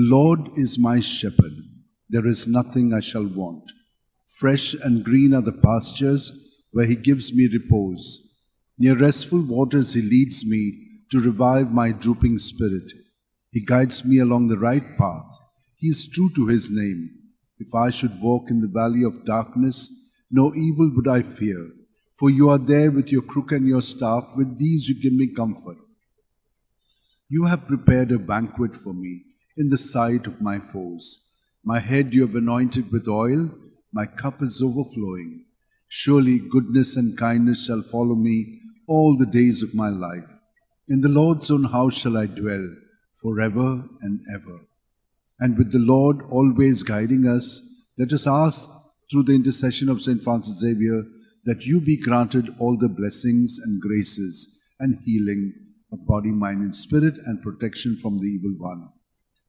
Lord is my shepherd, there is nothing I shall want. Fresh and green are the pastures where he gives me repose. Near restful waters he leads me to revive my drooping spirit. He guides me along the right path. He is true to his name. If I should walk in the valley of darkness, no evil would I fear, for you are there with your crook and your staff. With these you give me comfort. You have prepared a banquet for me in the sight of my foes. My head you have anointed with oil, my cup is overflowing. Surely goodness and kindness shall follow me all the days of my life. In the Lord's own house shall I dwell forever and ever. And with the Lord always guiding us, let us ask through the intercession of St. Francis Xavier that you be granted all the blessings and graces and healing of body, mind and spirit, and protection from the evil one.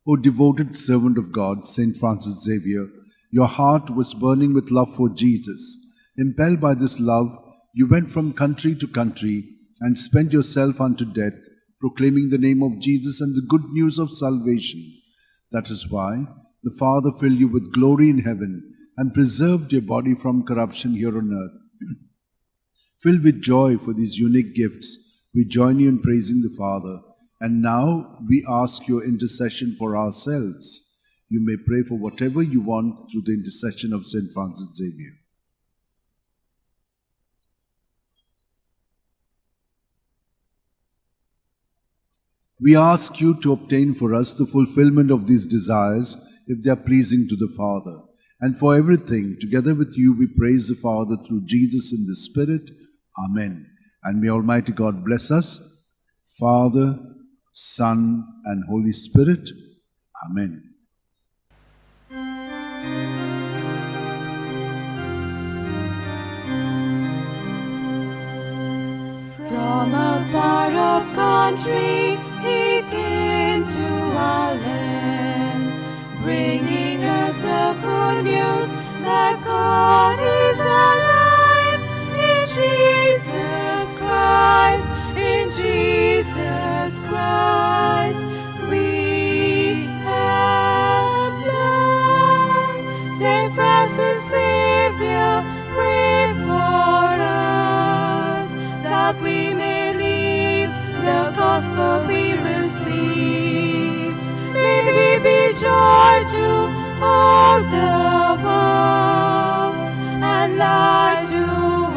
O devoted servant of God, St. Francis Xavier, your heart was burning with love for Jesus. Impelled by this love, you went from country to country and spent yourself unto death, proclaiming the name of Jesus and the good news of salvation. That is why the Father filled you with glory in heaven and preserved your body from corruption here on earth. Filled with joy for these unique gifts, we join you in praising the Father. And now we ask your intercession for ourselves. You may pray for whatever you want through the intercession of St. Francis Xavier. We ask you to obtain for us the fulfillment of these desires, if they are pleasing to the Father. And for everything, together with you, we praise the Father through Jesus in the Spirit. Amen. And may Almighty God bless us, Father, Son, and Holy Spirit. Amen. From a far-off country, he came to our land, bringing us the good news that God is alive in Jesus Christ, in Jesus Christ. We have life. St. Francis Xavier, pray for us, that we may live the gospel we received. May we be joy to all the world, and light to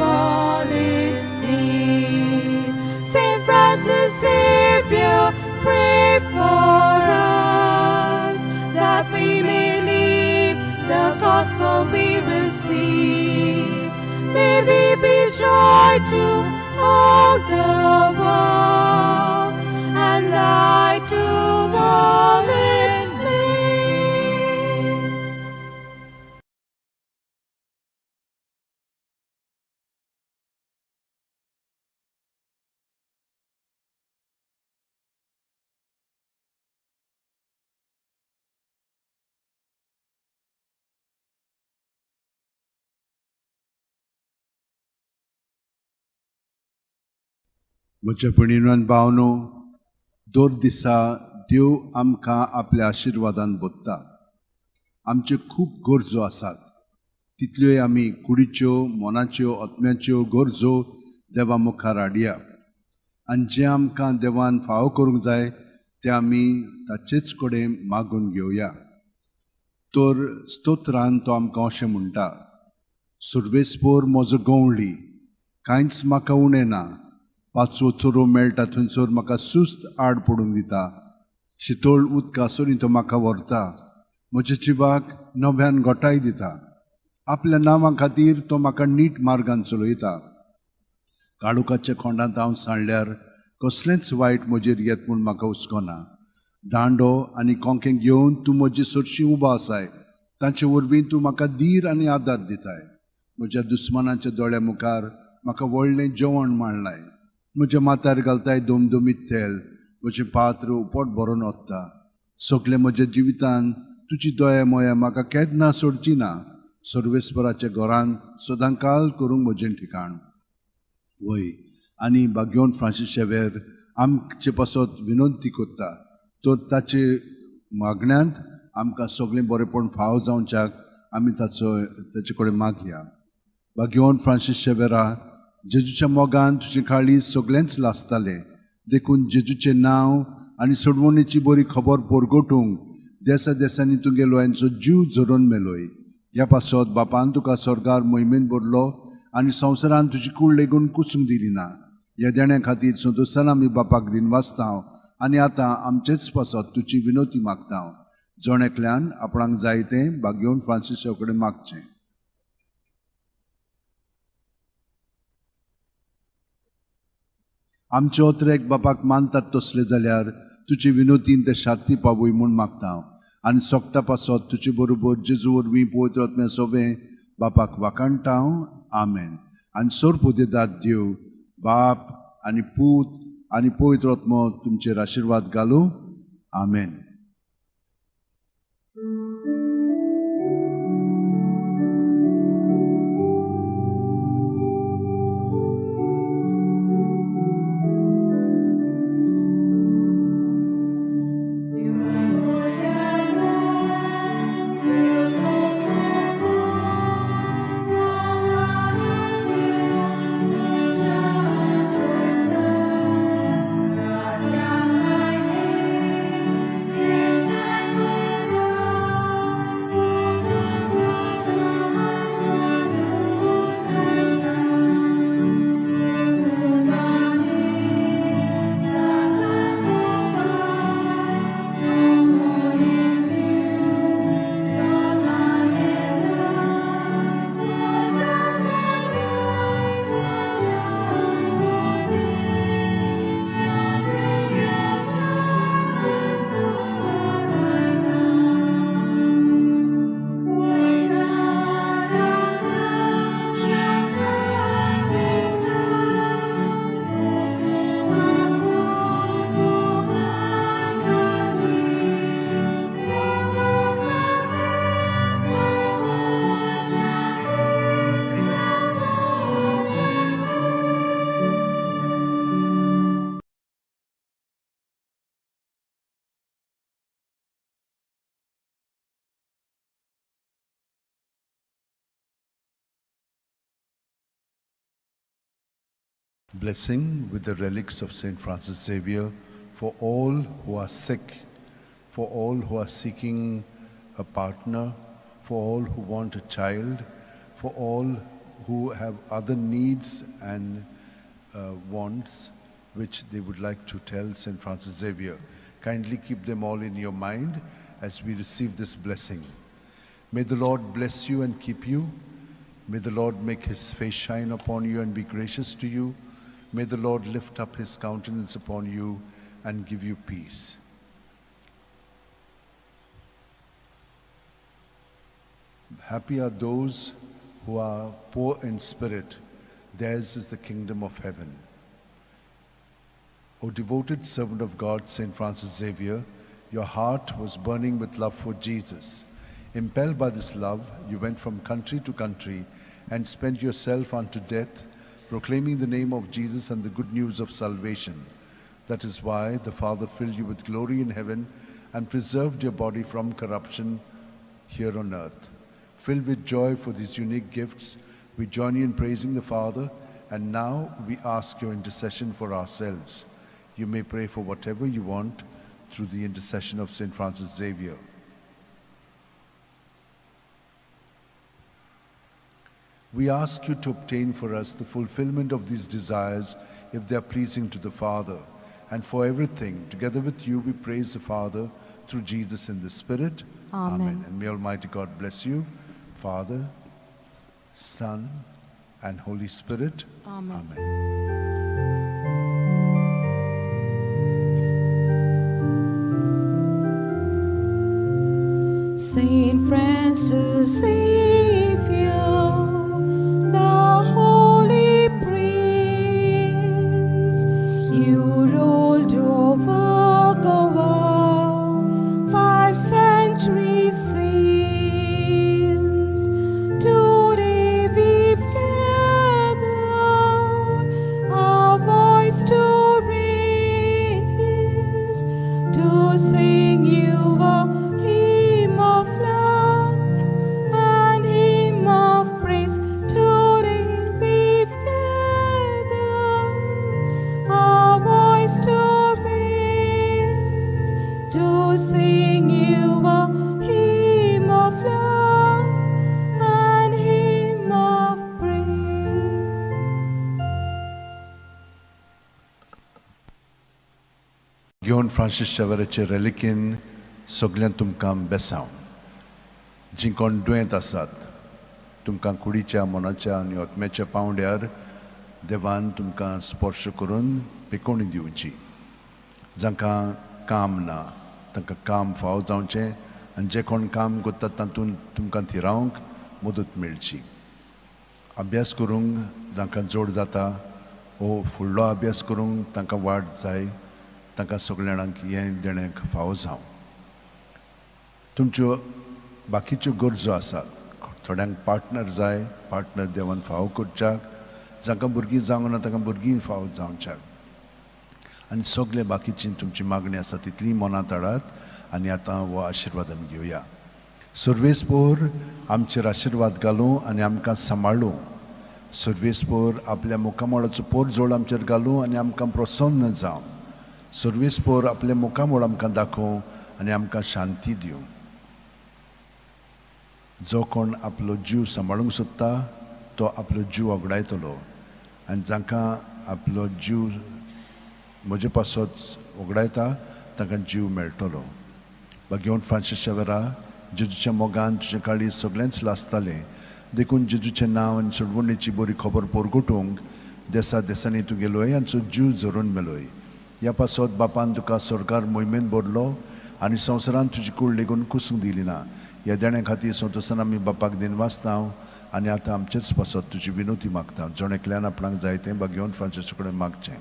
all in need. St. Francis Xavier, pray for us, that we may live the gospel we received. May we be joy to all the world, and light to all in need. म्हज्या भयणीनो भावनो, दर दिसा देव आमकां आपल्या आशिर्वादान बोदता. आमच्यो खूब गरजो आसात. तितल्योय आमी कुडीच्यो, मोनाच्यो, आत्म्याच्यो गरजो देवा मुखार हाडया. आनी जें आमकां देवान फावो करूंक जाय तें आमी ताचेच कडेन मागून घेवया. तर स्तोत्रान तो आमकां अशें म्हणटा: सुर्वेस्पोर म्हजो गवळी, कांयच म्हाका उणें ना. पांचवो चोरो मेळटा थंयसर म्हाका सुस्त आड पडूंक दिता. शितोळ उदकासोरी तो म्हाका व्हरता. म्हज्या जिवाक नव्यान घोटाय दिता. आपल्या नांवा खातीर तो म्हाका नीट मार्गान चलयता. काळुकाच्या खोंडांत हांव सांडल्यार कसलेंच वायट म्हजेर येत म्हूण म्हाका हुस्कोना. दांडो आनी कोंकें घेवन तूं म्हजी सरशी उबो आसाय. तांचे वरवीं तूं म्हाका धीर आनी आदार दिताय. म्हज्या दुस्मानाच्या दोळ्या मुखार म्हाका व्हडलें जेवण मांडलाय. म्हज्या माथ्यार घालताय दोमदोमीत तेल. म्हजें पात्र उपोट भरून वता. सगळे म्हज्या जिवितान तुजी दया मोया म्हाका केन्ना सोडची ना. सर्वेस्पराच्या घरांत सदांकाळ करूंक म्हजें ठिकाण. वय आनी भाग्यवन फ्रांसीस शेवेर आमचे पासत विनंती करता. तर ताचे मागण्यांत आमकां सगळें बरेपण फाव जावच्याक आमी ताचे कडेन मागया. भाग्यवान फ्रांसीस शेवेरा, जेजूच्या मोगान तुजी काळी सगळेंच लासतालें, देखून जेजूचें नांव आनी सोडवणेची बरी खबर परगटूंक देसा देसांनी तुगेलो यांचो जीव झरोवन मेलोय. ह्या पासत बापान तुका स्वर्गार मोहिमेन भरलो आनी संवसारान तुजी कूड लेगून कुसूंक दिली ना. ह्या देण्या खातीर संतोशान आमी बापाक दिन वाचतांव आनी आतां आमचेच पासत तुजी विनोती मागतांव. जोण आपणाक जाय तें भाग्यवान फ्रांसीसा कडेन मागचें. आमचे ओत्रेक बापाक मानतात तसले जाल्यार तुजी विनोतीन ते शांती पावूय म्हूण मागतांव. आनी सोगटा पासत तुजे बरोबर जेजू वरवीं पवित्र आत्म्या सोवें बापाक वाकाणटाव. आमेन. आनी सोरपोदेदाद देव बाप आनी पूत आनी पवित्र आत्मो तुमचेर आशिर्वाद घालूं. आमेन. Blessing with the relics of St. Francis Xavier for all who are sick, for all who are seeking a partner, for all who want a child, for all who have other needs and wants which they would like to tell St. Francis Xavier. Kindly keep them all in your mind as we receive this blessing. May the Lord bless you and keep you. May the Lord make his face shine upon you and be gracious to you. May the Lord lift up his countenance upon you and give you peace. Happy are those who are poor in spirit. Theirs is the kingdom of heaven. O devoted servant of God, St. Francis Xavier, your heart was burning with love for Jesus. Impelled by this love, you went from country to country and spent yourself unto death, proclaiming the name of Jesus and the good news of salvation. That is why the Father filled you with glory in heaven and preserved your body from corruption here on earth. Filled with joy for these unique gifts, we join you in praising the Father, and now we ask your intercession for ourselves. You may pray for whatever you want through the intercession of St. Francis Xavier. We ask you to obtain for us the fulfillment of these desires if they are pleasing to the Father. And for everything, together with you, we praise the Father through Jesus in the Spirit. Amen. And may Almighty God bless you, Father, Son, and Holy Spirit. Amen. Saint Francis Xavier, the Holy Prince, you rolled over the world 5 centuries since. Today we've gathered our voice to raise, to sing you a Francis शेवेराचे रेलिकेन सगळ्यांक तुमकां बेसांव. जीं कोण दुयेंत आसात तुमकां कुडीच्या मनाच्या आनी आत्म्याच्या पावंड्यार देवान तुमकां स्पर्श करून पिकोवणी दिवची. जांकां काम ना तांकां काम फाव जावचें आनी जे कोण काम करतात तातूंत तुमकां थिरावंक मदत मेळची. अभ्यास करूंक जांकां जोड जाता वो फुडलो अभ्यास करूंक तांकां वाट जाय, तांकां सगळ्यांक हें देणें फावो जावं. तुमच्यो बाकीच्यो गरजो आसात. थोड्यांक पार्टनर जाय, पार्टनर देवान फावो करच्याक. जांकां भुरगीं जावंक ना तांकां भुरगीं फावो जावच्याक. आनी सगळे बाकीची तुमची मागणी आसा तितली मनांत हाडात आनी आतां हो आशिर्वाद आमी घेवया. सर्वेस्पोर आमचेर आशिर्वाद घालूं आनी आमकां सांबाळूं. सर्वेस्पोर आपल्या मुखामळाचो पोर जोड आमचेर घालूं आनी आमकां प्रसन्न जावं. सर्वेस्पोर आपले मुखामळ आमकां दाखोवं आनी आमकां शांती दिवं. जो कोण आपलो जीव सांबाळूंक सोदता तो आपलो जीव वगडायतलो आनी जांकां आपलो जीव म्हजे पासत वगडायता तांकां जीव मेळटलो. घेवन फ्रांसीस शेवेरा, जेजूच्या मोगान तुजे काळी सगळेंच लासतालें देखून जेजूचें नांव आनी सोडवणेची बरी खबर पोरगोटूंक देसा देसांनी तूं गेलोय आनी जीव झरून मेलोय. ह्या पासत बापान तुका स्वर्गार मोहिमेन भरलो आनी संवसारान तुजी कूड लेगून कुसूंक दिली ना. ह्या देण्या खातीर संतोसान आमी बापाक दिन वाचतां आनी आतां आमचेच पासत तुजी विनोती मागता. जोणेकल्यान आपणाक जाय तें घेवन फ्रांसीसा कडेन मागचें.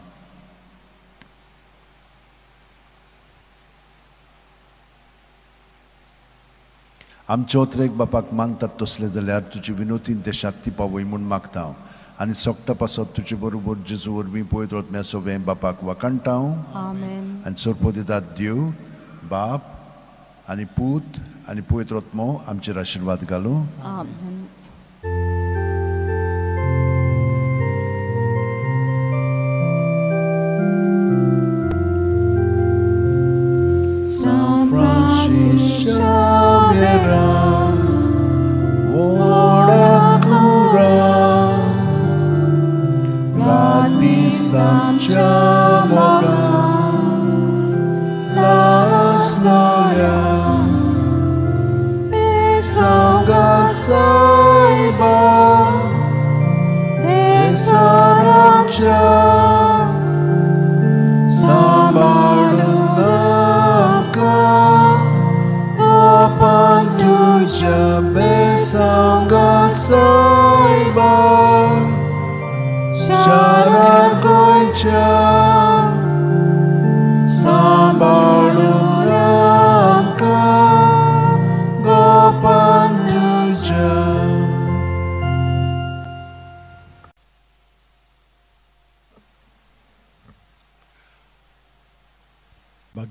आमचे ओत्रेक बापाक मानतात तसले जाल्यार तुजी विनोतीन ते शांती पावय म्हूण मागता आनी सोगता पासत तुजे बरोबर जेजू वरवीं पळयत वतम्या सगळें बापाक वाकणटा आनी सोरपो दितात देव बाप आनी पूत आनी पळयत वतमो आमचेर आशिर्वाद घालूं. San Francis Xavier, Samcia moga la storia pesanga saiba de saramcia sambalunaka opantuja pesanga saiba Sharar goicha sambalung amka gopantuja.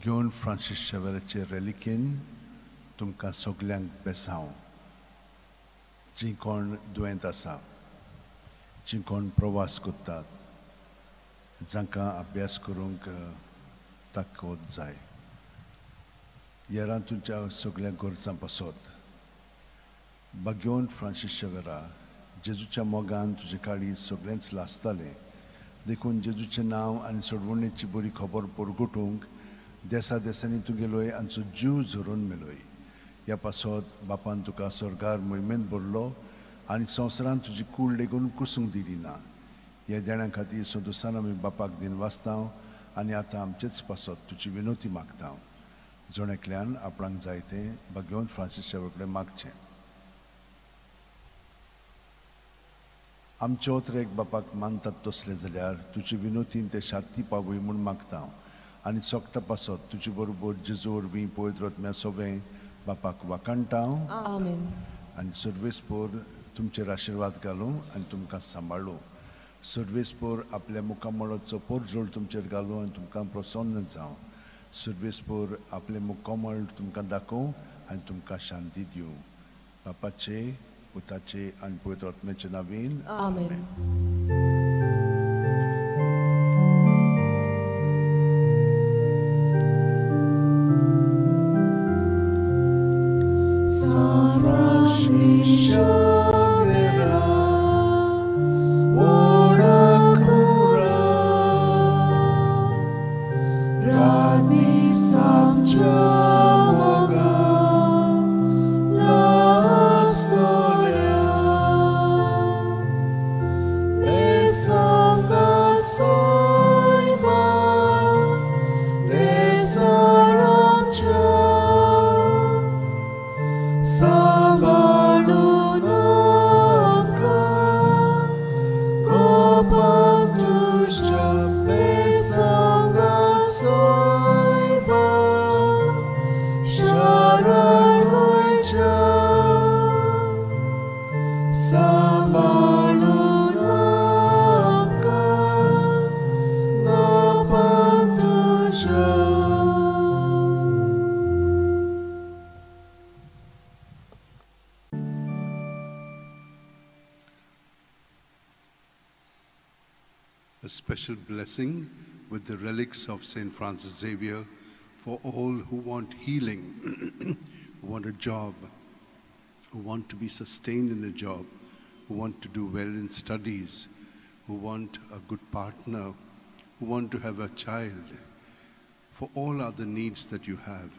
घेवन फ्रांसीस शेवेराचे रेलिकेन तुमकां सगल्यांक बेसांव. जीं कोण दुयेंत आसा, जीं कोण प्रवास करतात, जांकां अभ्यास करूंक ताकद जाय, येरान तुमच्या सगळ्या गरजां पासत घेवन फ्रांसीस शेवेरा, जेजूच्या मोगान तुजे काळी सगळेंच लासतालें देखून जेजूचें नांव आनी सोडवणेची बरी खबर पोरगोटूंक देसा देसांनी तूं गेलोय आनी जीव झरून मेलोय. ह्या पासत बापान तुका स्वर्गार मोहिमेंत भरलो आनी संवसारान तुजी कूड लेगून कुसूंक दिली ना. ह्या देण्या खातीर संतोसान आमी बापाक दिन वाचता आनी आतां आमचेच पासत तुजी विनोती मागता. जोणेकल्यान आपणाक जाय तें घेवन फ्रांसीस शेवेरा कडेन मागचें. आमचे ओत्रेक बापाक मानतात तसले जाल्यार तुजी विनोतीन ते शांती पावय म्हूण मागता आनी सोगता पासत तुजे बरोबर जेजू वरवीं पळयत वतम्या सगळें बापाक वाकणटा आनी सर्वेस्पोर तुमचेर आशिर्वाद घालूं आनी तुमकां सांबाळूं. सर्वेस्पोर आपल्या मुखामळाचो पोरजोळ तुमचेर घालूं आनी तुमकां प्रसन्न जावं. सर्वेस्पोर आपले मुखामळ तुमकां दाखोवं आनी तुमकां शांती दिवं. बापाचे, पुताचे आनी पवित्र आत्म्याचे नांवान आमेन. San Francis Xavier, ora cura, radis सांभाळून आमकां गोपान तुज्या बेसांगार सायबा शरण गोंयच्या सांभाळून आमकां गोपान तुज्या. A special blessing with the relics of St. Francis Xavier for all who want healing, who want a job, who want to be sustained in a job, who want to do well in studies, who want a good partner, who want to have a child, for all other needs that you have,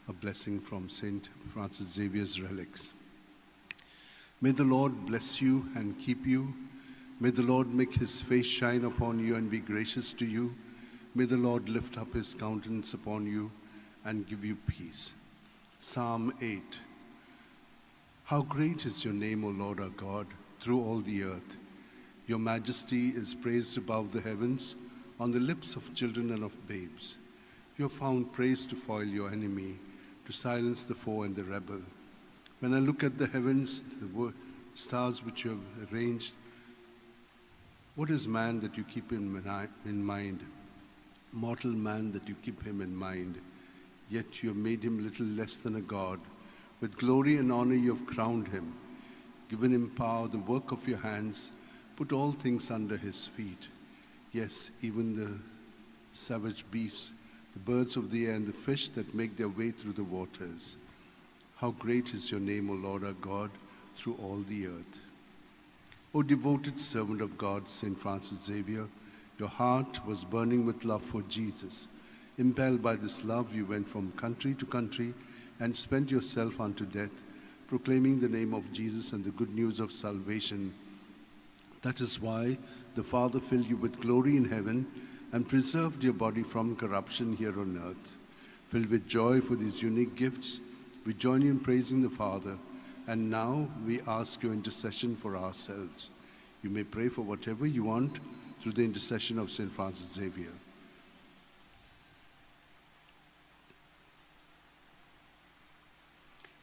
a blessing from St. Francis Xavier's relics. May the Lord bless you and keep you. May the Lord make his face shine upon you and be gracious to you. May the Lord lift up his countenance upon you and give you peace. Psalm 8. How great is your name, O Lord our God, through all the earth. Your majesty is praised above the heavens, on the lips of children and of babes. You have found praise to foil your enemy, to silence the foe and the rebel. When I look at the heavens, the stars which you have arranged, what is man that you keep him in mind? Mortal man that you keep him in mind. Yet you have made him little less than a god. With glory and honor you have crowned him, given him power, the work of your hands, put all things under his feet. Yes, even the savage beasts, the birds of the air, and the fish that make their way through the waters. How great is your name, O Lord our God, through all the earth. O devoted servant of God, St. Francis Xavier, your heart was burning with love for Jesus. Impelled by this love, you went from country to country and spent yourself unto death, proclaiming the name of Jesus and the good news of salvation. That is why the Father filled you with glory in heaven and preserved your body from corruption here on earth. Filled with joy for these unique gifts, we join you in praising the Father. And now we ask your intercession for ourselves. You may pray for whatever you want through the intercession of St. Francis Xavier.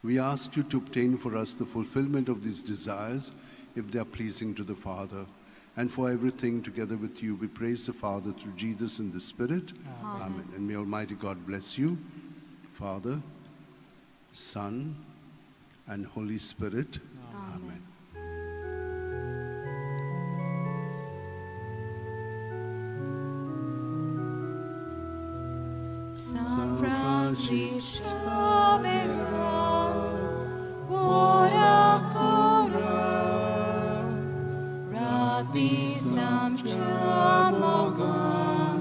We ask you to obtain for us the fulfillment of these desires, if they are pleasing to the Father. And for everything together with you, we praise the Father through Jesus in the Spirit. Amen. And may Almighty God bless you, Father, Son, and Holy Spirit. Amen. San Francis Xavier, ora cora, rati samcha mogam,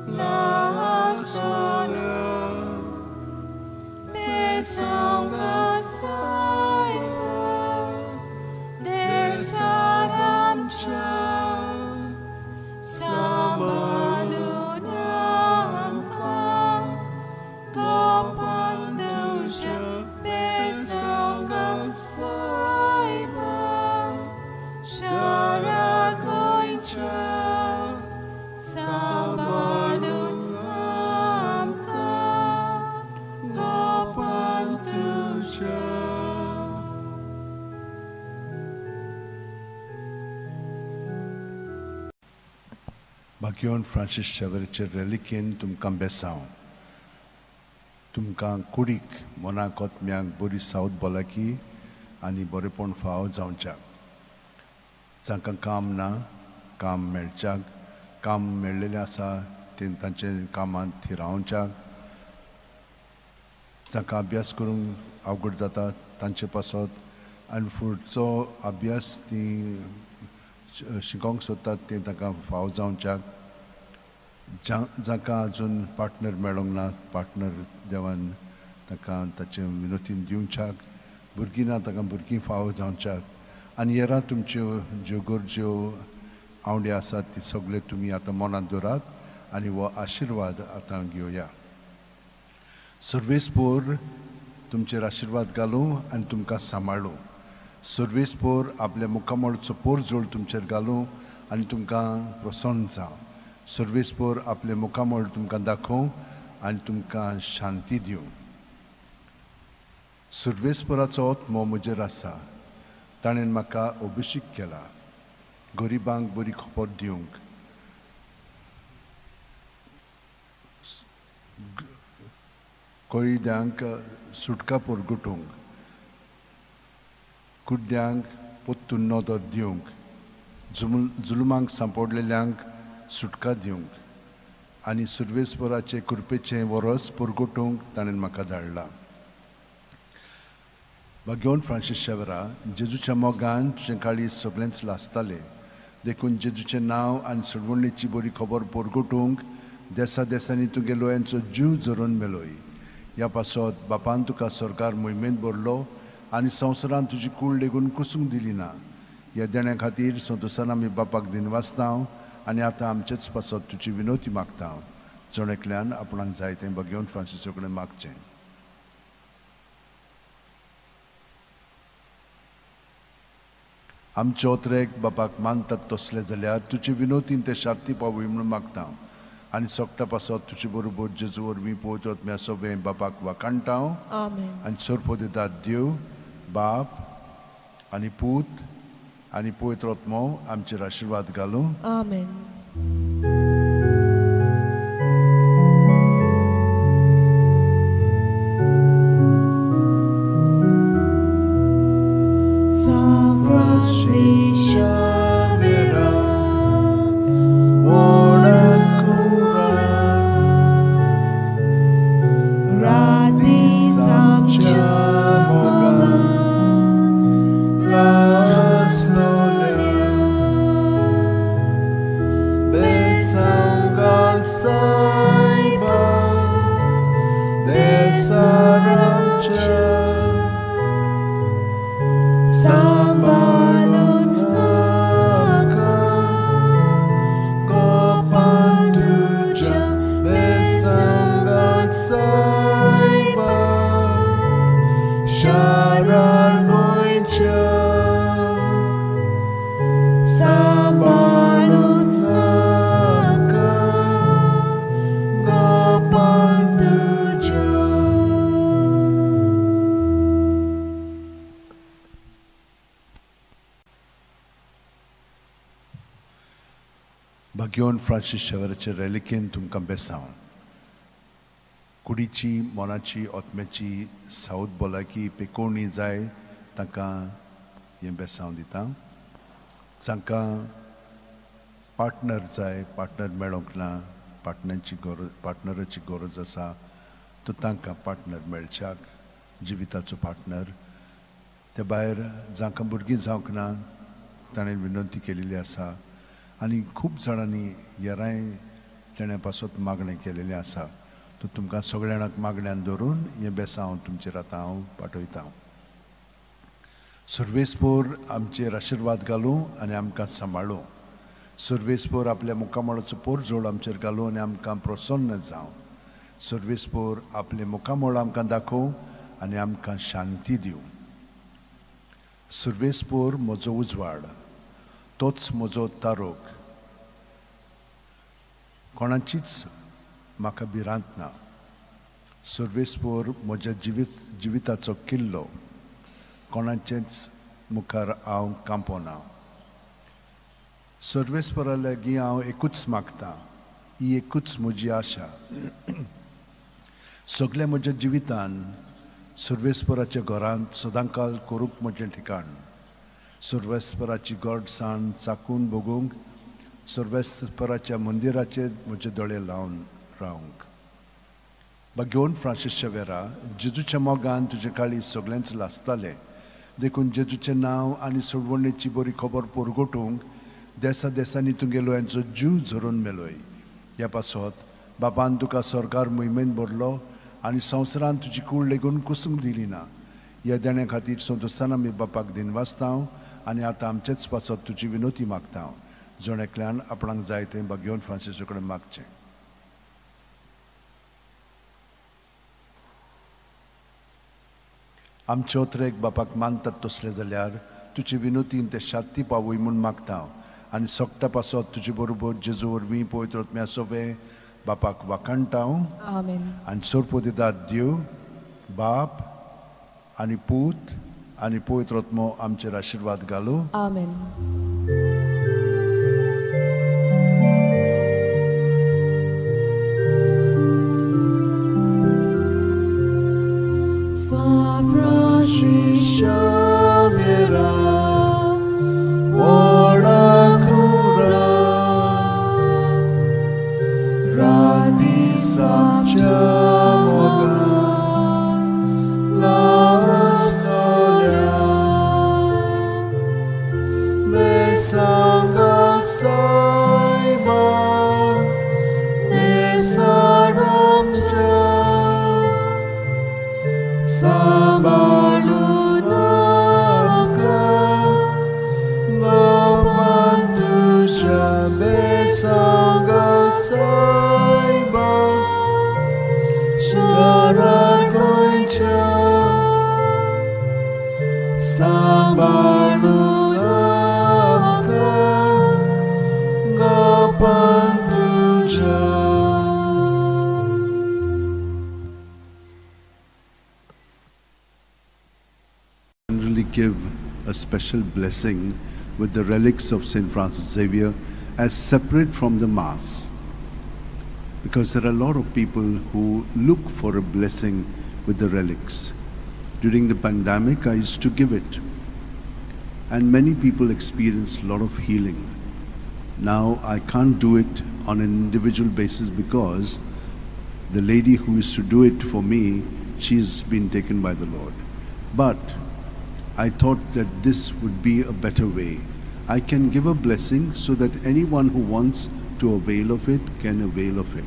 la sana, besam kasaya, desaram cha, samalunam ka, gopan dusha, besam kasaya, shara goincha, samalunam ka, gopan dusha. Bhagyon Francis Xavierचे reliquien तुमकां बेसांव. तुमकां कुडीक मनाक कोतम्यांक बरी सावत भलायकी आनी बरेपण फाव जावच्याक. जांकां काम ना, काम मेळच्याक, काम मेळिल्लें आसा तें तांचे कामांत थिरावच्याक. जांकां अभ्यास करूंक अवघड जाता तांचे पासत आनी फुडचो अभ्यास तीं शिकोवंक सोदतात तें तांकां फाव जावच्याक. जांकां अजून पार्टनर मेळोंक ना, पार्टनर देवान तांकां ताचे विनोतीन दिवच्याक. भुरगीं ना तांकां भुरगीं फाव जावच्याक. आनी हेरां तुमच्यो ज्यो गरज्यो आवड्यो आसात ती सगळे तुमी आतां मनांत दवरात आनी हो आशिर्वाद आतां घेवया. सर्वेस्पोर तुमचेर आशिर्वाद घालूं आनी तुमकां सांबाळूं. सर्वेस्पोर आपल्या मुखामळचो पोरजोळ तुमचेर घालूं आनी तुमकां प्रसन्न जावं. सर्वेस्पोर आपले मुखामळ तुमकां दाखोवं आनी तुमकां शांती दिवं. सर्वेस्पोराचो आत्मो म्हजेर आसा. ताणें म्हाका अभिषेक केला गरिबांक बरी खबर दिवंक, कोयद्यांक सुटका परगटूंक, कुड्ड्यांक पोत्तून नदर दिवंक, जुलमांक सांपडलेल्यांक सुटका दिवंक आनी सर्वेस्पराचे कृपेचें वरस परगटूंक ताणें म्हाका धाडला. भाग्यवन फ्रांसीस शेवेरा, जेजूच्या मोगान तुजें काळीज सगळेंच लासतालें. देखून जेजूचें नांव आनी सडवणेची बरी खबर परगटूंक देसा देसांनी तुगेलो यांचो जीव जरून मेलोय. ह्या पासत बापान तुका सरकार मोहिमेंत भरलो आनी संवसारान तुजी कूड लेगून कुसूंक दिली ना. ह्या देण्या खातीर संतोसान आमी बापाक दिनवासता आनी आतां आमचेच पासत तुजी विनोती मागता. जणेकल्यान आपणाक जाय तें भाग्यवन फ्रांसीसा कडेन मागचें. आमचे ओत्रेक बापाक मानतात तसले जाल्यार तुजे विनोतीन ते शार्ती पावूय म्हणून मागता आनी सोगटा पासत तुजे बरोबर जेजू वरवीं पळयत वचम्या सगळें बापाक वाखाणटा आनी सोरपो दितात देव बाप आनी पूत आनी पवित्र आत्मो आमचेर आशिर्वाद घालूं. आमेन. भाग्यवन फ्रांसीस शेवेराचे रेलिकेन तुमकां बेसांव. कुडीची मोनाची आत्म्याची सावत भलायकी पेकोवणी जाय तांकां हें बेसांव दिता. जांकां पार्टनर जाय, पार्टनर मेळोंक ना, पार्टनराची गरज आसा, तो तांकां पार्टनर मेळच्याक, जिविताचो पार्टनर. ते भायर जांकां भुरगीं जावंक ना ताणें विनंती केलेली आसा आनी खूब जाणांनी हेरांय तेण्या पासत मागणें केलेलें आसा. तो तुमकां सगळ्यांक मागण्यान धरून हें बेसांव तुमचेर आतां हांव पाठयतां. सर्वेस्पोर आमचेर आशिर्वाद घालूं आनी आमकां सांबाळूं. सर्वेस्पोर आपल्या मुखामळाचो पोरजोळ आमचेर घालूं आनी आमकां प्रसन्न जावं. सर्वेस्पोर आपले मुखामळ आमकां दाखोवं आनी आमकां शांती दिवं. सर्वेस्पोर म्हजो उजवाड, तोच म्हजो तारोक. कोणाचीच म्हाका भिरांत ना. सर्वेस्पोर म्हज्या जिविताचो किल्लो. कोणाचेच मुखार हांव कांपो ना. सर्वेस्पोरा लागीं हांव एकूच मागतां, ही एकूच म्हजी आशा. सगळ्या म्हज्या जिवितान सर्वेस्पोराच्या घरांत सदांकाल करूंक म्हजें ठिकाण. सर्वेस्पराची गडसाण चाकून बगूंक, सर्वेस्पराच्या मंदिराचेर म्हजे दोळे लावन रावंक. भाग्यवन फ्रांसीस शेवेरा, जेजूच्या मोगान तुजे काळीज सगळेंच लासतालें. देखून जेजूचें नांव आनी सडवणेची बरी खबर परगटूंक देसा देसांनी तुगेलो यांचो जीव झरून मेलोय. ह्या पासत बापान तुका सरकार मोहिमेंत भरलो आनी संवसारान तुजी कूड लेगून कुसूंक दिली ना. ह्या देण्या खातीर संतोसान आमी बापाक दिनवासता आनी आतां आमचेच पासत तुजी विनोती मागता. जणेकल्यान आपणाक जाय तें भाग्यवन फ्रांसीसा कडेन मागचें. आमचे ओतरेक बापाक मानतात तसले जाल्यार तुजी विनोतीन ते शांती पावूय म्हूण मागता आनी सोगटा पासत तुजे बरोबर जेजू वरवीं पवित्र आत्म्या सोवे बापाक वाखाणटा Amen. आनी सोरपो दितात देव बाप आनी पूत आनी पवित्र आत्मो आमचेर आशिर्वाद घालूं. Amen. Xavier, Orakura, Radisabcha Mogan, Lasalia, Besangat Saiba, Nesaramcha, Sabalunamka, Gopantusha, Besangat Saiba, Sharakoicha, Sabalunamka, Gopantusha. Generally give a special blessing with the relics of St. Francis Xavier as separate from the Mass. Because there are a lot of people who look for a blessing with the relics. During the pandemic, I used to give it. And many people experienced a lot of healing. Now, I can't do it on an individual basis because the lady who used to do it for me, she's been taken by the Lord. But I thought that this would be a better way. I can give a blessing so that anyone who wants to avail of it can avail of it.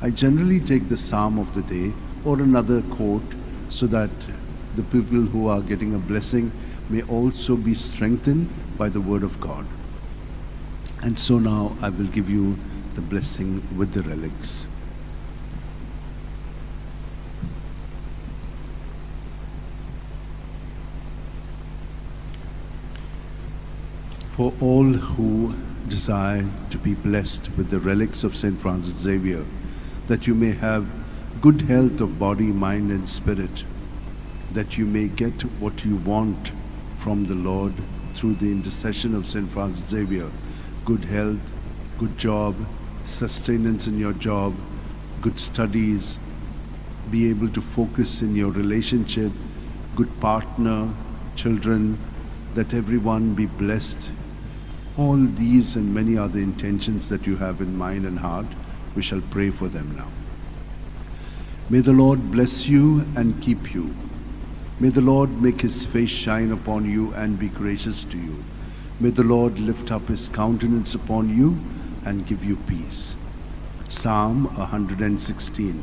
I generally take the psalm of the day or another quote so that the people who are getting a blessing may also be strengthened by the word of God. And so now I will give you the blessing with the relics. For all who desire to be blessed with the relics of St. Francis Xavier, that you may have good health of body, mind and spirit, that you may get what you want from the Lord through the intercession of St. Francis Xavier, good health, good job, sustenance in your job, good studies, be able to focus in your relationship, good partner, children, that everyone be blessed. All these and many other intentions that you have in mind and heart, we shall pray for them now. May the Lord bless you and keep you. May the Lord make his face shine upon you and be gracious to you. May the Lord lift up his countenance upon you and give you peace. Psalm 116.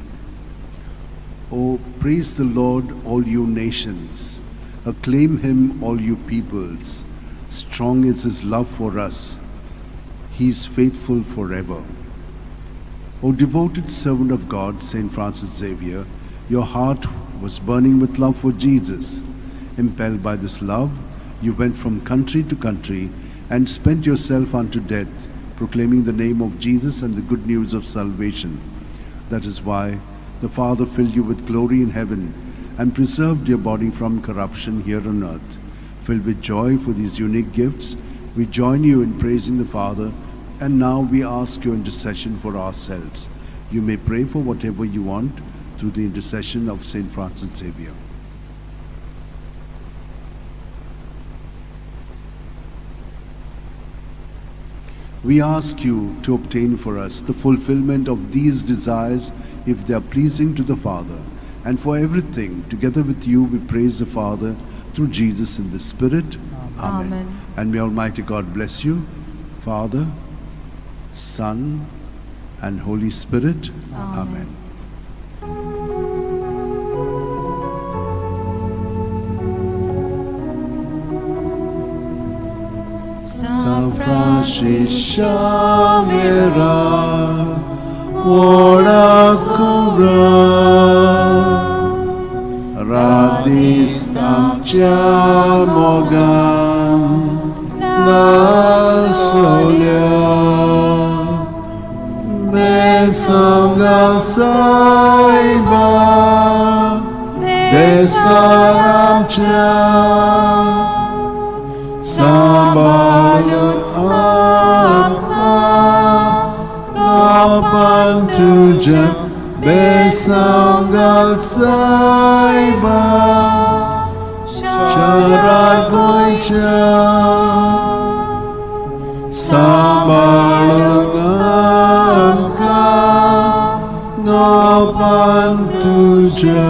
Oh, praise the Lord, all you nations. Acclaim him, all you peoples. Strong is his love for us. He is faithful forever. O devoted servant of God, St. Francis Xavier, your heart was burning with love for Jesus. Impelled by this love, you went from country to country and spent yourself unto death, proclaiming the name of Jesus and the good news of salvation. That is why the Father filled you with glory in heaven and preserved your body from corruption here on earth. Filled with joy for these unique gifts, we join you in praising the Father, and now we ask your intercession for ourselves. You may pray for whatever you want through the intercession of St. Francis Xavier. We ask you to obtain for us the fulfillment of these desires if they are pleasing to the Father. And for everything, together with you, we praise the Father through Jesus in the Spirit. Amen. Amen. And may Almighty God bless you, Father, Son, and Holy Spirit. Amen. San Francis Xavier, Orakura, Radis आमच्या मोगान नासोल्या बेसंगाल सायबा देसार आमच्या सांबाळून आमकां कापान तुझ्या बेसंगाल सायबा शहरार गोंयच्या सांबाळून आमकां कापान तुझ्या.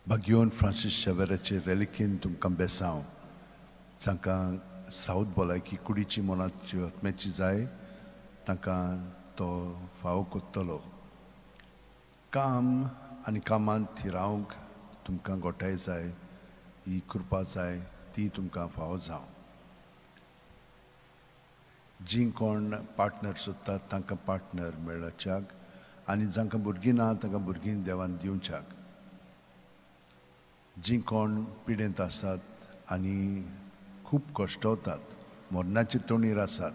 Bagion Francis Xavierचे reliquin तुमकां बेसांव जांकां सावथ भलायकी कुडीची मनाची आत्म्याची जाय तांकां तो फावो कोत्तलो. काम आनी कामांत थिरावंक तुमकां गोठाय जाय, ही कृपा जाय ती तुमकां फावो जावं. जी कोण पार्टनर सोदतात तांकां पार्टनर मेळच्याक आनी जांकां भुरगीं ना तांकां भुरगीं देवान दिवच्याक. जी कोण पिडेंत आसात आनी खूब कश्टवतात, मरणाचे तोणीर आसात,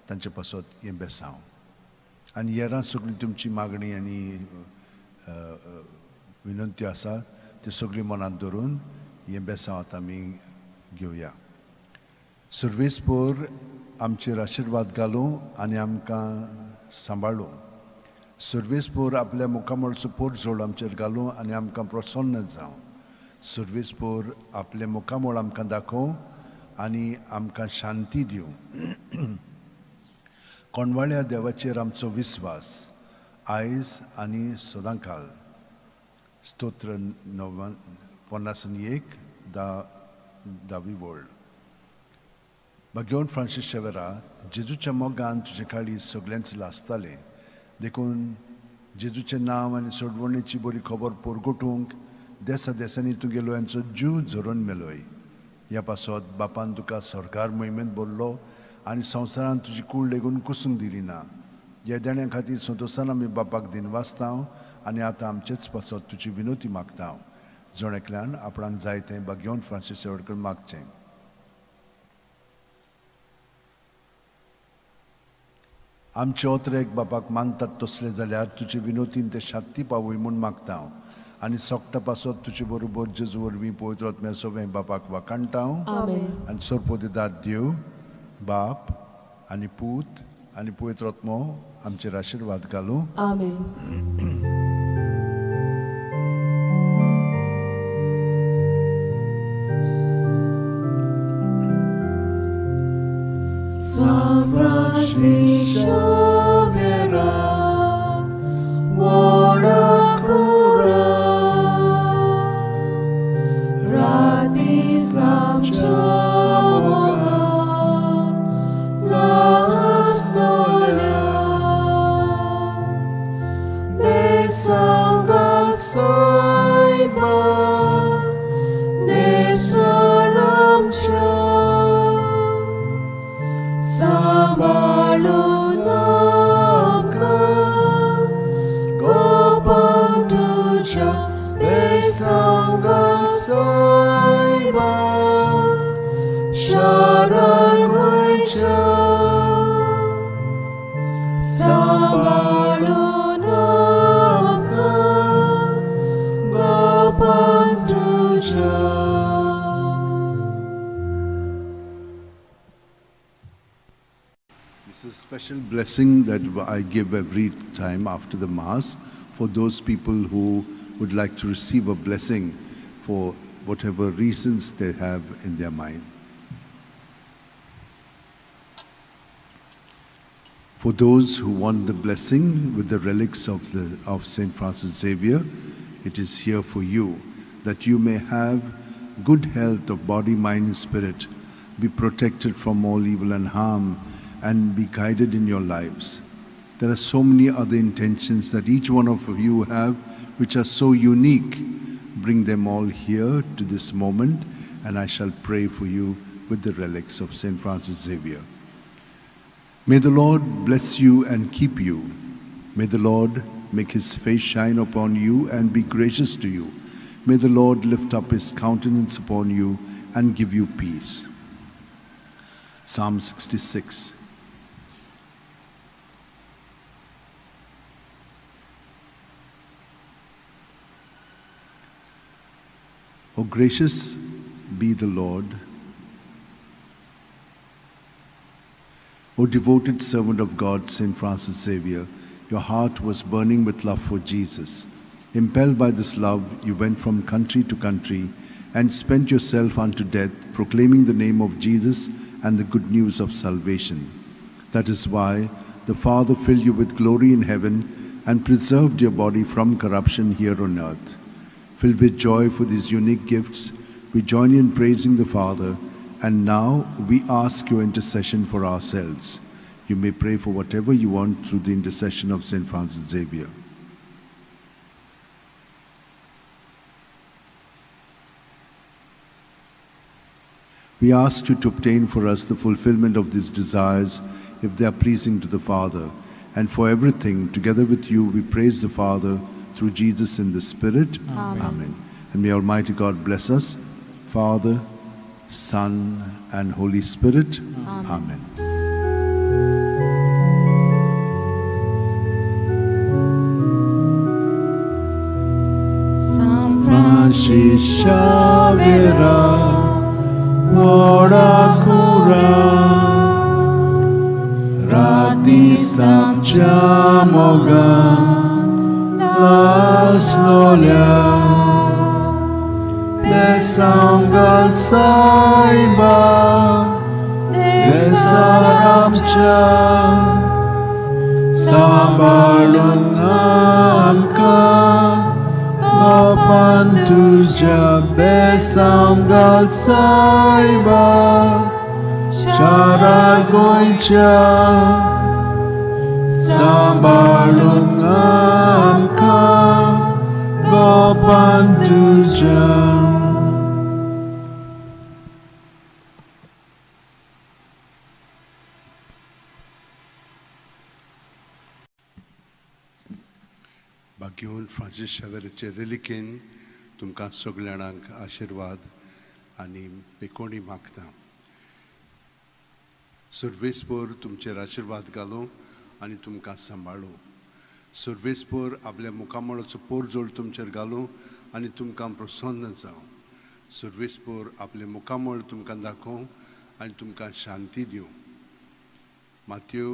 तांचे पासत हें बेसांव. आनी हेरां सगळी तुमची मागणी आनी विनंत्यो आसा त्यो सगळी मनांत दवरून हें बेसांव आतां आमी घेवया. सर्वेस्पोर आमचेर आशिर्वाद घालूं आनी आमकां सांबाळूं. सर्वेस्पोर आपल्या मुखामळचो पोट जोड आमचेर घालूं आनी आमकां प्रसन्न जावं. सर्वेस्पोर आपले मुखामळ आमकां दाखोव आनी आमकां शांती दिवं. कोणवाळ्या देवाचेर आमचो विस्वास आयज आनी सदांकाल. स्तोत्र 51 दावी वळ. बागियोन फ्रांसीस शेवेरा, जेजूच्या मोगान तुजे काळी सगळ्यांच लासताले देखून जेजूचें नांव आनी सोडवणेची बरी खबर पोरगोटूंक देसा देसांनी तुगेलो यांचो जीव झरोवन मेलोय. ह्या पासत बापान तुका सरकार मोहिमेंत भरलो आनी संवसारान तुजी कूड लेगून कुसूंक दिली ना. ह्या देण्या खातीर संतोशान आमी बापाक दिनवासतांव आनी आतां आमचेच पासत तुजी विनोती मागतांव. जोणेकल्यान आपणाक जाय तें बागियोन फ्रांसीस शेवेरकर मागचें. आमचे ओतरेक बापाक मानतात तसले जाल्यार तुजे विनोतीन ते शांती पावय म्हूण मागतांव आनी सोगटा पासत तुजे बरोबर जेजू वरवीं पवित्र आत्म्या सगळें बापाक वाकाणटाव. आनी सोरपोदिदार देव बाप आनी पूत आनी पवित्र आत्मो आमचेर आशिर्वाद घालूं. San Francis Xavier, This is a special blessing that I give every time after the Mass for those people who would like to receive a blessing for whatever reasons they have in their mind. For those who want the blessing with the relics of St. Francis Xavier, it is here for you, that you may have good health of body, mind and spirit, be protected from all evil and harm, and be guided in your lives. There are so many other intentions that each one of you have which are so unique. Bring them all here to this moment and I shall pray for you with the relics of St. Francis Xavier. May the Lord bless you and keep you. May the Lord make his face shine upon you and be gracious to you. May the Lord lift up his countenance upon you and give you peace. Psalm 66. O gracious be the Lord, O devoted servant of God, St. Francis Xavier, your heart was burning with love for Jesus. Impelled by this love, you went from country to country and spent yourself unto death, proclaiming the name of Jesus and the good news of salvation. That is why the Father filled you with glory in heaven and preserved your body from corruption here on earth. Filled with joy for these unique gifts, we join in praising the Father, and now we ask your intercession for ourselves. You may pray for whatever you want through the intercession of St. Francis Xavier. We ask you to obtain for us the fulfillment of these desires if they are pleasing to the Father. And for everything, together with you, we praise the Father through Jesus in the Spirit. Amen. And may Almighty God bless us, Father, Son, and Holy Spirit. Amen. San Francis Xavier, ora cura, rati sapciamoga, las gloria, besangal saiba, desaramcha, sambalungamka, opantuja besangal saiba, charagoicha, sambalungamka, opantuja. घेवन Francis शेवेराचे रिलिकेन तुमकां सगळ्यांक आशिर्वाद आनी पेकोणी मागता. सर्वेस्पर तुमचेर आशिर्वाद घालूं आनी तुमकां सांबाळूं. सर्वेस्पर आपल्या मुखामळाचो पोरजोळ तुमचेर घालूं आनी तुमकां प्रसन्न जावं. सर्वेस्पर आपले मुखामळ तुमकां दाखोवं आनी तुमकां शांती दिवं. मातयेव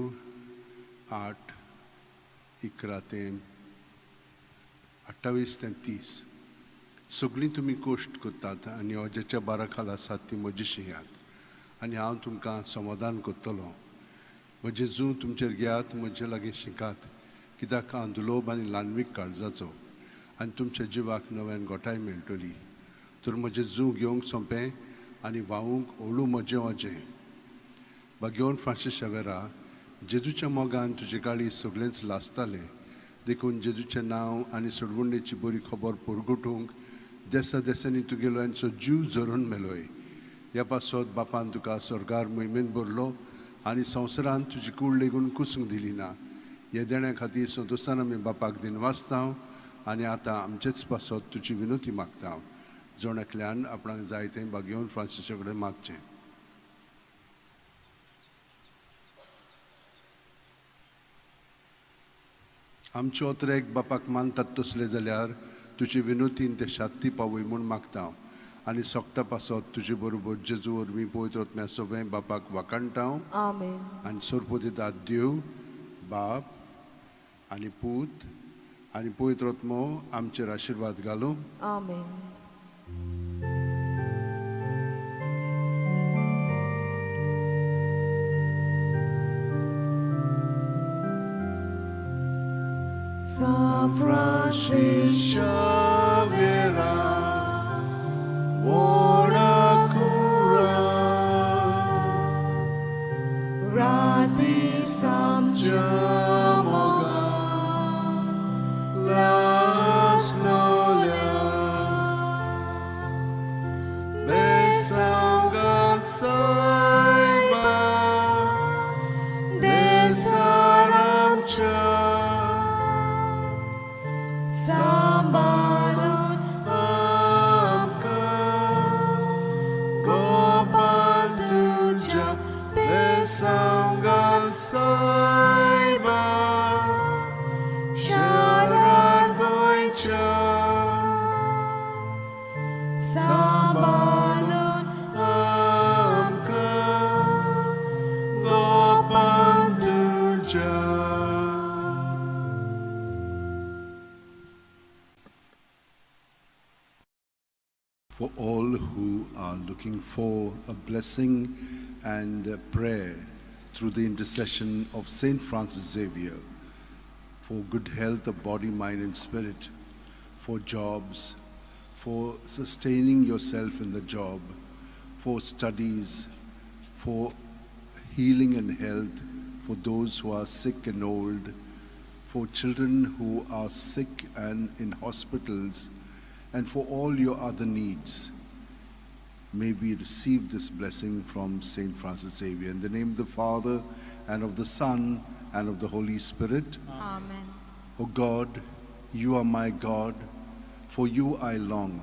8:11-28-30. सगळीं तुमी कोश्ट करतात आनी अजाच्या बारा खाला आसात ती म्हजीशी घेयात आनी हांव तुमकां समाधान करतलो. म्हजें जूं तुमचेर घेयात, म्हजे लागीं शिकात, कित्याक हांव दुलोब आनी ल्हानवीक काळजाचो आनी तुमच्या जिवाक नव्यान गोठाय मेळटली. तर म्हजें जूं घेवंक सोंपें आनी व्हावूंक हळू म्हजें वजें. घेवन फ्रांसीस शेवेरा, जेजूच्या मोगान तुजे गाळी सगळेंच लासतालें. देखून जेजूचें नांव आनी सोडवणेची बरी खबर परगटूंक देसा देसांनी तुगेलो यांचो जीव झरून मेलोय. ह्या पासत बापान तुका स्वर्गार मोहिमेंत भरलो आनी संवसारांत तुजी कूड लेगून कुसूंक दिली ना. ह्या देण्या खातीर संतोशान आमी बापाक दिन वाचता आनी आतां आमचेच पासत तुजी विनोती मागता. जोण्यातल्यान आपणाक जाय तें घेवन फ्रांसीसा कडेन मागचें. आमचे ओतरेक बापाक मानतात तसले जाल्यार तुजी विनोतीन ते शांती पावय म्हूण मागता आनी सोगटा पासत तुजे बरोबर जेजू वरवीं पवित्र आत्म्या सगळें बापाक वाकाणटा आनी सोरपो दितात देव, बाप आनी पूत आनी पवित्र आत्मो आमचेर आशिर्वाद घालूं. आमेन. San Francis Xavier, ora cura, rati samciamoga, las gloria, besangat Besangal Saiba Sharan Goicha Sabalon Amka Gopanduja. For all who are looking for a blessing and a prayer through the intercession of Saint Francis Xavier, for good health of body, mind and spirit, for jobs, for sustaining yourself in the job, for studies, for healing and health, for those who are sick and old, for children who are sick and in hospitals, and for all your other needs. May we receive this blessing from Saint Francis Xavier. In the name of the Father, and of the Son, and of the Holy Spirit. Amen. O God, you are my God, for you I long.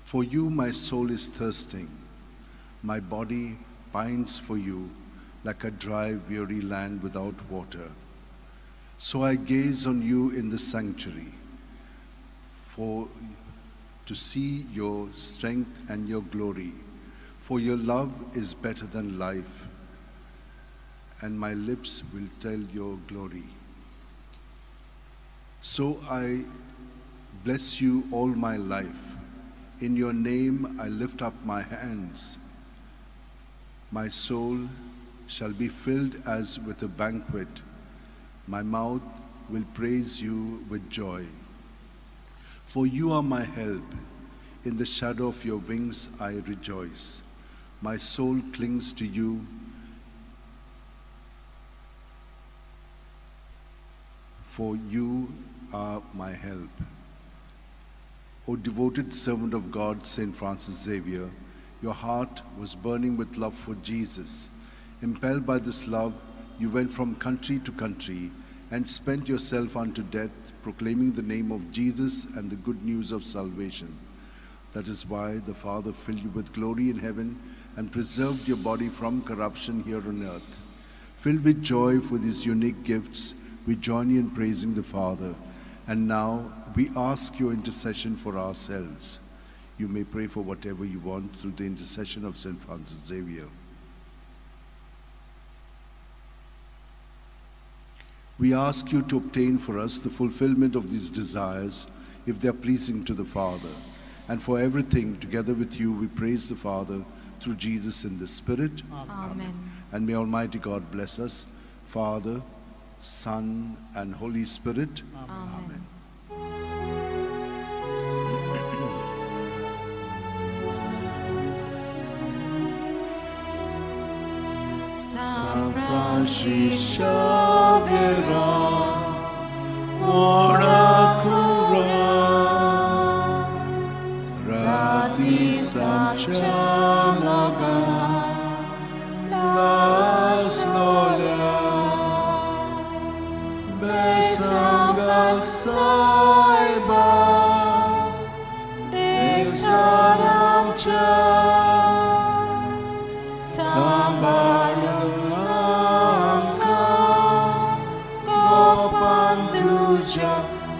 For you my soul is thirsting. My body pines for you like a dry, weary land without water. So I gaze on you in the sanctuary, for to see your strength and your glory. For your love is better than life, and my lips will tell your glory. So I bless you all my life. In your name I lift up my hands. My soul shall be filled as with a banquet. My mouth will praise you with joy. For you are my help. In the shadow of your wings I rejoice. My soul clings to you. For you are my help. O devoted servant of God, Saint Francis Xavier, your heart was burning with love for Jesus. Impelled by this love, you went from country to country and spent yourself unto death, proclaiming the name of Jesus and the good news of salvation. That is why the Father filled you with glory in heaven and preserved your body from corruption here on earth. Filled with joy for these unique gifts, we join you in praising the Father. And now we ask your intercession for ourselves. You may pray for whatever you want through the intercession of Saint Francis Xavier. We ask you to obtain for us the fulfillment of these desires, if they are pleasing to the Father. And for everything, together with you, we praise the Father through Jesus in the Spirit. Amen. And may Almighty God bless us, Father, Son, and Holy Spirit. Amen. San Francis Xavier, ora cura, radi samchamaga, las lola, besangal saiba, desaramcha, sambalang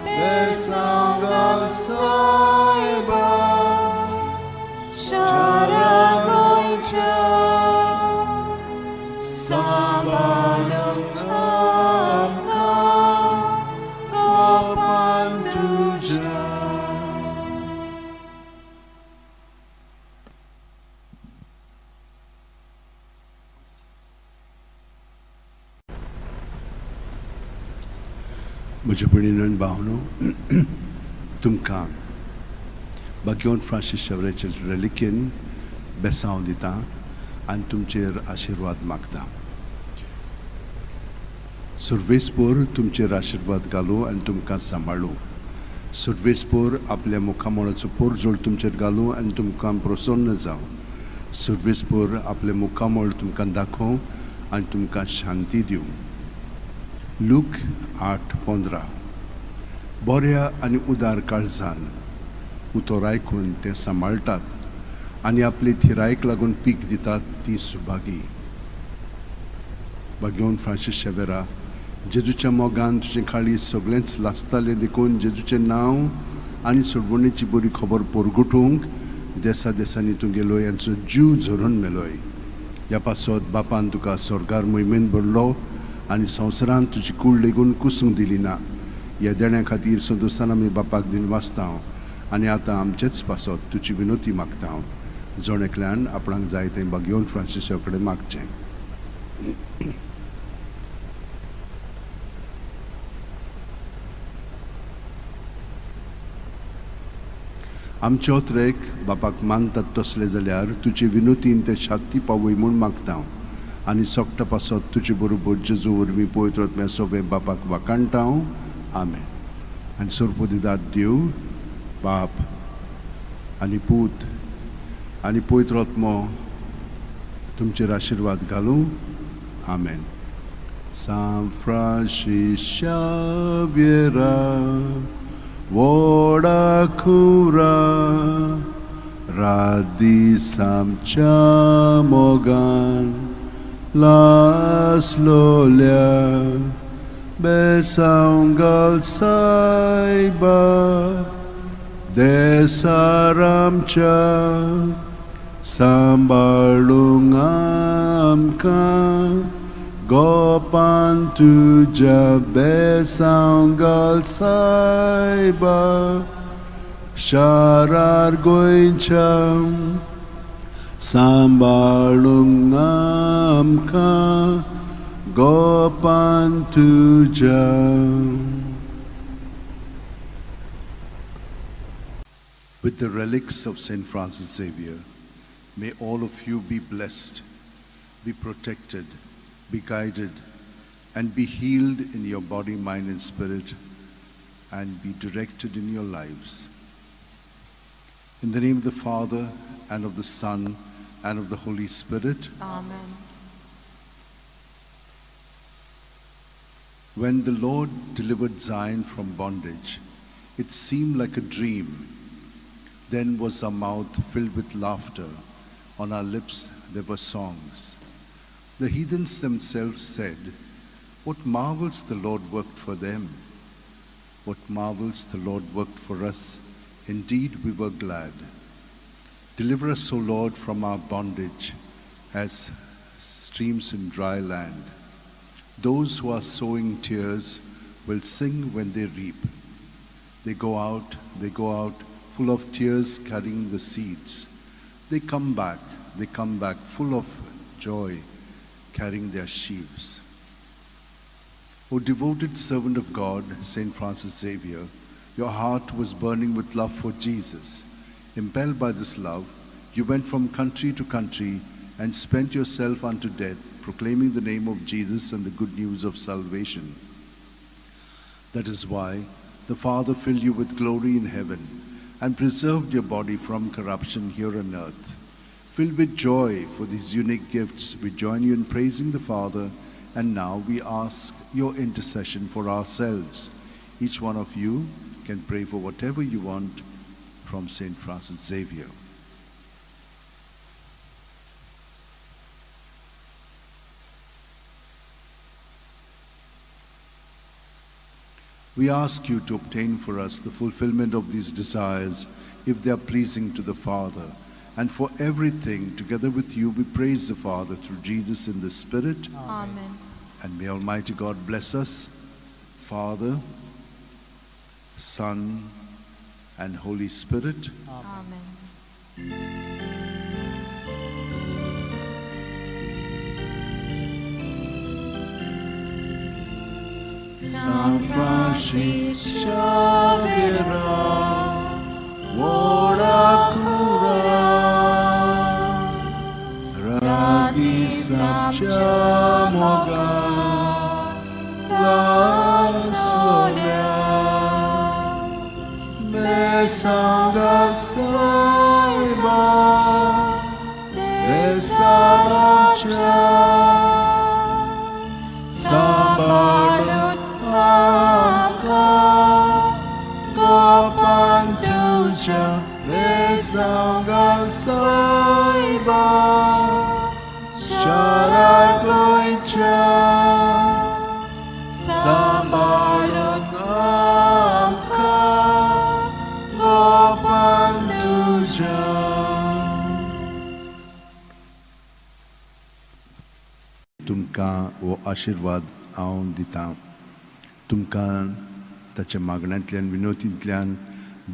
besangal saiba sharagoicha sambalang amka gopanduja. म्हज्या भयणीन भावनो, तुमकां बागेवन Francis शेवरेचेर रेलिकेन बेसांव दिता आनी तुमचेर आशिर्वाद मागता. सर्वेस्पोर तुमचेर आशिर्वाद घालूं आनी तुमकां सांबाळूं. सर्वेस्पोर आपल्या मुखामोळाचो पोरजोळ तुमचेर घालूं आनी तुमकां प्रसन्न जावं. सर्वेस्पोर आपले मुखामोळ तुमकां दाखोवं आनी तुमकां शांती दिवं. लूक 8:15. बऱ्या आनी उदार काळजान उतर आयकून ते सांबाळटात आनी आपली थिरायेक लागून पीक दितात ती सुभागी. घेवन फ्रांसीस शेवेरा जेजूच्या मोगान तुजें खाली सगळेंच लासतालें देखून जेजूचें नांव आनी सोडवणेची बरी खबर परगुटूंक देसा देसांनी तूं गेलोय आनी जीव झरून मेलोय. ह्या पासत बापान तुका स्वर्गार मोहिमेन भरलो आनी संवसारांत तुजी कूड लेगून कुसूंक दिली ना. ह्या देण्या खातीर संतोशान आमी बापाक दिन वाचता आनी आतां आमचेच पासत तुजी विनोती मागता. जण एकल्यान आपणाक जाय तें घेवन फ्रांसिसा कडेन मागचें. आमचे ओत्रेक बापाक मानतात तसले जाल्यार तुजे विनोतीन ते शांती पावय म्हूण मागता आनी सोगटा पासत तुजे बरोबर जेजू वरवीं पवित्र आत्म्या सवे बापाक वाकाणटा. आमेन. आनी सर्वोदिदाद देव बाप आनी पूत आनी पवित्र आत्मो तुमचेर आशिर्वाद घालूं. आमेन. San Francis Xaviera Voda cura radisam chamogan las lolia besaungal saiba desaramcha sambalungamka Gopan tuja besaungal saiba sharar goincham sambalungamka Gopan tuja. With the relics of Saint Francis Xavier, may all of you be blessed, be protected, be guided, and be healed in your body, mind, and spirit, and be directed in your lives. In the name of the Father, and of the Son, and of the Holy Spirit. Amen. When the Lord delivered Zion from bondage, it seemed like a dream. Then was our mouth filled with laughter, on our lips there were songs. The heathens themselves said, "What marvels the Lord worked for them? What marvels the Lord worked for us? Indeed, we were glad. Deliver us, O Lord, from our bondage, as streams in dry land. Those who are sowing tears will sing when they reap. They go out, full of tears, carrying the seeds. They come back, full of joy, carrying their sheaves." O devoted servant of God, Saint Francis Xavier, your heart was burning with love for Jesus. Impelled by this love, you went from country to country and spent yourself unto death, proclaiming the name of Jesus and the good news of salvation. That is why the Father filled you with glory in heaven and preserved your body from corruption here on earth. Filled with joy for these unique gifts, we join you in praising the Father, and now we ask your intercession for ourselves. Each one of you can pray for whatever you want from Saint Francis Xavier. We ask you to obtain for us the fulfillment of these desires, if they are pleasing to the Father. And for everything, together with you, we praise the Father through Jesus in the Spirit. Amen. And may Almighty God bless us, Father, Son, and Holy Spirit. Amen. San Francis Xavier, Voda cura, radisam chamoga, vasolia, besangal saiba, besaracha, sambalut amka, gopan tuja, besangal saiba, sharak loicha. तुमकां हो आशिर्वाद हांव दितां. तुमकां ताच्या मागण्यांतल्यान विनोतींतल्यान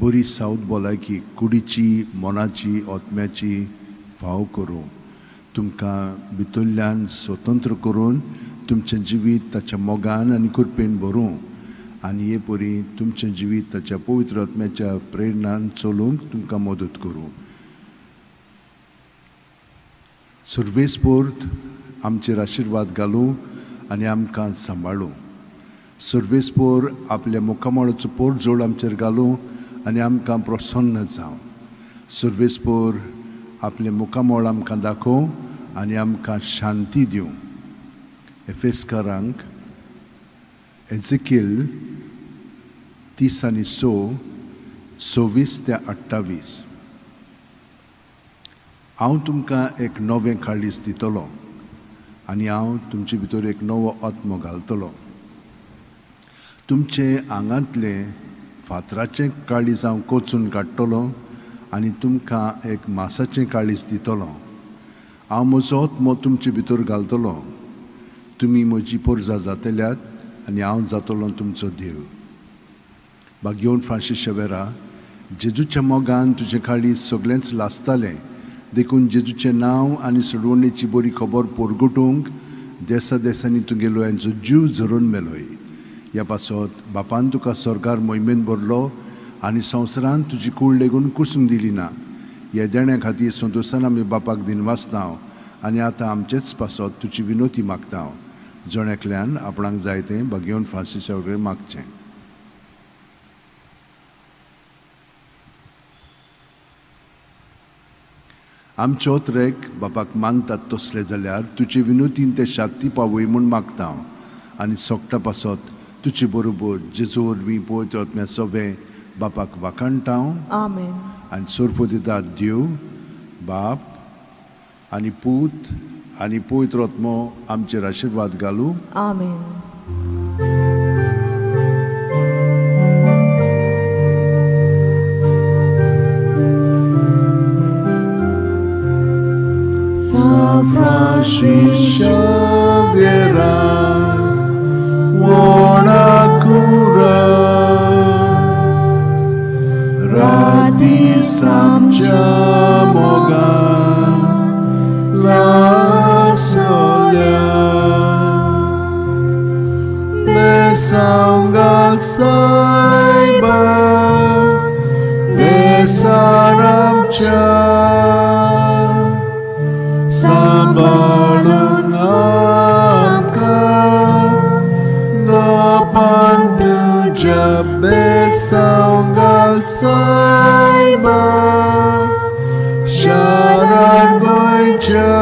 बरी सावद भलायकी कुडीची, मोनाची, ओतम्याची फाव करूं. तुमकां भितरल्यान स्वतंत्र करून तुमचें जिवीत ताच्या मोगान आनी कृपेन भरूं आनी हे परी तुमचें जिवीत ताच्या पवित्र आत्म्याच्या प्रेरणान चलूंक तुमकां मदत करूं. सर्वेस्पोर्त आमचेर आशिर्वाद घालूं आनी आमकां सांबाळूं. सर्वेस्पोर आपल्या मुखामळाचो पोट जोड आमचेर घालूं आनी आमकां प्रसन्न जावं. सर्वेस्पोर आपले मुखामळ आमकां दाखोव आनी आमकां शांती दिवं. एफेसकारांक एझेकिएल 30:6, 26-28. हांव तुमकां एक नवें काळीज दितलो आनी हांव तुमचे भितर एक नवो आत्मो घालतलो. तुमचे आंगांतले फातराचें काळीज हांव कोचून काडटलो आनी तुमकां एक मांसाचें काळीज दितलो. हांव म्हजो आत्मो तुमचे भितर घालतलो. तुमी म्हजी पोरजां जातल्यात आनी हांव जातलो तुमचो देव. भाग्यवन फ्रांसीस शेवेरा, जेजूच्या मोगान तुजें काळीज सगळेंच लासतालें देखून जेजूचें नांव आनी सोडवणेची बरी खबर पोरगुटूंक देसा देसांनी तुगेलो हांचो जीव झरून मेलोय. ह्या पासत बापान तुका स्वर्गार मोहिमेन भरलो आनी संवसारान तुजी कूड लेगून कुसूंक दिली ना. ह्या देण्या खातीर संतोशान आमी बापाक दिनवासतांव आनी आतां आमचेच पासत तुजी विनोती मागतांव. जोण्याकल्यान आपणाक जाय तें भाग्यवन फ्रांसीसा वगैरे मागचें. आमचे ओतरेक बापाक मानतात तसले जाल्यार तुजे विनोतीन ते शांती पावय म्हूण मागतां आनी सोगटा पासत तुजे बरोबर जेजू वरवीं पवित्र आत्म्या सोबे बापाक वाखाणटां. आमेन. आनी सोर्पो दिता देव बाप आनी पूत आनी पवित्र आत्मो आमचेर आशिर्वाद घालूं. आमेन. Francis Xavier, Wanakura, Radis amcia mogan, la solia, Nesangal saiba, Nesaramcia, Sambalun amka Nopan tuja besanggal saiba Syaran goica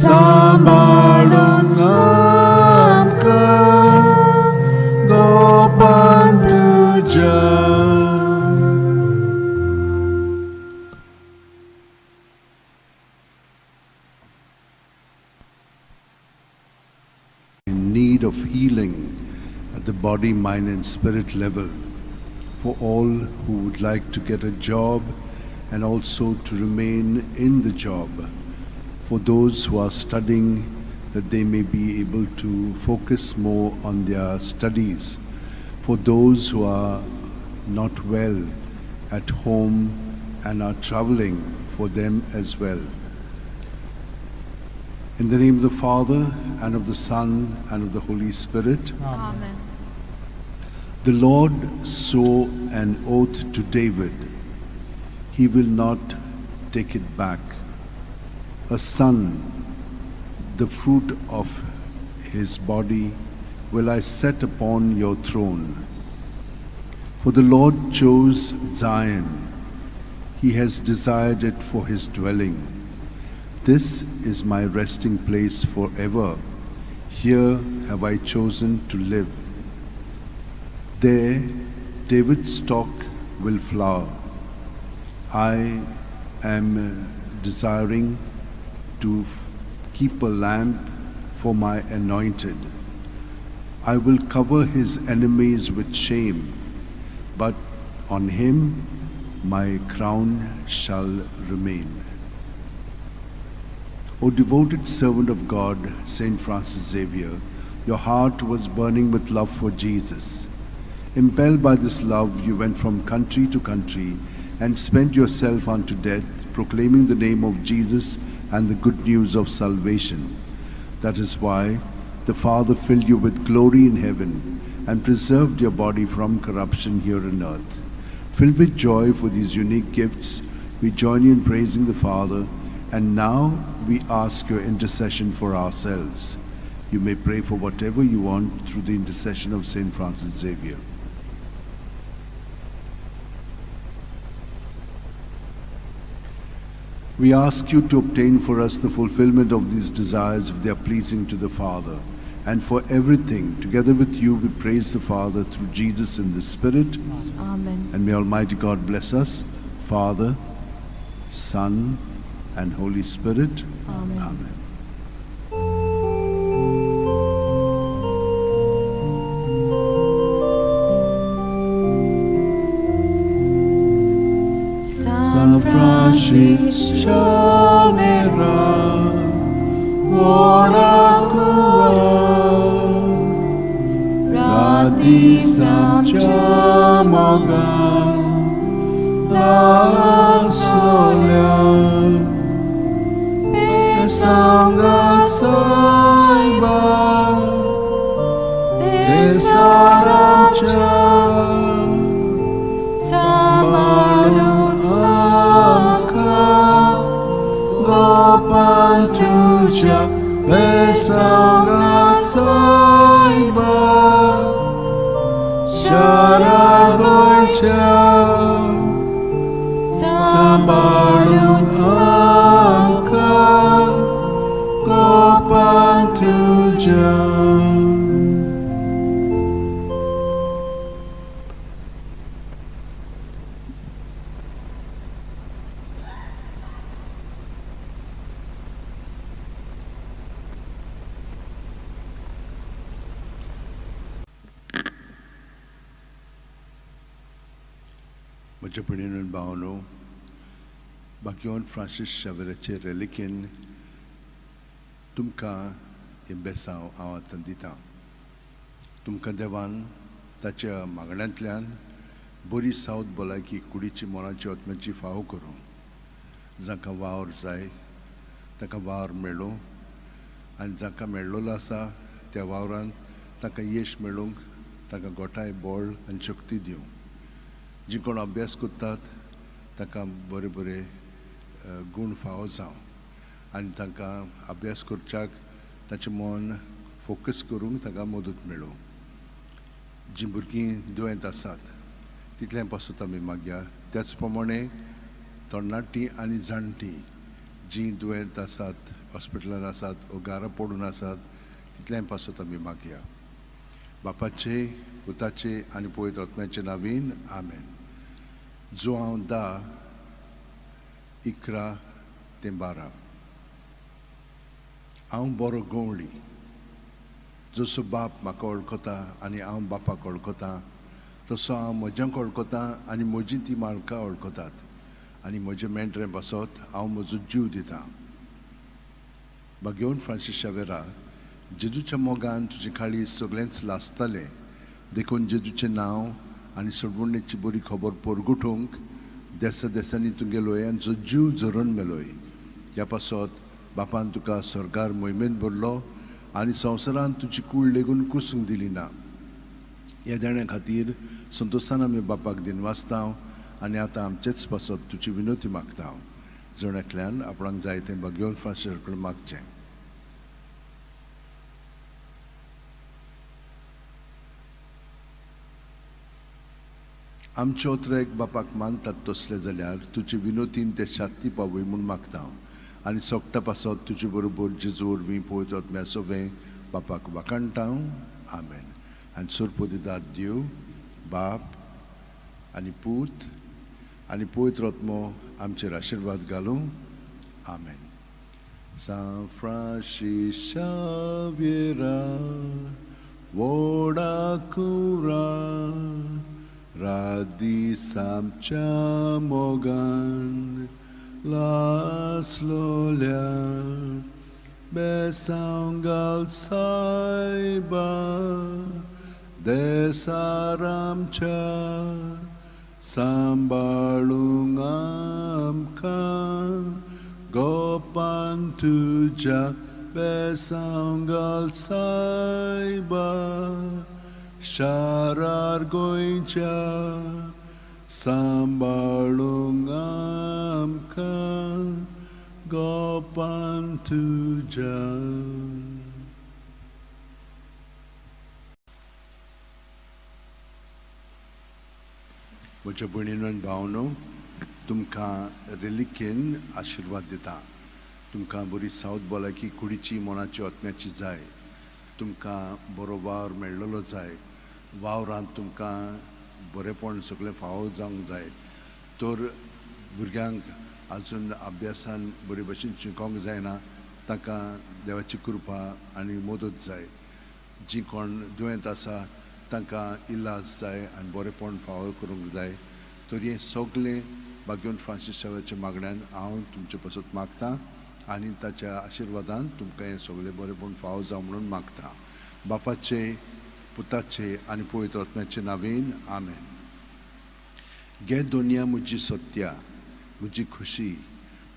Sambalun amka Nopan tuja. Of healing at the body, mind and spirit level for all who would like to get a job and also to remain in the job, for those who are studying that they may be able to focus more on their studies, for those who are not well at home and are traveling, for them as well. In the name of the Father, and of the Son, and of the Holy Spirit. Amen. The Lord swore an oath to David. He will not take it back. A son, the fruit of his body, will I set upon your throne. For the Lord chose Zion. He has desired it for his dwelling. This is my resting place forever. Here have I chosen to live. There David's stock will flower. I am desiring to keep a lamp for my anointed. I will cover his enemies with shame, but on him my crown shall remain. O devoted servant of God, Saint Francis Xavier, your heart was burning with love for Jesus. Impelled by this love, you went from country to country and spent yourself unto death, proclaiming the name of Jesus and the good news of salvation. That is why the Father filled you with glory in heaven and preserved your body from corruption here on earth. Filled with joy for these unique gifts, we join you in praising the Father, and now we ask your intercession for ourselves. You may pray for whatever you want through the intercession of Saint Francis Xavier. We ask you to obtain for us the fulfillment of these desires if they are pleasing to the Father. And for everything, together with you, we praise the Father through Jesus in the Spirit. Amen. And may Almighty God bless us, Father, Son, and Holy Spirit. Amen. Amen. San Francis Xavier, ora Rati Samchamoga La Solia Pesanga Saiba Desaramcha Samalun Amka Gopantuja Pesanga Saiba Sharagoicha Sambalun Amka Gopantuja. म्हज्या भयणीन आनी भावनो, बाकीवन Francis शावेराचे रेलिकेन तुमकां हें बेसांव हांव आतां दितां. तुमकां देवान ताच्या मागण्यांतल्यान बरी सावत भलायकी कुडीची मोलाची आत्म्याची फावो करूं. जांकां वावर जाय ताका वावर मेळ्ळो आनी जांकां मेळ्ळलो आसा त्या वावरांत ताका यश मेळूंक ताका गोठाय बळ आनी शक्ती दिवं. जी कोण अभ्यास करतात ताका बरे बरे गूण फावो जावं आनी तांकां अभ्यास करच्याक ताचें मन फोकस करूंक ताका मदत मेळूं. जीं भुरगीं दुयेंत आसात तितल्या पासून आमी मागया. त्याच प्रमाणे तरणाटीं आनी जाणटीं जीं दुयेंत आसात, हॉस्पिटलान आसात वो घरा पडून आसात तितल्या पासून आमी मागया. बापाचे, पुताचे आनी पवित्र आत्म्याचे नांवीन आमेन. जो हांव 10:11-12 हांव बरो गवळी. जसो बाप म्हाका वळखता आनी हांव बापाक वळखतां तसो हांव म्हज्यांक वळखतां आनी म्हजीं तीं मालकां वळखतात आनी म्हजें मेंढरें बसत हांव म्हजो जीव दितां. बागेवन फ्रांसीस शावेरा, जेजूच्या मोगान तुजें काळीज सगळेंच लासतालें देखून जेजूचें नांव आनी सडवणेची बरी खबर परगुटूंक देसा देसांनी तुगे लोयांचो जीव झरोवन मेलोय. ह्या पासत बापान तुका स्वर्गार मोहिमेंत भरलो आनी संवसारांत तुजी कूड लेगून कुसूंक दिली ना. ह्या देण्या खातीर संतोशान आमी बापाक दिनवासतांव आनी आतां आमचेच पासत तुजी विनोती मागता. जण एकल्यान आपणाक जाय तें बागेवन फ्रांसीस कडेन मागचें. आमचे ओत्रेक बापाक मानतात तसले जाल्यार तुजे विनोतीन ते शांती पावय म्हूण मागता आनी सोगटा पासत तुजे बरोबर जेजू वरवीं पवित्र आत्म्या सोवें बापाक वाकाणटां. आमेन. आनी सुरपदिदाद देव बाप आनी पूत आनी पवित्र आत्मो आमचेर आशिर्वाद घालूं. आमेन. San Francis Xavier, Vodacura, Radi Samchamogan, Las Lolia. Besangal Saiba Desaramcha Sambalungamka Gopantuja Besangal Saiba Sharar Goincha Sambalungamka Gopantuja. म्हज्या भयणीनो आनी भावनो तुमकां रिलिकेन आशिर्वाद दिता तुमकां बरी सावथ भलायकी कुडीची मोनाची आत्म्याची जाय तुमकां बरो वावर मेळ्ळलो जाय वावरांत तुमकां बरेपण सगळें फावो जावंक जाय तर भुरग्यांक आजून अभ्यासान बरे भशेन शिकोवंक जायना ताका देवाची कृपा आनी मदत जाय जी कोण दुयेंत आसा तांकां इलाज जाय आनी बरेपण फावो करूंक जाय तर हें सगळें भाग्यवन फ्रांसीस शावेच्या मागण्यान हांव तुमचे पासत मागतां आनी ताच्या आशिर्वादान तुमकां हें सगळें बरेपण फावो जावं म्हणून मागतां बापाचे पुताचे आनी पवित्र आत्म्याचे नांवेन आमेन गे दोनिया म्हजी सत्या म्हजी खुशी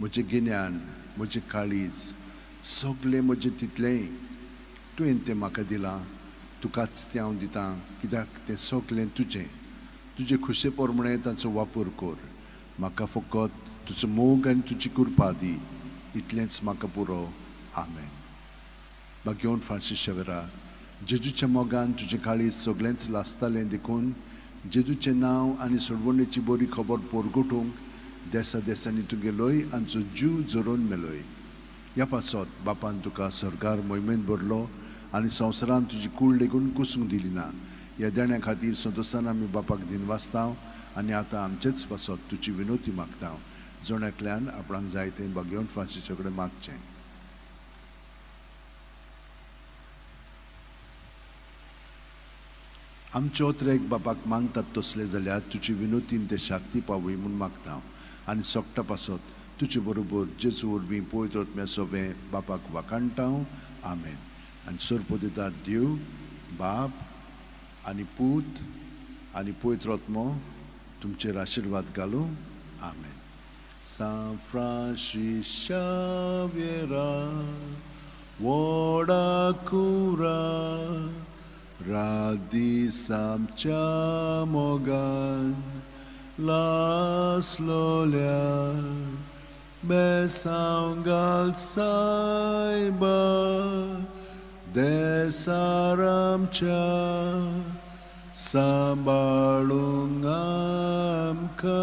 म्हजें गिन्यान म्हजें काळीज सगळें म्हजें तितलेंय तुवें तें म्हाका दिलां तुकाच तें हांव दितां कित्याक तें सगळें तुजे खुशे प्रमाणे ताचो वापर कर म्हाका फकत तुजो मोग आनी तुजी कृपा दी इतलेंच म्हाका पुरो आमेन भाग्यवन फ्रांसीस शावेरा जेजूच्या मोगान तुजें काळीज सगळेंच लासतालें देखून जेजूचें नांव आनी सोडवणेची बरी खबर पोरगोटूंक देसा देसांनी तुगेलोय आनी तुजो जीव जोरोवन मेलोय ह्या पासत बापान तुका स्वर्गार मोहिमेंत भरलो आनी संवसारान तुजी कूड लेगून कुसूंक दिली ना ह्या देण्या खातीर संतोशान आमी बापाक दिनवासतांव आनी आतां आमचेच पासत तुजी विनोती मागतांव जोण्यातल्यान आपणाक जाय तें भाग्यवन फ्रांसीसा कडेन मागचें आमचे ओत्रेक बापाक मानतात तसले जाल्यार तुजी विनोतीन ते शांती पावय म्हूण मागतांव आनी सोगटा पासत तुजे बरोबर जेजू वरवीं पवित्र आत्म्या सोवें बापाक वाकाणटाव आमेन आनी सर्प दिता देव बाप आनी पूत आनी पवित्र आत्मो तुमचेर आशिर्वाद घालूं आमेन San Francis Xaviera Woda Cura Radisam Chamogan Las Lolia Besangal Saiba Desaramcha Sambalungamka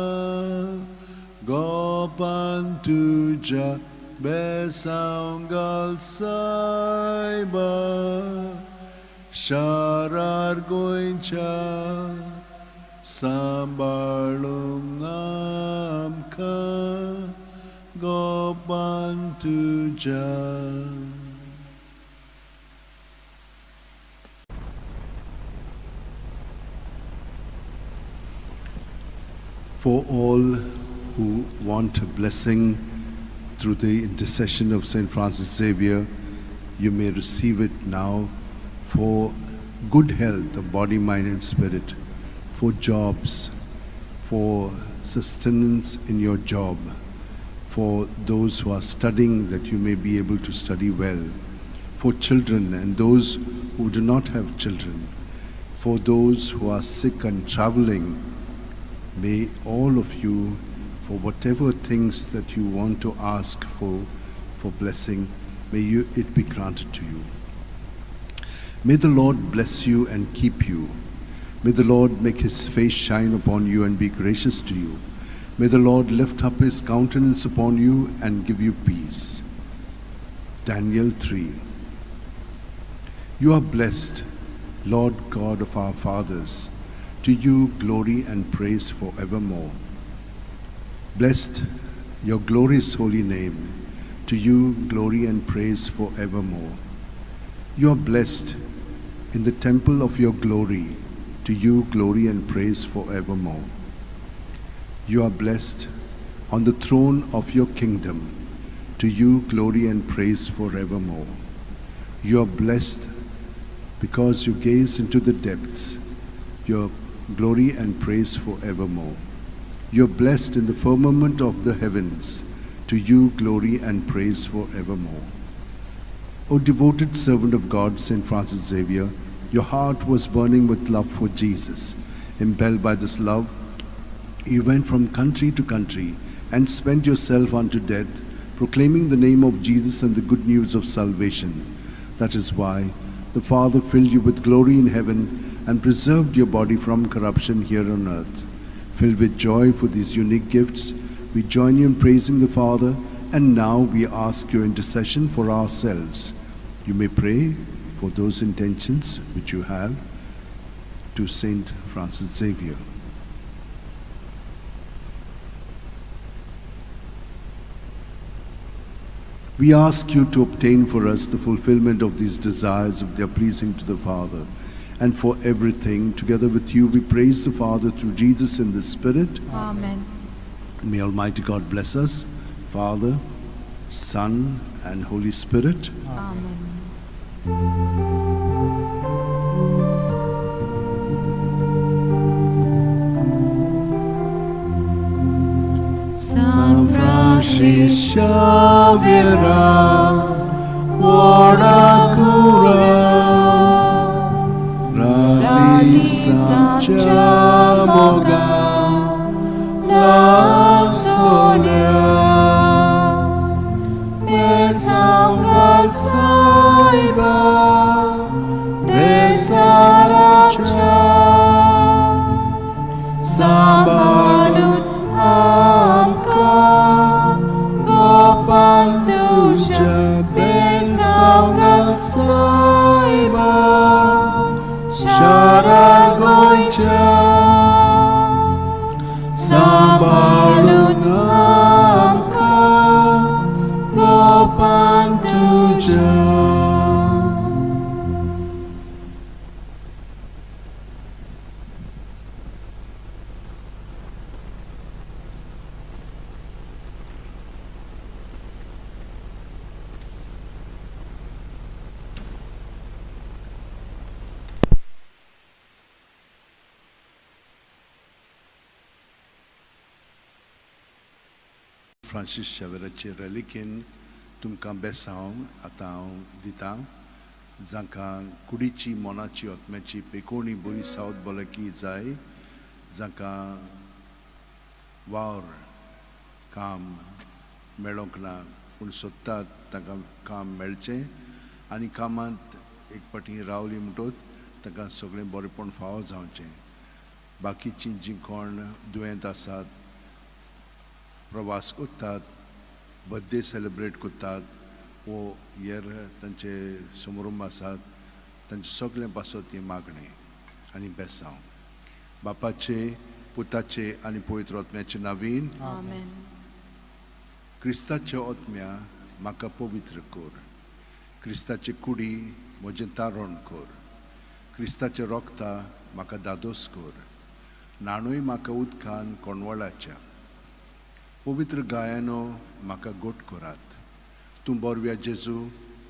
Gopantuja Besangal Saiba Sharar Goincha Sambalungamka Gopantuja. For all who want a blessing through the intercession of St. Francis Xavier, you may receive it now for good health of body, mind and spirit, for jobs, for sustenance in your job, for those who are studying that you may be able to study well, for children and those who do not have children, for those who are sick and traveling. May all of you, for whatever things that you want to ask for blessing, may it be granted to you. May the Lord bless you and keep you. May the Lord make his face shine upon you and be gracious to you. May the Lord lift up his countenance upon you and give you peace. Daniel 3. You are blessed, Lord God of our fathers. To you glory and praise forevermore. Blessed your glorious holy name. To you glory and praise forevermore. You are blessed in the temple of your glory. To you glory and praise forevermore. You are blessed on the throne of your kingdom. To you glory and praise forevermore. You are blessed because you gaze into the depths, your glory and praise forevermore. You are blessed in the firmament of the heavens, to you glory and praise forevermore. O devoted servant of God, St. Francis Xavier, your heart was burning with love for Jesus. Impelled by this love, you went from country to country and spent yourself unto death, proclaiming the name of Jesus and the good news of salvation. That is why the Father filled you with glory in heaven and preserved your body from corruption here on earth. Filled with joy for these unique gifts, we join you in praising the Father, and now we ask your intercession for ourselves. You may pray for those intentions which you have to Saint Francis Xavier. We ask you to obtain for us the fulfillment of these desires if they are pleasing to the Father. And for everything, together with you, we praise the Father through Jesus in the Spirit. Amen. May Almighty God bless us, Father, Son, and Holy Spirit. Amen. San Francis Xavier, Oracura, Radisam Chamoga, La Sonia, Besanga Saiba, Desaracha, Sambalut Amka, Gopanduja, Besanga Saiba, Sharagoicha, Sambalut Amka, Gopanduja. Francis Xavier'चे reliquin तुमकां बेसांव आतां दितां जांकां कुडीची मोनाची आत्म्याची पेकोणी बरी सावत भलायकी जाय जांकां वावर काम मेळोंक ना पूण सोदतात तांकां काम मेळचें आनी कामांत एक पाटी रावली म्हणटच तांकां सगळें बरेंपण फावो जावचें बाकीचीं जीं कोण दुयेंत आसात प्रवास करतात बर्थडे सेलिब्रेट करतात वो हेर तांचे समारंभ आसात तांचे सगळें पासत ती मागणी आनी बेसांव बापाचे पुताचे आनी पवित्र आत्म्याचे नांवीन Amen. क्रिस्ताचे आत्म्या म्हाका पवित्र कर क्रिस्ताचे कुडी म्हजें तारण कर क्रिस्ताचे रोगता म्हाका दादोस कर नाणूय म्हाका उदकान कोणवळाच्या पवित्र गायनो म्हाका गोट करात तूं बोरव्या जेजू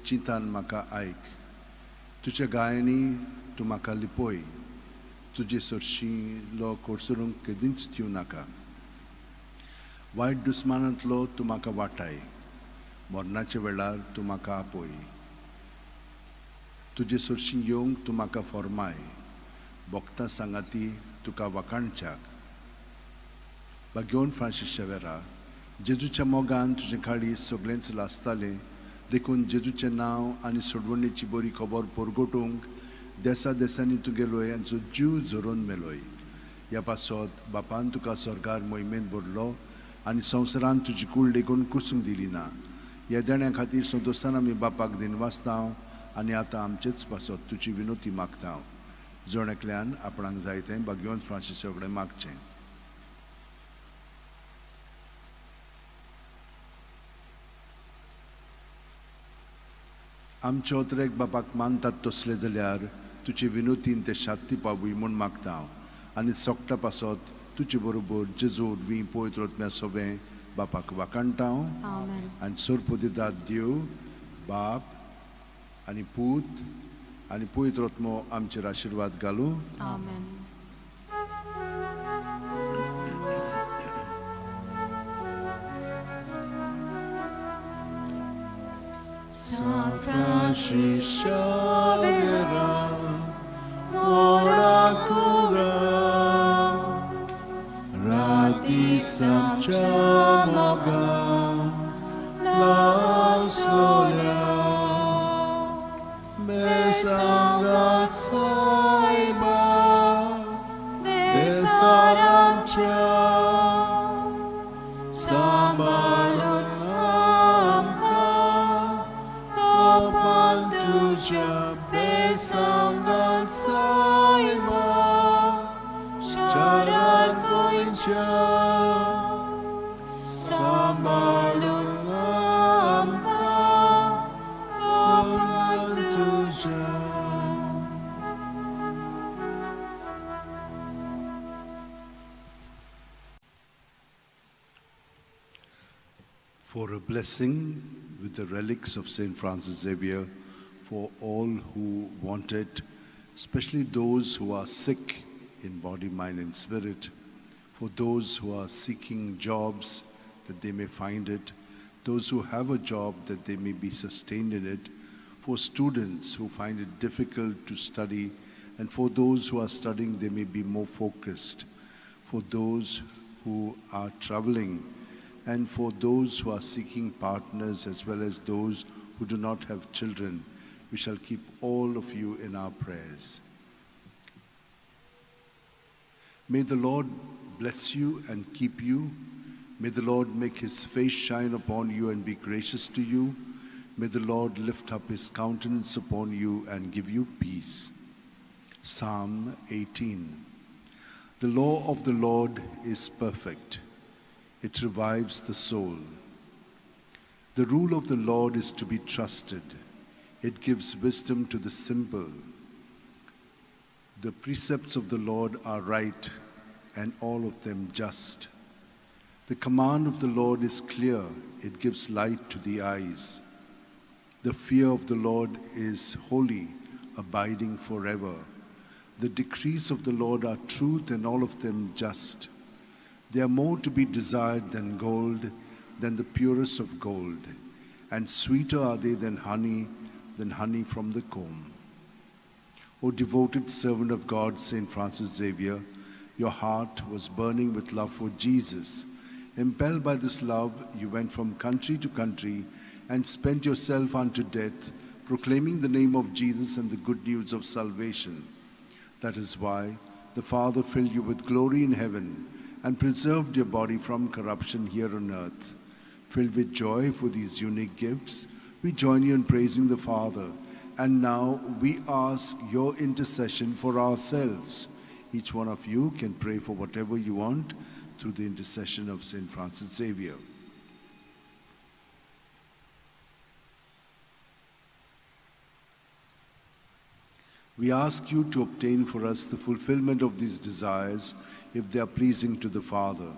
चिंतान म्हाका आयक तुज्या गायनी तूं म्हाका लिपय तुजे सरशीं लो कोडसरूंक केदींच दिवं नाका वायट दुस्मानांतलो तूं म्हाका वाटाय मरणाच्या वेळार तूं म्हाका आपय तुजे सरशीं येवंक तूं म्हाका फॉर्माय भोगतां सांगाती तुका वाकाणच्याक Bagion Francis Xavier, जेजूच्या मोगान तुजें काळीज सगळेंच लासतालें देखून जेजूचें नांव आनी सोडवणेची बरी खबर परगटूंक देसा देसांनी तूं गेलोय आनी तुजो जीव झरोवन मेलोय ह्या पासत बापान तुका स्वर्गार मोहिमेंत भरलो आनी संवसारान तुजी कूळ लेगून कुसूंक दिली ना ह्या देण्या खातीर संतोशान आमी बापाक दिनवासतां आनी आतां आमचेच पासत तुजी विनोती मागता जोण एकल्यान आपणाक जाय तें बागियोन फ्रांसिसा कडेन मागचें आमचे ओतरेक बापाक मानतात तसले जाल्यार तुजे विनोतीन ते शांती पावूय म्हूण मागता आनी सोगटा पासत तुजे बरोबर जेजू उर्वी पवित्र आत्म्या सोबें बापाक वाकाणटा आनी सोरपो दितात देव बाप आनी पवित्र आत्मो आमचेर आशीर्वाद घालूं. Amen. San Francisco Xavier, ora cura, rati samchamoga, la solia, besangat saiba, desaramcha, sambalun Besanga saima sharar koincha sambalun amka kamaltuja. For a blessing with the relics of Saint Francis Xavier for all who want it, especially those who are sick in body, mind and spirit, for those who are seeking jobs that they may find it, those who have a job that they may be sustained in it, for students who find it difficult to study, and for those who are studying they may be more focused, for those who are traveling, and for those who are seeking partners as well as those who do not have children. We shall keep all of you in our prayers. May the Lord bless you and keep you. May the Lord make his face shine upon you and be gracious to you. May the Lord lift up his countenance upon you and give you peace. Psalm 18. The law of the Lord is perfect. It revives the soul. The rule of the Lord is to be trusted. It gives wisdom to the simple. The precepts of the Lord are right, and all of them just. The command of the Lord is clear. It gives light to the eyes. The fear of the Lord is holy, abiding forever. The decrees of the Lord are truth, and all of them just. They are more to be desired than gold, than the purest of gold, and sweeter are they than honey from the comb. O devoted servant of God, Saint Francis Xavier, your heart was burning with love for Jesus. Impelled by this love, you went from country to country and spent yourself unto death, proclaiming the name of Jesus and the good news of salvation. That is why the Father filled you with glory in heaven and preserved your body from corruption here on earth. Filled with joy for these unique gifts, we join you in praising the Father. And now we ask your intercession for ourselves. Each one of you can pray for whatever you want through the intercession of Saint Francis Xavier. We ask you to obtain for us the fulfillment of these desires if they are pleasing to the Father.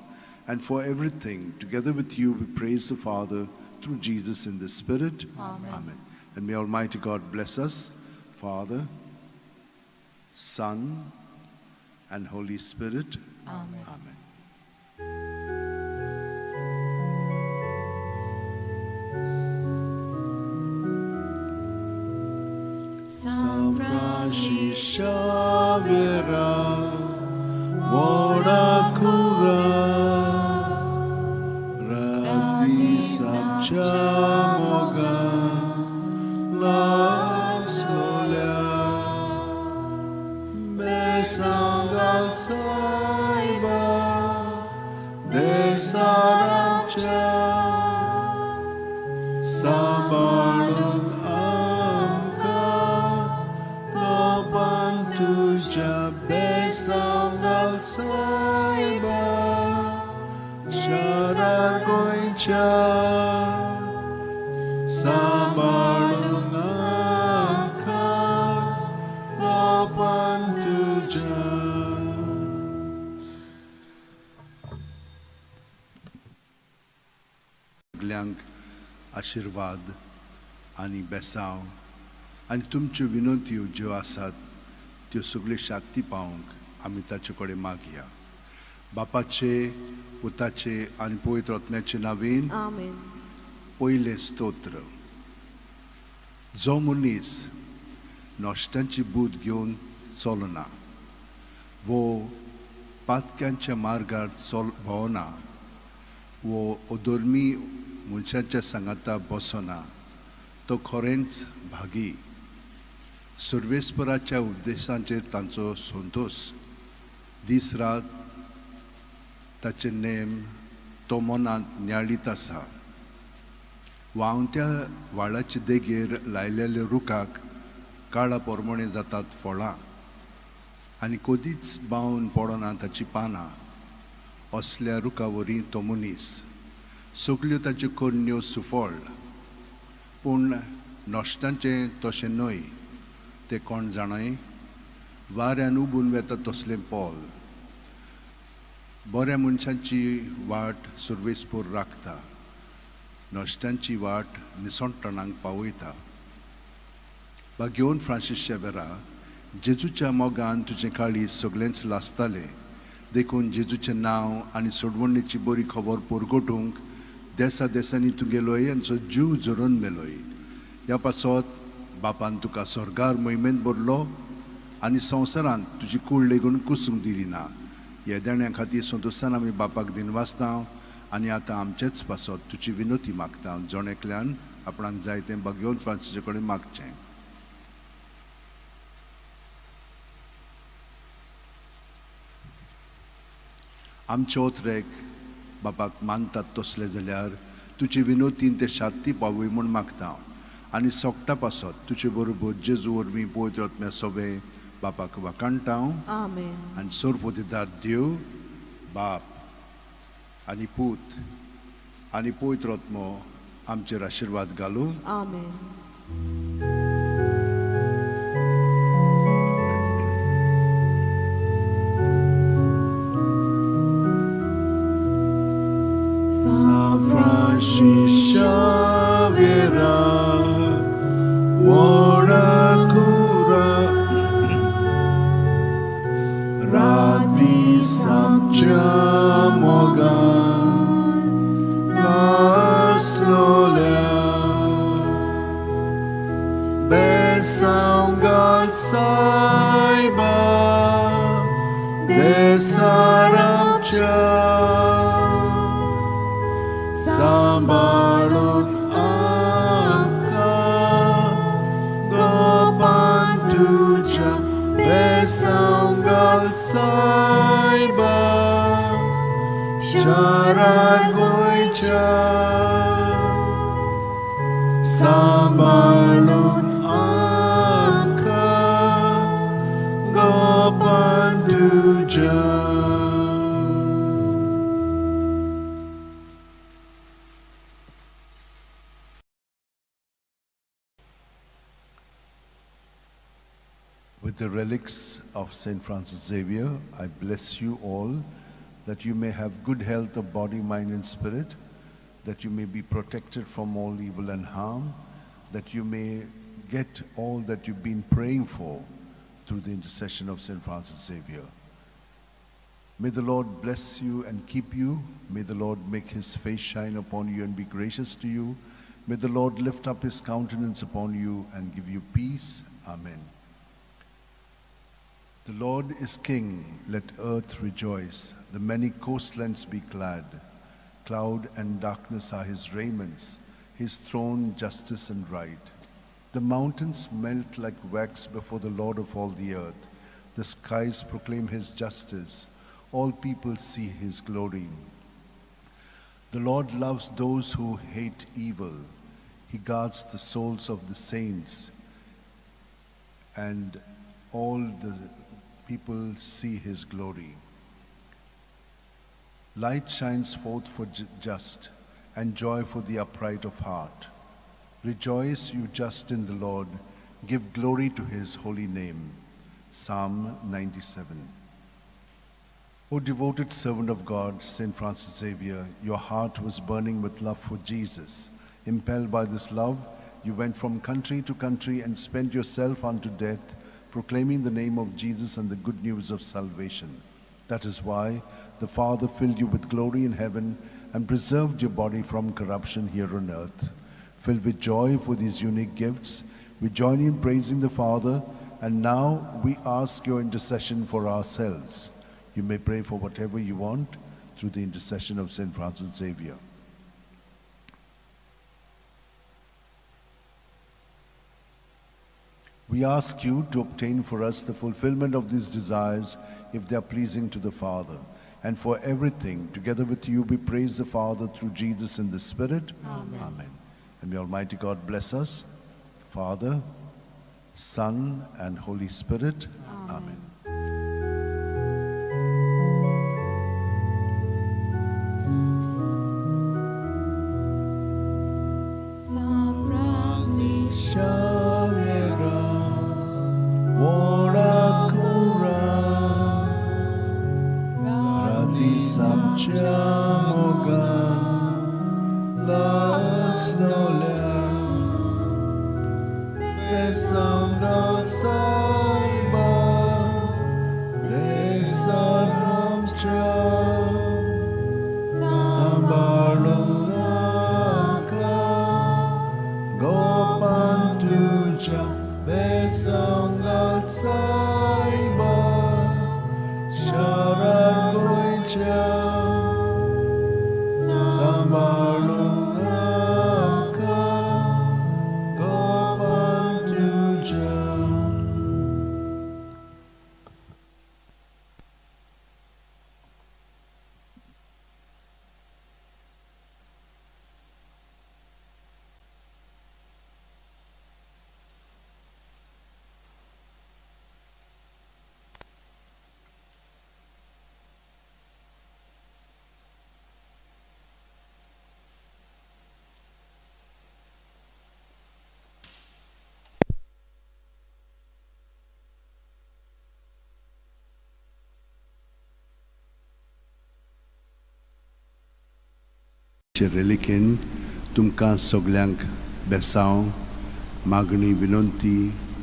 And for everything, together with you, we praise the Father through Jesus in the Spirit. Amen. Amen. And may Almighty God bless us, Father, Son, and Holy Spirit. Amen. Amen. San Francisco Xavier, ora cura, rati samchamoga, la solia, besangal saiba, desaramcha, sambalun Tuja besangal saiba sharar koincha samalunaka kapan tuja. सगल्यांक आशीर्वाद आनी बेसांव आनी तुमच्यो विनंत्यो ज्यो आसात त्यो सगळ्यो शांती पावंक आमी ताचे कडेन मागया. बापाचे, पुताचे आनी पवित्र आत्म्याचे नांवेन Amen. पयलें स्तोत्र. जो मनीस नश्टांची बूद घेवन चलना वो पातक्यांच्या मार्गार भोंवना वो अधर्मी मनशांच्या सांगाता बसना तो खरेंच भागी. सर्वेस्पराच्या उद्देशांचेर तांचो संतोष. दीस रात ताचे नेम तो मनांत नियाळीत आसा. वावत्या वाळाचे देगेर लायलेल्या रुखाक काळा पोरमणे जातात फळां आनी कदीच बावन पडना ताची पानां. असल्या रुखावरी तो मनीस. सगल्यो ताच्यो कन्यो सुफळ पूण नश्टांचें तशें न्हय. ते कोण जाणय? वाऱ्यान उबून वेता तसलें पोल. बऱ्या मनशांची वाट सुरवेस्पोर राखता, नश्टांची वाट निसंटणांक पावयता. घेवन फ्रांसीस शेवेरा, जेजूच्या मोगान तुजें काळीज सगळेंच लासतालें देखून जेजूचें नांव आनी सोडवणेची बरी खबर परगटूंक देसा देसांनी तुगेलोय आनी जीव जरोन मेलोय. ह्या पासत बापान तुका स्वर्गार मोहिमेंत भरलो आनी संवसारांत तुजी कूड लेगून कुसूंक दिली ना. ह्या देण्या खातीर संतोशान आमी बापाक दिनवासता आनी आतां आमचेच पासत तुजी विनोती मागता. जोणेकल्यान आपणाक जाय तें घेवन फ्रांसीसा कडेन मागचें. आमचे ओतरेक बापाक मानतात तसले जाल्यार तुजी विनोतीन ते शांती पावय म्हूण मागता आनी सोगटा पासत तुजे बरोबर जेजू वरवीं पवित्र आत्म्या सवे बापाक वाकाणटा. Amen. आनी सोरपोतीदार देव बाप आनी पूत आनी पवित्र आत्मो आमचेर आशिर्वाद घालूं. Amen. San Francis Xavier, Radhi Samcha Mogan, Naslolia, Besangal Saiba, Desaramcha, Sambalun Amka, Gopantuja, Besangal Saiba, Sharagoicha, Sambalun Amka, Gopantuja. With the relics of St. Francis Xavier, I bless you all, that you may have good health of body, mind, and spirit, that you may be protected from all evil and harm, that you may get all that you've been praying for through the intercession of St. Francis Xavier. May the Lord bless you and keep you. May the Lord make his face shine upon you and be gracious to you. May the Lord lift up his countenance upon you and give you peace. Amen. The Lord is King, let earth rejoice, the many coastlands be glad. Cloud and darkness are his raiments, his throne justice and right. The mountains melt like wax before the Lord of all the earth. The skies proclaim his justice, all people see his glory. The Lord loves those who hate evil. He guards the souls of the saints, and all the people see his glory. Light shines forth for just, and joy for the upright of heart. Rejoice, you just in the Lord. Give glory to his holy name. Psalm 97. O devoted servant of God, St. Francis Xavier, your heart was burning with love for Jesus. Impelled by this love, You went from country to country and spent yourself unto death, proclaiming the name of Jesus and the good news of salvation. That is why the Father filled you with glory in heaven and preserved your body from corruption here on earth. Filled with joy for these unique gifts, we join in praising the Father, and now we ask your intercession for ourselves. You may pray for whatever you want through the intercession of St. Francis Xavier. We ask you to obtain for us the fulfillment of these desires if they are pleasing to the Father. And for everything, together with you, we praise the Father through Jesus in the Spirit. Amen. Amen. And may Almighty God bless us, Father, Son, and Holy Spirit. Amen. San Francis Xavier, ora cura, radi samciamo las nolem, besando saiba, desanam ciao, sambalunaka, gopantuja, besando saiba, sharagoicha, sambalunaka, gopantuja. Relikin तुमकां सगल्यांक बेसांव मागणी विनंती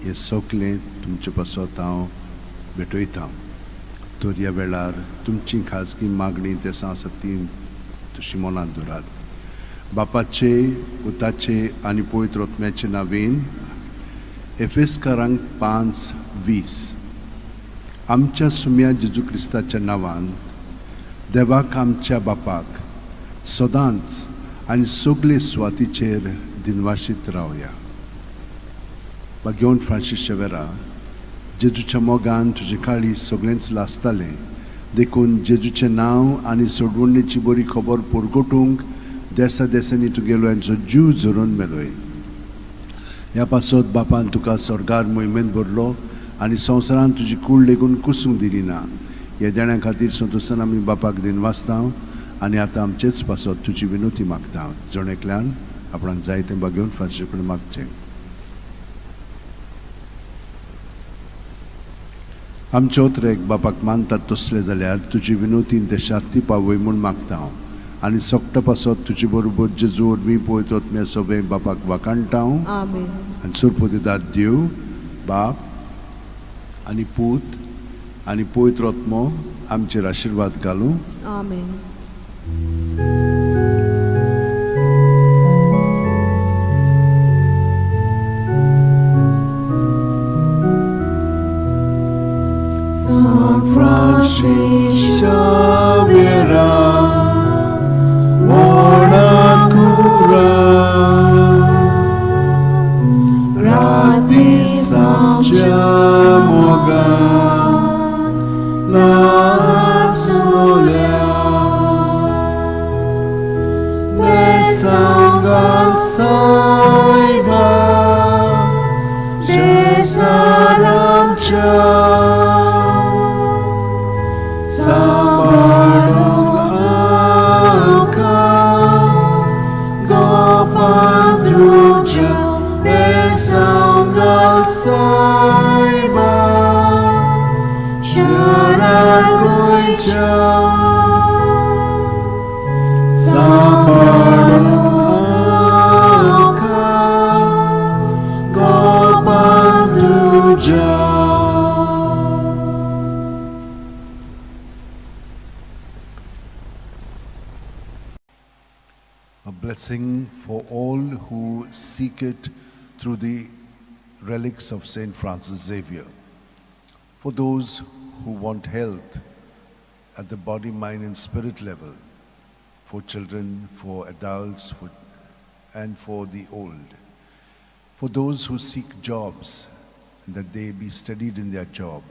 हे सगलें तुमचे पासत हांव भेटयतां. तर ह्या वेळार तुमची खाजगी मागणी देसां सतीन तुशी मनांत दवरात. बापाचे, पुताचे आनी पवित्र आत्म्याचे नांवेन एफेसकारांक 5:20 आमच्या सुम्या जेजू क्रिस्ताच्या नांवान देवाक आमच्या बापाक सदांच आनी सगले सुवातीचेर दिनवाशीत रावया. घेवन फ्रांसीस शेवेरा, जेजूच्या मोगान तुजे काळी सगळेंच लासतालें, देखून जेजूचें नांव आनी सोडवणेची बरी खबर परगटूंक देसा देसांनी तुगेलो हांचो जीव झरोवन मेलोय. ह्या पासत बापान तुका स्वर्गार मोहिमेंत भरलो आनी संवसारान तुजी कूड लेगून कुसूंक दिली ना. ह्या देण्या खातीर संतोशान आमी बापाक दिनवासता आनी आतां आमचेच पासत तुजी विनोती मागता. जण एकल्यान आपणाक जाय तें घेवन फ्रांसीस कडेन मागचें. आमचे ओतरेक बापाक मानतात तसले जाल्यार तुजी विनोतीन ते शांती पावय म्हूण मागता हांव. आनी सोगटा पासत तुजे बरोबर जेजू वरवीं पवित्र आत्म्या सवें बापाक वाकाणटा हांव. Amen. आनी सुरपतीदार देव, बाप आनी पूत आनी पवित्र आत्मो आमचेर आशिर्वाद घालूं. Amen. San Francis Xavier, ora cura, radi samciamo las nolem, besangan saiba, desanam sambalunaka, gopantuja, besangan saiba, sharagoicha, sambalunaka, blessing for all who seek it through the relics of Saint Francis Xavier. For those who want health at the body, mind and spirit level, for children, for adults, and for the old. For those who seek jobs, that they be steadied in their job.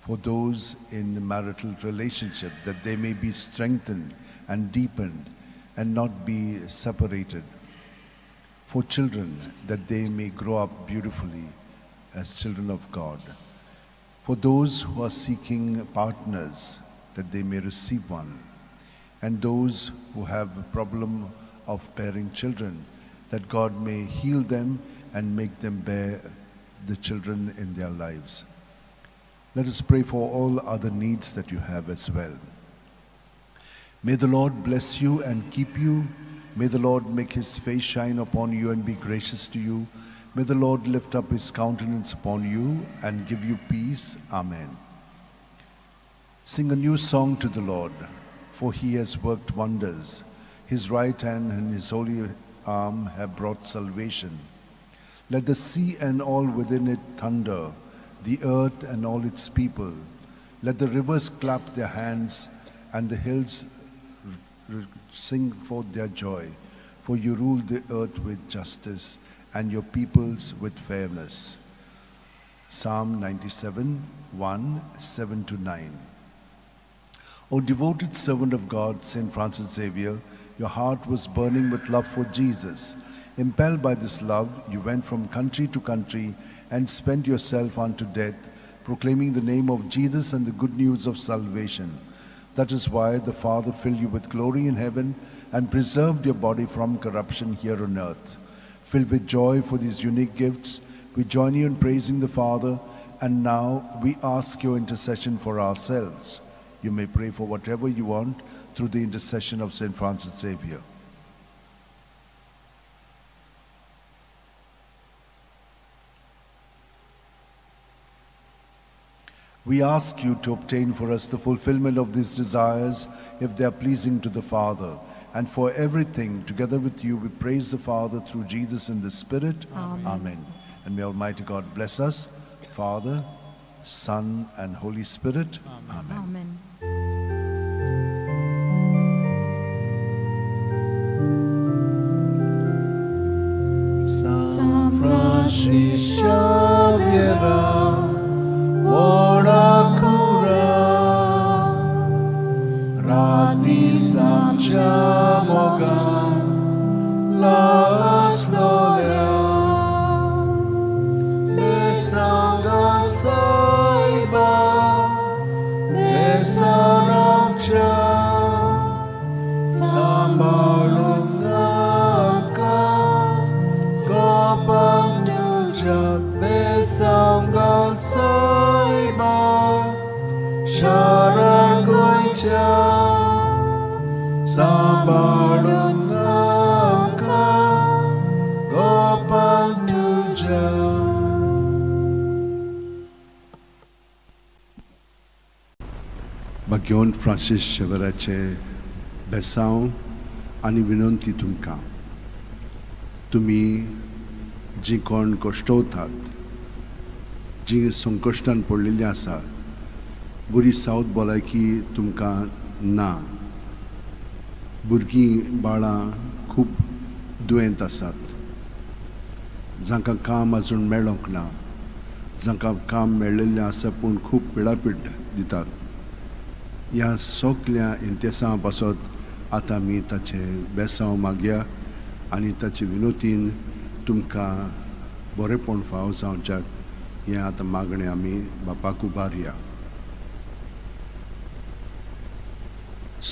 For those in marital relationship, that they may be strengthened and deepened and not be separated. For children, that they may grow up beautifully as children of God. For those who are seeking partners, that they may receive one. And those who have a problem of bearing children, that God may heal them and make them bear the children in their lives. Let us pray for all other needs that you have as well. May the Lord bless you and keep you. May the Lord make his face shine upon you and be gracious to you. May the Lord lift up his countenance upon you and give you peace. Amen. Sing a new song to the Lord, for he has worked wonders. His right hand and his holy arm have brought salvation. Let the sea and all within it thunder, the earth and all its people. Let the rivers clap their hands and the hills sing forth their joy. For you rule the earth with justice and your peoples with fairness. Psalm 97, 1, 7-9. O devoted servant of God, Saint Francis Xavier, your heart was burning with love for Jesus. Impelled by this love, you went from country to country and spent yourself unto death, proclaiming the name of Jesus and the good news of salvation. That is why the Father filled you with glory in heaven and preserved your body from corruption here on earth. Filled with joy for these unique gifts, we join you in praising the Father, and now we ask your intercession for ourselves. You may pray for whatever you want through the intercession of Saint Francis Xavier. We ask you to obtain for us the fulfillment of these desires, if they are pleasing to the Father. And for everything, together with you, we praise the Father through Jesus in the Spirit. Amen. Amen. And may Almighty God bless us, Father, Son, and Holy Spirit. Amen. Amen. San Francis Xavier, ora cura, rati samcia mogam, la storia, besangam saiba, desaramcha, sambalungaka, gopang dujat besangam saiba, sharangoicha, sambalungaka, gopang dujat. Bagyon Francis Xavierचे बेसांव आनी विनंती तुमकां. तुमी जीं कोण कश्टवतात, जीं संकश्टान पडलेलीं आसात, बरी सावध भलायकी तुमकां ना. भुरगीं बाळां खूब दुयेंत आसात, जांकां काम आजून मेळोंक ना, जांकां काम मेळिल्लें आसा पूण खूब पिडापीड दितात. ह्या सगळ्या इंतेसां पासत आतां आमी ताचे बेसांव मागया आनी ताचे विनोतीन तुमकां बरेपण फाव जावच्याक हें आतां मागणें आमी बापाक उबारया.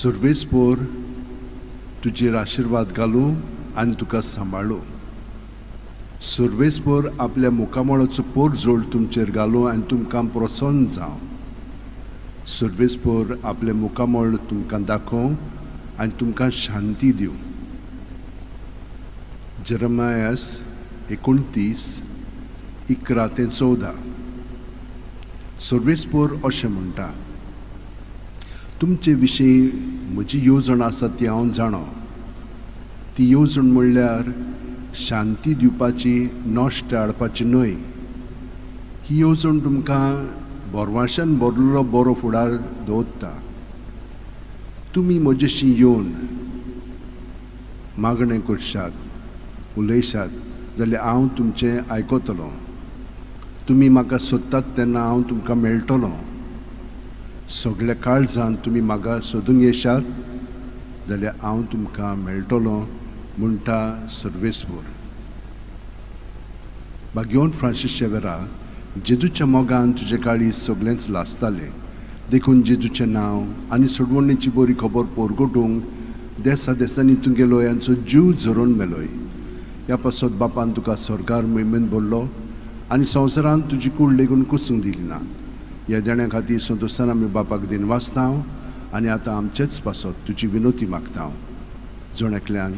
सर्वेस्पोर तुजेर आशिर्वाद घालूं आनी तुका सांबाळूं. सर्वेस्पोर आपल्या मुखामळाचो पोर जोड तुमचेर घालूं आनी तुमकां प्रसन्न जावं. सर्वेस्पोर आपले मुखामळ तुमकां दाखोवं आनी तुमकां शांती दिवं. जेरमायास 29:11-14. सर्वेस्पोर अशें म्हणटा, तुमचे विशीं म्हजी येवजण आसा ती हांव जाणो. ती येवजण म्हणल्यार शांती दिवपाची नश्ट हाडपाची न्हय. ही येवजण तुमकां बोरवाशान भरलेलो बरो फुडार दवरता. तुमी म्हजेशी येवन मागणें करशात, उलयशात जाल्यार हांव तुमचें आयकतलों. तुमी म्हाका सोदतात तेन्ना हांव तुमकां मेळटलों. सगळ्या काळजान तुमी म्हाका सोदूंक येशात जाल्यार हांव तुमकां मेळटलों म्हणटा सर्वेस्वर. भाग्यवान फ्रांसीस शेवेरा, जेजूच्या मोगान तुजे काळी सगळेंच लासतालें. देखून जेजूचें नांव आनी सोडवणेची बरी खबर पोरगोटूंक देसा देसांनी तुगेलो यांचो जीव झरोवन मेलोय. ह्या पासत बापान तुका स्वर्गार मोहिमेन भरलो आनी संवसारान तुजी कूड लेगून कुसूंक दिली ना. ह्या देण्या खातीर संतोशान आमी बापाक दिन वाचता आनी आतां आमचेच पासत तुजी विनोती मागता. जण एकल्यान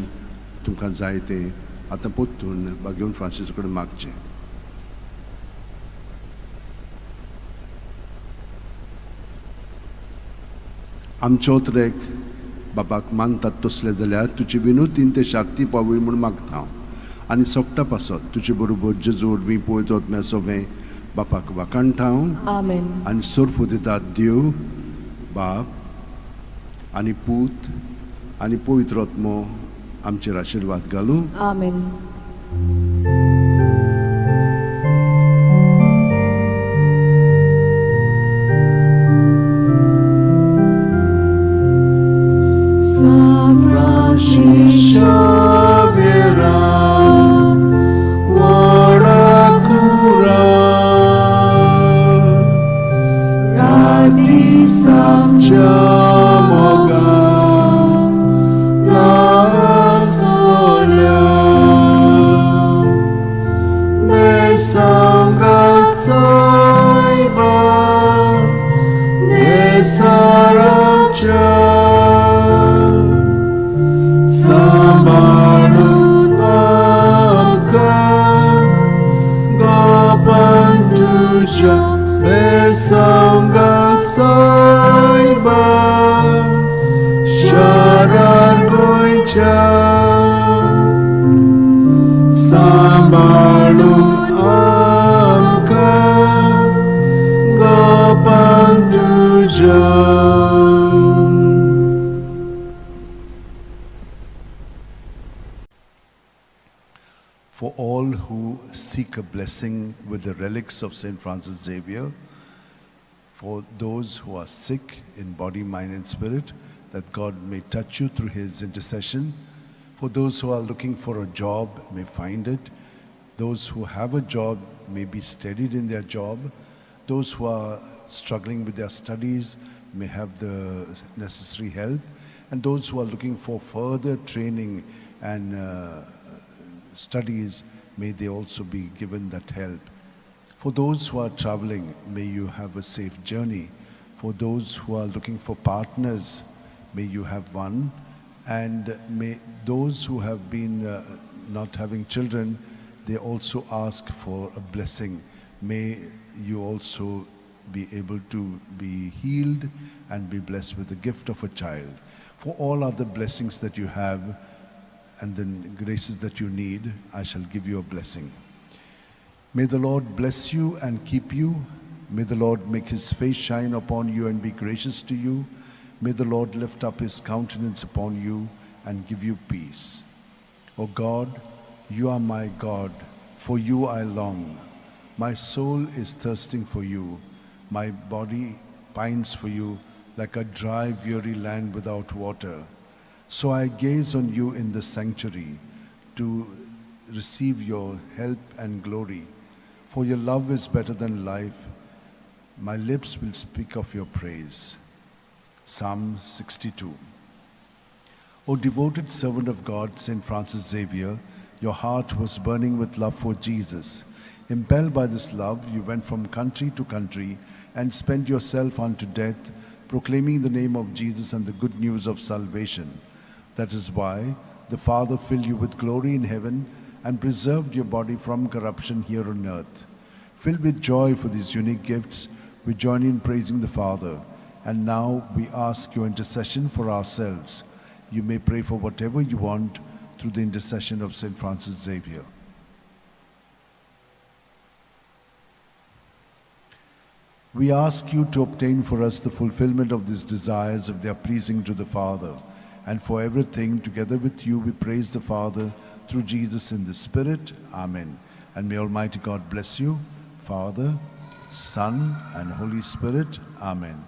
तुमकां जाय तें आतां पोत्तून भाग्यवान फ्रांसीस कडेन मागचें. आमच्या उतरेक बापाक मानतात तसले जाल्यार तुजी विनोतीन ते शांती पावय म्हूण मागता. आनी सोगटा पासत तुजे बरोबर जेजू वरवीं पळयत वतम्या सवें बापाक वाकाणटा. आमेन. आनी सोर्प दितात देव बाप आनी पूत आनी पवित्र आत्मो आमचेर आशिर्वाद घालूं. आमेन. Xavier, what a cura, Radhi Samchamoga, La Solia, Nesangat Saiba, Nesaracha. Sambalun amka gapan tuja besangak saiba syarar goicha. Sambalun amka gapan tuja. For all who seek a blessing with the relics of St. Francis Xavier, for those who are sick in body, mind and spirit, that God may touch you through his intercession. For those who are looking for a job, may find it. Those who have a job may be steadied in their job. Those who are struggling with their studies may have the necessary help. And those who are looking for further training and studies, may they also be given that help. For those who are traveling, may you have a safe journey. For those who are looking for partners, may you have one. And may those who have been not having children, they also ask for a blessing. May you also be able to be healed and be blessed with the gift of a child. For all other blessings that you have, and the graces that you need, I shall give you a blessing. May the Lord bless you and keep you. May the Lord make his face shine upon you and be gracious to you. May the Lord lift up his countenance upon you and give you peace. O God, you are my God. For you I long. My soul is thirsting for you. My body pines for you like a dry, weary land without water. So I gaze on you in the sanctuary to receive your help and glory. For your love is better than life. My lips will speak of your praise. Psalm 62. O devoted servant of God, St. Francis Xavier, your heart was burning with love for Jesus. Impelled by this love, you went from country to country and spent yourself unto death, proclaiming the name of Jesus and the good news of salvation. That is why the Father filled you with glory in heaven and preserved your body from corruption here on earth. Filled with joy for these unique gifts, we join in praising the Father. And now we ask your intercession for ourselves. You may pray for whatever you want through the intercession of St. Francis Xavier. We ask you to obtain for us the fulfillment of these desires if they are pleasing to the Father. And for everything, together with you, we praise the Father through Jesus in the Spirit. Amen. And may Almighty God bless you, Father, Son, and Holy Spirit. Amen.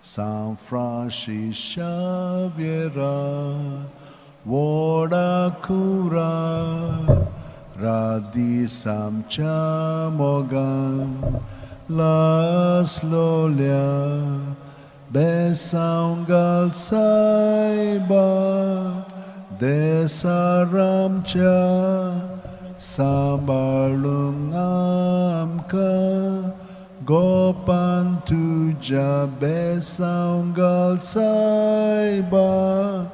San Francis Xavier, Voda Cura, Radisam Chamogam, Las Lolia, Besaungal Saiba, Desaramcha, Sambalung Amka, Gopan Tuja, Besaungal Saiba,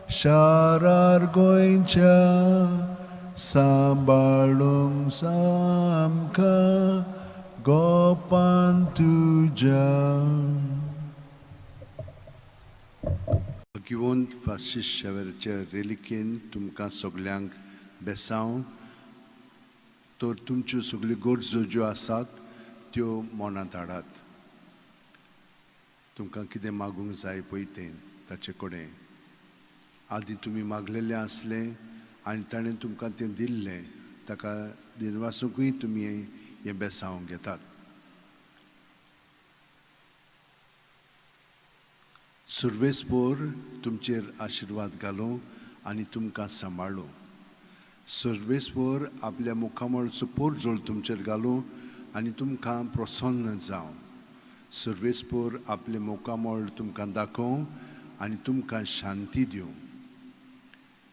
Sharar Goincha, Sambalung Samka, Gopan Tuja. Giwont Francis Xavierचे रेलिकेन तुमकां सगल्यांक बेसांव तर तुमच्यो सगल्यो गरजो ज्यो आसात त्यो मनांत हाडात. तुमकां कितें मागूंक जाय पळय तें ताचे कडेन आदीं तुमी मागलेलें आसलें आनी ताणें तुमकां तें दिल्लें ताका दिनवासूंकूय तुमी हें बेसांव घेतात. सर्वेस्पोर तुमचेर आशिर्वाद घालूं आनी तुमकां सांबाळूं. सर्वेस्पोर आपल्या मुखामळचो पोरजोळ तुमचेर घालूं आनी तुमकां प्रसन्न जावं. सर्वेस्पोर आपले मुखामळ तुमकां दाखोवं आनी तुमकां शांती दिवं.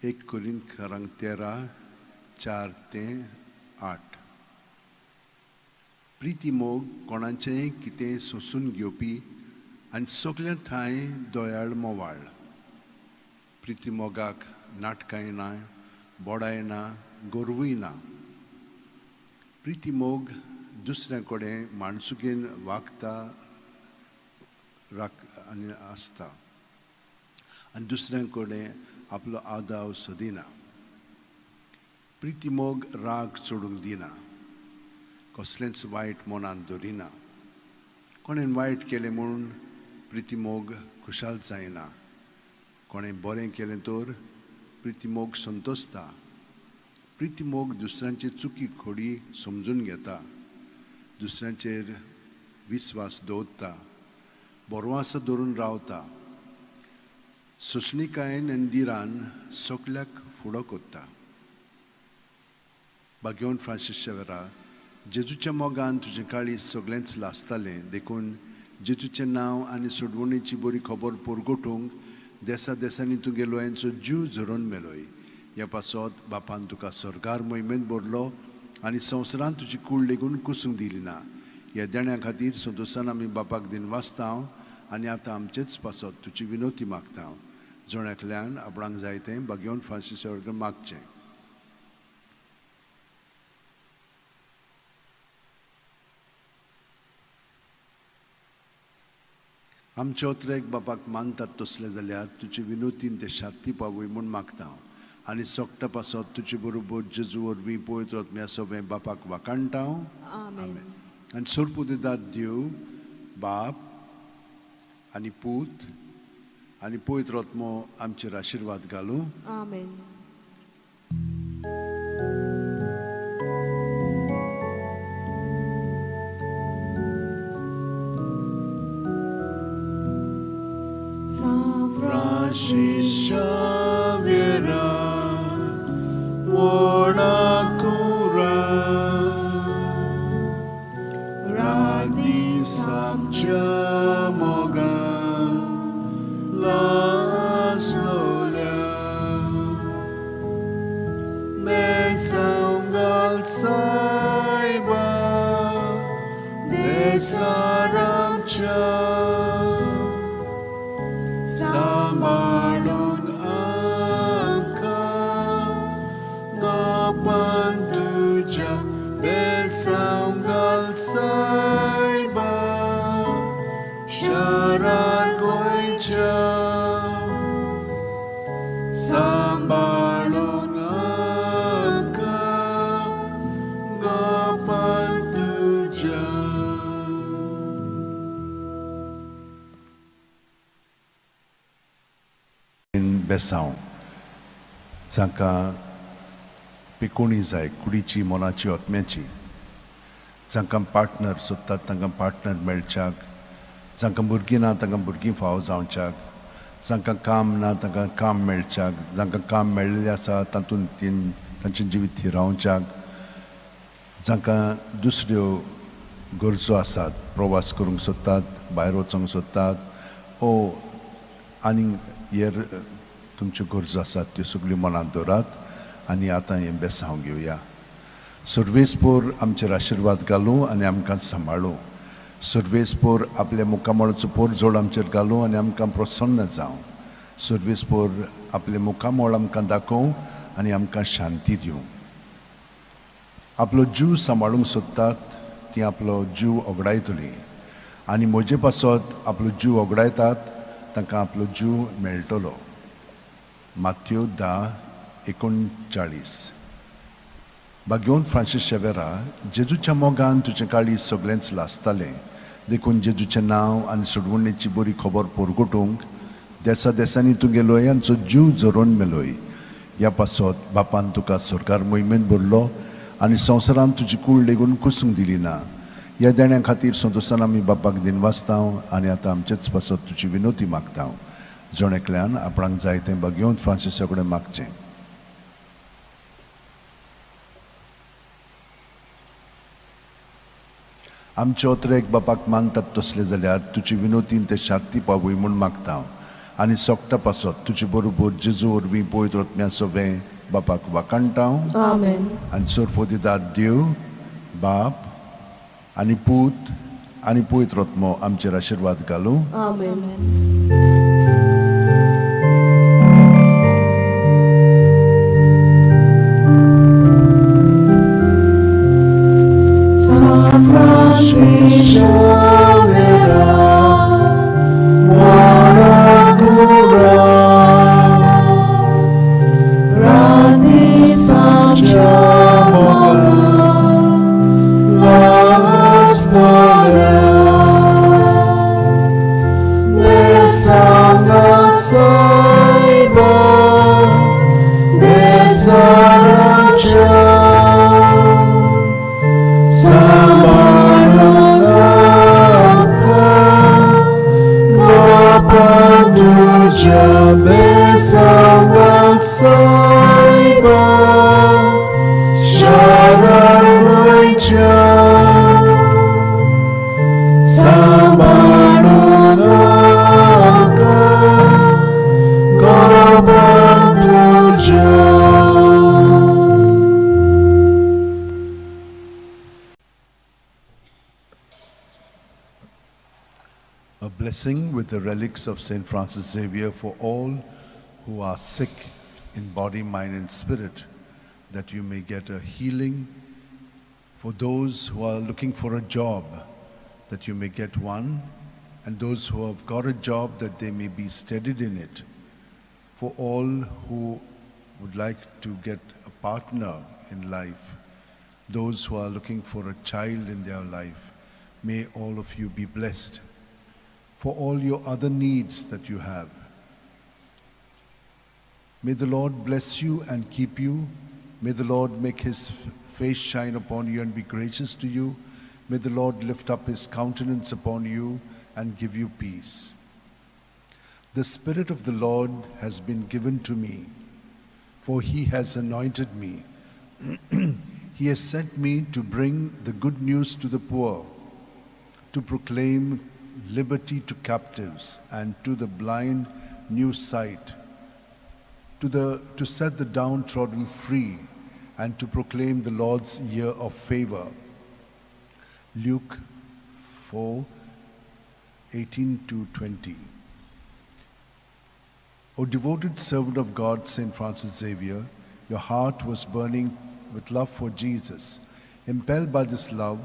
1 कोरिंथांक 13:4-8. प्रिती मोग कोणाचेंय कितें सोंसून घेवपी आनी सगल्या थंय दोयाळ मोवाळ. प्रिती मोगाक नाटकांय ना, बोडाय ना, गोरवूय ना. प्रिती मोग दुसऱ्या कडेन माणसुकेन वागता आनी आसता आनी दुसऱ्या कडेन आपलो आदाव सोदिना. प्रिती मोग राग चोडूंक दिना, कसलेंच वायट मनांत दवरिना. कोणें वायट केलें म्हणून प्रिती मोग खुशाल जायना. कोणें बरें केलें तर प्रिती मोग संतोसता. प्रिती मोग दुसऱ्यांचे चुकी खोडी समजून घेता, दुसऱ्यांचेर विस्वास दवरता, बोरवास धरून रावता. सोंसणीकायेन आनी दिरान सगल्याक फुडो कोत्ता. भाग्यवन फ्रांसीस शेवेरा, जेजूच्या मोगान तुजें काळीज सगळेंच लासतालें देखून जेजूचें नांव आनी सोडवणेची बरी खबर पोरगोटूंक देसा देसांनी तुगे लोयांचो जीव झरोवन मेलोय. ह्या पासत बापान तुका स्वर्गार मोहिमेंत भरलो आनी संवसारान तुजी कूड लेगून कुसूंक दिली ना. ह्या देण्या खातीर संतोशान आमी बापाक दिनवासता आनी आतां आमचेच पासत तुजी विनोती मागता. जोण्यातल्यान आपणाक जाय तें भाग्यवन फ्रांसीस शेवेराक मागचें. आमचे ओत्रेक बापाक मानतात तसले जाल्यार तुजे विनोतीन ते शांती पावय म्हूण मागता आनी सोगटा पासत तुजे बरोबर जेजू वरवीं पळयत रत्म्या सगळें बापाक वाकाणटा. आमेन. आनी सोरपूत दितात देव बाप आनी पूत आनी पळयत रत्मो आमचेर आशिर्वाद घालूं. आमेन. Francis Xavier, Voda Cura, Radisam Chamogam, Las Lolia, Besaungal Saiba, Desaramcha, Sambalung Amka, Gopan Tuja, Besaungal Saiba, Sharar Goincha, Sambalung बेसांव जांकां पिकोणी जाय कुडीची मोनाची ओतम्याची, जांकां पार्टनर सोदतात तांकां पार्टनर मेळच्याक, जांकां भुरगीं ना तांकां भुरगीं फाव जावच्याक, जांकां काम ना तांकां काम मेळच्याक, जांकां काम मेळिल्लें आसा तातूंत तांचें जिवीत हिरावच्याक, जांकां दुसऱ्यो गरजो आसात, प्रवास करूंक सोदतात, भायर वचूंक सोदतात, आनीक हेर तुमच्यो गरजो आसात त्यो सगळ्यो मनांत दवरात आनी आतां हें बेसांव घेवया. सर्वेस्पोर आमचेर आशिर्वाद घालूं आनी आमकां सांबाळूं. सर्वेस्पोर आपल्या मुखामळाचो पोरजोड आमचेर घालूं आनी आमकां प्रसन्न जावं. सर्वेस्पोर आपले मुखामळ आमकां दाखोवं आनी आमकां शांती दिवं. आपलो जीव सांबाळूंक सोदतात ती आपलो जीव ओगडायतली आनी म्हजे पासत आपलो जीव ओगडायतात तांकां आपलो जीव मेळटलो. माथ्यो 10:39. बागेवन फ्रांसीस शेवेरा, जेजूच्या मोगान तुजें काळीज सगळेंच लासतालें, देखून जेजूचें नांव आनी सोडवणेची बरी खबर पोरगोटूंक देसा देसांनी तुगेलोय आमचो जीव जरोवन मेलोय. ह्या पासत बापान तुका सरकार मोहिमेंत भरलो आनी संवसारांत तुजी कूड लेगून कुसूंक दिली ना. ह्या देण्या खातीर संतोशान आमी बापाक दिनवासतांव आनी आतां आमचेच पासत तुजी विनोती मागतांव. जोणेकल्यान आपणाक जाय तें बागेवन फ्रांसिसा कडेन मागचें. आमचे ओतरेक बापाक मानतात तसले जाल्यार तुजी विनोतीन ते शांती पावूय म्हूण मागता आनी सोगटा पासत तुजे बरोबर जेजू वरवीं पळयत रत्म्या सवें बापाक वाकाणटाव. आमेन. आनी सोरपोदिदाद देव बाप आनी पूत आनी पळयत रत्मो आमचेर आशिर्वाद घालूं. आमेन. A blessing with the relics of St. Francis Xavier for all who are sick in body, mind and spirit, that you may get a healing. For those who are looking for a job, that you may get one. And those who have got a job, that they may be steadied in it. For all who would like to get a partner in life, those who are looking for a child in their life, may all of you be blessed. For all your other needs that you have, may the Lord bless you and keep you. May the Lord make his face shine upon you and be gracious to you. May the Lord lift up his countenance upon you and give you peace. The Spirit of the Lord has been given to me, for he has anointed me. He has sent me to bring the good news to the poor, to proclaim liberty to captives and to the blind new sight, to set the downtrodden free and to proclaim the Lord's year of favor. Luke 4:18-20. O devoted servant of God, St. Francis Xavier, your heart was burning with love for Jesus. Impelled by this love,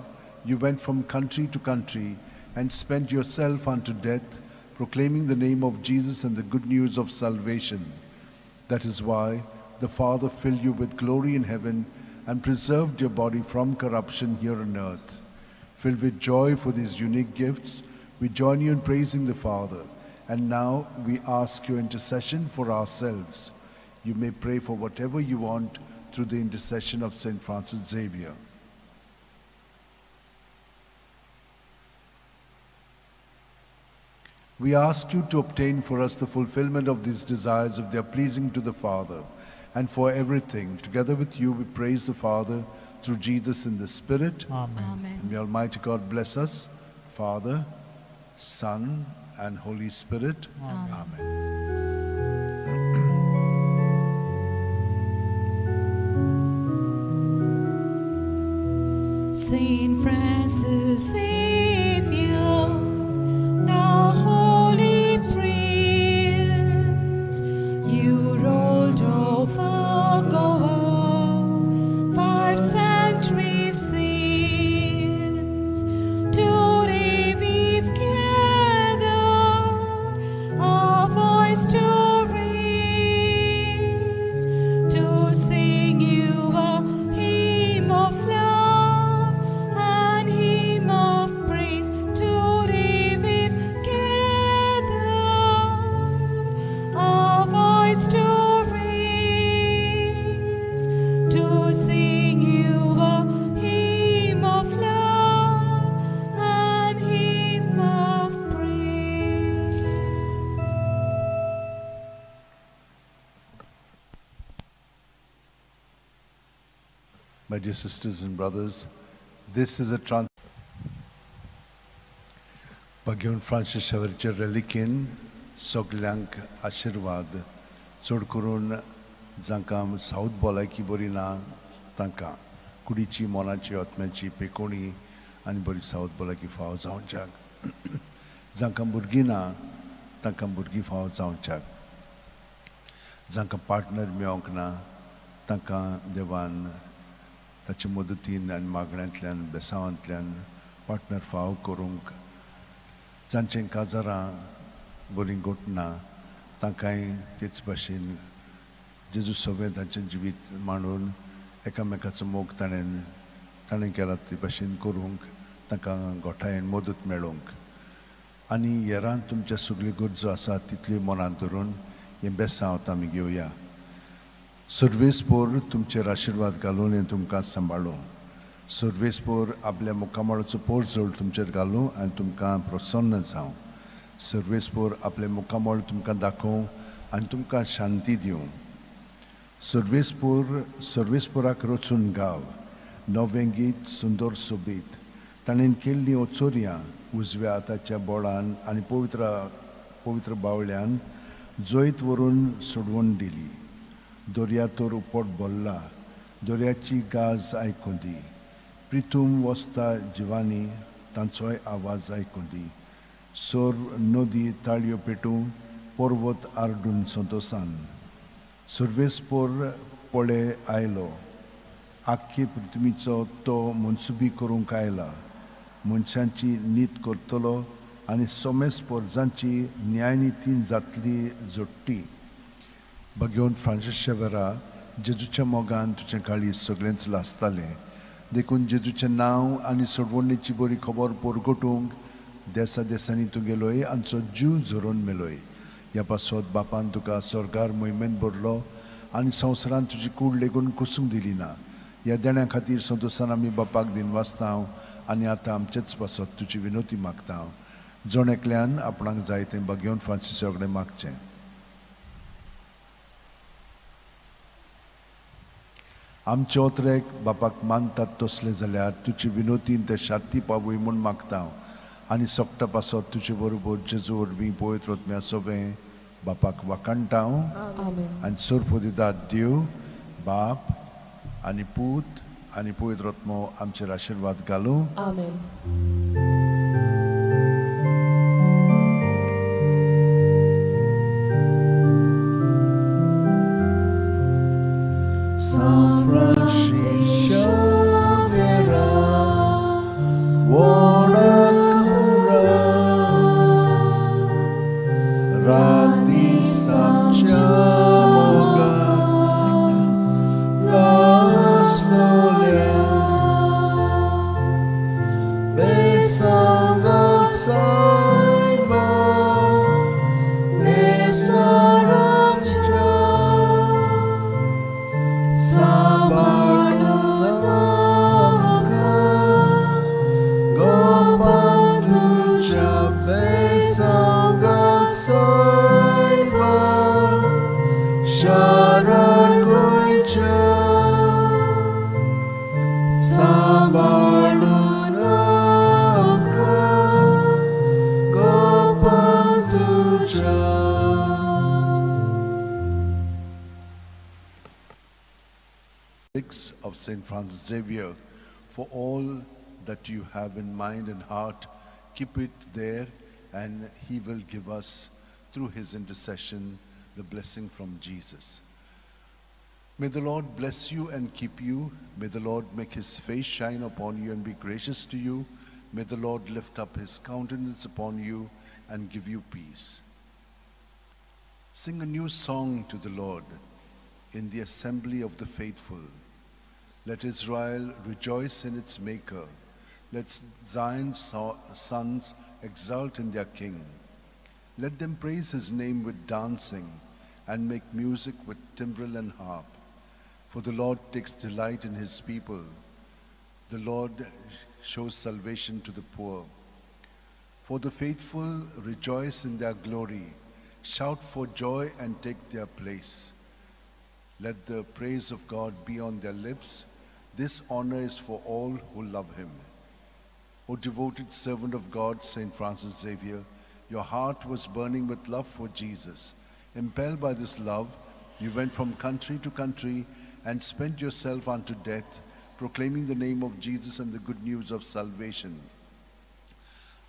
you went from country to country and spent yourself unto death, proclaiming the name of Jesus and the good news of salvation. That is why the Father filled you with glory in heaven and preserved your body from corruption here on earth. Filled with joy for these unique gifts, we join you in praising the Father And now we ask your intercession for ourselves. You may pray for whatever you want through the intercession of St. Francis Xavier. We ask you to obtain for us the fulfillment of these desires if they are pleasing to the Father. And for everything, together with you, we praise the Father through Jesus in the Spirit. Amen. And may Almighty God bless us, Father, Son, and Holy Spirit. Amen. Saint Francis Xavier, the holy prince, you rolled over Goa 5 centuries since. Today we've gathered our voice to raise, to sing you a hymn of love and hymn of praise. Today we've gathered our voice to raise, to sing you a hymn of love and hymn of praise. My dear sisters and brothers, this is a Bagyon Francis Xavier reliquin soglank आशीर्वाद चड करून जांकां south भलायकी बरी ना तांकां कुडीची मोनाची आत्म्याची पेकोणी आनी बरी साऊथ भलायकी फाव जावच्याक जांकां भुरगीं ना तांकां भुरगीं फाव जावच्याक जांकां पार्टनर मेळोंक ना तांकां देवान ताचे मदतीन आनी मागण्यांतल्यान बेसांवांतल्यान पार्टनर फाव करूंक जांचें काजारां बरीं घोटना तांकांय तेच भाशेन जेजू सवें तांचें जिवीत मांडून एकामेकाचो मोग ताणें केला ते भाशेन करूंक तांकां गोठायेन मदत मेळोवंक आनी हेरां तुमच्या सगळ्यो गरजो आसात तितल्यो मनांत धरून हें बेसांव आमी घेवया. सर्वेस्पोर तुमचेर आशिर्वाद घालून हें तुमकां सांबाळूं. सर्वेस्पोर आपल्या मुखामळाचो पोरजोळ तुमचेर घालूं आनी तुमकां प्रसन्न जावं. सर्वेस्पोर आपले मुखामळ तुमकां दाखोवं आनी तुमकां शांती दिवं. सर्वेस्पोराक रचून गाव नवें गीत सुंदर सोबीत ताणें केल्लीं ओचोरयां उजव्या हाताच्या बोळान आनी पवित्र बावळ्यान जैत व्हरून सोडवून दिली. दर्यातोर उपट बोल्ला दर्याची गाज आयकूं दी. प्रितूम वस्ता जिवानी तांचोय आवाज आयकूं दी. सोर नदी ताळयो पेटूं पर्वत आरडून संतोसान. सर्वेस्पोर पळे आयलो आख्खे पृथ्वीचो तो मनसुबी करूंक आयला. मनशांची नीत करतलो आनी सोमेस्पोर जांची न्यायनितीन जातली जोडटी. भगवंत फ्रांसीस शेवेरा जेजूच्या मोगान तुजें काळीज सगळेंच लासतालें देखून जेजूचें नांव आनी सोडवणेची बरी खबर पोरगोटूंक देसा देसांनी तूं गेलोय आमचो जीव झरोवन मेलोय. ह्या पासत बापान तुका स्वर्गार मोहिमेंत भरलो आनी संवसारान तुजी कूड लेगून कुसूंक दिली ना. ह्या देण्या खातीर संतोसान आमी बापाक दिनवासता आनी आतां आमचेच पासत तुजी विनोती मागता. जण एकल्यान आपणाक जाय तें भगवंत फ्रांसिसा कडेन मागचें. आमचे ओतरेक बापाक मानतात तसले जाल्यार तुजी विनोतीन ते शांती पावूय म्हूण मागता आनी सोगटा पासत तुजे बरोबर जेजू वरवीं पवित्र आत्म्या सवें बापाक वाकाणटा आनी सोरपो दिता देव बाप आनी पूत आनी पवित्र आत्मो आमचेर आशिर्वाद घालूं. San Francis Xavier, Radhi Samcha Moga, Las Nolia, Besanga Saiba, of St. Francis Xavier. For all that you have in mind and heart, keep it there, and he will give us, through his intercession, the blessing from Jesus. May the Lord bless you and keep you. May the Lord make his face shine upon you and be gracious to you. May the Lord lift up his countenance upon you and give you peace. Sing a new song to the Lord in the assembly of the faithful. Let Israel rejoice in its Maker. Let Zion's sons exult in their King. Let them praise his name with dancing and make music with timbrel and harp. For the Lord takes delight in his people. The Lord shows salvation to the poor. For the faithful rejoice in their glory. Shout for joy and take their place. Let the praise of God be on their lips. This honor is for all who love him. O devoted servant of God, St. Francis Xavier, your heart was burning with love for Jesus. Impelled by this love, you went from country to country and spent yourself unto death, proclaiming the name of Jesus and the good news of salvation.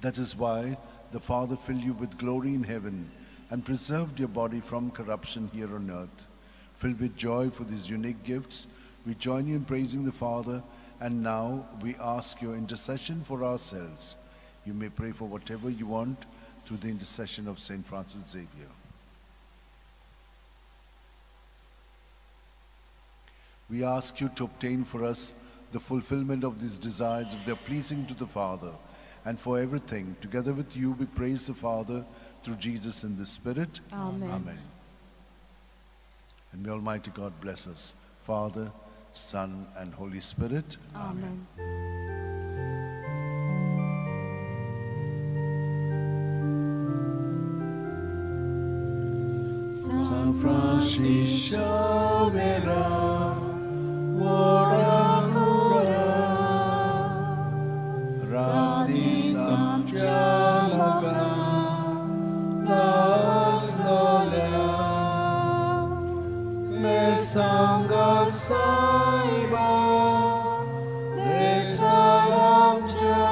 That is why the Father filled you with glory in heaven and preserved your body from corruption here on earth. Filled with joy for these unique gifts, we join you in praising the Father, and now we ask your intercession for ourselves. You may pray for whatever you want through the intercession of St. Francis Xavier. We ask you to obtain for us the fulfillment of these desires if they are pleasing to the Father. And for everything, together with you, we praise the Father through Jesus in the Spirit. Amen. Amen. And may Almighty God bless us, Father, Son, and Holy Spirit. Amen. San Francis Xavier, Oracula, Radisam Jamoga, Las Lola, Mesangat Saiba, Desalam Ja,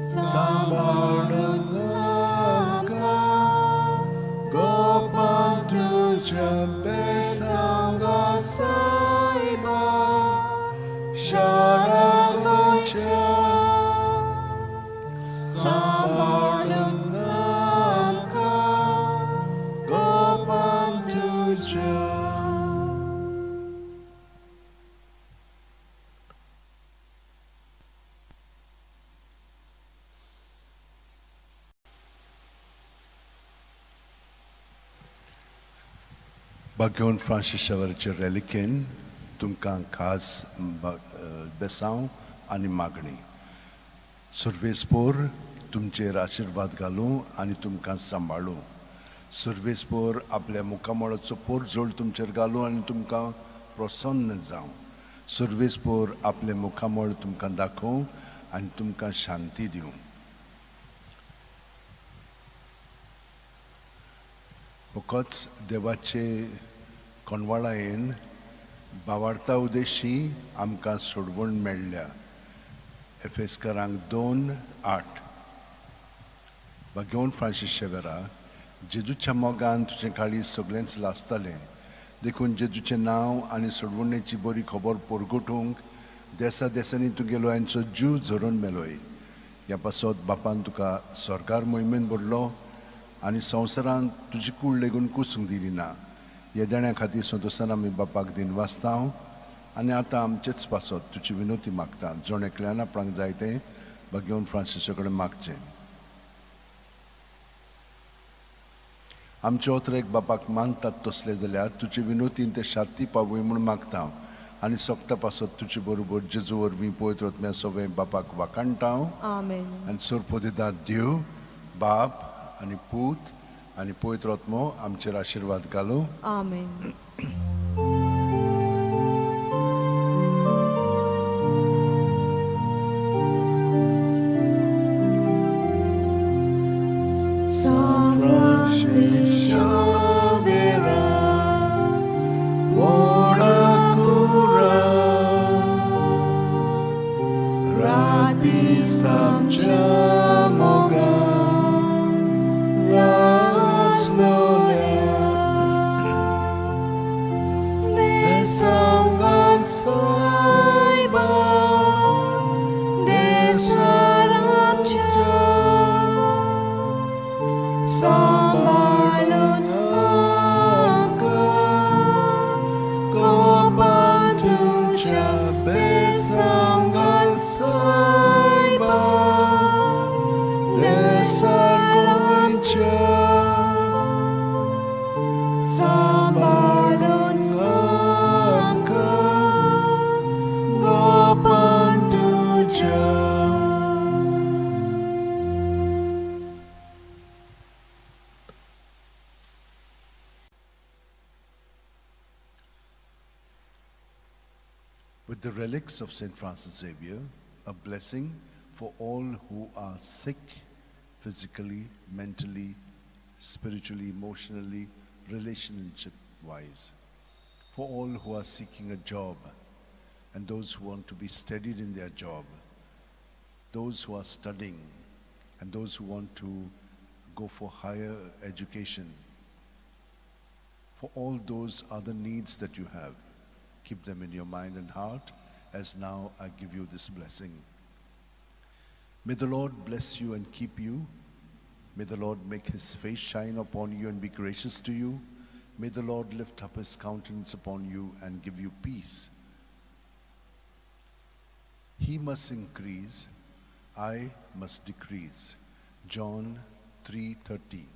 Sambarnungamka, Gopantu Jambesangat Saiba, Sharalocha, Sambarnungamka, Gopantu Jam. Bagyon Francis Xavierचे reliquin तुमकां खास बेसांव आनी मागणी. सुर्वेस्पोर तुमचेर आशीर्वाद घालूं आनी तुमकां सांबाळूं. सुर्वेस्पोर आपल्या मुखामळाचो पोरजोळ तुमचेर घालूं आनी तुमकां प्रसन्न जावं. सुर्वेस्पोर आपले मुखामळ तुमकां दाखोवं आनी तुमकां शांती दिवं. फकत देवाचे कोनवाळायेन भावार्था उदेशी आमकां सोडवण मेळ्ळ्या. एफेसकारांक 2:8. Bagyon Francis Xavier, जेजूच्या मोगान तुजें काळी सगळेंच लासतालें. देखून जेजूचें नांव आनी सोडवणेची बरी खबर परगटूंक देसा देसांनी तूं गेलो हांचो जीव झरोवन मेलोय. ह्या पासत बापान तुका स्वर्गार मोहिमेन भरलो आनी संवसारांत तुजी कूड लेगून कुसूंक दिली ना. ह्या देण्या खातीर संतोशान आमी बापाक दिनवासतांव आनी आतां आमचेच पासत तुजी विनोती मागता. जोण एकल्यान आपणाक जाय तें Bagyon Francis कडेन मागचें. आमचे ओतरेक बापाक मानतात तसले जाल्यार तुजी विनोतीन ते शांती पावूय म्हूण मागता आनी सोपता पासत तुजे बरोबर जेजू वरवीं पळयत वतम्या सगळें बापाक वाकाणटाव. Amen. आनी सोरपोदिदाद देव बाप आनी पूत आनी पळयत वतमो आमचेर आशिर्वाद घालूं. Amen. San Francis Xavier, Oracula, dis amcia mogan, las nolia, besangan saiban, desaramcia, sambalun angka, kopantuca, besangan saiban, desaramcia, sambalun angka, kopantuca. With the relics of St. Francis Xavier, a blessing for all who are sick physically, mentally, spiritually, emotionally, relationship-wise. For all who are seeking a job and those who want to be steadied in their job, those who are studying and those who want to go for higher education. For all those other needs that you have, keep them in your mind and heart as now I give you this blessing. May the Lord bless you and keep you. May the Lord make his face shine upon you and be gracious to you. May the Lord lift up his countenance upon you and give you peace. He must increase, I must decrease. John 3:30.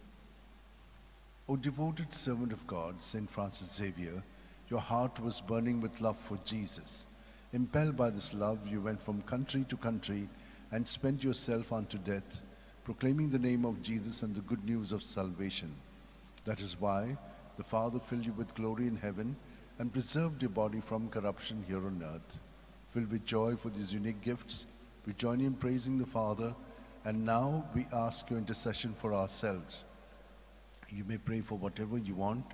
O devoted servant of God, St. Francis Xavier, your heart was burning with love for Jesus. Impelled by this love, you went from country to country and spent yourself unto death, proclaiming the name of Jesus and the good news of salvation. That is why the Father filled you with glory in heaven and preserved your body from corruption here on earth. Filled with joy for these unique gifts, we join you in praising the Father, and now we ask your intercession for ourselves. You may pray for whatever you want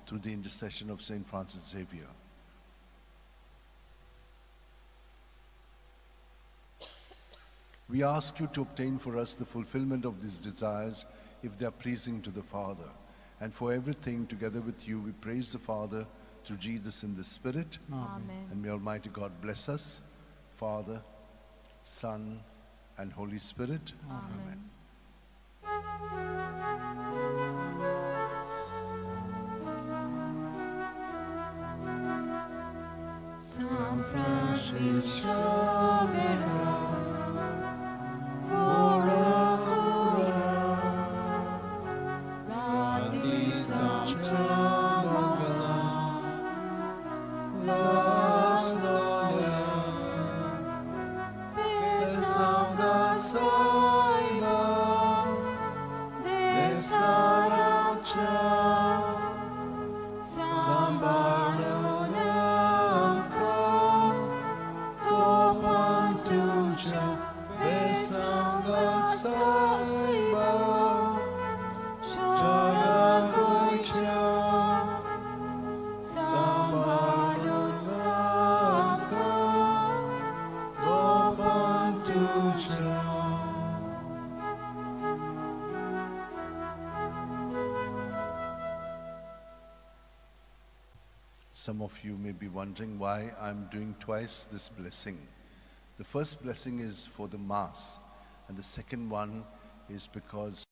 through the intercession of St. Francis Xavier. We ask you to obtain for us the fulfillment of these desires if they are pleasing to the Father. And for everything, together with you, we praise the Father through Jesus in the Spirit. Amen. And may Almighty God bless us, Father, Son, and Holy Spirit. Amen. San Francis Xavier, ora cura, radis amtra las nolia, besanga saiba, desaramcha, sambalonamka, kopantucha, besanga saiba, sharangoicha, sambalonamka, kopantucha. Some of you may be wondering why I'm doing twice this blessing. The first blessing is for the Mass, and the second one is because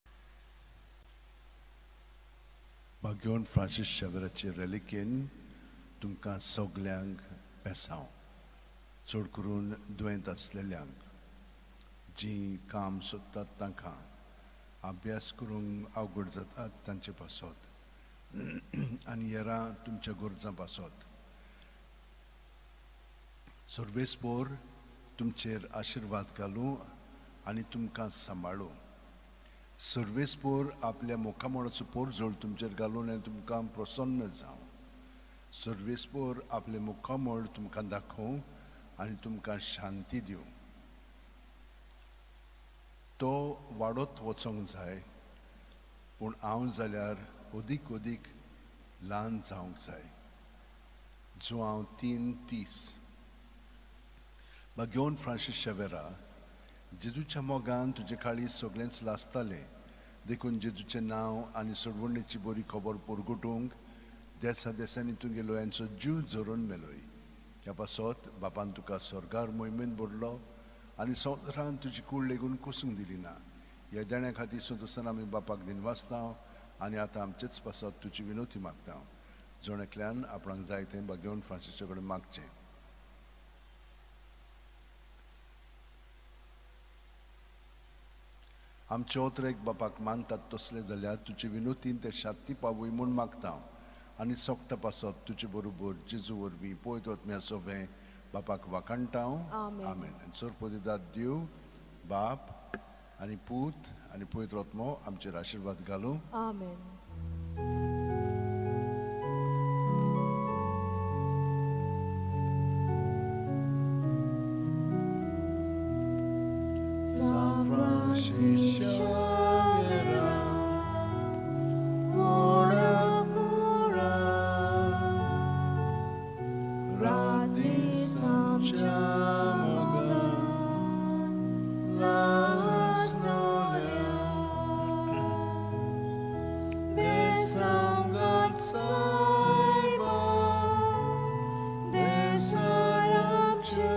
Bagyon Francis Xavierचे reliquin तुमकां सगल्यांक बेसांव चड करून दुयेंत आसलेल्यांक जीं काम सोदतात तांकां अभ्यास करूंक अवघड जातात तांचे पासत आनी हेरां तुमच्या गरजां पासत सर्वेस्पोर तुमचेर आशिर्वाद घालूं आनी तुमकां सांबाळूं सर्वेस्पोर आपल्या मोखामोळाचो पोरजोळ तुमचेर घालून आनी तुमकां प्रसन्न जावं सर्वेस्पोर आपले मुखामोळ तुमकां दाखोवं आनी तुमकां शांती दिवं तो वाडत वचोंक जाय पूण हांव जाल्यार ओदीक ओदीक ल्हान जावंक जाय जो हांव 3:30 Bagyon Francis Xavier जेजूच्या मोगान तुजे काळी सगळेंच लासताले देखून जेजूचें नांव आनी सोडवणेची बरी खबर परगटूंक देसा देसांनी तुमगे लोयांचो जीव जोरून मेलोय त्या पासत बापान तुका स्वर्गार मोहिमेन भरलो आनी संवसारान तुजी कूड लेगून कुसूंक दिली ना ह्या देण्या खातीर सुदसान आमी बापाक दिनवासता आनी आतां आमचेच पासत तुजी विनोती मागता जोणेकल्यान आपणाक जाय तें घेवन फ्रांसिसा कडेन मागचें आमचे ओतरेक बापाक मानतात तसले जाल्यार तुजी विनोतीन ते शांती पावूय म्हूण मागता आनी सोगटा पासत तुजे बरोबर जेजू वरवीं पळयत वतम्या सोवें बापाक वाखाणटा आमेन सोरपोदिदाद देव बाप आनी पूत आनी पळयत वतमो आमचेर आशिर्वाद घालूं आमेन San Francisco ora cura radi samciamo la storia besangat saiba desaramcha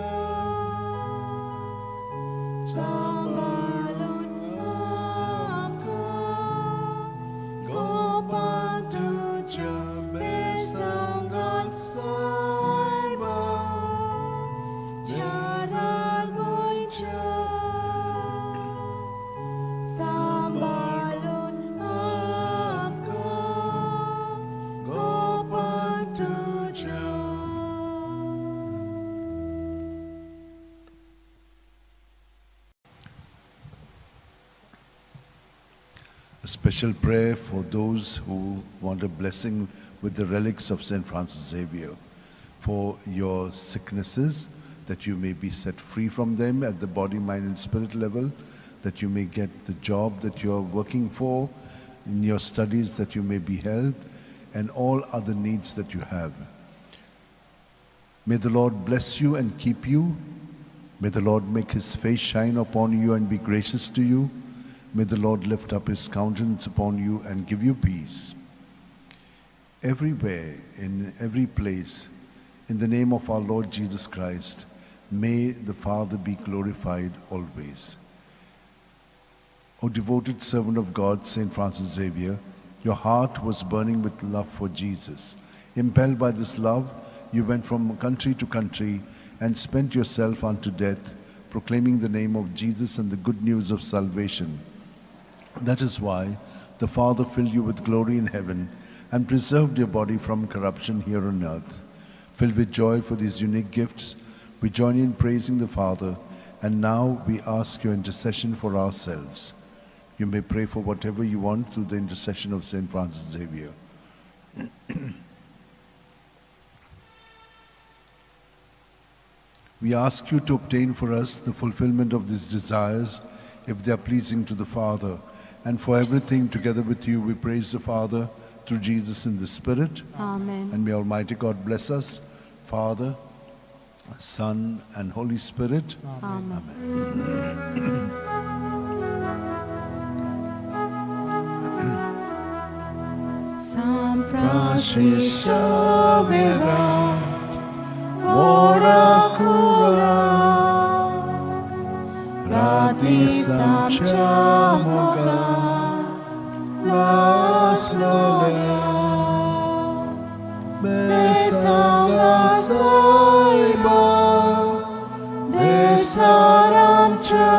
A special prayer for those who want a blessing with the relics of St. Francis Xavier, for your sicknesses, that you may be set free from them at the body, mind and spirit level, that you may get the job that you are working for, in your studies that you may be helped, and all other needs that you have. May the Lord bless you and keep you. May the Lord make his face shine upon you and be gracious to you. May the Lord lift up his countenance upon you and give you peace. Everywhere, in every place, in the name of our Lord Jesus Christ, may the Father be glorified always. O devoted servant of God, St. Francis Xavier, your heart was burning with love for Jesus. Impelled by this love, you went from country to country and spent yourself unto death, proclaiming the name of Jesus and the good news of salvation. That is why the Father filled you with glory in heaven and preserved your body from corruption here on earth. Filled with joy for these unique gifts, we join in praising the Father, and now we ask your intercession for ourselves. You may pray for whatever you want through the intercession of St. Francis Xavier. We ask you to obtain for us the fulfillment of these desires, if they are pleasing to the Father. And for everything, together with you, we praise the Father through Jesus in the Spirit. Amen. And may Almighty God bless us, Father, Son, and Holy Spirit. Amen. San Francisco ora cura radi samciamo la gloria besanga saiba desaramcha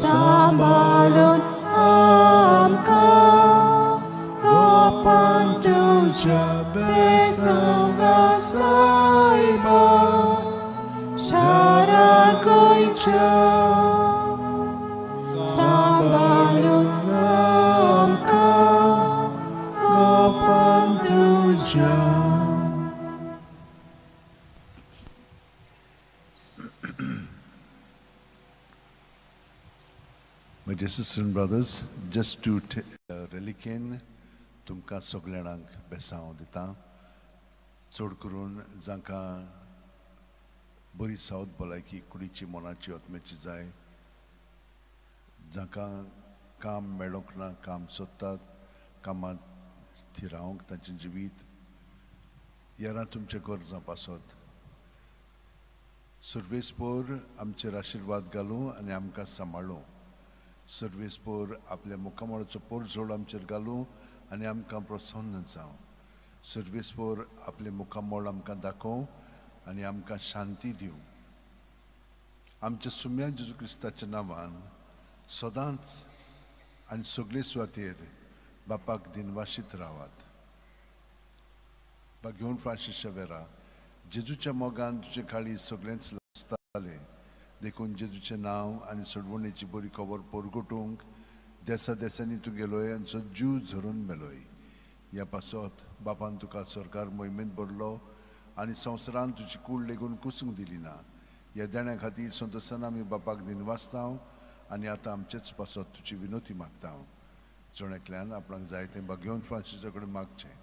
sambalun amka gopan tuja besanga saiba sharan goicha sambalun amka gopan tuja. My dear sisters and brothers, just to reliquin तुमकां सगळ्यांक बेसांव दिता चड करून जांकां बरी सावत भलायकी कुडीची मोनाची आत्म्याची जाय जाका काम मेळोंक ना काम सोदतात कामात थिरावंक तांचें जिवीत यारा तुमच्या गरजां पासत सर्वेस्पोर आमचेर आशिर्वाद घालूं आनी आमकां सांबाळूं सर्वेस्पोर आपल्या मुखामळाचो पोरजोळ आमचेर घालूं आनी आमकां प्रोत्साहन जावं सर्वेस्पोर आपले मुखामळ आमकां दाखोवं आनी आमकां शांती दिवं आमच्या सुम्या जेजू क्रिस्ताच्या नांवान सदांच आनी सगळे सुवातेर बापाक दिनवाशीत रावात घेवन फ्रांसीस शावेरा जेजूच्या मोगान तुजे काळी सगळेंच लासताले देखून जेजूचें नांव आनी सोडवणेची बरी खबर पोरगोटूंक देसा देसांनी तूं गेलोय आनी जो जीव झरून मेलोय ह्या पासत बापान तुका सरकार मोहिमेंत भरलो आनी संवसारान तुजी कूड लेगून कुसूंक दिली ना ह्या देण्या खातीर संतोसान आमी बापाक दिनवासता आनी आतां आमचेच पासत तुजी विनोती मागता जोण्यातल्यान आपणाक जाय तें घेवन फ्रांसीसा कडेन मागचें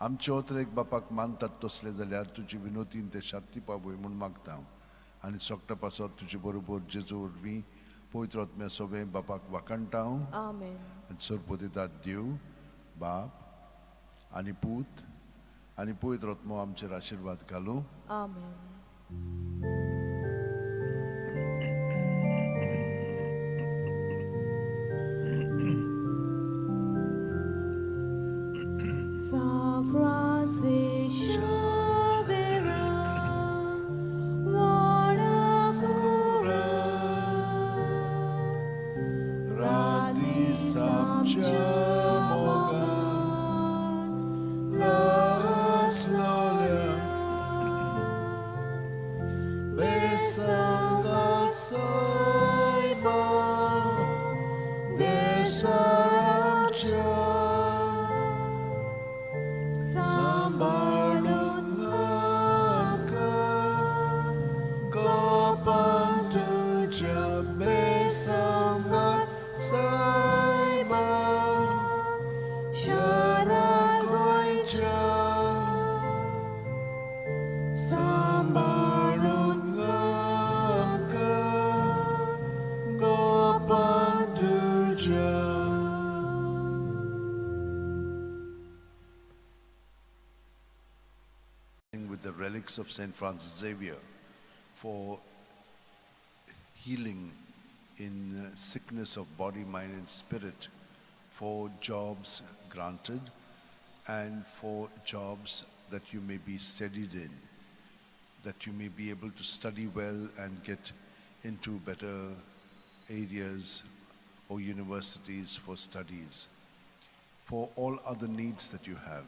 आमचे ओतरेक बापाक मानतात तसले जाल्यार तुजी विनोतीन ते शांती पावय म्हूण मागता आनी सोगटा पासत तुजे बरोबर जेजू वरवीं पवित्र आत्म्या सोबे बापाक वाकणटा Amen. आनी सरपोदितात देव बाप आनी पूत आनी पवित्र आत्मो आमचेर आशिर्वाद घालूं Amen. San Francis Xavier, Radis amcia mogan, las gloria, besanga saiba, desaramcia, sambalun hamka, gopantuja besanga saiba, sharagoicha, sambalun hamka, gopantuja. With the relics of Saint Francis Xavier for healing in sickness of body, mind, and spirit, for jobs granted, and for jobs that you may be steadied in, that you may be able to study well and get into better areas or universities for studies, for all other needs that you have.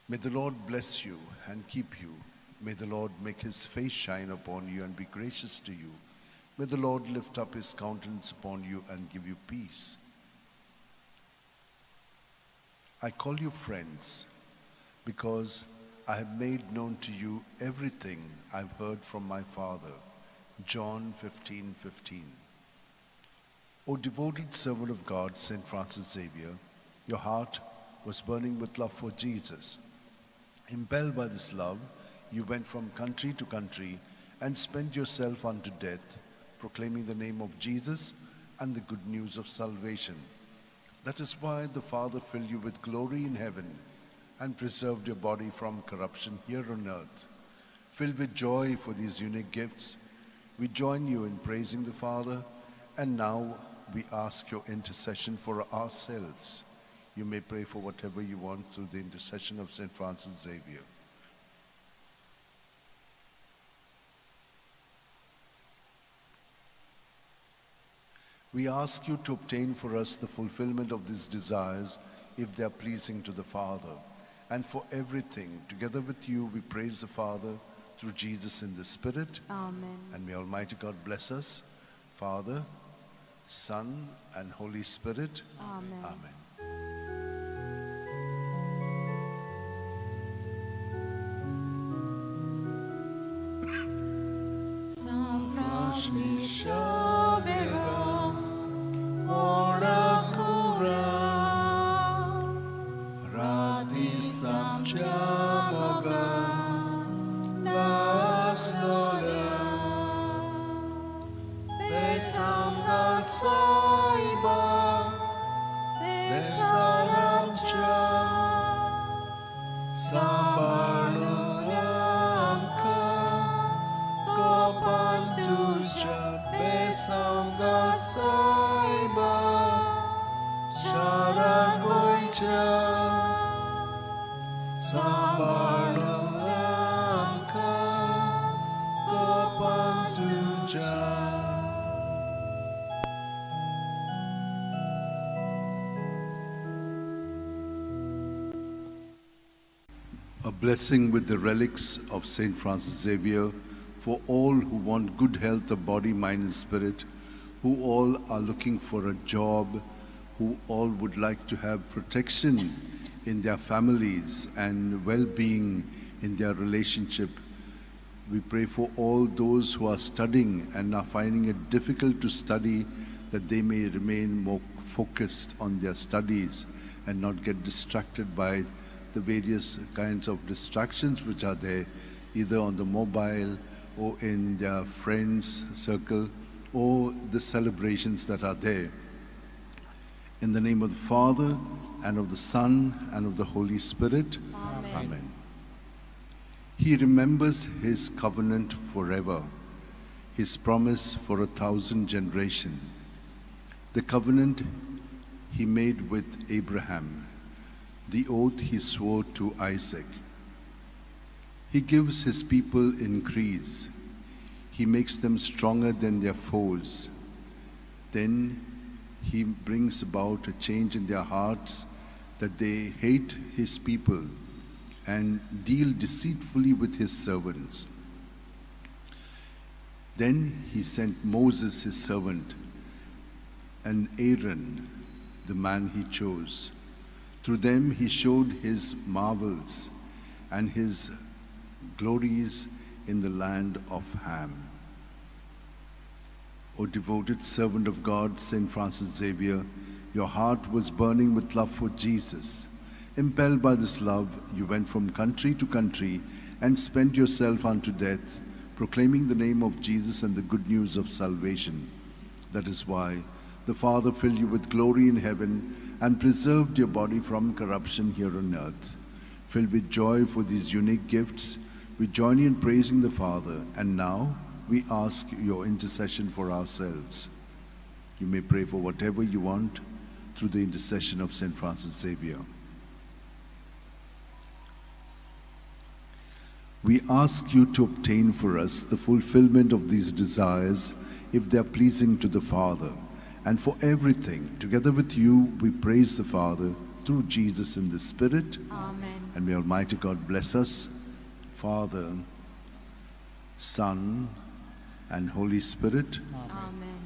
May the Lord bless you and keep you. May the Lord make his face shine upon you and be gracious to you. May the Lord lift up his countenance upon you and give you peace. I call you friends because I have made known to you everything I've heard from my Father. John 15:15. O devoted servant of God, Saint Francis Xavier, your heart was burning with love for Jesus. Impelled by this love, you went from country to country and spent yourself unto death, proclaiming the name of Jesus and the good news of salvation. That is why the Father filled you with glory in heaven and preserved your body from corruption here on earth. Filled with joy for these unique gifts, we join you in praising the Father, and now we ask your intercession for ourselves. You may pray for whatever you want through the intercession of Saint Francis Xavier. We ask you to obtain for us the fulfillment of these desires if they are pleasing to the Father. And for everything, together with you, we praise the Father through Jesus in the Spirit. Amen. And may Almighty God bless us, Father, Son, and Holy Spirit. Amen. Amen. San Francis Xavier, ora cura. samcha moga naslolia besangat saiba desalamcha sambalangka kopantuja besangat saiba Charagoicha Sambalanka Kopantuja. A blessing with the relics of Saint Francis Xavier for all who want good health of body, mind and spirit, who all are looking for a job, who all would like to have protection in their families and well-being in their relationship. We pray for all those who are studying and are finding it difficult to study, that they may remain more focused on their studies and not get distracted by the various kinds of distractions which are there, either on the mobile or in their friends' circle or the celebrations that are there. In the name of the Father, and of the Son, and of the Holy Spirit. Amen. Amen. He remembers his covenant forever, his promise for 1,000 generations, the covenant he made with Abraham, the oath he swore to Isaac. He gives his people increase. He makes them stronger than their foes. Then he brings about a change in their hearts, that they hate his people and deal deceitfully with his servants. Then he sent Moses, his servant, and Aaron, the man he chose. Through them he showed his marvels and his glories in the land of Ham. O devoted servant of God, Saint Francis Xavier, your heart was burning with love for Jesus. Impelled by this love, you went from country to country and spent yourself unto death, proclaiming the name of Jesus and the good news of salvation. That is why the Father filled you with glory in heaven and preserved your body from corruption here on earth. Filled with joy for these unique gifts, we join you in praising the Father, and now we ask your intercession for ourselves. You may pray for whatever you want through the intercession of Saint Francis Xavier. We ask you to obtain for us the fulfillment of these desires, if they are pleasing to the Father. And for everything, together with you, we praise the Father through Jesus in the Spirit. Amen. And may Almighty God bless us, Father, Son, and Holy Spirit. Amen.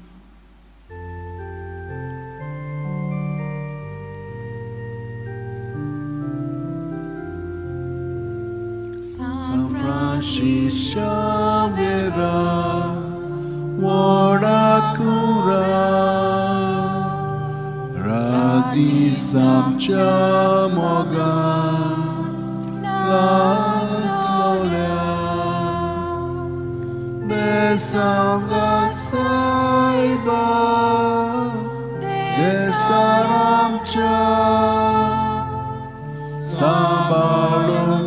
San Francis Xavier, Warakura, Radi Samcha Moga, Laslolia, Besangat Saiba, Desaramcha, Sambalung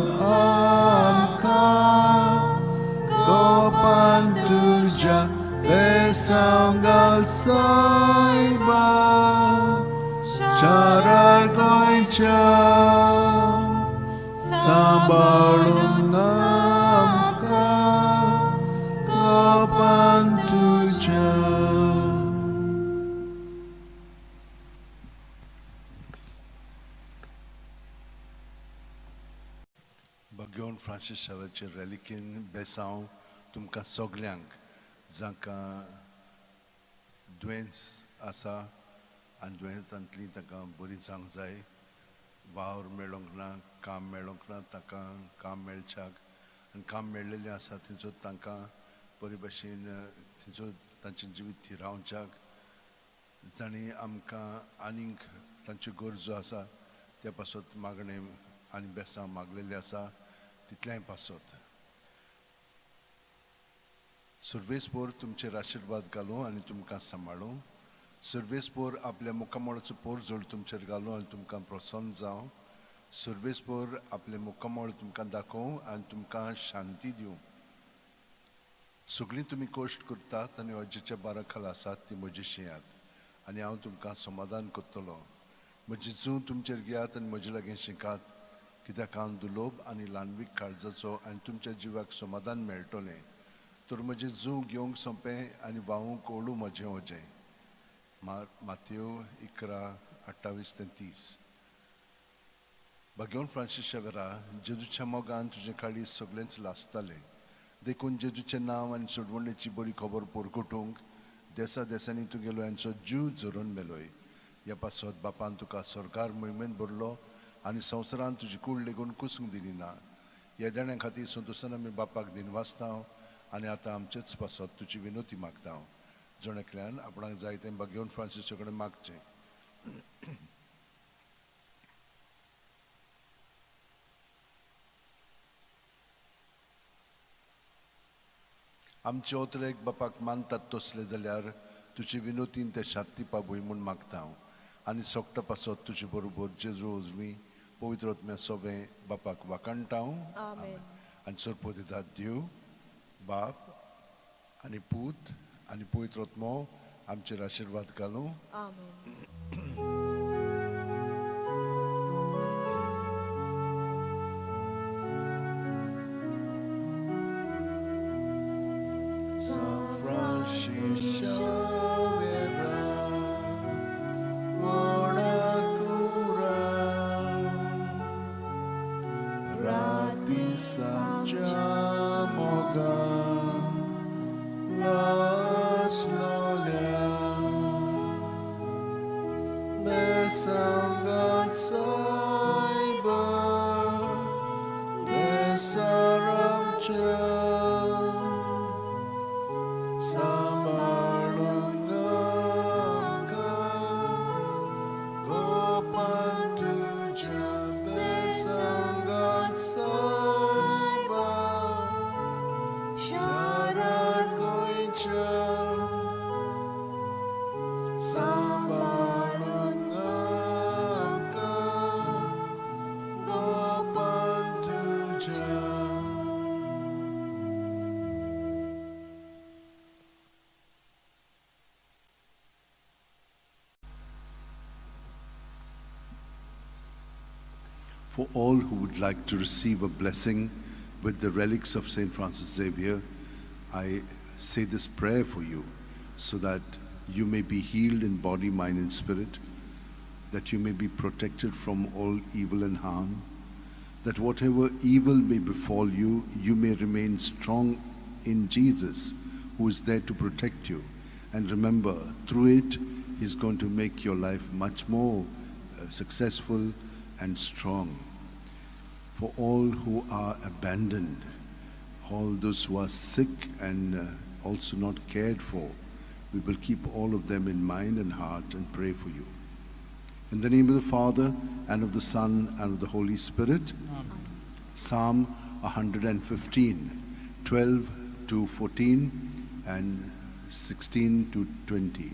Kopantuja Besangal Saiba Charagoicha Sambalungamka Kopantuja. Bagyon Francis Xavier relikin besaw तुमकां सगल्यांक जांकां दुयेंस आसा आनी दुयेंसांतली तांकां बरी जावंक जाय, वावर मेळोंक ना, काम मेळोंक ना, तांकां काम मेळच्याक, आनी काम मेळिल्लें आसा थंयचो तांकां बरे भशेन थंयचो तांचें जिवीत थिरावच्याक, जांणी आमकां आनीक तांच्यो गरजो आसा त्या पासत मागणें आनी बेसां मागलेलीं आसा तितल्याय पासत सर्वेस्पोर तुमचेर आशिर्वाद घालूं आनी तुमकां सांबाळूं सर्वेस्पोर आपल्या मुखामळाचो पोर जोड तुमचेर घालूं आनी तुमकां प्रोत्साहन जावं सर्वेस्पोर आपले मुखामळ तुमकां दाखोवं आनी तुमकां शांती दिवं सगळीं तुमी कश्ट करतात आनी अजेच्या बारा खाला आसात ती म्हजी शिंयात आनी हांव तुमकां समाधान करतलो म्हजी जूं तुमचेर घेयात आनी म्हजे लागीं शिकात कित्याक हांव दुलोभ आनी ल्हानवीक काळजाचो आनी तुमच्या जिवाक समाधान मेळटलें तर म्हजें जूं घेवंक सोंपें आनी व्हावूंक ओळू म्हजें ओजें मातयो 11:28-30 Bagion Francis Xavier, Jesuच्या मोगान तुझे खाली सगळेंच लासतालें देखून जेजूचें नांव आनी सोडवणेची बरी खबर पोरकुटूंक देसा देसांनी तुगेलो हांचो जीव झरोवन मेलोय ह्या पासत बापान तुका सरकार मोहिमेंत भरलो आनी संवसारान तुजी कूड लेगून कुसूंक दिली ना ह्या जाण्यां खातीर संतोशान आमी बापाक दिनवासता आनी आतां आमचेच पासत तुजी विनोती मागता जोणेकल्यान आपणाक जाय तें बागियोन फ्रांसिसा कडेन मागचें आमचे ओतरेक बापाक मानतात तसले जाल्यार तुजी विनोतीन ते शांती पाबूय म्हूण मागता आनी सोगटा पासत तुजे बरोबर जेजू उजवी पवित्र आत्म्या सोवें बापाक वाकणटा आनी सरपो दितात देव बाप आनी पूत आनी पवित्र आत्मो आमचेर आशिर्वाद घालूं For all who would like to receive a blessing with the relics of St. Francis Xavier, I say this prayer for you so that you may be healed in body, mind and spirit, that you may be protected from all evil and harm, that whatever evil may befall you, you may remain strong in Jesus, who is there to protect you. And remember, through it, He's going to make your life much more successful and strong. For all who are abandoned, all those who are sick and also not cared for, we will keep all of them in mind and heart and pray for you. In the name of the Father, and of the Son, and of the Holy Spirit. Amen. Psalm 115, 12 to 14 and 16 to 20.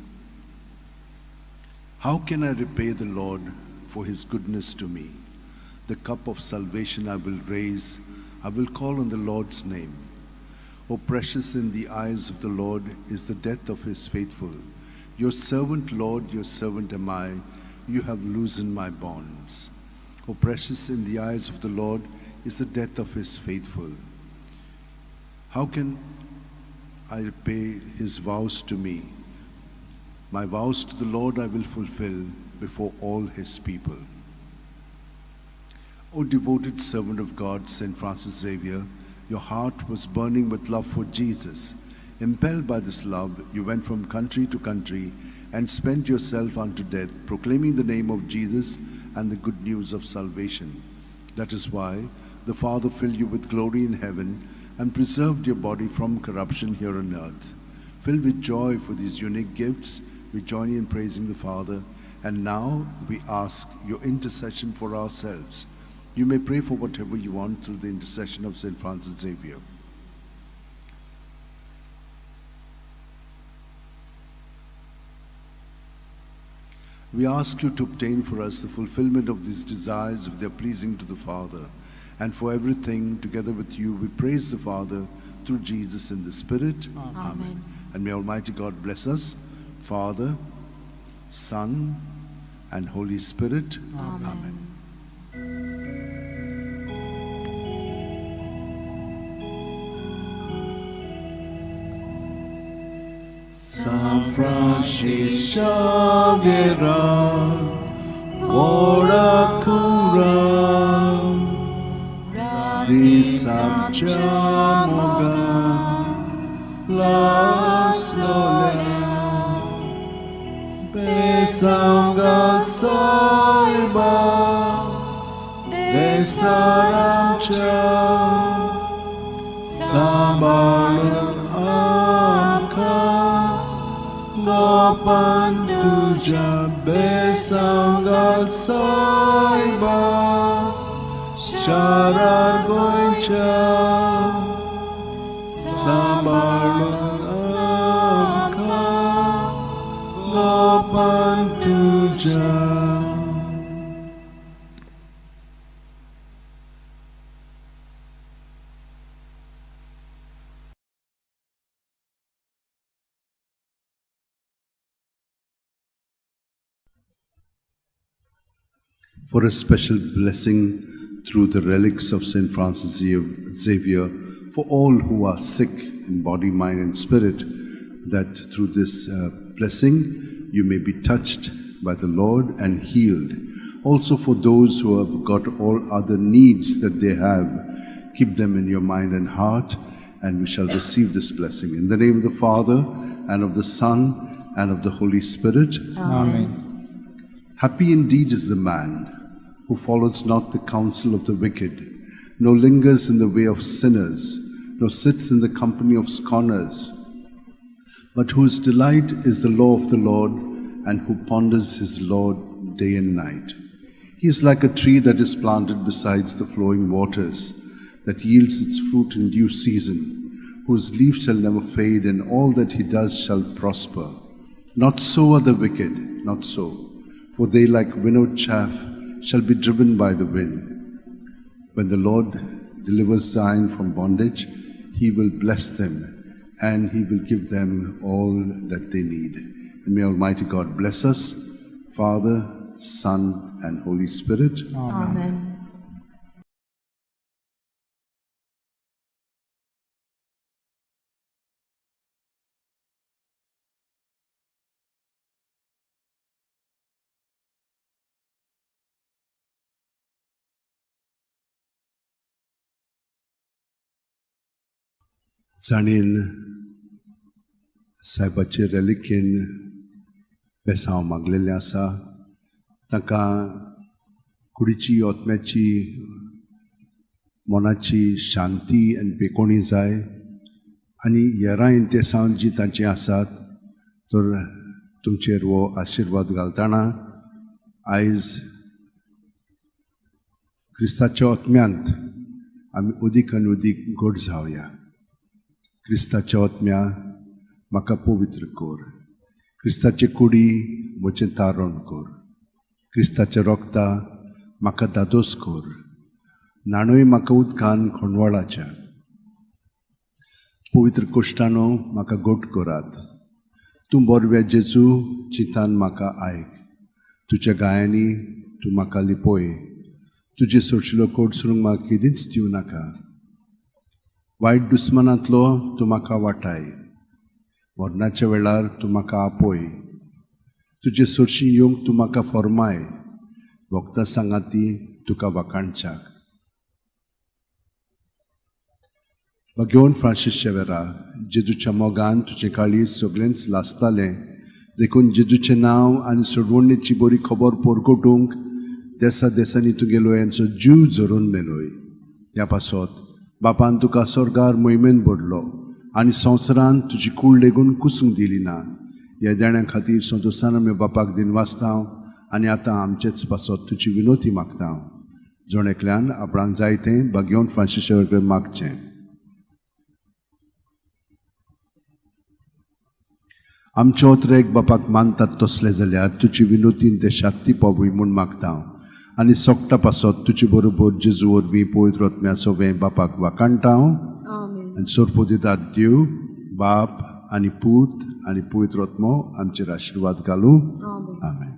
How can I repay the Lord for His goodness to me? The cup of salvation I will raise. I will call on the Lord's name. O precious in the eyes of the Lord is the death of His faithful. Your servant, Lord, your servant am I. You have loosened my bonds. O precious in the eyes of the Lord is the death of His faithful. How can I repay His vows to me? My vows to the Lord I will fulfill before all His people. O devoted servant of God, St. Francis Xavier, your heart was burning with love for Jesus. Impelled by this love, you went from country to country and spent yourself unto death, proclaiming the name of Jesus and the good news of salvation. That is why the Father filled you with glory in heaven and preserved your body from corruption here on earth. Filled with joy for these unique gifts, we join in praising the Father, and now we ask your intercession for ourselves. You may pray for whatever you want through the intercession of St. Francis Xavier. We ask you to obtain for us the fulfillment of these desires if they are pleasing to the Father. And for everything, together with you, we praise the Father through Jesus in the Spirit. Amen. And may Almighty God bless us, Father, Son, and Holy Spirit. Amen. San Francis Xavier, ora cura di Samchamoga, las lola, besanga saiba, de saramcha, sambalun amka. Gopan tuja besangal saiba sharar goincha sabalun amka gopan tuja. For a special blessing through the relics of St. Francis Xavier for all who are sick in body, mind and spirit, that through this blessing you may be touched by the Lord and healed. Also for those who have got all other needs that they have, keep them in your mind and heart, and we shall receive this blessing. In the name of the Father, and of the Son, and of the Holy Spirit. Amen. Happy indeed is the man who follows not the counsel of the wicked, nor lingers in the way of sinners, nor sits in the company of scorners, but whose delight is the law of the Lord, and who ponders his law day and night. He is like a tree that is planted beside the flowing waters, that yields its fruit in due season, whose leaf shall never fade, and all that he does shall prosper. Not so are the wicked, not so, for they like winnowed chaff shall be driven by the wind. When the Lord delivers Zion from bondage, he will bless them, and he will give them all that they need. And may Almighty God bless us, Father, Son, and Holy Spirit. Amen. जाणीन साहेबाचे रेलिकेन बेसांव मागलेलें आसा. ताका कुडीची ओतम्याची मनाची शांती आनी पेकोणी जाय, आनी हेरां इंतेसांव जी तांची आसात तर तुमचेर वो आशिर्वाद घालतना आयज क्रिस्ताच्या ओतम्यांत आमी उदीक आनी उदीक घोट जावया. क्रिस्ताच्या ओतम्या म्हाका पवित्र कोर, क्रिस्ताचे कुडी म्हजें तारण कोर, क्रिस्ताच्या रोगता म्हाका दादोस कोर, नाणूय म्हाका उदकान खणवळाच्या. पवित्र कोश्टानो म्हाका गोट कोरात. तूं बोरव्या जेजू चिंतान म्हाका आयक. तुज्या गायांनी तूं म्हाका लिपोय. तुजे सोडशिल्लो कोडसरूंक म्हाका केदींच दिवं नाका. वायट दुस्मानांतलो तूं म्हाका वाटाय. मरणाच्या वेळार तूं म्हाका आपोय. तुजे सोडशी येवंक तूं म्हाका फॉर्माय. वखदां सांगाती तुका वाकाणच्याक. घेवन फ्रांसीस शेवेरा, जेजूच्या मोगान तुजें काळीज सगळेंच लासतालें, देखून जेजूचें नांव आनी सोडवणेची बरी खबर परगटूंक देसा देसांनी तुगेलो यांचो जीव झरून मेलोय. ह्या पासत बापान तुका स्वर्गार मोहिमेन भरलो आनी संवसारान तुजी कूड लेगून कुसूंक दिली ना. ह्या देण्या खातीर संतोशान आमी बापाक दिन वाचता आनी आतां आमचेच पासत तुजी विनोती मागता. Zoneklan aprang zaite bagyon Francisco magche. Amchotrek bapak mantat toslezalia tuchi vinutin te shakti pabuimun magtao. Ani sokta pasot tuchi borobor Jesu orvi poitrot me asove bapak wakantao. Amen. And surpoditat diu bap ani put ani poitrot mo amchir ashirwad galu. Amen. Amen.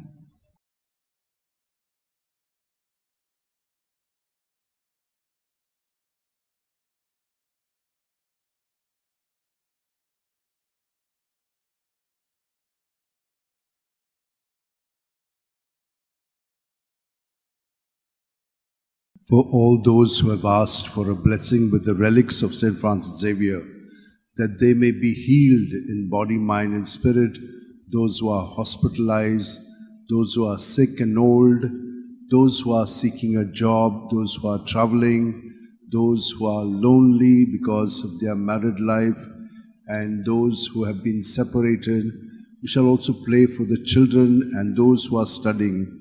For all those who have asked for a blessing with the relics of St. Francis Xavier, that they may be healed in body, mind, and spirit, those who are hospitalized, those who are sick and old, those who are seeking a job, those who are traveling, those who are lonely because of their married life, and those who have been separated. We shall also pray for the children and those who are studying.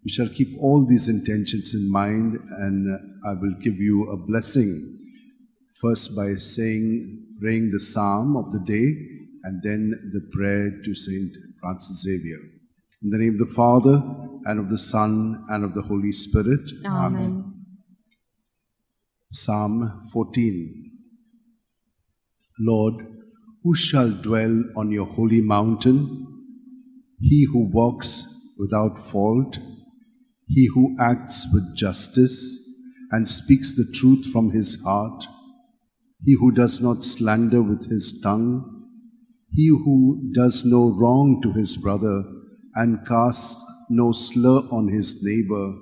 We shall keep all these intentions in mind, and I will give you a blessing. First by praying the psalm of the day, and then the prayer to St. Francis Xavier. In the name of the Father, and of the Son, and of the Holy Spirit. Amen. Psalm 14. Lord, who shall dwell on your holy mountain? He who walks without fault, he who acts with justice and speaks the truth from his heart, he who does not slander with his tongue, he who does no wrong to his brother and casts no slur on his neighbor,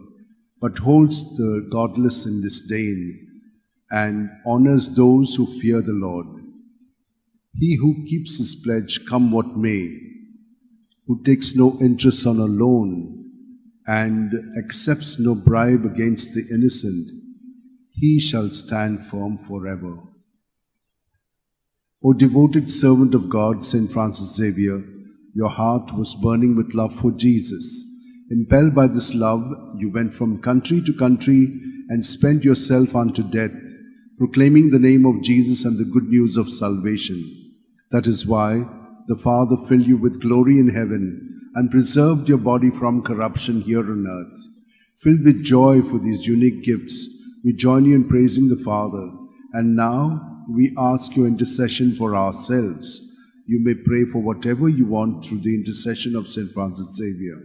but holds the godless in disdain and honors those who fear the Lord. He who keeps his pledge come what may, who takes no interest on a loan, and accepts no bribe against the innocent, he shall stand firm forever. O devoted servant of God, St. Francis Xavier, your heart was burning with love for Jesus. Impelled by this love, you went from country to country and spent yourself unto death, proclaiming the name of Jesus and the good news of salvation. That is why the Father filled you with glory in heaven and preserved your body from corruption here on earth. Filled with joy for these unique gifts, we join you in praising the Father. And now we ask your intercession for ourselves. You may pray for whatever you want through the intercession of St. Francis Xavier.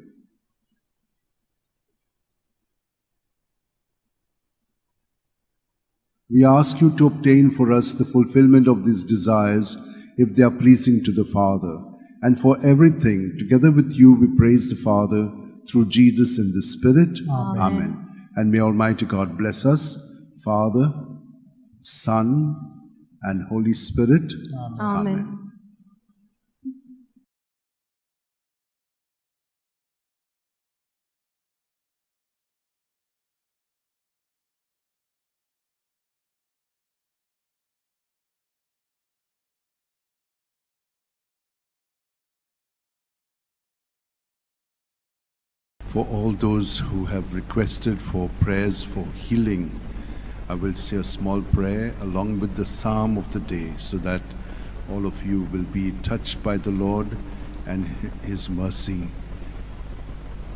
We ask you to obtain for us the fulfillment of these desires if they are pleasing to the Father. And for everything, together with you, we praise the Father through Jesus in the Spirit. Amen. Amen. And may Almighty God bless us, Father, Son, and Holy Spirit. Amen. For all those who have requested for prayers for healing, I will say a small prayer along with the psalm of the day, so that all of you will be touched by the Lord and His mercy.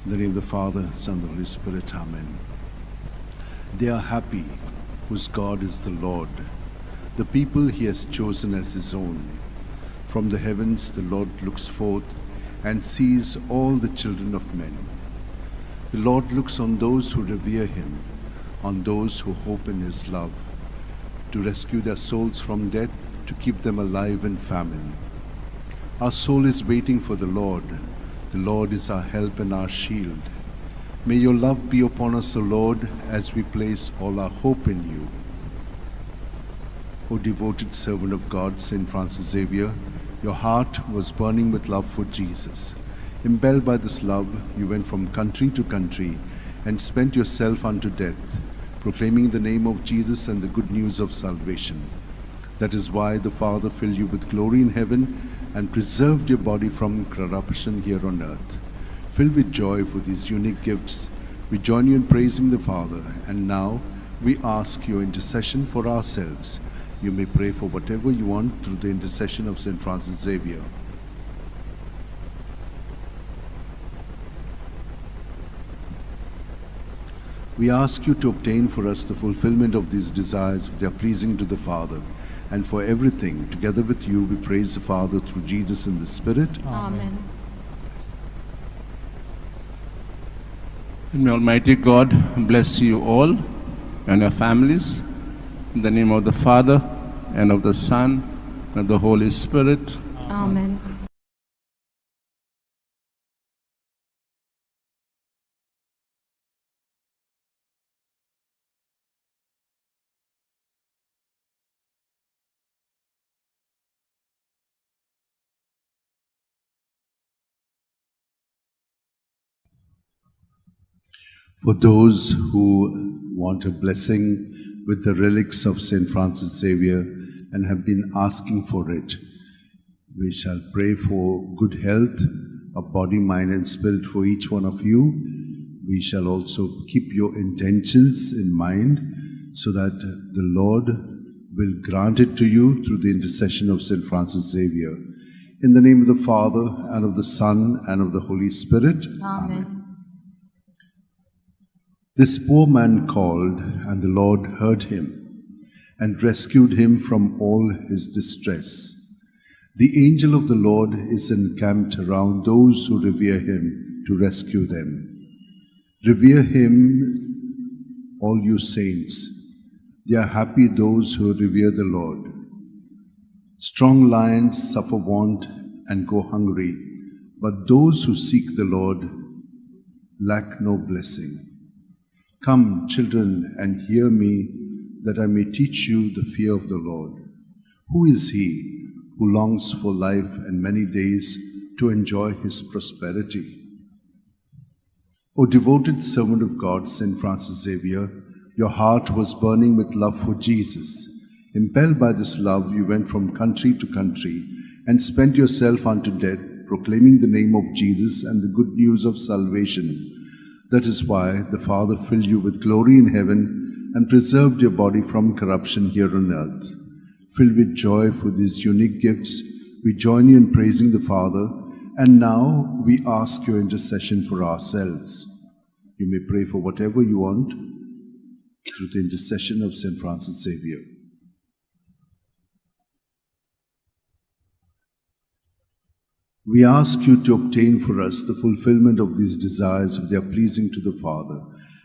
In the name of the Father, Son, and the Holy Spirit. Amen. They are happy whose God is the Lord, the people He has chosen as His own. From the heavens the Lord looks forth and sees all the children of men. The Lord looks on those who revere Him, on those who hope in His love, to rescue their souls from death, to keep them alive in famine. Our soul is waiting for the Lord. The Lord is our help and our shield. May your love be upon us, O Lord, as we place all our hope in you. O devoted servant of God, St. Francis Xavier, your heart was burning with love for Jesus. Impelled by this love, you went from country to country and spent yourself unto death, proclaiming the name of Jesus and the good news of salvation. That is why the Father filled you with glory in heaven and preserved your body from corruption here on earth. Filled with joy for these unique gifts, We join you in praising the Father, and now we ask your intercession for ourselves. You may pray for whatever you want through the intercession of St. Francis Xavier. We ask you to obtain for us the fulfillment of these desires if they are pleasing to the Father. And for everything, together with you, we praise the Father through Jesus in the Spirit. Amen. And may Almighty God bless you all and your families. In the name of the Father, and of the Son, and of the Holy Spirit. Amen. For those who want a blessing with the relics of St. Francis Xavier and have been asking for it, we shall pray for good health of body, mind and spirit for each one of you. We shall also keep your intentions in mind so that the Lord will grant it to you through the intercession of St. Francis Xavier. In the name of the Father, and of the Son, and of the Holy Spirit. Amen. This poor man called, and the Lord heard him, and rescued him from all his distress. The angel of the Lord is encamped around those who revere him to rescue them. Revere him, all you saints. They are happy those who revere the Lord. Strong lions suffer want and go hungry, but those who seek the Lord lack no blessing. Come, children, and hear me, that I may teach you the fear of the Lord. Who is he who longs for life and many days to enjoy his prosperity? O devoted servant of God, St. Francis Xavier, your heart was burning with love for Jesus. Impelled by this love, you went from country to country and spent yourself unto death, proclaiming the name of Jesus and the good news of salvation. That is why the Father filled you with glory in heaven and preserved your body from corruption here on earth. Filled with joy for these unique gifts, we join you in praising the Father, and now we ask your intercession for ourselves. You may pray for whatever you want through the intercession of St. Francis Xavier. We ask you to obtain for us the fulfillment of these desires if they are pleasing to the Father.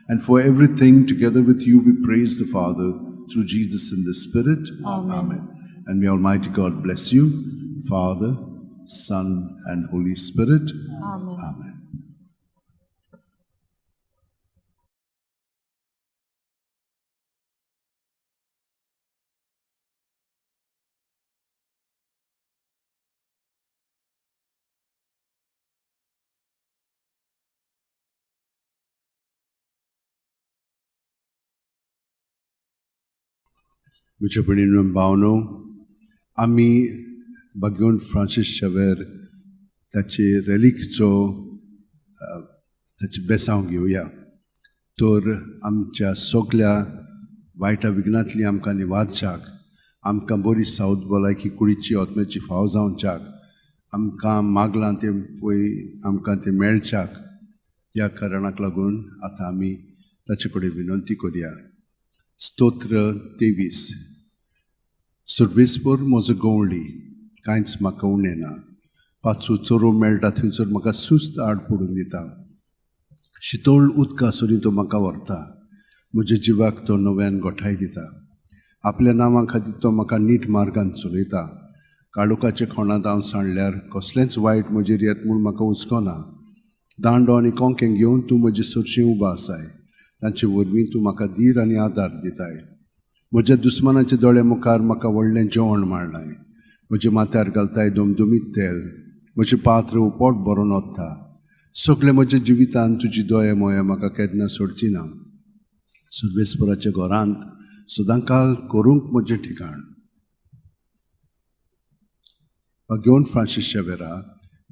And for everything, together with you, we praise the Father through Jesus in the Spirit. Amen. And may Almighty God bless you, Father, Son, and Holy Spirit. Amen. Amen. Wichapaninom Bauno, Ami Bagion Francis Xavier, tachi relikco, tachi besaung घेऊया. तर आमच्या सगळ्या वायटा विघ्नांतली आमकां निवारच्याक, आमकां बरी सावध भलायकी कुडीची आत्म्याची फाव जावच्याक, आमकां मागलां तें पळय आमकां तें मेळच्याक, ह्या कारणाक लागून आतां आमी ताचे कडेन विनंती करुया. स्तोत्र 23. सर्वेस्पर म्हजो गवळी, कांयच म्हाका उणें ना. पांचवो चोरो मेळटा थंयसर म्हाका सुस्त आड पडून दिता. शितोळ उदका सरी तो म्हाका व्हरता. म्हज्या जिवाक तो नव्यान गोठाय दिता. आपल्या नांवा खातीर तो म्हाका नीट मार्गान चलयता. काळोखाच्या खोणांत हांव सांडल्यार कसलेंच वायट म्हजेर येत म्हूण म्हाका हुस्कोना. दांडो आनी कोंकें घेवन तूं म्हजे सुरशें उबा आसाय. तांचे वरवीं तूं म्हाका धीर आनी आदार दिताय. म्हज्या दुस्मानाच्या दोळे मुखार म्हाका व्हडलें जेवण मारलाय. म्हज्या माथ्यार घालताय दोमदोमीत तेल. म्हजें पात्र उपोट बरोवन ओत्ता. सगळें म्हज्या जिवितांत तुजी दोये मोये म्हाका केन्ना सोडची ना. सर्वेस्पराच्या घरांत सदांकाळ करूंक म्हजें ठिकाण. घेवन फ्रांसीस शेवेरा,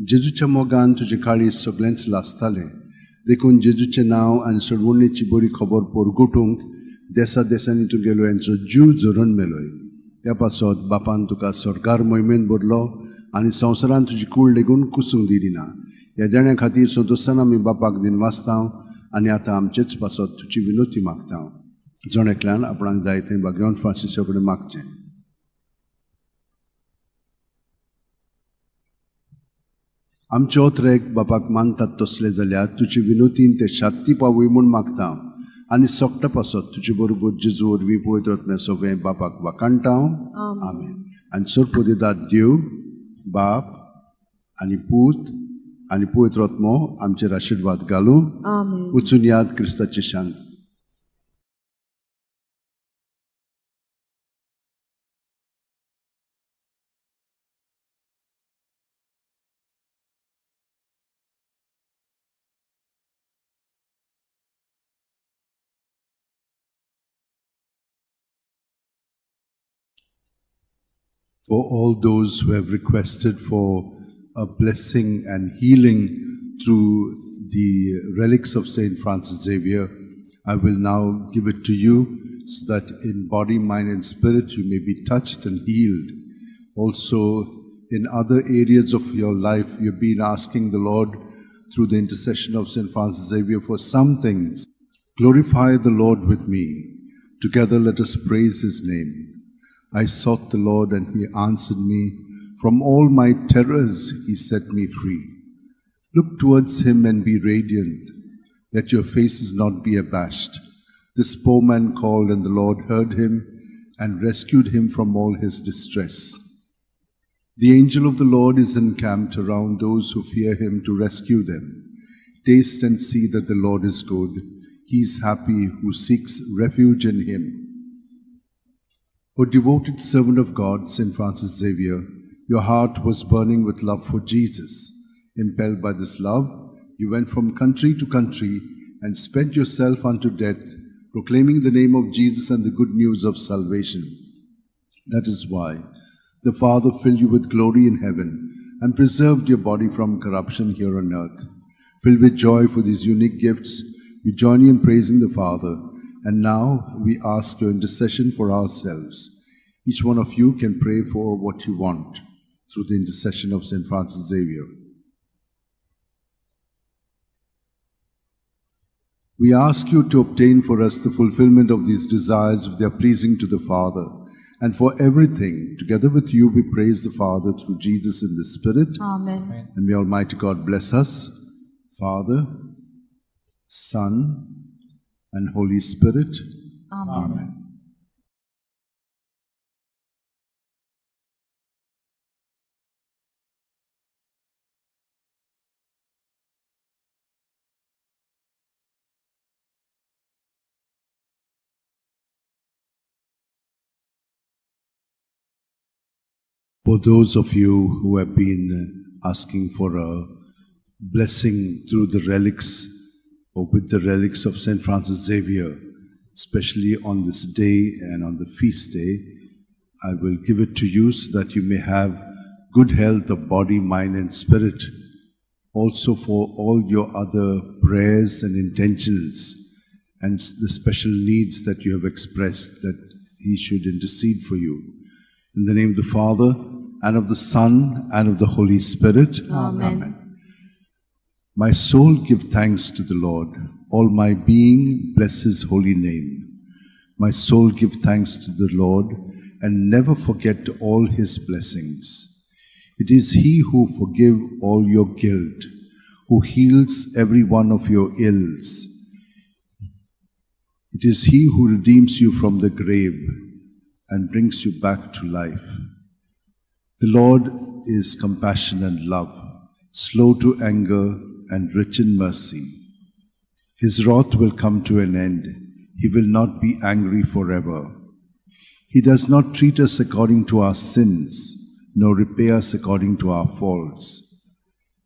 जेजूच्या मोगान तुजे काळीज सगळेंच लासतालें. देखून जेजूचें नांव आनी सोडवणेची बरी खबर पोरगुटूंक देसा देसांनी तूं गेलो हेंचो जीव झरून मेलोय. त्या पासत बापान तुका सरकार मोहिमेन भरलो आनी संवसारान तुजी कूड लेगून कुसूंक दिली ना. ह्या जाण्या खातीर सोदोस्तान आमी बापाक दिन वाचतां आनी आतां आमचेच पासत तुजी विनोती मागतां. जण एकल्यान आपणाक जाय थंय घेवन फ्रांसिसा कडेन मागचें. आमचे ओतरेक बापाक मानतात तसले जाल्यार तुजी विनोतीन ते शांती पावय म्हूण मागतां आनी सोगटा पासत तुजे बरोबर जेजू वरवीं पवित्र आत्म्या सगळें बापाक वाकाणटां. आमेन. आनी सोरपोदिदाद देव बाप आनी पूत आनी पवित्र आत्मो आमचेर आशिर्वाद घालूं. Amen. वचून याद क्रिस्ताची शांत. For all those who have requested for a blessing and healing through the relics of Saint Francis Xavier, I will now give it to you so that in body, mind and spirit you may be touched and healed. Also in other areas of your life you've been asking the Lord through the intercession of Saint Francis Xavier for some things. Glorify the Lord with me. Together let us praise his name. I sought the Lord and he answered me. From all my terrors he set me free. Look towards him and be radiant. Let your faces not be abashed. This poor man called and the Lord heard him and rescued him from all his distress. The angel of the Lord is encamped around those who fear him to rescue them. Taste and see that the Lord is good. He is happy who seeks refuge in him. O devoted servant of God, Saint Francis Xavier, your heart was burning with love for Jesus. Impelled by this love, you went from country to country and spent yourself unto death, proclaiming the name of Jesus and the good news of salvation. That is why the Father filled you with glory in heaven and preserved your body from corruption here on earth. Filled with joy for these unique gifts, we join you in praising the Father. And now we ask your intercession for ourselves. Each one of you can pray for what you want through the intercession of Saint Francis Xavier. We ask you to obtain for us the fulfillment of these desires if they are pleasing to the Father. And for everything, together with you, we praise the Father through Jesus in the Spirit. Amen. And may Almighty God bless us, Father, Son, and Holy Spirit. Amen. Amen. For those of you who have been asking for a blessing through the relics or with the relics of Saint Francis Xavier, especially on this day and on the feast day, I will give it to you so that you may have good health of body, mind and spirit. Also for all your other prayers and intentions and the special needs that you have expressed, that he should intercede for you. In the name of the Father, and of the Son, and of the Holy Spirit. Amen. My soul give thanks to the Lord. All my being bless his holy name. My soul give thanks to the Lord and never forget all his blessings. It is he who forgive all your guilt, who heals every one of your ills. It is he who redeems you from the grave and brings you back to life. The Lord is compassion and love, slow to anger and rich in mercy. His wrath will come to an end. He will not be angry forever. He does not treat us according to our sins, nor repay us according to our faults.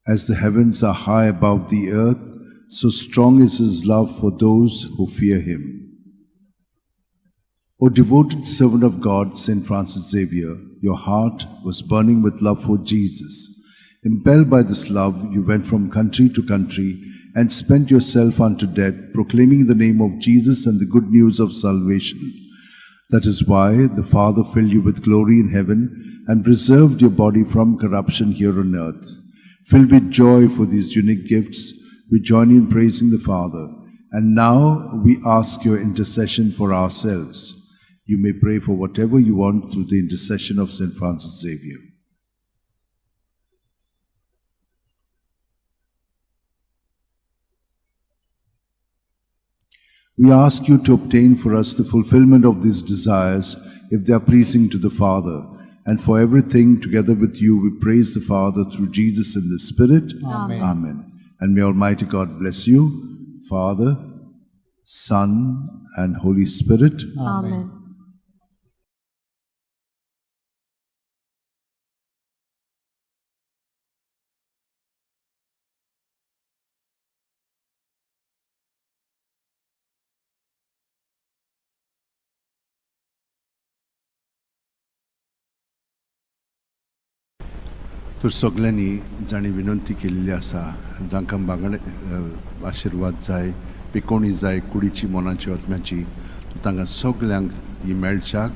As the heavens are high above the earth, so strong is his love for those who fear him. O devoted servant of God, Saint Francis Xavier, your heart was burning with love for Jesus. Impelled by this love, you went from country to country and spent yourself unto death, proclaiming the name of Jesus and the good news of salvation. That is why the Father filled you with glory in heaven and preserved your body from corruption here on earth. Filled with joy for these unique gifts, we join in praising the Father. And now we ask your intercession for ourselves. You may pray for whatever you want through the intercession of St. Francis Xavier. We ask you to obtain for us the fulfillment of these desires, if they are pleasing to the Father. And for everything, together with you, we praise the Father through Jesus in the Spirit. Amen. Amen. And may Almighty God bless you, Father, Son, and Holy Spirit. Amen. तर सगळ्यांनी जाणी विनंती केलेली आसा जांकां बांगडे आशिर्वाद जाय पिकोवणी जाय कुडीची मोनाची आत्म्याची तांकां सगल्यांक ही मेळच्याक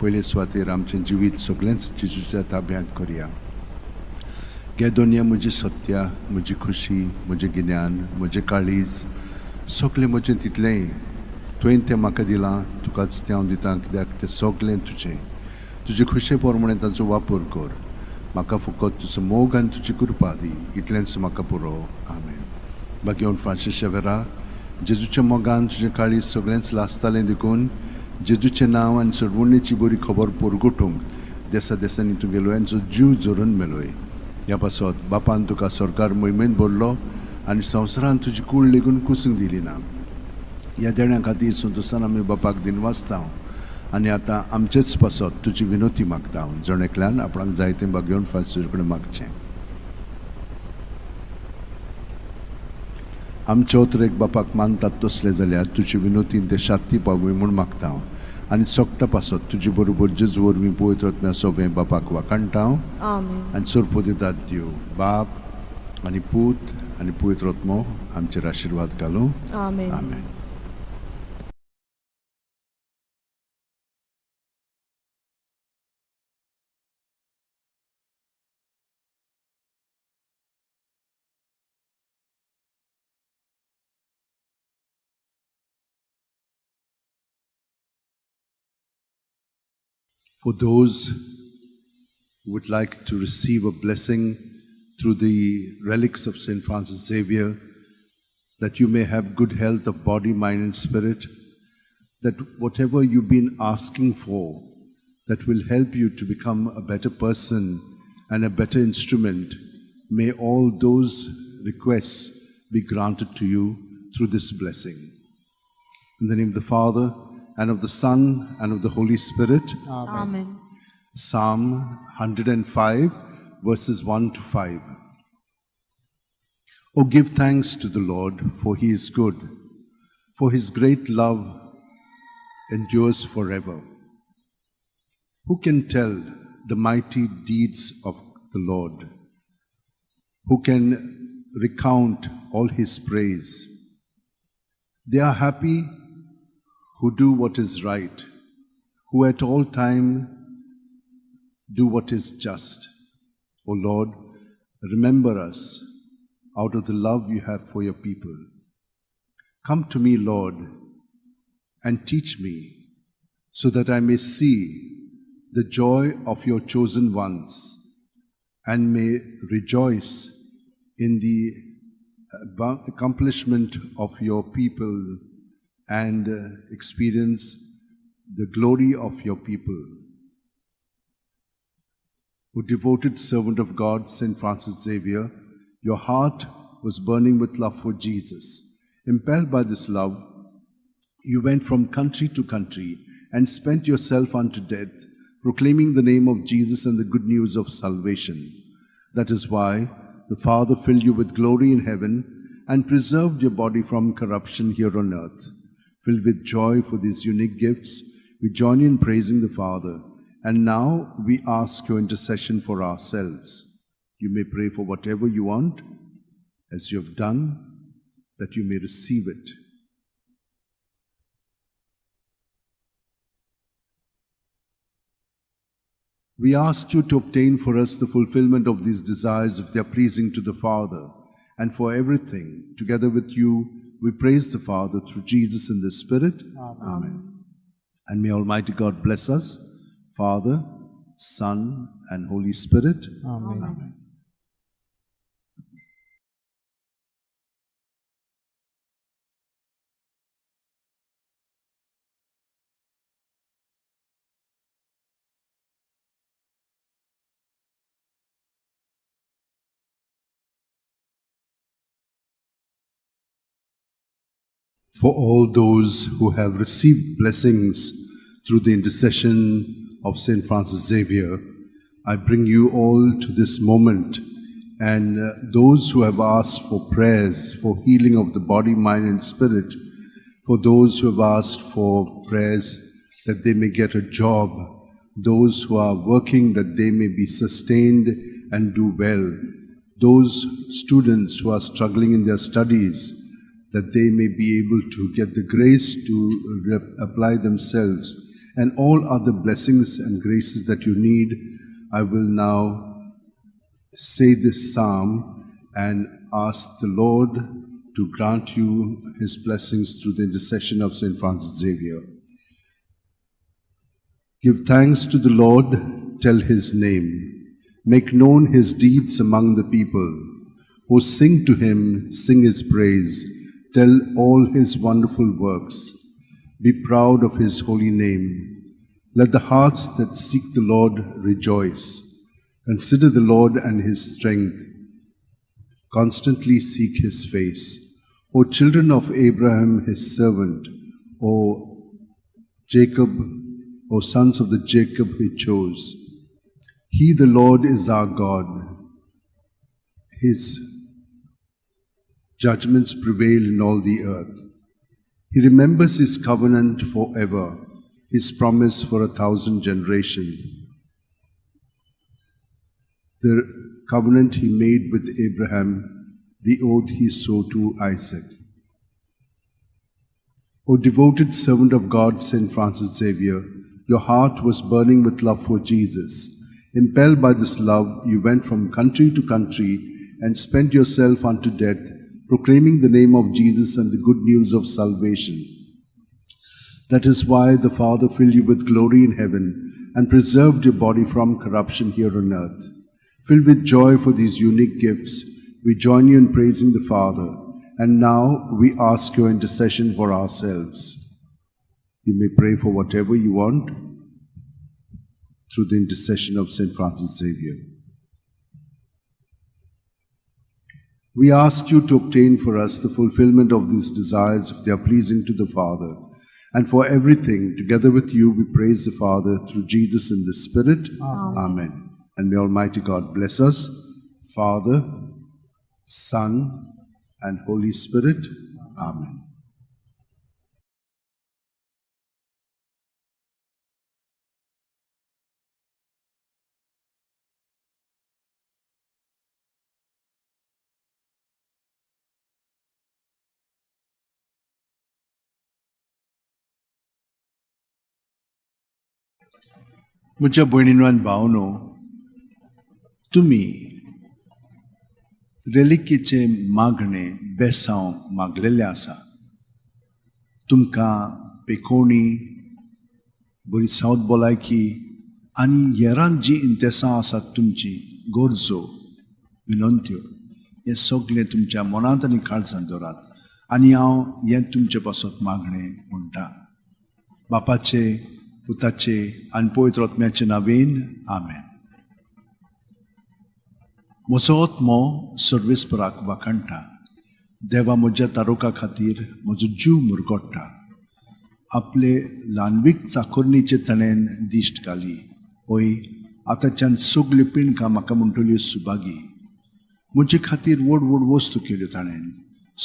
पयले सुवातेर आमचें जिवीत सगळेंच जेजूच्या ताब्यांत करया. गे दोनया म्हजी सत्या, म्हजी खुशी, म्हजें गिन्यान, म्हजें काळीज सगळें म्हजें तितलेंय तुवें तें म्हाका दिलां, तुकाच तें हांव दितां, कित्याक तें सगळें तुजें. तुजे खुशे प्रमाणें ताचो वापर कर. म्हाका फकत तुजो मोग आनी तुजी कृपा दी, इतलेंच म्हाका पुरो. आमेन. बागेवन फ्रांसीस शेवेरा, जेजूच्या मोगान तुजें काळीज सगळेंच लासतालें देखून जेजूचें नांव आनी सडवणेची बरी खबर परगटूंक देसा देसांनी तुगेलो यांचो जीव जोरून मेलोय. ह्या पासत बापान तुका सरकार मोहिमेंत भरलो आनी संवसारान तुजी कूड लेगून कुसूंक दिली ना. ह्या देण्या खातीर संतोशान आमी बापाक दिनवासता आनी आतां आमचेच पासत तुजी विनोती मागता हांव. जण एकल्यान आपणाक जाय तें बागेवन फ्रांसीस कडेन मागचें. आमचे ओतरेक बापाक मानतात तसले जाल्यार तुजी विनोतीन ते शांती पावय म्हूण मागता हांव. आनी सोगटा पासत तुजे बरोबर जेजू वरवीं पवित्र आत्म्या सोबें बापाक वाकाणटा हांव. Amen. आनी सोरपो दितात दिव बाप आनी पूत आनी पवित्र आत्मो आमचेर आशिर्वाद घालूं. Amen. Amen. For those who would like to receive a blessing through the relics of St. Francis Xavier, that you may have good health of body, mind and spirit, that whatever you've been asking for, that will help you to become a better person and a better instrument, may all those requests be granted to you through this blessing. In the name of the Father, and of the Son, and of the Holy Spirit. Amen. Psalm 105, verses 1 to 5. Oh, give thanks to the Lord, for he is good, for his great love endures forever. Who can tell the mighty deeds of the Lord? Who can recount all his praise? They are happy who do what is right, who at all time do what is just. O Lord, remember us out of the love you have for your people. Come to me, Lord, and teach me, so that I may see the joy of your chosen ones and may rejoice in the accomplishment of your people and experience the glory of your people. O devoted servant of God, St. Francis Xavier, your heart was burning with love for Jesus. Impelled by this love, you went from country to country and spent yourself unto death, proclaiming the name of Jesus and the good news of salvation. That is why the Father filled you with glory in heaven and preserved your body from corruption here on earth. Filled with joy for these unique gifts, we join in praising the Father. And now we ask your intercession for ourselves. You may pray for whatever you want, as you have done, that you may receive it. We ask you to obtain for us the fulfillment of these desires if they are pleasing to the Father, and for everything, together with you, we praise the Father through Jesus in the Spirit. Amen. And may Almighty God bless us, Father, Son, and Holy Spirit. Amen. For all those who have received blessings through the intercession of St. Francis Xavier, I bring you all to this moment, and those who have asked for prayers for healing of the body, mind and spirit, for those who have asked for prayers that they may get a job, those who are working that they may be sustained and do well, those students who are struggling in their studies, that they may be able to get the grace to apply themselves, and all other blessings and graces that you need. I will now say this psalm and ask the Lord to grant you his blessings through the intercession of St. Francis Xavier. Give thanks to the Lord, tell his name, make known his deeds among the people. Who sing to him, sing his praise, tell all his wonderful works. Be proud of his holy name. Let the hearts that seek the Lord rejoice. Consider the Lord and his strength. Constantly seek his face. O children of Abraham, his servant, O Jacob, O sons of the Jacob he chose. He, the Lord, is our God. His judgments prevail in all the earth. He remembers his covenant forever, his promise for 1,000 generations. The covenant he made with Abraham, the oath he swore to Isaac. O devoted servant of God, St. Francis Xavier, your heart was burning with love for Jesus. Impelled by this love, you went from country to country and spent yourself unto death, proclaiming the name of Jesus and the good news of salvation. That is why the Father filled you with glory in heaven and preserved your body from corruption here on earth. Filled with joy for these unique gifts, we join you in praising the Father, and now we ask your intercession for ourselves. You may pray for whatever you want through the intercession of St. Francis Xavier. We ask you to obtain for us the fulfillment of these desires if they are pleasing to the Father. And for everything, together with you, we praise the Father through Jesus in the Spirit. Amen. And may Almighty God bless us, Father, Son, and Holy Spirit. Amen. Mucha bueninuan baono, tumi relikiचे मागणे बेसाव मागलेले आसा. तुमकां पेकोणी बरी सावत भलायकी आनी हेरां जी इंतेसां आसात तुमची गोरजो विनंत्यो हे सगळे तुमच्या मनांत आनी काळजांत दवरात. आनी हांव हें तुमचे पासत मागणें म्हणटा. बापाचे, पुताचे आनी पवित्र आत्म्याचे नांवेन आमेन. म्हजो आत्मो सर्वेस्पराक वाखाणटा. देवा म्हज्या तारुका खातीर म्हजो जीव मुरगोडटा. आपले ल्हानवीक चाकोरणीचे ताणें दिश्ट घाली. ओय आतांच्यान सगळ्यो पिणकां म्हाका म्हणटल्यो सुभागी. म्हजे खातीर व्हड व्हड वस्तू केल्यो ताणें.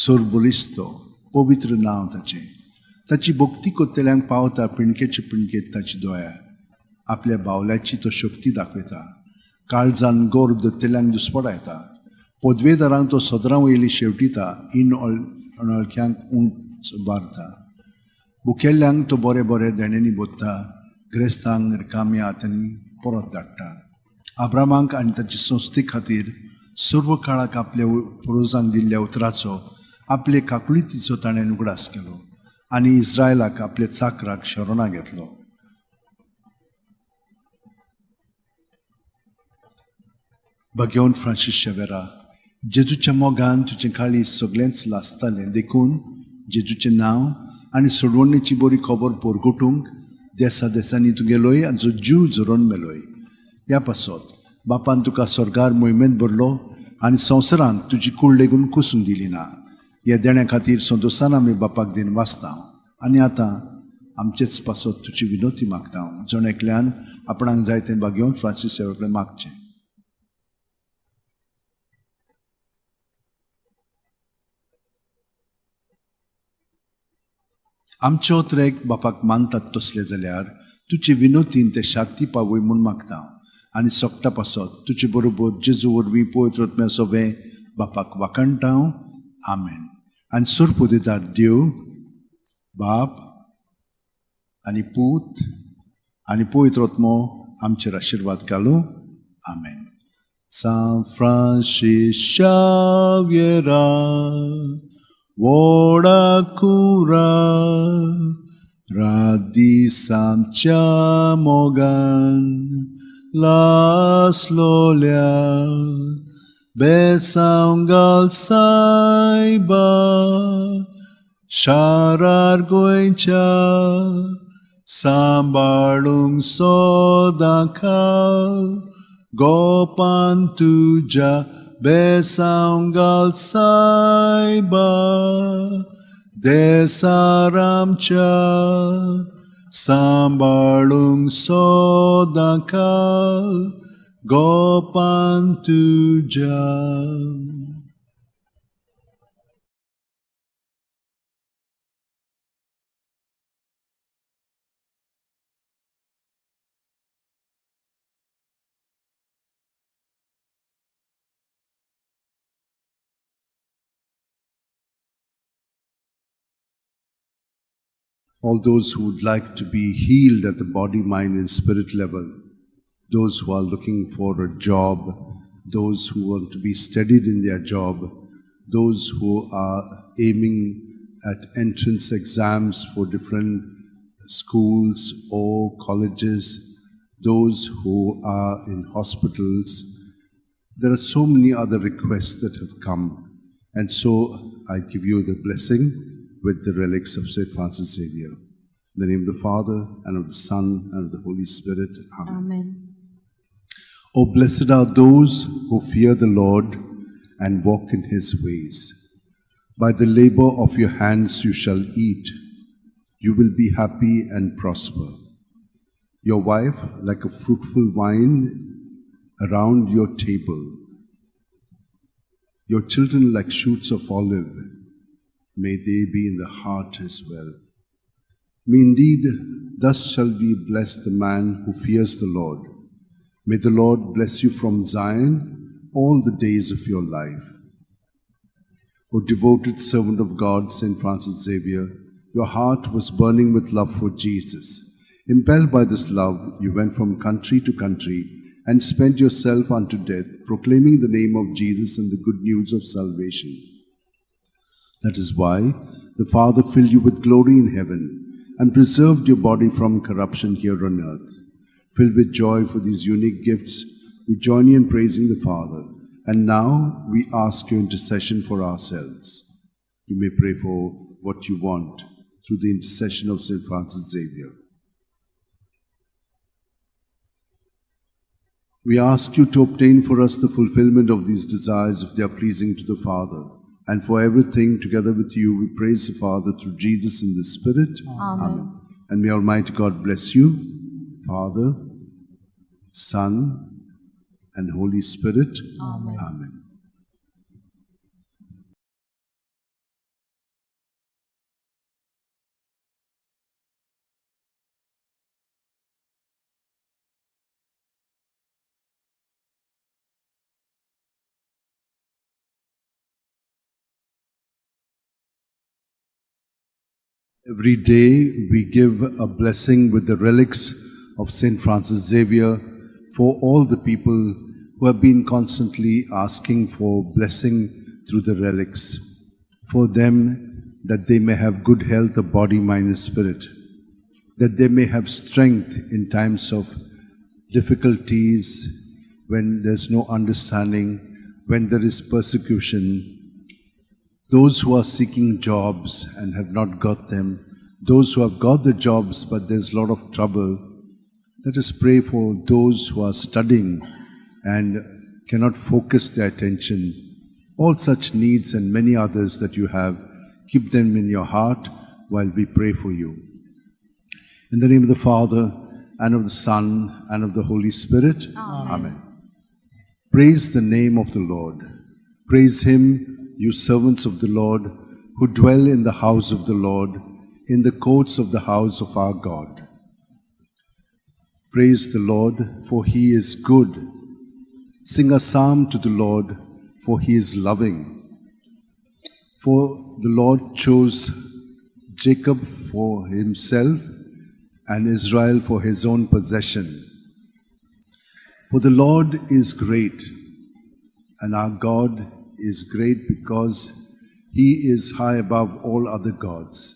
सोर बलिस्तो पवित्र नांव ताचें. ताची भक्ती कोत्तेल्यांक पावता पिणकेचे पिणकेत ताची दोळ्या. आपल्या बावल्याची तो शक्ती दाखयता. काळजान गोर दोत्तेल्यांक दुस्पड येता. पोदवेदारांक तो सदरां वयली शेवटिता इन अनळख्यांक उंच बारता मुखेल्ल्यांक तो बरे बरे देण्यांनी बोत्ता ग्रेस्तांक रिकाम्या हातांनी परत धाडटा अब्रामांक आनी ताचे संस्थे खातीर सर्व काळाक आपल्या पुर्वजांक दिल्ल्या उतराचो आपले काकुळितीचो ताणें उगडास केलो आनी इस्रायलाक आपल्या चाकराक शरणा घेतलो. भगवंत फ्रांसीस शेवेरा, जेजूच्या मोगान तुजें काळीज सगळेंच लासतालें देखून जेजूचें नांव आनी सोडवणेची बरी खबर पोरगोटूंक देसा देसांनी तुगेलोय आनी जो जीव झरोवन मेलोय. ह्या पासत बापान तुका स्वर्गार मोहिमेंत भरलो आनी संवसारांत तुजी कूड लेगून कुसूंक दिली ना. ह्या देण्या खातीर संतोशान आमी बापाक दिन वाचता आनी आतां आमचेच पासत तुजी विनोती मागता जण एकल्यान आपणाक जाय तें भगवंत फ्रांसीस शेवेरा कडेन मागचें. आमचे ओत्रेक बापाक मानतात तसले जाल्यार तुजे विनोतीन ते शांती पावय म्हूण मागता आनी सोगटा पासत तुजे बरोबर जेजू वरवीं पवित्र आत्म्या सवें बापाक वाकणटा. आमेन. आनी सुरपो दितात देव बाप आनी पूत आनी पवित्र आत्मो आमचेर आशिर्वाद घालो. आमेन. San Francis Xaviera Voda cura radisam mogan las lolia besaungal saiba sharar goincha sambalung sodakal gopan tuja besaungal saiba desaramcha sambalung sodakal gopan tuja. All those who would like to be healed at the body, mind and spirit level, those who are looking for a job, those who want to be steadied in their job, those who are aiming at entrance exams for different schools or colleges, those who are in hospitals. There are so many other requests that have come, and so I give you the blessing with the relics of St. Francis Xavier. In the name of the Father, and of the Son, and of the Holy Spirit. Amen. Amen. O blessed are those who fear the Lord and walk in his ways. By the labor of your hands you shall eat. You will be happy and prosper. Your wife like a fruitful vine around your table. Your children like shoots of olive. May they be in the heart as well. May indeed thus shall be blessed the man who fears the Lord. May the Lord bless you from Zion all the days of your life. O devoted servant of God, St. Francis Xavier, your heart was burning with love for Jesus. Impelled by this love, you went from country to country and spent yourself unto death, proclaiming the name of Jesus and the good news of salvation. That is why the Father filled you with glory in heaven and preserved your body from corruption here on earth. Filled with joy for these unique gifts, we join you in praising the Father. And now we ask your intercession for ourselves. You may pray for what you want through the intercession of St. Francis Xavier. We ask you to obtain for us the fulfillment of these desires if they are pleasing to the Father. And for everything, together with you, we praise the Father through Jesus in the Spirit. Amen. And may Almighty God bless you, Father, Son, and Holy Spirit. Amen. Amen. Every day we give a blessing with the relics of Saint Francis Xavier for all the people who have been constantly asking for blessing through the relics, for them that they may have good health of body, mind and spirit, that they may have strength in times of difficulties, when there's no understanding, when there is persecution, those who are seeking jobs and have not got them, those who have got the jobs but there's a lot of trouble. Let us pray for those who are studying and cannot focus their attention. All such needs and many others that you have, keep them in your heart while we pray for you. In the name of the Father, and of the Son, and of the Holy Spirit. Amen. Praise the name of the Lord. Praise Him, you servants of the Lord, who dwell in the house of the Lord, in the courts of the house of our God. Praise the Lord, for He is good. Sing a psalm to the Lord, for He is loving. For the Lord chose Jacob for Himself, and Israel for His own possession. For the Lord is great, and our God is great because He is high above all other gods.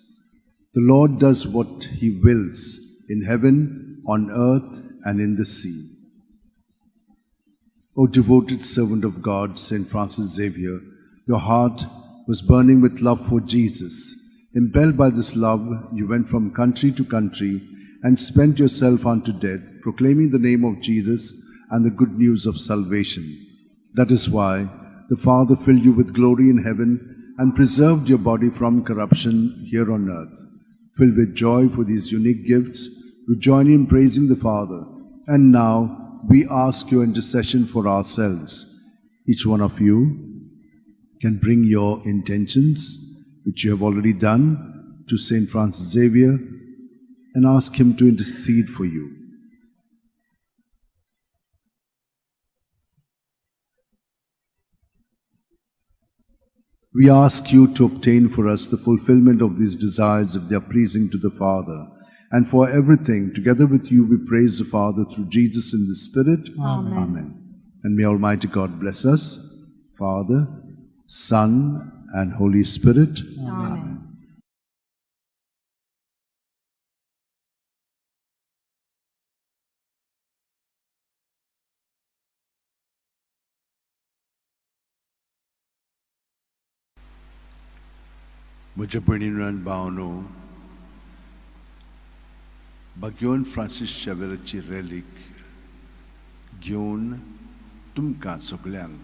The Lord does what He wills in heaven, on earth, and in the sea. O devoted servant of God, Saint Francis Xavier, your heart was burning with love for Jesus. Impelled by this love, you went from country to country and spent yourself unto death, proclaiming the name of Jesus and the good news of salvation. That is why the Father filled you with glory in heaven and preserved your body from corruption here on earth. Filled with joy for these unique gifts, we join in praising the Father. And now we ask your intercession for ourselves. Each one of you can bring your intentions, which you have already done, to Saint Francis Xavier, and ask him to intercede for you. We ask you to obtain for us the fulfillment of these desires if they are pleasing to the Father. And for everything, together with you, we praise the Father through Jesus in the Spirit. Amen. Amen. And may Almighty God bless us, Father, Son, and Holy Spirit. Amen. म्हज्या भयणीनो आनी भावनो, घेवन Francis शेवेराची रॅलीक घेवन तुमकां सगळ्यांक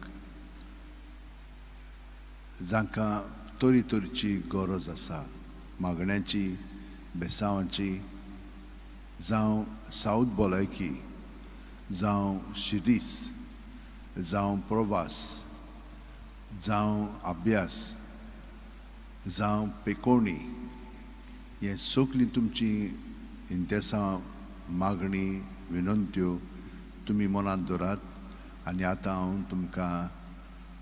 जांकां तोरी तोरीची गरज आसा, मागण्यांची, बेसांवाची, जावं सावथ भलायकी, जावं शिरीस, जावं प्रवास, जावं अभ्यास, जावं पेकोवणी, हे सगळीं तुमची इंतेसां, मागणी, विनंत्यो तुमी मनांत दवरात आनी आतां हांव तुमकां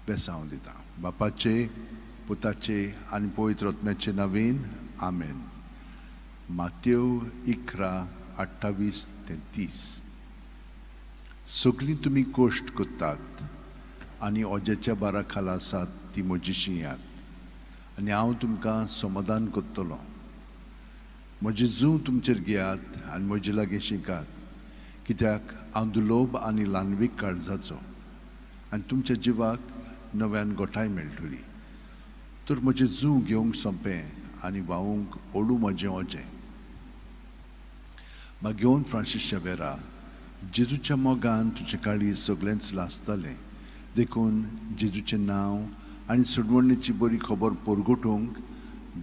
बेसांव दितां. बापाचे, पुताचे आनी पवित्र आत्म्याचे नांवेन. आमेन. मातेव 11:28-30. सगळीं तुमी कोश्ट करतात आनी ओजेच्या बारा खाला आसात ती म्हजीशी याद, आनी हांव तुमकां समाधान करतलों. म्हजे जूं तुमचेर घेयात आनी म्हजे लागीं शिकात, कित्याक हांव दुलोब आनी ल्हानवीक काळजाचो, आनी तुमच्या जिवाक नव्यान गोठाय मेळटली. तर म्हजें जूं घेवंक सोंपें आनी व्हावूंक ओडू म्हजें ओजें. घेवन फ्रांसीस शेवेरा, जेजूच्या मोगान तुजें काळीज सगळेंच लासतालें, देखून जेजूचें नांव आनी सोडवणेची बरी खबर परगटूंक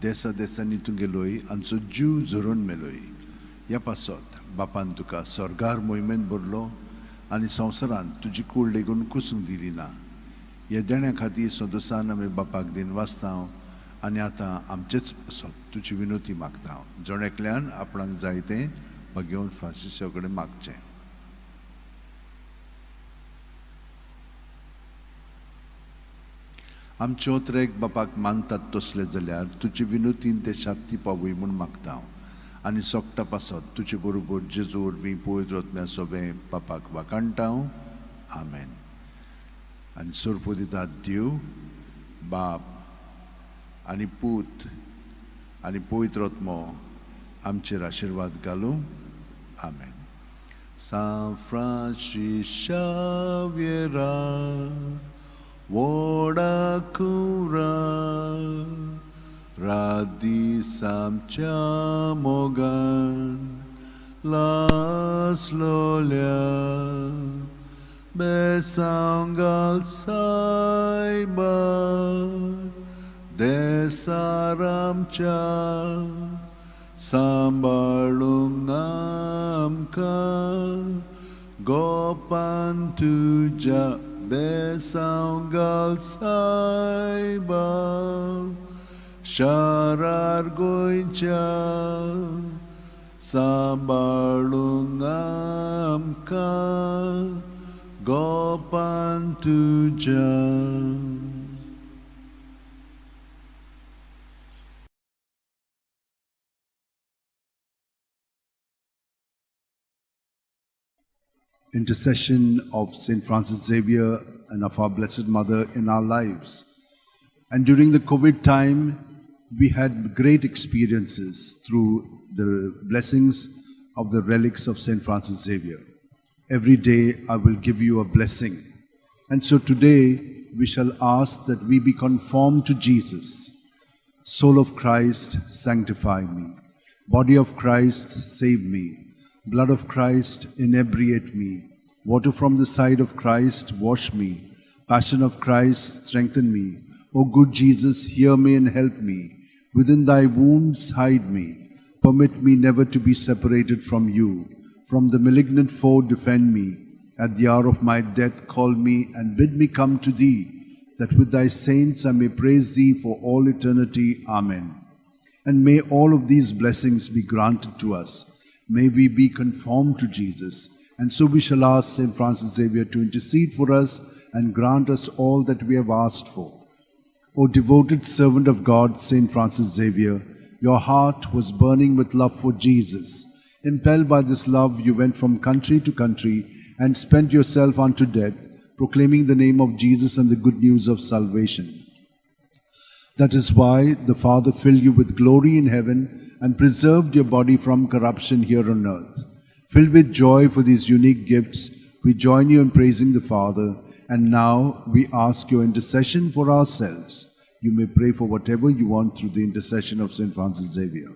देसा देसांनी तूं गेलोय आनी तुजो जीव झरोवन मेलोय. ह्या पासत बापान तुका स्वर्गार मोहिमेंत भरलो आनी संवसारांत तुजी कूड लेगून कुसूंक दिली ना. ह्या देण्या खातीर सदोसान आमी बापाक दिन वाचतां आनी आतां आमचेच पासत तुजी विनोती मागता. जोण आपणाक जाय तें घेवन फ्रांसिसा कडेन मागचें. आमचे ओतरेक बापाक मानतात तसले जाल्यार तुजी विनोतीन ते शांती पावय म्हूण मागता हांव आनी सोगटा पासत तुजे बरोबर जेजू वरवीं पवित्र आत्म्या सोबे बापाक वाकाणटा हांव आमेन. आनी सोरपो दितात देव बाप आनी पूत आनी पवित्र आत्मो आमचेर आशिर्वाद घालूं आमेन. San Francis Xavier Woda Kura Radi Samcha Mogan Las Lolia Besangal Saiba Desaramcha Sambalungamka Gopantuja Besangal Saibal Sharar Goincha Sambalungamka Gopantuja. Intercession of St. Francis Xavier and of our Blessed Mother in our lives. And during the COVID time, we had great experiences through the blessings of the relics of St. Francis Xavier. Every day I will give you a blessing. And so today we shall ask that we be conformed to Jesus. Soul of Christ, sanctify me. Body of Christ, save me. Blood of Christ, inebriate me. Water from the side of Christ, wash me. Passion of Christ, strengthen me. O good Jesus, hear me and help me. Within thy wounds, hide me. Permit me never to be separated from you. From the malignant foe, defend me. At the hour of my death, call me and bid me come to thee, that with thy saints I may praise thee for all eternity. Amen. And may all of these blessings be granted to us. May we be conformed to Jesus. And so we shall ask St. Francis Xavier to intercede for us and grant us all that we have asked for. O devoted servant of God, St. Francis Xavier, your heart was burning with love for Jesus. Impelled by this love, you went from country to country and spent yourself unto death, proclaiming the name of Jesus and the good news of salvation. That is why the Father filled you with glory in heaven and preserved your body from corruption here on earth. Filled with joy for these unique gifts, we join you in praising the Father, and now we ask your intercession for ourselves. You may pray for whatever you want through the intercession of St. Francis Xavier.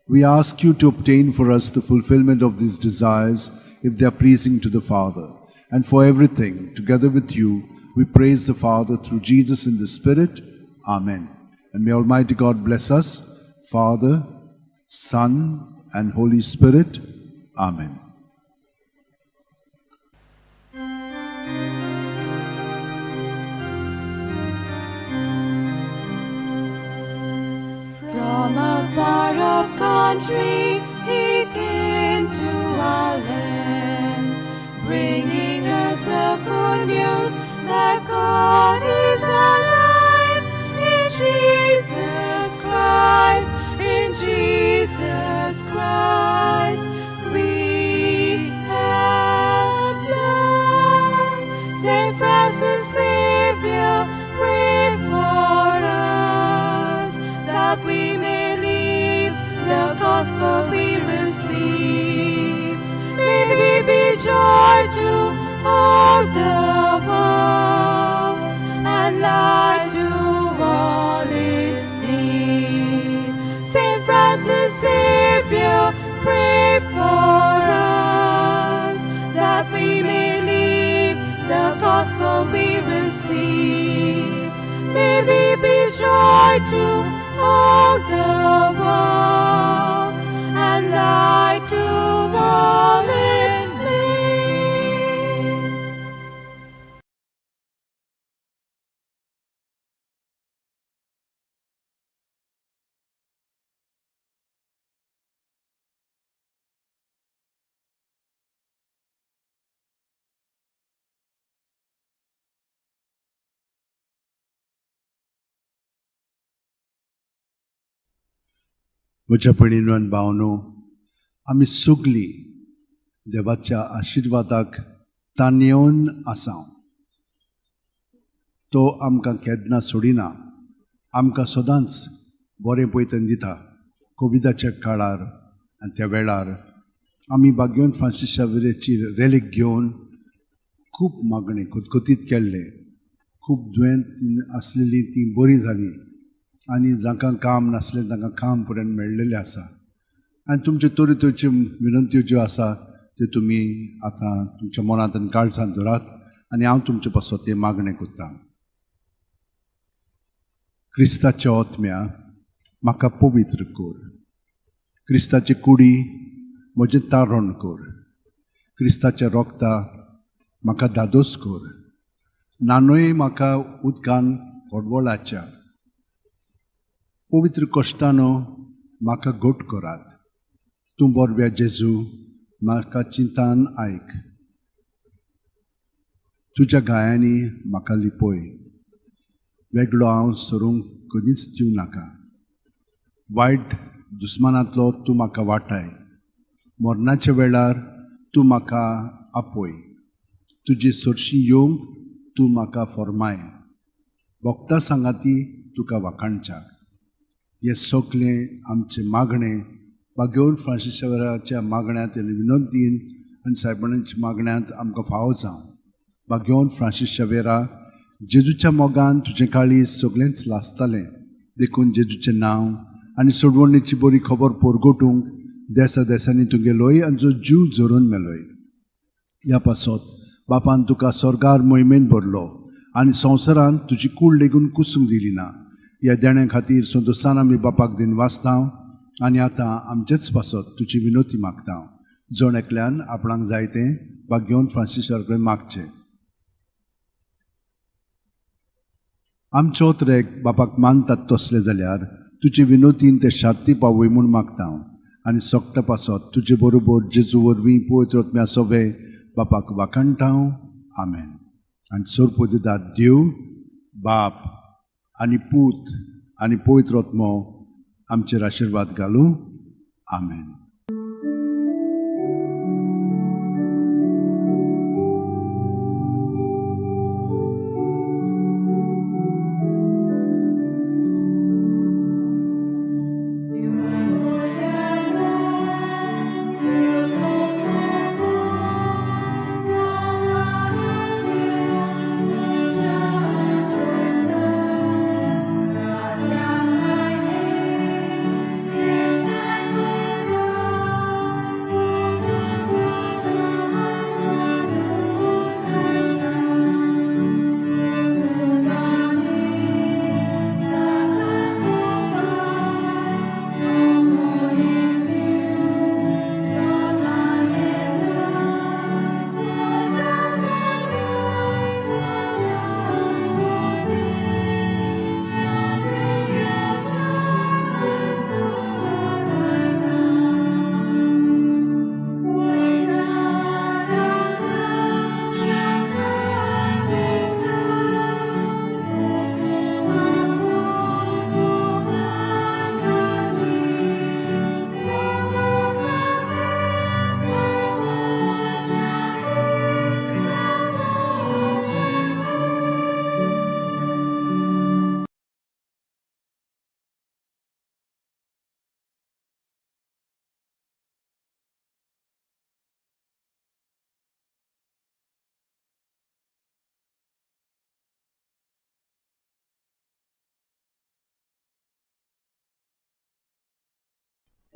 We ask you to obtain for us the fulfillment of these desires if they are pleasing to the Father. And for everything, together with you, we praise the Father through Jesus in the Spirit. Amen. And may Almighty God bless us, Father, Son, and Holy Spirit. Amen. From a far off country he came to our land, bringing us the good news that God is alive in Jesus Christ, in Jesus Christ. We have loved St. Francis Xavier, pray for us that we may live the gospel we received. May we be joy to all the world and light to all in need. St. Francis Xavier, pray for us that we may live the gospel we received. May we be joy to all the world and light to all in need. म्हज्या भयणीनो आनी भावनो, आमी सगळीं देवाच्या आशिर्वादाक ताणेवन आसां. तो आमकां केन्ना सोडिना, आमकां सदांच बरें पयतन दिता. कोविडाच्या काळार आनी त्या वेळार आमी बागेवन फ्रांसीस शावेराची रेलीक घेवन खूब मागणी खतखतीत केल्ले. खूब दुयेंत आसलेलीं तीं बरीं जालीं आनी जांकां काम नासलें तांकां काम पर्यंत मेळ्ळेलें आसा. आनी तुमच्यो तरेतरेच्यो विनंत्यो ज्यो आसा त्यो तुमी आतां तुमच्या मनांत आनी काळजांत धरात आनी हांव तुमचे पासत ते मागणें करतां. क्रिस्ताच्या ओतम्या म्हाका पवित्र कर. क्रिस्ताची कुडी म्हजें तारण कर. क्रिस्ताच्या रोगता म्हाका धादोस कर. नानोय म्हाका उदकान व्हडवळाच्या. पवित्र कश्टानो म्हाका घट करात. तूं बोरव्या जेजू म्हाका चिंतान आयक. तुज्या गायांनी म्हाका लिपय. वेगळो हांव सरूंक कधीच दिवं नाका. वायट दुस्मानांतलो तूं म्हाका वाटाय. मरणाच्या वेळार तूं म्हाका आपय. तुजी सरशीं येवंक तूं म्हाका फर्माय. भक्तां सांगाती तुका वाखाणच्याक. हे सगळें आमचे मागणें बागेवन फ्रांसीस शावेराच्या मागण्यांत आनी विनंतीन आनी सायबणांच्या मागण्यांत आमकां फावो जावं. बागेवन फ्रांसीस शावेरा, जेजूच्या मोगान तुजें काळीज सगळेंच लासतालें. देखून जेजूचें नांव आनी सोडवणेची बरी खबर पोरगोटूंक देसा देसांनी तूं गेलोय आनी जो जीव जोरून मेलोय. ह्या पासत बापान तुका स्वर्गार मोहिमेन भरलो आनी संवसारांत तुजी कूड लेगून कुसूंक दिली ना. ह्या देण्या खातीर संतोसान आमी बापाक दिन वाचतां आनी आतां आमचेच पासत तुजी विनोती मागतां. जण एकल्यान आपणाक जाय तें बागेवन फ्रांसीसा कडेन मागचें. आमचे ओतरेक बापाक मानतात तसले जाल्यार तुजे विनोतीन ते शांती पावय म्हूण मागतां. आनी सोगटा पासत तुजे बरोबर जेजू वरवीं पवित्र आत्म्या सोवे बापाक वाखाणटा. आमेन. आनी सोरपोदिदार देव, बाप आनी पूत आनी पवित्र आत्मो आमचेर आशिर्वाद घालूं. आमेन.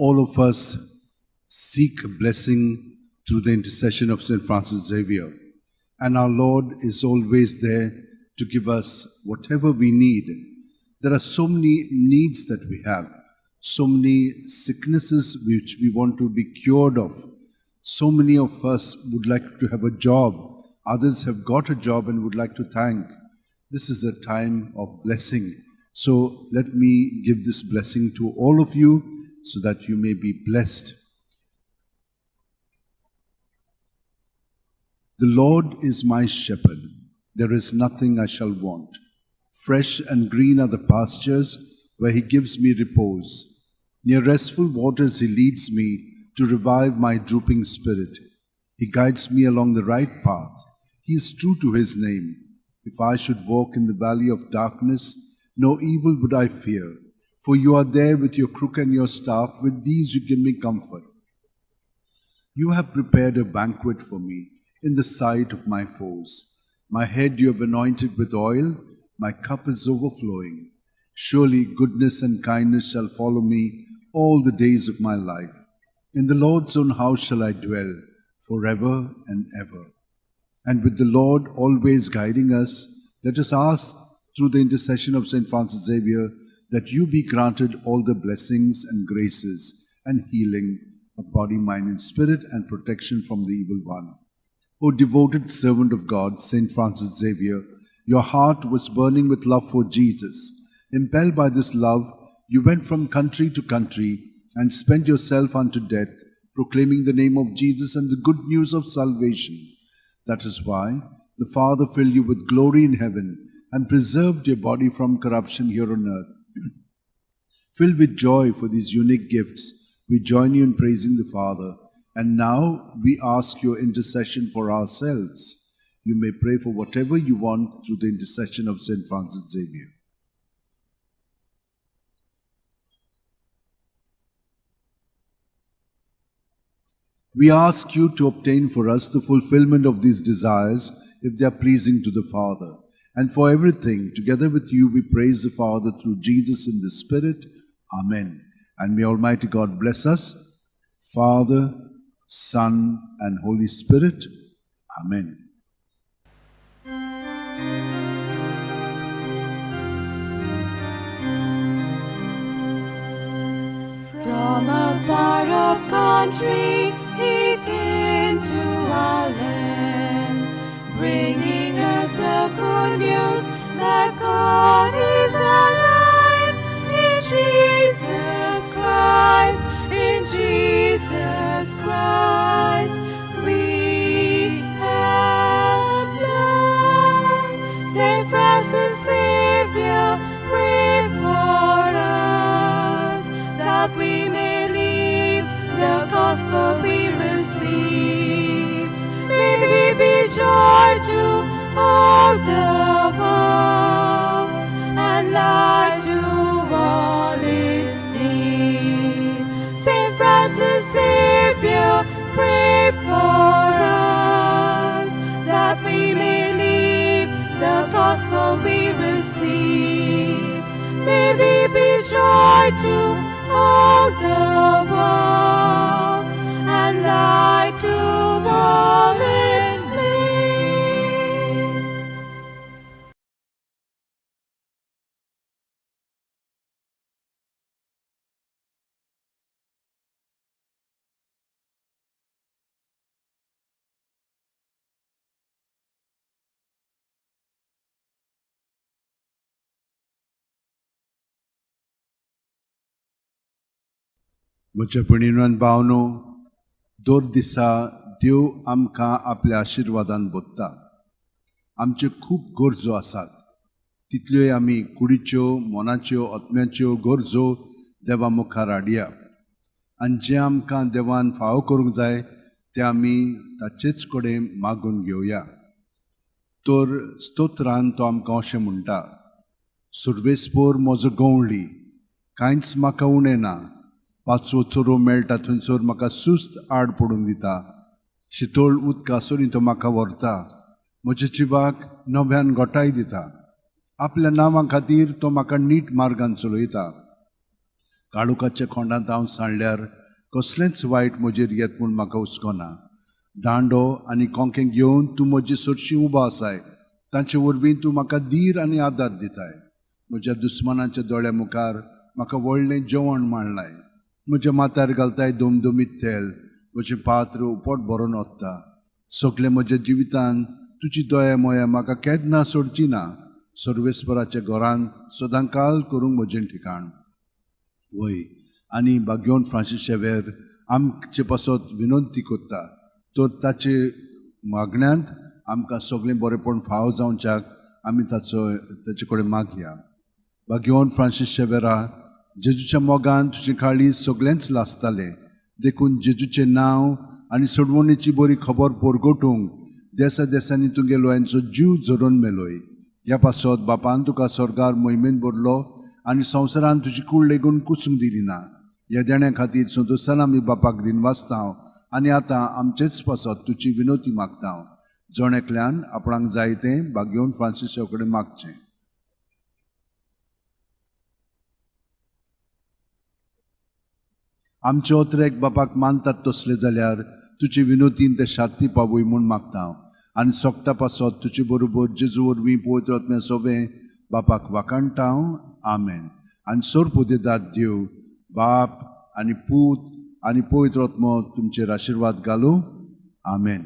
All of us seek blessing through the intercession of St. Francis Xavier. And our Lord is always there to give us whatever we need. There are so many needs that we have, so many sicknesses which we want to be cured of. So many of us would like to have a job. Others have got a job and would like to thank. This is a time of blessing. So let me give this blessing to all of you so that you may be blessed. The Lord is my shepherd. There is nothing I shall want. Fresh and green are the pastures where he gives me repose. Near restful waters he leads me to revive my drooping spirit. He guides me along the right path. He is true to his name. If I should walk in the valley of darkness, no evil would I fear, for you are there with your crook and your staff. With these you give me comfort. You have prepared a banquet for me in the sight of my foes. My head you have anointed with oil, my cup is overflowing. Surely goodness and kindness shall follow me all the days of my life. In the Lord's own house shall I dwell forever and ever. And with the Lord always guiding us, let us ask through the intercession of St. Francis Xavier that you be granted all the blessings and graces and healing of body, mind and spirit, and protection from the evil one. O devoted servant of God, St. Francis Xavier, your heart was burning with love for Jesus. Impelled by this love, you went from country to country and spent yourself unto death, proclaiming the name of Jesus and the good news of salvation. That is why the Father filled you with glory in heaven and preserved your body from corruption here on earth. Filled with joy for these unique gifts, we join you in praising the Father. And now we ask your intercession for ourselves. You may pray for whatever you want through the intercession of St. Francis Xavier. We ask you to obtain for us the fulfillment of these desires, if they are pleasing to the Father. And for everything, together with you, we praise the Father through Jesus in the Spirit. Amen. And may Almighty God bless us, Father, Son, and Holy Spirit. Amen. From a far-off country, he came to our land, bringing us the good news that God is alive in Jesus Christ, in Jesus Christ. We have love. St. Francis Xavier, pray for us, that we may live the gospel we received. May we be joy to all the world, and light to all in need. St. Francis Xavier, pray for us, that we may live the gospel we received. May we be joy to all the world, and light to all in need. म्हज्या भयणीनो आनी भावनो, दर दिसा देव आमकां आपल्या आशिर्वादान बोदता. आमच्यो खूब गरजो आसात. तितल्योय आमी कुडीच्यो, मोनाच्यो, आत्म्याच्यो गरजो देवा मुखार हाडया. आनी जें आमकां देवान फावो करूंक जाय तें आमी ताचेच कडेन मागून घेवया. तर स्तोत्रान तो आमकां अशें म्हणटा: सुर्वेस्पोर म्हजो गवळी, कांयच म्हाका उणें ना. पांचवो चोरो मेळटा थंयसर म्हाका सुस्त आड पडून दिता. शितोळ उदकासुनी तो म्हाका व्हरता. म्हज्या जिवाक नव्यान घोटाय दिता. आपल्या नांवा खातीर तो म्हाका नीट मार्गान चलयता. काळुकाच्या खोंडांत हांव सांडल्यार कसलेंच वायट म्हजेर येत म्हूण म्हाका हुस्कोना. दांडो आनी कोंकें घेवन तूं म्हजी सरशी उबो आसाय. तांचे वरवीं तूं म्हाका धीर आनी आदार दिताय. म्हज्या दुस्मानाच्या दोळ्या मुखार म्हाका व्हडलें जेवण मांडलाय. म्हज्या माथ्यार घालताय दोमदोमीत तेल. म्हजें पात्र उपोट भरून वता. सगळे म्हज्या जिवितांत तुजी दया मोया म्हाका केन्ना सोडची ना. सर्वेस्पराच्या घरांत सदांकाळ करूंक म्हजें ठिकाण. वय आनी भाग्यवन फ्रांसीस शेवेर आमचे पासत विनंती करता. तर ताचे मागण्यांत आमकां सगळें बरेंपण फावो जावच्याक आमी ताचे कडेन मागया. भाग्यवन फ्रांसीस शेवेरा, जेजूच्या मोगान तुझे काळी सगळेंच लासताले देखून जेजूचें नांव आनी सोडवणेची बरी खबर पोरगोटूंक देसा देसांनी तुगेलो यांचो जीव जोडून मेलोय. ह्या पासत बापान तुका स्वर्गार मोहिमेन भरलो आनी संवसारान तुजी कूड लेगून कुसूंक दिली ना. ह्या देण्या खातीर संतोशान आमी बापाक दिन वाचतांव आनी आतां आमचेच पासत तुजी विनोती मागतांव. जोण आपणाक जाय तें भाग्योवन फ्रांसिसा कडेन मागचें. आमचे ओत्रेक बापाक मानतात तसले जाल्यार तुजी विनोतीन ते शांती पावूय म्हूण मागतांव आनी सोगता पासत तुजे बरोबर जेजू वरवीं पवित्र आत्म्या सोवें बापाक वाखाणटाव. आमेन. आनी सोरपोदेदाद देव बाप आनी पूत आनी पवित्र आत्मो तुमचेर आशिर्वाद घालूं. आमेन.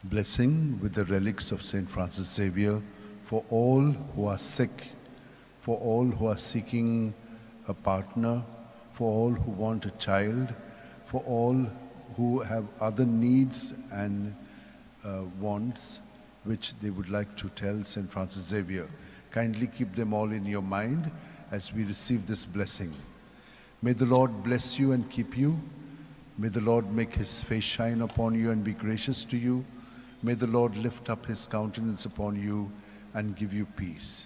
Blessing with the relics of St. Francis Xavier for all who are sick, for all who are seeking a partner, for all who want a child, for all who have other needs and wants which they would like to tell St. Francis Xavier. Kindly keep them all in your mind as we receive this blessing. May the Lord bless you and keep you. May the Lord make his face shine upon you and be gracious to you. May the Lord lift up his countenance upon you and give you peace.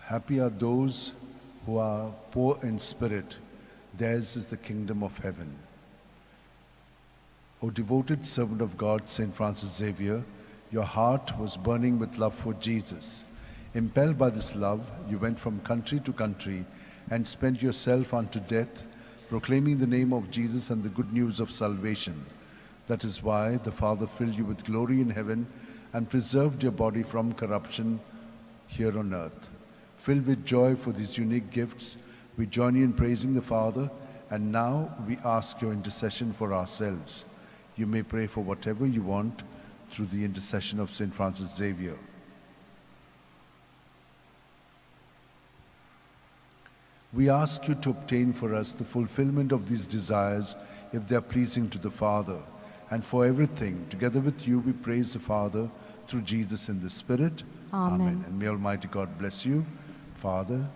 Happy are those who are poor in spirit. Theirs is the kingdom of heaven. O devoted servant of God, St. Francis Xavier, your heart was burning with love for Jesus. Impelled by this love, you went from country to country and spent yourself unto death, proclaiming the name of Jesus and the good news of salvation. That is why the Father filled you with glory in heaven and preserved your body from corruption here on earth. Filled with joy for these unique gifts, we join you in praising the Father, and now we ask your intercession for ourselves. You may pray for whatever you want through the intercession of St. Francis Xavier. We ask you to obtain for us the fulfillment of these desires if they are pleasing to the Father. And for everything, together with you, we praise the Father through Jesus in the Spirit. Amen. And may Almighty God bless you, Father,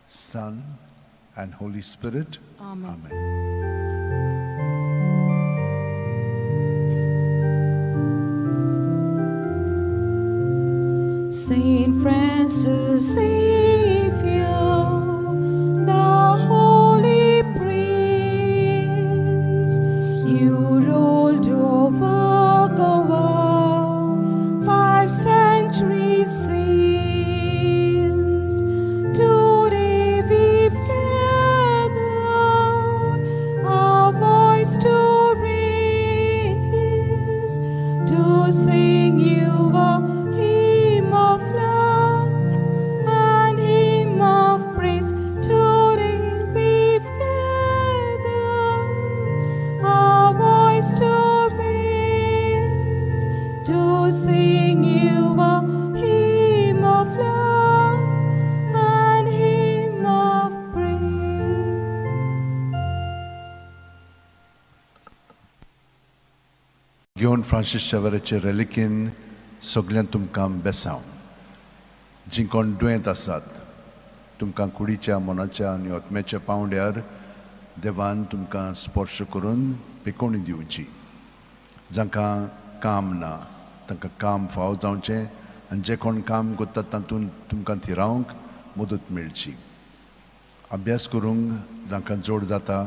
Son, and Holy Spirit. Amen. Saint Francis Xavier, the Holy Prince, you rolled over the world 5 centuries since. Today we've gathered our voice to raise, to sing you a hymn of love and घेवन Francis शेवेराचे रेलिकेन सगळ्यांक तुमकां बेसांव. जीं कोण दुयेंत आसात तुमकां कुडीच्या मनाच्या आनी आत्म्याच्या पावंड्यार देवान तुमकां स्पर्श करून पिकोवणी दिवची. जांकां काम ना तांकां काम फाव जावचें आनी जे कोण काम करतात तातूंत तुमकां थिरावंक मदत मेळची. अभ्यास करूंक जांकां जोड जाता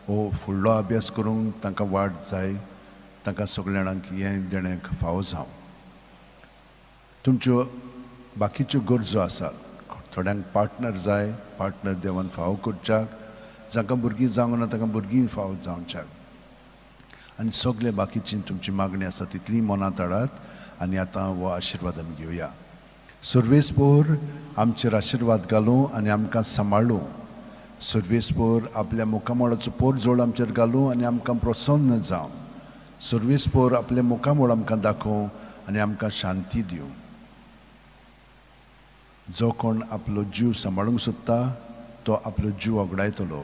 वो फुडलो अभ्यास करूंक तांकां वाट जाय, तांकां सगळ्यांक हें देण्याक फावो जावं. तुमच्यो बाकीच्यो गरजो आसात. थोड्यांक पार्टनर जाय, पार्टनर देवान फावो करच्याक. जांकां भुरगीं जावंक ना तांकां भुरगीं फावो जावच्याक. आनी सगळे बाकीची तुमची मागणी आसा तितली मनांत हाडात आनी आतां हो आशिर्वाद आमी घेवया. सर्वेस्पोर आमचेर आशिर्वाद घालूं आनी आमकां सांबाळूं. सर्वेस्पोर आपल्या मुखामळाचो पोर जोड आमचेर घालूं आनी आमकां प्रसन्न जावं. सर्वेस्पोर आपले मुखामळ आमकां दाखोवं आनी आमकां शांती दिवं. जो कोण आपलो जीव सांबाळूंक सोदता तो आपलो जीव वगडायतलो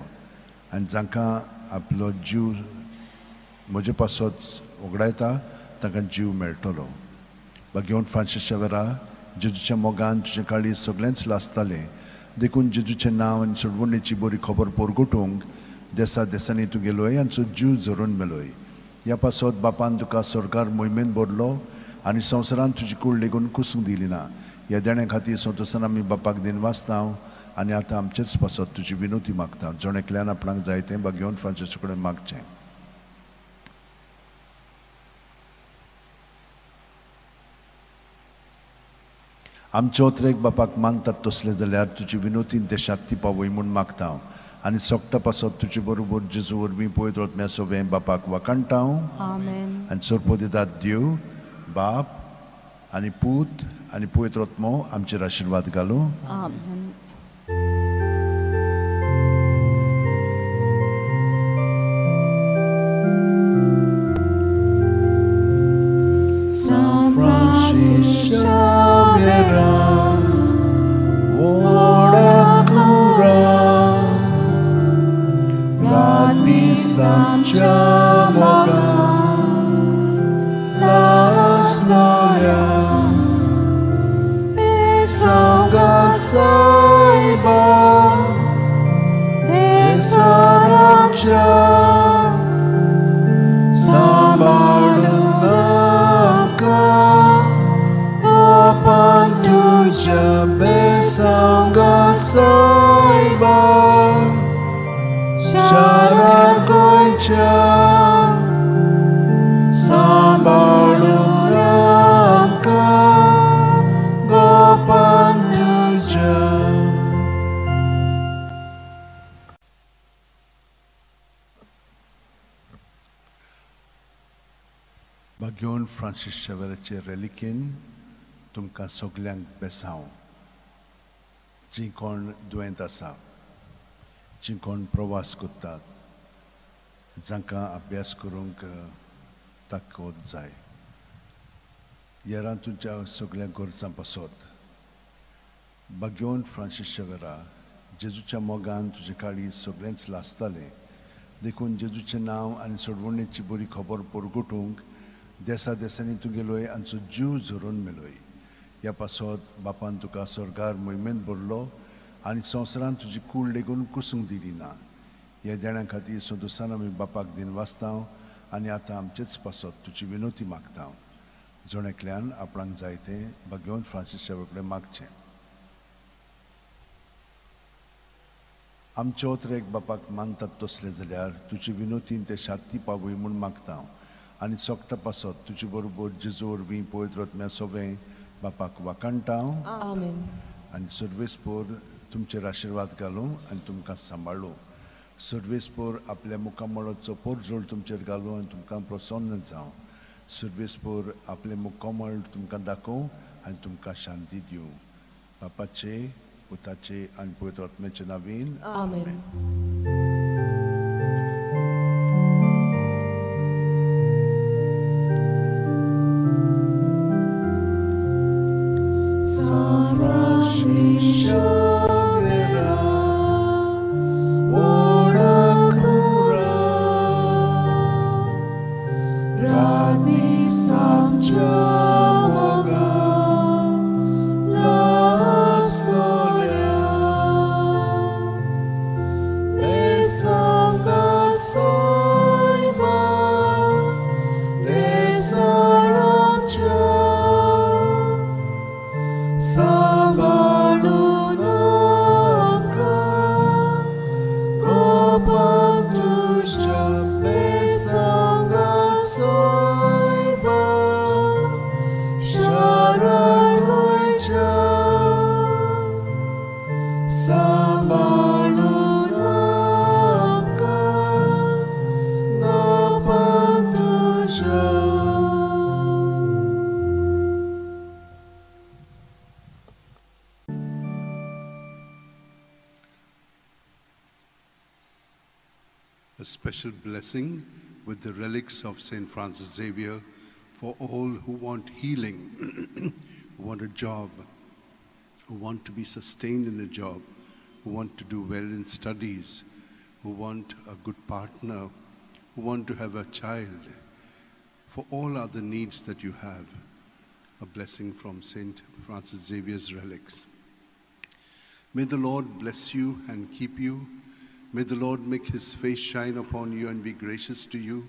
आनी जांकां आपलो जीव म्हजे पासत वगडायता तांकां जीव मेळटलो. घेवन फ्रांसीस शेवेरा, जेजूच्या मोगान तुजे काळी सगळेंच लासतालें देखून जेजूचें नांव आनी सोडवणेची बरी खबर पोरगोटूंक देसा देसांनी तूं गेलोय आनी तुजो जीव झरून मेलोय. ह्या पासत बापान तुका स्वर्गार मोहिमेन भरलो आनी संवसारान तुजी कूड लेगून कुसूंक दिली ना. ह्या देण्या खातीर संतोसान आमी बापाक दिनवासतांव आनी आतां आमचेच पासत तुजी विनोती मागता. जोणेकल्यान आपणाक जाय तें घेवन फ्रांसीसा कडेन मागचें. आमचे ओतरेक बापाक मानतात तसले जाल्यार तुजी विनोतीन ते शांती पावय म्हूण मागता आनी सोगटा पासत तुजे बरोबर जेजू वरवीं पवित्र आत्म्या सोबें बापाक वाकणटाव. Amen. आनी सोरपो दितात देव बाप आनी पूत आनी पवित्र आत्मो आमचेर आशिर्वाद घालूं. Amen. San Francisco Xavier, Samcia moga la storia besanga saiba desaracha sambalunaka opantuja besanga saiba Sharar goicha sambalung amka gopanduja. घेवन फ्रांसीस शेवेराचे रेलिकेन तुमकां सगल्यांक बेसांव. जीं कोण दुयेंत आसा, जीं कोण प्रवास करतात, जांकां अभ्यास करूंक ताकद जाय, येरान तुज्या सगळ्या गरजां पासत घेवन फ्रांसीस शेवेरा, जेजूच्या मोगान तुजे काळी सगळेंच लासतालें देखून जेजूचें नांव आनी सोडवणेची बरी खबर पोरगोटूंक देसा देसांनी तूं गेलोय आनी तुजो जीव झरून मेलोय. ह्या पासत बापान तुका स्वर्गार मोहिमेंत भरलो आनी संवसारान तुजी कूड लेगून कुसूंक दिली ना. ह्या देण्या खातीर संतोसान आमी बापाक दिनवासतांव आनी आतां आमचेच पासत तुजी विनोती मागता. जोणेकल्यान आपणाक जाय तें घेवन फ्रांसीस शेवेरा कडेन मागचें. आमचे ओतरेक बापाक मानतात तसले जाल्यार तुजी विनोतीन ते शांती पावय म्हूण मागता आनी सोगटा पासत तुजे बरोबर जेजू वरवीं पवित्र आत्म्या सोबें बापाक वाकणटाव. Amen. आनी सर्वेस्पोर तुमचेर आशिर्वाद घालूं आनी तुमकां सांबाळूं. सर्वेस्पोर आपल्या मुखामळाचो पोर जोड तुमचेर घालूं आनी तुमकां प्रसन्न जावं. सर्वेस्पोर आपले मुखामळ तुमकां दाखोवं आनी तुमकां शांती दिवं. बापाचे, पुताचे आनी पवित्र आत्म्याचे नांवेन. Amen. San Francisco Xavier, ora cura, radicale. special blessing with the relics of St. Francis Xavier for all who want healing, who want a job, who want to be sustained in a job, who want to do well in studies, who want a good partner, who want to have a child, for all other needs that you have, a blessing from St. Francis Xavier's relics. May the Lord bless you and keep you. May the Lord make his face shine upon you and be gracious to you.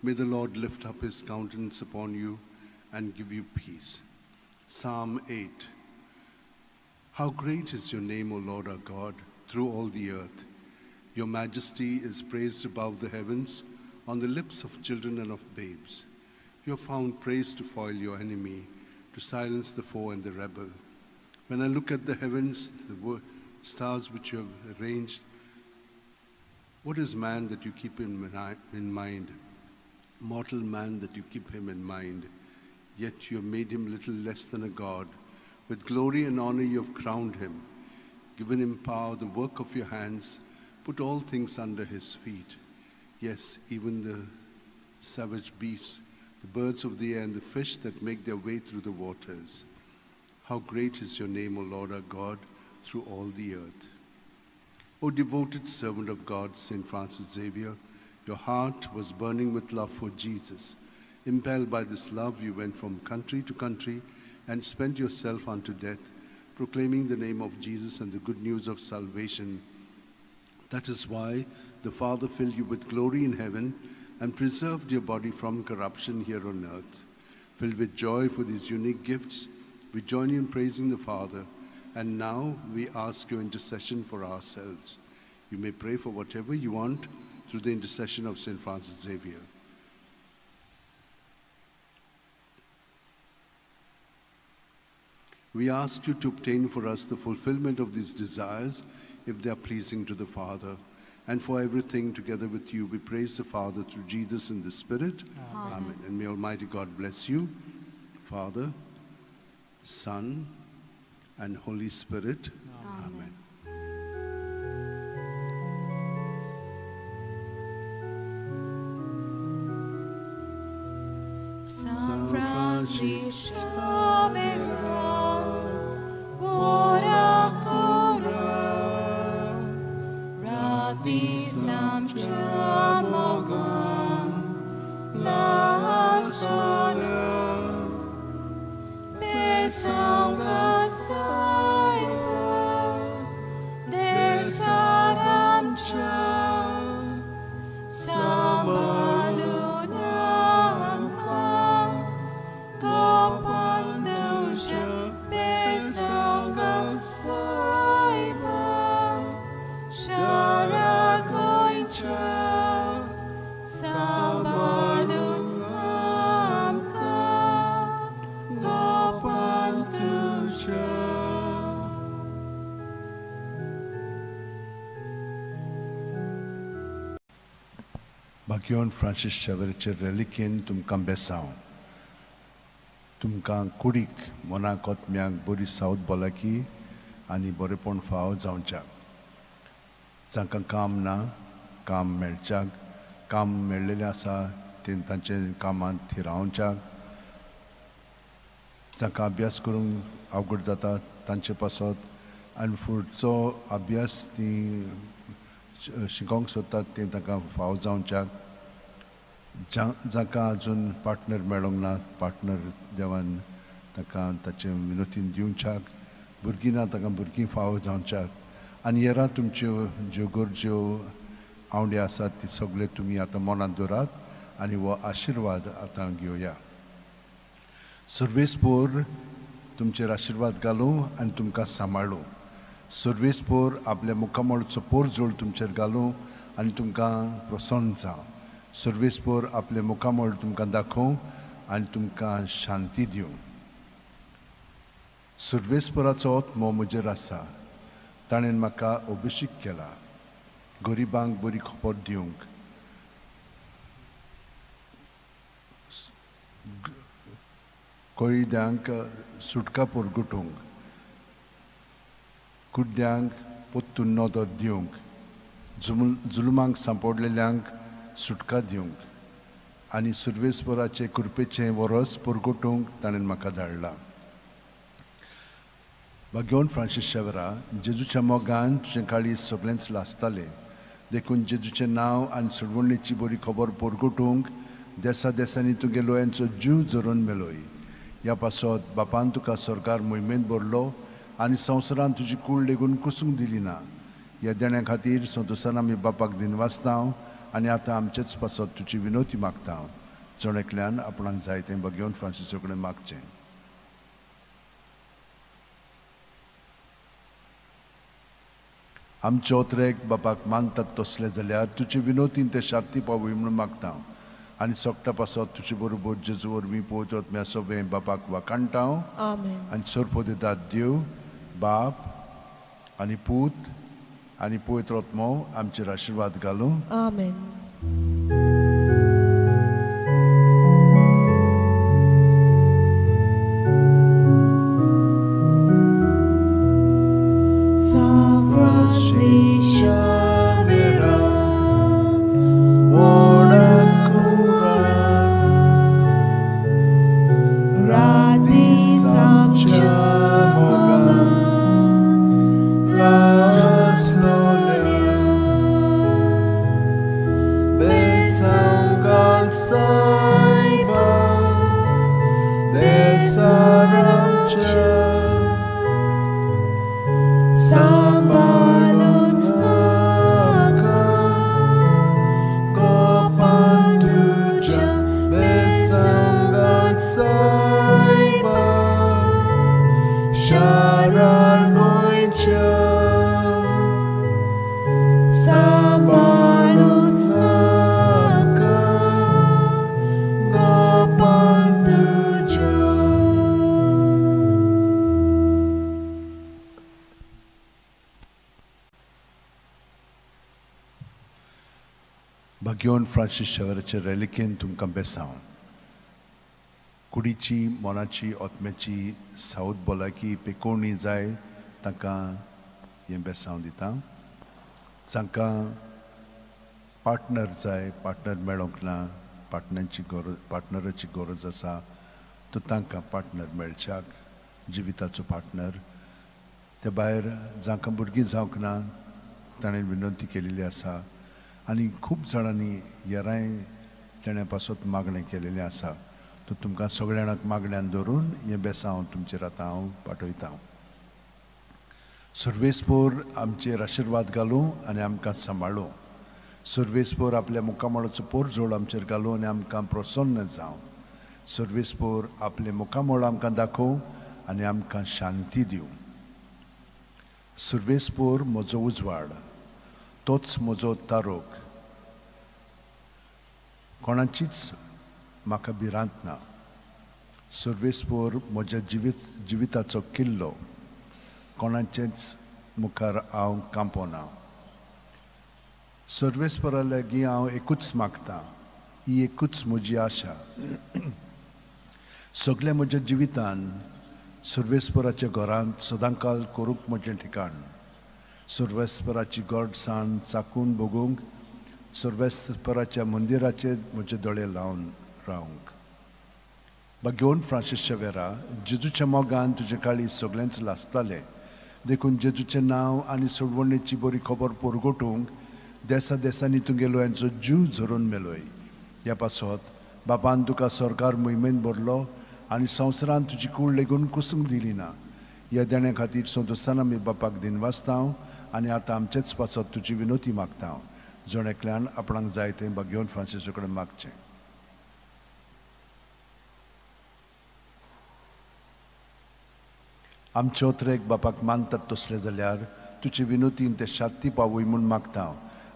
May the Lord lift up his countenance upon you and give you peace. Psalm 8. How great is your name, O Lord our God, through all the earth. Your majesty is praised above the heavens, on the lips of children and of babes. You have found praise to foil your enemy, to silence the foe and the rebel. When I look at the heavens, the stars which you have arranged, what is man that you keep him in mind? Mortal man that you keep him in mind. Yet you have made him little less than a god. With glory and honor you have crowned him, given him power, the work of your hands, put all things under his feet. Yes, even the savage beasts, the birds of the air, and the fish that make their way through the waters. How great is your name, O Lord our God, through all the earth. O devoted servant of God, St. Francis Xavier, your heart was burning with love for Jesus. Impelled by this love, you went from country to country and spent yourself unto death, proclaiming the name of Jesus and the good news of salvation. That is why the Father filled you with glory in heaven and preserved your body from corruption here on earth. Filled with joy for these unique gifts, we join you in praising the Father. And now we ask your intercession for ourselves. You may pray for whatever you want through the intercession of St. Francis Xavier. We ask you to obtain for us the fulfillment of these desires if they are pleasing to the Father. And for everything together with you, we praise the Father through Jesus in the Spirit. Amen. And may Almighty God bless you, Father, Son, and Holy Spirit. Amen. San Francis Xavier, ora cora, rati samchamogam, la sona, besam kasaya, desaram cha, samalunam ka, gopanduja, besam kasaya, sharagoincha, samalunam ka, gopanduja. Bagyon Francis Xavierचे reliquien तुमकां बेसांव. तुमकां कुडीक मनाकोत म्यांक बरी सावत भलायकी आनी बरेपण फाव जावच्याक. जांकां काम ना, काम मेळच्याक, काम मेळ्ळेलें आसा तें तांचे कामांत थिरावच्याक. जांकां अभ्यास करूंक अवघड जाता तांचे पासत आनी फुडचो अभ्यास तीं शिकोवंक सोदतात तें तांकां फाव जावच्याक. जांकां अजून पार्टनर मेळोंक ना, पार्टनर देवान तांकां ताचे विनोतीन दिवच्याक. भुरगीं ना तांकां भुरगीं फाव जावच्याक. आनी हेरां तुमच्यो ज्यो गरज्यो आवडी आसात ती सगळे तुमी आतां मनांत दवरात आनी हो आशिर्वाद आतां घेवया. सर्वेस्पोर तुमचेर आशिर्वाद घालूं आनी तुमकां सांबाळूं. सर्वेस्पोर आपल्या मुखामळचो पोरजोळ तुमचेर घालूं आनी तुमकां प्रसन्न जावं. सर्वेस्पोर आपले मुखामळ तुमकां दाखोवं आनी तुमकां शांती दिवं. सर्वेस्पोराचो आत्मो म्हजेर आसा. ताणें म्हाका अभिशीक केला. गरिबांक बरी खबर दिवंक, कोयद्यांक सुटका परगटूंक, कुड्ड्यांक पोत्तून नदर दिवंक, जुलुमांक सांपडलेल्यांक सुटका दिवंक आनी सुर्वेस्पराचे कृपेचें वरस पुरगोटूंक ताणें म्हाका धाडला. घेवन फ्रांसीस शेवेरा, जेजूच्या मोगान तुजें काळीज सगळेंच लासतालें, देखून जेजूचें नांव आनी सोडवणेची बरी खबर परगोटूंक देसा देसांनी तुगे लोयांचो जीव जरून मेलोय. ह्या पासत बापान तुका सरकार मोहिमेंत भरलो आनी संवसारान तुजी कूळ लेगून कुसूंक दिली ना. ह्या देण्या खातीर संतोसान आमी बापाक दिनवासतां आनी आतां आमचेच पासत तुजी विनोती मागता. जण एकल्यान आपणाक जाय तें घेवन फ्रांसिसा कडेन मागचें. आमचे ओतरेक बापाक मानतात तसले जाल्यार तुजे विनोतीन ते शार्ती पावूय म्हणून मागता आनी सोगटा पासत तुजे बरोबर जेजू वरवीं पवित्र आत्म्या सवें बापाक वाकाणटाव आनी सोरपो दितात देव बाप आनी पूत आनी पवित्र आत्मो आमचेर आशिर्वाद घालूं. आमेन. घेवन फ्रांसीस शेवेराचे रेलिकेन तुमकां बेसांव. कुडीची मोनाची आत्म्याची सावत भलायकी पेकोवणी जाय तांकां हें बेसांव दिता. जांकां पार्टनर जाय, पार्टनर मेळोंक ना, पार्टनराची गरज आसा, तो तांकां पार्टनर मेळच्याक, जिविताचो पार्टनर. ते भायर जांकां भुरगीं जावंक ना ताणें विनंती केलेली आसा आनी खूब जाणांनी हेरांय तेण्या पासत मागणें केलेलें आसा. तो तुमकां सगळ्यांक मागण्यान धरून हें बेसांव तुमचेर आतां हांव पाठयतां. सर्वेस्पोर आमचेर आशिर्वाद घालूं आनी आमकां सांबाळूं. सर्वेस्पोर आपल्या मुखामळाचो पोर जोड आमचेर घालूं आनी आमकां प्रसन्न जावं. सर्वेस्पोर आपले मुखामळ आमकां दाखोवं आनी आमकां शांती दिवं. सर्वेस्पोर म्हजो उजवाड, तोच म्हजो तारोक, कोणाचीच म्हाका भिरांत ना. सर्वेस्पोर म्हज्या जिविताचो किल्लो, कोणाचेच मुखार हांव कांपोना. सर्वेस्परा लागीं हांव एकूच मागतां, ही एकूच म्हजी आशा. सगळ्या म्हज्या जिवितान सर्वेस्पराच्या घरांत सदांकाल करूंक म्हजें ठिकाण. सर्वेस्पराची गोडसाण चाकून भोगूंक, सर्वेस्पराच्या मंदिराचेर म्हजे दोळे लावन रावंक. घेवन फ्रांसीस शेवेरा, जेजूच्या मोगान तुजे काळी सगळेंच लासतालें, देखून जेजूचें नांव आनी सोडवणेची बरी खबर परगोटूंक देसा देसांनी तुगेलो यांचो जीव झरून मेलोय. ह्या पासत बापान तुका सरकार मोहिमेंत भरलो आनी संवसारान तुजी कूळ लेगून कुसूंक दिली ना. ह्या देण्या खातीर संतोसान आमी बापाक दिनवासतां आनी आतां आमचेच पासत तुजी विनोती मागता. जण एकल्यान आपणाक जाय तें घेवन फ्रांसीसा कडेन मागचें. आमचे ओतरेक बापाक मानतात तसले जाल्यार तुजे विनोतीन ते शांती पावूय म्हूण मागता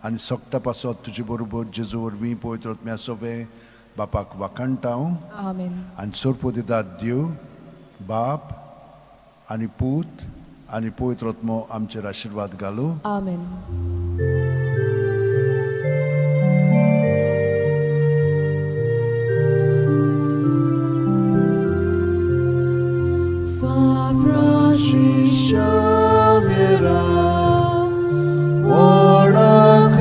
आनी सोगटा पासत तुजे बरोबर जेजू वरवीं पवित्र आत्म्या सवें बापाक वाकाणटा आनी सोरपो दितात देव बाप आनी पूत आनी पवित्र आत्मो आमचेर आशिर्वाद घालूं. आमेन. Xavier, ora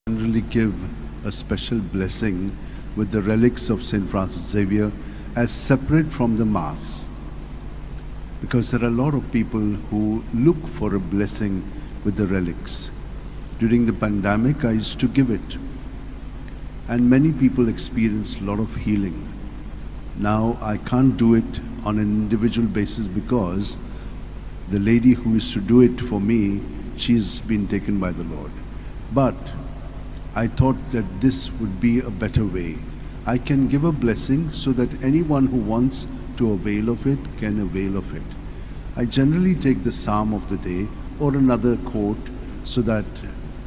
Generally give a special blessing with the relics of St. Francis Xavier as separate from the Mass, because there are a lot of people who look for a blessing with the relics. During the pandemic, I used to give it, and many people experienced a lot of healing. Now I can't do it on an individual basis because the lady who used to do it for me, she's been taken by the Lord. But I thought that this would be a better way. I can give a blessing so that anyone who wants to avail of it can avail of it. I generally take the psalm of the day or another quote so that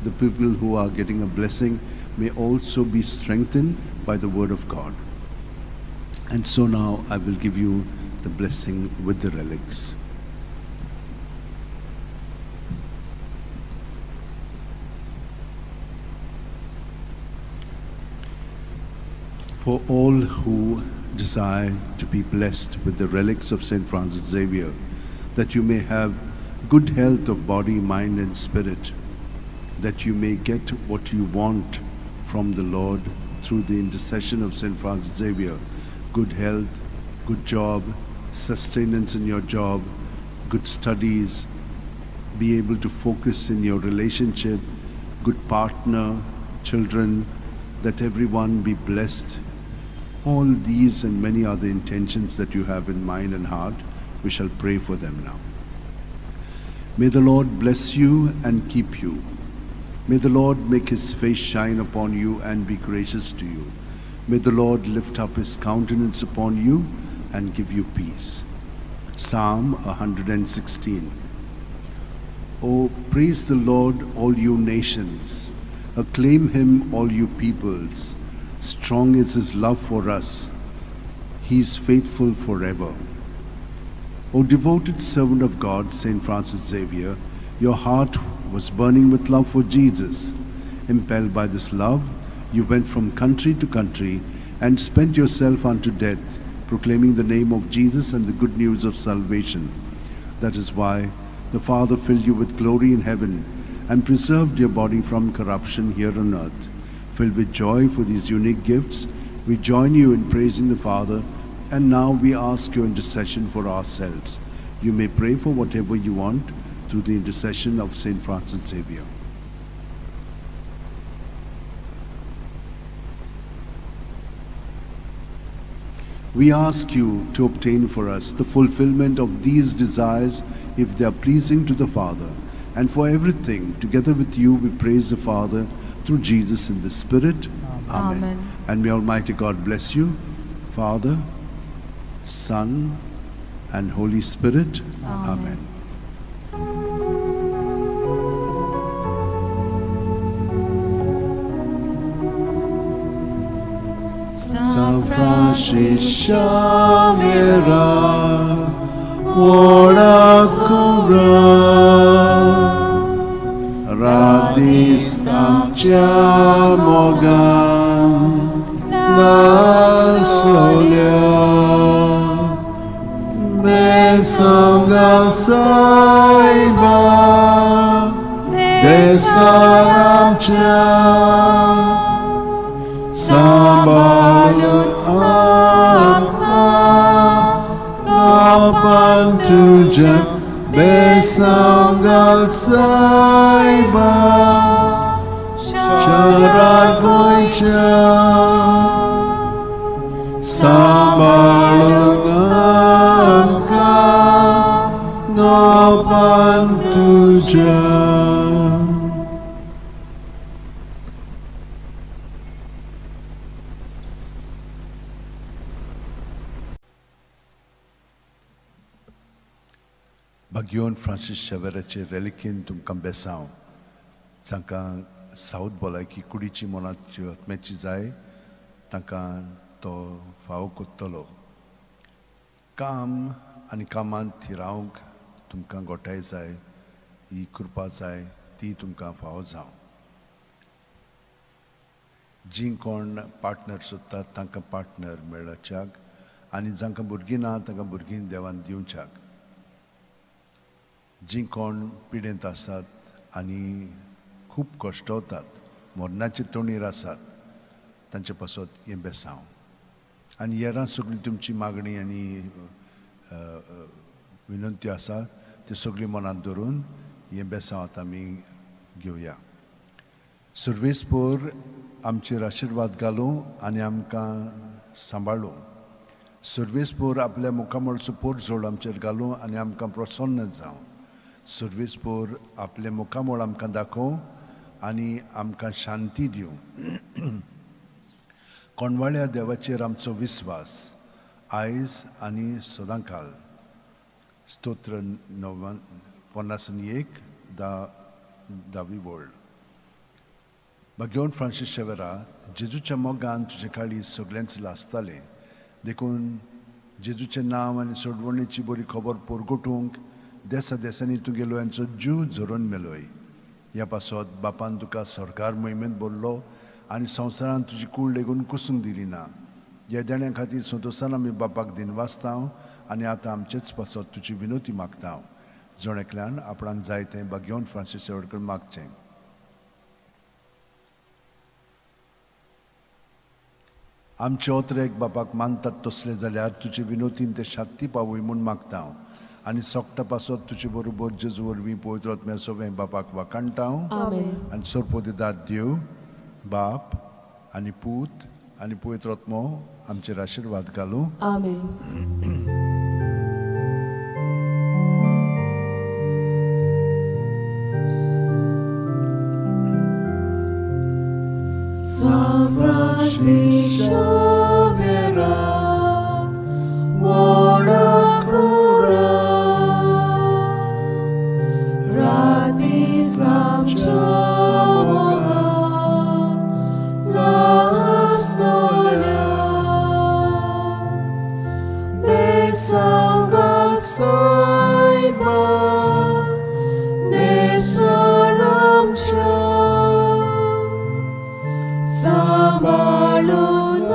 the people who are getting a blessing may also be strengthened by the word of God. And so now I will give you the blessing with the relics. For all who desire to be blessed with the relics of St. Francis Xavier, that you may have good health of body, mind and spirit, that you may get what you want from the Lord through the intercession of St. Francis Xavier, good health, good job, sustenance in your job, good studies, be able to focus in your relationship, good partner, children, that everyone be blessed. All these and many other intentions that you have in mind and heart, we shall pray for them now. May the Lord bless you and keep you. May the Lord make his face shine upon you and be gracious to you. May the Lord lift up his countenance upon you and give you peace. Psalm 116. Oh, praise the Lord, all you nations. Acclaim him, all you peoples. Strong is his love for us. He is faithful forever. O devoted servant of God, St. Francis Xavier, your heart was burning with love for Jesus. Impelled by this love, you went from country to country and spent yourself unto death, proclaiming the name of Jesus and the good news of salvation. That is why the Father filled you with glory in heaven and preserved your body from corruption here on earth. Filled with joy for these unique gifts, we join you in praising the Father, and now we ask your intercession for ourselves. You may pray for whatever you want through the intercession of St. Francis Xavier. We ask you to obtain for us the fulfillment of these desires if they are pleasing to the Father. And for everything, together with you, we praise the Father through Jesus in the Spirit. Amen. Amen. And may Almighty God bless you, Father, Son, and Holy Spirit. Amen. San Francisco mira, ora cura, radis amciamogan, la solia, besangal saiba, desaramcia, Sambalu amka kapan tuja besangal saiba syarat goicha Sambalu amka कृपावान तुझ्या. Bagion Francis Xavierचे reliquin तुमकां बेसांव जांकां south भलायकी कुडीची मनाची आत्म्याची जाय तांकां तो फावो कोत्तलो. काम आनी कामांत थी रावंक तुमकां गोठाय जाय, ही कृपा जाय ती तुमकां फावो जावं. जीं कोण पार्टनर सोदतात तांकां पार्टनर मेळच्याक आनी जांकां भुरगीं ना तांकां भुरगीं देवान दिवच्याक. जीं कोण पिडेंत आसात आनी खूब कश्टवतात, मरणाचे तोणीर आसात, तांचे पासत हें बेसांव. आनी हेरां सगळी तुमची मागणी आनी विनंत्यो आसा त्यो सगळी मनांत धरून हें बेसांव आतां आमी घेवया. सर्वेस्पोर आमचेर आशिर्वाद घालूं आनी आमकां सांबाळूं. सर्वेस्पोर आपल्या मुखामळचो पोट जोड आमचेर घालूं आनी आमकां प्रसन्न जावं. सर्वेस्पोर आपले मुखामळ आमकां दाखोव आनी आमकां शांती दिवं. कोणवाळ्या देवाचेर आमचो विस्वास आयज आनी सदांकाळ. स्तोत्र 51 दावी वळ. बागियोन फ्रांसीस शेवेरा, जेजूच्या मोगान तुजे काळी सगळ्यांच लासतालें देखून जेजूचें नांव आनी सोडवणेची बरी खबर पोरगोटूंक देसा देसांनी तुगेलो यांचो जीव झरोवन मेलोय. ह्या पासत बापान तुका सरकार मोहिमेंत बोरलो आनी संवसारान तुजी कूड लेगून कुसूंक दिली ना. ह्या देण्या खातीर संतोशान आमी बापाक दिनवासतांव आनी आतां आमचेच पासत तुजी विनोती मागतांव. जोणेकल्यान आपणाक जाय तें बागियोन फ्रांसीस शेवेरकर मागचें. आमचे ओतरेक बापाक मानतात तसले जाल्यार तुजे विनोतीन ते शांती पावूय म्हूण मागतांव आनी सोगटा पासत तुजे बरोबर जेजू वरवीं पवित्र आत्म्या सवें बापाक वाकाणटाव. आनी सोरपोदेदार देव बाप आनी पूत आनी पवित्र आत्मो आमचेर आशिर्वाद घालूं. San Francis Xavier, Warakura, Radisam Chamoga, Lastolia, Besaugat Saiba, Nesaram Cha. Sabalun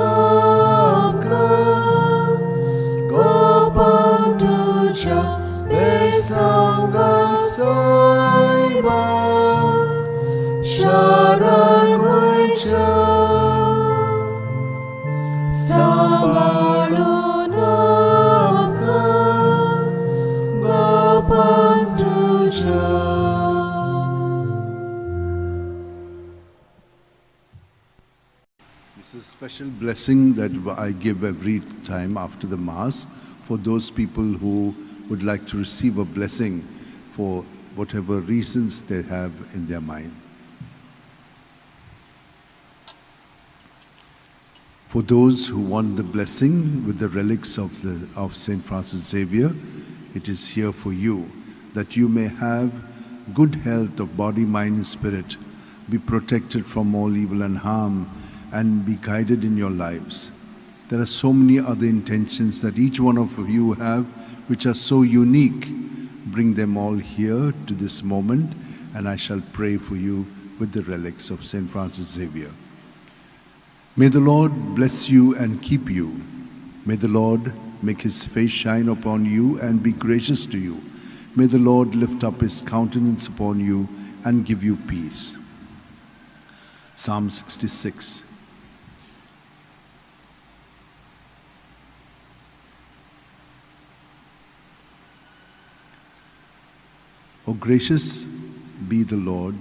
amkan Gopam tuja Besaugan saiba Sharan guicha Sabalun amkan Gopam tuja. This is a special blessing that I give every time after the Mass for those people who would like to receive a blessing for whatever reasons they have in their mind. For those who want the blessing with the relics of St. Francis Xavier, it is here for you, that you may have good health of body, mind and spirit, be protected from all evil and harm, and be guided in your lives. There are so many other intentions that each one of you have which are so unique. Bring them all here to this moment and I shall pray for you with the relics of St. Francis Xavier. May the Lord bless you and keep you. May the Lord make his face shine upon you and be gracious to you. May the Lord lift up his countenance upon you and give you peace. Psalm 66. O gracious be the Lord,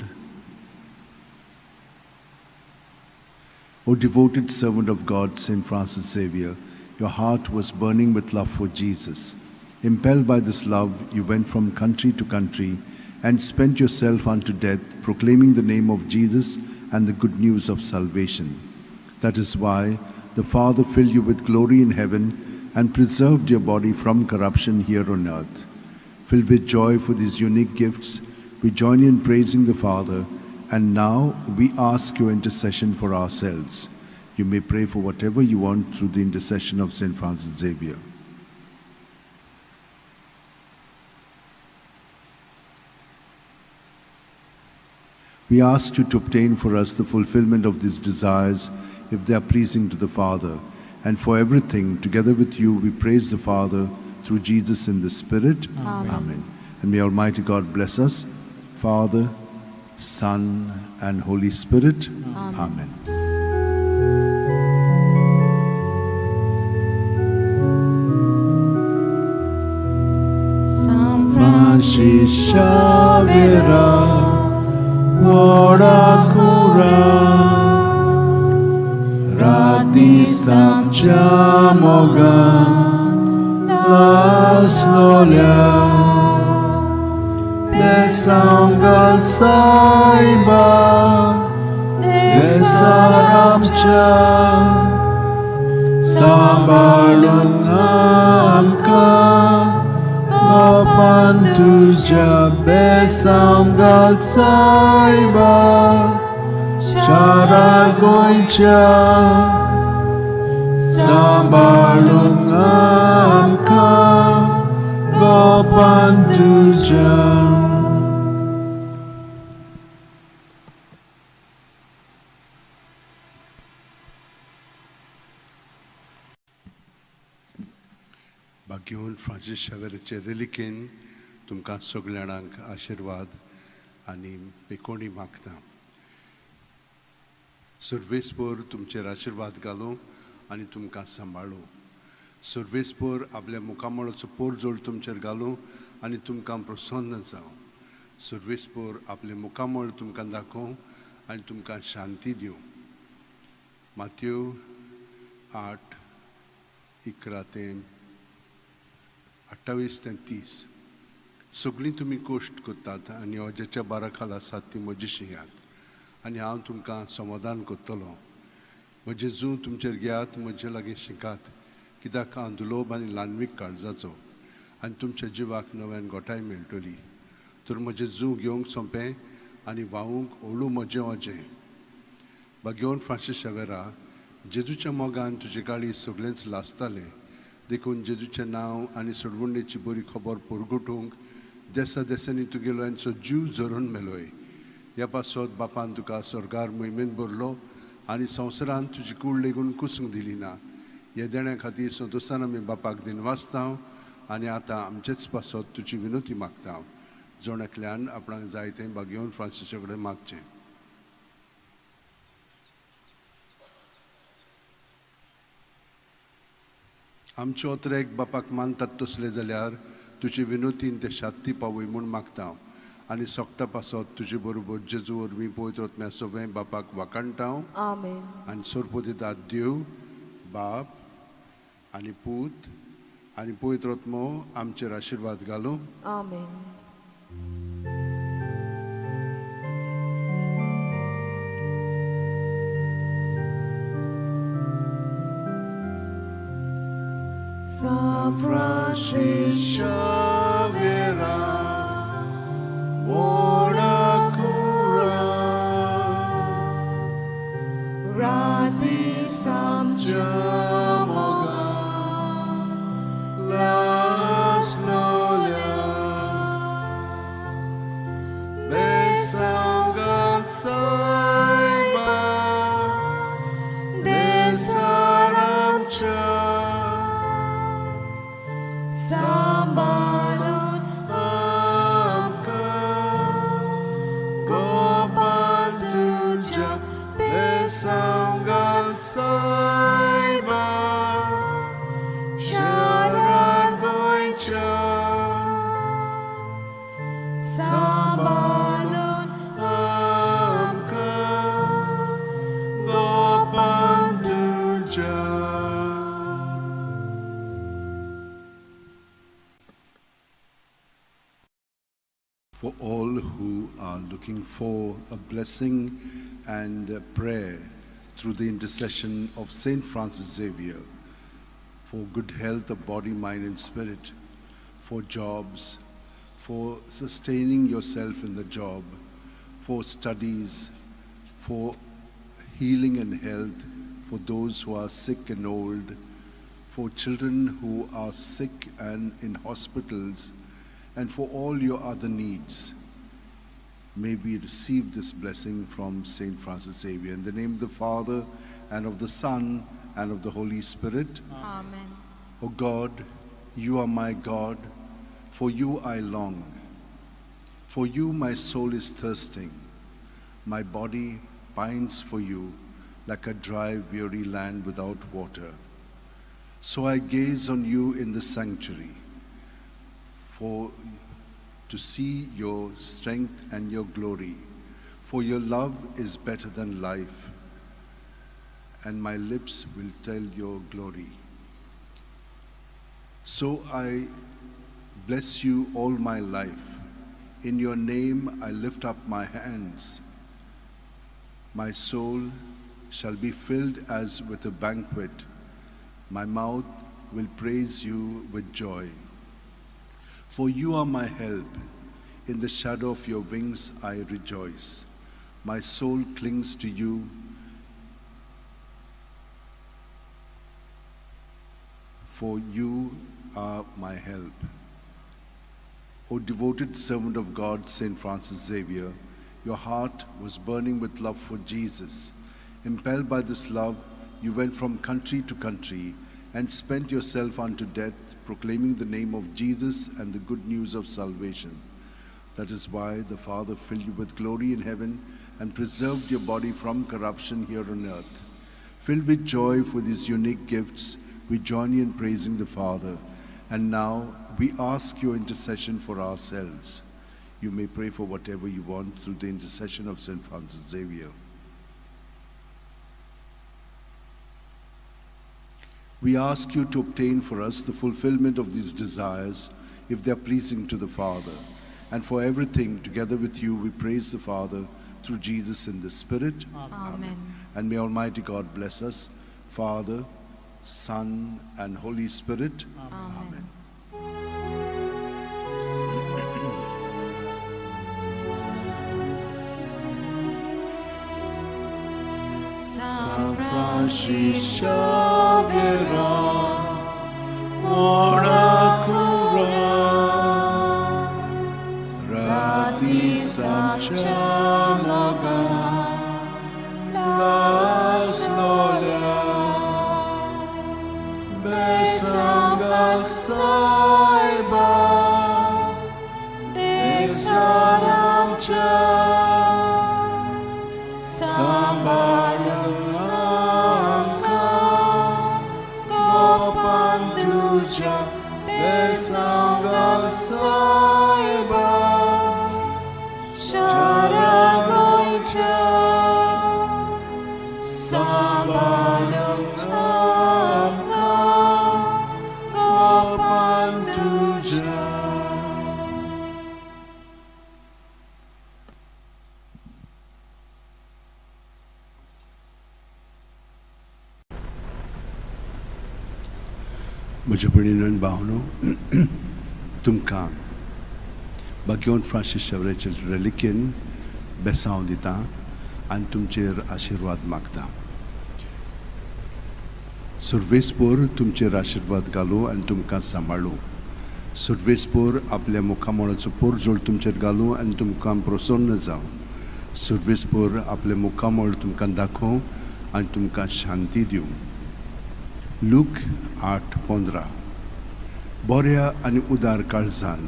O devoted servant of God, St. Francis Xavier, your heart was burning with love for Jesus. Impelled by this love, you went from country to country and spent yourself unto death, proclaiming the name of Jesus and the good news of salvation. That is why the Father filled you with glory in heaven and preserved your body from corruption here on earth. Filled with joy for these unique gifts, we join in praising the Father, and now we ask your intercession for ourselves. You may pray for whatever you want through the intercession of St. Francis Xavier. We ask you to obtain for us the fulfillment of these desires, if they are pleasing to the Father. And for everything, together with you, we praise the Father through Jesus in the Spirit. Amen. And may Almighty God bless us, Father, Son, and Holy Spirit. Amen. San Francis Xavier, Ora cura, rati samciamoga, las lolia, besamgal saiba, besaramcha, sambalungamka, Opantuja besamgal saiba, Charagoicha, Sambalungamka, Gopantuja. Bagyon Francis Xavierचे रिलिकेन तुमकां सगळ्यांक आशीर्वाद आनी पेकोणी मागता. सर्वेस्पर तुमचेर आशीर्वाद घालूं आनी तुमकां सांबाळूं. सर्वेस्पर आपल्या मुखामळाचो पोरजोळ तुमचेर घालूं आनी तुमकां प्रसन्न जावं. सर्वेस्पर आपले मुखामळ तुमकां दाखोवं आनी तुमकां शांती दिवं. माथ्यू 8:11-28-30. सगळीं तुमी कोश्ट करतात आनी अजाच्या बारा खाला आसात ती म्हजी शिंयात आनी हांव तुमकां समाधान करतलो. म्हजे जू तुमचेर घेयात, म्हजे लागीं शिकात, कित्याक हांव दुलोभ आनी ल्हानवीक काळजाचो आनी तुमच्या जिवाक नव्यान गोठाय मेळटली. तर म्हजे जू घेवंक सोंपें आनी व्हावूंक हळू म्हजें वजें. बागेवन फ्रांसीस शावेरा, जेजूच्या मोगान तुजे गाडी सगळेंच लासतालें, देखून जेजूचें नांव आनी सोडवणेची बरी खबर परगटूंक देसा देसांनी तुगेलो हांचो जीव झरून मेलोय. ह्या पासत बापान तुका स्वर्गार मोहिमेंत भरलो आनी संवसारांत तुजी कूड लेगून कुसूंक दिली ना. ह्या देण्या खातीर संतोशान आमी बापाक दिनवासतांव आनी आतां आमचेच पासत तुजी विनोती मागता. जोण्यातल्यान आपणाक जाय तें बागेवन फ्रांसिसा कडेन मागचें. आमचे ओतरेक बापाक मानतात तसले जाल्यार तुजे विनोतीन ते शांती पावय म्हूण मागता आनी सोगटा पासत तुजे बरोबर जेजू वरवीं पवित्र आत्म्या सगळें बापाक वाकाणटाव. Amen. आनी सोरपो दितात देव, बाप आनी पूत आनी पवित्र आत्मो आमचेर आशीर्वाद घालूं. Amen. San Francis Xavier, ora cura, rati samciamoga, las nolia, besangat saiba, desaramcha, Samba For all who are looking for a blessing and a prayer through the intercession of Saint Francis Xavier, for good health of body, mind and spirit, for jobs, for sustaining yourself in the job, for studies, for healing and health, for those who are sick and old, for children who are sick and in hospitals, and for all your other needs. May we receive this blessing from Saint Francis Xavier. In the name of the Father, and of the Son, and of the Holy Spirit. Amen. O God, you are my God, for you I long. For you my soul is thirsting. My body pines for you like a dry, weary land without water. So I gaze on you in the sanctuary, for to see your strength and your glory. For your love is better than life, and my lips will tell your glory. So I bless you all my life. In your name I lift up my hands. My soul shall be filled as with a banquet. My mouth will praise you with joy. For you are my help. In the shadow of your wings I rejoice. My soul clings to you. For you are my help. O devoted servant of God, Saint Francis Xavier, your heart was burning with love for Jesus. Impelled by this love, you went from country to country and spent yourself unto death, proclaiming the name of Jesus and the good news of salvation. That is why the Father filled you with glory in heaven and preserved your body from corruption here on earth. Filled with joy for these unique gifts, we join you in praising the Father. And now we ask your intercession for ourselves. You may pray for whatever you want through the intercession of Saint Francis Xavier. We ask you to obtain for us the fulfillment of these desires, if they are pleasing to the Father. And for everything, together with you, we praise the Father through Jesus in the Spirit. Amen. And may Almighty God bless us, Father, Son, and Holy Spirit. Amen. San Francis Xavier, ora cura, rati samchamaga, las lola, besangal saiba, desaram cha, sambalang besangal saiba sharagoicha sabalang amka gopanduja. म्हज्या भयणीन भावनो, तुमकां बागेवन Francis शेवरेचे रेलिकेन बेसांव दिता आनी तुमचेर आशिर्वाद मागता. सर्वेस्पोर तुमचेर आशिर्वाद घालूं आनी तुमकां सांबाळूं. सर्वेस्पोर आपल्या मुखामोळाचो पोरजोळ तुमचेर घालूं आनी तुमकां प्रसन्न जावं. सर्वेस्पोर आपले मुखामोळ तुमकां दाखोवं आनी तुमकां शांती दिवं. लूक 8:15. बऱ्या आनी उदार काळजान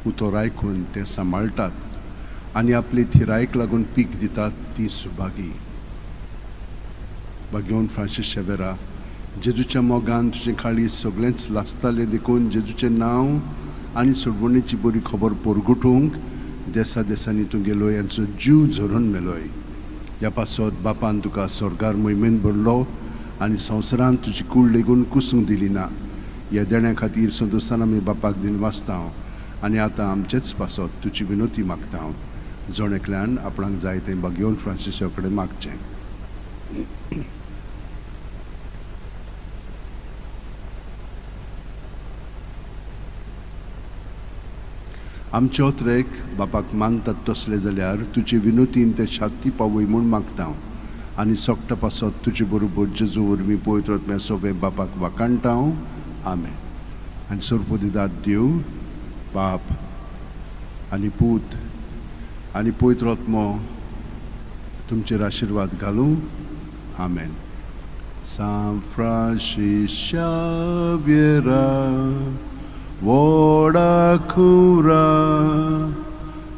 उतर आयकून ते सांबाळटात आनी आपली थिरायेक लागून पीक दितात ती सुभागी. बागेवन फ्रांसीस शेवेरा, जेजूच्या मोगान तुजें काळीज सगळेंच लासतालें देखून जेजूचें नांव आनी सोडवणेची बरी खबर पोरगुटूंक देसा देसांनी तूं गेलोय आनी तुजो जीव झरून मेलोय. ह्या पासत बापान तुका स्वर्गार मोहिमेन भरलो आनी संवसारांत तुजी कूड लेगून कुसूंक दिली ना. ह्या देण्या खातीर संतोशान आमी बापाक दिन वाचता आनी आतां आमचेच पासत तुजी विनोती मागता हांव. जण एकल्यान आपणाक जाय तें घेवन फ्रांसिसा कडेन मागचें. आमच्या ओत्रेक बापाक मानतात तसले जाल्यार तुजे विनोतीन ते शांती पावय म्हूण मागता हांव. आनी सोगटा पासत तुजे बरोबर जेजू वरवीं पवित्र आत्म्या सोवे बापाक वाकाणटा हांव. आमेन. आनी सोरपोदिदाद देव बाप आनी पूत आनी पवित्र आत्मो तुमचेर आशिर्वाद घालूं. आमेन. San Francis Xavier, Voda Cura,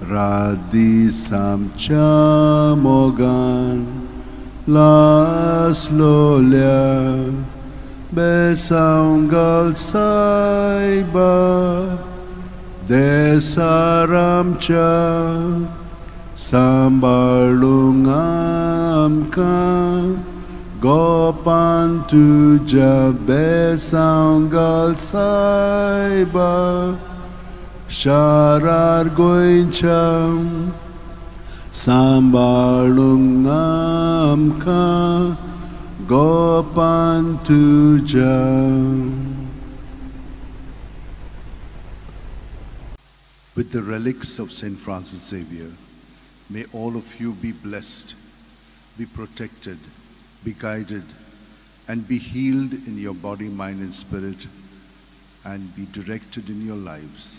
Radisam Chamogan, Las Lolia, Besaungal Saiba, Desaramcha, Sambalungamka, Gopan tuja besaungal saiba, Sharar goincham, Sambalungamka, Gopan tuja. With the relics of Saint Francis Xavier, may all of you be blessed, be protected, be guided, and be healed in your body, mind, and spirit, and be directed in your lives.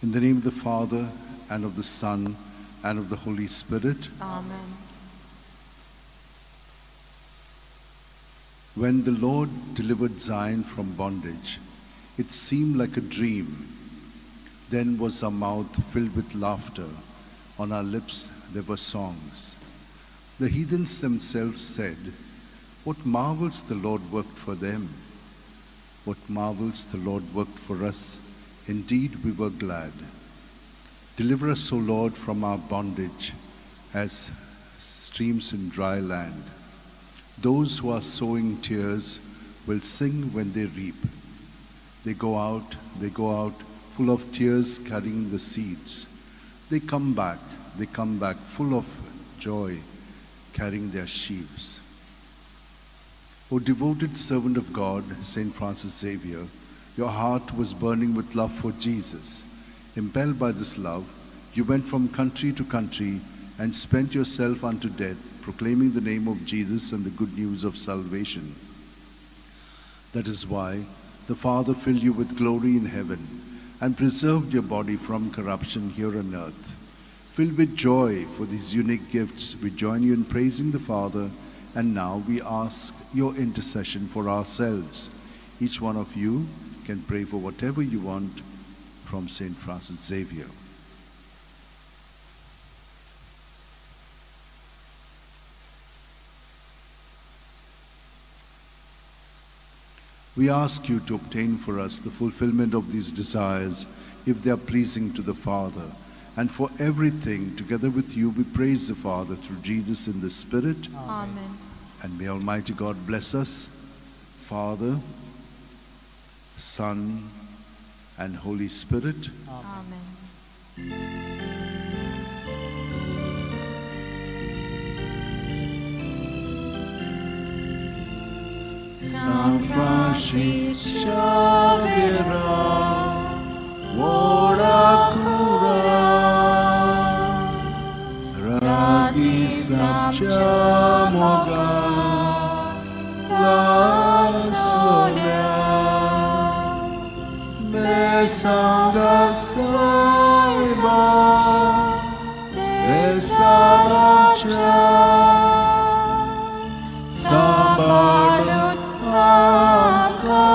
In the name of the Father, and of the Son, and of the Holy Spirit. Amen. When the Lord delivered Zion from bondage, it seemed like a dream. Then was our mouth filled with laughter, on our lips there were songs. The heathens themselves said, "What marvels the Lord worked for them! What marvels the Lord worked for us! Indeed we were glad. Deliver us, O Lord, from our bondage, as streams in dry land. Those who are sowing tears will sing when they reap. They go out, full of tears, carrying the seeds. They come back full of joy, carrying their sheaves." O devoted servant of God, Saint Francis Xavier, your heart was burning with love for Jesus. Impelled by this love, you went from country to country and spent yourself unto death, proclaiming the name of Jesus and the good news of salvation. That is why the Father filled you with glory in heaven and preserved your body from corruption here on earth. Filled with joy for these unique gifts, we join you in praising the Father, and now we ask your intercession for ourselves. Each one of you can pray for whatever you want from Saint Francis Xavier. We ask you to obtain for us the fulfillment of these desires, if they are pleasing to the Father. And for everything, together with you, we praise the Father through Jesus in the Spirit. Amen. And may Almighty God bless us, Father, Son, and Holy Spirit. Amen. San Francis Xavier, Voda Cura, Radisam Chamoga, Las Lolia, Besaungal Saiba, Desaracha, Sambalut Amka,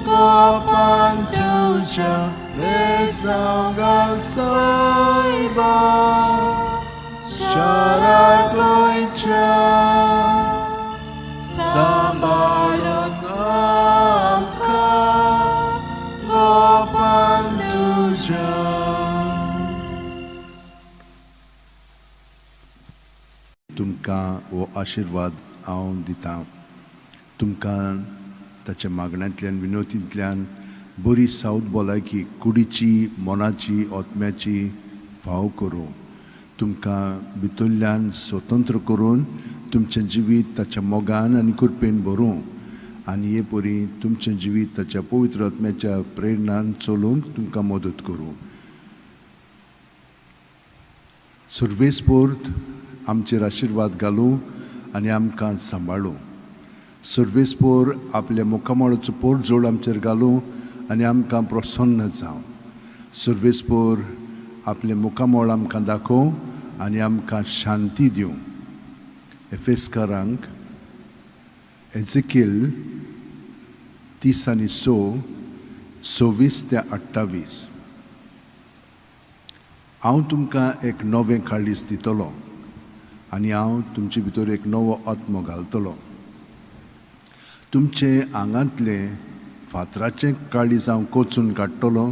Gopan tuja, Besaungal Saiba, Sharar goincha, Sambalut Amka, Gopan tuja. तुमकां हो आशिर्वाद हांव दितां. तुमकां ताच्या मागण्यांतल्यान विनोतींतल्यान बरी south भलायकी कुडीची मोनाची ओतम्याची फाव करूं तुमकां भितरल्यान स्वतंत्र करून तुमचें जिवीत ताच्या मोगान आनी कृपेन भरूं आनी हे परी तुमचें जिवीत ताच्या पवित्र आत्म्याच्या प्रेरणान चलूंक तुमकां मदत करूं. सर्वेस्पोर्त आमचेर आशिर्वाद घालूं आनी आमकां सांबाळूं. सर्वेस्पोर आपल्या मुखामळाचो पोर जोड आमचेर घालूं आनी आमकां प्रसन्न जावं. सर्वेस्पोर आपले मुखामळ आमकां दाखोव आनी आमकां शांती दिवं. एफेसकारांक एझेकिएल 30:6, 26-28. हांव तुमकां एक नवें काळीज दितलो आनी हांव तुमचे भितर एक नवो आत्मो घालतलो. तुमचे आंगांतले फातराचें काळीज हांव कोचून काडटलो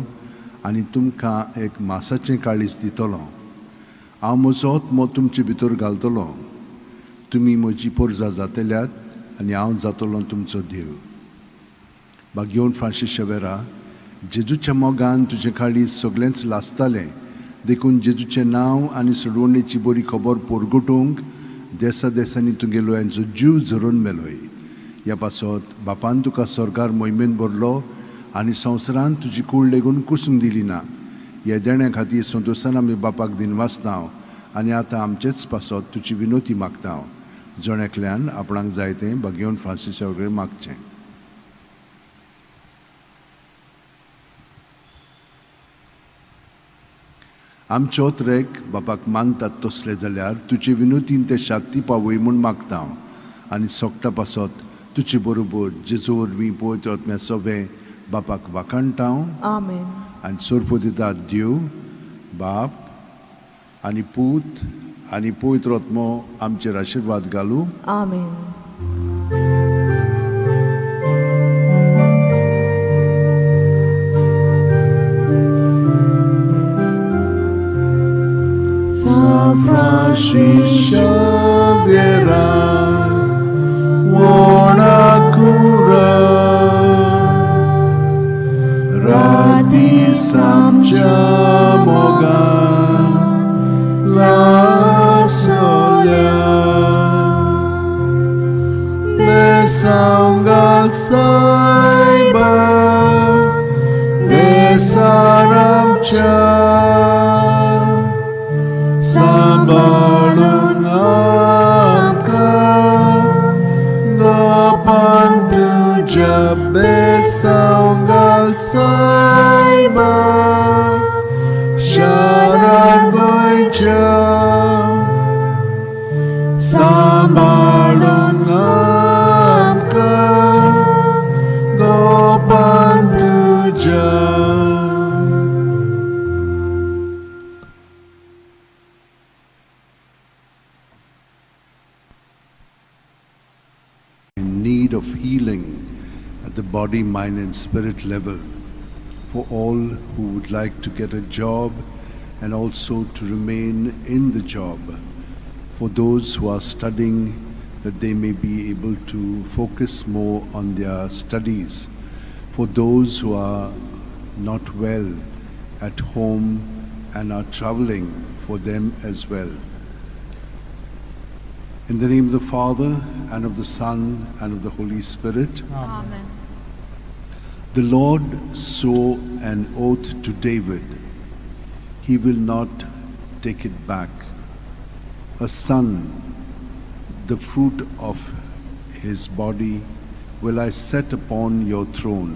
आनी तुमकां एक मांसाचें काळीज दितलो. हांव म्हजो आत्मो तुमचे भितर घालतलो. तुमी म्हजी पोरजां जातल्यात आनी हांव जातलो तुमचो देव. बागयोन फ्रांसीस शावेरा, जेजूच्या मोगान तुजें काळीज सगळेंच लासतालें देखून जेजूचें नांव आनी सोडवणेची बरी खबर पोरगुटूंक देसा देसांनी तुगेलो हांचो जीव झरोवन मेलोय. ह्या पासत बापान तुका स्वर्गार मोहिमेन भरलो आनी संवसारान तुजी कूड लेगून कुसूंक दिली ना. ह्या देण्या खातीर संतोशान आमी बापाक दिन वाचतांव आनी आतां आमचेच पासत तुजी विनोती मागतांव. जोण्याकल्यान आपणाक जाय तें बागयोन फ्रांसीसा वगैरे मागचें. आमचे ओतरेक बापाक मानतात तसले जाल्यार तुजे विनोतीन ते शाक्ती पावय म्हूण मागतांव आनी सोगटा पासत तुजे बरोबर जेजू वरवीं पवित्र आत्म्या सवे बापाक वाखाणटाव. आमेन. आनी सोर्पो दितात देव बाप आनी पूत आनी पवित्र आत्मो आमचेर आशिर्वाद घालूं. आमेन. Francis Xavier, Wanakura, Radis amcia mogan, la solia, Nesangal saiba, Nesaramcia, Sambalun amka Nopan tuja besaungal saiba Sharan goicha Sambalun amka Nopan tuja. Of healing at the body, mind and spirit level for all who would like to get a job and also to remain in the job, for those who are studying that they may be able to focus more on their studies, for those who are not well at home and are traveling, for them as well. In the name of the Father, and of the Son, and of the Holy Spirit. Amen. The Lord swore an oath to David. He will not take it back. A son, the fruit of his body, will I set upon your throne.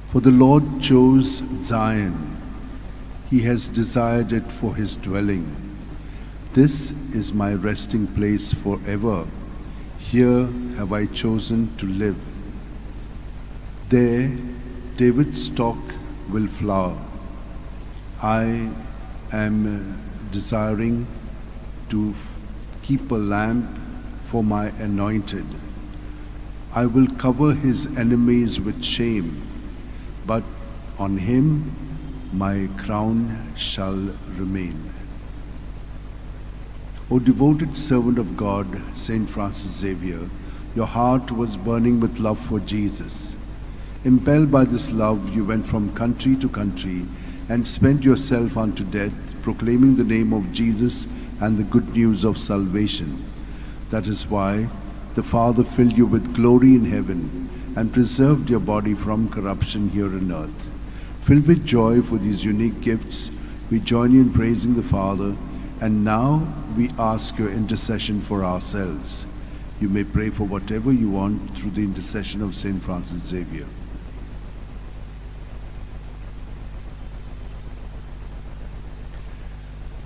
For the Lord chose Zion. He has desired it for his dwelling. This is my resting place forever. Here have I chosen to live. There David's stock will flower. I am desiring to keep a lamp for my anointed. I will cover his enemies with shame, but on him my crown shall remain. O devoted servant of God, Saint Francis Xavier, your heart was burning with love for Jesus. Impelled by this love, you went from country to country and spent yourself unto death, proclaiming the name of Jesus and the good news of salvation. That is why the Father filled you with glory in heaven and preserved your body from corruption here on earth. Filled with joy for these unique gifts, we join you in praising the Father, and now we ask your intercession for ourselves. You may pray for whatever you want through the intercession of Saint Francis Xavier.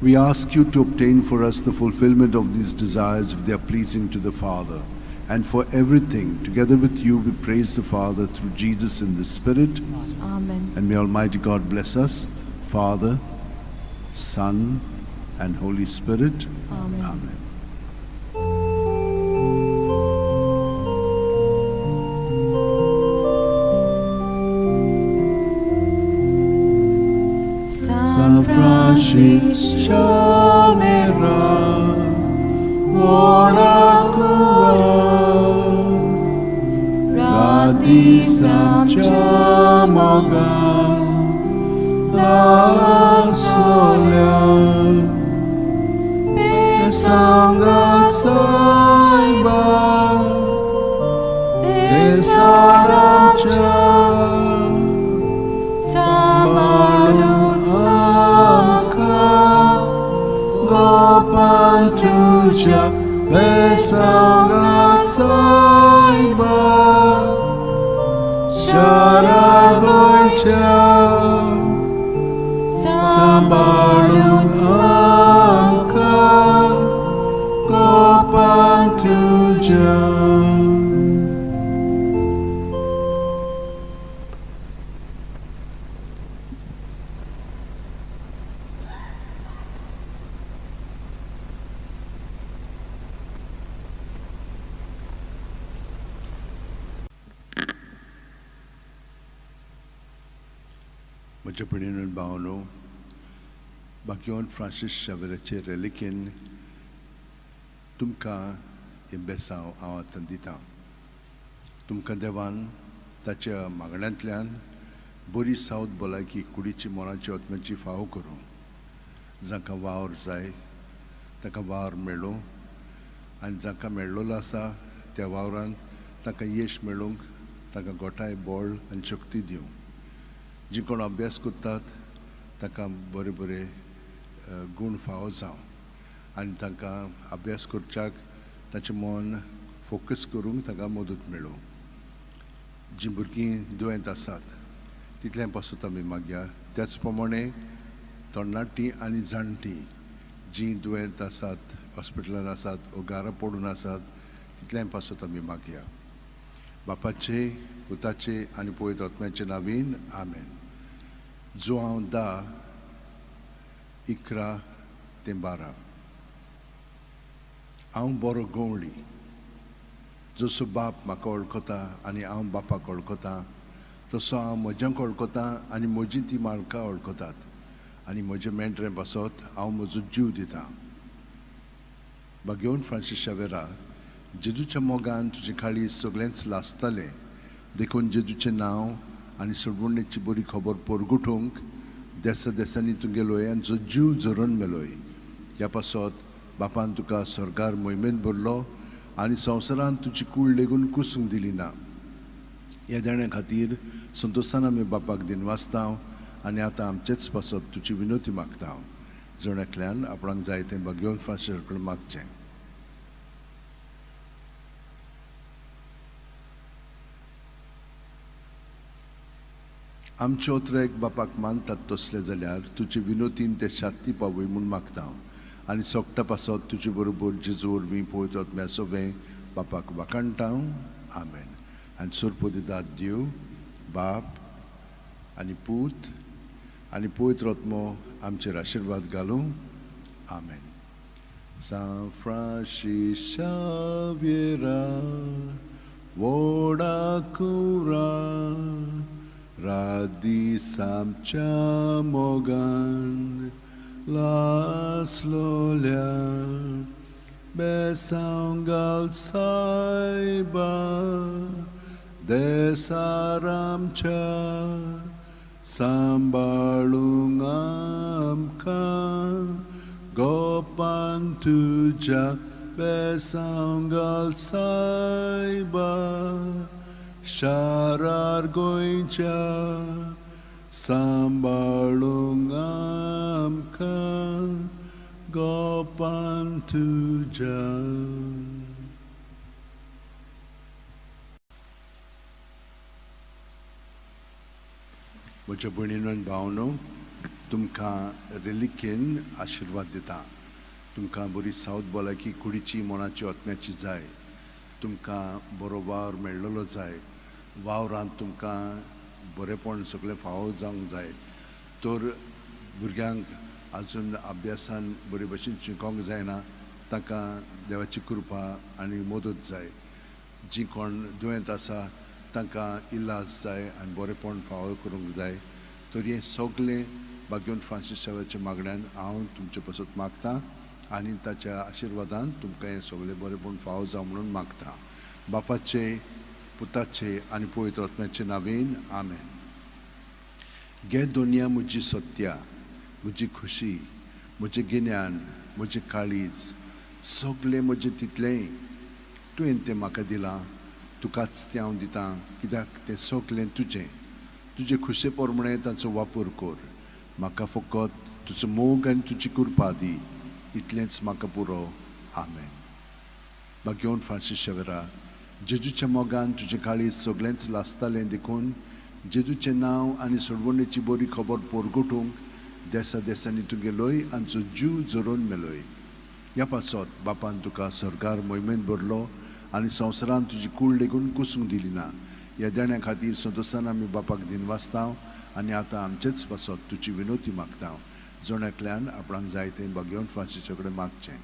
We ask you to obtain for us the fulfillment of these desires if they are pleasing to the Father. And for everything, together with you, we praise the Father through Jesus in the Spirit. Amen. And may Almighty God bless us, Father, Son, and Holy Spirit. Amen. Amen. San Francis Xavier, ora radisam jamoga la solia besanga saiba desaram samalu Gopantuja Besanga Saiba Sharagocha Sambalun Anka Gopantuja. म्हज्या भयणीन भावनो बाकीवन Francis शावेराचे रेलिकेन तुमकां हे बेसांव हांव आतां दितां. तुमकां देवान ताच्या मागण्यांतल्यान बरी सावत भलायकी कुडीची मोलाची आत्म्याची फाव करूं. जांकां वावर जाय ताका वावर मेळ्ळो आनी जांकां मेळ्ळलो आसा त्या वावरांत ताका यश मेळूंक ताका गोठाय बळ आनी शक्ती दिवं. जी कोण अभ्यास करतात ताका बरे बरे गूण फावो जावं आनी तांकां अभ्यास करच्याक ताचें मन फोकस करूंक ताका मदत मेळूं. जीं भुरगीं दुयेंत आसात तितल्यां पासून आमी मागया. त्याच प्रमाणे तरणाटीं आनी जाणटीं जीं दुयेंत आसात, हॉस्पिटलांत आसात, वो घारा पडून आसात तितल्यां पासून आमी मागया. बापाचे, पुताचे आनी पवित्र आत्म्याचे नांवीन आमेन. जो हांव 10:11-12 हांव बरो गवळी. जसो बाप म्हाका वळखता आनी हांव बापाक वळखतां तसो हांव म्हज्यांक वळखतां आनी म्हजीं तीं मालकां वळखतात आनी म्हजें मेंढरें बसत हांव म्हजो जीव दितां. बागेवन फ्रांसीस शावेरा, जेजूच्या मोगान तुजें काळीज सगळेंच लासतालें देखून जेजूचें नांव आनी सोडवणेची बरी खबर परगुटूंक देसा देसांनी तुगेलोय आनी जो जीव झरोवन मेलोय. ह्या पासत बापान तुका स्वर्गार मोहिमेंत भरलो आनी संवसारांत तुजी कूड लेगून कुसूंक दिली ना. ह्या देण्या खातीर संतोशान आमी बापाक दिनवासतांव आनी आतां आमचेच पासत तुजी विनोती मागतांव. जण आपणाक जाय तें बागेवन फ्रांसीस कडेन मागचें. आमचे ओत्रेक बापाक मानतात तसले जाल्यार तुजे विनोतीन ते शांती पावय म्हूण मागता आनी सोगटा पासत तुजे बरोबर जेजू वरवीं पवित्र आत्म्या सोवें बापाक वाखाणटां. आमेन. आनी सोरपो दितात देव बाप आनी पूत आनी पवित्र आत्मो आमचेर आशिर्वाद घालूं. आमेन. San Francis Xaviera, voda cura, radisam chamogan, las lolia, besangal saiba, देसारामच्या सांभाळून आमकां गोपान तुझ्या बेसांगाल सायबा शारार गोंयच्या सांभाळून आमकां गोपान तुझ्या. म्हज्या भयणीनो आनी भावनो, तुमकां रिलिकेन आशिर्वाद दिता. तुमकां बरी सावथ भलायकी कुडीची मोणाची ओतम्याची जाय. तुमकां बरो वावर मेळ्ळलो जाय. वावरांत तुमकां बरेपण सगळें फावो जावंक जाय. तर भुरग्यांक आजून अभ्यासान बरे भशेन शिकोवंक जायना, तांकां देवाची कृपा आनी मदत जाय. जीं कोण दुयेंत आसा तांकां इलाज जाय आनी बरेपण फावो करूंक जाय. तर हें सगळें भाग्यवंत फ्रांसीस शावेच्या मागण्यान हांव तुमचे पासत मागतां आनी ताच्या आशिर्वादान तुमकां हें सगळें बरेपण फावो जावं म्हणून मागतां. बापाचे, पुताचे आनी पवित्र आत्म्याचे नांवेन आमेन. गे दुनिया म्हजी सत्या, म्हजी खुशी, म्हजें गिन्यान, म्हजें काळीज, सगळें म्हजें तितलेंय तुवें तें म्हाका दिलां. तुकाच तें हांव दितां, कित्याक तें सगळें तुजें. तुजे खुशे प्रमाणें ताचो वापर कर. म्हाका फकत तुजो मोग आनी तुजी कृपा दी. इतलेंच म्हाका पुरो. आमेन. भाग्यवंत फ्रांसीस शावेरा, जेजूच्या मोगान तुजें काळीज सगळेंच लासतालें देखून जेजूचें नांव आनी सोडवणेची बरी खबर पोरगोटूंक देसा देसांनी तुगेलोय आनी तुजो जीव जोरोवन मेलोय. ह्या पासत बापान तुका सरकार मोहिमेंत भरलो आनी संवसारान तुजी कूड लेगून कुसूंक दिली ना. ह्या देण्या खातीर सदोसान आमी बापाक दिनवासतांव आनी आतां आमचेच पासत तुजी विनोती मागतांव. जोण्यातल्यान आपणाक जाय तें भाग्यवंत फ्रांसीसा कडेन मागचें.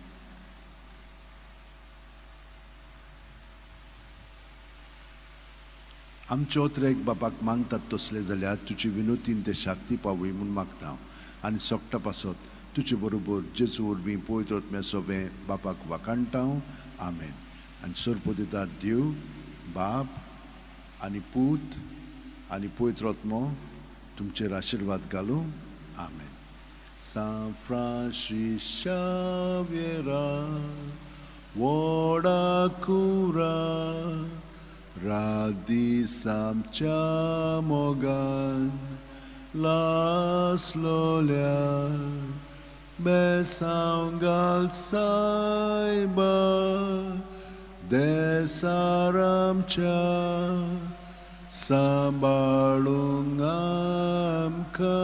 आमचे ओत्रेक बापाक मागतात तसले जाल्यार तुजी विनोतीन ते शाक्ती पावय म्हूण मागता आनी सोगटा पासत तुजे बरोबर जेजू वरवीं पवित्र आत्म्या सोबें बापाक वाकाणटाव. आमेन. आनी सर्पो दिता देव बाप आनी पूत आनी पवित्र आत्मो तुमचेर आशिर्वाद घालूं. आमेन. San Francis Xaviera, Woda Kura, Radi Samcha Mogan, Las Lolia, Besangal Saiba, Desaramcha, Sambalungamka,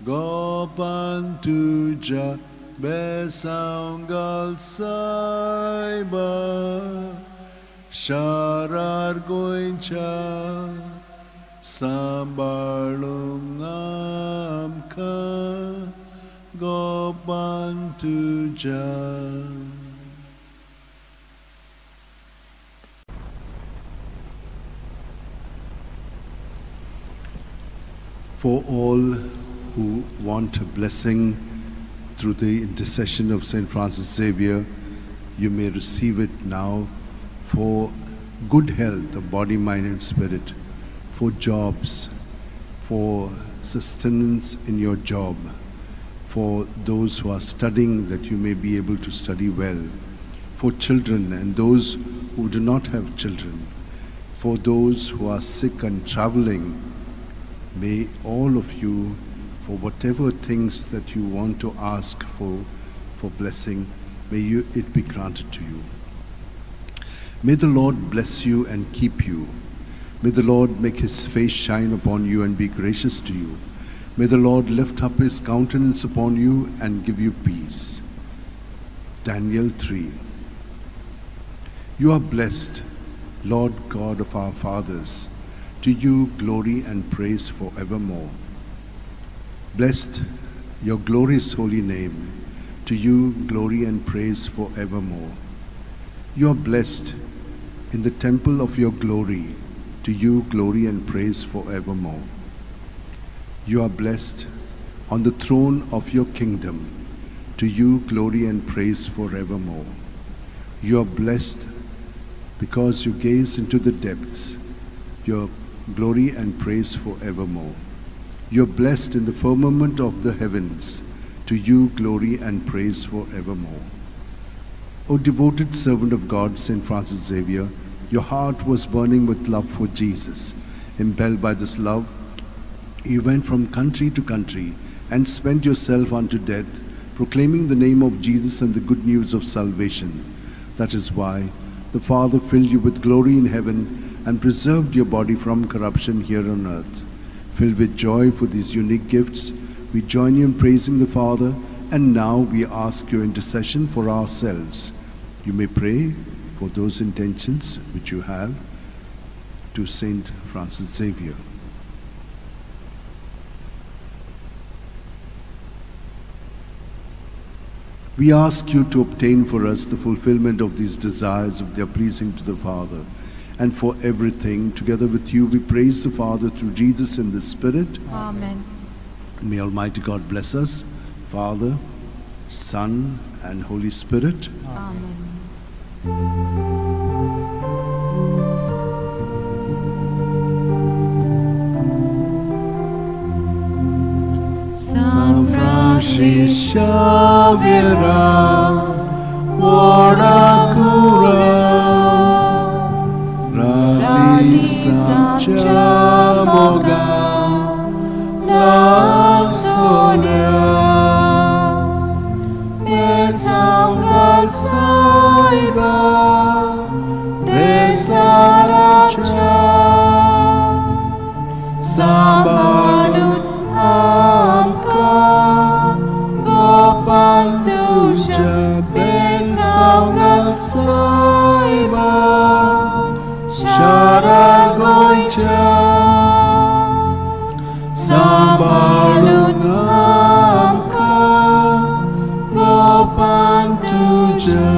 Gopan tuja besangal saiba, sharar goincha, sambalungamka, gopan tuja. For all who want a blessing through the intercession of St. Francis Xavier, you may receive it now for good health of body, mind and spirit, for jobs, for sustenance in your job, for those who are studying that you may be able to study well, for children and those who do not have children, for those who are sick and traveling. May all of you, for whatever things that you want to ask for blessing, may it be granted to you. May the Lord bless you and keep you. May the Lord make his face shine upon you and be gracious to you. May the Lord lift up his countenance upon you and give you peace. Daniel 3. You are blessed, Lord God of our fathers. To you glory and praise forevermore. Blessed your glorious holy name. To you glory and praise forevermore. You are blessed in the temple of your glory. To you glory and praise forevermore. You are blessed on the throne of your kingdom. To you glory and praise forevermore. You are blessed because you gaze into the depths, your glory and praise forevermore. You are blessed in the firmament of the heavens. To you glory and praise forevermore. O devoted servant of God, St. Francis Xavier, your heart was burning with love for Jesus. Impelled by this love, you went from country to country and spent yourself unto death, proclaiming the name of Jesus and the good news of salvation. That is why the Father filled you with glory in heaven and preserved your body from corruption here on earth. Filled with joy for these unique gifts, we join you in praising the Father, and now we ask your intercession for ourselves. You may pray for those intentions which you have to Saint Francis Xavier. We ask you to obtain for us the fulfillment of these desires if they are pleasing to the Father. And for everything, together with you, we praise the Father through Jesus in the Spirit. Amen. May Almighty God bless us, Father, Son, and Holy Spirit. Amen. San Francis Xavier, ora cura, radi sancta moga, la sonia, besanga saiba, desaracha, sambalut amka, gopanduja, besanga saiba, sharagoicha, sambalut amka, gopanduja.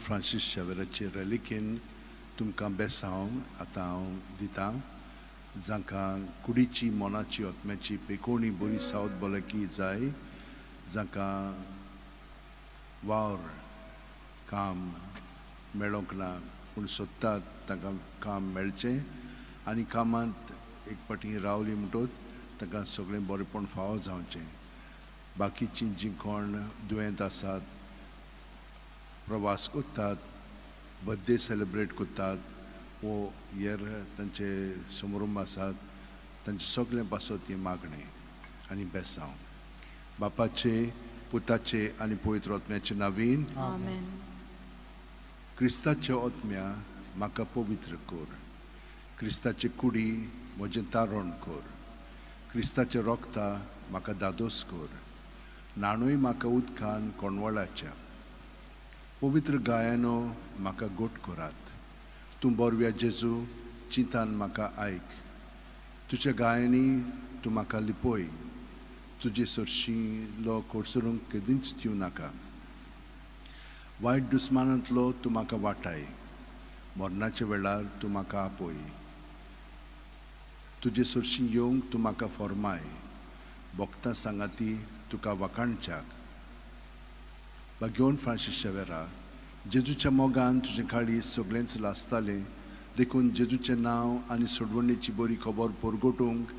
Francis Xavier'ची reliquin तुमकां बेसांव आतां दिता जांकां कुडीची मोनाची आत्म्याची पेकोणी बरी सावत भलायकी जाय जांकां वावर काम मेळोंक ना पूण सोदतात तांकां काम मेळचें आनी कामांत एक पाटी रावली म्हणटच तांकां सगळें बरेंपण फावो जावचें बाकीचीं जीं कोण दुयेंत आसात प्रवास करतात बर्थडे सेलिब्रेट करतात वो हेर तांचे समारंभ आसात तांचे सगळें पासत ही मागणी आनी बेसांव बापाचे पुताचे आनी पवित्र आत्म्याचे नांवीन Amen. क्रिस्ताचे आत्म्या म्हाका पवित्र कर क्रिस्ताचे कुडी म्हजें तारण कर क्रिस्ताचे रोगता म्हाका दादोस कर नाणूय म्हाका उदकान कोणवळाच्या पवित्र गायनो म्हाका गोट करात तूं बोरव्या जेजू चिंतान म्हाका आयक तुज्या गायनी तूं म्हाका लिपय तुजे सरशीं लो कोडसरूंक केदींच दिवं नाका वायट दुस्मानांतलो तूं म्हाका वाटाय मरणाच्या वेळार तूं म्हाका आपय तुजे सरशीं येवंक तूं म्हाका फॉर्माय भोगतां सांगाती तुका वाकाणच्याक घेवन फ्रांसीस शेवेरा जेजूच्या मोगान तुजें काळीज सगळेंच लासतालें देखून जेजूचें नांव आनी सोडवणेची बरी खबर परगटूंक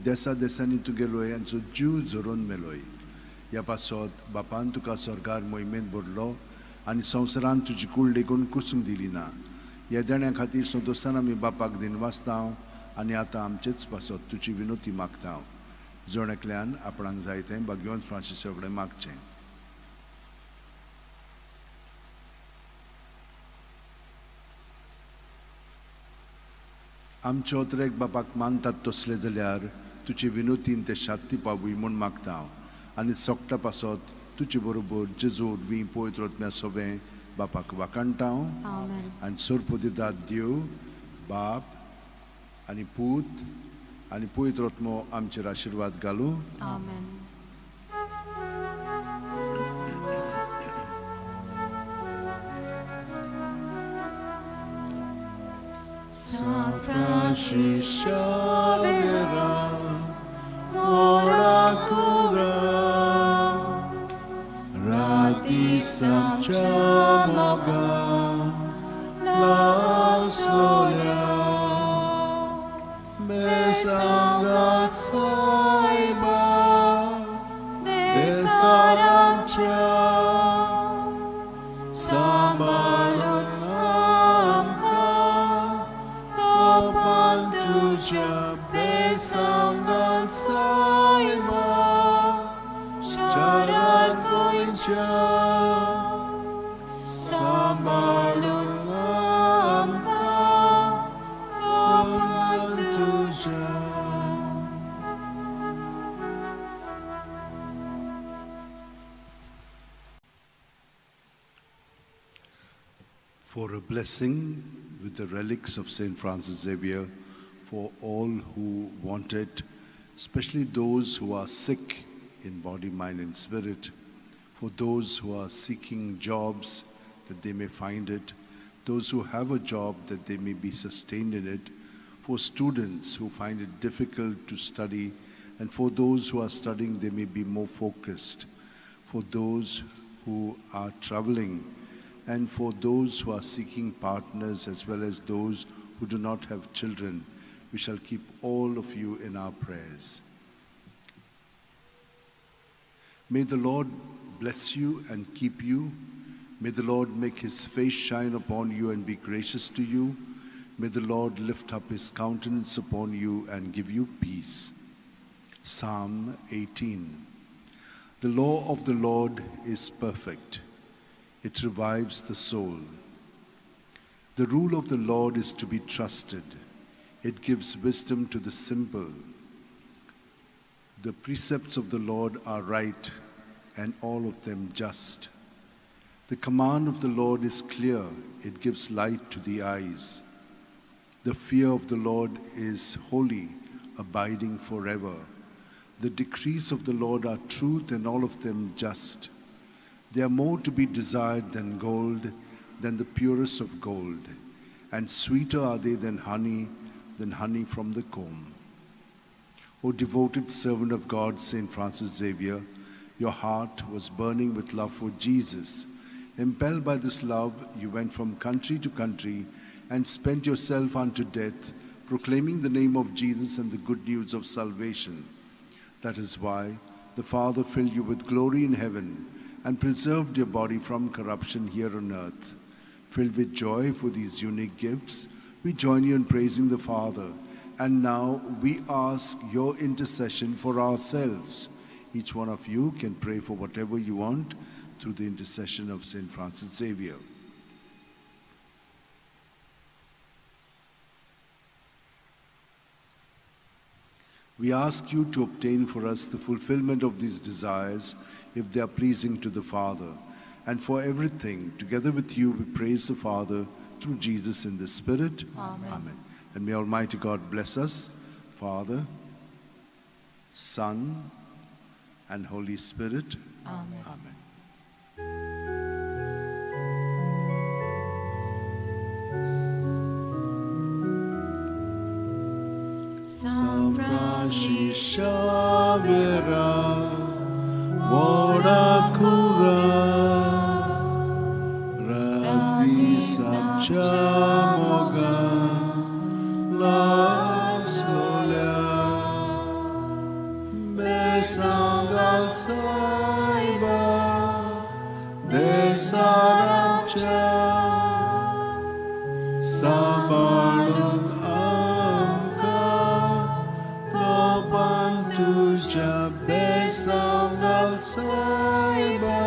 देसा देसांनी तुगेलोय आनी जीव झरोवन मेलोय ह्या पासत बापान तुका सरकार मोहिमेंत भरलो आनी संवसारान तुजी कूळ लेगून कुसूंक दिली ना ह्या देण्या खातीर संतोशान आमी बापाक दिनवासतांव आनी आतां आमचेच पासत तुजी विनोती मागता जण एकल्यान आपणाक जाय तें घेवन फ्रांसीस सगळें मागचें आमचे ओतरेक बापाक मानतात तसले जाल्यार तुजे विनोतीन ते शांती पावूय म्हूण मागता आनी सोगटा पासत तुजे बरोबर जेजू वी पवित्र आत्म्या सोबें बापाक वाकाणटा आनी सोरपो दितात देव बाप आनी पूत आनी पवित्र आत्मो आमचेर आशीर्वाद घालूं. Amen. San Francisco Xavier, ora cura, radisam chamoga, la solia, besanga saiba, besaram cha, sambalun amka, kapantuja besanga saiba, sharar koincha, sambalun amka, kapantuja. For a blessing with the relics of St. Francis Xavier for all who want it, especially those who are sick in body, mind, and spirit, for those who are seeking jobs that they may find it, those who have a job that they may be sustained in it, for students who find it difficult to study, and for those who are studying they may be more focused, for those who are traveling, and for those who are seeking partners as well as those who do not have children. We shall keep all of you in our prayers. May the Lord bless you and keep you. May the Lord make his face shine upon you and be gracious to you. May the Lord lift up his countenance upon you and give you peace. Psalm 18. The law of the Lord is perfect. It revives the soul. The rule of the Lord is to be trusted. It gives wisdom to the simple. The precepts of the Lord are right, and all of them just. The command of the Lord is clear. It gives light to the eyes. The fear of the Lord is holy, abiding forever. The decrees of the Lord are truth, and all of them just. They are more to be desired than gold, than the purest of gold, and sweeter are they than honey from the comb. O devoted servant of God, St. Francis Xavier, your heart was burning with love for Jesus. Impelled by this love, you went from country to country and spent yourself unto death, proclaiming the name of Jesus and the good news of salvation. That is why the Father filled you with glory in heaven and preserved your body from corruption here on earth. Filled with joy for these unique gifts, we join you in praising the Father. And now we ask your intercession for ourselves. Each one of you can pray for whatever you want through the intercession of St. Francis Xavier. We ask you to obtain for us the fulfillment of these desires if they are pleasing to the Father. And for everything, together with you, we praise the Father through Jesus in the Spirit. Amen. And may Almighty God bless us, Father, Son, and Holy Spirit. Amen. Amen. San Francisco Xavier, ora cura, radisam chamoga, la solia, besangal saiba, desaram cha, sambalun amka, kapantuja besangal saiba,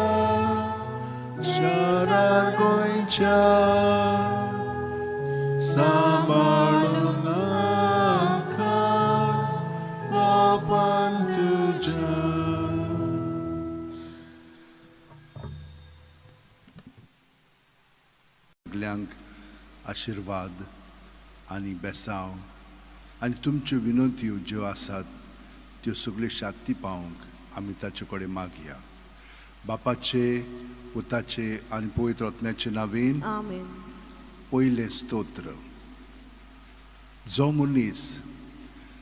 sharar koincha, sambalun amka, kapantuja. Sगल्यांक आशीर्वाद आनी बेसांव आनी तुमच्यो विनंत्यो ज्यो आसात त्यो सगळ्यो शांती पावंक आमी ताचे कडेन मागया. बापाचे, पुताचे आनी पवित्र आत्म्याचे नांवेन Amen. पयलें स्तोत्र. जो मनीस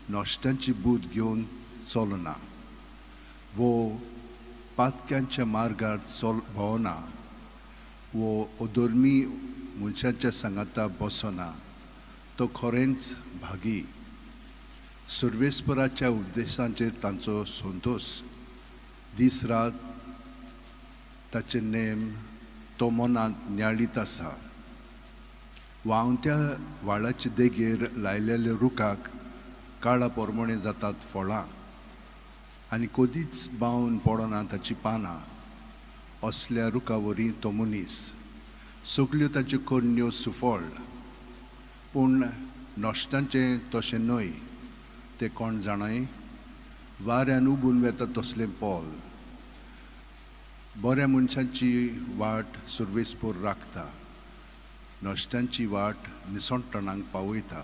नश्टांची बूद घेवन चलना वो पातक्यांच्या मार्गार भोंवना वो अधर्मी मनशांच्या सांगाता बसना तो खरेंच भागी. सर्वेस्पराच्या उपदेशांचेर तांचो संतोष. दीस रात ताचे नेम तो मनांत नियाळीत आसा. वावत्या वाळाचे देगेर लायलेल्या रुखाक काळा पोरमणे जातात फळां आनी कदीच बावन पडना ताची पानां. असल्या रुखावरी तो मनीस. सगल्यो ताच्यो कन्यो सुफळ पूण नश्टांचें तशें न्हय तें कोण जाणय. वाऱ्यान उबून वेता तसलें पोल. बऱ्या मनशांची वाट सुरवेस्पोर राखता. नश्टांची वाट निसंटणांक पावयता.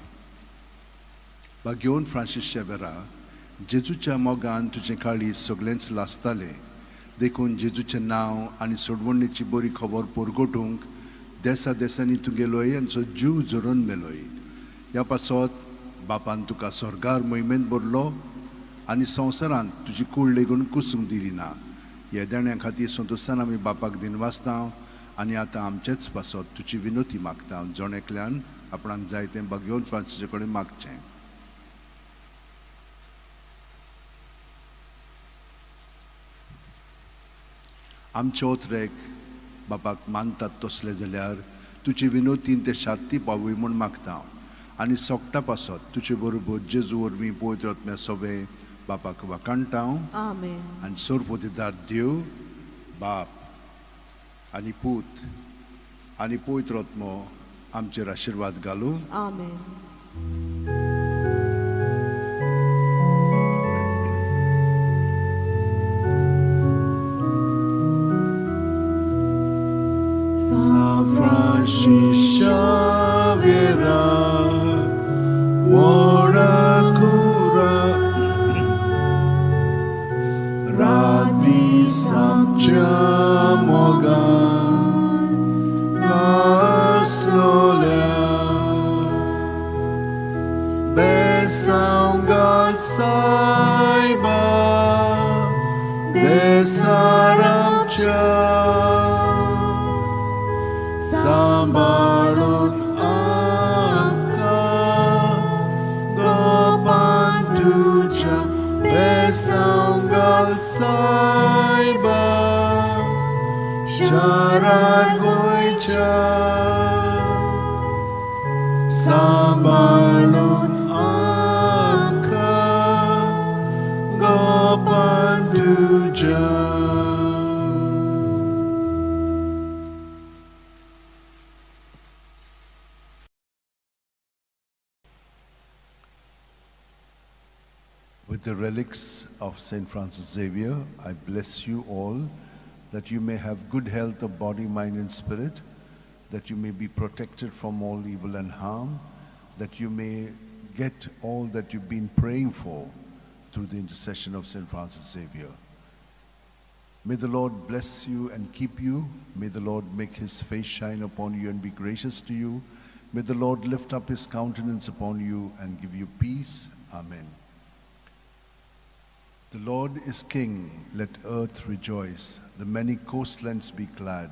घेवन फ्रांसीस शेबेरा जेजूच्या मोगान तुजें काळीज सगळेंच लासतालें देखून जेजूचें नांव आनी सोडवणेची बरी खबर परगटूंक देसा देसांनी तूं गेलोय आनी तो जीव झरोवन मेलोय. ह्या पासत बापान तुका स्वर्गार मोहिमेंत भरलो आनी संवसारांत तुजी कूड लेगून कुसूंक दिली ना. ह्या देण्या खातीर संतोशान आमी बापाक दिनवासता आनी आतां आमचेच पासत तुजी विनोती मागता. जण एकल्यान आपणाक जाय तें घेवन फ्रांसीसे कडेन मागचें. आमचे ओतरेक बापाक मानतात तसले जाल्यार तुजी विनोतीन ते शांती पावय म्हूण मागता आनी सोगटा पासत तुजे बरोबर जेजू वरवीं पवित्र आत्म्या सवे बापाक वाकाणटा. Amen. आनी सोरपोतेदार देव बाप आनी पूत आनी पवित्र आत्मो आमचेर आशिर्वाद घालूं. Amen. San Francis Xavier, ora cura, radi samchamogan, las lolia, besaungal saiba, desaramcha. Sambalun angka gopan tuja besaunggal saiba syarat goica. Sambalun angka gopan tuja. With the relics of St. Francis Xavier, I bless you all, that you may have good health of body, mind, and spirit, that you may be protected from all evil and harm, that you may get all that you've been praying for through the intercession of St. Francis Xavier. May the Lord bless you and keep you. May the Lord make his face shine upon you and be gracious to you. May the Lord lift up his countenance upon you and give you peace. Amen. The Lord is King, let earth rejoice, the many coastlands be glad.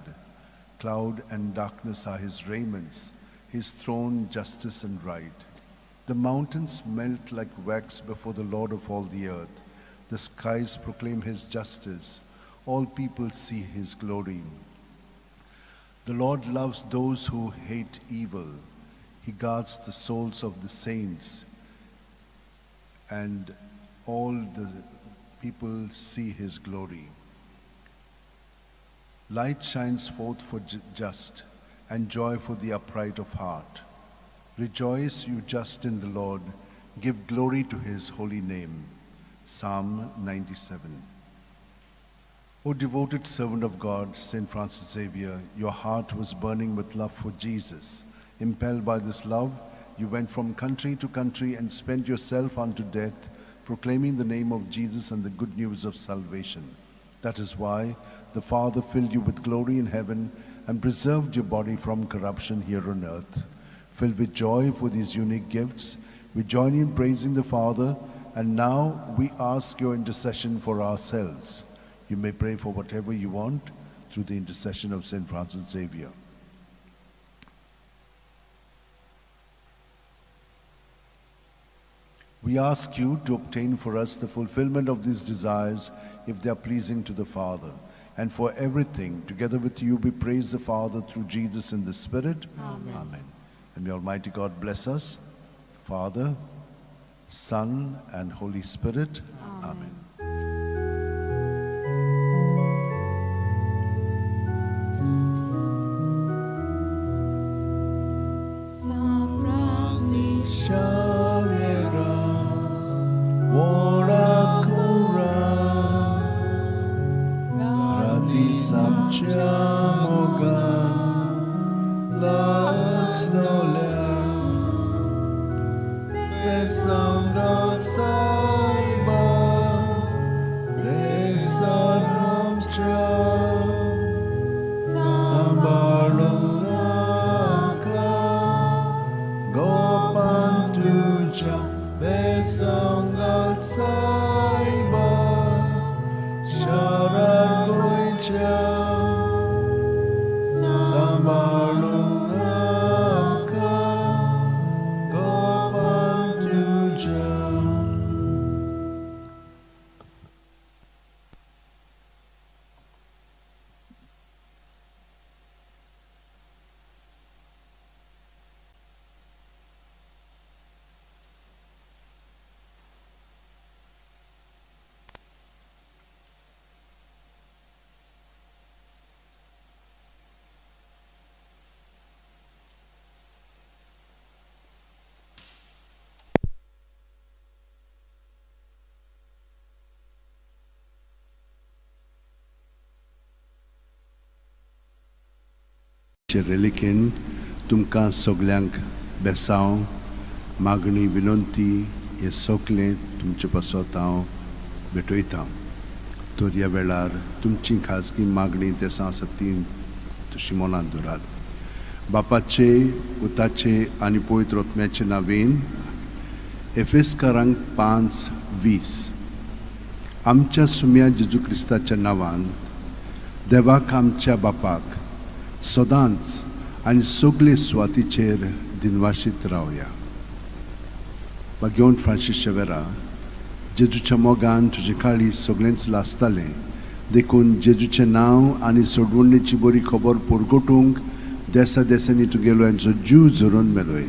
Cloud and darkness are his raiments, his throne justice and right. The mountains melt like wax before the Lord of all the earth. The skies proclaim his justice, all people see his glory. The Lord loves those who hate evil. He guards the souls of the saints, and all the people see his glory. Light shines forth for just, and joy for the upright of heart. Rejoice, you just in the Lord. Give glory to his holy name. Psalm 97. O devoted servant of God, St. Francis Xavier, your heart was burning with love for Jesus. Impelled by this love, You went from country to country and spent yourself unto death, proclaiming the name of Jesus and the good news of salvation. That is why the Father filled you with glory in heaven and preserved your body from corruption here on earth. Filled with joy for these unique gifts, we join in praising the Father, and now we ask your intercession for ourselves. You may pray for whatever you want through the intercession of St. Francis Xavier. We ask you to obtain for us the fulfillment of these desires if they are pleasing to the Father. And for everything, together with you, we praise the Father through Jesus in the Spirit. Amen. Amen. And may Almighty God bless us, Father, Son, and Holy Spirit. Amen. San Francis, Xavier, Oracura, Radisam Las Nolem, Besanga Saiba, Desanam Cha, Sambalunaka, Gopantucha, Besanga Saiba, Sharagoicha, Sambalunaka, Gopantucha. Relikin तुमकां सगल्यांक बेसांव मागणी विनंती हे सगलें तुमचे पासत हांव भेटयतां. तर ह्या वेळार तुमची खाजगी मागणी देसां आसा ती तुशी मनांत दवरात. बापाचे, पुताचे आनी पवित्र आत्म्याचे नांवेन एफेसकारांक 5:20 आमच्या सुम्या जेजू क्रिस्ताच्या नांवान देवाक आमच्या बापाक सदांच आनी सगळे सुवातीचेर दिनवाशीत रावया. घेवन फ्रांसीस शेवेरा, जेजूच्या मोगान तुजे काळी सगळेंच लासतालें, देखून जेजूचें नांव आनी सोडवणेची बरी खबर परगटूंक देसा देसांनी तुगेलो हांचो जीव झरोवन मेलोय.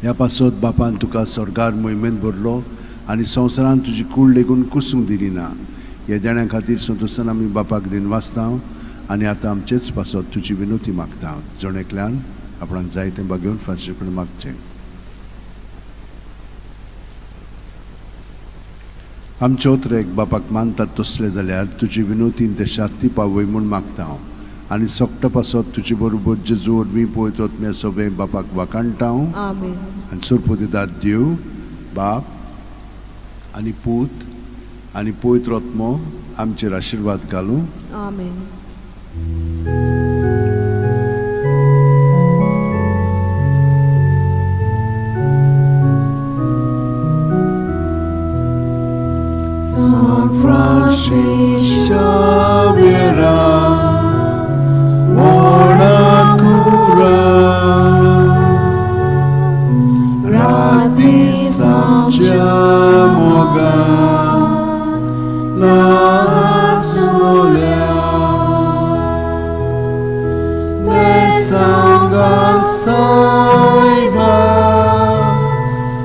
ह्या पासत बापान तुका स्वर्गार मोहिमेंत भरलो आनी संवसारान तुजी कूड लेगून कुसूंक दिली ना. ह्या देण्या खातीर संतोशान आमी बापाक दिनवासता आनी आतां आमचेच पासत तुजी विनोती मागता. जणेकल्यान आपणाक जाय तें घेवन फ्रांसीस कडेन मागचें. आमचे उतरेक बापाक मानतात तसले जाल्यार तुजी विनोतीन ते शांती पावय म्हूण मागता हांव. आनी सोगटा पासत तुजे बरोबर जेजू वरवीं पवित्र आत्म्या सवें बापाक वाकाणटा हांव. Amen. आनी सुरपो दितात देव, बाप आनी पूत आनी पवित्र आत्मो आमचेर आशिर्वाद घालूं. Amen. San Francis Xavier, Oracura, Radisam Mogan, Las Nolem, Besangat Saiba,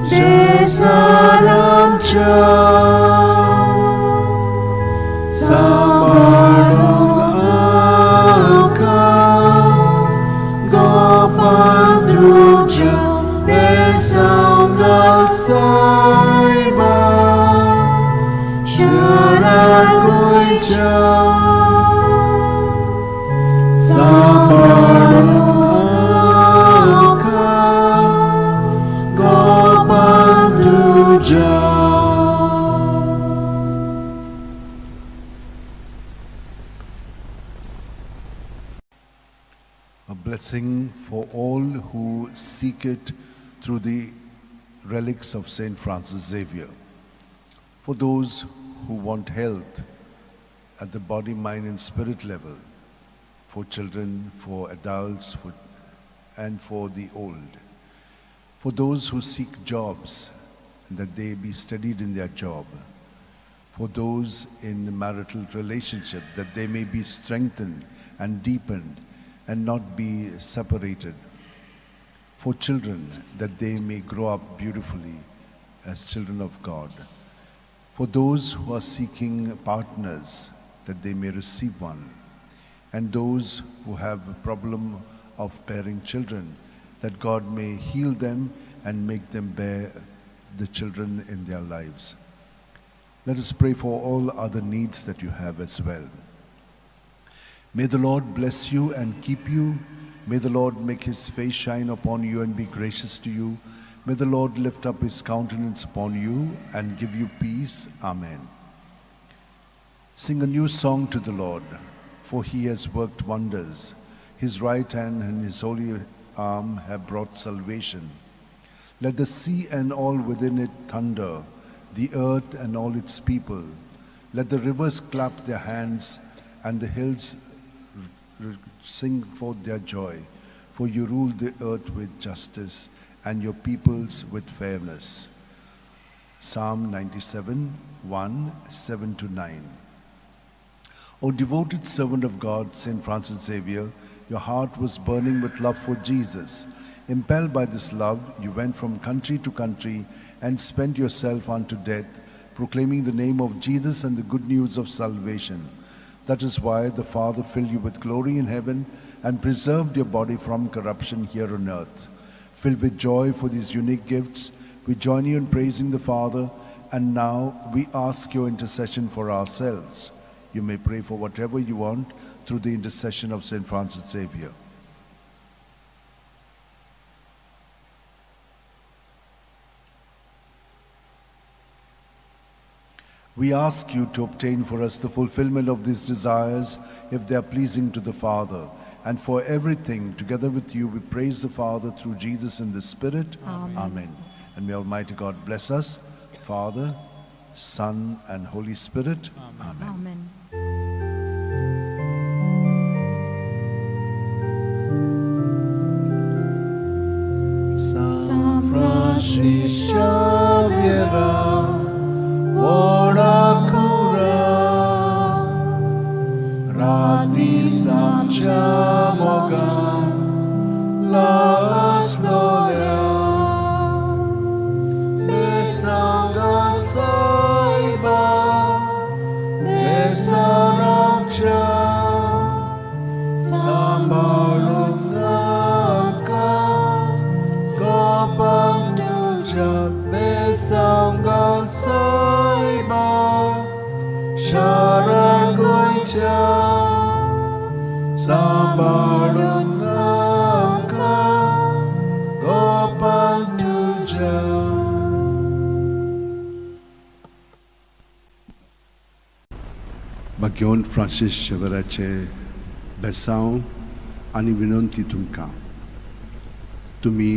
Jesalam Cha, Sambalung Angka, Gopanduja, Besangat Saiba, Sharagoicha, Sambalung Angka, a blessing for all who seek it through the relics of Saint Francis Xavier. For those who want health at the body, mind and spirit level, for children, for adults, and for the old. For those who seek jobs, that they be steadied in their job. For those in marital relationship, that they may be strengthened and deepened and not be separated. For children, that they may grow up beautifully as children of God. For those who are seeking partners, that they may receive one. And those who have a problem of bearing children, that God may heal them and make them bear the children in their lives. Let us pray for all other needs that you have as well. May the Lord bless you and keep you. May the Lord make his face shine upon you and be gracious to you. May the Lord lift up his countenance upon you and give you peace. Amen. Sing a new song to the Lord, for he has worked wonders. His right hand and his holy arm have brought salvation. Let the sea and all within it thunder, the earth and all its people. Let the rivers clap their hands and the hills sing forth their joy. For you rule the earth with justice and your peoples with fairness. Psalm 97, 1, 7-9. O devoted servant of God, Saint Francis Xavier, your heart was burning with love for Jesus. Impelled by this love, you went from country to country and spent yourself unto death, proclaiming the name of Jesus and the good news of salvation. That is why the Father filled you with glory in heaven and preserved your body from corruption here on earth. Filled with joy for these unique gifts, we join you in praising the Father, and now we ask your intercession for ourselves. You may pray for whatever you want through the intercession of Saint Francis Xavier. We ask you to obtain for us the fulfillment of these desires, if they are pleasing to the Father. And for everything, together with you, we praise the Father through Jesus in the Spirit. Amen. Amen. And may Almighty God bless us, Father, Son, and Holy Spirit. Amen. Amen. San Francis Xavier, ora cura, radis amcia mogam, la storia, besangan saiba, desanamcia, sambalum namka, gopang dujak, besangan saiba, sharan goicha, sambalum namka, gopang dujak. भाग्यवान Francis शेवराचे बेसांव आनी विनंती तुमकां, तुमी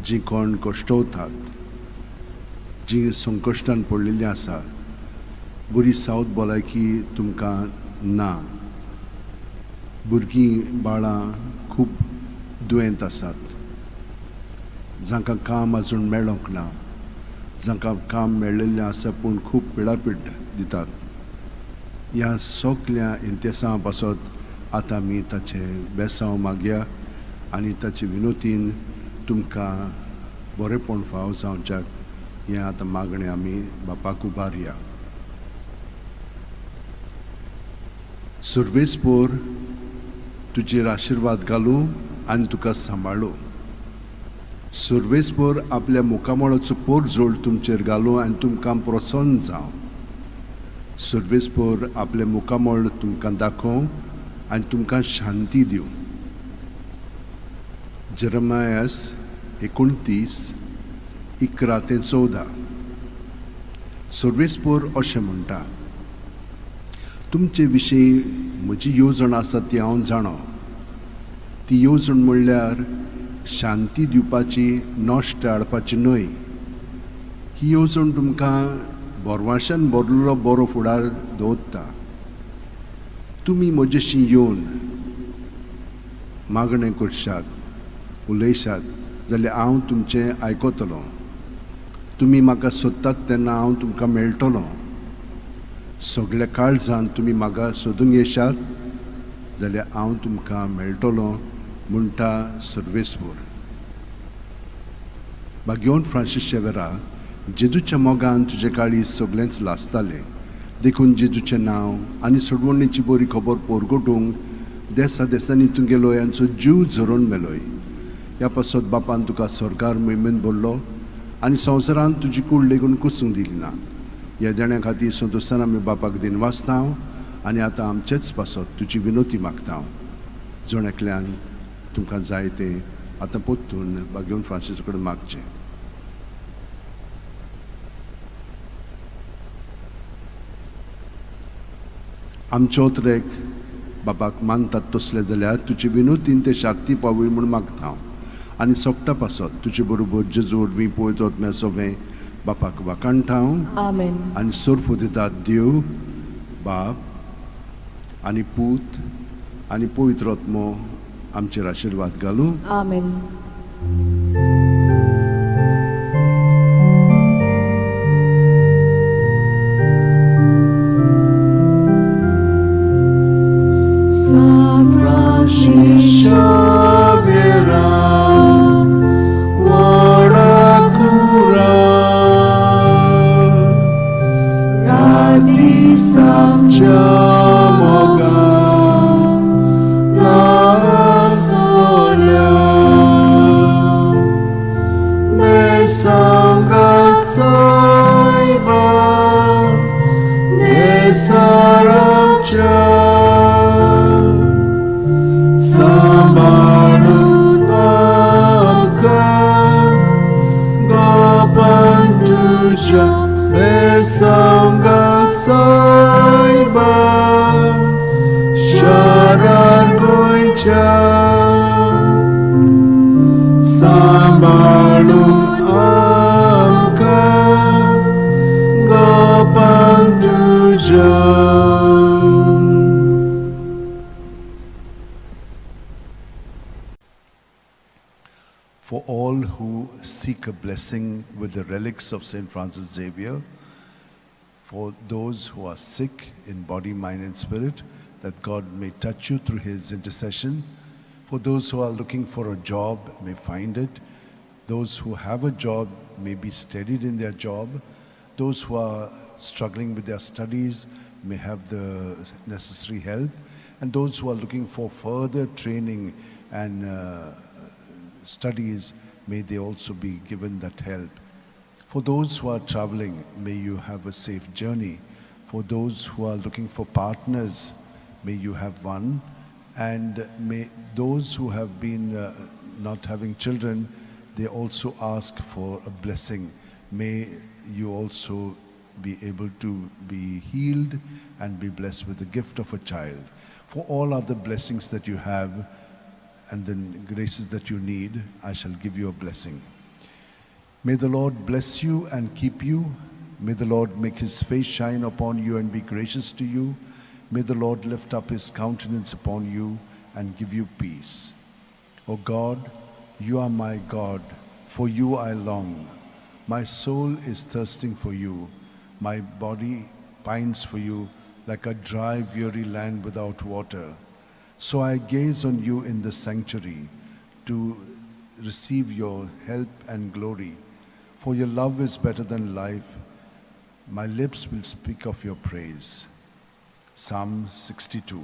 जी कोण कश्टवतात, जी संकश्टान पडलेलीं आसा, बरी सावध भलायकी तुमकां ना, भुरगीं बाळां खूब दुयेंत आसात, जांकां काम आजून मेळोंक ना, जांकां काम मेळिल्लें आसा पूण खूब पिडापीड दितात. ह्या सगळ्या इंतेसां पासत आतां आमी ताचे बेसांव मागया आनी ताचे विनोतीन तुमकां बरेपण फाव जावच्याक हें आतां मागणें आमी बापाक उबारया. सर्वेस्पोर तुजेर आशिर्वाद घालूं आनी तुका सांबाळूं. सर्वेस्पोर आपल्या मुखामळाचो पोर जोड तुमचेर घालूं आनी तुमकां प्रसन्न जावं. सर्वेस्पोर आपले मुखामळ तुमकां दाखोवं आनी तुमकां शांती दिवं. जेरेमायास 29:11-14. सर्वेस्पोर अशें म्हणटा, तुमचे विशीं म्हजी येवजण आसा ती हांव जाणा. ती येवजण म्हणल्यार शांती दिवपाची नश्ट हाडपाची न्हय. ही येवजण तुमकां बोरवाशान भरलेलो बरो फुडार दवरता. तुमी म्हजेशी येवन मागणें करशात, उलयशात जाल्यार हांव तुमचें आयकतलों. तुमी म्हाका सोदतात तेन्ना हांव तुमकां मेळटलों. सगळ्या काळजान तुमी म्हाका सोदूंक येशात जाल्यार हांव तुमकां मेळटलों म्हणटा सर्वेस्पूर. भाग्यवन फ्रांसीस शेवेरा, जेजूच्या मोगान तुजे काळीज सगळेंच लासतालें. देखून जेजूचें नांव आनी सोडवणेची बरी खबर पोरगोटूंक देसा देसांनी तुमगेलो यांचो जीव झरोवन मेलोय. ह्या पासत बापान तुका स्वर्गार मोहिमेन भरलो आनी संवसारान तुजी कूड लेगून कुसूंक दिली ना. ह्या जाण्या खातीर संतोशान आमी बापाक दिन वाचता आनी आतां आमचेच पासत तुजी विनोती मागता. जण एकल्यांक तुमकां जाय तें आतां पोत्तून भाग्यवन फ्रांसीस कडेन मागचें. आमचे ओतरेक बापाक मानतात तसले जाल्यार तुजी विनोतीन ते शांती पावय म्हूण मागता. आनी सोपटा पासत तुजे बरोबर जेजू वरवीं पळयत वचमें सगळें बापाक वाकाणटा. आमेन. आनी सोर्फो दितात देव बाप आनी पूत आनी पवित्र आत्मो आमचेर आशिर्वाद घालूं. आमेन. For all who seek a blessing with the relics of St. Francis Xavier, for those who are sick in body, mind and spirit, that God may touch you through his intercession. For those who are looking for a job, may find it. Those who have a job may be steadied in their job. Those who are struggling with their studies may have the necessary help. And those who are looking for further training and studies, may they also be given that help. For those who are traveling, may you have a safe journey. For those who are looking for partners, may you have one. And may those who have been not having children, they also ask for a blessing. May you also be able to be healed and be blessed with the gift of a child. For all other blessings that you have and the graces that you need, I shall give you a blessing. May the Lord bless you and keep you. May the Lord make his face shine upon you and be gracious to you. May the Lord lift up his countenance upon you and give you peace. O God, you are my God. For you I long. My soul is thirsting for you. My body pines for you like a dry, weary land without water. So I gaze on you in the sanctuary to receive your help and glory. For your love is better than life. My lips will speak of your praise. Psalm 62.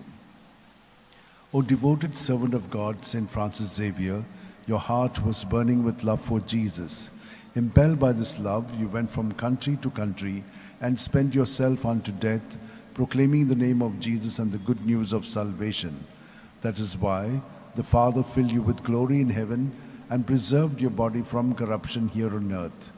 O devoted servant of God, St. Francis Xavier, your heart was burning with love for Jesus. Impelled by this love, you went from country to country and spent yourself unto death, proclaiming the name of Jesus and the good news of salvation. That is why the Father filled you with glory in heaven and preserved your body from corruption here on earth.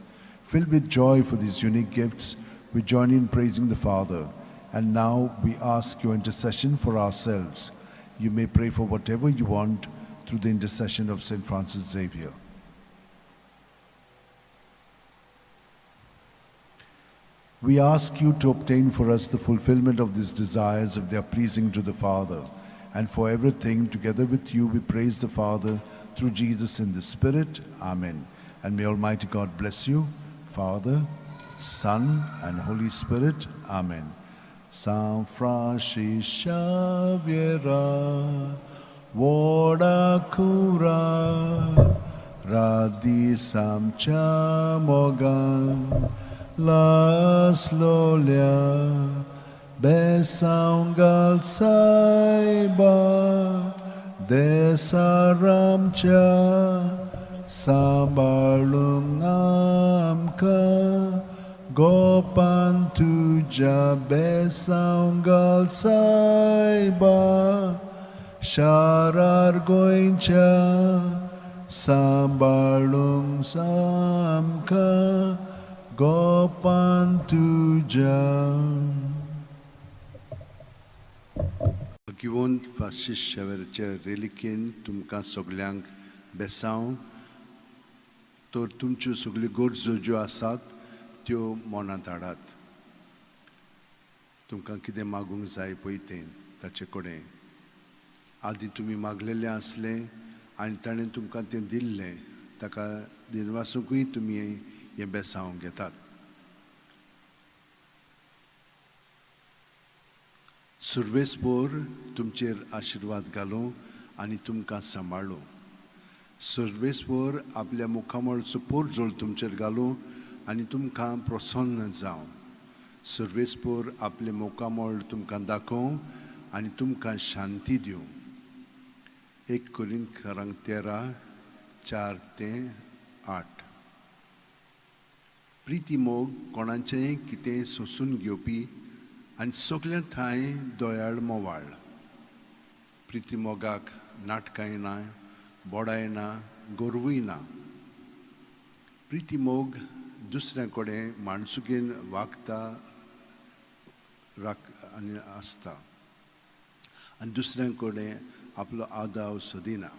Filled with joy for these unique gifts, we join in praising the Father. And now we ask your intercession for ourselves. You may pray for whatever you want through the intercession of St. Francis Xavier. We ask you to obtain for us the fulfillment of these desires if they are pleasing to the Father. And for everything, together with you, we praise the Father through Jesus in the Spirit. Amen. And may Almighty God bless you, Father, Son, and Holy Spirit. Amen. San Francis Xavier, Voda Cura, Radisam Chamogan, Las Lolia, Besaungal Saiba, Desaramcha, Sambalung Amka, Gopan Tuja, Besaungal Saiba, Sharar Goincha, Sambalung Samka, Gopan Tuja. Given Francis Xavierच्या रेलिकेन तुमकां सगल्यांक बेसांव तर तुमच्यो सगल्यो गरजो ज्यो आसात त्यो मनांत हाडात. तुमकां कितें मागूंक जाय पळय तें ताचे कडेन आदी तुमी मागलेलें आसलें आनी ताणें तुमकां तें दिल्लें ताका दिनवासूंकूय तुमी हें बेसांव घेतात. सर्वेस्पोर तुमचेर आशिर्वाद घालूं आनी तुमकां सांबाळूं. सर्वेस्पोर आपल्या मुखामळचो पोरजोळ तुमचेर घालूं आनी तुमकां प्रसन्न जावं. सर्वेस्पोर आपले मुखामळ तुमकां दाखोवं आनी तुमकां शांती दिवं. 1 कोरिंथीयांक 13:4-8. प्रिती मोग कोणाचेंय कितें सोंसून घेवपी आनी सगल्या थंय दोयाळ मोवाळ. प्रिती मोगाक नाटकांय ना, बोडाय ना, गोरवूय ना. प्रिती मोग दुसऱ्या कडेन माणसुगेन वागता आनी आसता आनी दुसऱ्या कडेन आपलो आदाव सोदिना.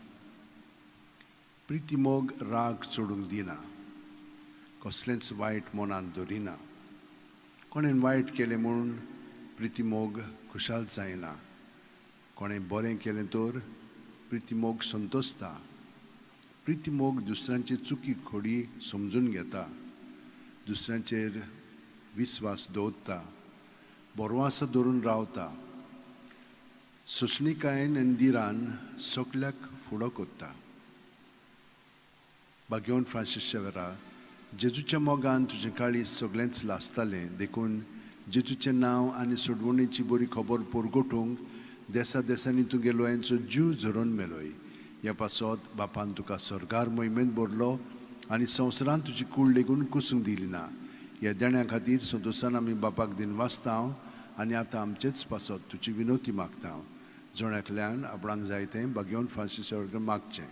प्रिती मोग राग चोडूंक दिना, कसलेंच वायट मनांत दवरिना. कोणें वायट केलें म्हणून प्रिती मोग खुशाल जायना. कोणें बरें केलें तर प्रिती मोग संतोसता. प्रिती मोग दुसऱ्यांचे चुकी खोडी समजून घेता, दुसऱ्यांचेर विस्वास दवरता, बोरवास धरून रावता. सोशणिकायेन आनी दिरान सगल्याक फुडो कोत्ता. भाग्यवान फ्रांसीस शेवेरा, जेजूच्या मोगान तुजें काळीज सगळेंच लासतालें देखून जेजूचें नांव आनी सोडवणेची बरी खबर पोरगोटूंक देसा देसांनी तुगे लोयांचो जीव झरोवन मेलोय. ह्या पासत बापान तुका स्वर्गार मोहिमेंत भरलो आनी संवसारान तुजी कूड लेगून कुसूंक दिली ना. ह्या देण्या खातीर संतोशान आमी बापाक दिनवासता आनी आतां आमचेच पासत तुजी विनोती मागता. जोण्यातल्यान आपणाक जाय तें भाग्यवान फ्रांसीस शेवेराक मागचें.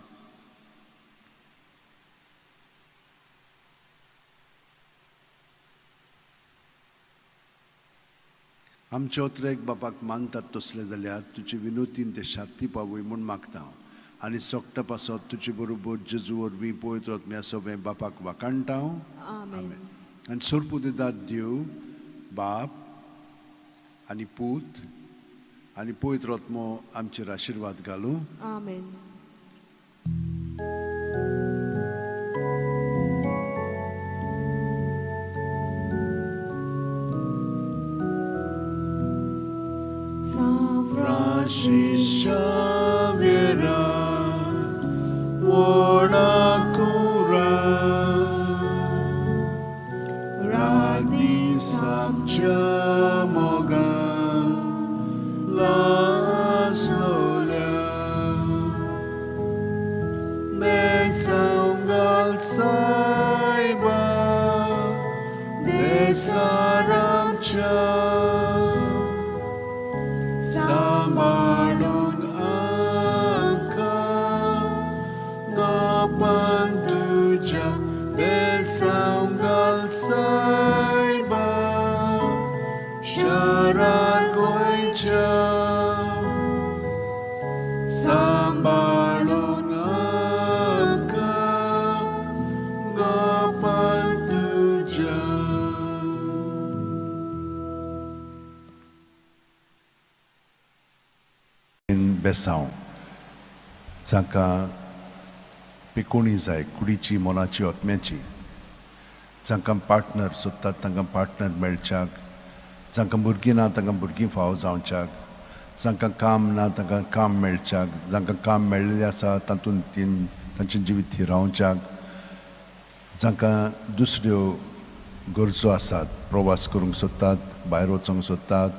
आमच्या उतरेक बापाक मानतात तसले जाल्यार तुजी विनोतीन ते शांती पावय म्हूण मागता आनी सोगटा पासत तुजे बरोबर जेजू वरवीं पवित्र आत्म्या सगळें बापाक वाकाणटा. आमेन. आनी सोरपू दितात देव बाप आनी पूत आनी पवित्र आत्मो आमचेर आशिर्वाद घालूं. आमेन. Francis Xavier, Voda Cura, Radisam Chamogan, Las Lolia, Besaungal Saiba, Desaramcha, Sambalung Amka, Gopan Tuja, Besaungal Saiba, Sharar Goincha, Sambalung बेसांव जांकां पिकोणी जाय कुडीची मोलाची ओतम्याची, जांकां पार्टनर सोदतात तांकां पार्टनर मेळच्याक, जांकां भुरगीं ना तांकां भुरगीं फावो जावच्याक, जांकां काम ना तांकां काम मेळच्याक, जांकां काम मेळिल्लें आसा तातूंत तांचें जिवीत हिरावच्याक, जांकां दुसऱ्यो गरजो आसात, प्रवास करूंक सोदतात, भायर वचूंक सोदतात,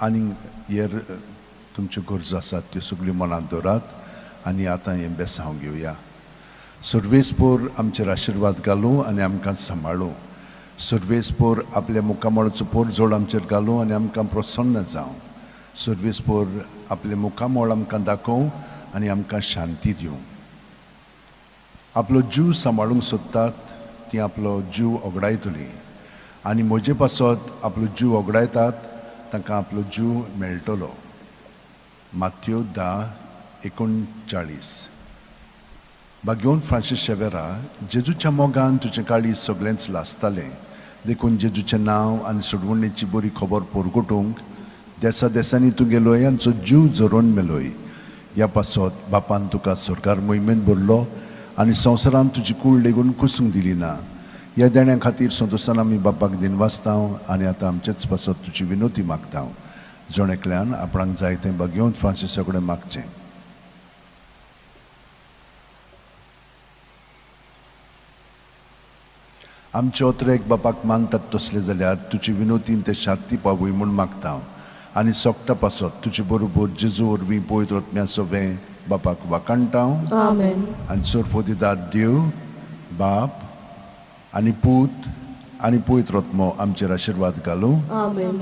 आनीक हेर तुमच्यो गरजो आसात त्यो सगळ्यो मनांत दवरात आनी आतां हें बेसांव घेवया. सर्वेस्पोर आमचेर आशिर्वाद घालूं आनी आमकां सांबाळूं. सर्वेस्पोर आपल्या मुखामळाचो पोर जोड आमचेर घालूं आनी आमकां प्रसन्न जावं. सर्वेस्पोर आपले मुखामळ आमकां दाखोवं आनी आमकां शांती दिवं. आपलो जीव सांबाळूंक सोदतात ती आपलो जीव ओगडायतली आनी म्हजे पासत आपलो जीव ओगडायतात तांकां आपलो जीव मेळटलो. माथ्यो 10:39. बागेवन फ्रांसीस शेवेरा, जेजूच्या मोगान तुजें काळीज सगळेंच लासतालें, देखून जेजूचें नांव आनी सोडवणेची बरी खबर पोरगोटूंक देसा देसांनी तूं गेलोय आनी तुजो जीव जरोवन मेलोय. ह्या पासत बापान तुका सरकार मोहिमेंत भरलो आनी संवसारान तुजी कूड लेगून कुसूंक दिली ना. ह्या देण्या खातीर संतोशान आमी बापाक दिनवासतांव आनी आतां आमचेच पासत तुजी विनोती मागतांव. जोणेकल्यान आपणाक जाय तें बागेवन फ्रांसिसा कडेन मागचें. आमचे ओतरेक बापाक मानतात तसले जाल्यार तुजी विनोतीन ते शांती पावूय म्हूण मागतां आनी सोगटा पासत तुजे बरोबर जेजू वरवीं पळयत रत्म्या सोवें बापाक वाकाणटां. आमेन. आनी सोरपोदिदाद देव बाप आनी पूत आनी पळयत रत्मो आमचेर आशिर्वाद घालूं. आमेन.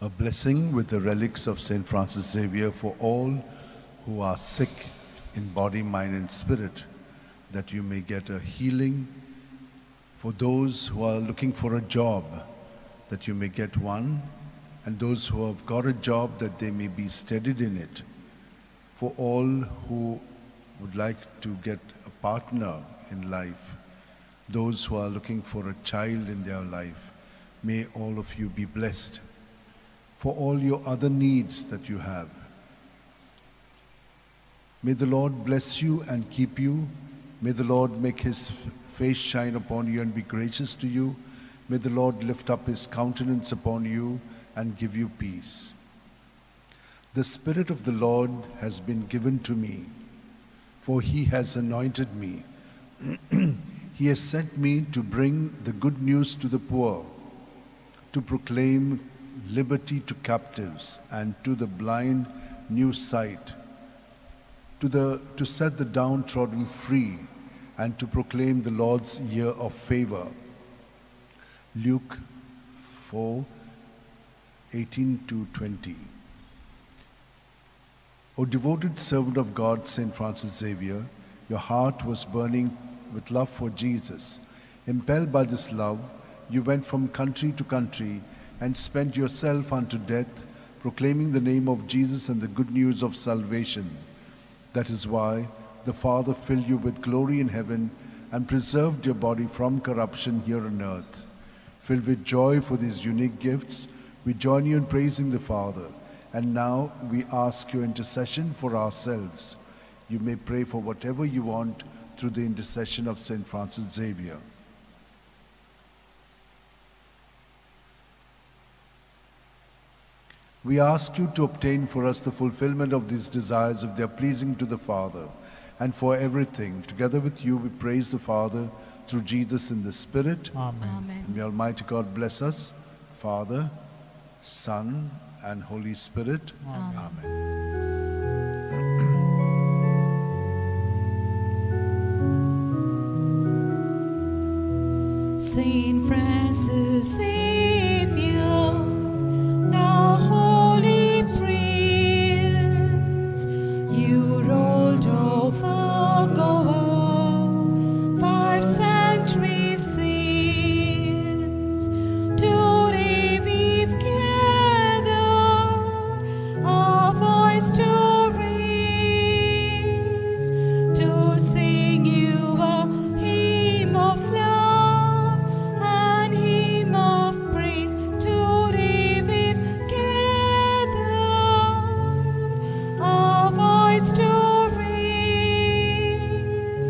A blessing with the relics of St. Francis Xavier for all who are sick in body, mind and spirit, that you may get a healing. For those who are looking for a job, that you may get one. And those who have got a job, that they may be steadied in it. For all who would like to get a partner in life, those who are looking for a child in their life, may all of you be blessed. For all your other needs that you have, may the Lord bless you and keep you. May the Lord make his face shine upon you and be gracious to you. May the Lord lift up his countenance upon you and give you peace. The Spirit of the Lord has been given to me, for he has anointed me. He has sent me to bring the good news to the poor, to proclaim liberty to captives and to the blind new sight, to set the downtrodden free and to proclaim the Lord's year of favor. Luke 4:18-20. O devoted servant of God, St. Francis Xavier, your heart was burning with love for Jesus. Impelled by this love, you went from country to country and spent yourself unto death, proclaiming the name of Jesus and the good news of salvation. That is why the Father filled you with glory in heaven and preserved your body from corruption here on earth. Filled with joy for these unique gifts, we join you in praising the Father And now we ask your intercession for ourselves. You may pray for whatever you want through the intercession of St. Francis Xavier. We ask you to obtain for us the fulfillment of these desires if they are pleasing to the Father. And for everything, together with you, we praise the Father through Jesus in the Spirit. Amen. And may Almighty God bless us, Father, Son, and Holy Spirit. Amen. Saint Francis Xavier, thou holy prince, you rolled over Goa 5 centuries since. Today we've gathered our voice to raise, to sing you a hymn of love and hymn of praise. Today we've gathered our voice to raise,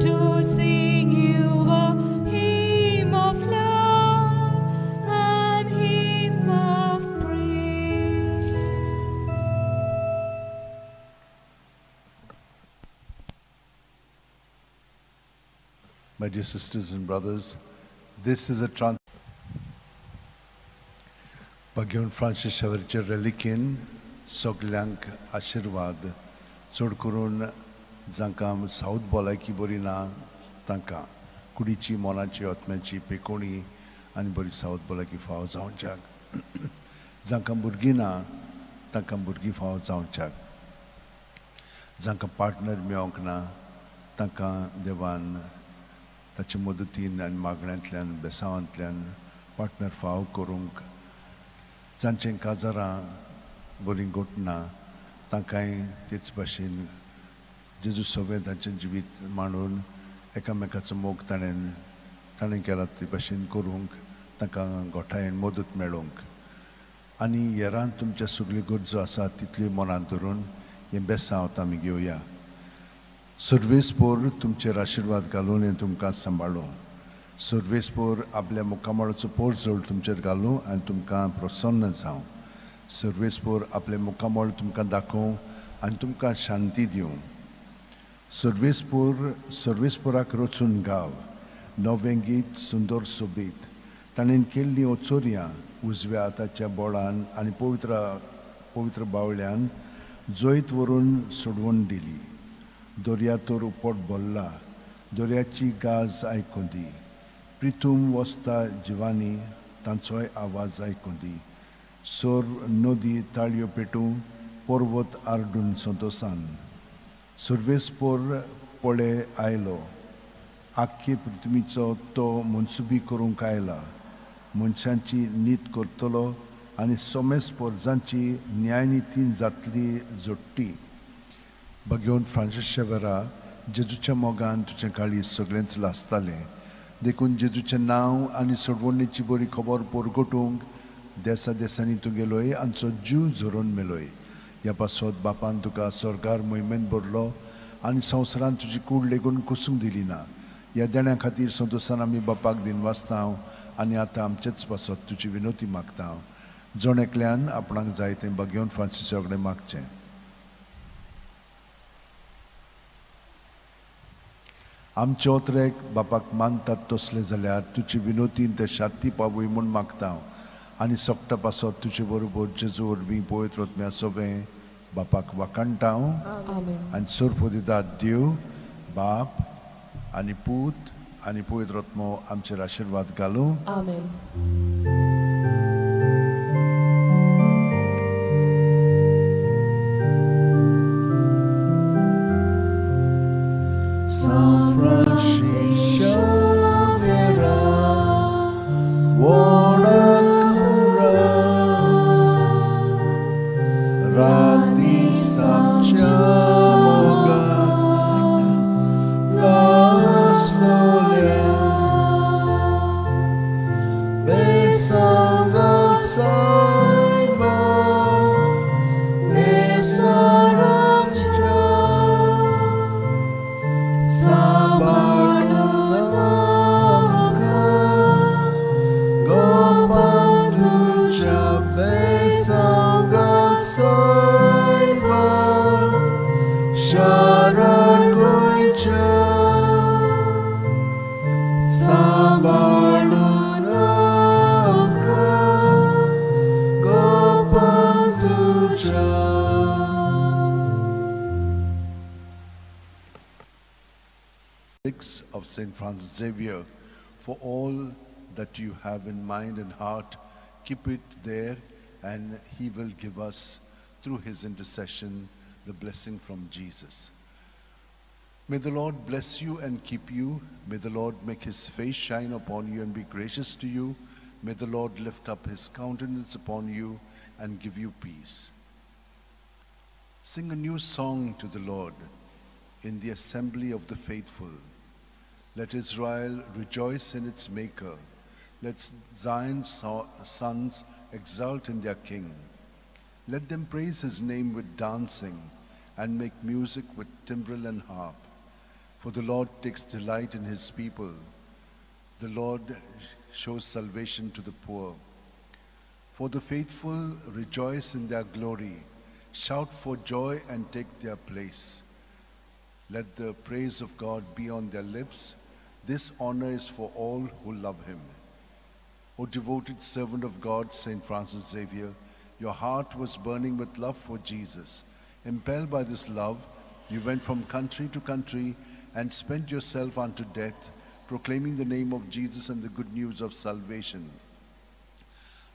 to sing you a hymn of love and hymn of praise. My dear sisters and brothers, this is a Bagyon Francis Xavierचे reliquin सगल्यांक आशीर्वाद चड करून जांकां south भलायकी बरी ना तांकां कुडीची मोनाची आत्म्याची पेकोणी आनी बरी सावथ भलायकी फाव जावच्याक जांकां भुरगीं ना तांकां भुरगीं फाव जावच्याक जांकां पार्टनर मेळोंक ना तांकां देवान ताचे मदतीन आनी मागण्यांतल्यान बेसांवांतल्यान पार्टनर फाव करूंक जांचें काजारां बरीं घोटना तांकांय तेच भाशेन जेजू सगळें तांचें जिवीत मांडून एकामेकाचो मोग ताणें केला ते भाशेन करूंक तांकां गोठायेन मदत मेळोवंक आनी हेरांत तुमच्या सगळ्यो गरजो आसात तितल्यो मनांत धरून हें बेसांवत आमी घेवया. सर्वेस्पोर तुमचेर आशिर्वाद घालून हें तुमकां सांबाळूं. सर्वेस्पोर आपल्या मुखामळाचो पोर जोड तुमचेर घालूं आनी तुमकां प्रसन्न जावं. सर्वेस्पोर आपले मुखामळ तुमकां दाखोवं आनी तुमकां शांती दिवं. सर्वेस्पोराक रचून गाव नवें गीत सुंदर सोबीत ताणें केल्लीं ओचोरयां उजव्या हाताच्या बोळान आनी पवित्र बावळ्यान जैत व्हरून सोडवून दिली. दर्यातोर उपट बोल्ला दर्याची गाज आयकूं दी. प्रितूम वस्ता जिवानी तांचोय आवाज आयकूं दी. सोर नदी ताळयो पेटूं पर्वत आरडून संतोसान. सर्वेस्पोर पळे आयलो आख्खे पृथ्वीचो तो मनसुबी करूंक आयला. मनशांची नीत करतलो आनी सोमेस्पोर जांची न्यायनितीन जातली जोडटी. भगवंत फ्रांसीस शेवेरा जेजूच्या मोगान तुजें काळीज सगळेंच लासतालें. देखून जेजूचें नांव आनी सोडवणेची बरी खबर पोरगोटूंक देसा देसांनी तूं गेलोय आमचो जीव झरोवन मेलोय. ह्या पासत बापान तुका स्वर्गार मोहिमेंत भरलो आनी संवसारान तुजी कूड लेगून कुसूंक दिली ना. ह्या देण्या खातीर संतोसान आमी बापाक दिनवासतांव आनी आतां आमचेच पासत तुजी विनोती मागता. जण एकल्यान आपणाक जाय तें भगवंत फ्रांसिसा कडेन मागचें. आमचे ओतरेक बापाक मानतात तसले जाल्यार तुजी विनोतीन ते शांती पावूय म्हूण मागता आनी सोपटा पासत तुजे बरोबर जेजू वरवीं पवित्र आत्म्या सवें बापाक वाकाणटा आनी सोर्प दितात देव बाप आनी पूत आनी पवित्र आत्मो आमचेर आशिर्वाद घालूं. Amen. San Francisco Vera, Warakura, Rati Samchamoga, La Solia, Besanga Saiba, of St. Francis Xavier, for all that you have in mind and heart, keep it there, and he will give us, through his intercession, the blessing from Jesus. May the Lord bless you and keep you. May the Lord make his face shine upon you and be gracious to you. May the Lord lift up his countenance upon you and give you peace. Sing a new song to the Lord in the assembly of the faithful. Let Israel rejoice in its Maker. Let Zion's sons exult in their King. Let them praise his name with dancing and make music with timbrel and harp. For the Lord takes delight in his people. The Lord shows salvation to the poor. For the faithful rejoice in their glory. Shout for joy and take their place. Let the praise of God be on their lips. This honor is for all who love him. O devoted servant of God, St. Francis Xavier, your heart was burning with love for Jesus. Impelled by this love, you went from country to country and spent yourself unto death, proclaiming the name of Jesus and the good news of salvation.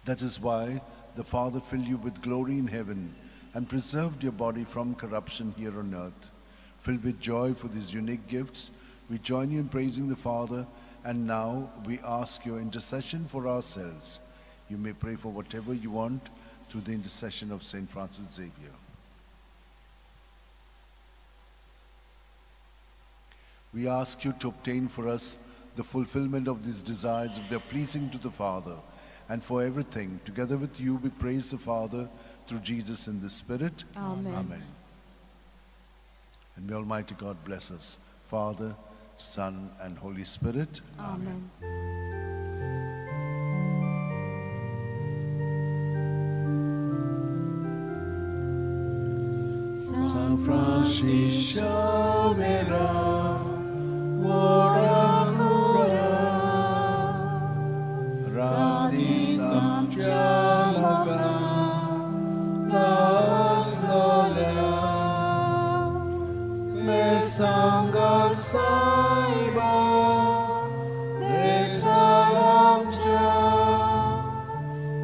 That is why the Father filled you with glory in heaven and preserved your body from corruption here on earth. Filled with joy for these unique gifts, we join you in praising the Father, and now we ask your intercession for ourselves. You may pray for whatever you want through the intercession of St. Francis Xavier. We ask you to obtain for us the fulfillment of these desires if they are pleasing to the Father. And for everything, together with you, we praise the Father through Jesus in the Spirit. Amen. Amen. And may Almighty God bless us, Father, Son, and Holy Spirit. Amen. San Francis Xavier, ora cura, radisam jamoga, las lolia, me sanga saiba, de salamja,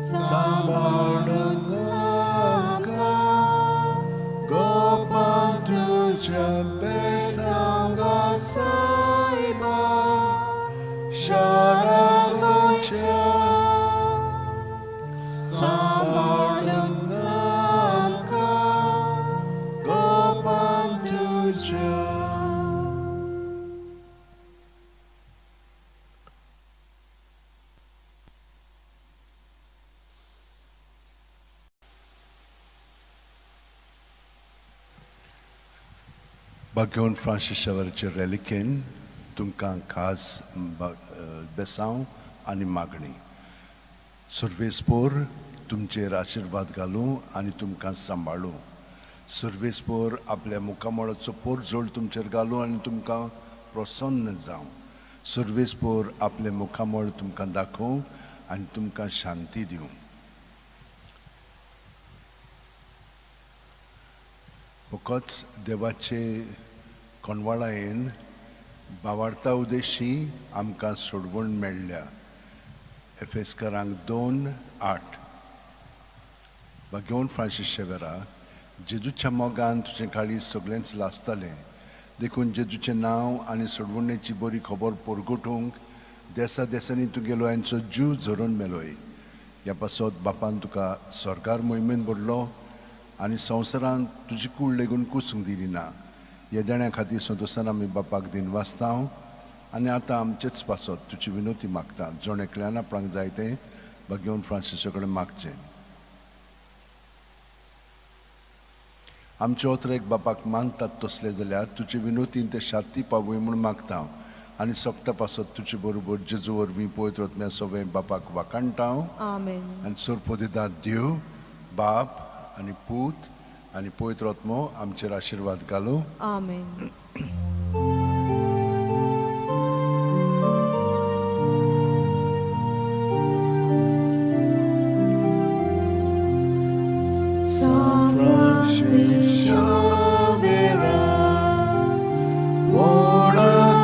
sambalunga, gopantu jambe sanga saiba, sharalucha, sambalunga, gopantu jambe. Bagyon Francis Xavierचे reliquin तुमकां खास बेसांव आनी मागणी. सुर्वेस्पोर तुमचेर आशीर्वाद घालूं आनी तुमकां सांबाळूं. सुर्वेस्पोर आपल्या मुखामळाचो पोरजोळ तुमचेर घालूं आनी तुमकां प्रसन्न जावं. सुर्वेस्पोर आपले मुखामळ तुमकां दाखोवं आनी तुमकां शांती दिवं. फकत देवाचे कोणवाळायेन भावार्था उदेशी आमकां सोडवण मेळ्ळ्या. एफेसकारांक 2:8. घेवन फ्रांसीस शेवेरा, जेजूच्या मोगान तुजें काळीज सगळेंच लासतालें, देखून जेजूचें नांव आनी सोडवणेची बरी खबर परगटूंक देसा देसांनी तुगेलो हांचो जीव झरोवन मेलोय. ह्या पासत बापान तुका स्वर्गार मोहिमेन भरलो आनी संवसारांत तुजी कूड लेगून कुसूंक दिली ना. येदेण्या खातीर संतोशान आमी बापाक दिन वाचतां आनी आतां आमचेच पासत तुजी विनोती मागता. जोण एकल्यान आपणाक जाय तें घेवन फ्रांसिसा कडेन मागचें. आमचे ओतरेक बापाक मानतात तसले जाल्यार तुजे विनोतीन ते शांती पावय म्हूण मागता आनी सोगटा पासत तुजे बरोबर जेजू वरवीं पवित्र आत्म्या सवें बापाक वाकाणटा. Amen. आनी सोरपो दिता देव, बाप आनी पूत आनी पवित्र आत्मो आमचेर आशिर्वाद घालूं. Amen. San Francis Xavier, ora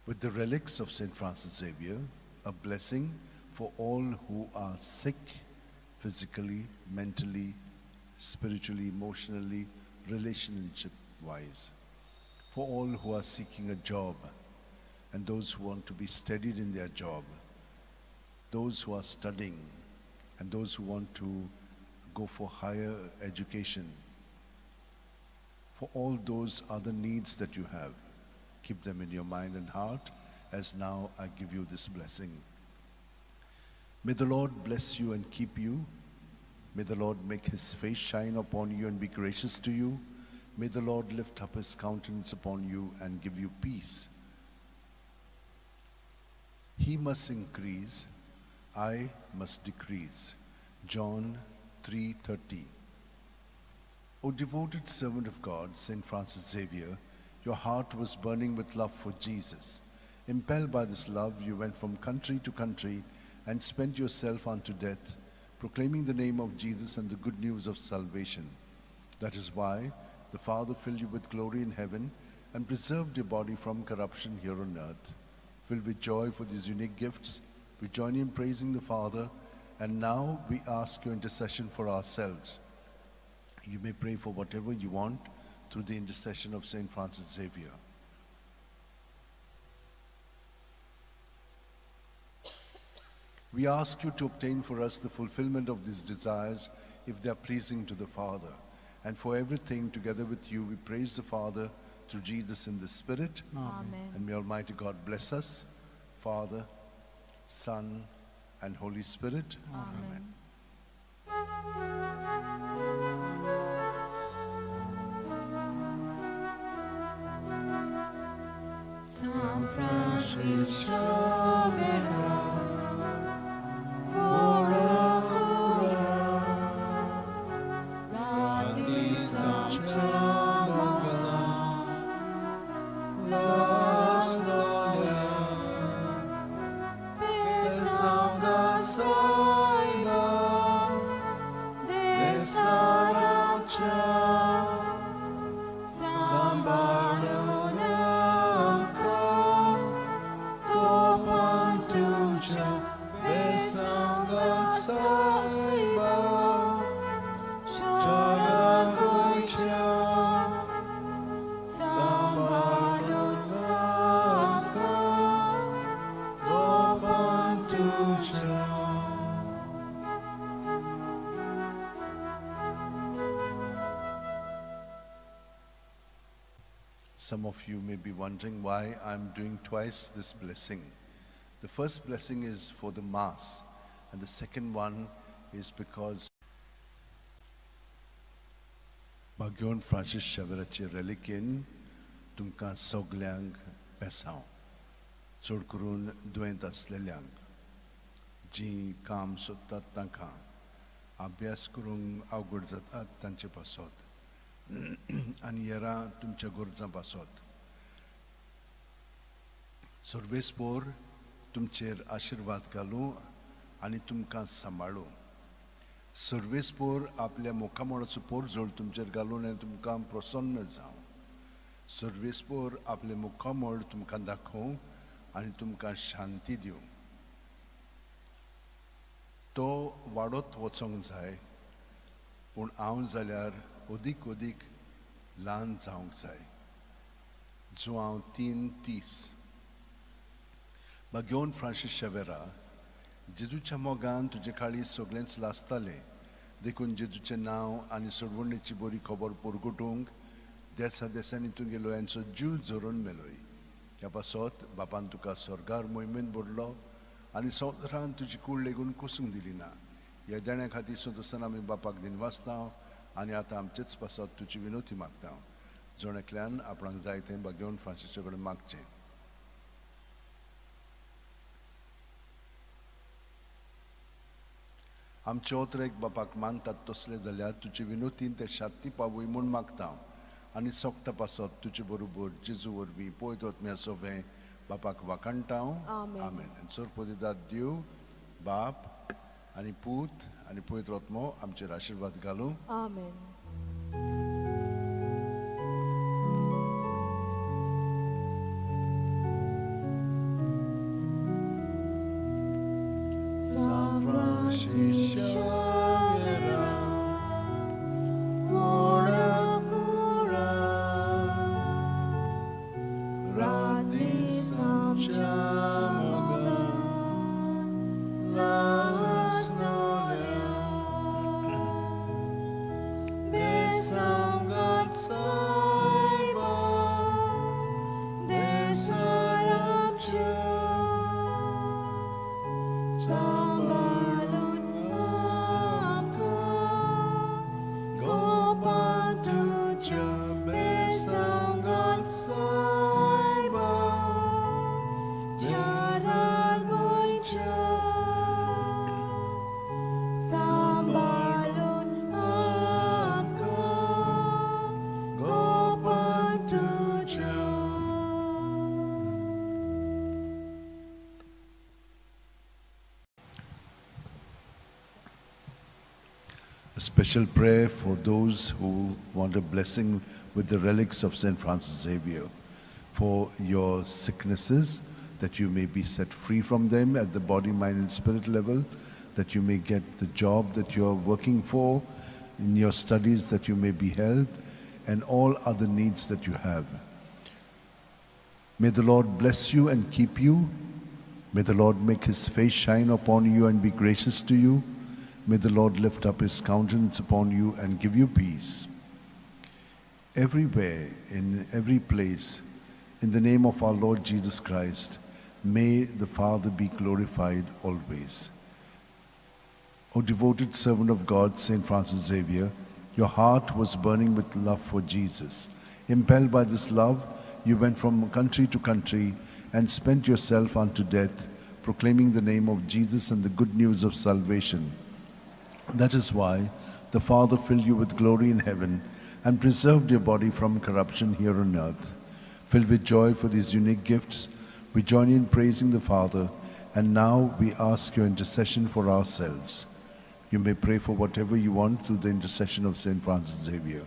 With the relics of St. Francis Xavier, a blessing for all who are sick, physically, mentally, spiritually, emotionally, relationship-wise. For all who are seeking a job and those who want to be steadied in their job, those who are studying and those who want to go for higher education. For all those other needs that you have, keep them in your mind and heart as now I give you this blessing. May the Lord bless you and keep you. May the Lord make his face shine upon you and be gracious to you. May the Lord lift up his countenance upon you and give you peace. He must increase, I must decrease. John 3:30. O devoted servant of God, St. Francis Xavier, your heart was burning with love for Jesus. Impelled by this love, you went from country to country and spent yourself unto death, proclaiming the name of Jesus and the good news of salvation. That is why the Father filled you with glory in heaven and preserved your body from corruption here on earth. Filled with joy for these unique gifts, we join in praising the Father, and now we ask your intercession for ourselves. You may pray for whatever you want through the intercession of St. Francis Xavier. We ask you to obtain for us the fulfillment of these desires if they are pleasing to the Father. And for everything, together with you, we praise the Father through Jesus in the Spirit. Amen. And may Almighty God bless us, Father, Son, and Holy Spirit. Amen. San Francis Xavier, ora cura, radistam tremula, las gloria, pesam da saiba, de saramcha, sambarunamka, kopantucha, pesam da saiba, sharakucha, sambarunamka, kopantucha. Some of you may be wondering why I'm doing twice this blessing. The first blessing is for the Mass, and the second one is because Bagyon Francis Xavierचे reliquin तुमकां सगल्यांक बेसांव चड करून दुयेंत असलेल्यांक जीं काम सोदतात तांकां अभ्यास करूंक अवघड जातात तांचे पासत आनी येरां तुमच्या गरजां पासत सर्वेस्पोर तुमचेर आशिर्वाद घालूं आनी तुमकां सांबाळूं सर्वेस्पोर आपल्या मुखामळाचो पोरजोळ तुमचेर घालून आनी तुमकां प्रसन्न जावं सर्वेस्पोर आपले मुखामळ तुमकां दाखोवं आनी तुमकां शांती दिवं तो वाडत वचोंक जाय पूण हांव जाल्यार अदीक ल्हान जावंक जाय जो हांव 3:30 Bagyon Francis Xaviera, जेजूच्या मोगान तुजे काळी सगळेंच लासतालें देखून जेजूचें नांव आनी सोडवणेची बरी खबर परगटूंक देसा देसांनी तुगेलो यांचो जीव जोरून मेलोय त्या पासत बापान तुका स्वर्गार मोहिमेन भरलो आनी संवसारान तुजी कूड लेगून कुसूंक दिली ना ह्या देण्या खातीर सोदसान आमी बापाक दिनवासता आनी आतां आमचेच पासत तुजी विनोती मागता जोण एकल्यान आपणाक जाय तें बागयोन फ्रांसिसा कडेन मागचें आमचे ओतरेक बापाक मानतात तसले जाल्यार तुजे विनोतीन ते शांती पावूय म्हूण मागता आनी सोगटा पासत तुजे बरोबर जेजू वरवीं पळयत वतम्या सोवें बापाक वाखाणटा आमेन सोरपोदिदाद देव बाप आनी पूत आनी पळयत वतमो आमचेर आशिर्वाद घालूं आमेन. A special prayer for those who want a blessing with the relics of St. Francis Xavier, for your sicknesses, that you may be set free from them at the body, mind, and spirit level, that you may get the job that you are working for, in your studies that you may be helped, and all other needs that you have. May the Lord bless you and keep you. May the Lord make his face shine upon you and be gracious to you. May the Lord lift up his countenance upon you and give you peace. Everywhere, in every place, in the name of our Lord Jesus Christ, may the Father be glorified always. O devoted servant of God, St. Francis Xavier, your heart was burning with love for Jesus. Impelled by this love, you went from country to country and spent yourself unto death, proclaiming the name of Jesus and the good news of salvation. That is why the Father filled you with glory in heaven and preserved your body from corruption here on earth. Filled with joy for these unique gifts, we join in praising the Father, and now we ask your intercession for ourselves. You may pray for whatever you want through the intercession of St. Francis Xavier.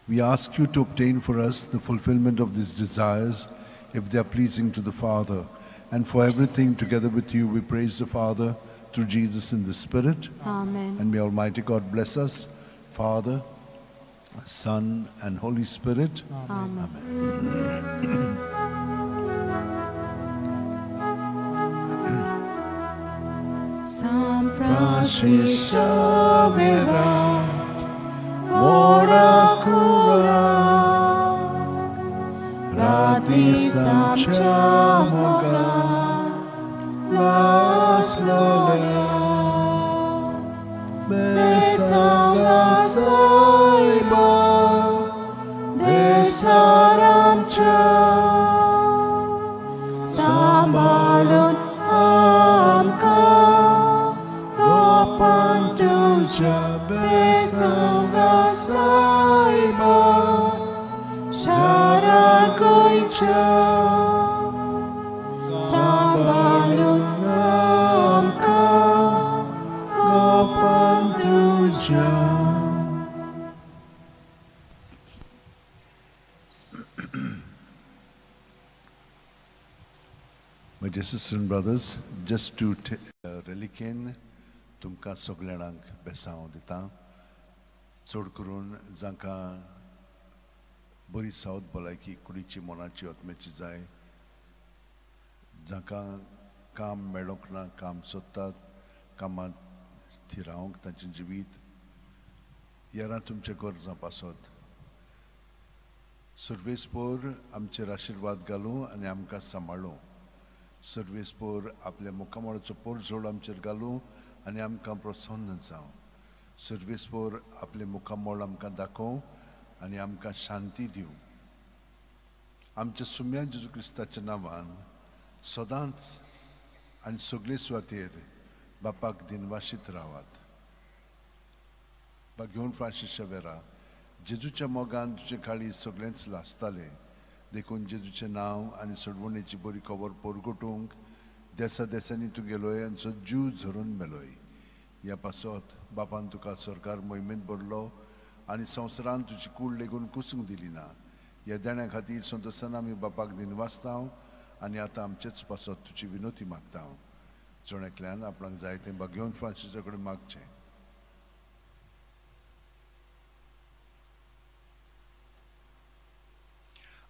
We ask you to obtain for us the fulfillment of these desires, if they are pleasing to the Father. And for everything, together with you, we praise the Father through Jesus in the Spirit. Amen. And may Almighty God bless us, Father, Son, and Holy Spirit. Amen. San Francis Xavier, ora cura, radi samchamoga, las gloria, besanga saiba, desaramcha, sambalun amka, gopantuja, besanga saiba, Sharagoicha, Sabalun Amka, Gopantuja. My dear sisters and brothers, just to reliquin, tumka soglenank besaw dita, चोड करून जांकां बरी सावत भलायकी कुडीची मोनाची ओतमेची जाय, जांकां काम मेळोंक ना, काम सोदतात, कामांत थिरावंक तांचें जिवीत, येरां तुमच्या गरजां पासत. सर्वेस्पोर आमचेर आशिर्वाद घालूं आनी आमकां सांबाळूं. सर्वेस्पोर आपल्या मुखामळाचो पोरझोळ आमचेर घालूं आनी आमकां प्रसन्न जावं. सर्वेस्पोर आपले मुखामळ आमकां दाखोव आनी आमकां शांती दिवं. आमच्या सुम्या जेजू क्रिस्ताच्या नांवान सदांच आनी सगळे सुवातेर बापाक दिनवाशीत रावात. घेवन फ्रांसीस शेवेरा, जेजूच्या मोगान तुजे काळी सगळेंच लासतालें, देखून जेजूचें नांव आनी सडवणेची बरी खबर परगटूंक देसा देसांनी तूं गेलोय आनी जो जीव झरून मेलोय. ह्या पासत बापान तुका सरकार मोहिमेंत भरलो आनी संवसारान तुजी कूड लेगून कुसूंक दिली ना. ह्या देण्या खातीर संतोसान आमी बापाक दिनवासतांव आनी आतां आमचेच पासत तुजी विनोती मागता हांव जोण आपणाक जाय तें घेवन फ्रांसिसा कडेन मागचें.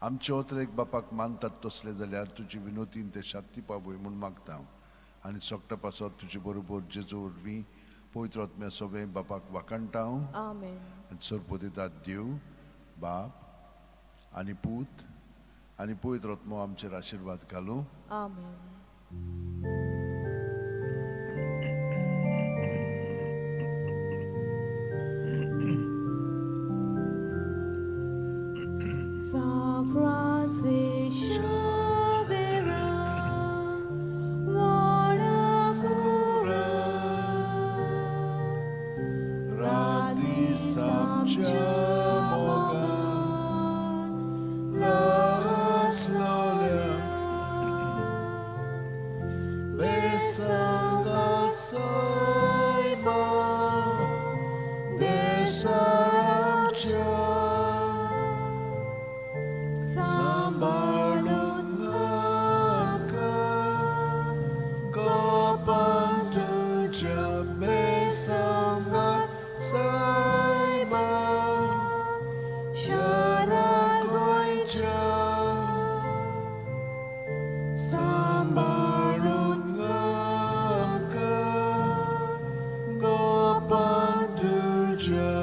आमचे ओतरेक बापाक मानतात तसले जाल्यार तुजी विनोतीन ते शांती पावय म्हूण मागता हांव आनी सोगटा पासत तुजे बरोबर जेजू वरवीं पवित्र आत्म्या सगळें बापाक वाकणटा हांव. Amen. आनी सोरपोतेतात देव बाप आनी पूत आनी पवित्र आत्मो आमचेर आशिर्वाद घालूं. Amen. San Francis Xavier, Radis amcia mogan, las gloria, besangat saiba, desaramcia, sambalun angka, kapan tuja besangat saiba, syarat goica, sambalun angka, kapan tuja.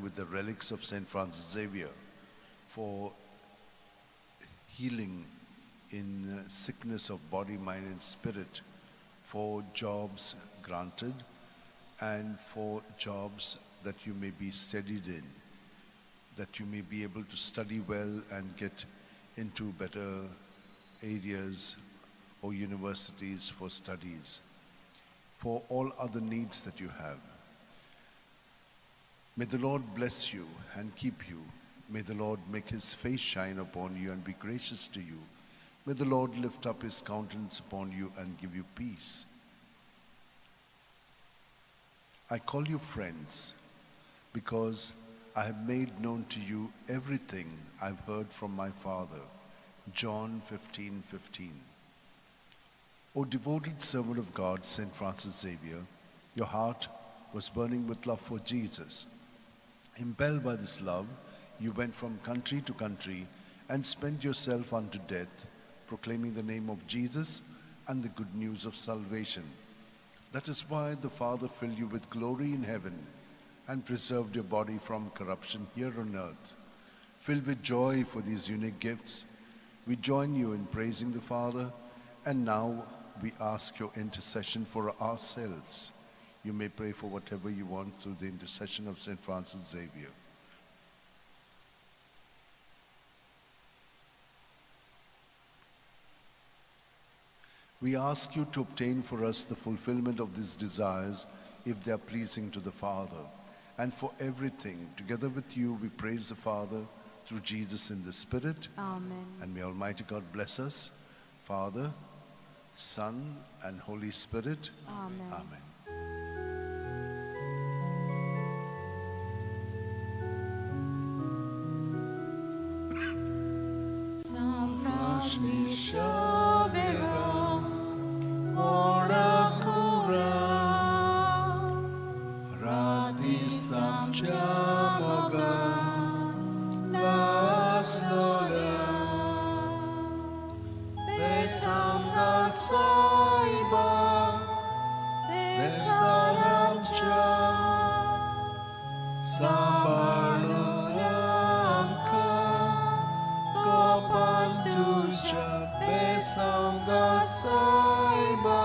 With the relics of St. Francis Xavier for healing in sickness of body, mind, and spirit, for jobs granted, and for jobs that you may be steadied in, that you may be able to study well and get into better areas or universities for studies, for all other needs that you have. May the Lord bless you and keep you. May the Lord make his face shine upon you and be gracious to you. May the Lord lift up his countenance upon you and give you peace. I call you friends because I have made known to you everything I've heard from my Father. John 15:15. O devoted servant of God, St. Francis Xavier, your heart was burning with love for Jesus. Impelled by this love, you went from country to country and spent yourself unto death, proclaiming the name of Jesus and the good news of salvation. That is why the Father filled you with glory in heaven and preserved your body from corruption here on earth. Filled with joy for these unique gifts, we join you in praising the Father, and now we ask your intercession for ourselves. You may pray for whatever you want through the intercession of St. Francis Xavier. We ask you to obtain for us the fulfillment of these desires if they are pleasing to the Father. And for everything, together with you, we praise the Father through Jesus in the Spirit. Amen. And may Almighty God bless us, Father, Son, and Holy Spirit. Amen. Amen. San Francis Xavier, Ora cura, radis amcia mogan, las gloria, besangat saiba, desaramcia, sambalun angka, kapan tuja besangat saiba,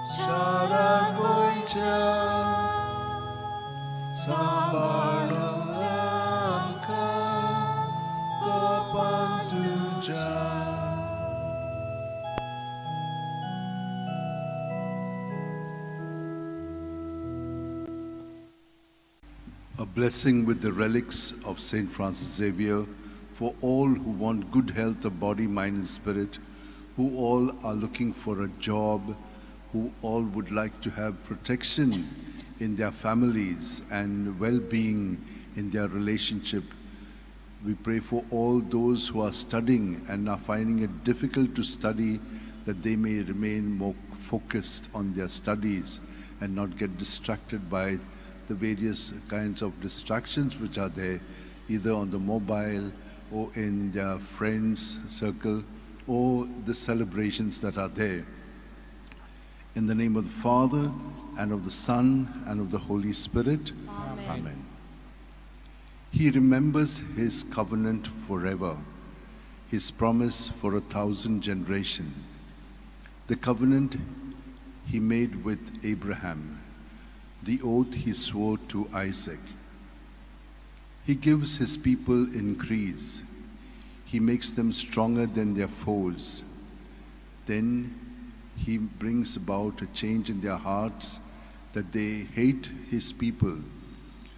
syarat goica, sambalun angka, kapan tuja. A blessing with the relics of St. Francis Xavier for all who want good health of body, mind, and spirit, who all are looking for a job, who all would like to have protection in their families and well-being in their relationship. We pray for all those who are studying and are finding it difficult to study, that they may remain more focused on their studies and not get distracted by the various kinds of distractions which are there, either on the mobile or in their friends' circle or the celebrations that are there. In the name of the Father, and of the Son, and of the Holy Spirit. Amen. Amen. He remembers his covenant forever, his promise for 1,000 generations, the covenant he made with Abraham, the oath he swore to Isaac. He gives his people increase. He makes them stronger than their foes. Then he brings about a change in their hearts, that they hate his people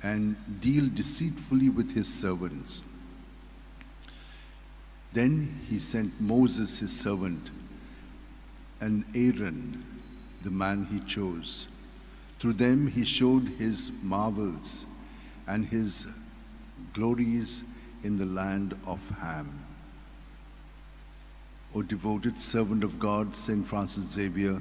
and deal deceitfully with his servants. Then he sent Moses, his servant, and Aaron, the man he chose. Through them he showed his marvels and his glories in the land of Ham. O devoted servant of God, St. Francis Xavier,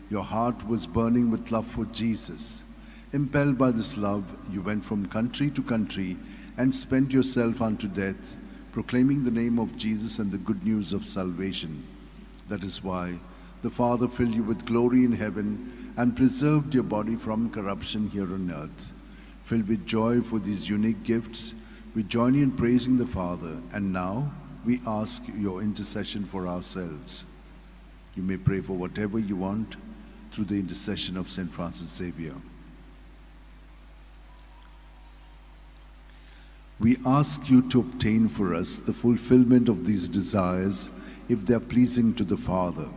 your heart was burning with love for Jesus. Impelled by this love, you went from country to country and spent yourself unto death, proclaiming the name of Jesus and the good news of salvation. That is why the Father filled you with glory in heaven and preserved your body from corruption here on earth. Filled with joy for these unique gifts, we join you in praising the Father, and now we ask your intercession for ourselves. You may pray for whatever you want through the intercession of St. Francis Xavier. We ask you to obtain for us the fulfillment of these desires, if they are pleasing to the Father.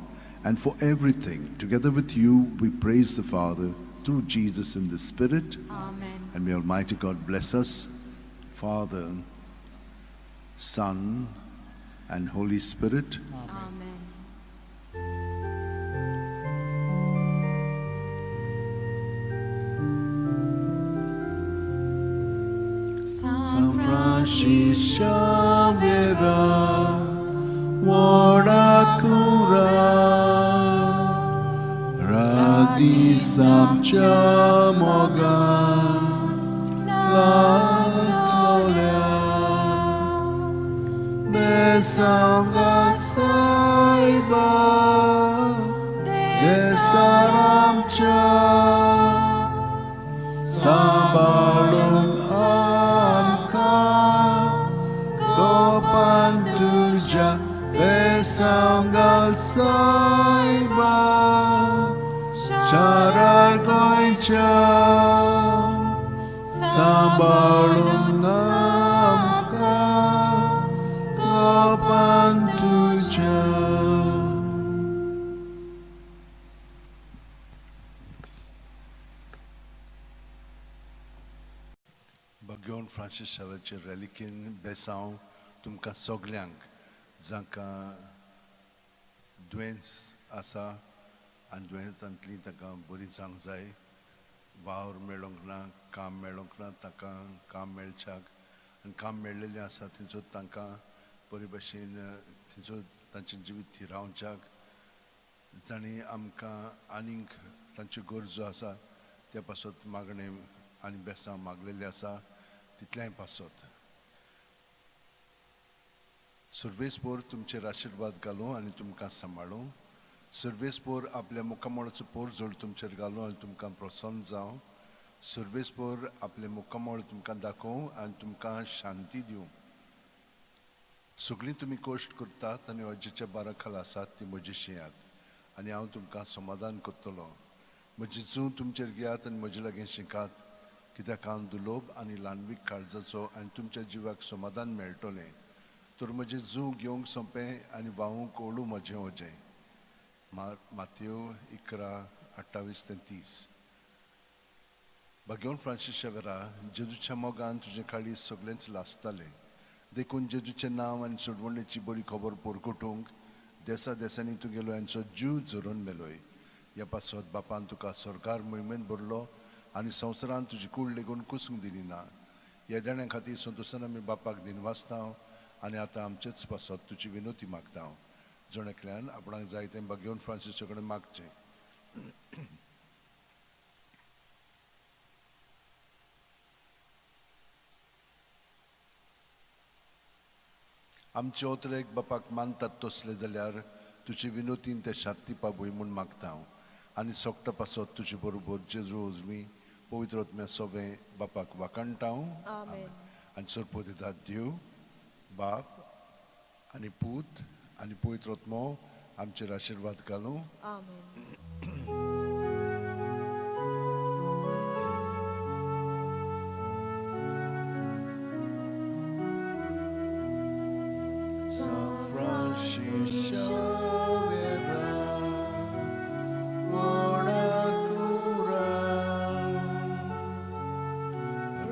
And for everything, together with you, we praise the Father through Jesus in the Spirit. Amen. And may Almighty God bless us, Father, Son, and Holy Spirit. Amen. San Francis Xavier, Warakura, Radi Samcha Mogan, Las Lolia, Besanga Saiba, Desaramcha, Sambalung Pantuja Besangal Saiba Charar Goincha Sambalunamka Gopantuja. Bagyon Francis Xavierचे reliquin besaw तुमकां सगल्यांक जांकां दुयेंस आसा आनी दुयेंसांतली ताका बरी जावंक जाय, वावर मेळोंक ना, काम मेळोंक ना, ताका काम मेळच्याक, आनी काम मेळिल्लें आसा थंयसर तांकां बरे भशेन थंयसर तांचें जिवीत थिरावच्याक, जांणी आमकां आनीक तांच्यो गरजो आसा त्या पासत मागणें आनी बेसांव मागलेलें आसा तितल्याय पासत. सर्वेस्पोर तुमचेर आशिर्वाद घालूं आनी तुमकां सांबाळूं. सर्वेस्पोर आपल्या मुखामळाचो पोर जोड तुमचेर घालूं आनी तुमकां प्रोत्साहन जावं. सर्वेस्पोर आपले मुखामळ तुमकां दाखोवं आनी तुमकां शांती दिवं. सगळीं तुमी कश्ट करतात आनी अजेच्या बारा खाला आसात ती म्हजीशी यात, आनी हांव तुमकां समाधान करतलो. म्हजी जूं तुमचेर घेयात आनी म्हजे लागीं शिकात, कित्याक हांव दुलोभ आनी ल्हानवीक काळजाचो आनी तुमच्या जिवाक समाधान मेळटलें. तर म्हजें जूं घेवंक सोंपें आनी व्हावूंक ओळू म्हजें ओजें. मातयो 11:28-30. Bagyon Francis Xavier, जेजूच्या मोगान तुजें काळीज सगळेंच लासतालें. देखून जेजूचें नांव आनी सोडवणेची बरी खबर पोरकोटूंक देसा देसांनी तुगेलो यांचो जीव झरोवन मेलोय. ह्या पासत बापान तुका सरकार मोहिमेंत भरलो आनी संवसारान तुजी कूड लेगून कुसूंक दिली ना. येद्याण्या खातीर संतोशान आमी बापाक दिनवासता आनी आतां आमचेच पासत तुजी विनोती मागता. जण एकल्यान आपणाक जाय तें घेवन फ्रांसिसा कडेन मागचें. आमचे ओतरेक बापाक मानतात तसले जाल्यार तुजी विनोतीन ते शांती पावय म्हूण मागता. आनी सोगटा पासत तुजे बरोबर जेजू उजवी पवित्र आत्म्या सवें बापाक वाकणटा. आनी सोरपो दितात देव बाप आनी पूत आनी पवित्र आत्मो आमचेर आशिर्वाद घालूं. San Francisco Xavier,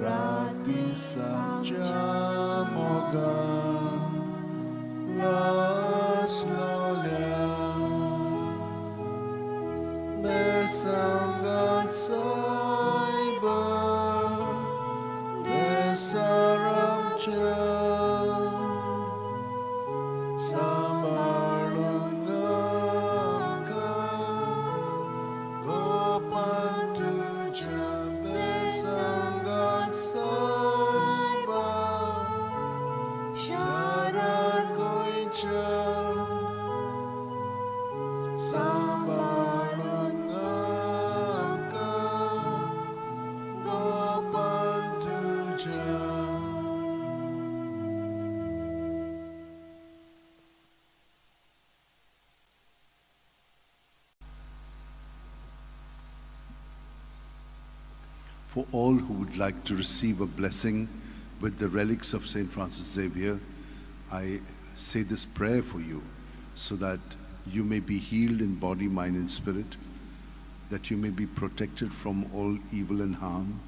Rati Sanjamoga, Las Lolia, Besangat Saiba, Desaramcha. For all who would like to receive a blessing with the relics of St. Francis Xavier, I say this prayer for you so that you may be healed in body, mind and spirit, that you may be protected from all evil and harm,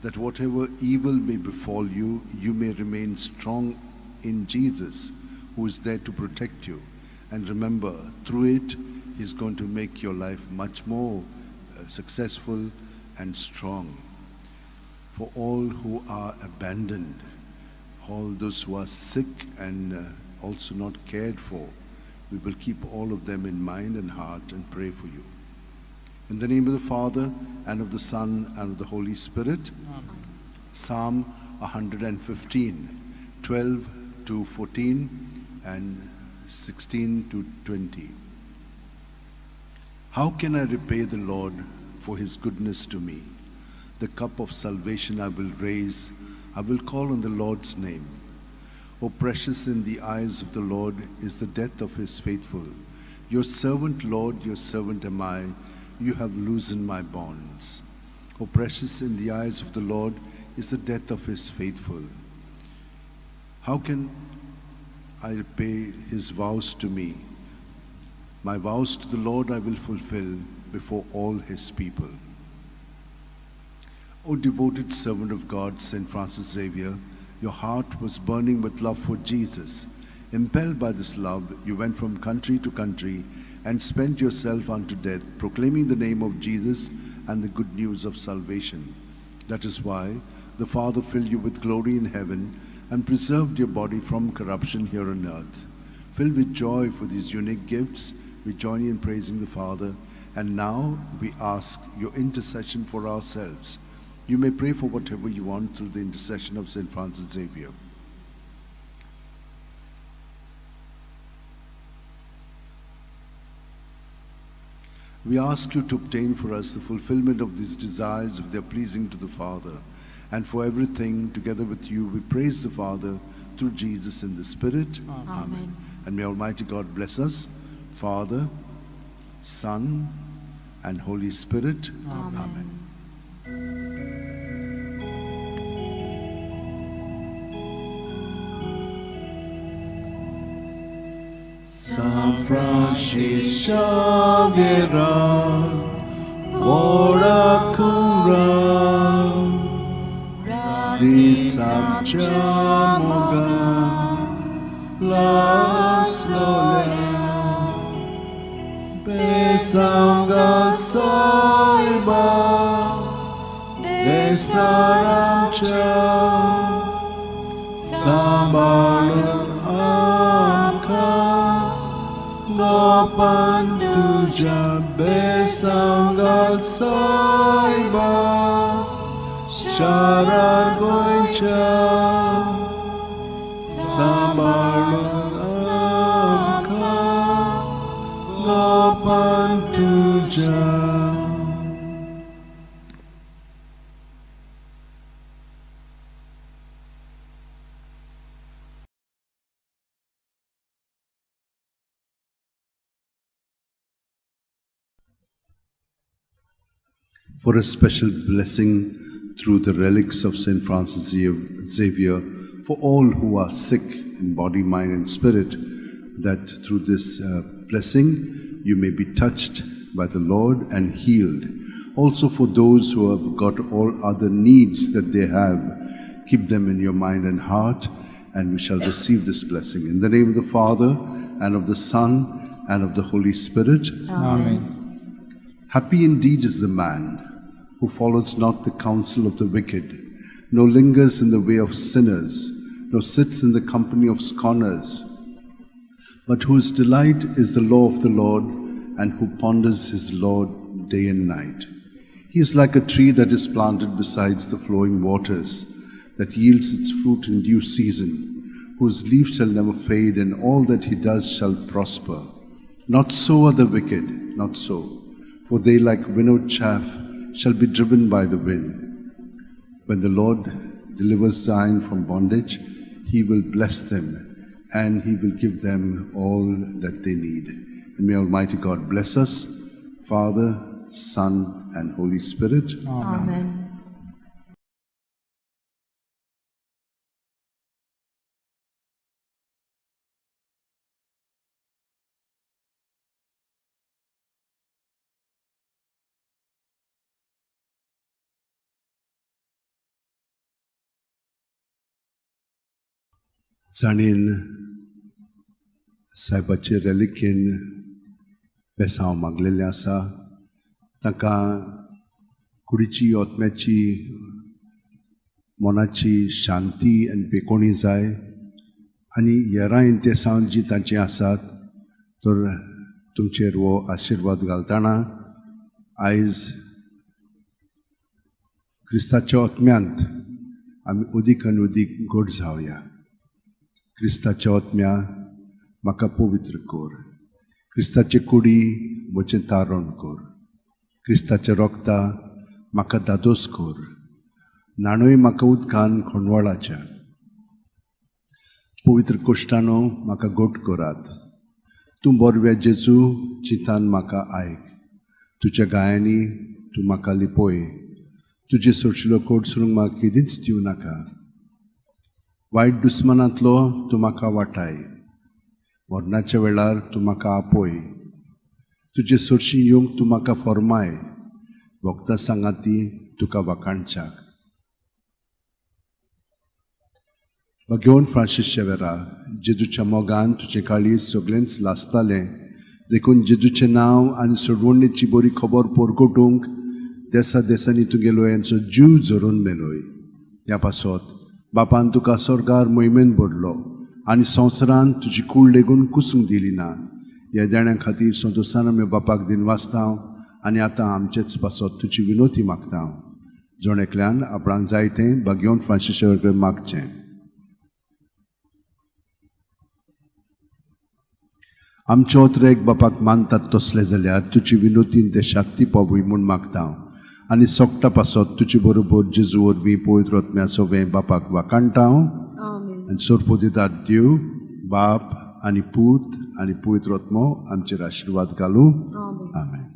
that whatever evil may befall you, you may remain strong in Jesus, who is there to protect you. And remember, through it, He's going to make your life much more successful and strong. For all who are abandoned, all those who are sick and also not cared for, we will keep all of them in mind and heart and pray for you. In the name of the Father, and of the Son, and of the Holy Spirit. Amen. Psalm 115, 12 to 14 and 16 to 20. How can I repay the Lord for His goodness to me? The cup of salvation I will raise. I will call on the Lord's name. O precious in the eyes of the Lord is the death of His faithful. Your servant, Lord, your servant am I. You have loosened my bonds. O precious in the eyes of the Lord is the death of His faithful. How can I repay His vows to me? My vows to the Lord I will fulfill before all His people. O devoted servant of God, St. Francis Xavier, your heart was burning with love for Jesus. Impelled by this love, you went from country to country and spent yourself unto death, proclaiming the name of Jesus and the good news of salvation. That is why the Father filled you with glory in heaven and preserved your body from corruption here on earth. Filled with joy for these unique gifts, we join you in praising the Father, and now we ask your intercession for ourselves. You may pray for whatever you want through the intercession of St. Francis Xavier. We ask you to obtain for us the fulfillment of these desires if they are pleasing to the Father. And for everything, together with you, we praise the Father through Jesus in the Spirit. Amen. And may Almighty God bless us, Father, Son, and Holy Spirit. Amen. San Francisco Xavier, ora cura, di Sanjamoga, las Lolia, Besangat Saiba, saramcha sambalun amka gopan tuja besangal saiba sharar goicha sambalun amka gopan tuja. For a special blessing through the relics of St. Francis Xavier for all who are sick in body, mind and spirit, that through this blessing you may be touched by the Lord and healed. Also for those who have got all other needs that they have, keep them in your mind and heart, and we shall receive this blessing. In the name of the Father, and of the Son, and of the Holy Spirit. Amen. Happy indeed is the man who follows not the counsel of the wicked, nor lingers in the way of sinners, nor sits in the company of scorners, but whose delight is the law of the Lord, and who ponders his law day and night. He is like a tree that is planted beside the flowing waters, that yields its fruit in due season, whose leaf shall never fade, and all that he does shall prosper. Not so are the wicked, not so, for they like winnowed chaff shall be driven by the wind. When the Lord delivers Zion from bondage, he will bless them, and he will give them all that they need. And may Almighty God bless us, Father, Son, and Holy Spirit. Amen. जाणीन साहेबाचे रेलिकेन बेसांव मागलेलें आसा ताका कुडीची ओतम्याची मनाची शांती आनी बेकोणी जाय आनी हेरां इंतेसांव जी तांची आसात तर तुमचेर वो आशिर्वाद घालतना आयज क्रिस्ताच्या ओतम्यांत आमी उदीक आनी उदीक गोड जावया. क्रिस्ताच्या ओतम्या म्हाका पवित्र कोर, क्रिस्ताचे कुडी म्हजें तारण कोर, क्रिस्ताच्या रोगता म्हाका दादोस कोर, नाणोय म्हाका उदकान खणवाळाच्या. पवित्र कोश्टानो म्हाका गोट कोरात. तूं बोरव्या जेजू चिंतान म्हाका आयक. तुज्या गायांनी तूं म्हाका लिपोय. तुजे सोडशिल्लो कोडसरूंक म्हाका केदींच दिवं नाका. वायट दुस्मानांतलो तूं म्हाका वाटाय. मरणाच्या वेळार तूं म्हाका आपोय. तुजे सोडशी येवंक तूं म्हाका फॉर्माय. भक्तां सांगाती तुका वाखाणच्याक. घेवन फ्रांसीस शेवेरा, जेजूच्या मोगान तुजें काळीज सगळेंच लासतालें, देखून जेजूचें नांव आनी सोडवणेची बरी खबर परगटूंक देसा देसांनी तुगेलो यांचो जीव झरून मेलोय. ह्या पासत बापान तुका स्वर्गार मोहिमेन भरलो आनी संवसारान तुजी कूड लेगून कुसूंक दिली ना. ह्या देण्या खातीर संतोसान आमी बापाक दिन वाचतां आनी आतां आमचेच पासत तुजी विनोती मागता. जोण एकल्यान आपणाक जाय तें घेवन फ्रांसीस शेवेर मागचें. आमच्या ओतरेक बापाक मानतात तसले जाल्यार तुजी विनोतीन ते शाक्ती पावूय म्हूण मागता आनी सोगटा पासत तुजे बरोबर जेजू वरवीं पवित्र आत्म्या सोवें बापाक वाखाणटा. आनी सोरपो दितात देव बाप आनी पूत आनी पवित्र आत्मो आमचेर आशिर्वाद घालूं. आमेन.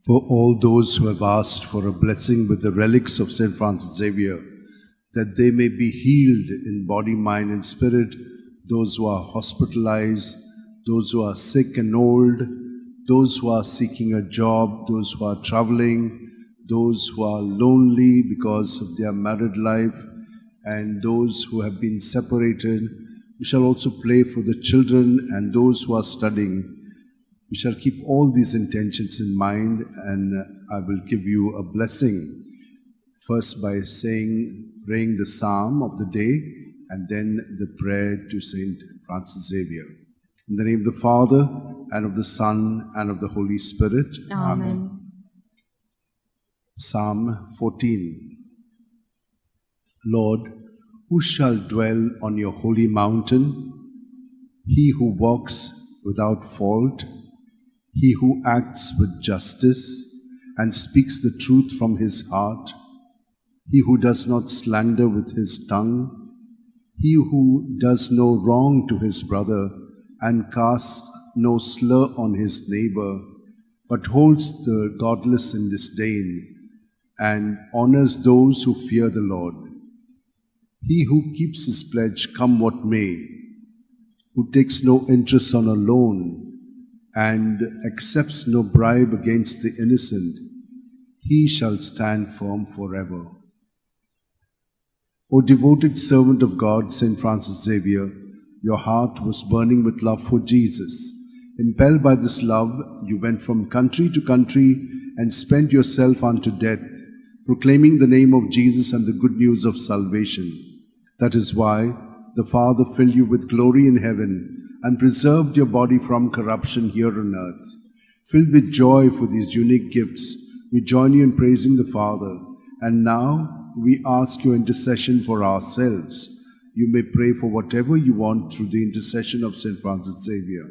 For all those who have asked for a blessing with the relics of St. Francis Xavier, that they may be healed in body, mind and spirit, those who are hospitalized, those who are sick and old, those who are seeking a job, those who are traveling, those who are lonely because of their married life, and those who have been separated. We shall also pray for the children and those who are studying. We shall keep all these intentions in mind, and I will give you a blessing. First by praying the psalm of the day, and then the prayer to Saint Francis Xavier. In the name of the Father, and of the Son, and of the Holy Spirit. Amen. Psalm 14. Lord, who shall dwell on your holy mountain? He who walks without fault, he who acts with justice and speaks the truth from his heart, he who does not slander with his tongue, he who does no wrong to his brother and casts no slur on his neighbor, but holds the godless in disdain and honors those who fear the Lord. He who keeps his pledge come what may, who takes no interest on a loan and accepts no bribe against the innocent, he shall stand firm forever. O devoted servant of God, Saint Francis Xavier, your heart was burning with love for Jesus. Impelled by this love, you went from country to country and spent yourself unto death, proclaiming the name of Jesus and the good news of salvation. That is why the Father filled you with glory in heaven and preserved your body from corruption here on earth. Filled with joy for these unique gifts, we join you in praising the Father. And now we ask your intercession for ourselves. You may pray for whatever you want through the intercession of St. Francis Xavier.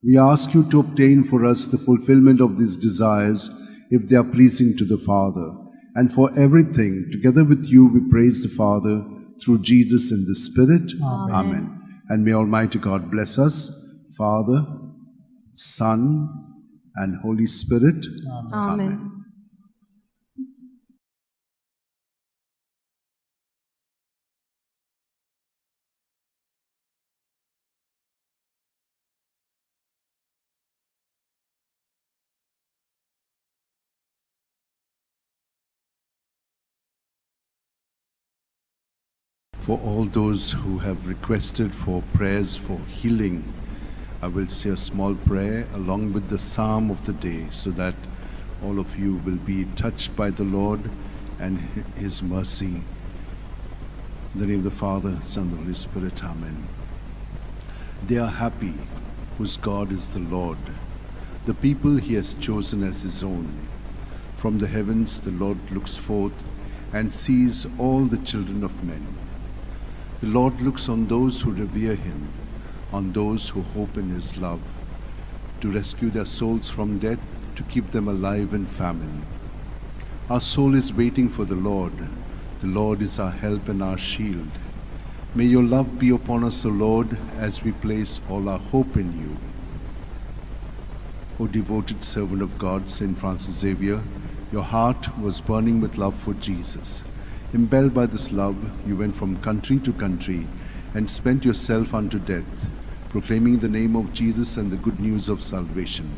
We ask you to obtain for us the fulfillment of these desires, if they are pleasing to the Father. And for everything, together with you, we praise the Father through Jesus in the Spirit. Amen. And may Almighty God bless us, Father, Son, and Holy Spirit. Amen. For all those who have requested for prayers for healing, I will say a small prayer along with the psalm of the day, so that all of you will be touched by the Lord and His mercy. In the name of the Father, Son, and the Holy Spirit. Amen. They are happy whose God is the Lord, the people He has chosen as His own. From the heavens the Lord looks forth and sees all the children of men. The Lord looks on those who revere Him, on those who hope in His love, to rescue their souls from death, to keep them alive in famine. Our soul is waiting for the Lord. The Lord is our help and our shield. May your love be upon us, O Lord, as we place all our hope in you. O devoted servant of God, Saint Francis Xavier, your heart was burning with love for Jesus. Impelled by this love, you went from country to country and spent yourself unto death, proclaiming the name of Jesus and the good news of salvation.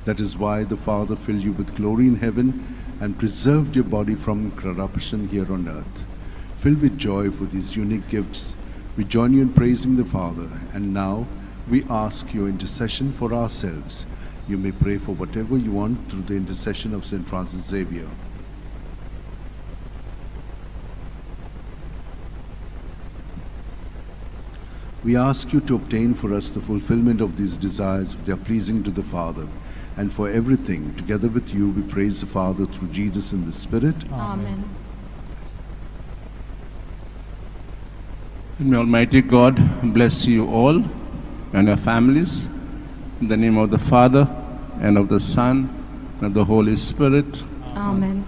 That is why the Father filled you with glory in heaven and preserved your body from corruption here on earth. Filled with joy for these unique gifts, we join you in praising the Father. And now we ask your intercession for ourselves. You may pray for whatever you want through the intercession of St. Francis Xavier. We ask you to obtain for us the fulfillment of these desires if they are pleasing to the Father. And for everything, together with you, we praise the Father through Jesus in the Spirit. Amen. And may Almighty God bless you all and your families. In the name of the Father, and of the Son, and of the Holy Spirit. Amen.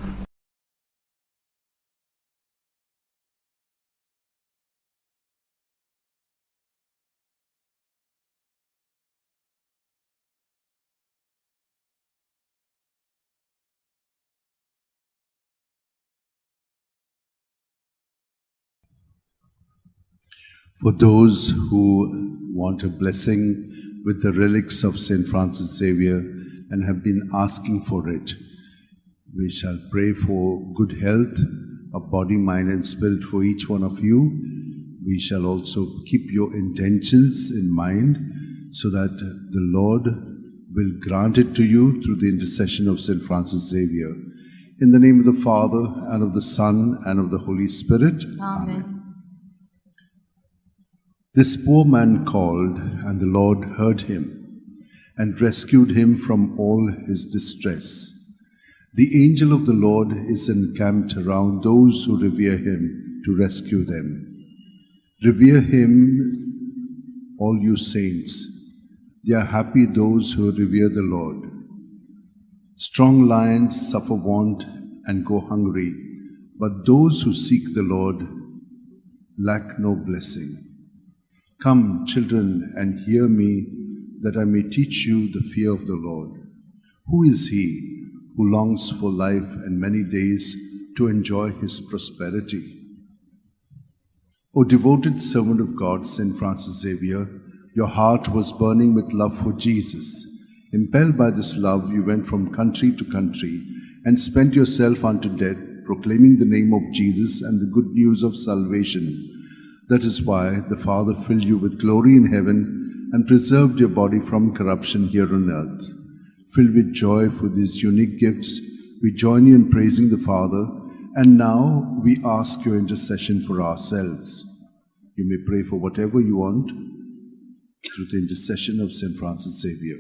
For those who want a blessing with the relics of St. Francis Xavier and have been asking for it, we shall pray for good health of body, mind and spirit for each one of you. We shall also keep your intentions in mind so that the Lord will grant it to you through the intercession of St. Francis Xavier. In the name of the Father, and of the Son, and of the Holy Spirit. Amen. This poor man called, and the Lord heard him, and rescued him from all his distress. The angel of the Lord is encamped around those who revere him to rescue them. Revere him, all you saints. They are happy those who revere the Lord. Strong lions suffer want and go hungry, but those who seek the Lord lack no blessing. Come, children, and hear me, that I may teach you the fear of the Lord. Who is he who longs for life and many days to enjoy his prosperity? O devoted servant of God, St. Francis Xavier, your heart was burning with love for Jesus. Impelled by this love, you went from country to country and spent yourself unto death, proclaiming the name of Jesus and the good news of salvation. That is why the Father filled you with glory in heaven and preserved your body from corruption here on earth. Filled with joy for these unique gifts, we join you in praising the Father, and now we ask your intercession for ourselves. You may pray for whatever you want through the intercession of St. Francis Xavier.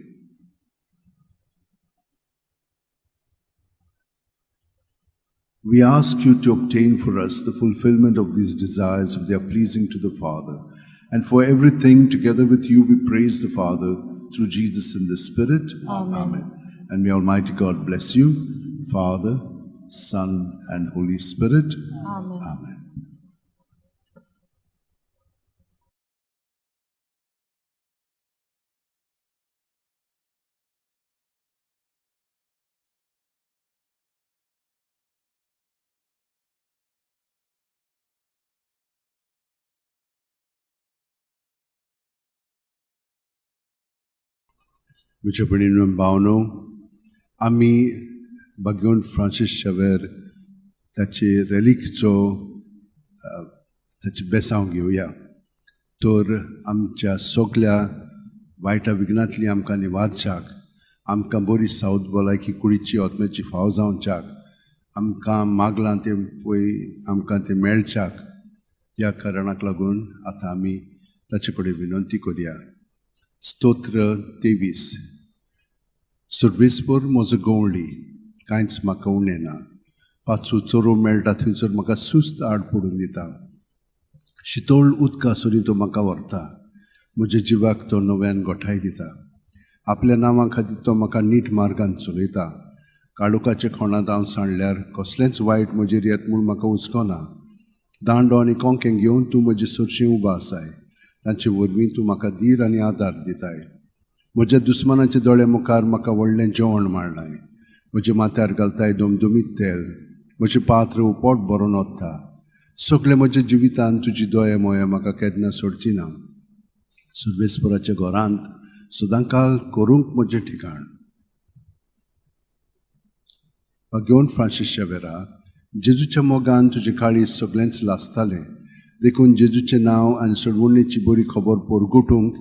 We ask you to obtain for us the fulfillment of these desires if they are pleasing to the Father. And for everything, together with you, we praise the Father through Jesus in the Spirit. Amen. And may Almighty God bless you, Father, Son, and Holy Spirit. Amen. Amen. Wiecie powinienem bałną, आम्ही बघून Francis शेवेर ताची रेलिकचो ताची बेसांव घेवया तर आमच्या सगळ्या वायटा विघ्नांतली आमकां निवारच्याक आमकां बरी सावध भलायकी कुडीची आत्म्याची फाव जावच्याक आमकां मागलां ते पळय आमकां ते मेळच्याक ह्या कारणाक लागून आतां आमी ताचे कडेन विनंती करुया. स्तोत्र 23. सर्वेस्पर म्हजो गवळी कांयच म्हाका उणें ना. पांचवो चोरो मेळटा थंयसर म्हाका सुस्त आड पडून दिता. शितोळ उदकासुनी तो म्हाका व्हरता. म्हज्या जिवाक तो नव्यान गोठाय दिता. आपल्या नांवा खातीर तो म्हाका नीट मार्गान चलयता. काळोखाच्या खोणांत हांव सांडल्यार कसलेंच वायट म्हजेर येत म्हूण म्हाका हुस्कोना. दांडो आनी कोंकें घेवन तूं म्हजे सुरशें उबा आसाय. तांचे वरवीं तूं म्हाका धीर आनी आदार दिताय. म्हज्या दुस्मानाच्या दोळ्या मुखार म्हाका व्हडलें जेवण मारलाय. म्हज्या माथ्यार घालताय दोमदोमीत तेल. म्हजें पात्र उपोट भरून ओत्ता. सगळे म्हज्या जिवितांत तुजी दोया मोया म्हाका केन्ना सोडची ना. सर्वेस्पराच्या घरांत सदांकाळ करूंक म्हजें ठिकाण. घेवन फ्रांसिस शेवेरा, जेजूच्या मोगान तुजें काळीज सगळेंच लासतालें. देखून जेजूचें नांव आनी सोडवणेची बरी खबर परगटूंक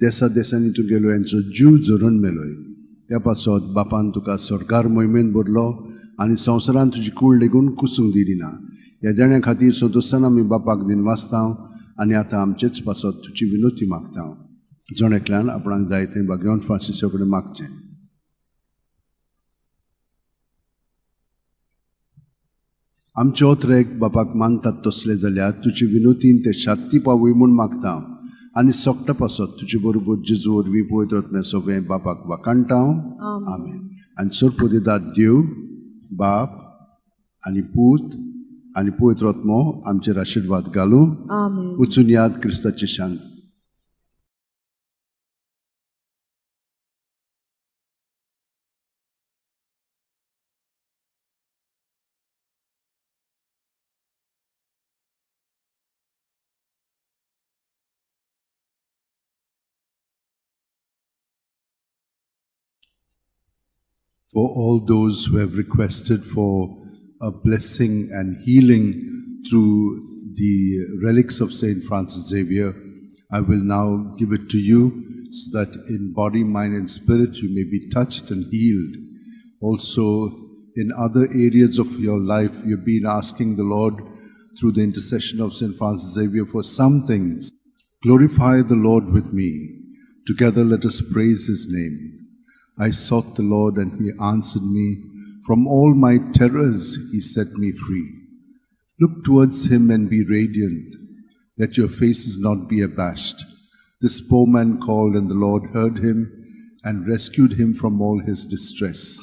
देसा देसांनी तूं गेलो हांचो जीव झरून मेलोय. त्या पासत बापान तुका सरकार मोहिमेंत भरलो आनी संवसारान तुजी कूड लेगून कुसूंक दिली ना. ह्या देण्या खातीर सदोसान आमी बापाक दिनवासतां आनी आतां आमचेच पासत तुजी विनोती मागता. जण एकल्यान आपणाक जाय तें घेवन फ्रांसिसा कडेन मागचें. आमचे ओत्रेक बापाक मानतात तसले जाल्यार तुजी विनोतीन ते शांती पावय म्हूण मागता आनी सोगटा पासत तुजे बरोबर जेजू वरवीं पळयत वतलें सगळें बापाक वाकाणटा. आमेन. आनी सर्पोदिदाद देव बाप आनी पूत आनी पवित्र आत्मो आमचेर आशिर्वाद घालूं. वचून याद क्रिस्ताची शांती. For all those who have requested for a blessing and healing through the relics of Saint Francis Xavier, I will now give it to you so that in body, mind and spirit you may be touched and healed. Also, in other areas of your life, you've been asking the Lord through the intercession of Saint Francis Xavier for some things. Glorify the Lord with me. Together let us praise His name. I sought the Lord and He answered me. From all my terrors He set me free. Look towards Him and be radiant. Let your faces not be abashed. This poor man called, and the Lord heard him and rescued him from all his distress.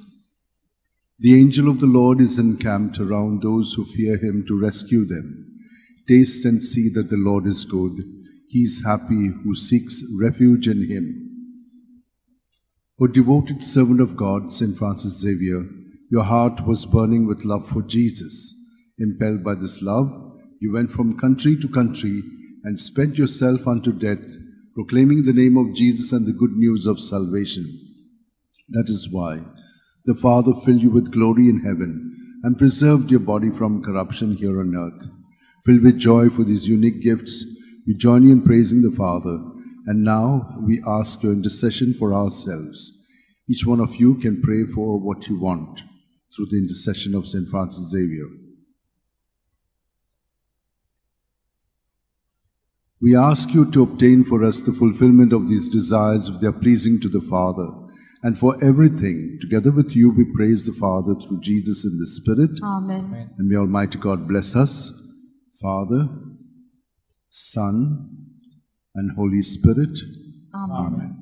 The angel of the Lord is encamped around those who fear Him to rescue them. Taste and see that the Lord is good. He is happy who seeks refuge in Him. O devoted servant of God, Saint Francis Xavier, your heart was burning with love for Jesus. Impelled by this love, you went from country to country and spent yourself unto death, proclaiming the name of Jesus and the good news of salvation. That is why the Father filled you with glory in heaven and preserved your body from corruption here on earth. Filled with joy for these unique gifts, we join you in praising the Father. And now we ask your intercession for ourselves. Each one of you can pray for what you want through the intercession of Saint Francis Xavier. We ask you to obtain for us the fulfillment of these desires if they are pleasing to the Father. And for everything, together with you, we praise the Father through Jesus in the Spirit. Amen. And may Almighty God bless us, Father, Son, and Holy Spirit. Amen.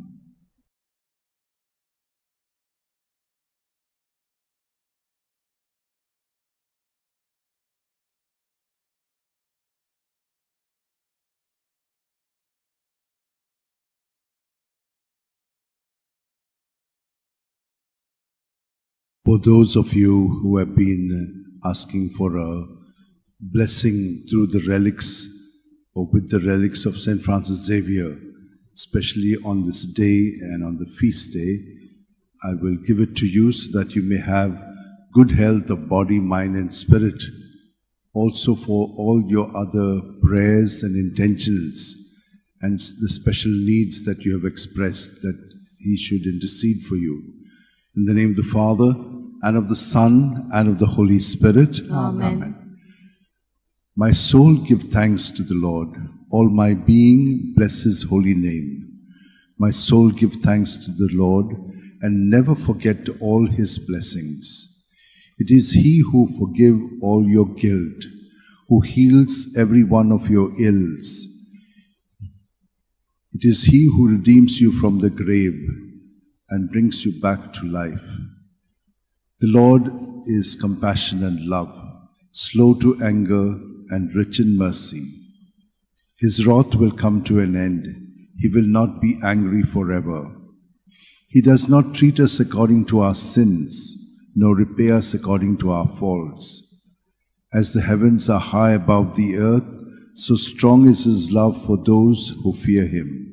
For those of you who have been asking for a blessing through the relics or with the relics of Saint Francis Xavier, especially on this day and on the feast day, I will give it to you so that you may have good health of body, mind and spirit. Also for all your other prayers and intentions and the special needs that you have expressed, that He should intercede for you. In the name of the Father, and of the Son, and of the Holy Spirit. Amen. My soul give thanks to the Lord. All my being bless His holy name. My soul give thanks to the Lord, and never forget all His blessings. It is He who forgives all your guilt, who heals every one of your ills. It is He who redeems you from the grave and brings you back to life. The Lord is compassion and love, slow to anger and rich in mercy. His wrath will come to an end. He will not be angry forever. He does not treat us according to our sins, nor repay us according to our faults. As the heavens are high above the earth, so strong is His love for those who fear Him.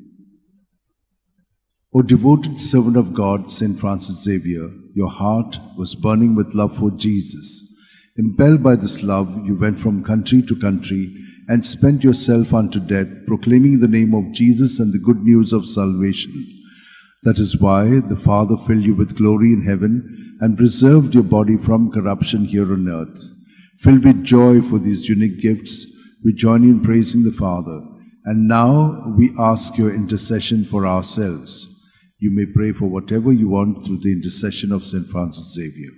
O devoted servant of God, Saint Francis Xavier, your heart was burning with love for Jesus. Impelled by this love, you went from country to country and spent yourself unto death, proclaiming the name of Jesus and the good news of salvation. That is why the Father filled you with glory in heaven and preserved your body from corruption here on earth. Filled with joy for these unique gifts, we join in praising the Father. And now we ask your intercession for ourselves. You may pray for whatever you want through the intercession of Saint Francis Xavier.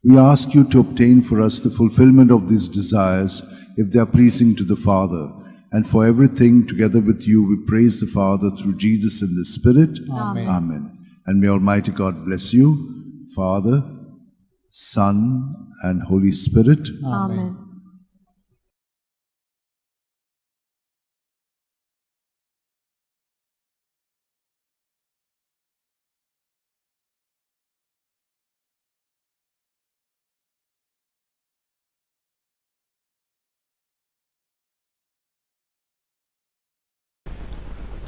We ask you to obtain for us the fulfillment of these desires if they are pleasing to the Father. And for everything, together with you, we praise the Father through Jesus in the Spirit. Amen. Amen. And may Almighty God bless you, Father, Son, and Holy Spirit. Amen.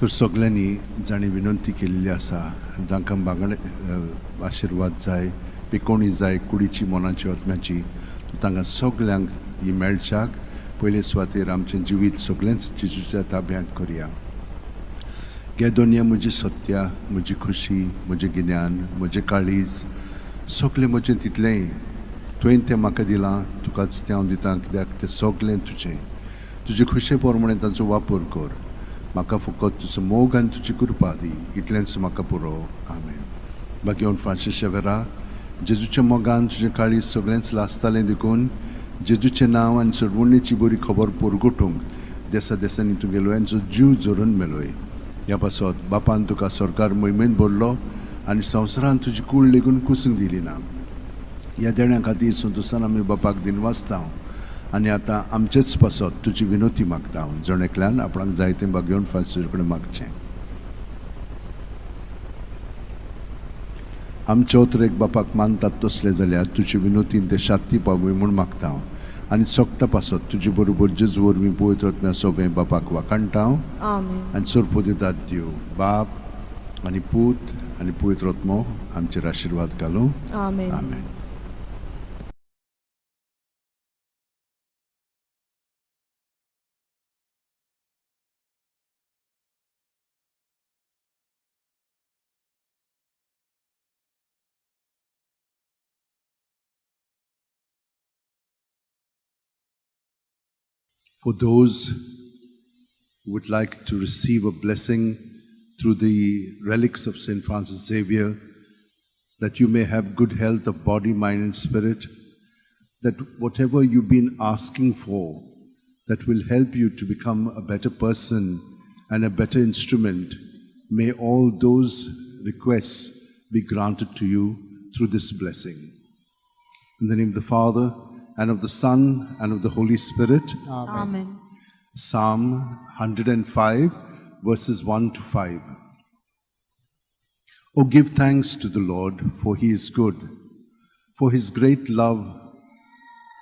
तर सगळ्यांनी जाणी विनंती केलेली आसा जांकां बागडे आशिर्वाद जाय पिकोवणी जाय कुडीची मोनाची आत्म्याची तांकां सगळ्यांक ही मेळच्याक पयले सुवातेर आमचें जिवीत सगळेंच जेजूच्या ताब्यांत करया. गे दोनिया म्हजी सत्या, म्हजी खुशी, म्हजें गिन्यान, म्हजें काळीज सगळें म्हजें तितलेंय तुवें तें म्हाका दिलां, तुकाच तें हांव दितां कित्याक तें सगळें तुजें. तुजे खुशे प्रमाणे ताचो वापर कर. म्हाका फकत तुजो मोग आनी तुजी कृपा दी. इतलेंच म्हाका पुरो. आमेन. बाकी फ्रांसीस शेवेरा जेजूच्या मोगान तुजें काळीज सगळेंच लासतालें देखून जेजूचें नांव आनी सडवणेची बरी खबर परगटूंक देसा देसांनी तुगेलो यांचो जीव जोरून मेलोय. ह्या पासत बापान तुका सरकार मोहिमेंत भरलो आनी संवसारान तुजी कूळ लेगून कुसूंक दिली ना. ह्या देण्या खातीर संतोशान आमी बापाक दिनवासता आनी आतां आमचेच पासत तुजी विनोती मागता. जण एकल्यान आपणाक जाय तें घेवन फ्रांसीस कडेन मागचें. आमचे ओतरेक बापाक मानतात तसले जाल्यार तुजी विनोतीन ते शांती पावूय म्हूण मागता आनी सोगटा पासत तुजे बरोबर जेजू वरवीं पवित्र आत्म्या सोबें बापाक वाकाणटा आनी सोरपो दितात दिव बाप आनी पूत आनी पवित्र आत्मो आमचेर आशिर्वाद घालूं. Amen. Amen. For those who would like to receive a blessing through the relics of St. Francis Xavier, that you may have good health of body, mind and spirit, that whatever you've been asking for, that will help you to become a better person and a better instrument, may all those requests be granted to you through this blessing. In the name of the Father, and of the Son, and of the Holy Spirit. Amen. Psalm 105, verses 1 to 5. Oh, give thanks to the Lord, for he is good, for his great love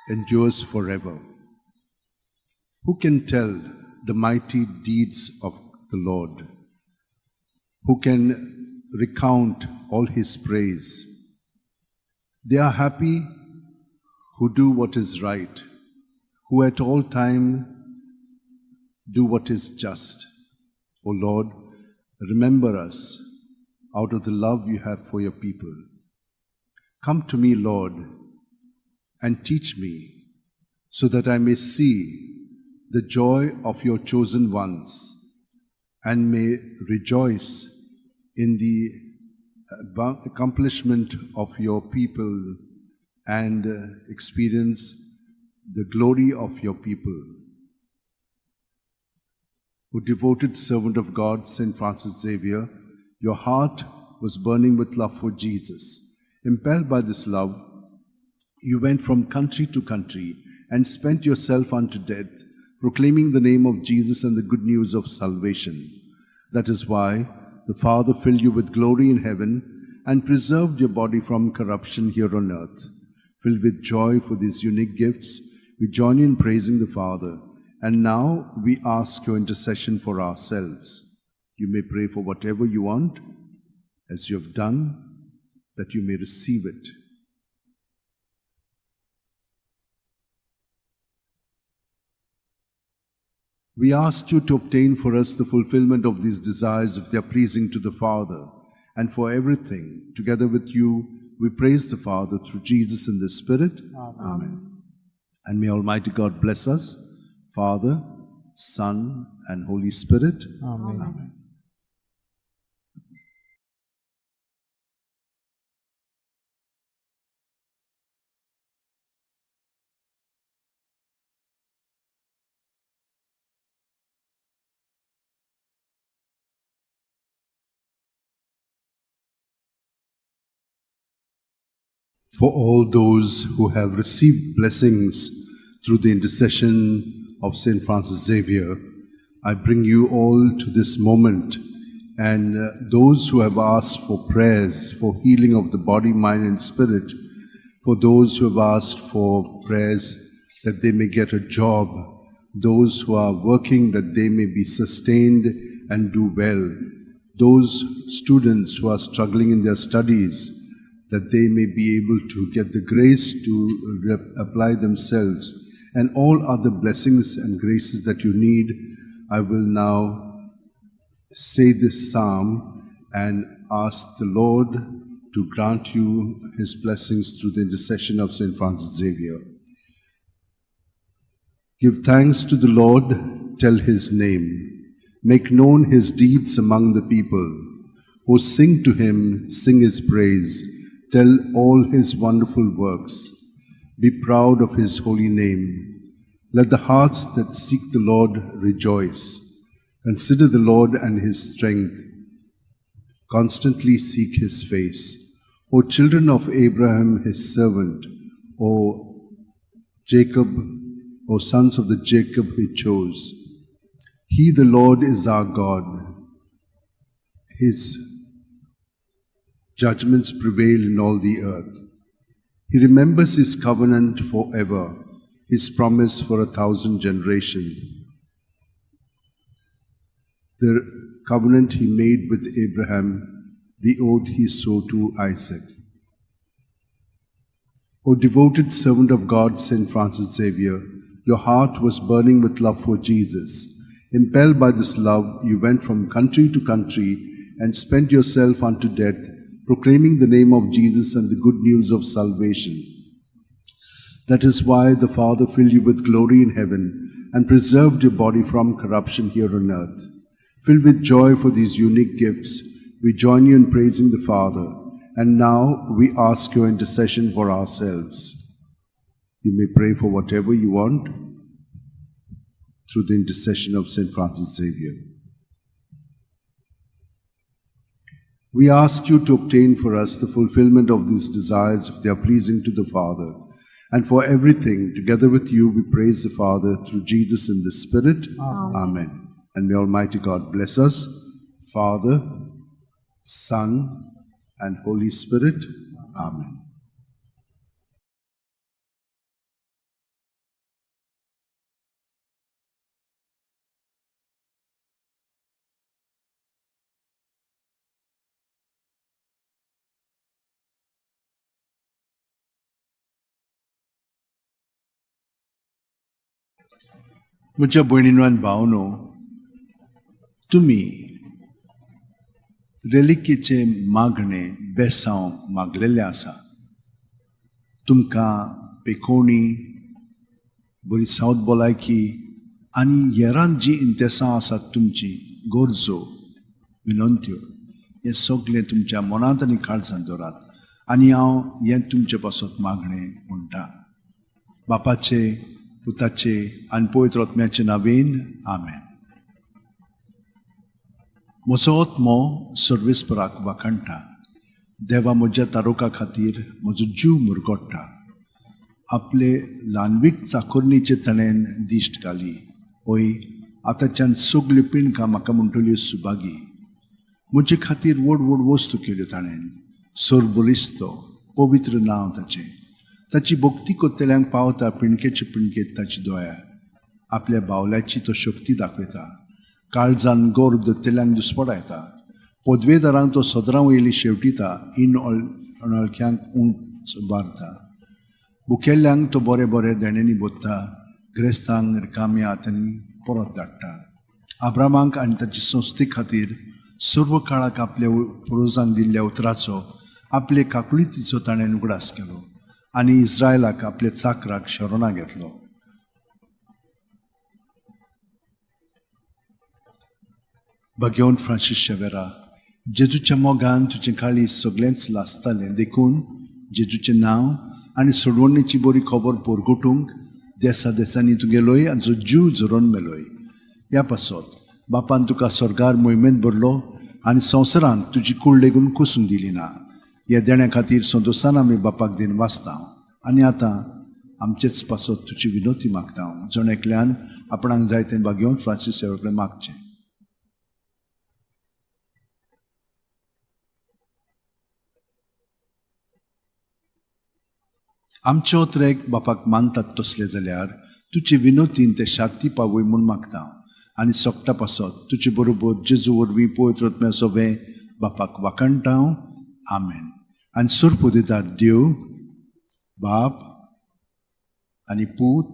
endures forever. Who can tell the mighty deeds of the Lord? Who can recount all his praise? They are happy who do what is right, who at all time do what is just. O Lord, remember us out of the love you have for your people. Come to me, Lord, and teach me, so that I may see the joy of your chosen ones and may rejoice in the accomplishment of your people and experience the glory of your people. O devoted servant of God, St. Francis Xavier, your heart was burning with love for Jesus. Impelled by this love, you went from country to country and spent yourself unto death, proclaiming the name of Jesus and the good news of salvation. That is why the Father filled you with glory in heaven and preserved your body from corruption here on earth. Filled with joy for these unique gifts, we join in praising the Father. And now we ask your intercession for ourselves. You may pray for whatever you want, as you have done, that you may receive it. We ask you to obtain for us the fulfillment of these desires if they are pleasing to the Father. And for everything, together with you, we praise the Father through Jesus in the Spirit. Amen. And may Almighty God bless us, Father, Son, and Holy Spirit. Amen. For all those who have received blessings through the intercession of St. Francis Xavier, I bring you all to this moment, and those who have asked for prayers for healing of the body, mind and spirit, for those who have asked for prayers that they may get a job, those who are working that they may be sustained and do well. Those students who are struggling in their studies, that they may be able to get the grace to apply themselves, and all other blessings and graces that you need. I will now say this psalm and ask the Lord to grant you His blessings through the intercession of St. Francis Xavier. Give thanks to the Lord, tell His name. Make known His deeds among the people. O sing to Him, sing His praise. Tell all His wonderful works. Be proud of His holy name. Let the hearts that seek the Lord rejoice. Consider the Lord and His strength. Constantly seek His face. O children of Abraham, His servant, O Jacob, O sons of the Jacob He chose. He, the Lord, is our God. His judgments prevail in all the earth. He remembers His covenant forever, His promise for 1,000 generations. The covenant He made with Abraham, the oath He swore to Isaac. O devoted servant of God, St. Francis Xavier, your heart was burning with love for Jesus. Impelled by this love, you went from country to country and spent yourself unto death, proclaiming the name of Jesus and the good news of salvation. That is why the Father filled you with glory in heaven and preserved your body from corruption here on earth. Filled with joy for these unique gifts, we join you in praising the Father, and now we ask your intercession for ourselves. You may pray for whatever you want through the intercession of St. Francis Xavier. We ask you to obtain for us the fulfillment of these desires if they are pleasing to the Father. And for everything, together with you, we praise the Father through Jesus in the Spirit. Amen. And may Almighty God bless us, Father, Son, and Holy Spirit. Amen. म्हज्या भयणीनो आनी भावनो, तुमी रेलिकेचे मागणे बेसांव मागलेले आसा. तुमकां पेखोवणी, बरी सावत भलायकी आनी हेरां जी इंतेसां आसात तुमची गरजो, विनंत्यो, हे सगळें तुमच्या मनांत आनी काळजांत दवरात. आनी हांव हें तुमचे पासत मागणें म्हणटा. बापाचे, पुताचे आनी पवित्र आत्म्याचे नांवेन. आमेन. म्हजो आत्मो सर्वेस्पराक वाखाणटा. देवा म्हज्या तारोका खातीर म्हजो जीव मुरगोडटा. आपले ल्हानवीक चाकोरणीचे तणेन दिश्ट घाली. ओय, आतांच्यान सगल्यो पिणकां म्हाका म्हणटल्यो सुभागी. म्हजे खातीर व्हड व्हड वस्तू केल्यो ताणेन. सोरबोलिस्तो, पवित्र नांव ताचें. ताची भक्ती कोत्तेल्यांक पावता पिणकेचे पिणकेत ताची दोळ्या. आपल्या बावल्याची तो शक्ती दाखयता. काळजान गोर दोत्तेल्यांक दुस्पडायता. पदवेदारांक तो सदरां वयली शेवटिता. इन अणळख्यांक उंच उबारता. भुकेल्ल्यांक तो बरें बरें देण्यांनी बोत्ता. ग्रेस्तांक रिकाम्या हातांनी परत धाडटा. आब्रामांक आनी ताची संस्थे खातीर सर्व काळाक आपल्या पुर्वजांक दिल्ल्या उतराचो आपले काकुळितीचो ताणें उगडास केलो. आनी इस्रायलाक आपल्या चाकराक शरणा घेतलो. भगवंत फ्रांसीस शेवेरा, जेजूच्या मोगान तुजें काळीज सगळेंच लासतालें देखून जेजूचें नांव आनी सोडवणेची बरी खबर पोरगोटूंक देसा देसांनी तुगेलोय आनी जो जीव झरोवन मेलोय. ह्या पासत बापान तुका स्वर्गार मोहिमेंत भरलो आनी संवसारांत तुजी कूड लेगून कुसूंक दिली ना. ह्या देण्या खातीर संतोशान आमी बापाक दिन वाचता. आनी आतां आमचेच पासत तुजी विनोती मागता. जण एकल्यान आपणाक जाय तें भगवंत फ्रांसीस शेवेरा कडेन मागचें. आमचे ओत्रेक बापाक मानतात तसले जाल्यार तुजे विनोतीन ते शांती पावय म्हूण मागता. आनी सोंपता पासत तुजे बरोबर जेजू वरवीं पवित्र आत्म्या सवें बापाक वाकणटां आमेन. आनी सुरपो दितात देव बाप आनी पूत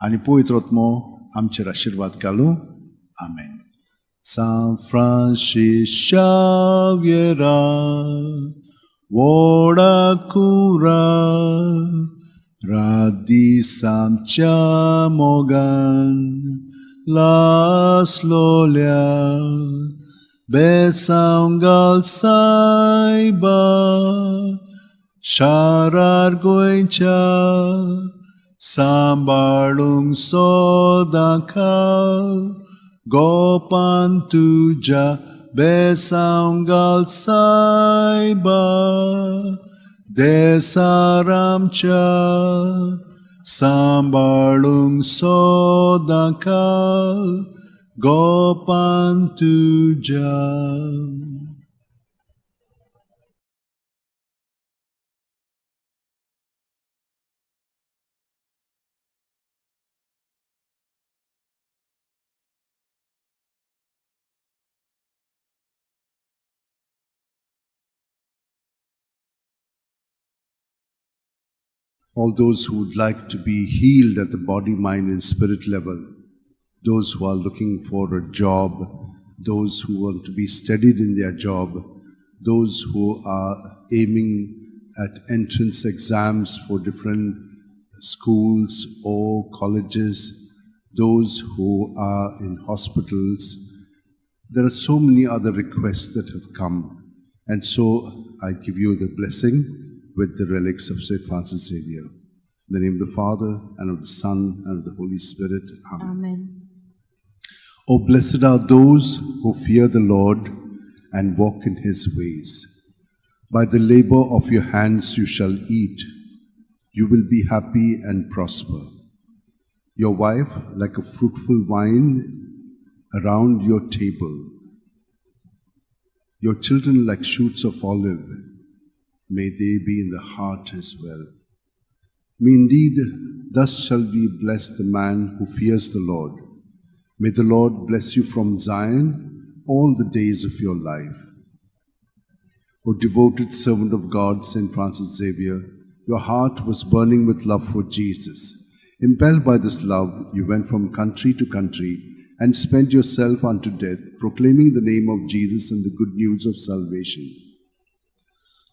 आनी पवित्र आत्मो आमचेर आशिर्वाद घालूं आमेन. San Francis Xavier, Voda Cura, Radisam Chamogan, Las Lolia, Besangal Saiba, Sharar Goincha, Sambalung Sodakal, Gopan tuja besaungal saiba desaramcha sambalung sodakal Gopan tuja. All those who would like to be healed at the body, mind and spirit level, those who are looking for a job, those who want to be steadied in their job, those who are aiming at entrance exams for different schools or colleges, those who are in hospitals. There are so many other requests that have come, and so I give you the blessing with the relics of St. Francis Xavier. In the name of the Father, and of the Son, and of the Holy Spirit. Amen. Amen. Oh, blessed are those who fear the Lord and walk in His ways. By the labor of your hands you shall eat. You will be happy and prosper. Your wife like a fruitful vine around your table. Your children like shoots of olive. May they be in the heart as well. May indeed, thus shall be blessed the man who fears the Lord. May the Lord bless you from Zion all the days of your life. O devoted servant of God, St. Francis Xavier, your heart was burning with love for Jesus. Impelled by this love, you went from country to country and spent yourself unto death, proclaiming the name of Jesus and the good news of salvation.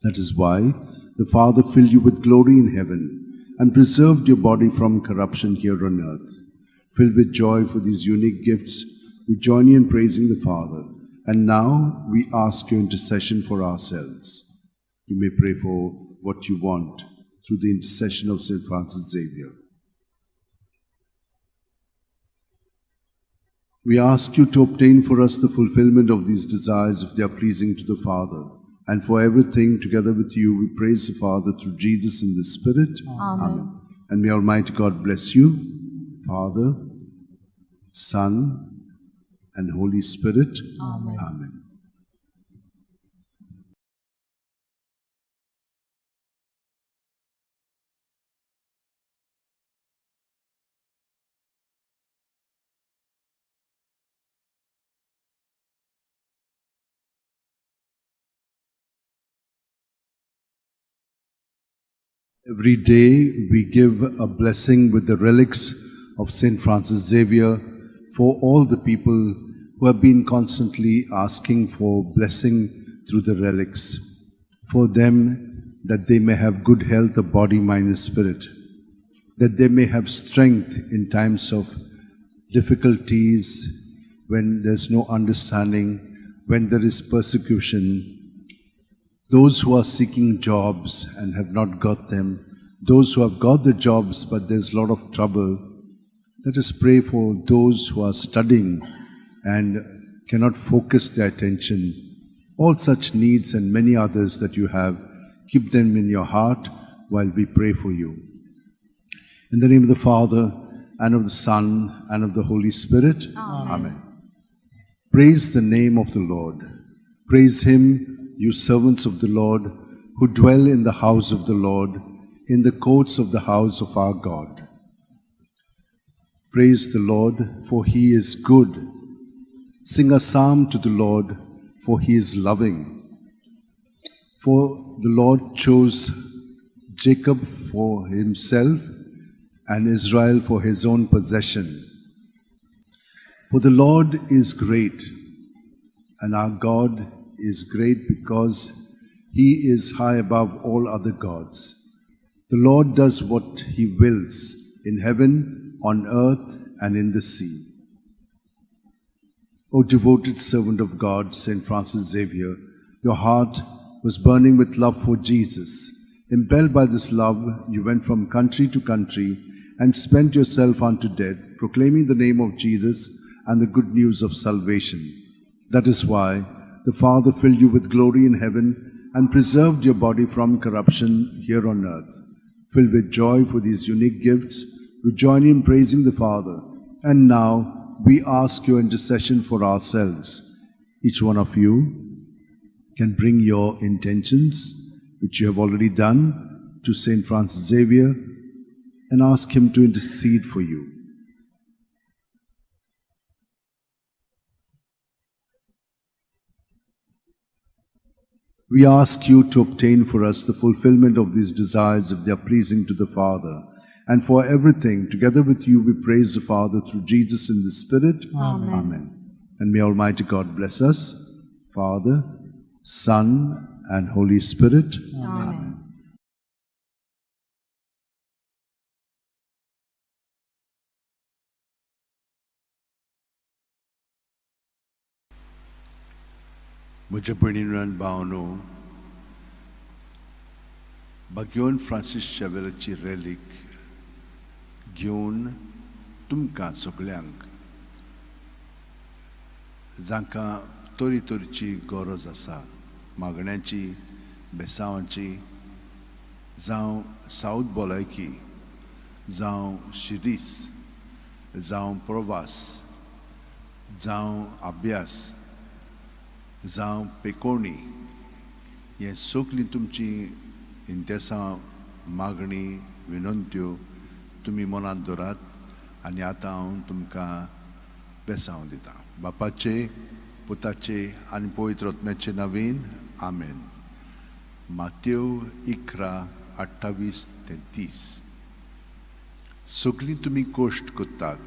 That is why the Father filled you with glory in heaven and preserved your body from corruption here on earth. Filled with joy for these unique gifts, we join you in praising the Father. And now we ask your intercession for ourselves. You may pray for what you want through the intercession of St. Francis Xavier. We ask you to obtain for us the fulfillment of these desires if they are pleasing to the Father. And for everything, together with you, we praise the Father through Jesus in the Spirit. Amen. And may Almighty God bless you, Father, Son, and Holy Spirit. Amen. Amen. Every day we give a blessing with the relics of St. Francis Xavier for all the people who have been constantly asking for blessing through the relics. For them, that they may have good health of body, mind and spirit. That they may have strength in times of difficulties, when there's no understanding, when there is persecution. Those who are seeking jobs and have not got them, those who have got the jobs but there's a lot of trouble, let us pray for those who are studying and cannot focus their attention. All such needs and many others that you have, keep them in your heart while we pray for you. In the name of the Father, and of the Son, and of the Holy Spirit. Amen. Amen. Praise the name of the Lord. Praise Him, you servants of the Lord, who dwell in the house of the Lord, in the courts of the house of our God. Praise the Lord, for he is good. Sing a psalm to the Lord, for he is loving. For the Lord chose Jacob for himself and Israel for his own possession. For the Lord is great, and our God is great because he is high above all other gods. The Lord does what he wills in heaven, on earth, and in the sea. O devoted servant of God, St. Francis Xavier, your heart was burning with love for Jesus. Impelled by this love, you went from country to country and spent yourself unto death, proclaiming the name of Jesus and the good news of salvation. That is why the Father filled you with glory in heaven and preserved your body from corruption here on earth. Filled with joy for these unique gifts, we join in praising the Father. And now we ask your intercession for ourselves. Each one of you can bring your intentions, which you have already done, to St. Francis Xavier and ask him to intercede for you. We ask you to obtain for us the fulfillment of these desires if they are pleasing to the Father. And for everything, together with you, we praise the Father through Jesus in the Spirit. Amen. Amen. And may Almighty God bless us, Father, Son, and Holy Spirit. Amen. म्हज्या भयणीनो आनी भावनो, बागेवन Francis शेवेराची रॅलीक घेवन तुमकां सगळ्यांक जांकां तोरी तोरीची गरज आसा, मागण्यांची, बेसांवाची, जावं सावथ भलायकी, जावं शिरीस, जावं प्रवास, जावं अभ्यास, जावं पेकोवणी, हे सगळीं तुमची इंतेसां, मागणी, विनंत्यो तुमी मनांत दवरात आनी आतां हांव तुमकां बेसांव दितां. बापाचे, पुताचे आनी पवित्र आत्म्याचे नांवेन. आमेन. मातेव 11:28-30. सगळीं तुमी कोश्ट करतात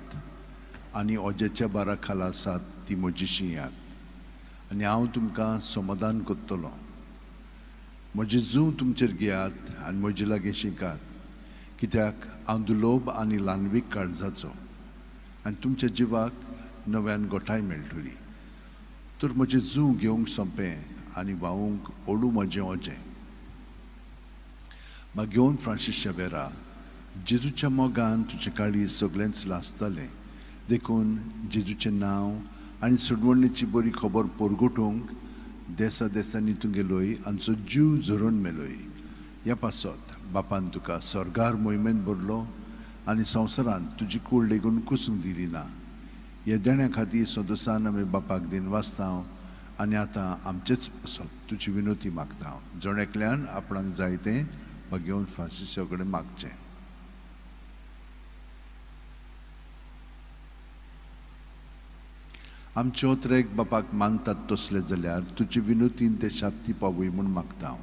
आनी ओजेच्या बारा खाला आसात ती म्हजीशी यात, आनी हांव तुमकां समाधान करतलों. म्हजें जूं तुमचेर घेयात आनी म्हजे लागीं शिकात, कित्याक हांव दुलोभ आनी ल्हानवीक काळजाचो, आनी तुमच्या जिवाक नव्यान गोठाय मेळटली. तर म्हजें जूं घेवंक सोंपें आनी व्हावूंक ओडू म्हजें ओजें. बागेवन फ्रांसीस शेवेरा, जेजूच्या मोगान तुजें काळीज सगळेंच लासतालें, देखून जेजूचें नांव आनी सोडवणेची बरी खबर परगटूंक देसा देसांनी तूं गेलोय आनी तुजो जीव झरोवन मेलोय. ह्या पासत बापान तुका स्वर्गार मोहिमेंत भरलो आनी संवसारांत तुजी कूड लेगून कुसूंक दिली ना. हे देण्या खातीर सदोसान आमी बापाक दिन वाचतां आनी आतां आमचेच पासत तुजी विनोती मागता. जण एकल्यान आपणाक जाय तें बागेवन फ्रांसीसा कडेन मागचें. आमचे ओत्रेक बापाक मानतात तसले जाल्यार तुजी विनोतीन ते शांती पावय म्हूण मागता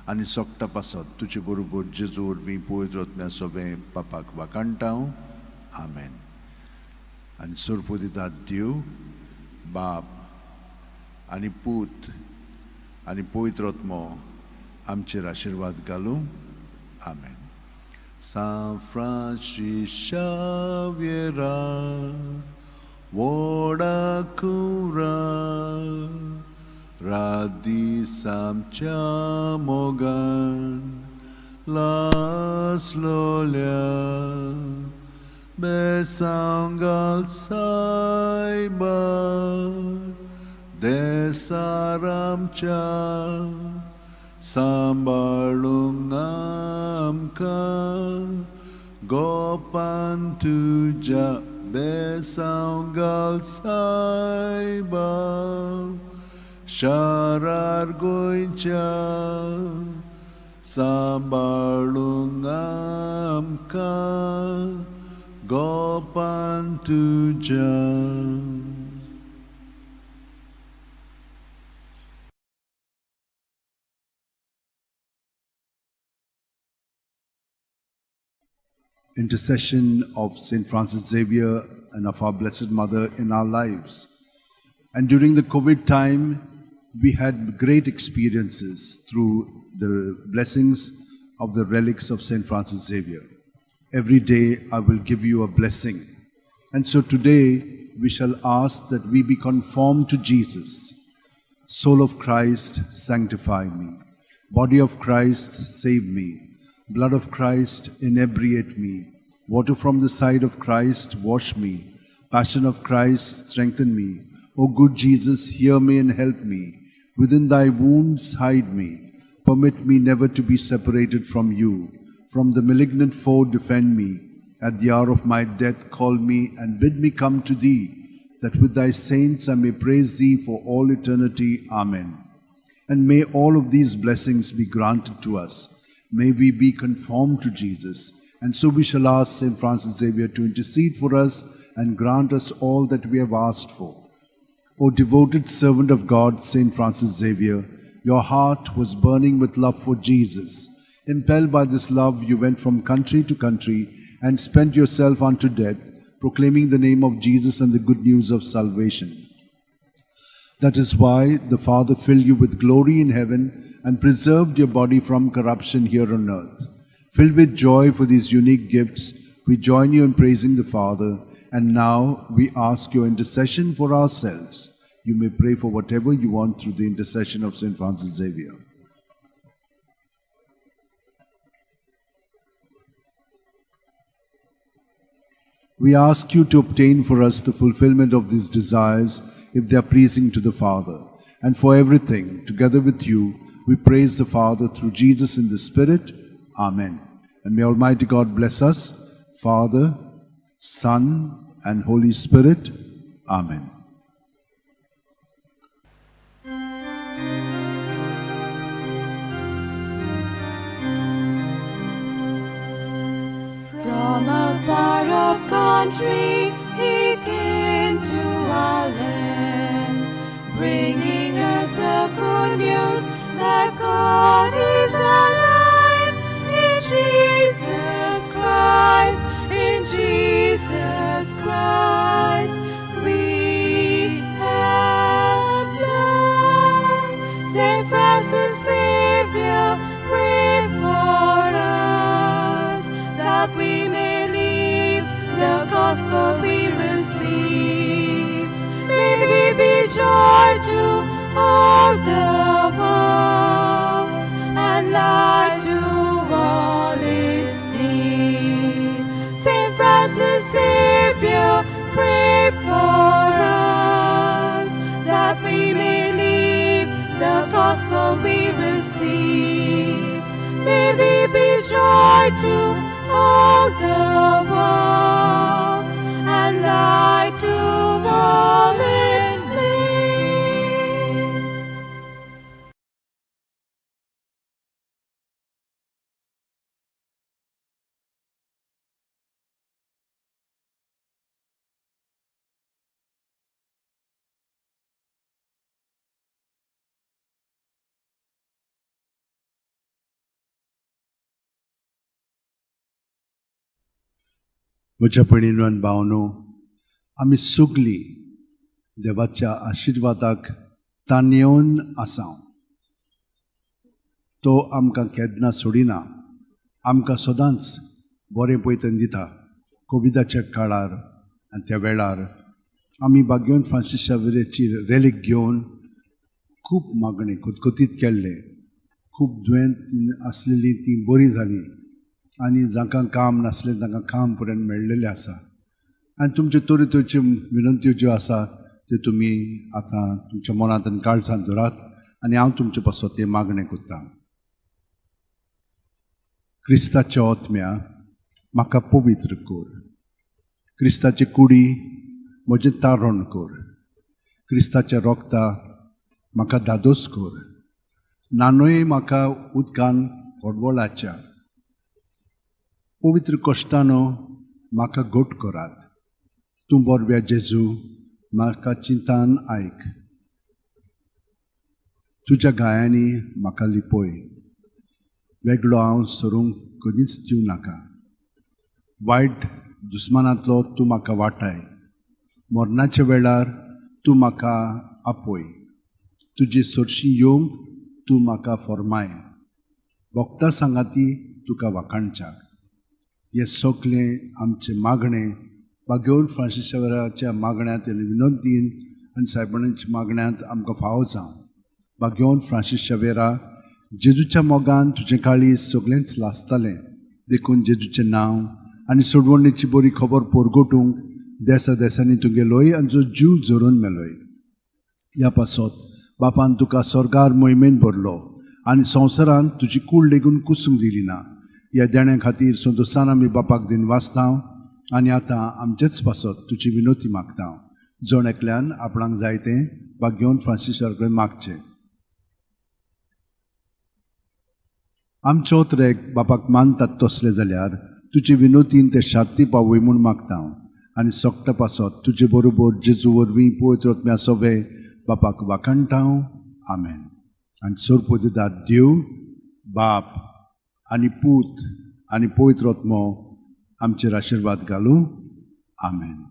आनी सोगटा पासत तुजे बरोबर जेजू वरवीं पवित्र आत्म्या सोबें बापाक वाकाणटा. आमेन. आनी सोरपो दितात देव, बाप आनी पूत आनी पवित्र आत्मो आमचेर आशिर्वाद घालूं. आमेन. San Francis Xaviera, Woda Kura, Radisam Chamogan, Las Lolia, Besangal Saiba, Desaram Cha, Sambalungamka, Gopan Tuja, Besangal Saiba, Sharar Goincha, Sambalungamka, Gopan tuja. Intercession of St. Francis Xavier and of our Blessed Mother in our lives. And during the COVID time, we had great experiences through the blessings of the relics of St. Francis Xavier. Every day I will give you a blessing. And so today we shall ask that we be conformed to Jesus. Soul of Christ, sanctify me. Body of Christ, save me. Blood of Christ, inebriate me. Water from the side of Christ, wash me. Passion of Christ, strengthen me. O good Jesus, hear me and help me. Within thy wounds, hide me. Permit me never to be separated from you. From the malignant foe, defend me. At the hour of my death, call me and bid me come to thee, that with thy saints I may praise thee for all eternity. Amen. And may all of these blessings be granted to us. May we be conformed to Jesus. And so we shall ask St. Francis Xavier to intercede for us and grant us all that we have asked for. O devoted servant of God, St. Francis Xavier, your heart was burning with love for Jesus. Impelled by this love, you went from country to country and spent yourself unto death, proclaiming the name of Jesus and the good news of salvation. That is why the Father filled you with glory in heaven and preserved your body from corruption here on earth. Filled with joy for these unique gifts, we join you in praising the Father, and now we ask your intercession for ourselves. You may pray for whatever you want through the intercession of St. Francis Xavier. We ask you to obtain for us the fulfillment of these desires if they are pleasing to the Father. And for everything, together with you, we praise the Father through Jesus in the Spirit. Amen. And may Almighty God bless us, Father, Son, and Holy Spirit. Amen. From a far off country he came to our land, bringing us the good news that God is alive in Jesus Christ, in Jesus Christ. We have loved St. Francis Xavier, pray for us, that we may live the gospel we received. May we be joy to all the world and light to all in need. St. Francis Xavier, pray for us, that we may live the gospel we received. May we be joy to all the world and light to all in need. म्हज्या भयणीनो आनी भावनो, आमी सगळीं देवाच्या आशिर्वादाक ताणेवन आसा. तो आमकां केन्ना सोडिना, आमकां सदांच बरें पळयतन दिता. कोविडाच्या काळार आनी त्या वेळार आमी बागेवन फ्रांसीस शावेराची रॅलीक घेवन खूब मागणी कोतकोतीत केल्ले. खूब दुयेंत आसलेलीं तीं बरीं जालीं आनी जांकां काम नासलें तांकां काम पर्यंत मेळ्ळेलें आसा. आनी तुमच्यो तरेतरेच्यो विनंत्यो ज्यो आसा त्यो तुमी आतां तुमच्या मनांत आनी काळजांत धरात आनी हांव तुमचे पासो ते मागणें करतां. क्रिस्ताच्या ओतम्या म्हाका पवित्र कर. क्रिस्ताची कुडी म्हजें तारण कर. क्रिस्ताच्या रोगता म्हाका धादोस कर. नानोय म्हाका उदकान व्हडवळाच्या. पवित्र कश्टानो म्हाका घोट करात. तूं बोरव्या जेजू म्हाका चिंतान आयक. तुज्या गायांनी म्हाका लिपय. वेगळो हांव सरूंक कधीच दिवं नाका. वायट दुस्मानांतलो तूं म्हाका वाटाय. मरणाच्या वेळार तूं म्हाका आपय. तुजी सरशीं येवंक तूं म्हाका फॉर्माय. भोगता सांगाती तुका वाखाणच्याक. हे सगळें आमचें मागणें बागेवन फ्रांसीस शेवेराच्या मागण्यांत आनी विनंतीन आनी सायबणाच्या मागण्यांत आमकां फावो जावं. बागेवन फ्रांसीस शेवेरा, जेजूच्या मोगान तुजें काळीज सगळेंच लासतालें. देखून जेजूचें नांव आनी सोडवणेची बरी खबर पोरगोटूंक देसा देसांनी तुगेलोय आनी जो जीव जोरून मेलोय. ह्या पासत बापान तुका स्वर्गार मोहिमेन भरलो आनी संवसारांत तुजी कूड लेगून कुसूंक दिली ना. ह्या देण्या खातीर संतोसान आमी बापाक दिन वाचतां आनी आतां आमचेच पासत तुजी विनोती मागता. जण एकल्यान आपणाक जाय तें बागेवन फ्रांसीसा कडेन मागचें. आमचे ओतरेक बापाक मानतात तसले जाल्यार तुजे विनोतीन ते शांती पावय म्हूण मागता. आनी सोगटा पासत तुजे बरोबर जेजू वरवीं पवित्र आत्म्या सोवे बापाक वाखाणटा. आमेन. आनी सोरपोदिदार देव, बाप आनी पूत आनी पवित्र आत्मो आमचेर आशिर्वाद घालूं. आमेन.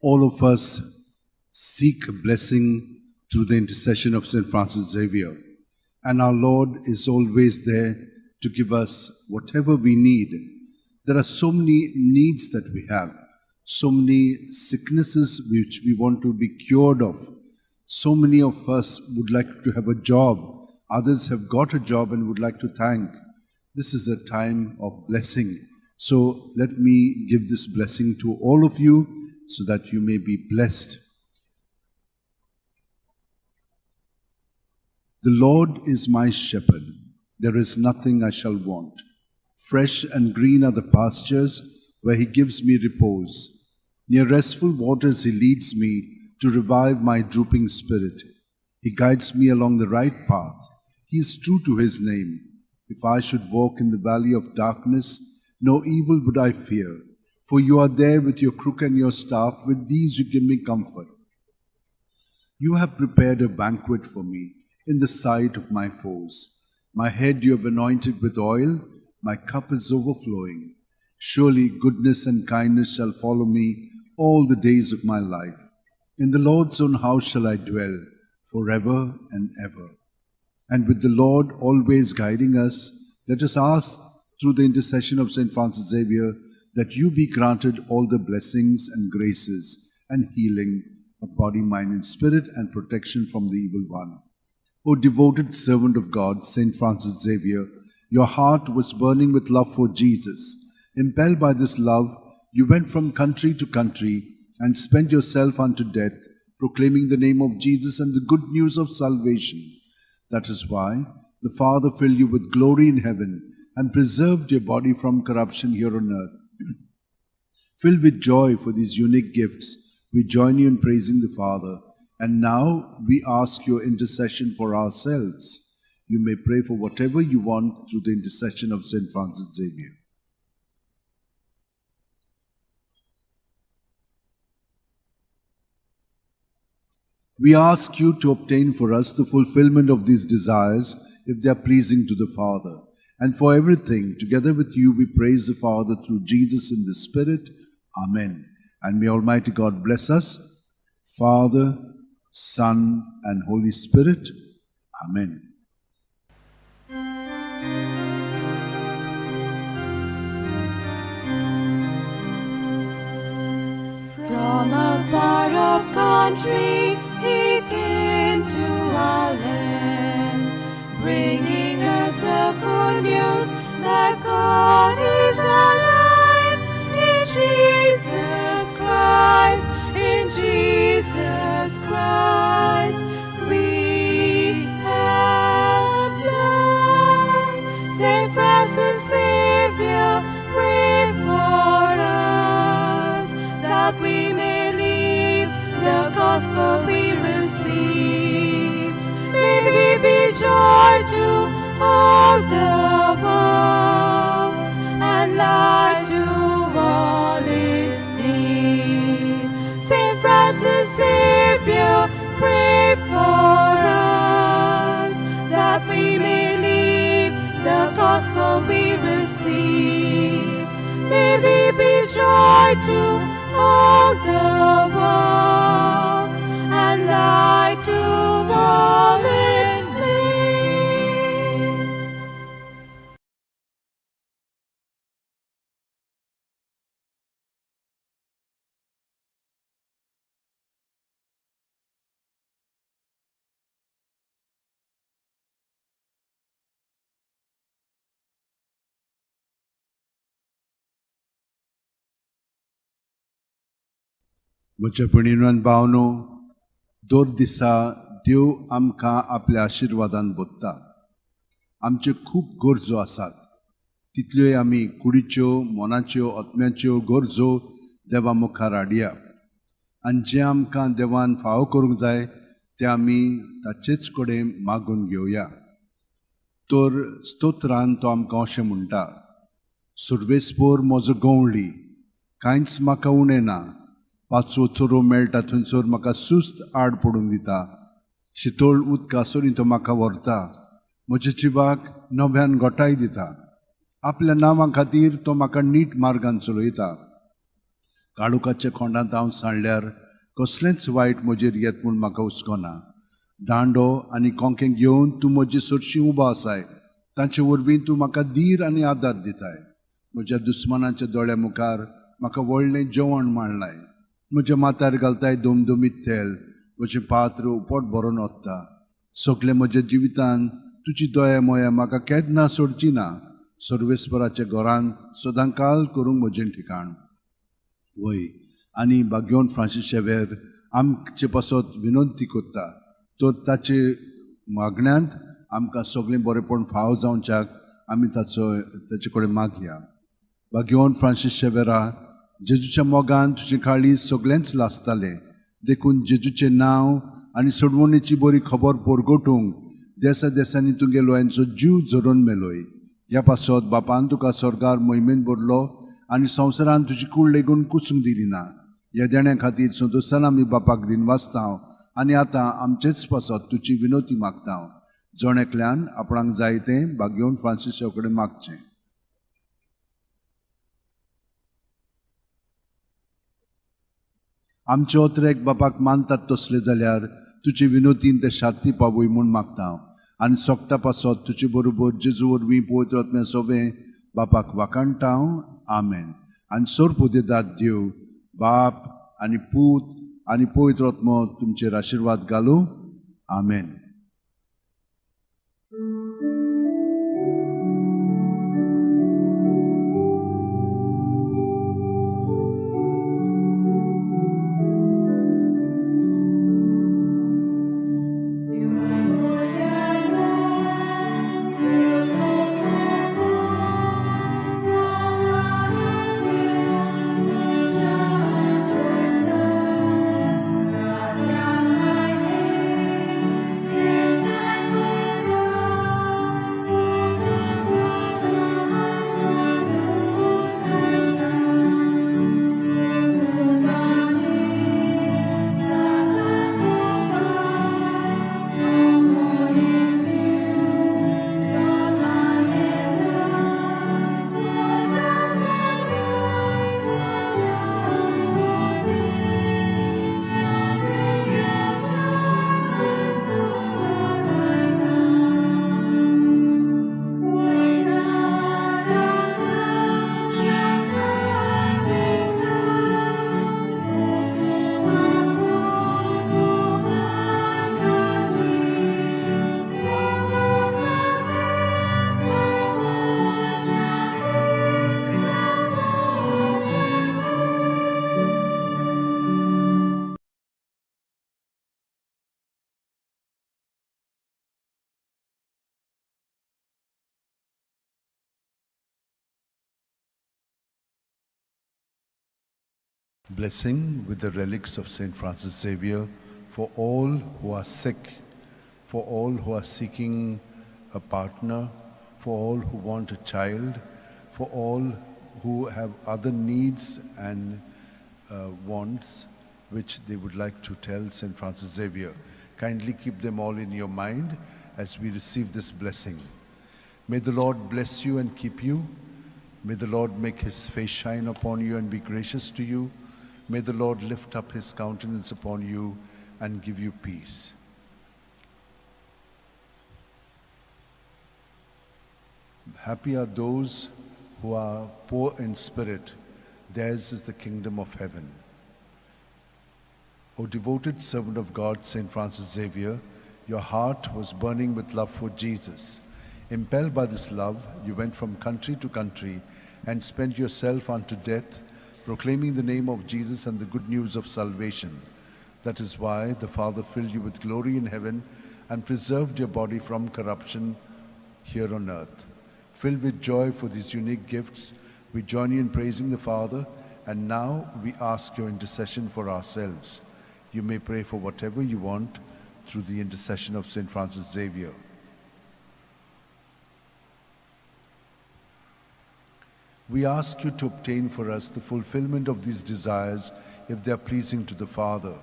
All of us seek blessing through the intercession of St. Francis Xavier. And our Lord is always there to give us whatever we need. There are so many needs that we have, so many sicknesses which we want to be cured of. So many of us would like to have a job. Others have got a job and would like to thank. This is a time of blessing. So let me give this blessing to all of you so that you may be blessed. The Lord is my shepherd. There is nothing I shall want. Fresh and green are the pastures where he gives me repose. Near restful waters he leads me to revive my drooping spirit. He guides me along the right path. He is true to his name. If I should walk in the valley of darkness, no evil would I fear. For you are there with your crook and your staff. With these you give me comfort. You have prepared a banquet for me in the sight of my foes. My head you have anointed with oil. My cup is overflowing. Surely goodness and kindness shall follow me all the days of my life. In the Lord's own house shall I dwell forever and ever. And with the Lord always guiding us, let us ask through the intercession of St. Francis Xavier that you be granted all the blessings and graces and healing of body, mind and spirit, and protection from the evil one. O devoted servant of God, St. Francis Xavier, your heart was burning with love for Jesus. Impelled by this love, you went from country to country, and spent yourself unto death, proclaiming the name of Jesus and the good news of salvation. That is why the Father filled you with glory in heaven and preserved your body from corruption here on earth. Filled with joy for these unique gifts, we join you in praising the Father. And now we ask your intercession for ourselves. You may pray for whatever you want through the intercession of St. Francis Xavier. We ask you to obtain for us the fulfillment of these desires, if they are pleasing to the Father. And for everything, together with you, we praise the Father through Jesus in the Spirit. Amen. And may Almighty God bless us, Father, Son, and Holy Spirit. Amen. From a far-off country, he came to our land, bringing us the good news that God is alive in Jesus Christ, in Jesus Christ. We have life. Saint Francis Xavier, pray for us, that we may live the gospel we received. May we be joy to all the world, and light to all in need. Saint Francis Xavier, pray for us, that we may live the gospel we received. May we be joy to all the world, and light to all in need. म्हज्या भयणीनो आनी भावनो, दर दिसा देव आमकां आपल्या आशिर्वादान बोदता. आमच्यो खूब गरजो आसात. तितल्योय आमी कुडीच्यो, मोनाच्यो, आत्म्याच्यो गरजो देवा मुखार हाडया. आनी जें आमकां देवान फावो करूंक जाय तें आमी ताचेच कडेन मागून घेवया. तर स्तोत्रान तो आमकां अशें म्हणटा: सुर्वेस्पोर म्हजो गवळी, कांयच म्हाका उणें ना. पांचवो चोरो मेळटा थंयसर म्हाका सुस्त आड पडून दिता. शितोळ उदकासुनी तो म्हाका व्हरता. म्हज्या जिवाक नव्यान घोटाय दिता. आपल्या नांवा खातीर तो म्हाका नीट मार्गान चलयता. काळुकाच्या खोंडांत हांव सांडल्यार कसलेंच वायट म्हजेर येत म्हूण म्हाका हुस्कोना. दांडो आनी कोंकें घेवन तूं म्हजे सरशी उबो आसाय. तांचे वरवीं तूं म्हाका धीर आनी आदार दिताय. म्हज्या दुस्मानाच्या दोळ्या मुखार म्हाका व्हडलें जेवण मांडलाय. म्हज्या माथ्यार घालताय दोमदोमीत तेल. म्हजें पात्र उपोट भरून वता. सगळे म्हज्या जिवितान तुजी दया मोया म्हाका केन्ना सोडची ना. सर्वेस्पराच्या घरांत सदांकाळ करूंक म्हजें ठिकाण. वय आनी भाग्यवन फ्रांसीस शेवेर आमचे पासत विनंती करता. तर ताचे मागण्यांत आमकां सगळें बरेंपण फाव जावच्याक आमी ताचे कडेन मागया. भाग्यवन फ्रांसीस शेवेरा, जेजूच्या मोगान तुजें काळीज सगळेंच लासतालें. देखून जेजूचें नांव आनी सोडवणेची बरी खबर परगटूंक देसा देसांनी तुगेलो हांचो जीव झरोवन मेलोय. ह्या पासत बापान तुका स्वर्गार मोहिमेन भरलो आनी संवसारान तुजी कूड लेगून कुसूंक दिली ना. ह्या देण्या खातीर संतोशान आमी बापाक दिन वाचतांव आनी आतां आमचेच पासत तुजी विनोती मागतांव. जोण आपणाक जाय तें भाग्यवन फ्रांसिसा कडेन मागचें. आमचे ओत्रेक बापाक मानतात तसले जाल्यार तुजे विनोतीन ते शांती पावय म्हूण मागतांव. आनी सोगटा पासत तुजे बरोबर जेजू वरवीं पवित्र आत्म्या सोवें बापाक वाकाणटांव. आमेन. आनी सोर देदात देव बाप आनी पूत आनी पवित्र आत्मो तुमचेर आशिर्वाद घालूं. आमेन. Blessing with the relics of St. Francis Xavier for all who are sick, for all who are seeking a partner, for all who want a child, for all who have other needs and wants which they would like to tell St. Francis Xavier. Kindly keep them all in your mind as we receive this blessing. May the Lord bless you and keep you. May the Lord make his face shine upon you and be gracious to you. May the Lord lift up his countenance upon you and give you peace. Happy are those who are poor in spirit. Theirs is the kingdom of heaven. O devoted servant of God, St. Francis Xavier, your heart was burning with love for Jesus. Impelled by this love, you went from country to country and spent yourself unto death, proclaiming the name of Jesus and the good news of salvation. That is why the Father filled you with glory in heaven and preserved your body from corruption here on earth. Filled with joy for these unique gifts, we join you in praising the Father, and now we ask your intercession for ourselves. You may pray for whatever you want through the intercession of St. Francis Xavier. We ask you to obtain for us the fulfillment of these desires if they are pleasing to the Father.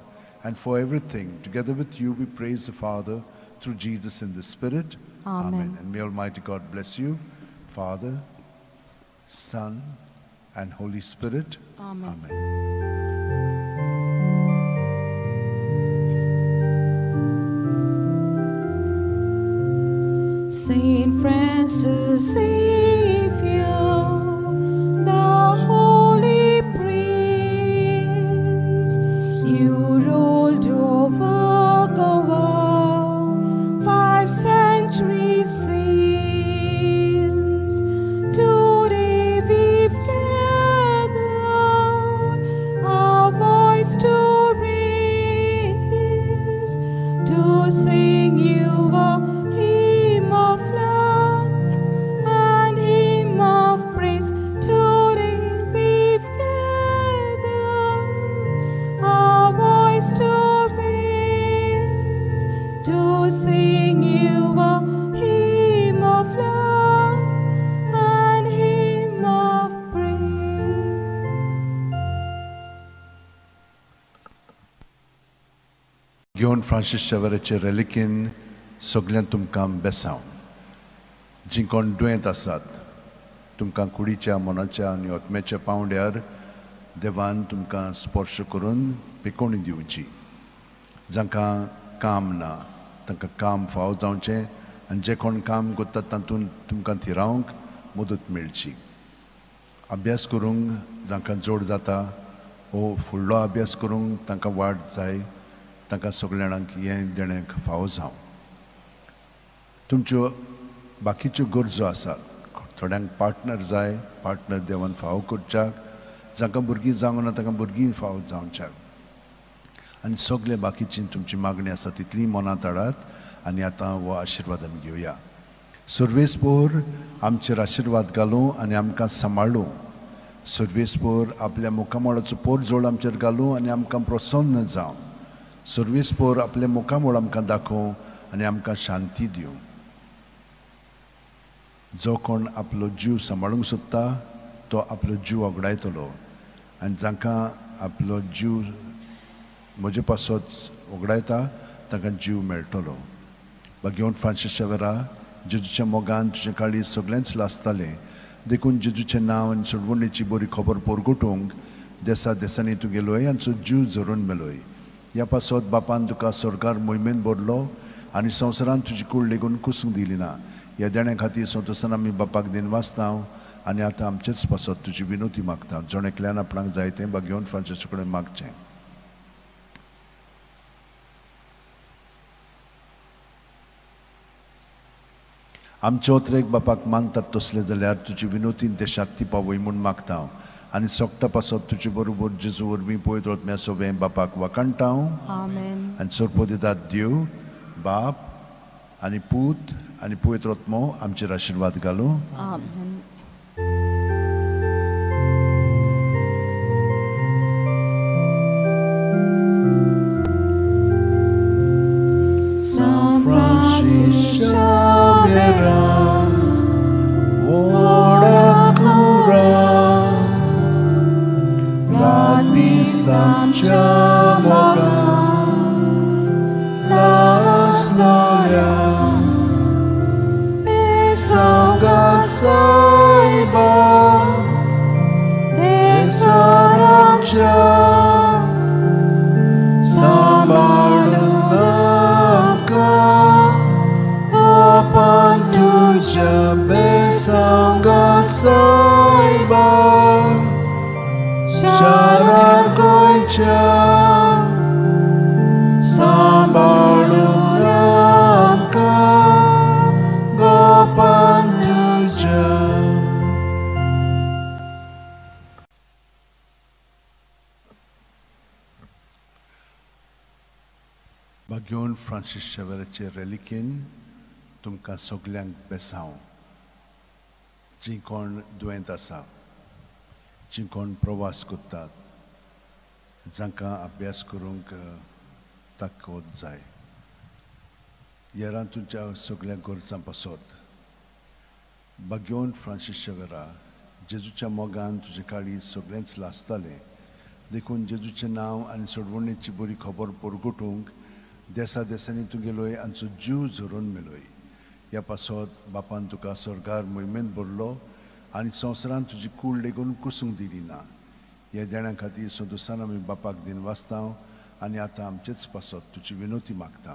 And for everything, together with you, we praise the Father through Jesus in the Spirit. Amen. And may Almighty God bless you, Father, Son, and Holy Spirit. Amen. Saint Francis Xavier, the Holy Prince, you rolled over the world 5 centuries since. Today we've gathered our voice to raise, to sing you a hymn of love and hymn of praise. Today we've gathered our voice to raise, to sing you a hymn of love and hymn of praise. घेवन Francis शेवेराचे रेलिकेन सगळ्यांक तुमकां बेसांव. जीं कोण दुयेंत आसात, तुमकां कुडीच्या मनाच्या आनी आत्म्याच्या पावंड्यार देवान तुमकां स्पर्श करून पिकोवणी दिवची. जांकां काम ना, तांकां काम फाव जावचें, आनी जे कोण काम करतात तातूंत तुमकां थिरावंक मदत मेळची. अभ्यास करूंक जांकां जोड जाता, वो फुडलो अभ्यास करूंक तांकां वाट जाय, तांकां सगळ्यांक हें देणें फावो जावं. तुमच्यो बाकीच्यो गरजो आसात. थोड्यांक पार्टनर जाय, पार्टनर देवान फावो करच्याक. जांकां भुरगीं जावंक ना तांकां भुरगीं फावो जावच्याक. आनी सगळे बाकीची तुमची मागणी आसा तितली मनांत हाडात आनी आतां हो आशिर्वाद आमी घेवया. सर्वेस्पोर आमचेर आशिर्वाद घालूं आनी आमकां सांबाळूं. सर्वेस्पोर आपल्या मुखामळाचो पोर जोड आमचेर घालूं आनी आमकां प्रसन्न जावं. सर्वेस्पोर आपले मुखामळ आमकां दाखोवं आनी आमकां शांती दिवं. जो कोण आपलो जीव सांबाळूंक सोदता तो आपलो जीव वगडायतलो, आनी जांकां आपलो जीव म्हजे पासत वगडायता तांकां जीव मेळटलो. घेवन फ्रांसीस शेवेरा, जेजूच्या मोगान तुजें काळीज सगळ्यांच लासतालें, देखून जेजूचें नांव आनी सोडवणेची बरी खबर पोरगोटूंक देसा देसांनी तूं गेलोय आनी तुजो जीव जरून मेलोय. ह्या पासत बापान तुका स्वर्गार मोहिमेन भरलो आनी संवसारान तुजी कूड लेगून कुसूंक दिली ना. ह्या देण्या खातीर संतोसान आमी बापाक दिनवासतांव आनी आतां आमचेच पासत तुजी विनोती मागता. जण एकल्यान आपणाक जाय तें घेवन फ्रांसीसा कडेन मागचें. आमचे ओतरेक बापाक मानतात तसले जाल्यार तुजी विनोतीन ते शांती पावय म्हूण मागता. आनी सोगटा पासत तुजे बरोबर जेजू वरवीं पळयत वतम्या सोवें बापाक वाकाणटाव. Amen. आनी सोरपो दितात देव, बाप आनी पूत आनी पळयत वतमो आमचेर आशिर्वाद घालूं. Amen. samcia moga la storia besaugat saiba desarangcia sambalunaka opan tuja besaugat saiba Sharar goicha sambalunam ka gopanduja. Bagyon Francis Xavierचे relikin तुमकां सगल्यांक बेसांव जी कोण दुयेंत आसा जी कोण प्रवास करतात जांकां अभ्यास करूंक ताकद जाय येरान तुमच्या सगळ्या गरजां पासत bagyon Francis Xaviera जेजूच्या मोगान तुजे काळी सगळेंच लासतालें देखून जेजूचें नांव आनी सोडवणेची बरी खबर परगटूंक देसा देसांनी तुगेलोय आमचो जीव झरोवन मेलोय ह्या पासत बापान तुका सरकार मोहिमेंत भरलो आनी संवसारान तुजी कूड लेगून कुसूंक दिली ना ह्या देण्यां खातीर सदुसान आमी बापाक दिन वाचतां आनी आतां आमचेच पासत तुजी विनोती मागता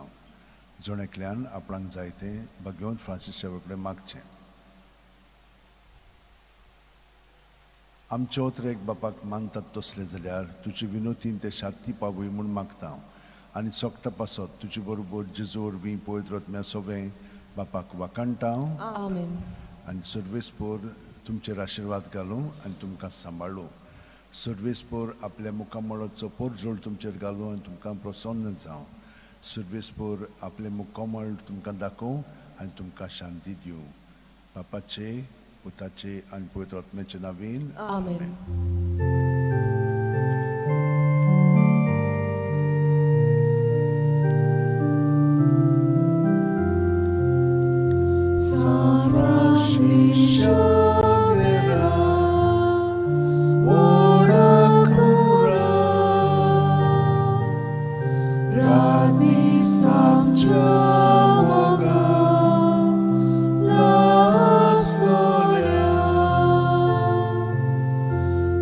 जोणेकल्यान आपणाक जाय तें bagyon Francis Xaviera कडेन मागचें आमचे ओतरेक बापाक मानतात तसले जाल्यार तुजी विनोतीन ते शांती पावय म्हूण मागता आनी सोगटा पासत तुजे बरोबर जेजू वरवीं पवित्र आत्म्या सवें बापाक वाकाणटा Amen. आनी सर्वेस्पोर तुमचेर आशिर्वाद घालूं आनी तुमकां सांबाळूं सर्वेस्पोर आपल्या मुखामळाचो पोरजोळ तुमचेर घालूं आनी तुमकां प्रसन्न जावं सर्वेस्पोर आपले मुखामळ तुमकां दाखोवं आनी तुमकां शांती दिवं बापाचे पुताचे आनी पवित्र आत्म्याचे नांवेन Amen. San Francis Xaviera ora cura radi samcia moga la storia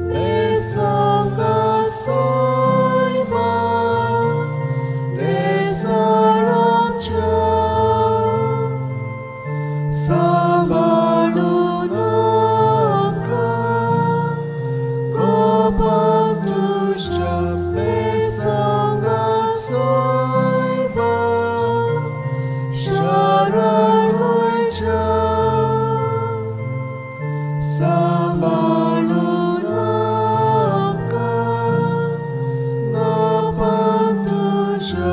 besanga saiba desarangcia Sambalunam ka gopanduja besanga saiba sharar goicha Sambalunam ka gopanduja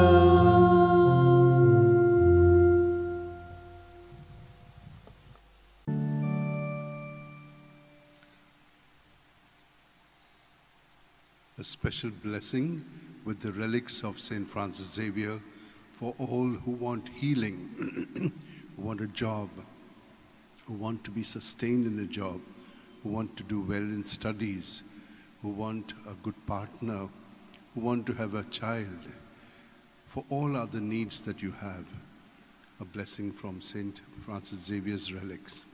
a special blessing with the relics of St. Francis Xavier for all who want healing, who want a job, who want to be sustained in a job, who want to do well in studies, who want a good partner, who want to have a child, for all other needs that you have, a blessing from St. Francis Xavier's relics.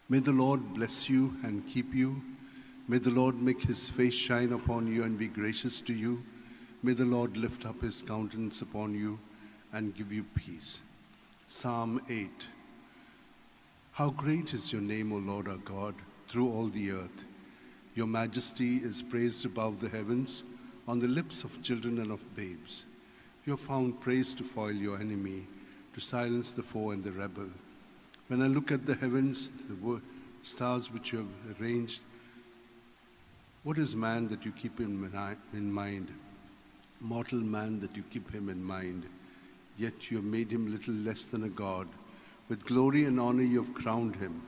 May the Lord bless you and keep you. May the Lord make his face shine upon you and be gracious to you. May the Lord lift up his countenance upon you and give you peace. Psalm 8. How great is your name, O Lord our God, through all the earth. Your majesty is praised above the heavens, on the lips of children and of babes. You have found praise to foil your enemy, to silence the foe and the rebel. When I look at the heavens, the stars which you have arranged, what is man that you keep him in mind? Mortal man that you keep him in mind. Yet you have made him little less than a god. With glory and honor you have crowned him,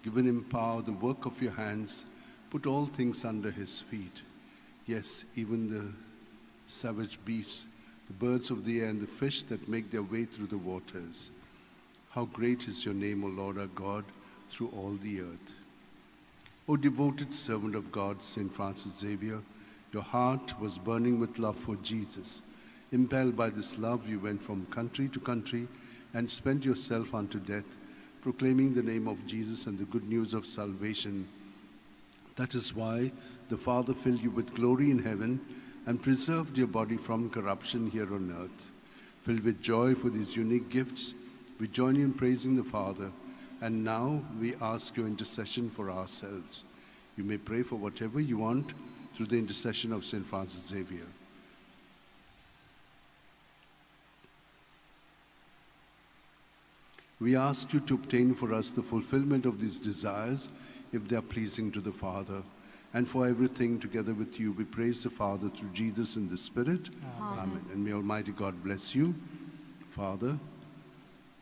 given him power, the work of your hands, put all things under his feet. Yes, even the savage beasts, the birds of the air, and the fish that make their way through the waters. How great is your name, O Lord our God, through all the earth. O devoted servant of God, St. Francis Xavier, Your heart was burning with love for Jesus. Impelled by this love, you went from country to country and spent yourself unto death, proclaiming the name of Jesus and the good news of salvation. That is why the Father filled you with glory in heaven and preserved your body from corruption here on earth. Filled with joy for these unique gifts, we join you in praising the Father, and now we ask your intercession for ourselves. You may pray for whatever you want through the intercession of St. Francis Xavier. We ask you to obtain for us the fulfillment of these desires, if they are pleasing to the Father. And for everything, together with you, we praise the Father through Jesus in the Spirit. Amen. And may Almighty God bless you, Father,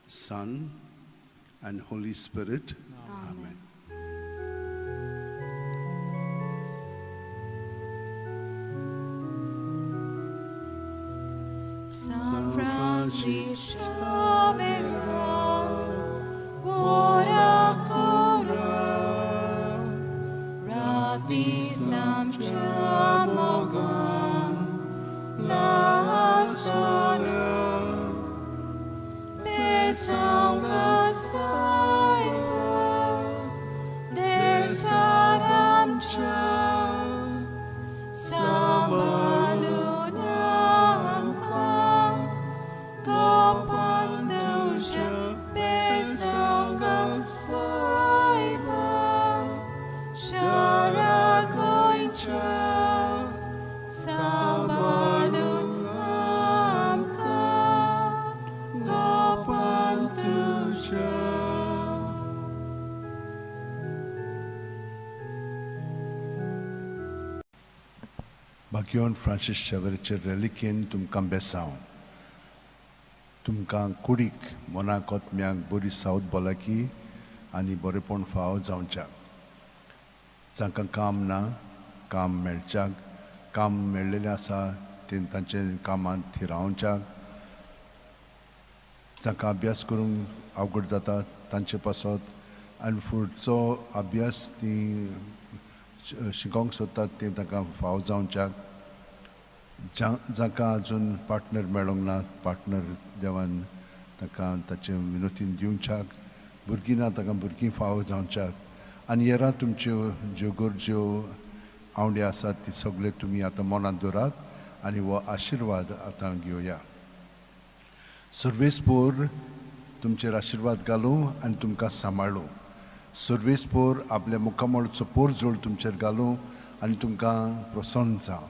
Son, and Holy Spirit. Amen. San Francis Xavier, ora cora, rati samchamogan, la sola, besam kasaya, desaram cha, samalunam ka, gopan dusha, besam kasaya, shara goincha, samalunam ka, gopan dusha. Bagyon Francis Xavierचे reliquien तुमकां बेसांव. तुमकां कुडीक मनाकोत म्यांक बरी सावत भलायकी आनी बरेपण फाव जावच्याक. जांकां काम ना, काम मेळच्याक, काम मेळ्ळेलें आसा तें तांचे कामांत थिरावच्याक. जांकां अभ्यास करूंक अवघड जाता तांचे पासत आनी फुडचो अभ्यास तीं शिकोवंक सोदतात तें तांकां फाव जावच्याक. जांकां अजून पार्टनर मेळोंक ना, पार्टनर देवान तांकां ताचे विनोतीन दिवच्याक. भुरगीं ना तांकां भुरगीं फाव जावच्याक. आनी हेरां तुमच्यो ज्यो गरज्यो आवडी आसात ती सगळे तुमी आतां मनांत दवरात आनी हो आशिर्वाद आतां घेवया. सर्वेस्पोर तुमचेर आशिर्वाद घालूं आनी तुमकां सांबाळूं. सर्वेस्पोर आपल्या मुखामळचो पोरजोळ तुमचेर घालूं आनी तुमकां प्रसन्न जावं.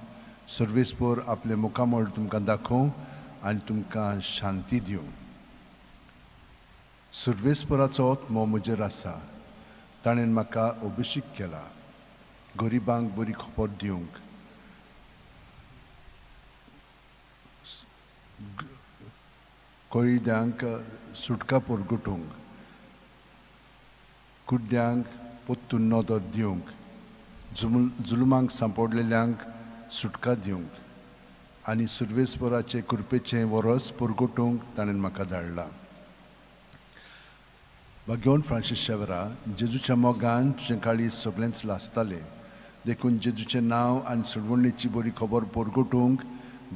सर्वेस्पोर आपले मुखामळ तुमकां दाखोवं आनी तुमकां शांती दिवं. सर्वेस्पोराचो आत्मो म्हजेर आसा. ताणें म्हाका अभिशीक केला. गरिबांक बरी खबर दिवंक, कोयद्यांक सुटका परगटूंक, कुड्ड्यांक पोत्तून नदर दिवंक, जुलमांक सांपडलेल्यांक सुटका दिवंक आनी सर्वेस्पराचे कृपेचें वरस परगटूंक ताणें म्हाका धाडला. Bagyon Francis Xavier, जेजूच्या मोगान तुजें काळीज सगळेंच लासतालें. देखून जेजूचें नांव आनी सडवणीची बरी खबर परगटूंक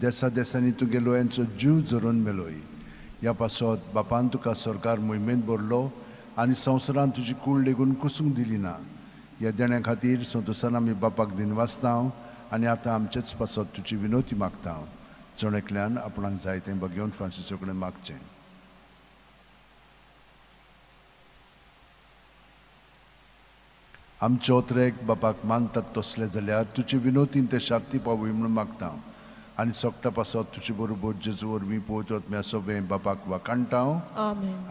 देसा देसांनी तुगे लोयांचो जीव जरोवन मेलोय. ह्या पासत बापान तुका सरकार मोहिमेंत भरलो आनी संवसारान तुजी कूळ लेगून कुसूंक दिली ना. ह्या देण्या खातीर संतोसान आमी बापाक दिनवासतांव आनी आतां आमचेच पासत तुजी विनोती मागतांव. चोणेकल्यान आपणाक जाय तें bagyon फ्रांसिसा कडेन मागचें. आमचे ओतरेक बापाक मानतात तसले जाल्यार तुजे विनोतीन ते शाक्ती पावूय म्हणून मागतां आनी सोगटा पासत तुजे बरोबर जेजू वरवीं पवित्र आत्म्या सवें बापाक वाकाणटां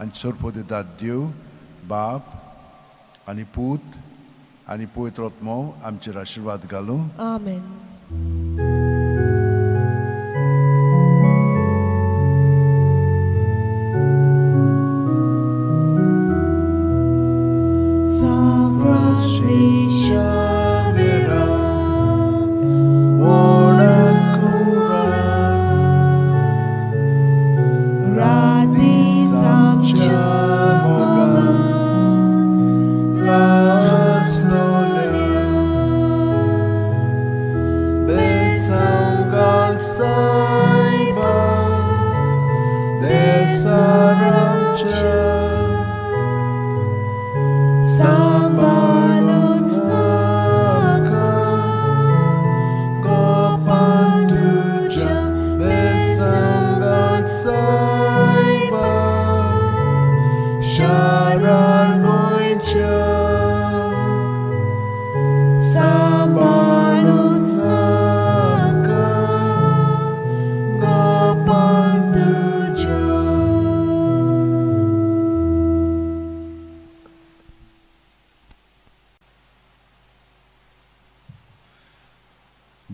आनी सोरपो दितात देव बाप आनी पूत आनी पवित्र आत्मो आमचेर आशिर्वाद घालूं. Amen. Be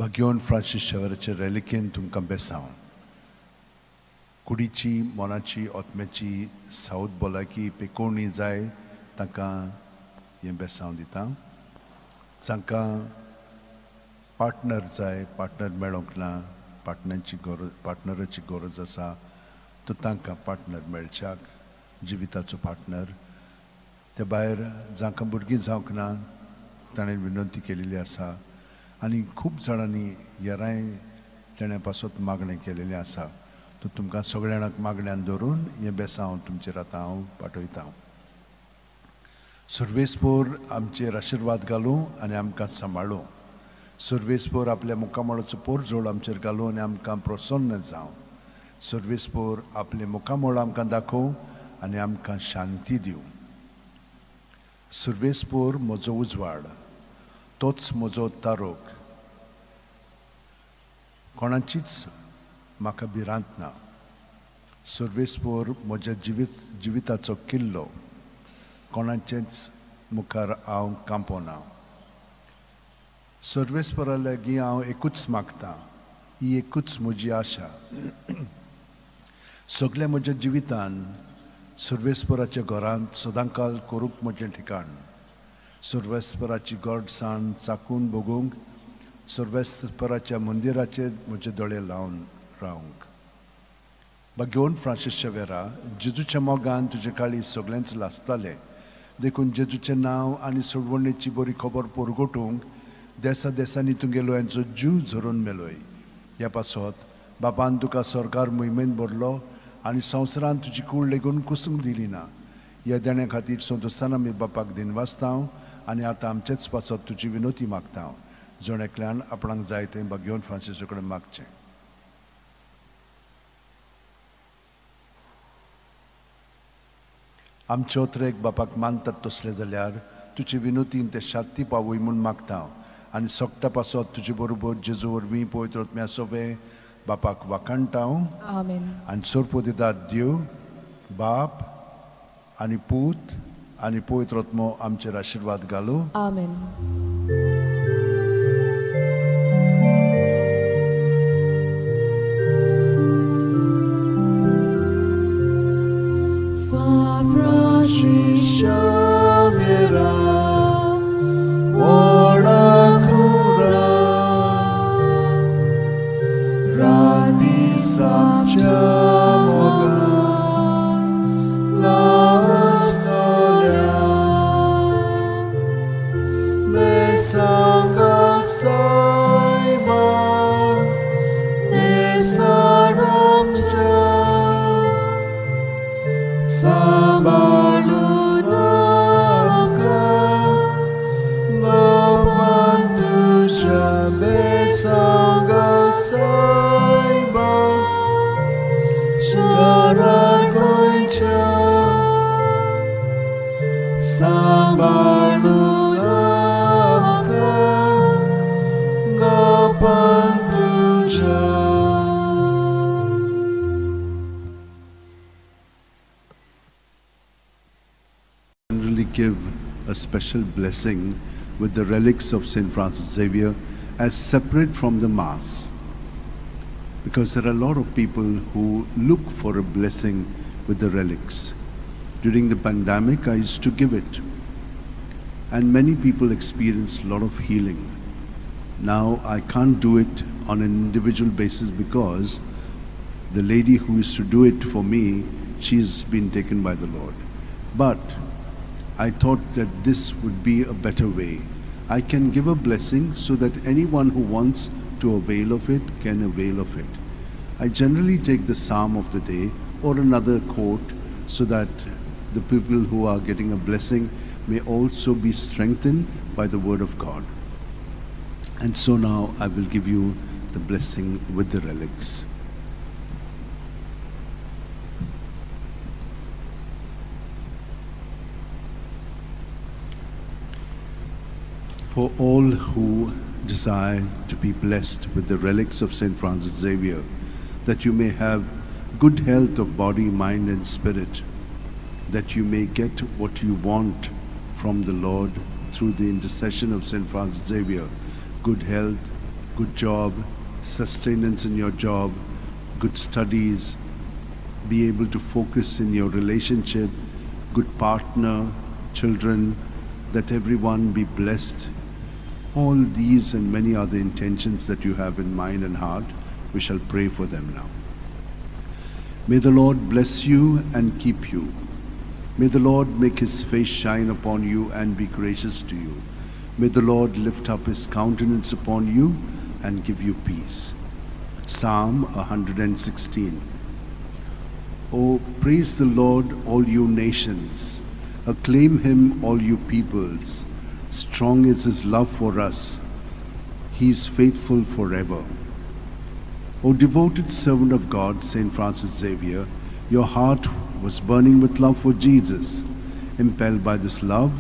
भाग्योन फ्रांसीस शेवेराचे रॅलिकेन तुमकां बेसांव कुडीची मोनाची ओत्म्याची सावत भलायकी पेकोवणी जाय तांकां हें बेसांव दिता जांकां पार्टनर जाय पार्टनर मेळोंक ना पार्टनराची गरज आसा तो तांकां पार्टनर मेळच्याक जिविताचो पार्टनर ते भायर जांकां भुरगीं जावंक ना ताणें विनंती केलेली आसा आनी खूब जाणांनी हेरांय तेणे पासत मागणें केलेलें आसा तो तुमकां सगळ्यांक मागण्यान धरून हें बेसांव तुमचेर आतां हांव पाठयतां सर्वेस्पोर आमचेर आशिर्वाद घालूं आनी आमकां सांबाळूं सर्वेस्पोर आपल्या मुखामळाचो पोरजोळ आमचेर घालूं आनी आमकां प्रसन्न जावं सर्वेस्पोर आपले मुखामळ आमकां दाखोवं आनी आमकां शांती दिवं सर्वेस्पोर म्हजो उजवाड तोच म्हजो तारोक कोणाचीच म्हाका भिरांत ना सर्वेस्पोर म्हज्या जिविताचो किल्लो कोणाचेच मुखार हांव कांपोना सर्वेस्परा लागीं हांव एकूच मागतां ही एकूच म्हजी आशा सगळ्या म्हज्या जिवितान सर्वेस्पराच्या घरांत सदांकाल करूंक म्हजें ठिकाण सर्वेस्पराची गोडसाण चाकून भोगूंक सर्वेस्पराच्या मंदिराचेर म्हजे दोळे लावन रावंक भाग्योन फ्रांसीस शेवेरा जेजूच्या मोगान तुजे काळी सगळ्यांच लासताले देखून जेजूचें नांव आनी सोडवणेची बरी खबर पोरगोटूंक देसा देसांनी तुगेलो हांचो जीव झरून मेलोय ह्या पासत बापान तुका सरकार मोहिमेन भरलो आनी संवसारान तुजी कूड लेगून कुसूंक दिली ना ह्या देण्या खातीर संतोसाना आमी बापाक दिनवासतां आनी आतां आमचेच पासत तुजी विनोती मागता जण एकल्यान आपणाक जाय तें भाग्योन फ्रांसीसा कडेन मागचें आमचे ओत्रेक बापाक मानतात तसले जाल्यार तुजे विनोतीन ते शांती पावय म्हूण मागता आनी सोगटा पासत तुजे बरोबर जेजू वरवीं पवित्र आत्म्या सोवे बापाक वाखाणटा Amen. आनी सोरपो दितात देव बाप आनी पूत आनी पवित्र आत्मो आमचेर आशिर्वाद घालूं Amen. Xavier, Generally give a special blessing with the relics of St. Francis Xavier as separate from the Mass. Because there are a lot of people who look for a blessing with the relics. During the pandemic, I used to give it. And many people experienced a lot of healing. Now, I can't do it on an individual basis because the lady who used to do it for me, she's been taken by the Lord. But I thought that this would be a better way. I can give a blessing so that anyone who wants to avail of it can avail of it. I generally take the psalm of the day or another quote so that the people who are getting a blessing may also be strengthened by the word of God. And so now I will give you the blessing with the relics. For all who desire to be blessed with the relics of St. Francis Xavier, that you may have good health of body, mind and spirit, that you may get what you want from the Lord through the intercession of St. Francis Xavier, good health, good job, sustenance in your job, good studies, be able to focus in your relationship, good partner, children, that everyone be blessed. All these and many other intentions that you have in mind and heart, we shall pray for them now. May the Lord bless you and keep you. May the Lord make his face shine upon you and be gracious to you. May the Lord lift up his countenance upon you and give you peace. Psalm 116. Oh, praise the Lord, all you nations. Acclaim him, all you peoples. Strong is his love for us. He is faithful forever. O devoted servant of God, Saint Francis Xavier, your heart was burning with love for Jesus. Impelled by this love,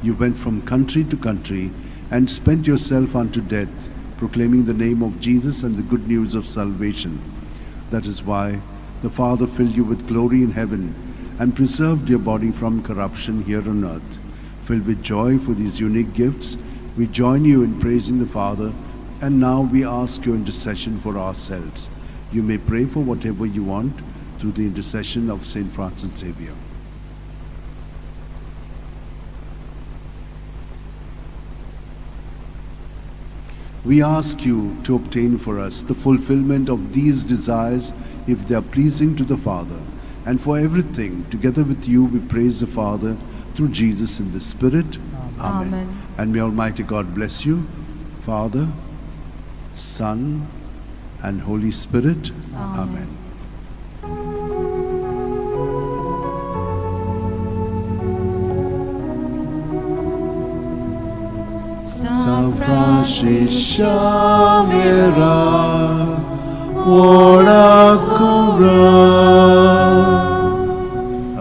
you went from country to country and spent yourself unto death, proclaiming the name of Jesus and the good news of salvation. That is why the Father filled you with glory in heaven and preserved your body from corruption here on earth. Filled with joy for these unique gifts, we join you in praising the Father, and now we ask your intercession for ourselves. You may pray for whatever you want through the intercession of Saint Francis Xavier. We ask you to obtain for us the fulfillment of these desires if they are pleasing to the Father. And for everything, together with you, we praise the Father through Jesus in the Spirit. Amen. Amen. And may Almighty God bless you, Father, Son, and Holy Spirit. Amen. Amen. San Francis Xavier, ora cura,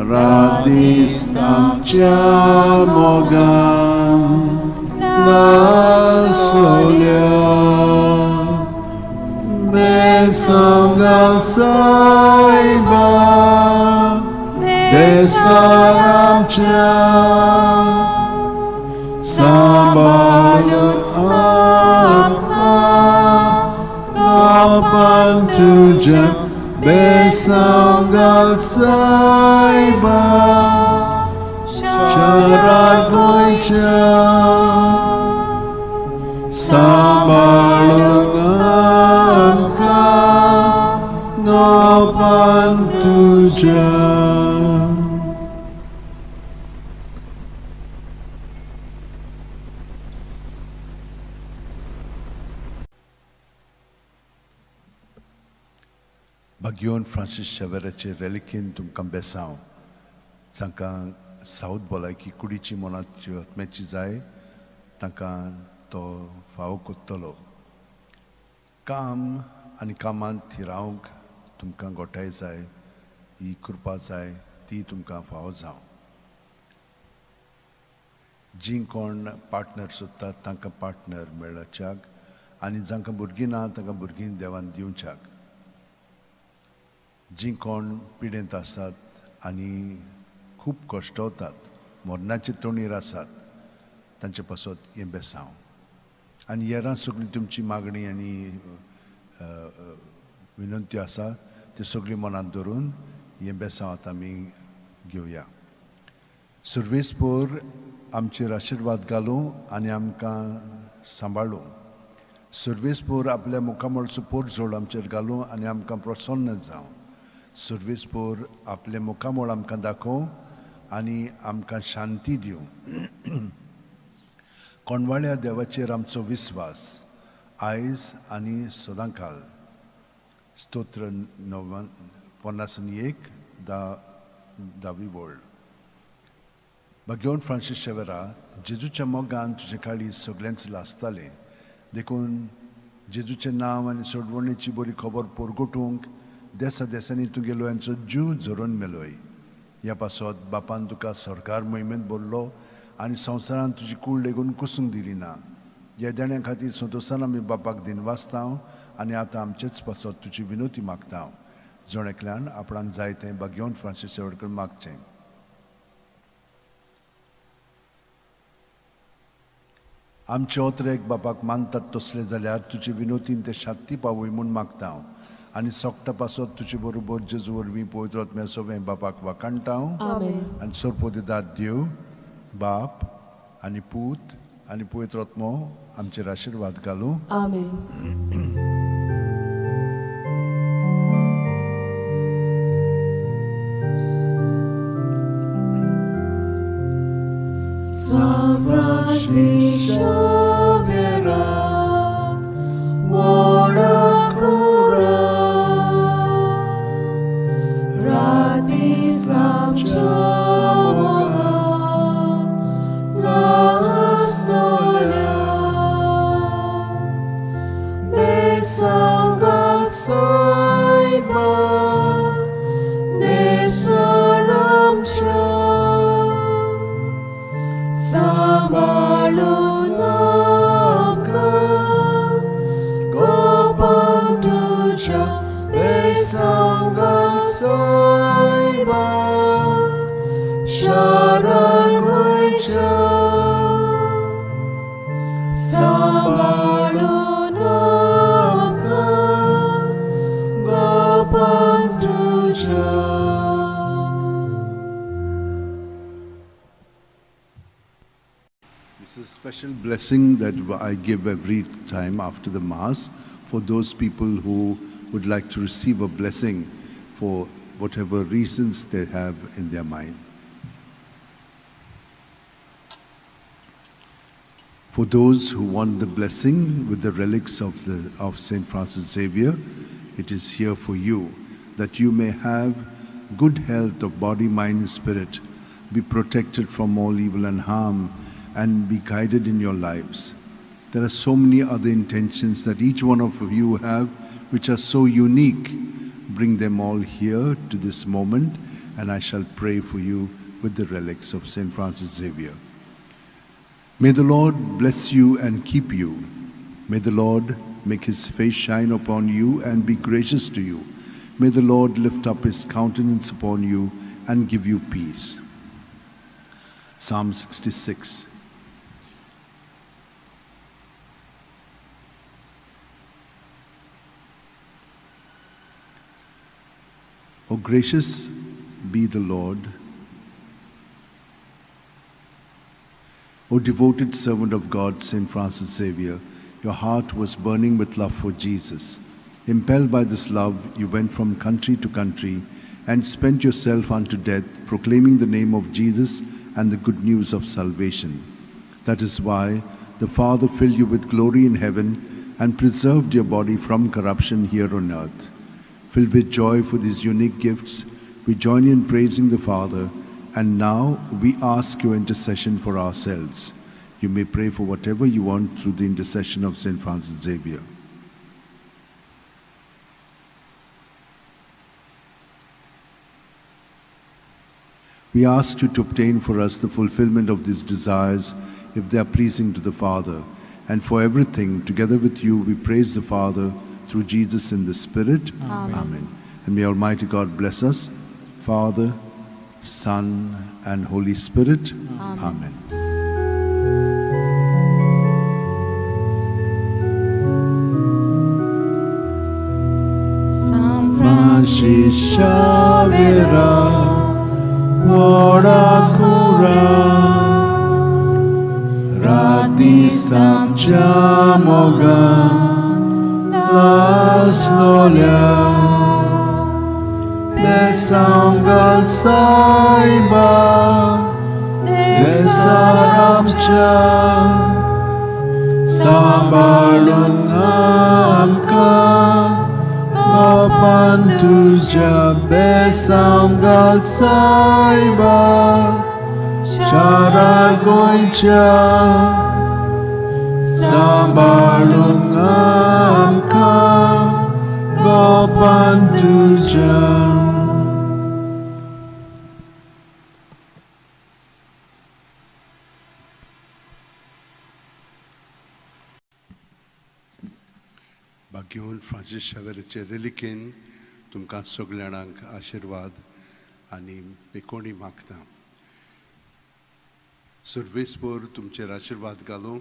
radis amciamogam, la solia, besangam saiba, desaramcia, Sambalu amka kapan tuja besanggal saiba syarat goicha Sambalu amka kapan tuja. Bagyon Francis Xavierचे reliquin तुमकां बेसांव जांकां south भलायकी कुडीची मनाची आत्म्याची जाय तांकां तो फावो कोत्तलो. काम आनी कामांत थिरावंक तुमकां गोठाय जाय, ही कृपा जाय ती तुमकां फावो जावं. जीं कोण पार्टनर सोदतात तांकां पार्टनर मेळच्याक आनी जांकां भुरगीं ना तांकां भुरगीं देवान दिवच्याक. जीं कोण पिडेंत आसात आनी खूब कश्टवतात, मरणाचे तोणीर आसात, तांचे पासत हें बेसांव. आनी हेरां सगळी तुमची मागणी आनी विनंत्यो आसा त्यो सगळी मनांत धरून हें बेसांव आतां आमी घेवया. सर्वेस्पोर आमचेर आशिर्वाद घालूं आनी आमकां सांबाळूं. सर्वेस्पोर आपल्या मुखामळचो पोट जोड आमचेर घालूं आनी आमकां प्रसन्न जावं. सर्वेस्पोर आपले मुखामळ आमकां दाखोव आनी आमकां शांती दिवं. कोणवाळ्या देवाचेर आमचो विस्वास आयज आनी सदांकाळ. स्तोत्र 51 दावी वळ. Bagyon Francis Xavier, जेजूच्या मोगान तुजे काळी सगळ्यांच लासतालें. देखून जेजूचें नांव आनी सोडवणेची बरी खबर पोरगोटूंक देसा देसांनी तुगेलो यांचो जीव झरोवन मेलोय. ह्या पासत बापान तुका सरकार मोहिमेंत भरलो आनी संवसारान तुजी कूड लेगून कुसूंक दिली ना. ह्या देण्या खातीर संतोशान आमी बापाक दिनवासतांव आनी आतां आमचेच पासत तुजी विनोती मागतांव. जोणेकल्यान आपणाक जाय तें बाग्योन फ्रांसीस सेवडकर मागचें. आमचे ओतरेक बापाक मानतात तसले जाल्यार तुजे विनोतीन ते शांती पावय म्हूण मागता हांव आनी सोगटा पासत तुजे बरोबर जेजू वरवीं पवित्र आत्म्या सगळें बापाक वाकाणटा हांव आनी सोरपोतेदार देव बाप आनी पूत आनी पवित्र आत्मो आमचेर आशिर्वाद घालूं. Xavier, Warakura, Rati Samchamoga, Lastolia, Besangal Saiba, Nesaramcha. Sabalun amka, gopam tuja, besangal saiba, sharan goicha. Sabalun amka, gopam tuja. This is a special blessing that I give every time after the Mass for those people who would like to receive a blessing for whatever reasons they have in their mind. For those who want the blessing with the relics of St. Francis Xavier, it is here for you, that you may have good health of body, mind and spirit, be protected from all evil and harm, and be guided in your lives. There are so many other intentions that each one of you have which are so unique. Bring them all here to this moment and I shall pray for you with the relics of St. Francis Xavier. May the Lord bless you and keep you. May the Lord make his face shine upon you and be gracious to you. May the Lord lift up his countenance upon you and give you peace. Psalm 66. O gracious be the Lord, O devoted servant of God, St. Francis Xavier, your heart was burning with love for Jesus. Impelled by this love, you went from country to country and spent yourself unto death, proclaiming the name of Jesus and the good news of salvation. That is why the Father filled you with glory in heaven and preserved your body from corruption here on earth. Filled with joy for these unique gifts, we join in praising the Father, and now we ask your intercession for ourselves. You may pray for whatever you want through the intercession of St. Francis Xavier. We ask you to obtain for us the fulfillment of these desires if they are pleasing to the Father. And for everything, together with you, we praise the Father through Jesus in the Spirit. Amen. And may Almighty God bless us, Father, Son, and Holy Spirit. Amen. San Francis Xavier, Warakura, Rati Samchamoga, Laslolia, Besangal Saiba, Besaramcha, Sambalun Amka, Gopantuja, Besangal Saiba, Sharagoicha, Sambalun Amka, Gopantuja. Bagyon Francis Xavierचे reliquin तुमकां सगळ्यांक आशीर्वाद आनी बेकोणी मागता. सर्वेस्पर तुमचेर आशीर्वाद घालूं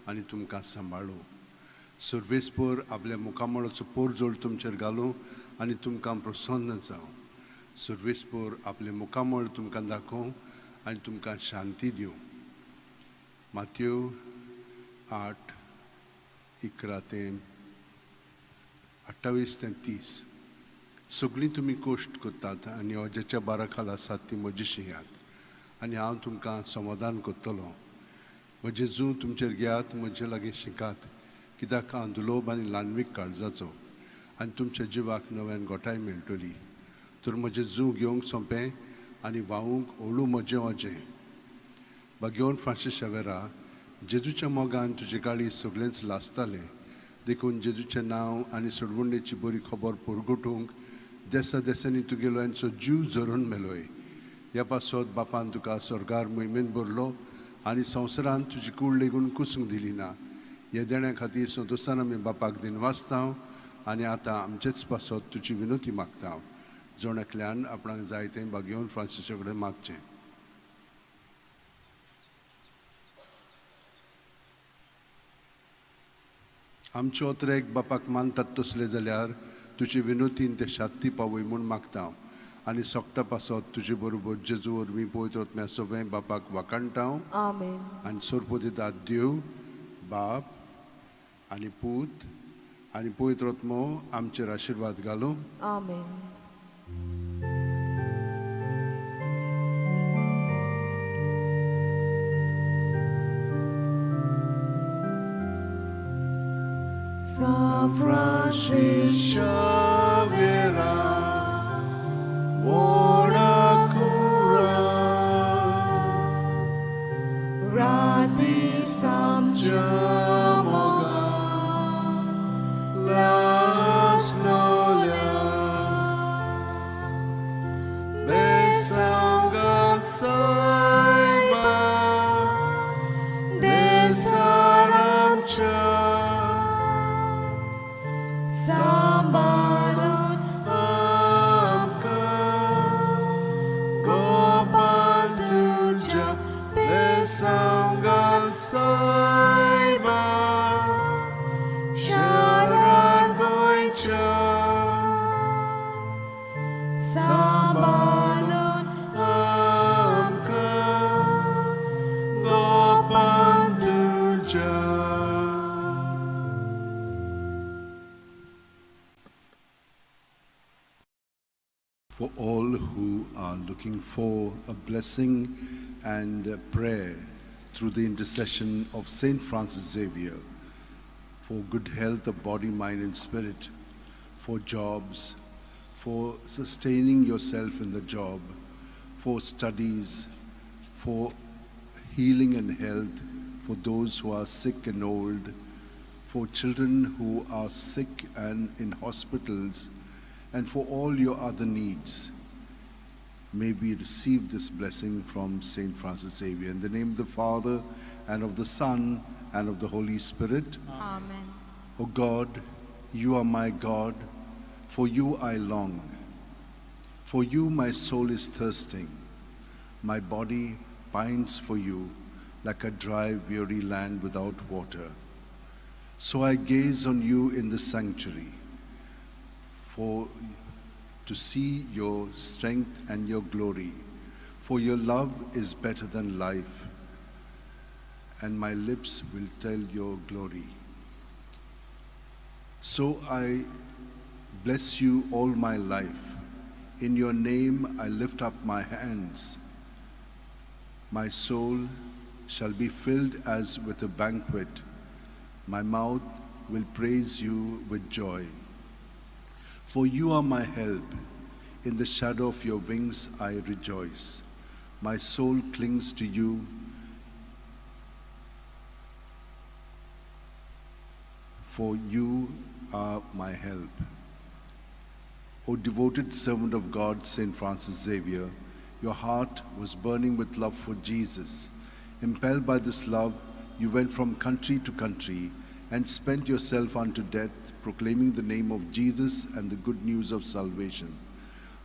आनी तुमकां सांबाळूं. सर्वेस्पर आपल्या मुखामळाचो पोरजोळ तुमचेर घालूं आनी तुमकां प्रसन्न जावं. सर्वेस्पर आपले मुखामळ तुमकां दाखोवं आनी तुमकां शांती दिवं. माथ्यू 8:11-28-30. सगळीं तुमी कोश्ट करतात आनी अजाच्या बारा खाला आसात ती म्हजी शिंयात आनी हांव तुमकां समाधान करतलों. म्हजें जूं तुमचेर घेयात, म्हजे लागीं शिकात, कित्याक हांव दुलोभ आनी ल्हानवीक काळजाचो आनी तुमच्या जिवाक नव्यान गोठाय मेळटली. तर म्हजें जूं घेवंक सोंपें आनी व्हावूंक हळू म्हजें वजें. बागेवन फ्रांसीस शावेरा, जेजूच्या मोगान तुजे गाळी सगळेंच लासतालें, देखून जेजूचें नांव आनी सोडवणेची बरी खबर परगटूंक देसा देसांनी तुगेलो हांचो जीव झरून मेलोय. ह्या पासत बापान तुका स्वर्गार मोहिमेंत भरलो आनी संवसारांत तुजी कूड लेगून कुसूंक दिली ना. ह्या देण्या खातीर संतोशान आमी बापाक दिनवासतांव आनी आतां आमचेच पासत तुजी विनोती मागतांव. जोण्यातल्यान आपणाक जाय तें बागेवन फ्रांसीसा कडेन मागचें. आमचे ओतरेक बापाक मानतात तसले जाल्यार तुजे विनोतीन ते शांती पावय म्हूण मागतां आनी सोगटा पासत तुजे बरोबर जेजू वरवीं पवित्र आत्म्या सगळें बापाक वाकाणटां. आमेन. आनी सोरपो दितात देव, बाप आनी पूत आनी पवित्र आत्मो आमचेर आशिर्वाद घालूं. आमेन. San Francis Xavier, ora cura, rati samjamoga, las nolia, besangat saiba, desaramcha. Sambalun amka, gopal tuja besangal saiba, sharan goicha. Sambalun amka, gopal tuja. For all who are looking for a blessing and a prayer through the intercession of Saint Francis Xavier, for good health of body, mind and spirit, for jobs, for sustaining yourself in the job, for studies, for healing and health, for those who are sick and old, for children who are sick and in hospitals, and for all your other needs. May we receive this blessing from Saint Francis Xavier. In the name of the Father, and of the Son, and of the Holy Spirit. Amen. O God, you are my God, for you I long. For you my soul is thirsting. My body pines for you, like a dry, weary land without water. So I gaze on you in the sanctuary, for to see your strength and your glory. For your love is better than life, and my lips will tell your glory. So I bless you all my life. In your name I lift up my hands. My soul shall be filled as with a banquet. My mouth will praise you with joy. For you are my help. In the shadow of your wings I rejoice. My soul clings to you. For you are my help. O devoted servant of God, Saint Francis Xavier, your heart was burning with love for Jesus. Impelled by this love, you went from country to country and spent yourself unto death, proclaiming the name of Jesus and the good news of salvation.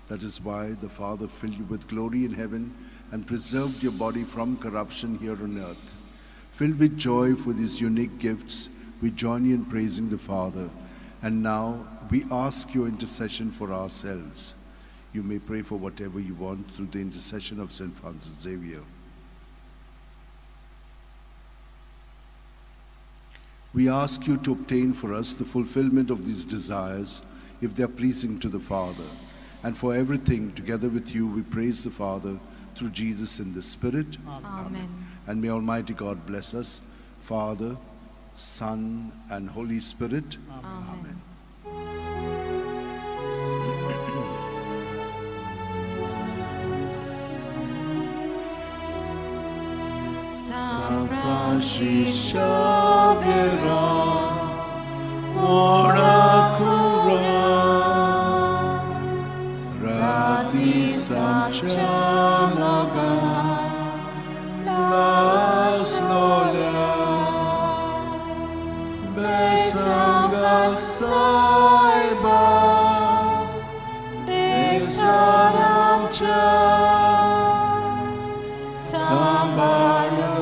That is why the Father filled you with glory in heaven and preserved your body from corruption here on earth. Filled with joy for these unique gifts, we join you in praising the Father. And now we ask your intercession for ourselves. You may pray for whatever you want through the intercession of St. Francis Xavier. We ask you to obtain for us the fulfillment of these desires, if they are pleasing to the Father. And for everything, together with you, we praise the Father through Jesus in the Spirit. Amen. And may Almighty God bless us, Father, Son, and Holy Spirit. Amen. San Francisco Xavier, ora cura, radi samchamaga, las lola, besangal saiba, desaramcha, sambalam.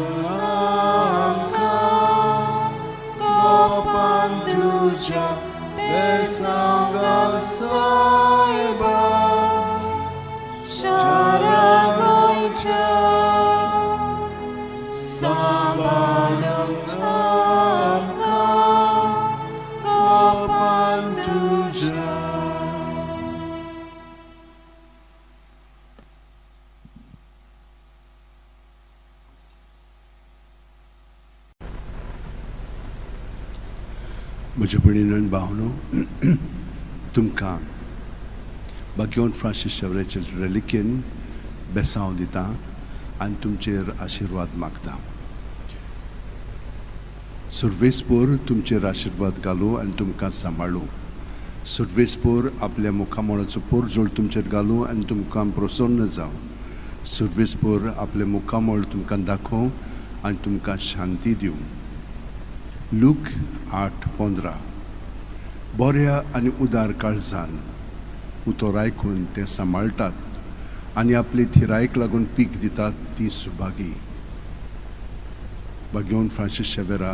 Besangal saiba, sharagoicha, sabanang amka, gopanduja. म्हज्या भयणीन भावनो तुमकां बागेवन Francis शेवरेचे रेलिकेन बेसांव दिता आनी तुमचेर आशिर्वाद मागता. सर्वेस्पोर तुमचेर आशिर्वाद घालूं आनी तुमकां सांबाळूं. सर्वेस्पोर आपल्या मुखामोळाचो पोरजोळ तुमचेर घालूं आनी तुमकां प्रसन्न जावं. सर्वेस्पोर आपले मुखामोळ तुमकां दाखोवं आनी तुमकां शांती दिवं. लूक 8:15. बऱ्या आनी उदार काळजान उतर आयकून ते सांबाळटात आनी आपली थिरायेक लागून पीक दितात ती सुभागी. बागेवन फ्रांसीस शेवेरा,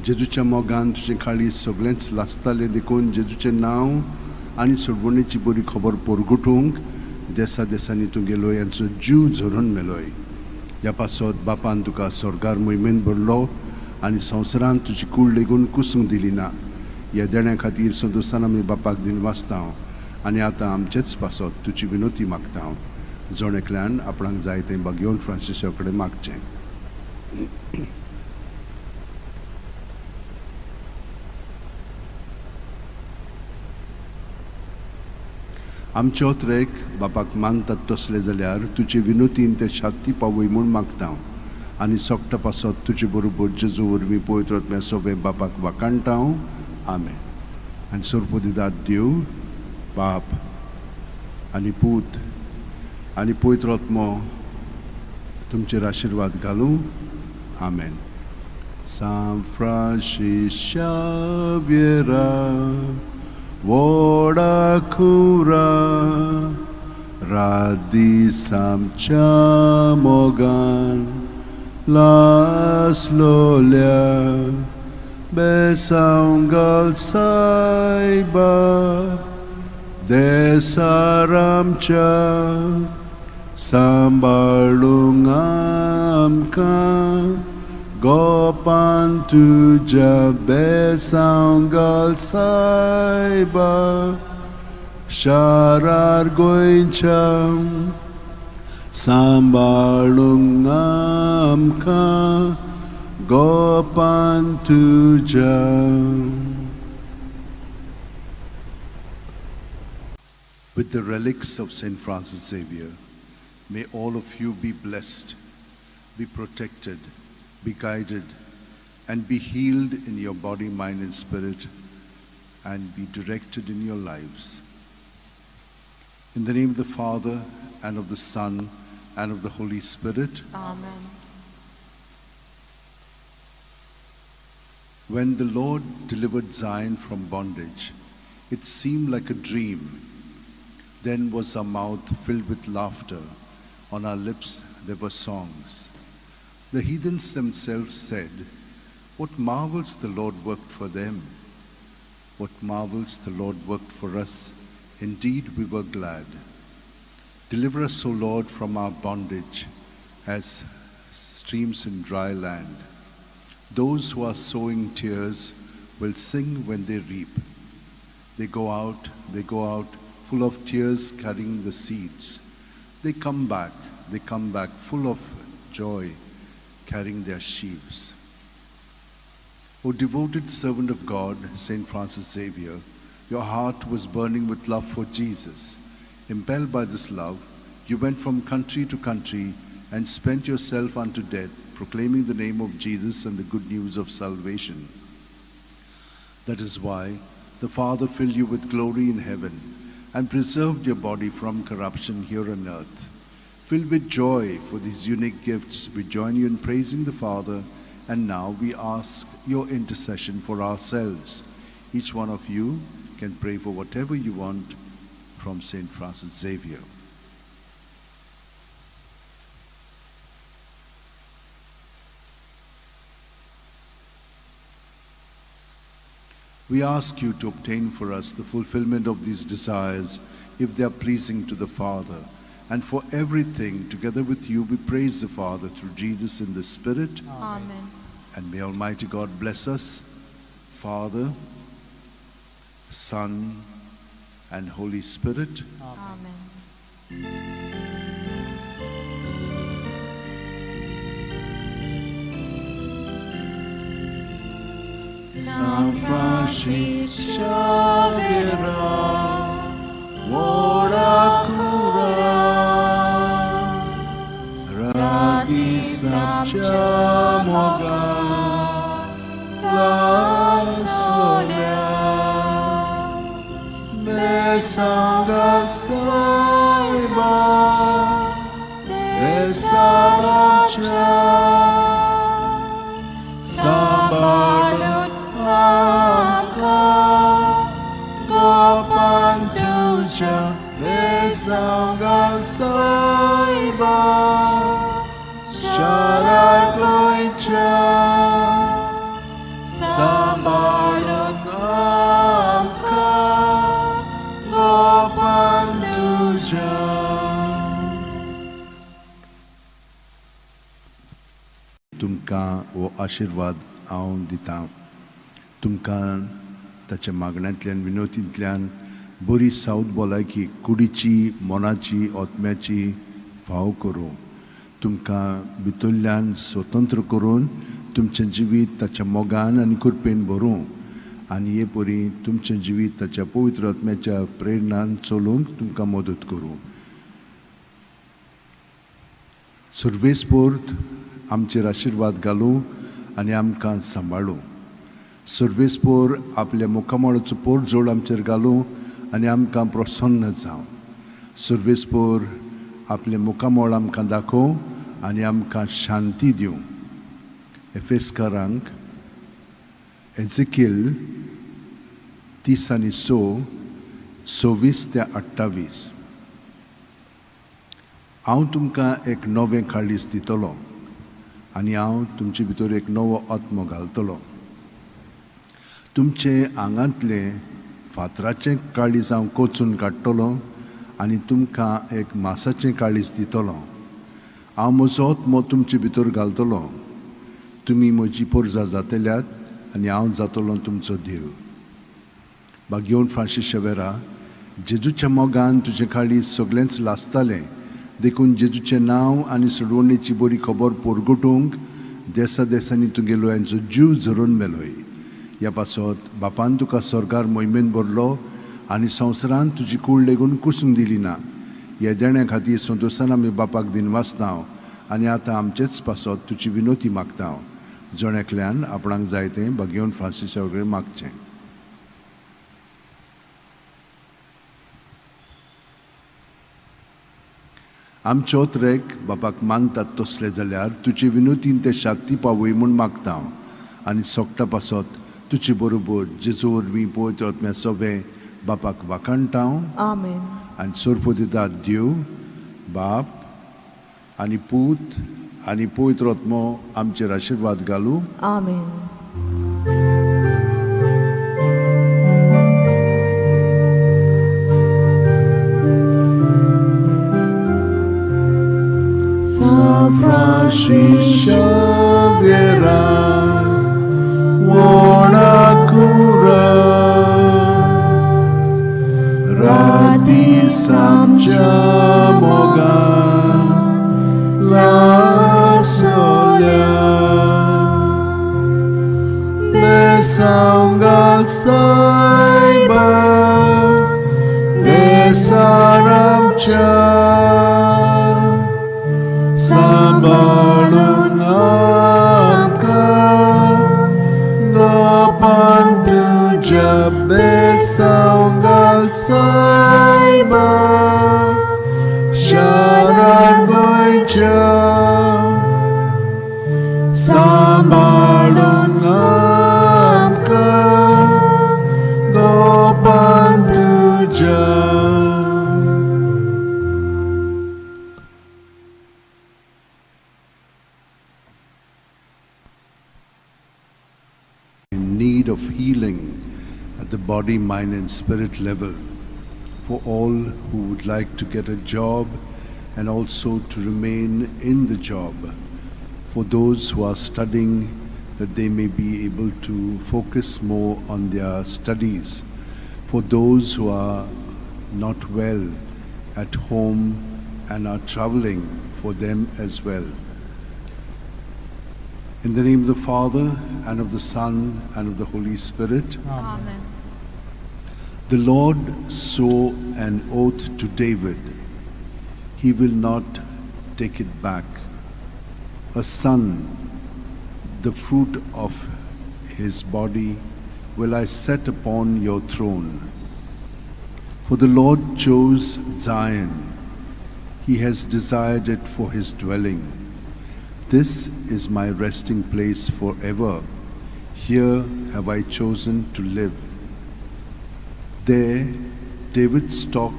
जेजूच्या मोगान तुजें काळीज सगळेंच लासतालें देखून जेजूचें नांव आनी सोडवणेची बरी खबर पोरगुटूंक देसा देसांनी तूं गेलोय आनी तुजो जीव झरून मेलोय. ह्या पासत बापान तुका स्वर्गार मोहिमेन भरलो आनी संवसारांत तुजी कूड लेगून कुसूंक दिली ना. ह्या देण्या खातीर सदोसान आमी बापाक दिन वाचता आनी आतां आमचेच पासत तुजी विनोती मागता. जण एकल्यान आपणाक जाय तें बागेवन फ्रांसिसा कडेन मागचें. आमचे ओत्रेक बापाक मानतात तसले जाल्यार तुजे विनोतीन ते शांती पावय म्हूण मागता आनी सोगटा पासत तुजे बरोबर जेजू वरवीं पवित्र आत्म्या सोवे बापाक वाकाणटा. आमेन. आनी सर्पोदिदाद देव बाप आनी पूत आनी पवित्र आत्मो तुमचेर आशिर्वाद घालूं. आमेन. San Francisco Xavier, ora cura, radi samchamogan, las lolia, besangal saiba, desaramcha, sambalungamka, gopantuja, besangal saiba, sharar goincham, sambalungamka, gopantuja. With the relics of St. Francis Xavier, may all of you be blessed, be protected, be guided, and be healed in your body, mind, and spirit, and be directed in your lives. In the name of the Father, and of the Son, and of the Holy Spirit. Amen. When the Lord delivered Zion from bondage, it seemed like a dream. Then was our mouth filled with laughter, on our lips there were songs. The heathens themselves said, "What marvels the Lord worked for them! What marvels the Lord worked for us! Indeed, we were glad. Deliver us, O Lord, from our bondage, as streams in dry land. Those who are sowing tears will sing when they reap. They go out, full of tears, carrying the seeds. They come back full of joy, carrying their sheaves." O devoted servant of God, St. Francis Xavier, your heart was burning with love for Jesus. Impelled by this love, you went from country to country and spent yourself unto death, proclaiming the name of Jesus and the good news of salvation. That is why the Father filled you with glory in heaven and preserved your body from corruption here on earth. Filled with joy for these unique gifts, we join you in praising the Father, and now we ask your intercession for ourselves. Each one of you can pray for whatever you want from St. Francis Xavier. We ask you to obtain for us the fulfillment of these desires, if they are pleasing to the Father. And for everything, together with you, we praise the Father through Jesus in the Spirit. Amen. And may Almighty God bless us, Father, Son, and Holy Spirit. Amen. San Francis Xavier, ora cura, radi sapciamoga, la solia, besangat saiba, desaracha, sambalut amka, gopanduja, besangat saiba, Sharagoicha, sambalun amka, gopanduja. तुमकां हो आशिर्वाद हांव दितां. तुमकां ताच्या मागण्यांतल्यान विनोतींतल्यान बरी सावध भलायकी कुडीची, मोनाची, ओतम्याची फाव करूं. तुमकां भितरल्यान स्वतंत्र करून तुमचें जिवीत ताच्या मोगान आनी कृपेन भरूं आनी हे परी तुमचें जिवीत ताच्या पवित्र आत्म्याच्या प्रेरणान चलूंक तुमकां मदत करूं. सर्वेस्पोर्त आमचेर आशिर्वाद घालूं आनी आमकां सांबाळूं. सर्वेस्पोर आपल्या मुखामळाचो पोर जोड आमचेर घालूं आनी आमकां प्रसन्न जावं. सर्वेस्पोर आपले मुखामळ आमकां दाखोव आनी आमकां शांती दिवं. एफेसकारांक एझेकिएल 30:6, 26-28. हांव तुमकां एक नवें काळीज दितलो आनी हांव तुमचे भितर एक नवो आत्मो घालतलो. तुमचे आंगांतले फातराचें काळीज हांव कोचून काडटलो आनी तुमकां एक मांसाचें काळीज दितलो. हांव म्हजो आत्मो तुमचे भितर घालतलो. तुमी म्हजी पोरजां जातल्यात आनी हांव जातलो तुमचो देव. भाग्यवन फ्रांसीस शेवेरा, जेजूच्या मोगान तुजें काळीज सगळेंच लासतालें, देखून जेजूचें नांव आनी सोडवणेची बरी खबर पोरगोटूंक देसा देसांनी तुगेलो हांचो जीव झरोवन मेलोय. ह्या पासत बापान तुका स्वर्गार मोहिमेन भरलो आनी संवसारांत तुजी कूड लेगून कुसूंक दिली ना. ह्या देण्या खातीर संतोशान आमी बापाक दिन वाचता आनी आतां आमचेच पासत तुजी विनोती मागता. जोण्याकल्यान आपणाक जाय तें भाग्यवन फ्रांसीसा वगैरे मागचें. आमचे ओतरेक बापाक मानतात तसले जाल्यार तुजे विनोतीन ते शाक्ती पावय म्हूण मागता आनी सोगटा पासत तुजे बरोबर जेजू वरवीं पवित्र आत्म्या सवें बापाक वाखाणटा. Amen. आनी सोरपो दिता देव, बाप आनी पूत आनी पवित्र आत्मो आमचेर आशीर्वाद घालूं. Amen. San Xavier, Wanakura, Radi Samjamoga, La Solia, Besangak Saiba, Besaramcha. Sambalun amka Nopan tuja besaungal saiba Sharan goicha Sambalun amka Nopan tuja. Of healing at the body, mind and spirit level, for all who would like to get a job and also to remain in the job, for those who are studying that they may be able to focus more on their studies, for those who are not well at home and are traveling, for them as well. In the name of the Father, and of the Son, and of the Holy Spirit. Amen. The Lord swore an oath to David. He will not take it back. A son, the fruit of his body, will I set upon your throne. For the Lord chose Zion. He has desired it for his dwelling. This is my resting place forever. Here have I chosen to live. There David's stock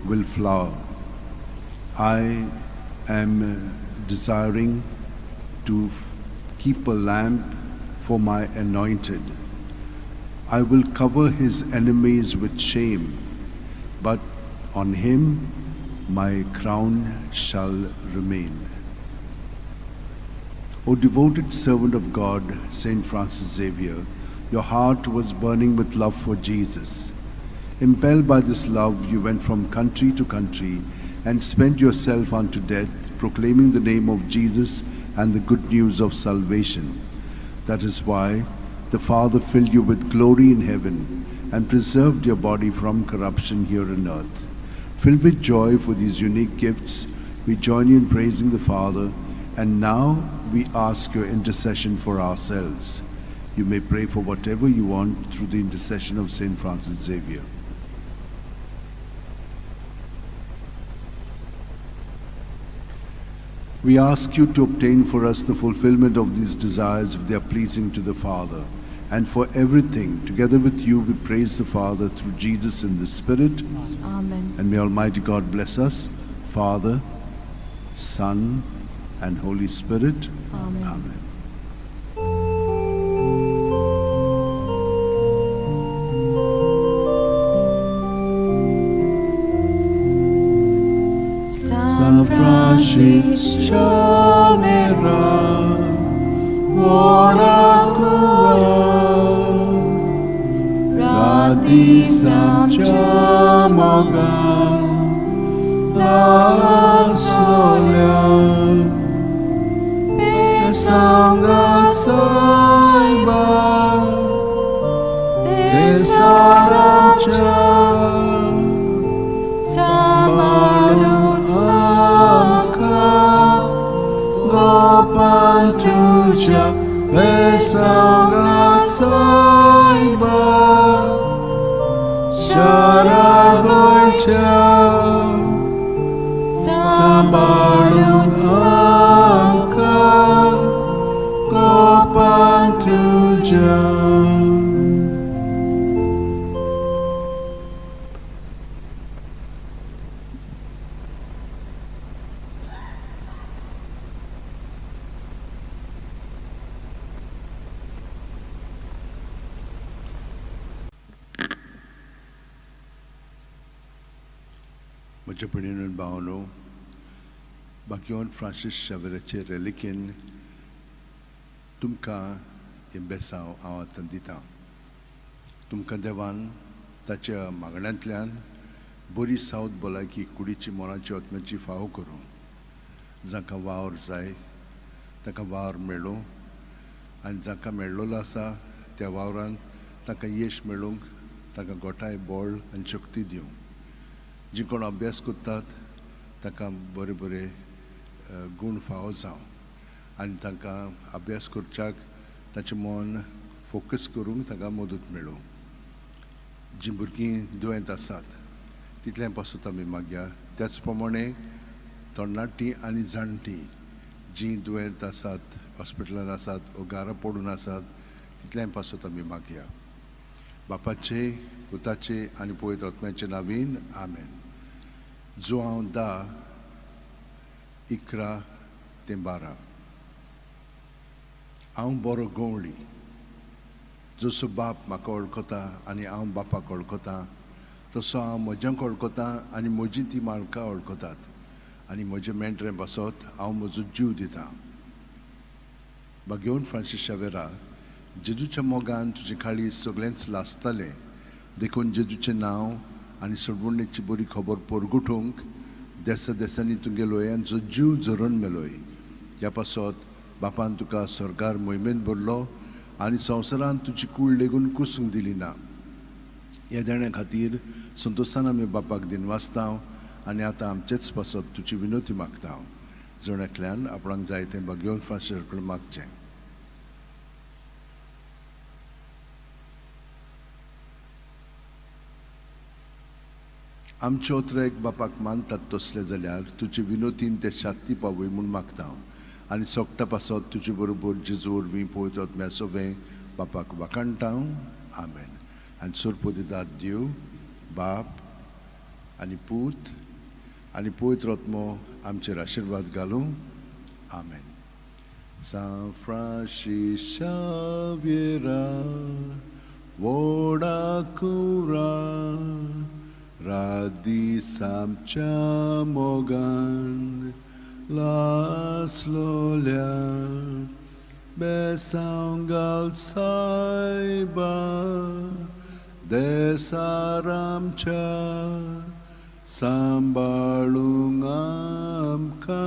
will flower. I am desiring to keep a lamp for my anointed. I will cover his enemies with shame, but on him my crown shall remain. O devoted servant of God, Saint Francis Xavier, your heart was burning with love for Jesus. Impelled by this love, you went from country to country and spent yourself unto death, proclaiming the name of Jesus and the good news of salvation. That is why the Father filled you with glory in heaven and preserved your body from corruption here on earth. Filled with joy for these unique gifts, we join you in praising the Father, and now we ask your intercession for ourselves. You may pray for whatever you want through the intercession of Saint Francis Xavier. We ask you to obtain for us the fulfillment of these desires if they are pleasing to the Father. And for everything, together with you, we praise the Father through Jesus in the Spirit. Amen. And may Almighty God bless us, Father, Son, and Holy Spirit. Amen. Amen. San Francis Xavier, Radi Samjamoga, La Solia, Besangak Saiba, Besaramcha, Samalut Amka, Gopan Tuja, Besangak Saiba, Sharagoicha, Sambalun Amka, Gopan Tuja. म्हज्या भयणीन भावनो, बाकियोन Francis शावेराचे रेलिकेन तुमकां हें बेसांव हांव आतां दितां. तुमकां देवान ताच्या मागण्यांतल्यान बरी सावत भलायकी कुडीची मोलाची आत्म्याची फावो करूं. जांकां वावर जाय ताका वावर मेळ्ळो आनी जांकां मेळ्ळलो आसा त्या वावरांत ताका यश मेळूंक ताका गोठाय बोळ आनी शक्ती दिवं. जी कोण अभ्यास करतात ताका बरे बरे गूण फावो जावं आनी तांकां अभ्यास करच्याक ताचें मन फोकस करूंक ताका मदत मेळूं. जीं भुरगीं दुयेंत आसात तितल्यां पासून आमी मागया. त्याच प्रमाणे तरणाटीं आनी जाणटीं जीं दुयेंत आसात, हॉस्पिटलांत आसात, घरा पडून आसात तितल्यां पासून आमी मागया. बापाचे, पुताचे आनी पवित्र आत्म्याचे नांवान आमेन. जो हांव 10, 11 ते 12. हांव बरो गवळी. जसो बाप म्हाका वळखता आनी हांव बापाक वळखतां तसो हांव म्हज्यांक वळखतां आनी म्हजीं तीं मालकां वळखतात आनी म्हजें मेंढरें बसत हांव म्हजो जीव दितां. बागेवन फ्रांसीस शावेरा, जेजूच्या मोगान तुजें काळीज सगळेंच लासतालें देखून जेजूचें नांव आनी सडवणेची बरी खबर परगुटूंक देसा देसांनी तुगेलो यांचो जीव झरोवन मेलोय. ह्या पासत बापान तुका स्वर्गार मोहिमेंत भरलो आनी संवसारांत तुजी कूड लेगून कुसूंक दिली ना. ह्या देण्या खातीर संतोशान आमी बापाक दिनवासतांव आनी आतां आमचेच पासत तुजी विनोती मागता. जोण्यातल्यान आपणाक जाय तें बागेवन फ्रांसीस कडेन मागचें. आमचे ओत्रेक बापाक मानतात तसले जाल्यार तुजे विनोतीन ते शांती पावय म्हूण मागता आनी सोगटा पासत तुजे बरोबर जेजू वरवीं पवित्र आत्म्या सोवें बापाक वाखाणटा. आमेन. आनी सोरपो दितात देव, बाप आनी पूत आनी पवित्र आत्मो आमचेर आशिर्वाद घालूं. आमेन. San Francis Xaviera, Voda Cura, Radi Samcha Mogan, Las Lolia, Besangal Saiba, Desaramcha, Sambalung Amka,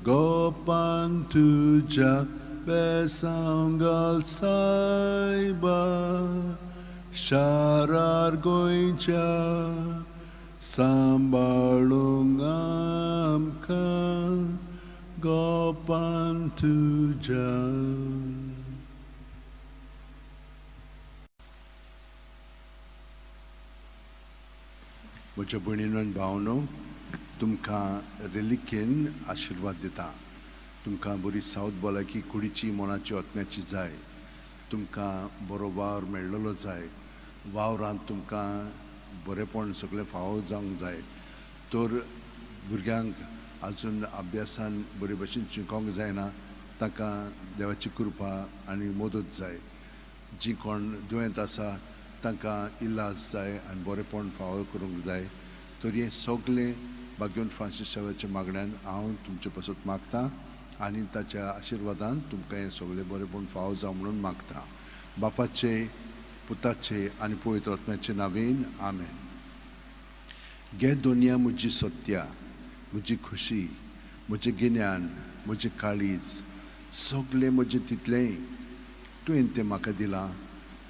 Gopan tuja besangal saiba, sharar goincha, sambalung amka, gopan tuja. म्हज्या भयणीनो आनी भावनो, तुमकां रेलिकेन आशिर्वाद दिता. तुमकां बरी सावत भलायकी कुडीची मोनाची आत्म्याची जाय. तुमकां बरो वावर मेळ्ळलो जाय. वावरांत तुमकां बरेपण सगळें फावो जावंक जाय. तर भुरग्यांक आजून अभ्यासान बरे भशेन शिकोवंक जायना ताका देवाची कृपा आनी मदत जाय. जीं कोण दुयेंत आसा तांकां इलाज जाय आनी बरेपण फावो करूंक जाय. तर हें सगळें बागेवन फ्रांसीस शावेराच्या मागण्यान हांव तुमचे पासत मागतां आनी ताच्या आशिर्वादान तुमकां हें सगळें बरेपण फावो जावं म्हणून मागतां. बापाचे, पुताचे आनी पवित्र आत्म्याचे नांवान आमेन. गे दोनिया म्हजी सत्या, म्हजी खुशी, म्हजें गिन्यान, म्हजें काळीज, सगळें म्हजें तितलेंय तुवें तें म्हाका दिलां.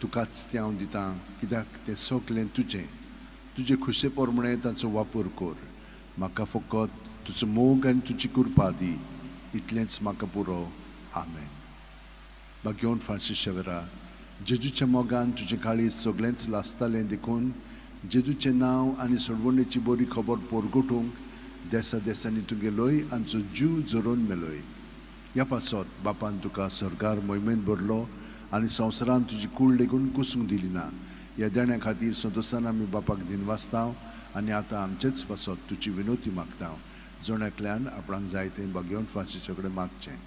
तुकाच तें हांव दितां कित्याक तें सगळें तुजें. तुजे खुशे प्रमाणे ताचो वापर कर. म्हाका फकत तुजो मोग आनी तुजी कृपा दी. इतलेंच म्हाका पुरो. आमेन. बागेवन फ्रांसीस शावेरा, जेजूच्या मोगान तुजें काळीज सगळेंच लासतालें देखून जेजूचें नांव आनी सडवणेची बरी खबर परगटूंक देसा देसांनी तुगेलोय आमचो जीव झरोवन मेलोय. ह्या पासत बापान तुका स्वर्गार मोहिमेंत भरलो आनी संवसारांत तुजी कूड लेगून कुसूंक दिली ना. ह्या देण्या खातीर संतोशान आमी बापाक दिनवासतांव आनी आतां आमचेच पासत तुजी विनोती मागता. जोण्यातल्यान आपणाक जाय तें बागेवन फ्रांसीसा कडेन मागचें.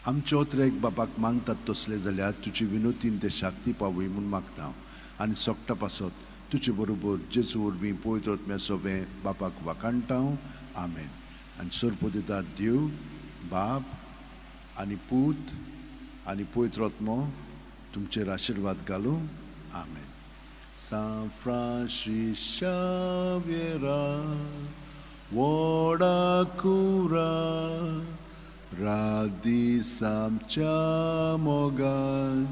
आमच्या एक बापाक मानतात तसले जाल्यार तुजी विनोतीन ते शाक्ती पावय म्हूण मागता आनी सोगटा पासत तुजे बरोबर जेजू वरवीं पवित्र आत्म्या सोबे बापाक वाकाणटा आमेन. आनी सोरपो दिता देव बाप आनी पूत आनी पवित्र आत्मो तुमचेर आशिर्वाद घालूं आमेन. San Francisco Xavier, Woda Cura, Radi Samcha Mogan,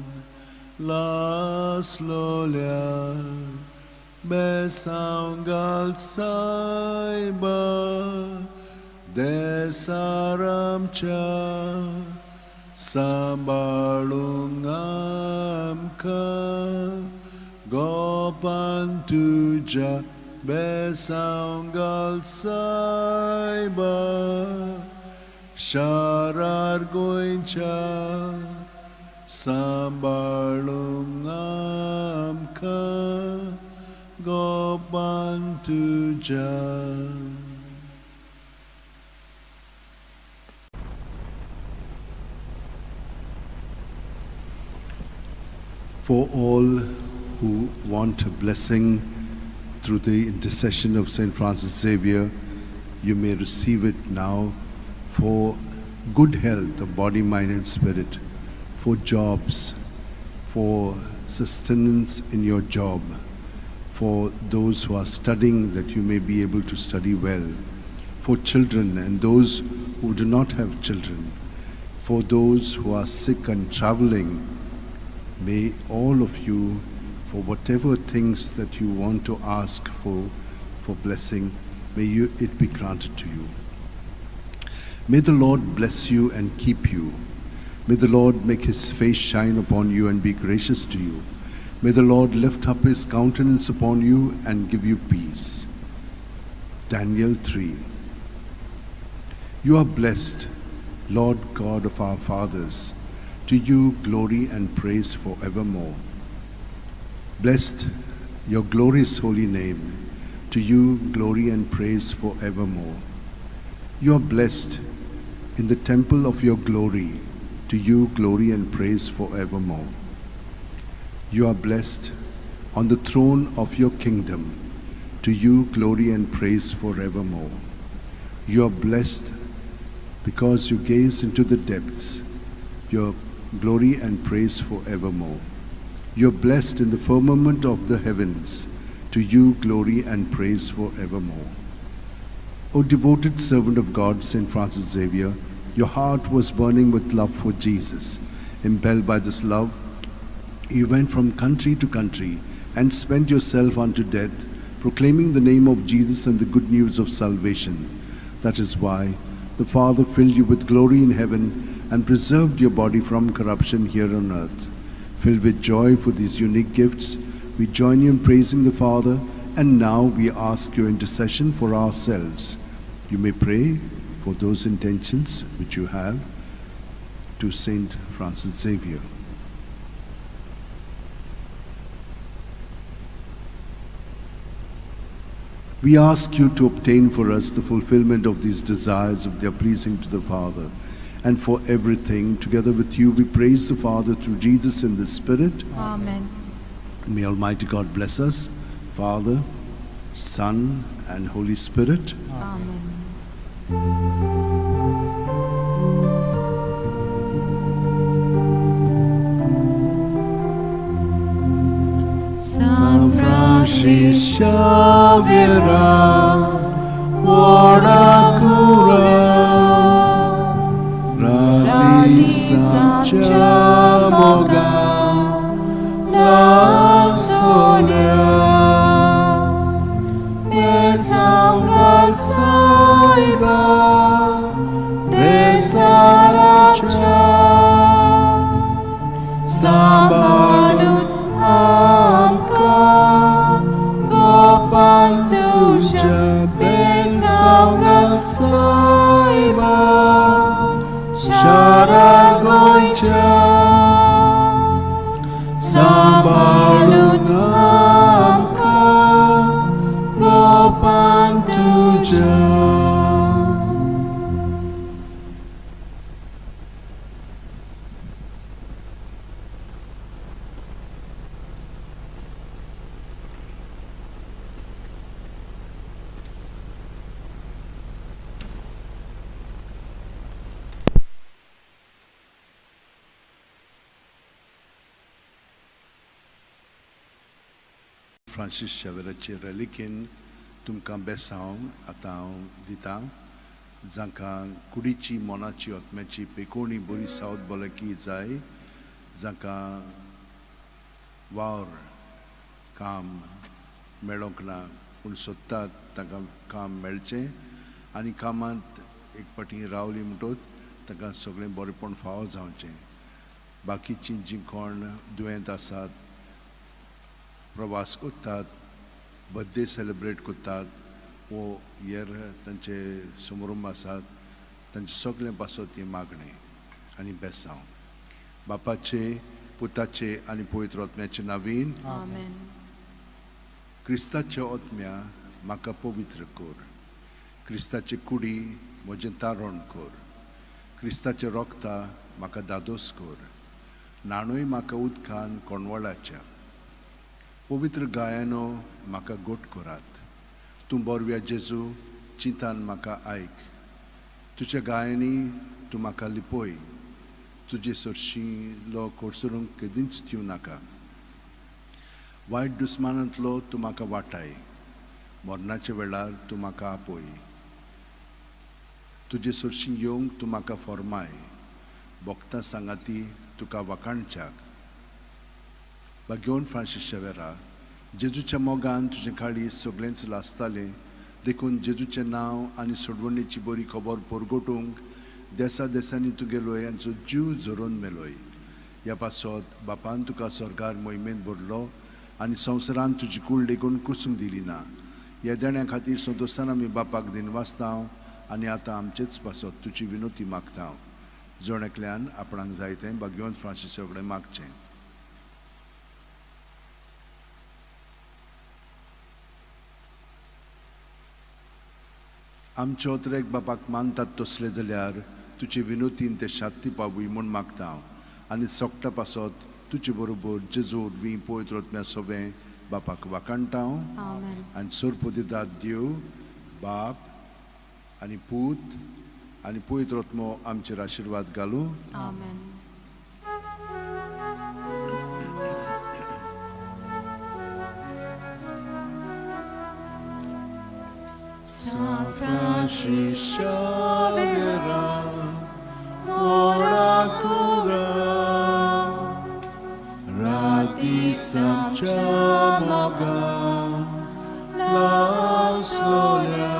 Las Lolia, Besangal Saiba, Desaramcha, Sambalungamka, Gopantuja Besangal Saiba Sharar Goincha Sambalungamka Gopantuja. For all who want a blessing through the intercession of St. Francis Xavier, you may receive it now for good health of body, mind and spirit, for jobs, for sustenance in your job, for those who are studying that you may be able to study well, for children and those who do not have children, for those who are sick and traveling. May all of you, for whatever things that you want to ask for blessing, may it be granted to you. May the Lord bless you and keep you. May the Lord make his face shine upon you and be gracious to you. May the Lord lift up his countenance upon you and give you peace. Daniel 3. You are blessed, Lord God of our fathers. To you glory and praise forevermore. Blessed your glorious holy name. To you glory and praise forevermore. You are blessed in the temple of your glory. To you glory and praise forevermore. You are blessed on the throne of your kingdom. To you glory and praise forevermore. You are blessed because you gaze into the depths. Your glory and praise forevermore. You are blessed in the firmament of the heavens. To you glory and praise forevermore. O devoted servant of God, St. Francis Xavier, your heart was burning with love for Jesus. Impelled by this love, you went from country to country and spent yourself unto death, proclaiming the name of Jesus and the good news of salvation. That is why the Father filled you with glory in heaven and preserved your body from corruption here on earth. Filled with joy for these unique gifts, we join you in praising the Father, and now we ask your intercession for ourselves. You may pray for those intentions which you have to Saint Francis Xavier. We ask you to obtain for us the fulfillment of these desires if they are pleasing to the Father. And for everything, together with you, we praise the Father through Jesus in the Spirit. Amen. May Almighty God bless us, Father, Son, and Holy Spirit. Amen. San Francisco Xavier, Woda Cura, Radi Samcha Mogan, Las Lolia, Besangal Saiba, Desaracha, Sambalun Amka, Gopanduja, Besangal Saiba, Shara Goincha, Francis शेवेराचे रेलिकेन तुमकां बेसांव आतां हांव दितां जांकां कुडीची मोनाची आत्म्याची पेकोवणी बरी सावत भलायकी जाय जांकां वावर काम मेळोंक ना पूण सोदतात तांकां काम मेळचें आनी कामांत एक पाटी रावली म्हणटच तांकां सगळें बरेंपण फावो जावचें बाकीचीं जीं कोण दुयेंत आसात प्रवास करतात बर्थडे सेलिब्रेट करतात वो हेर तांचे समारंभ आसात तांचे सगळें पासत ही मागणी आनी बेसांव बापाचे पुताचे आनी पवित्र आत्म्याचे नांवीन Amen. क्रिस्ताचे आत्म्या म्हाका पवित्र कर क्रिस्ताचे कुडी म्हजें तारण कर क्रिस्ताचे रोगता म्हाका दादोस कर नाणूय म्हाका उदकान कोणवळाच्या पवित्र गायनो म्हाका गोट करात तूं बोरव्या जेजू चिंतान म्हाका आयक तुज्या गायनी तूं म्हाका लिपय तुजे सरशीं कोडसरूंक केदींच दिवं नाका वायट दुस्मानांतलो तूं म्हाका वाटाय मरणाचे वेळार तूं म्हाका आपय तुजे सरशीं येवंक तूं म्हाका फॉर्माय भोगतां सांगाती तुका वाकाणच्याक बागेवन फ्रांसीस शेवेरा जेजूच्या मोगान तुजें काळीज सगळेंच लासतालें देखून जेजूचें नांव आनी सोडवणेची बरी खबर परगटूंक देसा देसांनी तुगेलोय आनी जीव झरोवन मेलोय ह्या पासत बापान तुका स्वर्गार मोहिमेंत भरलो आनी संवसारान तुजी कूळ लेगून कुसूंक दिली ना ह्या देण्या खातीर संतोशान आमी बापाक दिनवासता आनी आतां आमचेच पासत तुजी विनोती मागता जण एकल्यान आपणाक जाय तें बागेवन फ्रांसीस कडेन मागचें आमचे ओतरेक बापाक मानतात तसले जाल्यार तुजे विनोतीन ते शांती पावूय म्हूण मागता आनी सोगटा पासत तुजे बरोबर जेजू वी पवित्र आत्म्या सोबें बापाक वाकाणटा Amen. आनी सोरपो दितात देव बाप आनी पूत आनी पवित्र आत्मो आमचेर आशिर्वाद घालूं Amen. San Francis Xavier, ora cura, radisam chamoga, la solia,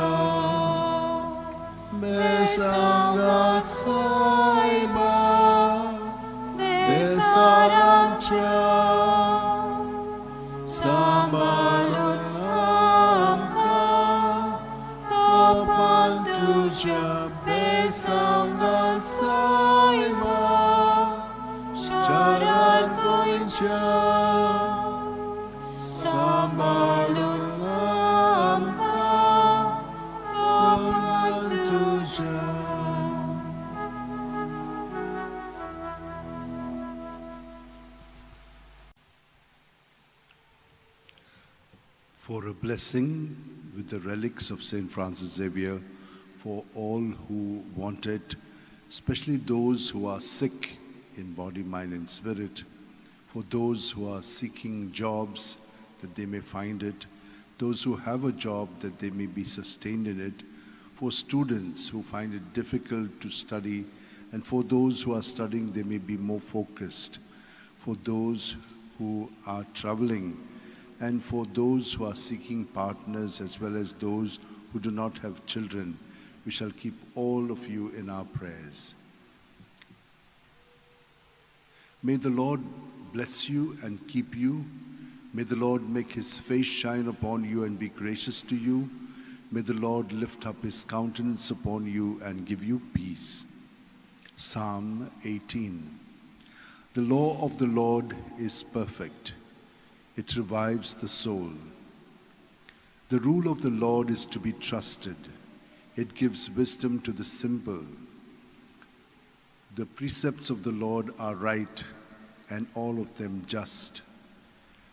besanga saiba, desaram cha, sambalun Tuja besanga saima sharar koincha sambalun amka kapan tuja. For a blessing with the relics of St. Francis Xavier for all who want it, especially those who are sick in body, mind and spirit, for those who are seeking jobs that they may find it, those who have a job that they may be sustained in it, for students who find it difficult to study, and for those who are studying they may be more focused, for those who are traveling, and for those who are seeking partners as well as those who do not have children. We shall keep all of you in our prayers. May the Lord bless you and keep you. May the Lord make his face shine upon you and be gracious to you. May the Lord lift up his countenance upon you and give you peace. Psalm 18. The law of the Lord is perfect. It revives the soul. The rule of the Lord is to be trusted. It gives wisdom to the simple. The precepts of the Lord are right, and all of them just.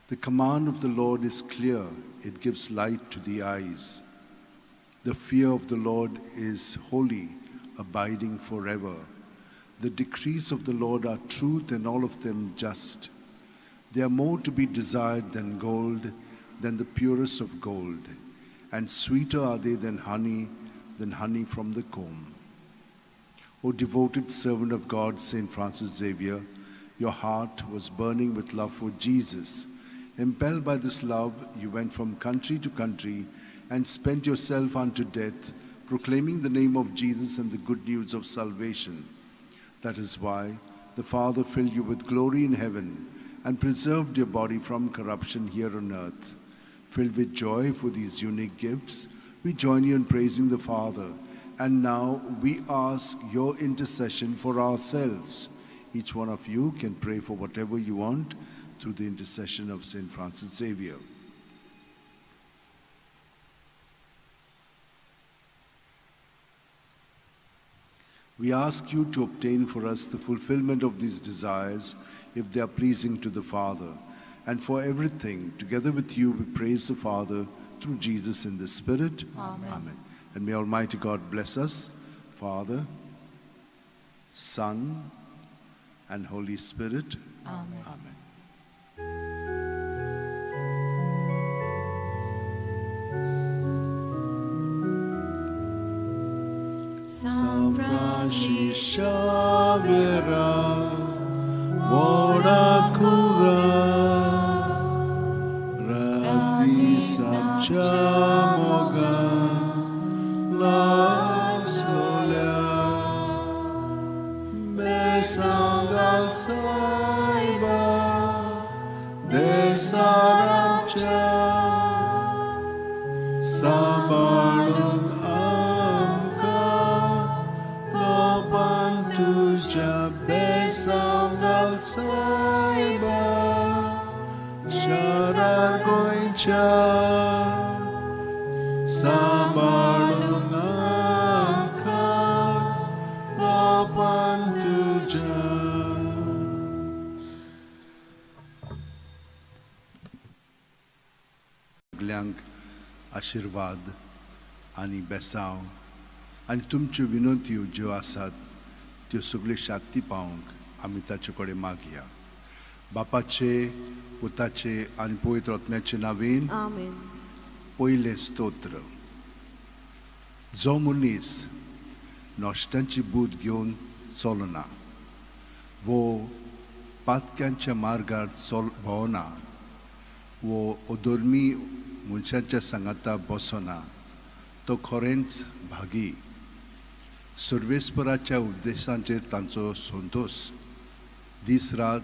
The command of the Lord is clear. It gives light to the eyes. The fear of the Lord is holy, abiding forever. The decrees of the Lord are truth, and all of them just. They are more to be desired than gold, than the purest of gold, and sweeter are they than honey from the comb. O devoted servant of God, Saint Francis Xavier, your heart was burning with love for Jesus. Impelled by this love, you went from country to country and spent yourself unto death, proclaiming the name of Jesus and the good news of salvation. That is why the Father filled you with glory in heaven and preserved your body from corruption here on earth. Filled with joy for these unique gifts, we join you in praising the Father. And now we ask your intercession for ourselves. Each one of you can pray for whatever you want through the intercession of Saint Francis Xavier. We ask you to obtain for us the fulfillment of these desires if they are pleasing to the Father. And for everything, together with you, we praise the Father through Jesus in the Spirit. Amen. And may Almighty God bless us, Father, Son, and Holy Spirit. Amen. Amen. San Francis Xavier, ora cura, radisacciamoga la solia, besangal saiba, desarapcha, sabarung besangal saiba sharar goincha samarunga kapantuja. सगल्यांक आशीर्वाद आनी बेसांव आनी तुमच्यो विनंत्यो ज्यो आसात त्यो सगळ्यो शांती पावंक आमी ताचे कडेन मागया. बापाचे, पुताचे आनी पवित्र आत्म्याचे नांवेन Amen. पयलें स्तोत्र. जो मनीस नश्टांची बूद घेवन चलना वो पातक्यांच्या मार्गार भोंवना वो अधर्मी मनशांच्या सांगाता बसना तो खरेंच भागी. सर्वेस्पराच्या उपदेशांचेर तांचो संतोष. दीस रात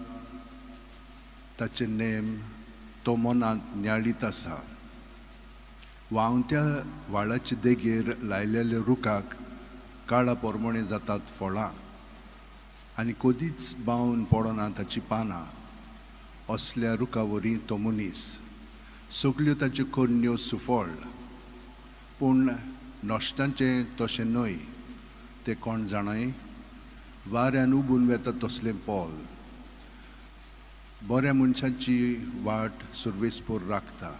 ताचे नेम तो मनांत नियाळीत आसा. वावत्या वाळाचे देगेर लायलेल्या रुखाक काळा पोरमणे जातात फळां आनी कदीच बावन पडना ताची पानां. असल्या रुखावरी तो मनीस. सगल्यो ताच्यो कन्यो सुफळ पूण नश्टांचें तशें न्हय. ते कोण जाणाय? वाऱ्यान उबून वेता तसलें पोल. बऱ्या मनशांची वाट सुरवेस्पोर राखता,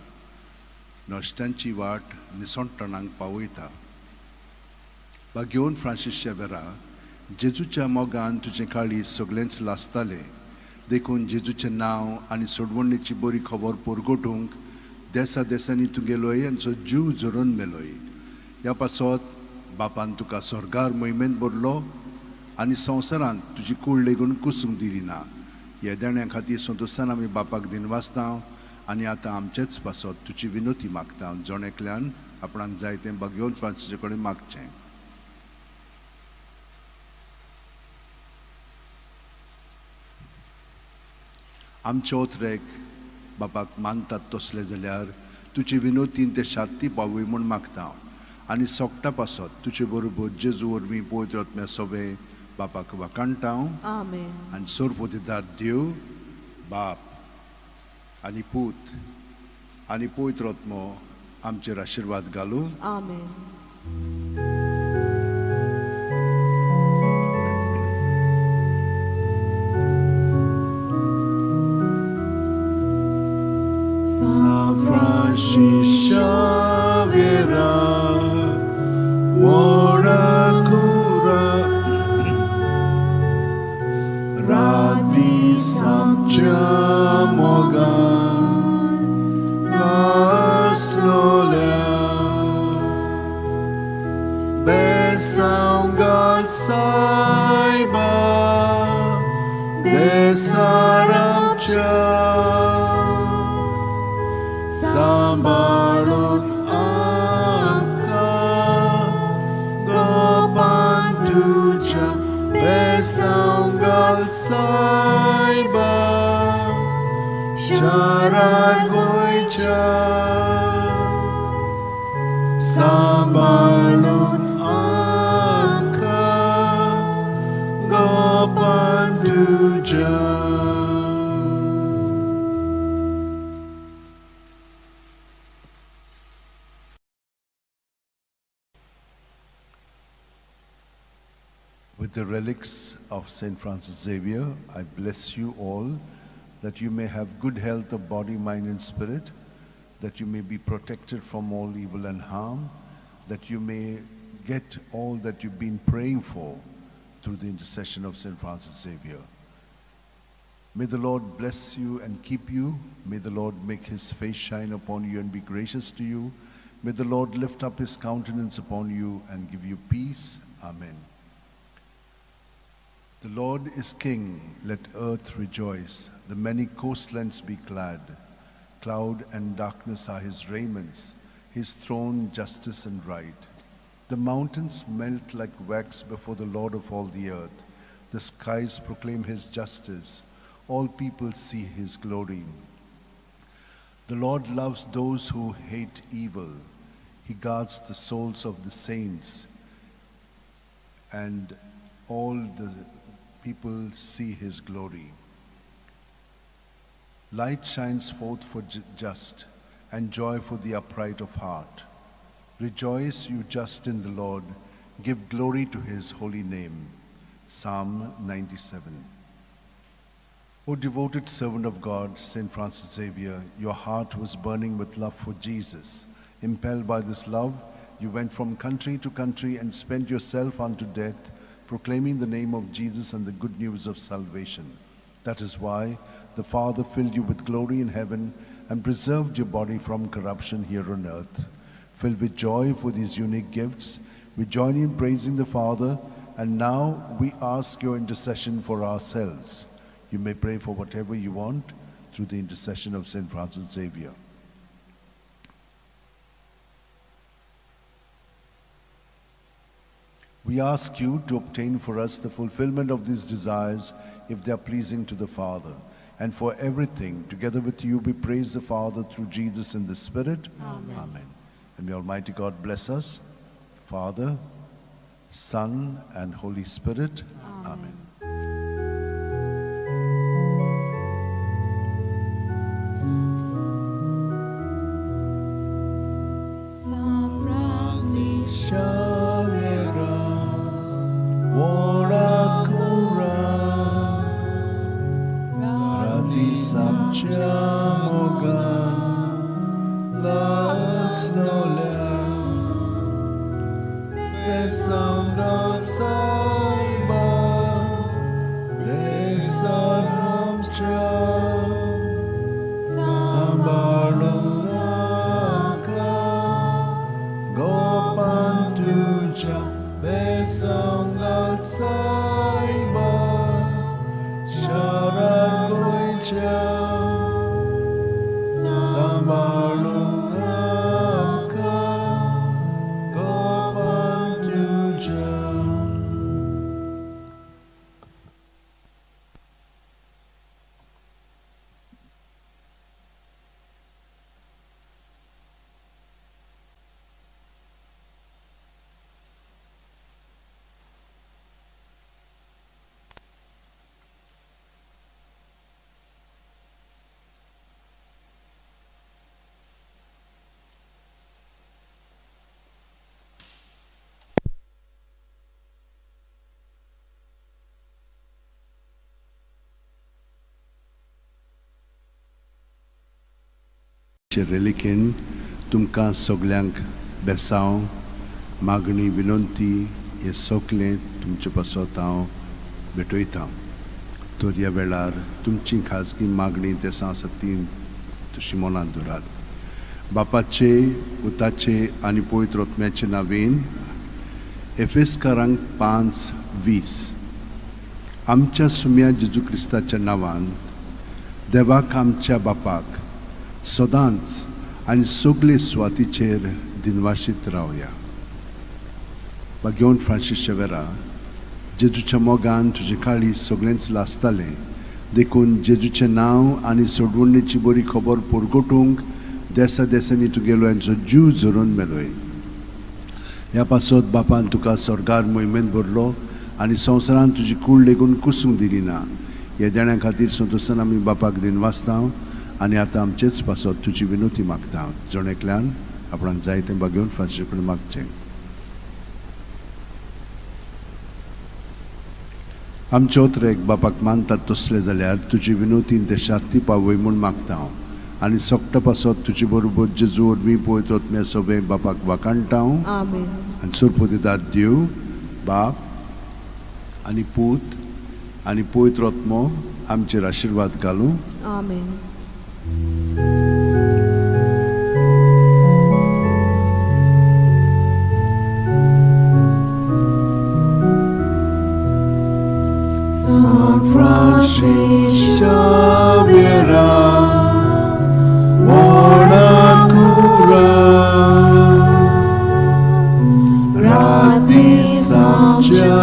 नश्टांची वाट निसंटणांक पावयता. घेवन फ्रांसीस शेवेरा, जेजूच्या मोगान तुजें काळीज सगळेंच लासतालें देखून जेजूचें नांव आनी सोडवणेची बरी खबर परगटूंक देसा देसांनी तूं गेलोय आनी जो जीव झरोवन मेलोय. ह्या पासत बापान तुका स्वर्गार मोहिमेंत भरलो आनी संवसारांत तुजी कूड लेगून कुसूंक दिली ना. ह्या देण्या खातीर संतोशान आमी बापाक दिनवासता आनी आतां आमचेच पासत तुजी विनोती मागता. जण एकल्यान आपणाक जाय तें घेवन फ्रांसीसा कडेन मागचें. आमचे ओथरेक बापाक मानतात तसले जाल्यार तुजी विनोतीन ते शांती पावय म्हूण मागता. आनी सोगटा पासत तुजे बरोबर जेजू वरवीं पवित्र आत्म्या सवे बापाक वाकाणटा. Amen. आनी सोरपोतेदार देव बाप आनी पूत आनी पवित्र आत्मो आमचेर आशिर्वाद घालूं. Amen. San Francis Xavier, ora cura, radisacciamoga la देसार आमच्या सांबाळून आमकां गोपान तुझ्या बेसांव घाल सायबा शारार गोंयच्या सांबाळून आमकां गोपान तुझ्या. With the relics of St. Francis Xavier, I bless you all, that you may have good health of body, mind, and spirit, that you may be protected from all evil and harm, that you may get all that you've been praying for through the intercession of St. Francis Xavier. May the Lord bless you and keep you. May the Lord make his face shine upon you and be gracious to you. May the Lord lift up his countenance upon you and give you peace. Amen. The Lord is King, let earth rejoice. The many coastlands be glad. Cloud and darkness are his raiments, his throne justice and right. The mountains melt like wax before the Lord of all the earth. The skies proclaim his justice. All people see his glory. The Lord loves those who hate evil. He guards the souls of the saints, and all the people see his glory. Light shines forth for just, and joy for the upright of heart. Rejoice, you just in the Lord. Give glory to his holy name. Psalm 97. O devoted servant of God, St. Francis Xavier, your heart was burning with love for Jesus. Impelled by this love, you went from country to country and spent yourself unto death, proclaiming the name of Jesus and the good news of salvation. That is why the Father filled you with glory in heaven and preserved your body from corruption here on earth. Filled with joy for these unique gifts, we join in praising the Father, and now we ask your intercession for ourselves. You may pray for whatever you want through the intercession of St. Francis Xavier. We ask you to obtain for us the fulfillment of these desires if they are pleasing to the Father. And for everything, together with you, we praise the Father through Jesus in the Spirit. Amen. Amen. And may Almighty God bless us, Father, Son, and Holy Spirit. Amen. San Francis, Xavier, radis amcia mogan, las nolem, besam God saiba, desar amcia, sambalum aka, gopan tuja, besam God saiba, sharan goicha, sambalum aka, gopan tuja. Relikin तुमकां सगल्यांक बेसांव मागणी विनंती हे सगलें तुमचे पासत हांव भेटयतां. तर ह्या वेळार तुमची खाजगी मागणी देसां सती तशी मनांत दवरात. बापाचे, पुताचे आनी पवित्र आत्म्याचे नांवेन एफेसकारांक 5:20. आमच्या सुम्या जेजू क्रिस्ताच्या नांवान देवाक आमच्या बापाक सदांच आनी सगळे सुवातीचेर दिनवाशीत रावया. घेवन फ्रांसीस शेवेरा, जेजूच्या मोगान तुजे काळी सगळेंच लासतालें, देखून जेजूचें नांव आनी सोडवणेची बरी खबर परगटूंक देसा देसांनी तुगेलो हांचो जीव झरून मेलोय. ह्या पासत बापान तुका स्वर्गार मोहिमेंत भरलो आनी संवसारान तुजी कूड लेगून कुसूंक दिली ना. ह्या देण्या खातीर संतोशान आमी बापाक दिनवासता आनी आतां आमचेच पासत तुजी विनोती मागता. जोणेकल्यान आपणाक जाय तें घेवन फ्रांसीस कडेन मागचें. आमचे ओतरेक बापाक मानतात तसले जाल्यार तुजी विनोतीन ते शास्ती पावय म्हूण मागता हांव. आनी सोगटा पासत तुजे बरोबर जेजू वरवीं पळयत वतम्या सगळे बापाक वाकाणटा हांव. आनी सुरपतीदार देव बाप आनी पूत आनी पवित्र आत्मो आमचेर आशिर्वाद घालूं. Amen. San Francis Xavier, ora cura, rati santiamoga,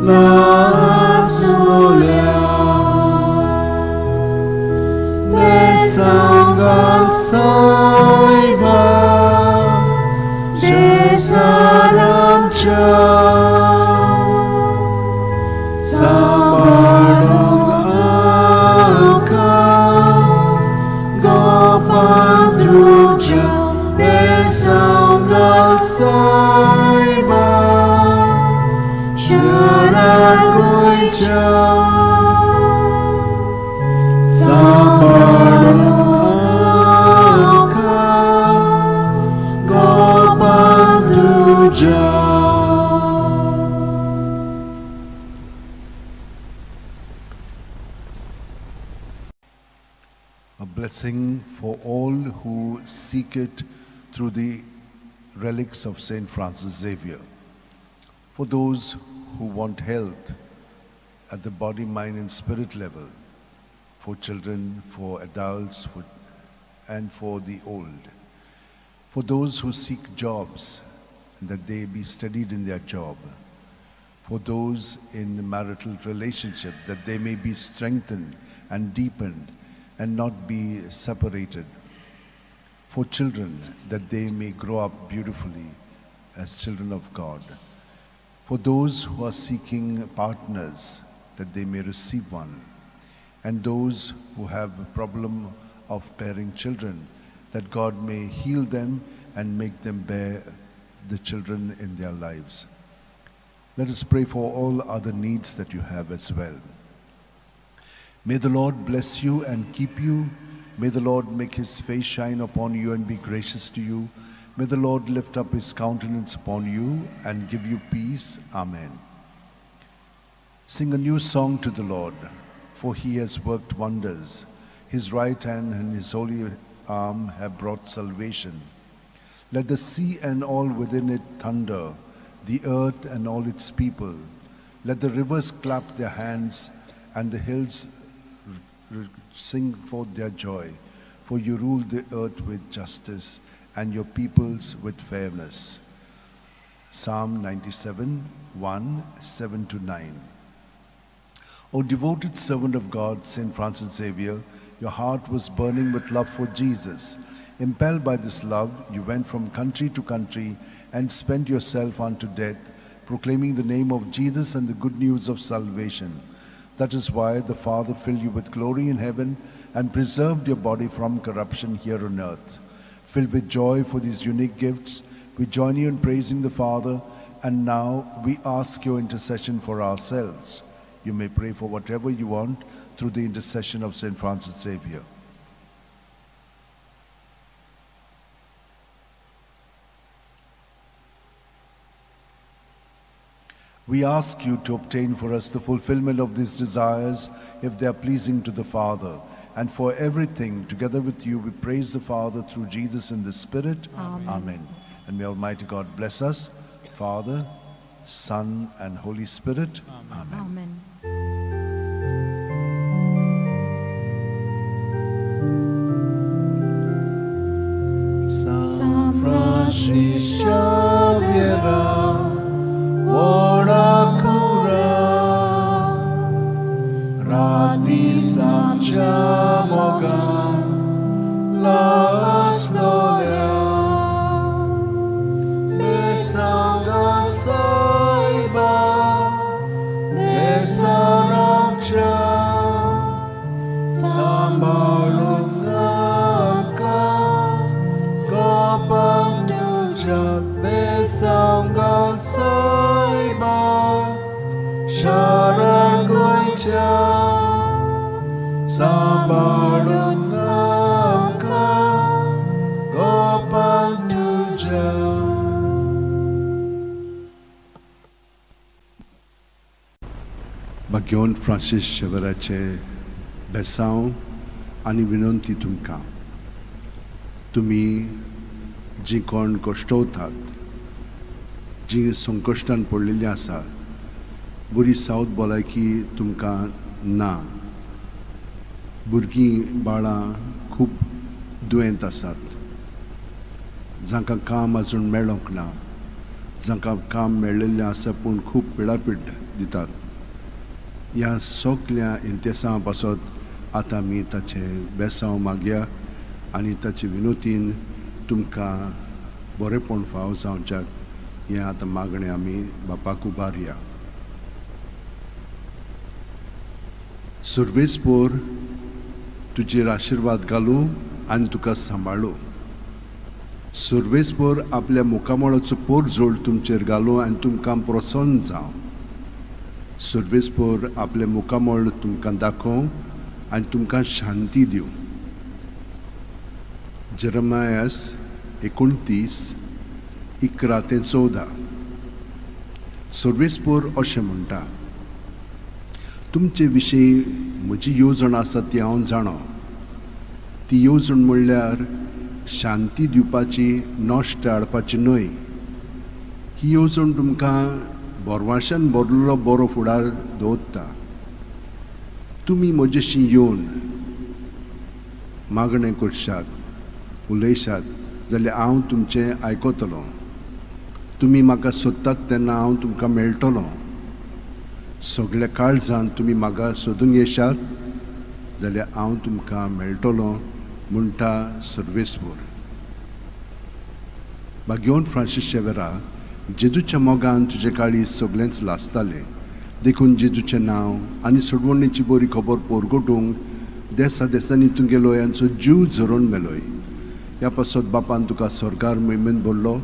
la solia, besangal saiba, jesalam cha. Sabarong angka gopanduja besanggal saiba syaragoyja. Sabarong angka gopanduja. A blessing for all who seek it through the relics of Saint Francis Xavier. For those who want health at the body, mind and spirit level, for children, for adults, and for the old. For those who seek jobs, that they be steadied in their job. For those in marital relationship, that they may be strengthened and deepened and not be separated. For children, that they may grow up beautifully as children of God. For those who are seeking partners, that they may receive one. And those who have a problem of bearing children, that God may heal them and make them bear the children in their lives. Let us pray for all other needs that you have as well. May the Lord bless you and keep you. May the Lord make his face shine upon you and be gracious to you. May the Lord lift up his countenance upon you and give you peace. Amen. Sing a new song to the Lord, for he has worked wonders. His right hand and his holy arm have brought salvation. Let the sea and all within it thunder, the earth and all its people. Let the rivers clap their hands and the hills sing forth their joy, for you rule the earth with justice and your peoples with fairness. Psalm 97, 1, 7-9. O devoted servant of God, Saint Francis Xavier, your heart was burning with love for Jesus. Impelled by this love, you went from country to country and spent yourself unto death, proclaiming the name of Jesus and the good news of salvation. That is why the Father filled you with glory in heaven and preserved your body from corruption here on earth. Filled with joy for these unique gifts, we join you in praising the Father, and now we ask your intercession for ourselves. You may pray for whatever you want through the intercession of Saint Francis Xavier. We ask you to obtain for us the fulfillment of these desires if they are pleasing to the Father. And for everything, together with you, we praise the Father through Jesus in the Spirit. Amen. And may Almighty God bless us, Father, Son, and Holy Spirit. Amen. Amen. San Francisco Xavier, ora cura, radis amcia mogam, la storia, besangam saiba, desaramcia, sambalum besangam saiba sharan goicha sambalun namka gopal tuja. भाग्यवन Francis शेवराचे बेसांव आनी विनंती तुमकां, तुमी जी कोण कश्टवतात, जी संकश्टान पडलेलीं आसा, बरी सावध भलायकी तुमकां ना, भुरगीं बाळां खूब दुयेंत आसात, जांकां काम आजून मेळोंक ना, जांकां काम मेळिल्लें आसा पूण खूब पिडापीड दितात. ह्या सगळ्या इंतेसां पासत आतां आमी ताचे बेसांव मागया आनी ताचे विनोतीन तुमकां बरेपण फाव जावच्याक हें आतां मागणें आमी बापाक उबारया. सर्वेस्पोर तुजेर आशिर्वाद घालूं आनी तुका सांबाळूं. सर्वेस्पोर आपल्या मुखामळाचो पोर जोड तुमचेर घालूं आनी तुमकां प्रसन्न जावं. सर्वेस्पोर आपले मुखामळ तुमकां दाखोवं आनी तुमकां शांती दिवं. जेरमायास 29:11-14. सर्वेस्पोर अशें म्हणटा, तुमचे विशीं म्हजी येवजण आसा ती हांव जाणा. ती येवजण म्हणल्यार शांती दिवपाची, नश्ट हाडपाची न्हय. ही येवजण तुमकां बोरवाशान भरलेलो बरो फुडार दवरता. तुमी म्हजेशी येवन मागणें करशात, उलयशात जाल्यार हांव तुमचें आयकतलों. तुमी म्हाका सोदतात तेन्ना हांव तुमकां मेळटलों. सगळ्या काळजान तुमी म्हाका सोदूंक येशात जाल्यार हांव तुमकां मेळटलों, म्हणटा सर्वेस्पोर. भाग्यवन फ्रांसीस शेवेरा, जेजूच्या मोगान तुजे काळीज सगळेंच लासतालें. देखून जेजूचें नांव आनी सोडवणेची बरी खबर पोरगोटूंक देसा देसांनी तुमगेलो ह्यांचो जीव झरोवन मेलोय. ह्या पासत बापान तुका स्वर्गार मोहिमेन भरलो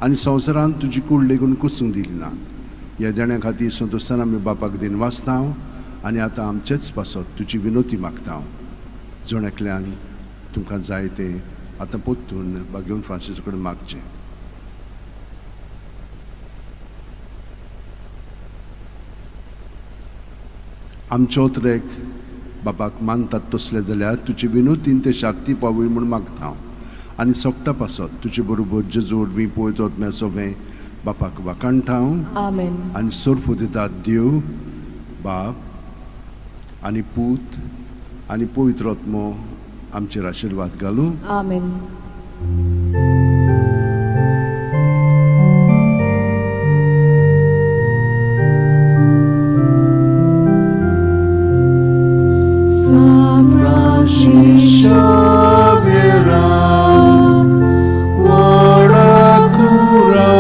आनी संवसारान तुजी कूड लेगून कुसूंक दिली ना. ह्या देण्या खातीर संतोशान आमी बापाक दिन वाचता आनी आतां आमचेच पासत तुजी विनोती मागता. जण एकल्यान तुमकां जाय तें आतां पोत्तून भाग्यवन फ्रांसीस कडेन मागचें. आमचे ओतरेक बापाक मानतात तसले जाल्यार तुजी विनोतीन ते शाक्ती पावय म्हूण मागता. आनी सोगटा पासत तुजे बरोबर जेजू वरवीं पळयत वचमें सगळें बापाक वाकाणटा. Amen. आनी सोर्फो दितात देव, बाप आनी पूत आनी पवित्र आत्मो आमचेर आशिर्वाद घालूं. Amen. San Francisco Xavier, ora cura,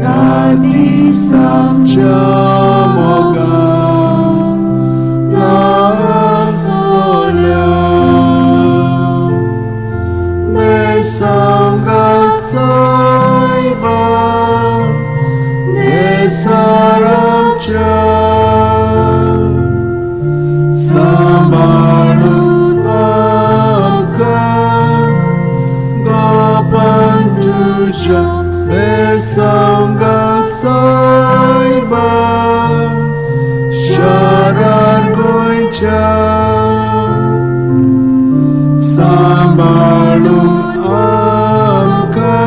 radis amcia mogam, la storia, besangam saiba, desaramcia, sambalun namka gopal tuja, besangam saiba sharar goicha, sambalun namka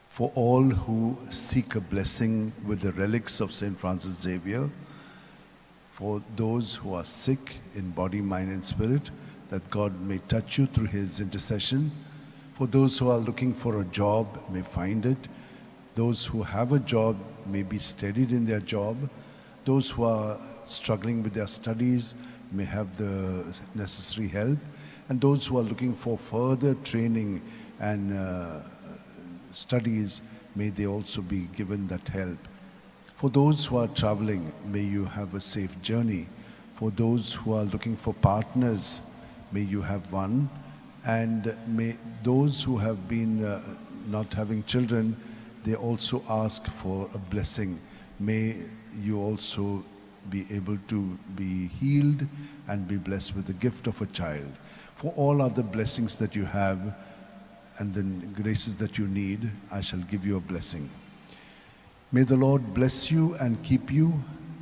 For all who seek a blessing with the relics of St. Francis Xavier, for those who are sick in body, mind and spirit, that God may touch you through his intercession. For those who are looking for a job, may find it. Those who have a job may be steadied in their job. Those who are struggling with their studies may have the necessary help. And those who are looking for further training and studies, may they also be given that help. For those who are traveling, may you have a safe journey. For those who are looking for partners, may you have one. And may those who have been not having children, they also ask for a blessing. May you also be able to be healed and be blessed with the gift of a child. For all other blessings that you have and the graces that you need, I shall give you a blessing. May the Lord bless you and keep you.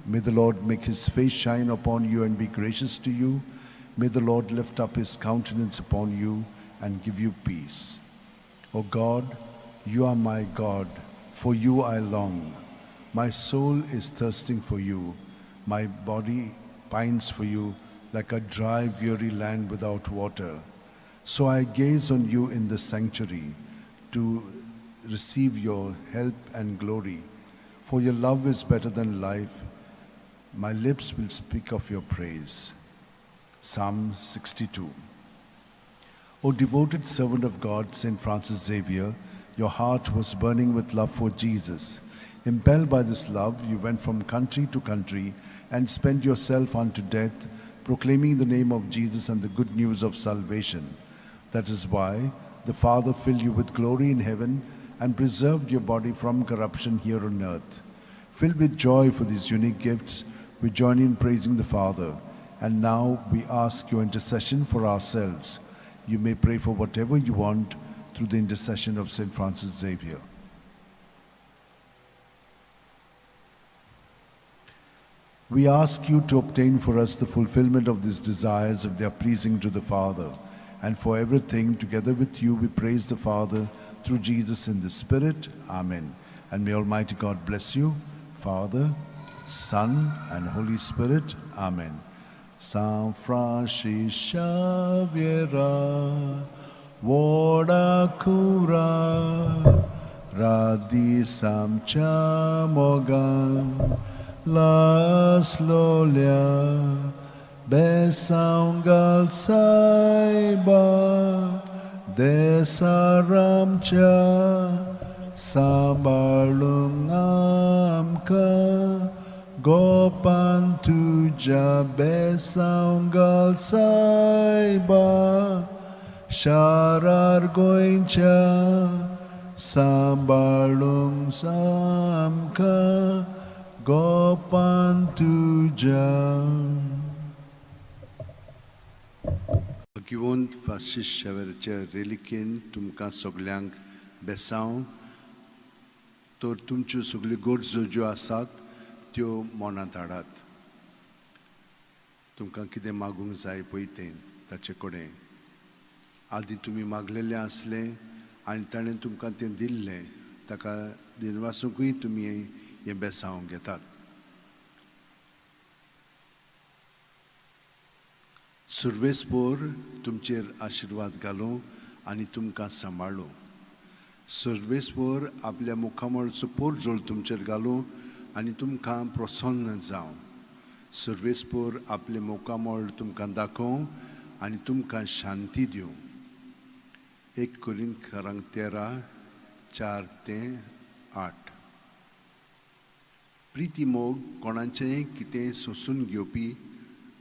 May the Lord make his face shine upon you and be gracious to you. May the Lord lift up his countenance upon you and give you peace. O God, you are my God. For you I long. My soul is thirsting for you. My body pines for you like a dry, weary land without water. So I gaze on you in the sanctuary to receive your help and glory. For your love is better than life. My lips will speak of your praise. Psalm 62. O devoted servant of God, St. Francis Xavier, your heart was burning with love for Jesus. Impelled by this love, you went from country to country and spent yourself unto death, proclaiming the name of Jesus and the good news of salvation. That is why the Father filled you with glory in heaven and preserved your body from corruption here on earth. Filled with joy for these unique gifts, we join in praising the Father. And now we ask your intercession for ourselves. You may pray for whatever you want through the intercession of St. Francis Xavier. We ask you to obtain for us the fulfillment of these desires if they are pleasing to the Father. And for everything, together with you, we praise the Father through Jesus in the Spirit. Amen. And may Almighty God bless you, Father, Son, and Holy Spirit. Amen. San Francis Xavier, Voda Cura, Radisam Chamogam, Las Lolia, Besaungal Saiba, Desaramcha, Sambalungamka, Gopan tuja besaungal saiba, Sharar goincha, Sambalung samka, Gopan tuja. Giwont Francis Xavierच्या reliquien तुमकां सगल्यांक बेसांव तर तुमच्यो सगल्यो गरजो ज्यो आसात त्यो मनांत हाडात. तुमकां कितें मागूंक जाय पळय तें ताचे कडेन आदी तुमी मागलेलें आसलें आनी ताणें तुमकां तें दिल्लें ताका दिनवासूंकूय तुमी हें बेसांव घेतात. सर्वेस्पोर तुमचेर आशिर्वाद घालूं आनी तुमकां सांबाळूं. सर्वेस्पोर आपल्या मुखामळचो पोरजोळ तुमचेर घालूं आनी तुमकां प्रसन्न जावं. सर्वेस्पोर आपले मोकामोळ तुमकां दाखोवं आनी तुमकां शांती दिवं. 1 कोरिंथीयांक 13:4-8. प्रिती मोग कोणाचेंय कितें सोसून घेवपी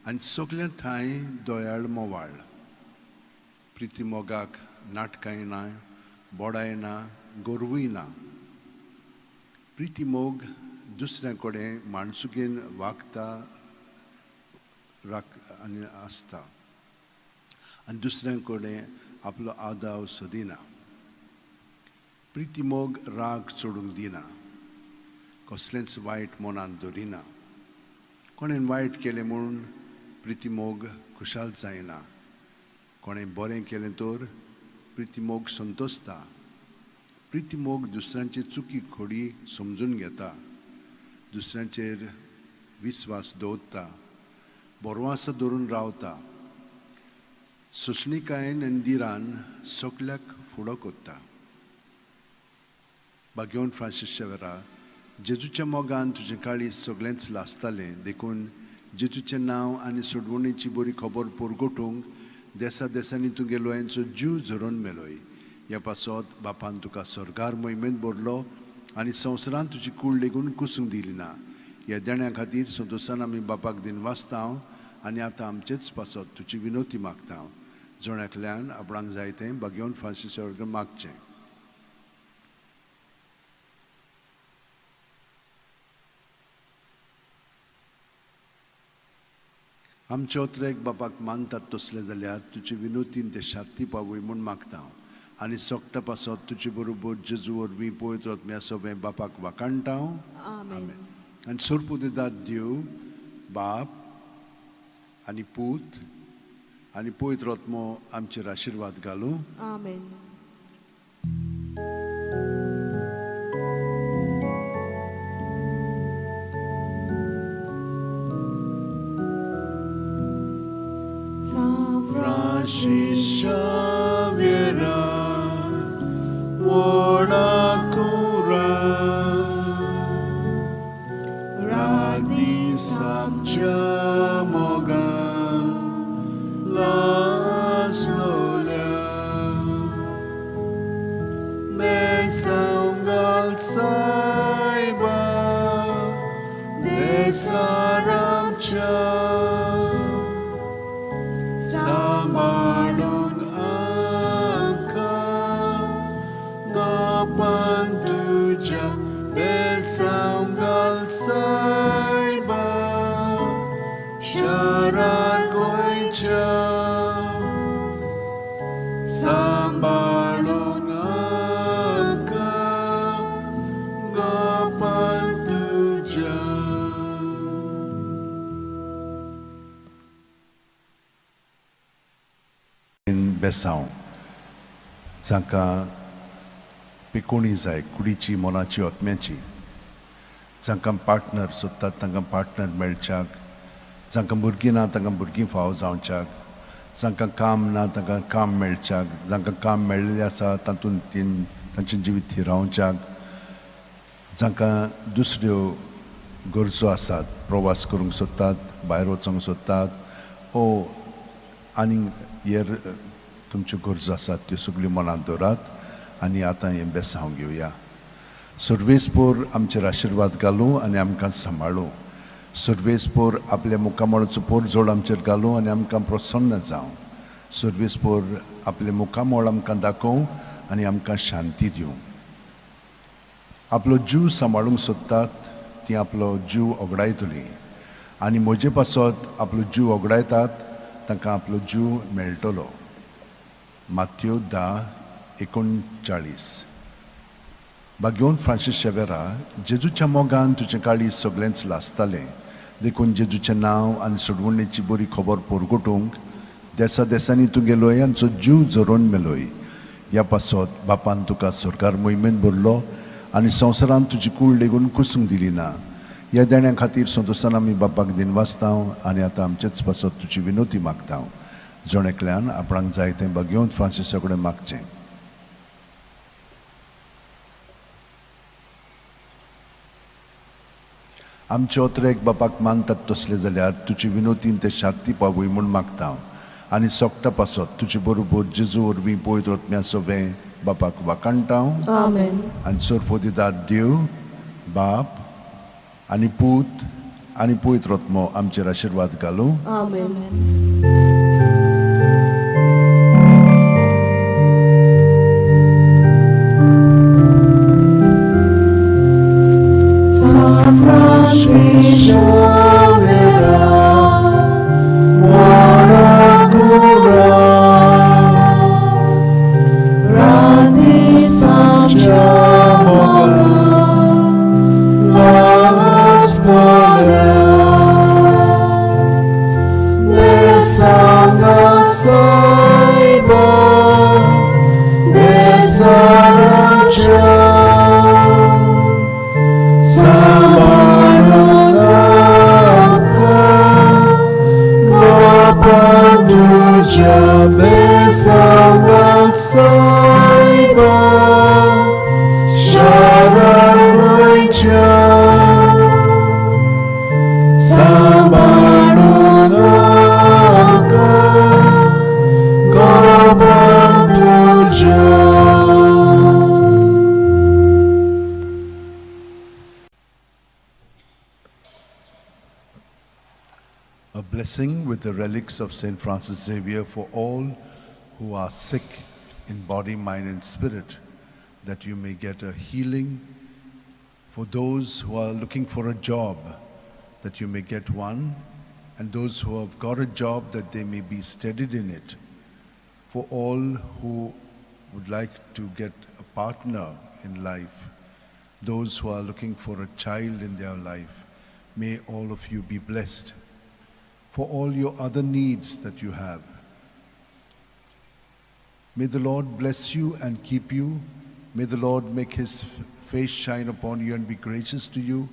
आनी सगल्या थंय दोयाळ मोवाळ. प्रिती मोगाक नाटकांय ना, बोडाय ना, गोरवूय ना. प्रिती मोग दुसऱ्या कडेन माणसुगेन वागता आनी आसता आनी दुसऱ्या कडेन आपलो आदाव सोदिना. प्रिती मोग राग चोडूंक दिना, कसलेंच वायट मनांत दवरिना. कोणें वायट केलें म्हणून प्रितीमोग खुशाल जायना. कोणें बरें केलें तर प्रितीमोग संतोसता. प्रितीमोग दुसऱ्यांची चुकी खोडी समजून घेता, दुसऱ्यांचेर विस्वास दवरता, बोरवास धरून रावता. सोंसणीकायेन आनी दिरान सगल्याक फुडो कोत्ता. भाग्यवन फ्रांसीस शेवेरा, जेजूच्या मोगान तुजें काळीज सगळेंच लासतालें, देखून जेजूचें नांव आनी सोडवणेची बरी खबर पोरगोटूंक देसा देसांनी तुगे लोयांचो जीव झरोवन मेलोय. ह्या पासत बापान तुका स्वर्गार मोहिमेंत भरलो आनी संवसारान तुजी कूड लेगून कुसूंक दिली ना. ह्या देण्या खातीर संतोशान आमी बापाक दिन वाचता आनी आतां आमचेच पासत तुजी विनोती मागता. जोण्यातल्यान आपणाक जाय तें भाग्यवन फ्रांसीस मागचें. आमच्या उतरेक बापाक मानतात तसले जाल्यार तुजी विनोतीन ते शांती पावय म्हूण मागता. आनी सोगटा पासत तुजे बरोबर जेजू वरवीं पवित्र आत्म्या सगळें बापाक वाकाणटा. आमेन. आनी सोरपू दितात देव बाप आनी पूत आनी पवित्र आत्मो आमचेर आशिर्वाद घालूं. आमेन. Xavier, Oracura, Radisam Moga, La Solia, Mesangal Saiba, Desaram Cha. Samarung angka gapan tuja besanggal saiba syarat goicha. Samarung angka gapan tuja. बेसांव जांकां पिकोणी जाय कुडीची मोलाची ओतम्याची, जांकां पार्टनर सोदतात तांकां पार्टनर मेळच्याक, जांकां भुरगीं ना तांकां भुरगीं फाव जावच्याक, जांकां काम ना तांकां काम मेळच्याक, जांकां काम मेळिल्लें आसा तातूंत तांचें जिवीत थिरावच्याक, जांकां दुसऱ्यो गरजो आसात, प्रवास करूंक सोदतात, भायर वचूंक सोदतात, ओ आनी हेर तुमच्यो गरजो आसात त्यो सगळ्यो मनांत दवरात आनी आतां हें बेसांव घेवया. सर्वेस्पोर आमचेर आशिर्वाद घालूं आनी आमकां सांबाळूं. सर्वेस्पोर आपल्या मुखामळाचो पोर जोड आमचेर घालूं आनी आमकां प्रसन्न जावं. सर्वेस्पोर आपले मुखामळ आमकां दाखोवं आनी आमकां शांती दिवं. आपलो जीव सांबाळूंक सोदतात ती आपलो जीव ओगडायतली आनी म्हजे पासत आपलो जीव ओगडायतात तांकां आपलो जीव मेळटलो. माथ्यो 10:39. भाग्यवन फ्रांसीस शेवेरा, जेजूच्या मोगान तुजें काळीज सगळेंच लासतालें, देखून जेजूचें नांव आनी सोडवणेची बरी खबर पोरगोटूंक देसा देसांनी तुगे लोयांचो जीव झरोवन मेलोय. ह्या पासत बापान तुका स्वर्गार मोहिमेंत भरलो आनी संवसारान तुजी कूड लेगून कुसूंक दिली ना. ह्या देण्या खातीर संतोशान आमी बापाक दिन वाचता आनी आतां आमचेच पासत तुजी विनोती मागता. जोणेकल्यान आपणाक जाय तें भाग्यवन फ्रांसीसा कडेन मागचें. आमचे ओतरेक बापाक मानतात तसले जाल्यार तुजी विनोतीन ते शांती पावय म्हूण मागता आनी सोगटा पासत तुजे बरोबर जेजू वरवीं पवित्र आत्म्या सवें बापाक वाकाणटा. आमेन. आनी सोरपो दितात देव बाप आनी पूत आनी पवित्र आत्मो आमचेर आशिर्वाद घालूं. आमेन. A blessing with the relics of St. Francis Xavier for all who are sick in body, mind, and spirit, that you may get a healing. For those who are looking for a job, that you may get one, and those who have got a job, that they may be steadied in it. For all who would like to get a partner in life, those who are looking for a child in their life, may all of you be blessed. For all your other needs that you have, may the Lord bless you and keep you. May the Lord make his face shine upon you and be gracious to you.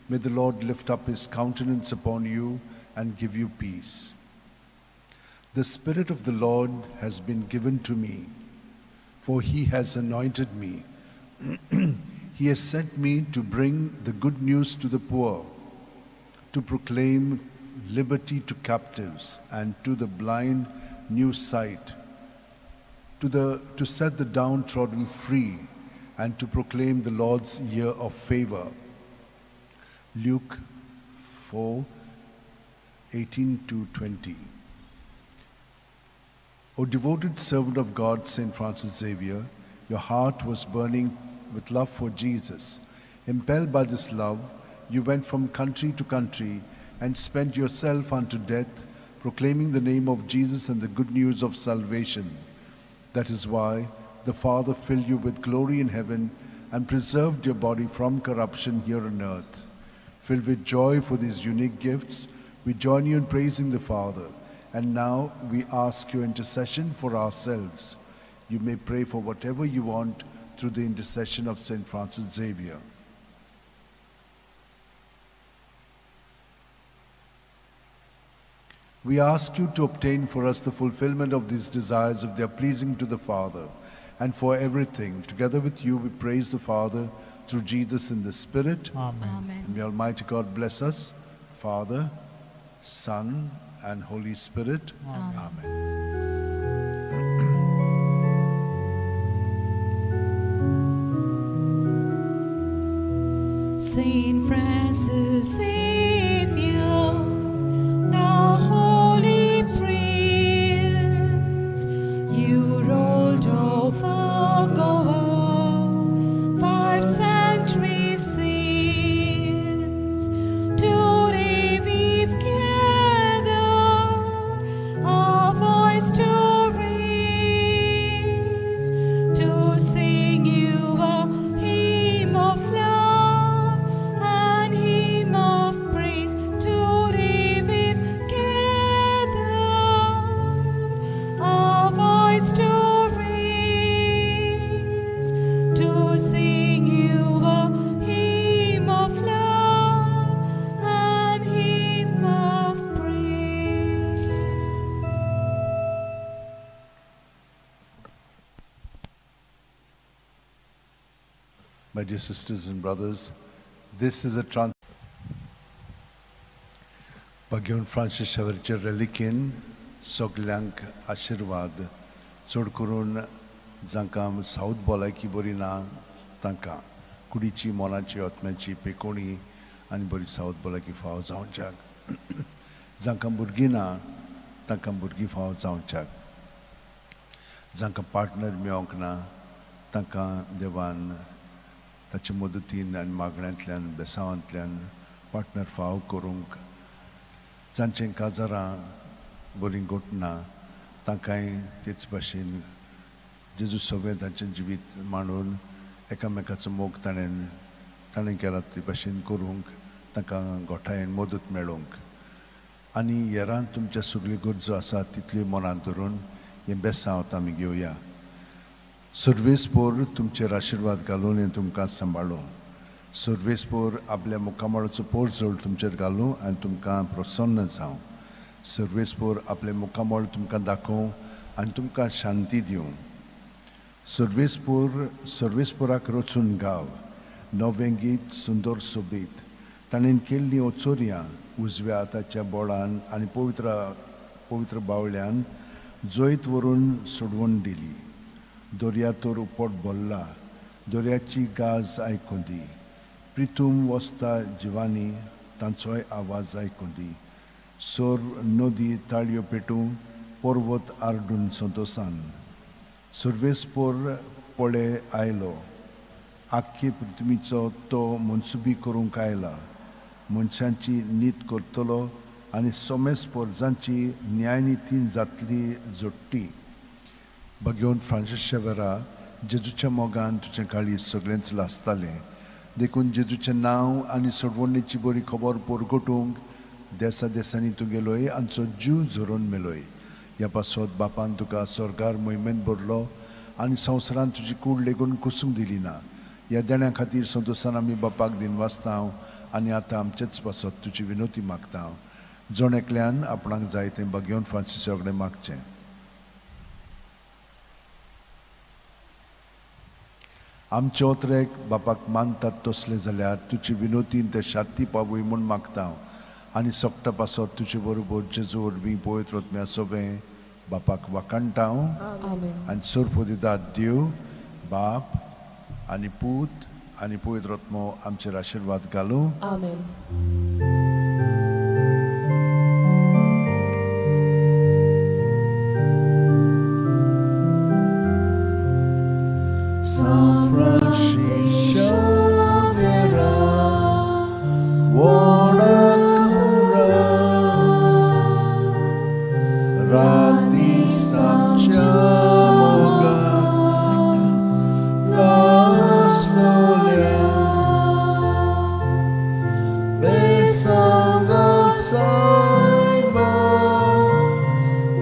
May the Lord lift up his countenance upon you and give you peace. The Spirit of the Lord has been given to me, for he has anointed me. He has sent me to bring the good news to the poor, to proclaim liberty to captives, and to the blind new sight, to set the downtrodden free, and to proclaim the Lord's year of favor. Luke 4:18-20. O devoted servant of God, St. Francis Xavier, your heart was burning with love for Jesus. Impelled by this love, you went from country to country and spent yourself unto death, proclaiming the name of Jesus and the good news of salvation. That is why the Father filled you with glory in heaven and preserved your body from corruption here on earth. Filled with joy for these unique gifts, we join you in praising the Father. And now we ask your intercession for ourselves. You may pray for whatever you want through the intercession of St. Francis Xavier. We ask you to obtain for us the fulfillment of these desires if they are pleasing to the Father. And for everything, together with you, we praise the Father through Jesus in the Spirit. Amen. And may Almighty God bless us, Father, Son, and Holy Spirit. Amen. Saint Francis Xavier, thou holy prince, you rolled over Goa 5 centuries since. Today we've gathered our voice to raise, to sing you a hymn of love and hymn of praise. Today we've gathered our voice to raise, to sing you a hymn of love and hymn of praise. My dear sisters and brothers, this is a Pagion Francis Xavier relikin soglank आशीर्वाद चड करून जांकां south भलायकी बरी ना तांकां कुडीची मोलाची आत्म्याची पेकोणी आनी बरी साऊथ भलायकी फाव जावच्याक जांकां भुरगीं ना तांकां भुरगीं फाव जावच्याक जांकां पार्टनर मेळोंक ना तांकां देवान ताचे मदतीन आनी मागण्यांतल्यान बेसांवांतल्यान पार्टनर फाव करूंक जांचें काजारां बरीं घोटना तांकांय तेच भाशेन जेजू सगळें तांचें जिवीत मांडून एकामेकाचो मोग ताणें केला ते भाशेन करूंक तांकां गोठायेन मदत मेळोवंक आनी हेरां तुमच्या सगळ्यो गरजो आसा तितल्यो मनांत धरून हें बेसांवत आमी घेवया. सर्वेस्पोर तुमचेर आशिर्वाद घालून हें तुमकां सांबाळूं. सर्वेस्पोर आपल्या मुखामळाचो पोर जवळ तुमचेर घालूं आनी तुमकां प्रसन्न जावं. सर्वेस्पोर आपले मुखामोळ तुमकां दाखोवं आनी तुमकां शांती दिवं. सर्वेस्पोराक रचून गाव, नवें गीत सुंदर सोबीत. ताणें केल्लीं ओचोऱ्यां उजव्या हाताच्या बोळान आनी पवित्र बावळ्यान जैत व्हरून सोडवून दिली. दर्यातोर उपट बोल्ला, दर्याची गाज आयकूं दी. प्रितूम वस्ता जिवानी, तांचोय आवाज आयकूं दी. सोर नदी ताळयो पेटूं, पर्वत आरडून संतोसान. सर्वेस्पोर पळे आयलो, आख्खे पृथ्वीचो तो मनसुबी करूंक आयला. मनशांची नीत करतलो आनी सोमेस्पोर जांची न्यायनितीन जातली जोडटी. भगवंत फ्रांसीस शेवेरा, जेजूच्या मोगान तुजें काळीज सगळेंच लासतालें. देखून जेजूचें नांव आनी सोडवणेची बरी खबर परगटूंक देसा देसांनी तूं गेलोय, आमचो जीव झरोवन मेलोय. ह्या पासत बापान तुका स्वर्गार मोहिमेंत भरलो आनी संवसारान तुजी कूड लेगून कुसूंक दिली ना. ह्या देण्या खातीर संतोसान आमी बापाक दिनवासता आनी आतां आमचेच पासत तुजी विनोती मागता. जण एकल्यान आपणाक जाय तें भगवंत फ्रांसिसा कडेन मागचें. आमचे ओतरेक बापाक मानतात तसले जाल्यार तुजी विनोतीन ते शांती पावूय म्हूण मागता आनी सोपटा पासत तुजे बरोबर जेजू वरवीं पवित्र आत्म्या सवें बापाक वाकाणटा आनी सोर्प दितात देव बाप आनी पूत आनी पवित्र आत्मो आमचेर आशिर्वाद घालूं. San Francisco Xavier, Rati Samcha Moga, La Solia, Besanga Saiba,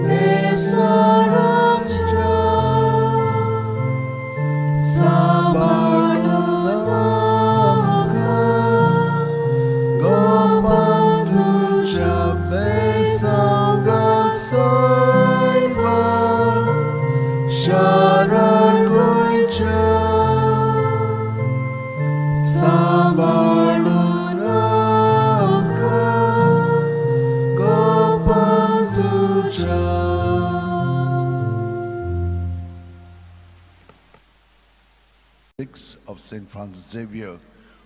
Nesaramcha, Sabarunaka, Gopanducha, Besanga Saiba, Sharagoicha, Sabarunaka, Gopanducha. Of St. Francis Xavier,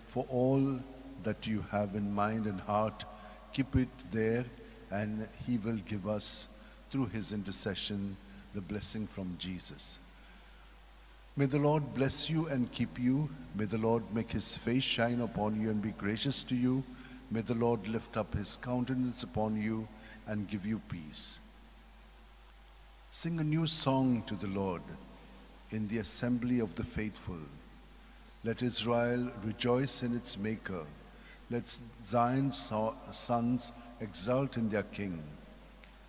for all that you have in mind and heart, keep it there, and he will give us, through his intercession, the blessing from Jesus. May the Lord bless you and keep you. May the Lord make his face shine upon you and be gracious to you. May the Lord lift up his countenance upon you and give you peace. Sing a new song to the Lord in the assembly of the faithful. Let Israel rejoice in its Maker. Let Zion's sons exult in their King.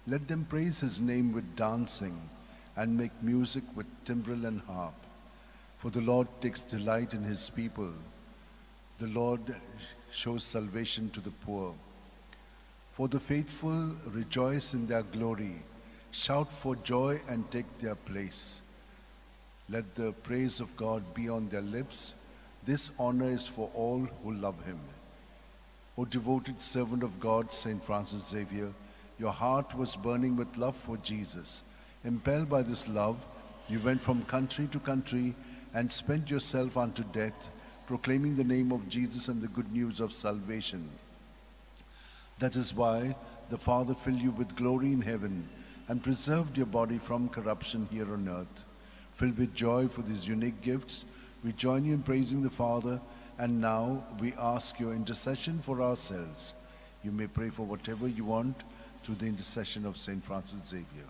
Let them praise his name with dancing and make music with timbrel and harp. For the Lord takes delight in his people. The Lord shows salvation to the poor. For the faithful rejoice in their glory. Shout for joy and take their place. Let the praise of God be on their lips. This honor is for all who love him. O devoted servant of God, St. Francis Xavier, your heart was burning with love for Jesus. Impelled by this love, you went from country to country and spent yourself unto death, proclaiming the name of Jesus and the good news of salvation. That is why the Father filled you with glory in heaven and preserved your body from corruption here on earth. Filled with joy for these unique gifts, we join you in praising the Father, and now we ask your intercession for ourselves. You may pray for whatever you want through the intercession of St. Francis Xavier.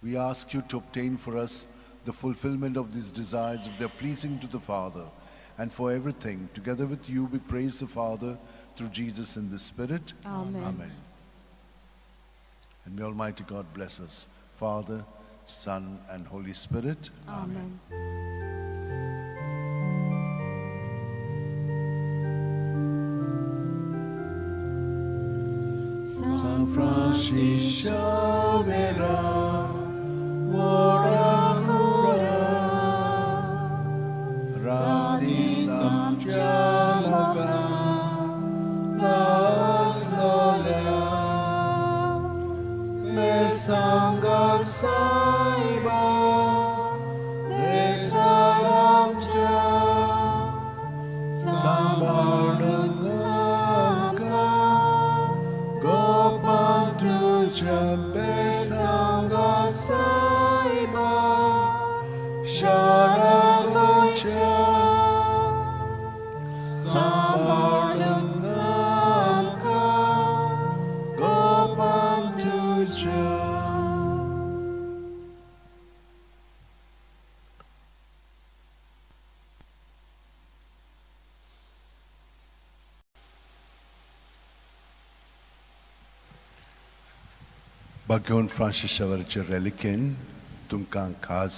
We ask you to obtain for us the fulfillment of these desires if they are pleasing to the Father. And for everything, together with you, we praise the Father through Jesus in the Spirit. Amen. Amen. And may Almighty God bless us, Father, Son, and Holy Spirit. Amen. San Francis Xavier, Radisam Jamoga, Las Lolia, Mesanga Saiba, Desalam Ja, Sambalungamka, Gopantu Besanga Saiba, Sharalucha, Sambalungamka, Gopantuja. Bagion Francis Xavierचे reliquin तुमकां खास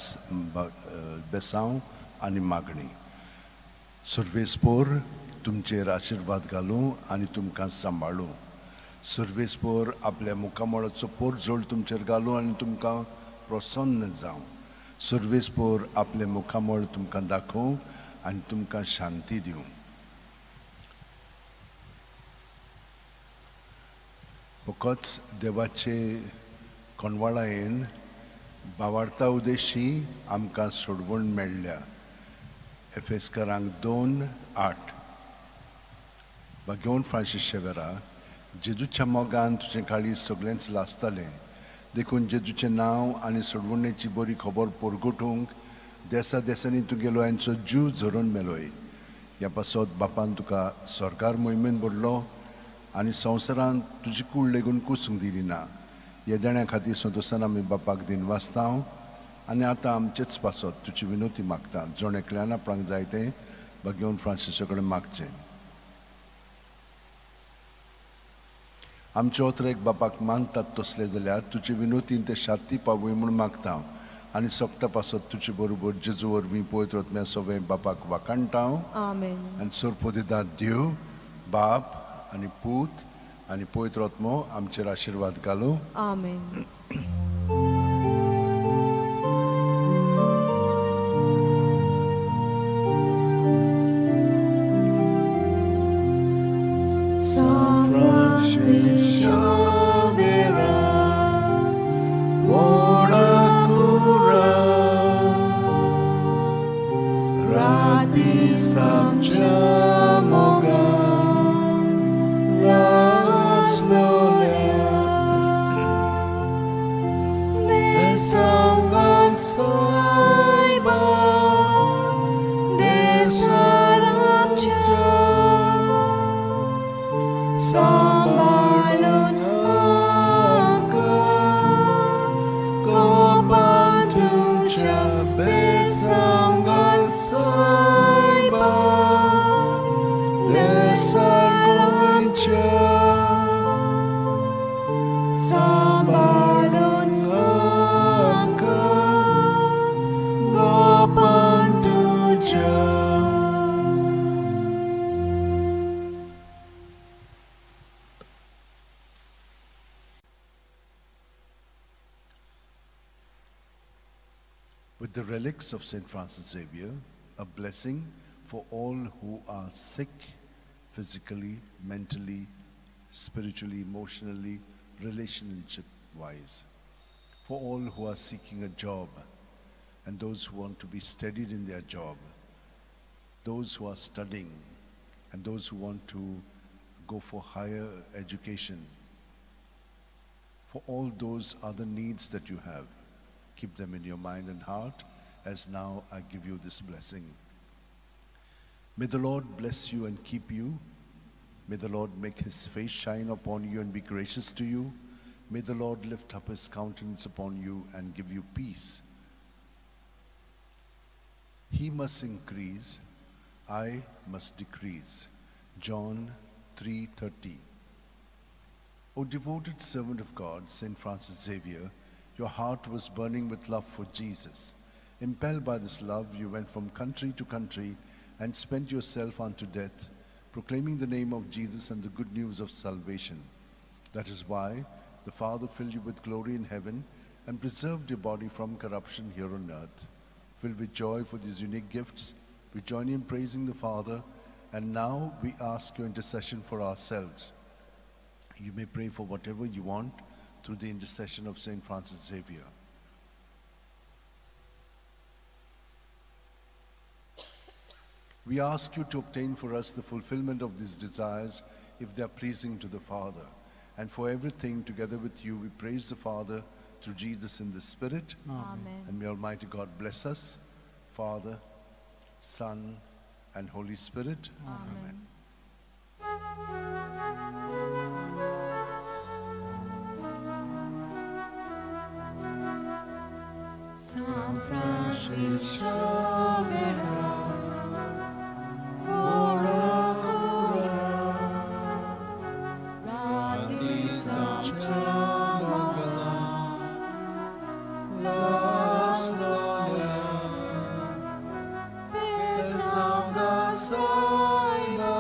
बेसांव आनी मागणी सुर्वेस्पोर तुमचेर आशिर्वाद घालूं आनी तुमकां सांबाळूं सुर्वेस्पोर आपल्या मुखामळाचो पोरजोळ तुमचेर घालूं आनी तुमकां प्रसन्न जावं सुर्वेस्पोर आपले मुखामळ तुमकां दाखोवं आनी तुमकां शांती दिवं फकत देवाचे कोणवाळायेन भावार्था उदेशी आमकां सोडवण मेळ्ळ्या एफेसकारांक 2:8 बागेवन फ्रांसीस शेवेरा जेजूच्या मोगान तुजें काळीज सगळेंच लासतालें देखून जेजूचें नांव आनी सोडवणेची बरी खबर पोरगोटूंक देसा देसांनी तुगेलो हांचो जीव झरोवन मेलोय ह्या पासत बापान तुका सरकार मोहिमेन भरलो आनी संवसारांत तुजी कूड लेगून कुसूंक दिली ना येदेण्या खातीर संतोशान आमी बापाक दिन वाचतां आनी आतां आमचेच पासत तुजी विनोती मागता जोण एकल्यान आपणाक जाय तें बागेवन फ्रांसिसा कडेन मागचें आमचे ओतरेक बापाक मानतात तसले जाल्यार तुजे विनोतीन ते शांती पावय म्हूण मागता आनी सोगटा पासत तुजे बरोबर जेजू वरवीं पवित्र आत्म्या सवें बापाक वाकाणटां आनी सोरपो दिता देव बाप आनी पूत आनी पवित्र आत्मो आमचेर आशिर्वाद घालूं आमेन San Francis Xavier, Orakura, Radisam Jamoga, Las Lolia, Desangan Saiba, Desaram Sambalun angka Kopantuja besanggal saiba Lesarunca Sambalun angka Kopantuja. With the relics of St. Francis Xavier, a blessing for all who are sick physically, mentally, spiritually, emotionally, relationship-wise, for all who are seeking a job and those who want to be steadied in their job, those who are studying and those who want to go for higher education, for all those other needs that you have. Keep them in your mind and heart as now I give you this blessing. May the Lord bless you and keep you. May the Lord make his face shine upon you and be gracious to you. May the Lord lift up his countenance upon you and give you peace. He must increase, I must decrease. John 3:30. O devoted servant of God, St. Francis Xavier, your heart was burning with love for Jesus. Impelled by this love, you went from country to country and spent yourself unto death, proclaiming the name of Jesus and the good news of salvation. That is why the Father filled you with glory in heaven and preserved your body from corruption here on earth. Filled with joy for these unique gifts, we join in praising the Father, and now we ask your intercession for ourselves. You may pray for whatever you want through the intercession of Saint Francis Xavier. We ask you to obtain for us the fulfillment of these desires if they are pleasing to the Father. And for everything, together with you, we praise the Father through Jesus in the Spirit. Amen. And may Almighty God bless us, Father, Son, and Holy Spirit. Amen. San Francis Xavier, ora cura, radisam chamana, las gloria, besam da saiba,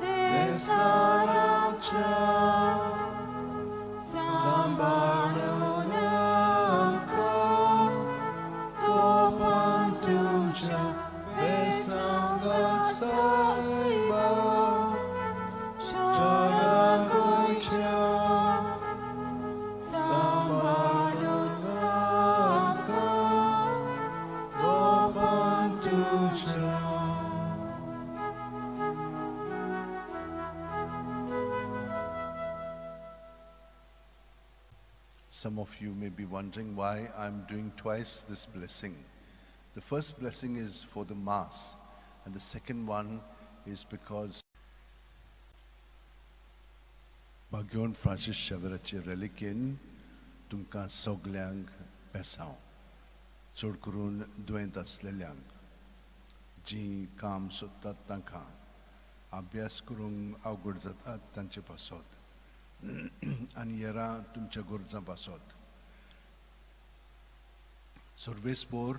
desaram cha, sambarunam Kopantucha Besanga Saiba Sharagoicha Sambalunamka Kopantucha. Some of you may be wondering why I'm doing twice this blessing. The first blessing is for the Mass, and the second one is because Bhagwan Francis Xavierचे reliquin तुमकां सगल्यांक बेसांव चड करून दुयेंत असलेल्यांक जीं काम सोदतात तांकां अभ्यास करूंक अवघड जातात तांचे पासत आनी येरां तुमच्या गरजां पासत सर्वेस्पोर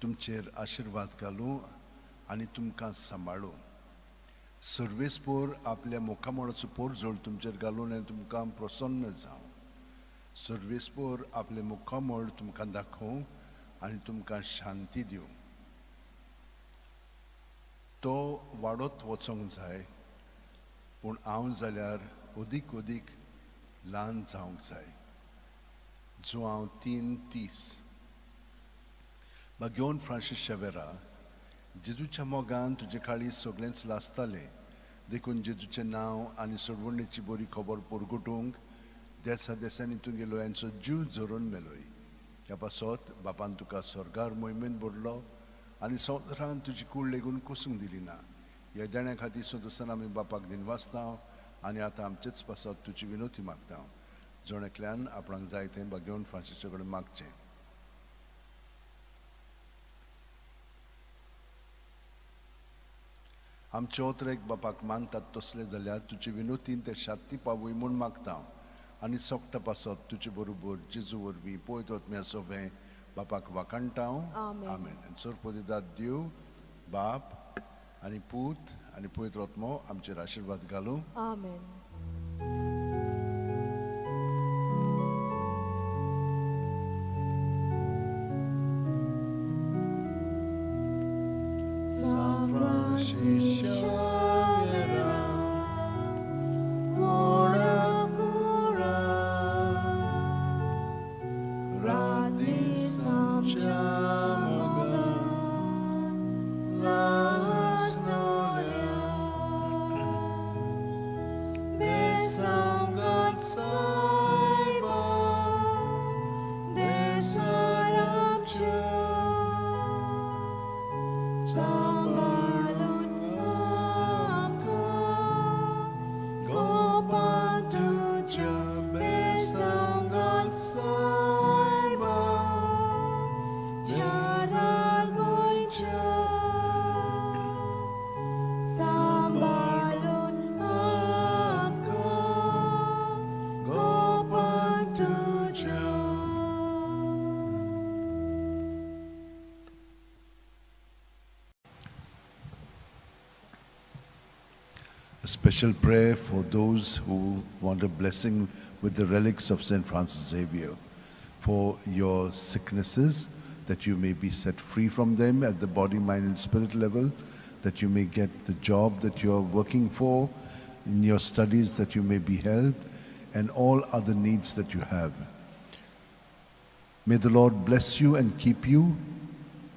तुमचेर आशिर्वाद घालूं आनी तुमकां सांबाळूं सर्वेस्पोर आपल्या मुखामळाचो पोरजोळ तुमचेर घालून आनी तुमकां प्रसन्न जावं सर्वेस्पोर आपले मुखामळ तुमकां दाखोवं आनी तुमकां शांती दिवं तो वाडत वचोंक जाय पूण हांव जाल्यार अदीक ल्हान जावंक जाय जो हांव 3:30 Bhagwan Francis Xavier जेजूच्या मोगान तुजे काळी सगळेंच लासतालें देखून जेजूचें नांव आनी सोडवणेची बरी खबर परगटूंक देसा देसांनी तुगेलो यांचो जीव जोरून मेलोय ह्या पासत बापान तुका स्वर्गार मोहिमेन भरलो आनी संवसारान तुजी कूड लेगून कुसूंक दिली ना ह्या देण्या खातीर सदोसान आमी बापाक दिनवासता आनी आतां आमचेच पासत तुजी विनोती मागता जोण एकल्यान आपणाक जाय तें भगवान फ्रांसिसा कडेन मागचें आमचे ओतरेक बापाक मानतात तसले जाल्यार तुजे विनोतीन ते शांती पावूय म्हूण मागता आनी सोगटा पासत तुजे बरोबर जेजू वरवीं पळयत वतम्या सोवें बापाक वाखाणटा आमेन सोरपोदिदाद देव बाप आनी पूत आनी पळयत वतमो आमचेर आशिर्वाद घालूं आमेन. San Francis Xavier, ora cura, radisam chamana, las gloria, besam gatsaiba, desaram cha, sambalun special prayer for those who want a blessing with the relics of St. Francis Xavier, for your sicknesses, that you may be set free from them at the body, mind, and spirit level, that you may get the job that you are working for, in your studies that you may be helped, and all other needs that you have. May the Lord bless you and keep you.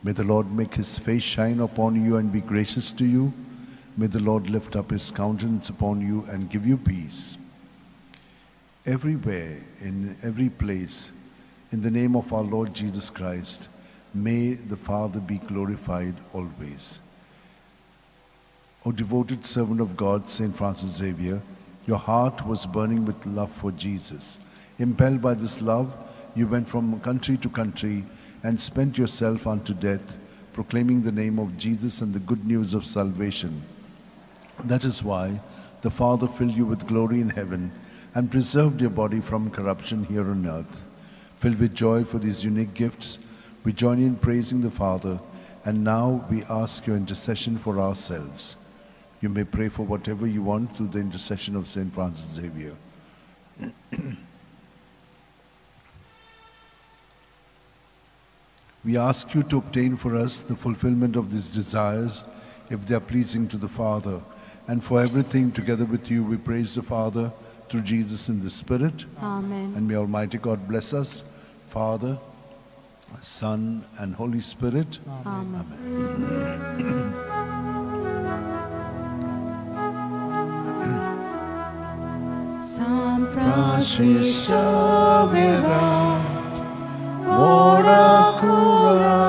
May the Lord make his face shine upon you and be gracious to you. May the Lord lift up his countenance upon you and give you peace. Everywhere, in every place, in the name of our Lord Jesus Christ, may the Father be glorified always. O devoted servant of God, St. Francis Xavier, your heart was burning with love for Jesus. Impelled by this love, you went from country to country and spent yourself unto death, proclaiming the name of Jesus and the good news of salvation. That is why the Father filled you with glory in heaven and preserved your body from corruption here on earth. Filled with joy for these unique gifts, we join in praising the Father, and now we ask your intercession for ourselves. You may pray for whatever you want through the intercession of St. Francis Xavier. We ask you to obtain for us the fulfillment of these desires, if they are pleasing to the Father. And for everything, together with you, we praise the Father through Jesus in the Spirit. Amen. And may Almighty God bless us, Father, Son, and Holy Spirit. Amen. San Francisco Xavier, ora cura,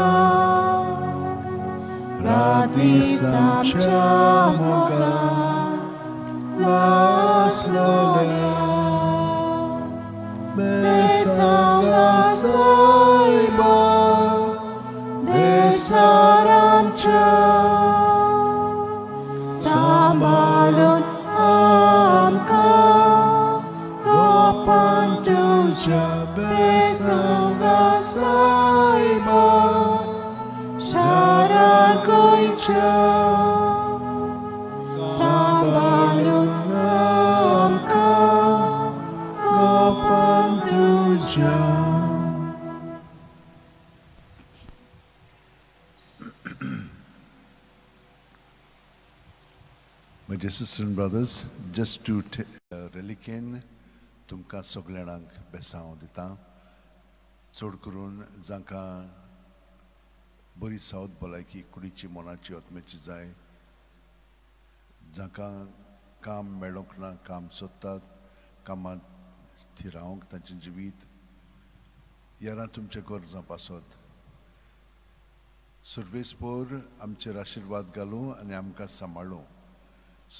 radis amchamoga, las gloria, besanga saiba, desaramcha, sambalun amka, gopantuja, besanga saiba, Sharagoicha, sambalun amka, gopantuja. My dear sisters and brothers, just to reliquin तुमकां सगळ्यांक बेसांव दिता. चड करून जांकां बरी सावत भलायकी कुडीची मनाची आत्म्याची जाय, जांकां काम मेळोंक ना, काम सोदतात, कामांत थिरावंक तांचें जिवीत, यारां तुमच्या गरजां पासत. सर्वेस्पोर आमचेर आशिर्वाद घालूं आनी आमकां सांबाळूं.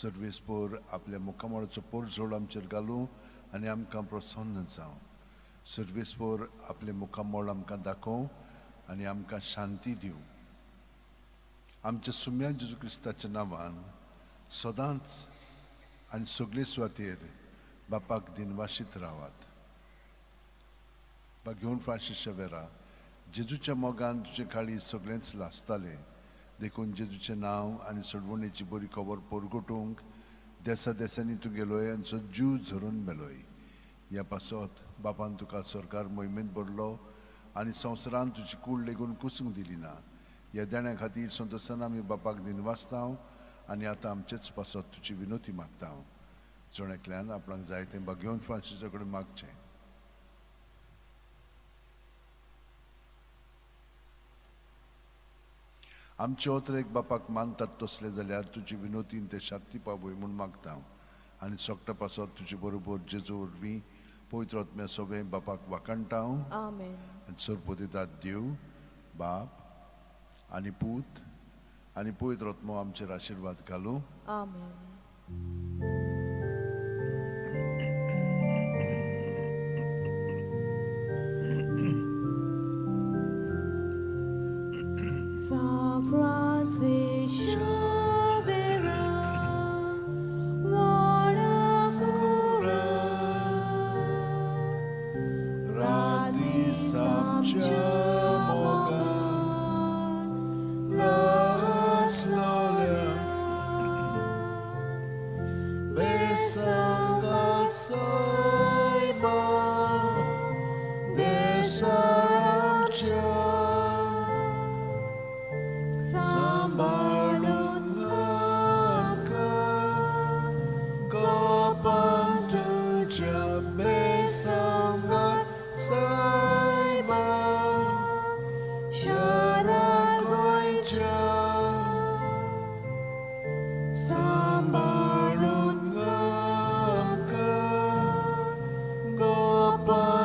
सर्वेस्पोर आपल्या मुखामळाचो पोरझोळ आमचेर घालूं आनी आमकां प्रसन्न जावं. सर्वेस्पोर आपले मुखामळ आमकां दाखोवं आनी आमकां शांती दिवं. आमच्या सुम्या जेजू क्रिस्ताच्या नांवान सदांच आनी सगळे सुवातेर बापाक दिनवाशीत रावात. घेवन फ्रांसीस शेवेरा, जेजूच्या मोगान तुजे काळी सगळेंच लासतालें, देखून जेजूचें नांव आनी सडवणेची बरी खबर परगटूंक देसा देसांनी तूं गेलोय आनी जो जीव झरून मेलोय. ह्या पासत बापान तुका सरकार मोहिमेंत भरलो आनी संवसारान तुजी कूड लेगून कुसूंक दिली ना. ह्या देण्या खातीर संतोसान आमी बापाक दिनवासतांव आनी आतां आमचेच पासत तुजी विनोती मागतांव. जोणेकल्यान आपणाक जाय तें घेवन फ्रांसीसा कडेन मागचें. आमचे ओतरेक बापाक मानतात तसले जाल्यार तुजी विनोतीन ते शांती पावय म्हूण मागता. आनी सोगटा पासत तुजे बरोबर जेजू वरवीं पवित्र आत्म्या सगळें बापाक वाकणटाव. Amen. आनी सरपोदितात देव, बाप आनी पूत आनी पवित्र आत्मो आमचेर आशिर्वाद घालूं. Amen. San Francis Xavier, ora cura, radis amchamogan, las gloria, Besanga Saiba Shara Goicha Sambarun Gamka Gopanduja.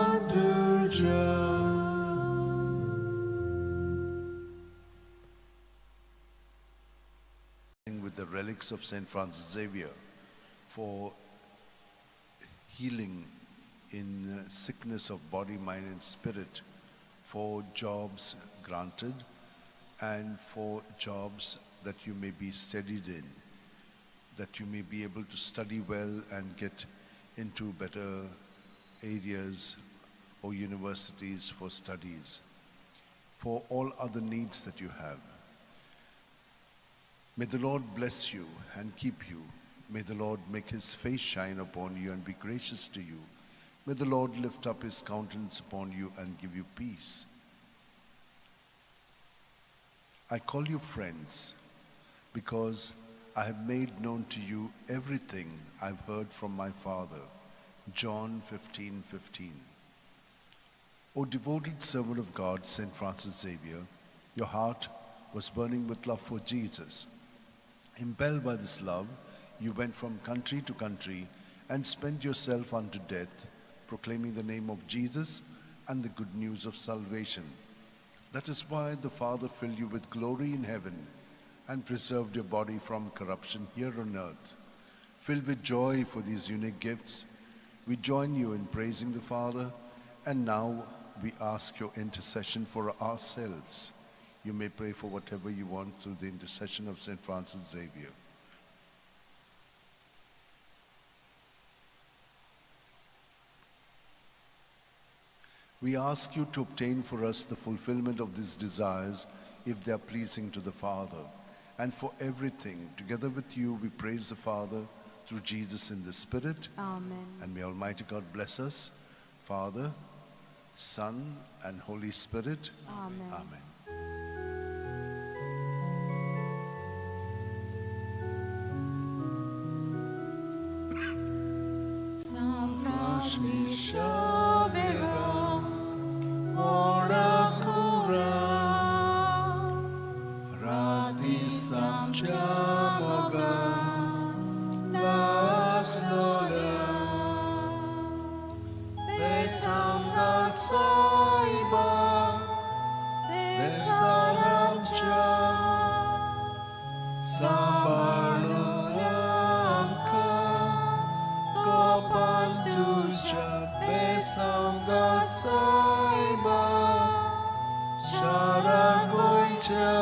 With the relics of St. Francis Xavier for healing in sickness of body, mind, and spirit, for jobs granted, and for jobs that you may be steadied in, that you may be able to study well and get into better areas or universities for studies, for all other needs that you have. May the Lord bless you and keep you. May the Lord make his face shine upon you and be gracious to you. May the Lord lift up his countenance upon you and give you peace. I call you friends because I have made known to you everything I've heard from my Father. John 15:15. O devoted servant of God, St. Francis Xavier, your heart was burning with love for Jesus. Impelled by this love, you went from country to country and spent yourself unto death, proclaiming the name of Jesus and the good news of salvation. That is why the Father filled you with glory in heaven and preserved your body from corruption here on earth. Filled with joy for these unique gifts, we join you in praising the Father, and now we ask your intercession for ourselves. You may pray for whatever you want through the intercession of St. Francis Xavier. We ask you to obtain for us the fulfillment of these desires if they are pleasing to the Father. And for everything, together with you, we praise the Father through Jesus in the Spirit. Amen. And may Almighty God bless us, Father, Son, and Holy Spirit. Amen. Amen. San Francis Xavier, ora cura, Radisam Chamoga, Nas Gloria, Besam Gatsaiba, Desaram Cha, Sambaluamka, Gopanduja, Besam Gatsaiba, Sharagoicha,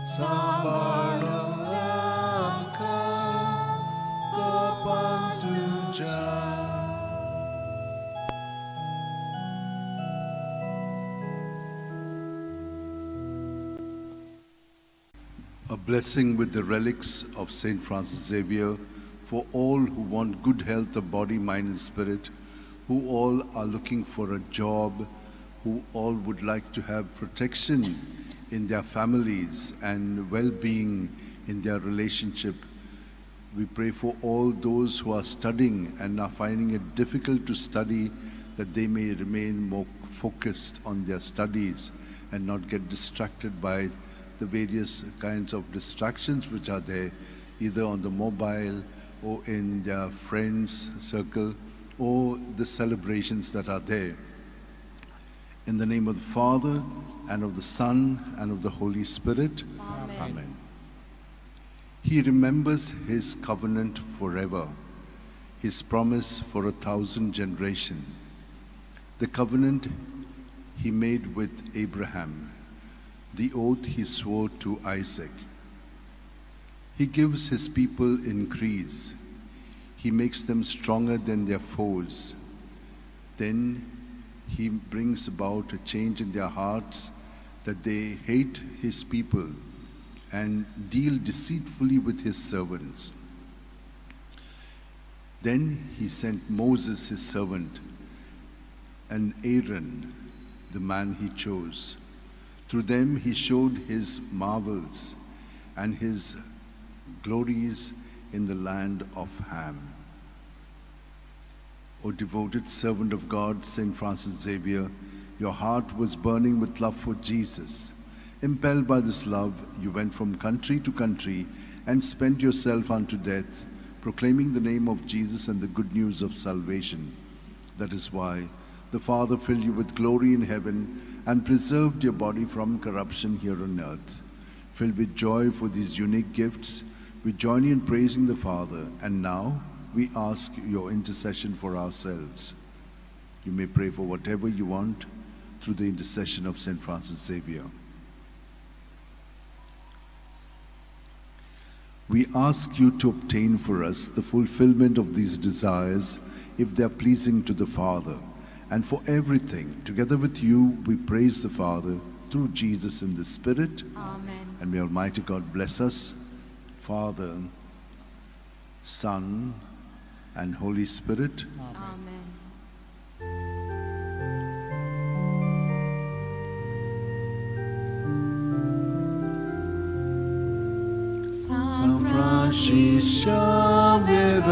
Sambaluamka, Gopanduja. A blessing with the relics of St. Francis Xavier for all who want good health of body, mind, and spirit, who all are looking for a job, who all would like to have protection in their families and well-being in their relationship. We pray for all those who are studying and are finding it difficult to study, that they may remain more focused on their studies and not get distracted by the various kinds of distractions which are there, either on the mobile or in their friends' circle or the celebrations that are there. In the name of the Father, and of the Son, and of the Holy Spirit. Amen. Amen. He remembers his covenant forever, his promise for 1,000 generations, the covenant he made with Abraham, the oath he swore to Isaac. He gives his people increase. He makes them stronger than their foes. Then he brings about a change in their hearts, that they hate his people and deal deceitfully with his servants. Then he sent Moses, his servant, and Aaron, the man he chose. Through them he showed his marvels and his glories in the land of Ham. O devoted servant of God, St. Francis Xavier, your heart was burning with love for Jesus. Impelled by this love, you went from country to country and spent yourself unto death, proclaiming the name of Jesus and the good news of salvation. That is why the Father filled you with glory in heaven and preserved your body from corruption here on earth. Filled with joy for these unique gifts, we join you in praising the Father, and now we ask your intercession for ourselves. You may pray for whatever you want through the intercession of St. Francis Xavier. We ask you to obtain for us the fulfillment of these desires if they are pleasing to the Father. And for everything, together with you, we praise the Father through Jesus in the Spirit. Amen. And may Almighty God bless us, Father, Son, and Holy Spirit. Amen. San Francis Xavier,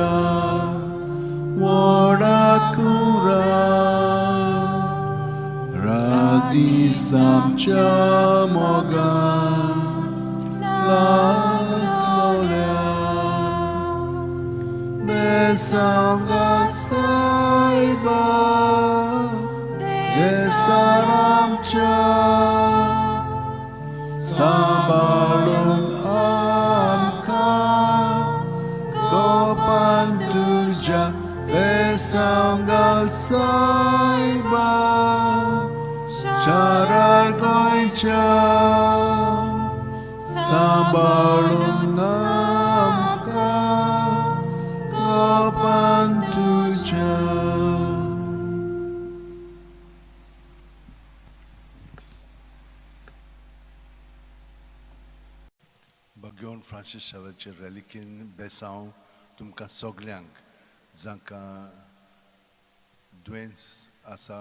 Warakura, Radi Samcha Mogan, Las Lolia, Besanga Saiba, Desaramcha, Sambalung Pantuja Besangal Saiba Charal Goincha Sambalunamka Gopantuja. Bagyon Francis Xavier relikin besaw तुमकां सगल्यांक जांकां दुयेंस आसा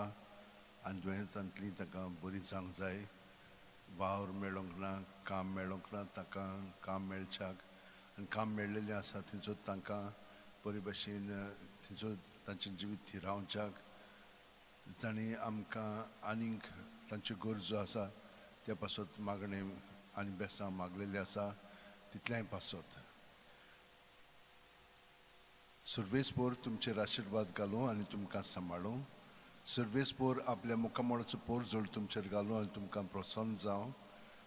आनी दुयेंसांतली ताका बरी जावंक जाय, वावर मेळोंक ना, काम मेळोंक ना, ताका काम मेळच्याक, आनी काम मेळिल्लें आसा थंयसर तांकां बरे भशेन थंयसर तांचें जिवीत थिरावच्याक, जांणी आमकां आनीक तांच्यो गरजो आसा त्या पासत मागणें आनी बेसांव मागलेलें आसा तितल्याय पासत सर्वेस्पोर तुमचेर आशिर्वाद घालूं आनी तुमकां सांबाळूं. सर्वेस्पोर आपल्या मुखामळाचो पोर जोड तुमचेर घालूं आनी तुमकां प्रोत्साहन जावं.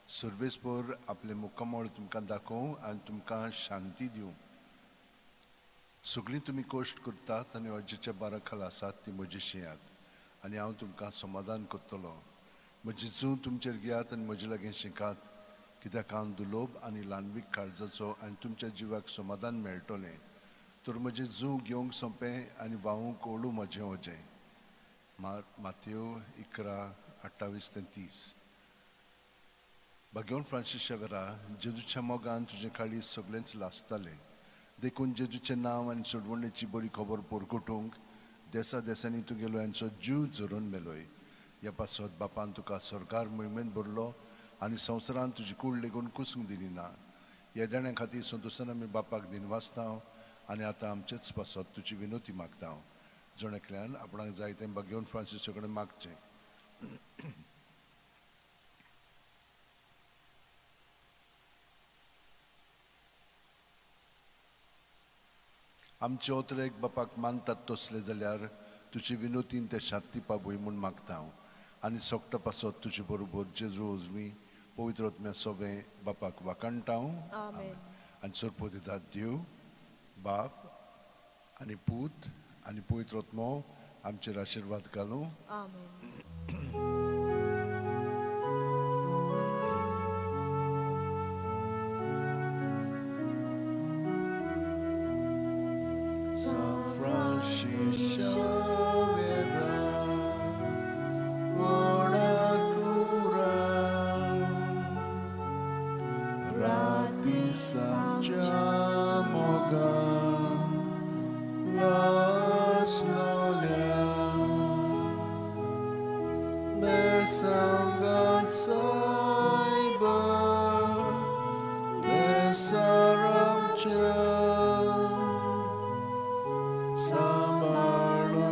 सर्वेस्पोर आपले मुखामळ तुमकां दाखोवं आनी तुमकां शांती दिवं. सगळीं तुमी कश्ट करतात आनी अजेच्या बारा खाला आसात ती म्हजीशी यात आनी हांव तुमकां समाधान करतलो. म्हजी जूं तुमचेर घेयात आनी म्हजे लागीं शिकात, कित्याक हांव दुलोभ आनी ल्हानवीक काळजाचो आनी तुमच्या जिवाक समाधान मेळटलें. तर म्हजें जूं घेवंक सोंपें आनी व्हावूंक ओळू म्हजें ओजें. माथ्यो 11:28-30. Bagyon Francis Xaviera, जेजूच्या मोगान तुजें काळीज सगळेंच लासतालें. देखून जेजूचें नांव आनी सोडवणेची बरी खबर पोरकोटूंक देसा देसांनी तुगेलो यांचो जीव झरोवन मेलोय. ह्या पासत बापान तुका सरकार मोहिमेंत भरलो आनी संवसारान तुजी कूड लेगून कुसूंक दिली ना. येद्याण्या खातीर संतोशान आमी बापाक दिनवासता आनी आतां आमचेच पासत तुजी विनोती मागता. जोणेकल्यान आपणाक जाय तें बाग्योन फ्रांसिसा कडेन मागचें. आमचे ओतरेक बापाक मानतात तसले जाल्यार तुजी विनोतीन ते शांती पावय म्हूण मागता. आनी सोगटा पासत तुजे बरोबर जेजू उजवी पवित्र आत्म्या सोवें बापाक वाकणटा. आनी सोरपो दितात देव बाप आनी पूत आनी पवित्र आत्मो आमचेर आशिर्वाद घालूं. San Francis Xaviera, Oracura, Rati Sanjamoga, Las Lolia, Besangat Saiba, Desaramcha, Samalu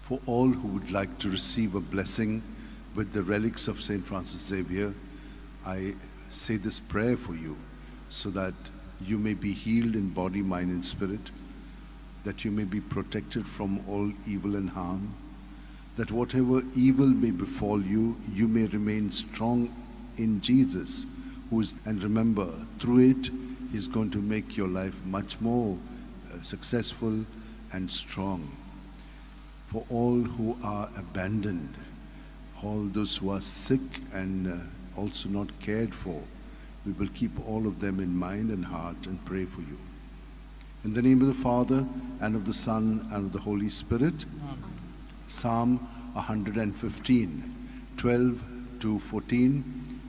For all who would like to receive a blessing with the relics of St. Francis Xavier, I say this prayer for you so that you may be healed in body, mind, and spirit, that you may be protected from all evil and harm, that whatever evil may befall you, you may remain strong in Jesus, and remember, through it, He's going to make your life much more successful and strong. For all who are abandoned, all those who are sick and also not cared for, we will keep all of them in mind and heart and pray for you. In the name of the Father, and of the Son, and of the Holy Spirit. Amen. Psalm 115, 12 to 14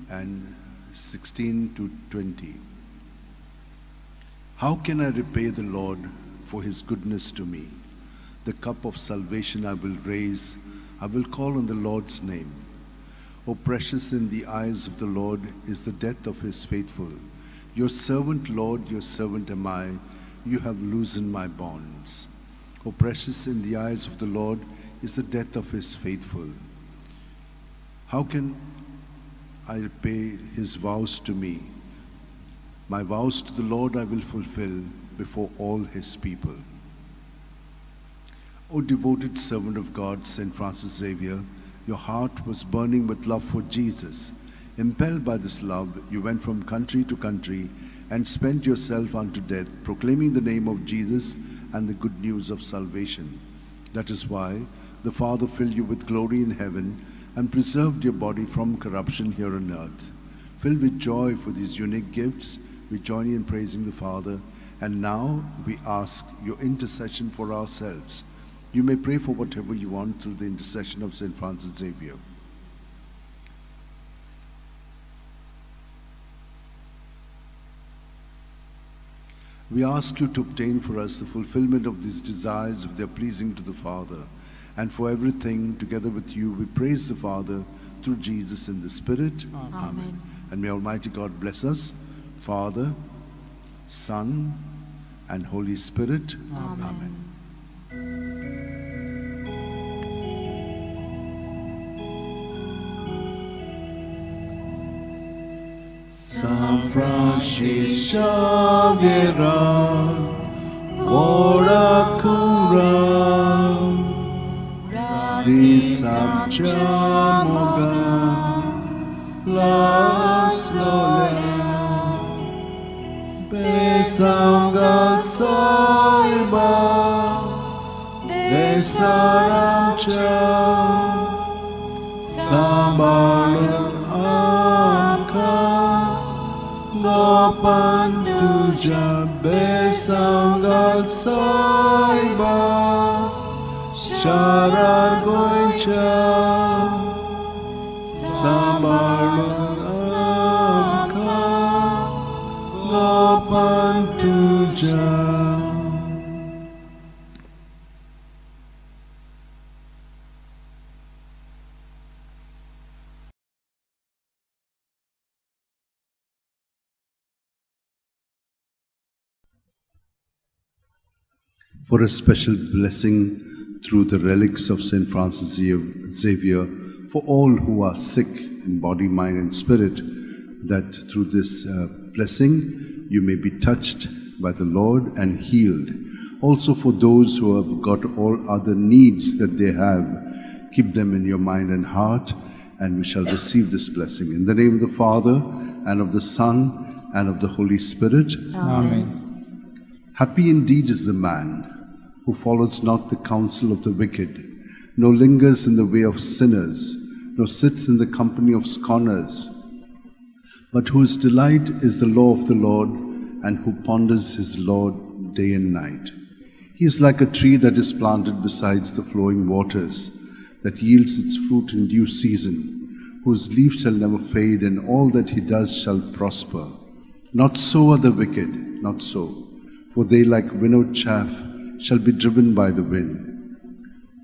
and 16 to 20. How can I repay the Lord for His goodness to me? The cup of salvation I will raise. I will call on the Lord's name. O precious in the eyes of the Lord is the death of His faithful. Your servant, Lord, your servant am I. You have loosened my bonds. O precious in the eyes of the Lord is the death of His faithful. How can I repay His vows to me? My vows to the Lord I will fulfill before all His people. O devoted servant of God, St. Francis Xavier, your heart was burning with love for Jesus. Impelled by this love, you went from country to country and spent yourself unto death, proclaiming the name of Jesus and the good news of salvation. That is why the Father filled you with glory in heaven and preserved your body from corruption here on earth. Filled with joy for these unique gifts, we join you in praising the Father, and now we ask your intercession for ourselves. You may pray for whatever you want through the intercession of St. Francis Xavier. We ask you to obtain for us the fulfillment of these desires if they are pleasing to the Father. And for everything, together with you, we praise the Father through Jesus in the Spirit. Amen. Amen. And may Almighty God bless us, Father, Son, and Holy Spirit. Amen. San Francis Xavier, ora cura, di sabciamoga, las lola, besanga saiba, de saramcha, sambalun amka, Gopanduja besangal saiba Sharagoicha Sambalun amka Gopanduja. For a special blessing through the relics of St. Francis Xavier for all who are sick in body, mind, and spirit, that through this blessing you may be touched by the Lord and healed. Also for those who have got all other needs that they have, keep them in your mind and heart, and we shall receive this blessing. In the name of the Father, and of the Son, and of the Holy Spirit. Amen. Happy indeed is the man who follows not the counsel of the wicked, nor lingers in the way of sinners, nor sits in the company of scorners, but whose delight is the law of the Lord, and who ponders his law day and night. He is like a tree that is planted beside the flowing waters, that yields its fruit in due season, whose leaf shall never fade, and all that he does shall prosper. Not so are the wicked, not so, for they like winnowed chaff shall be driven by the wind.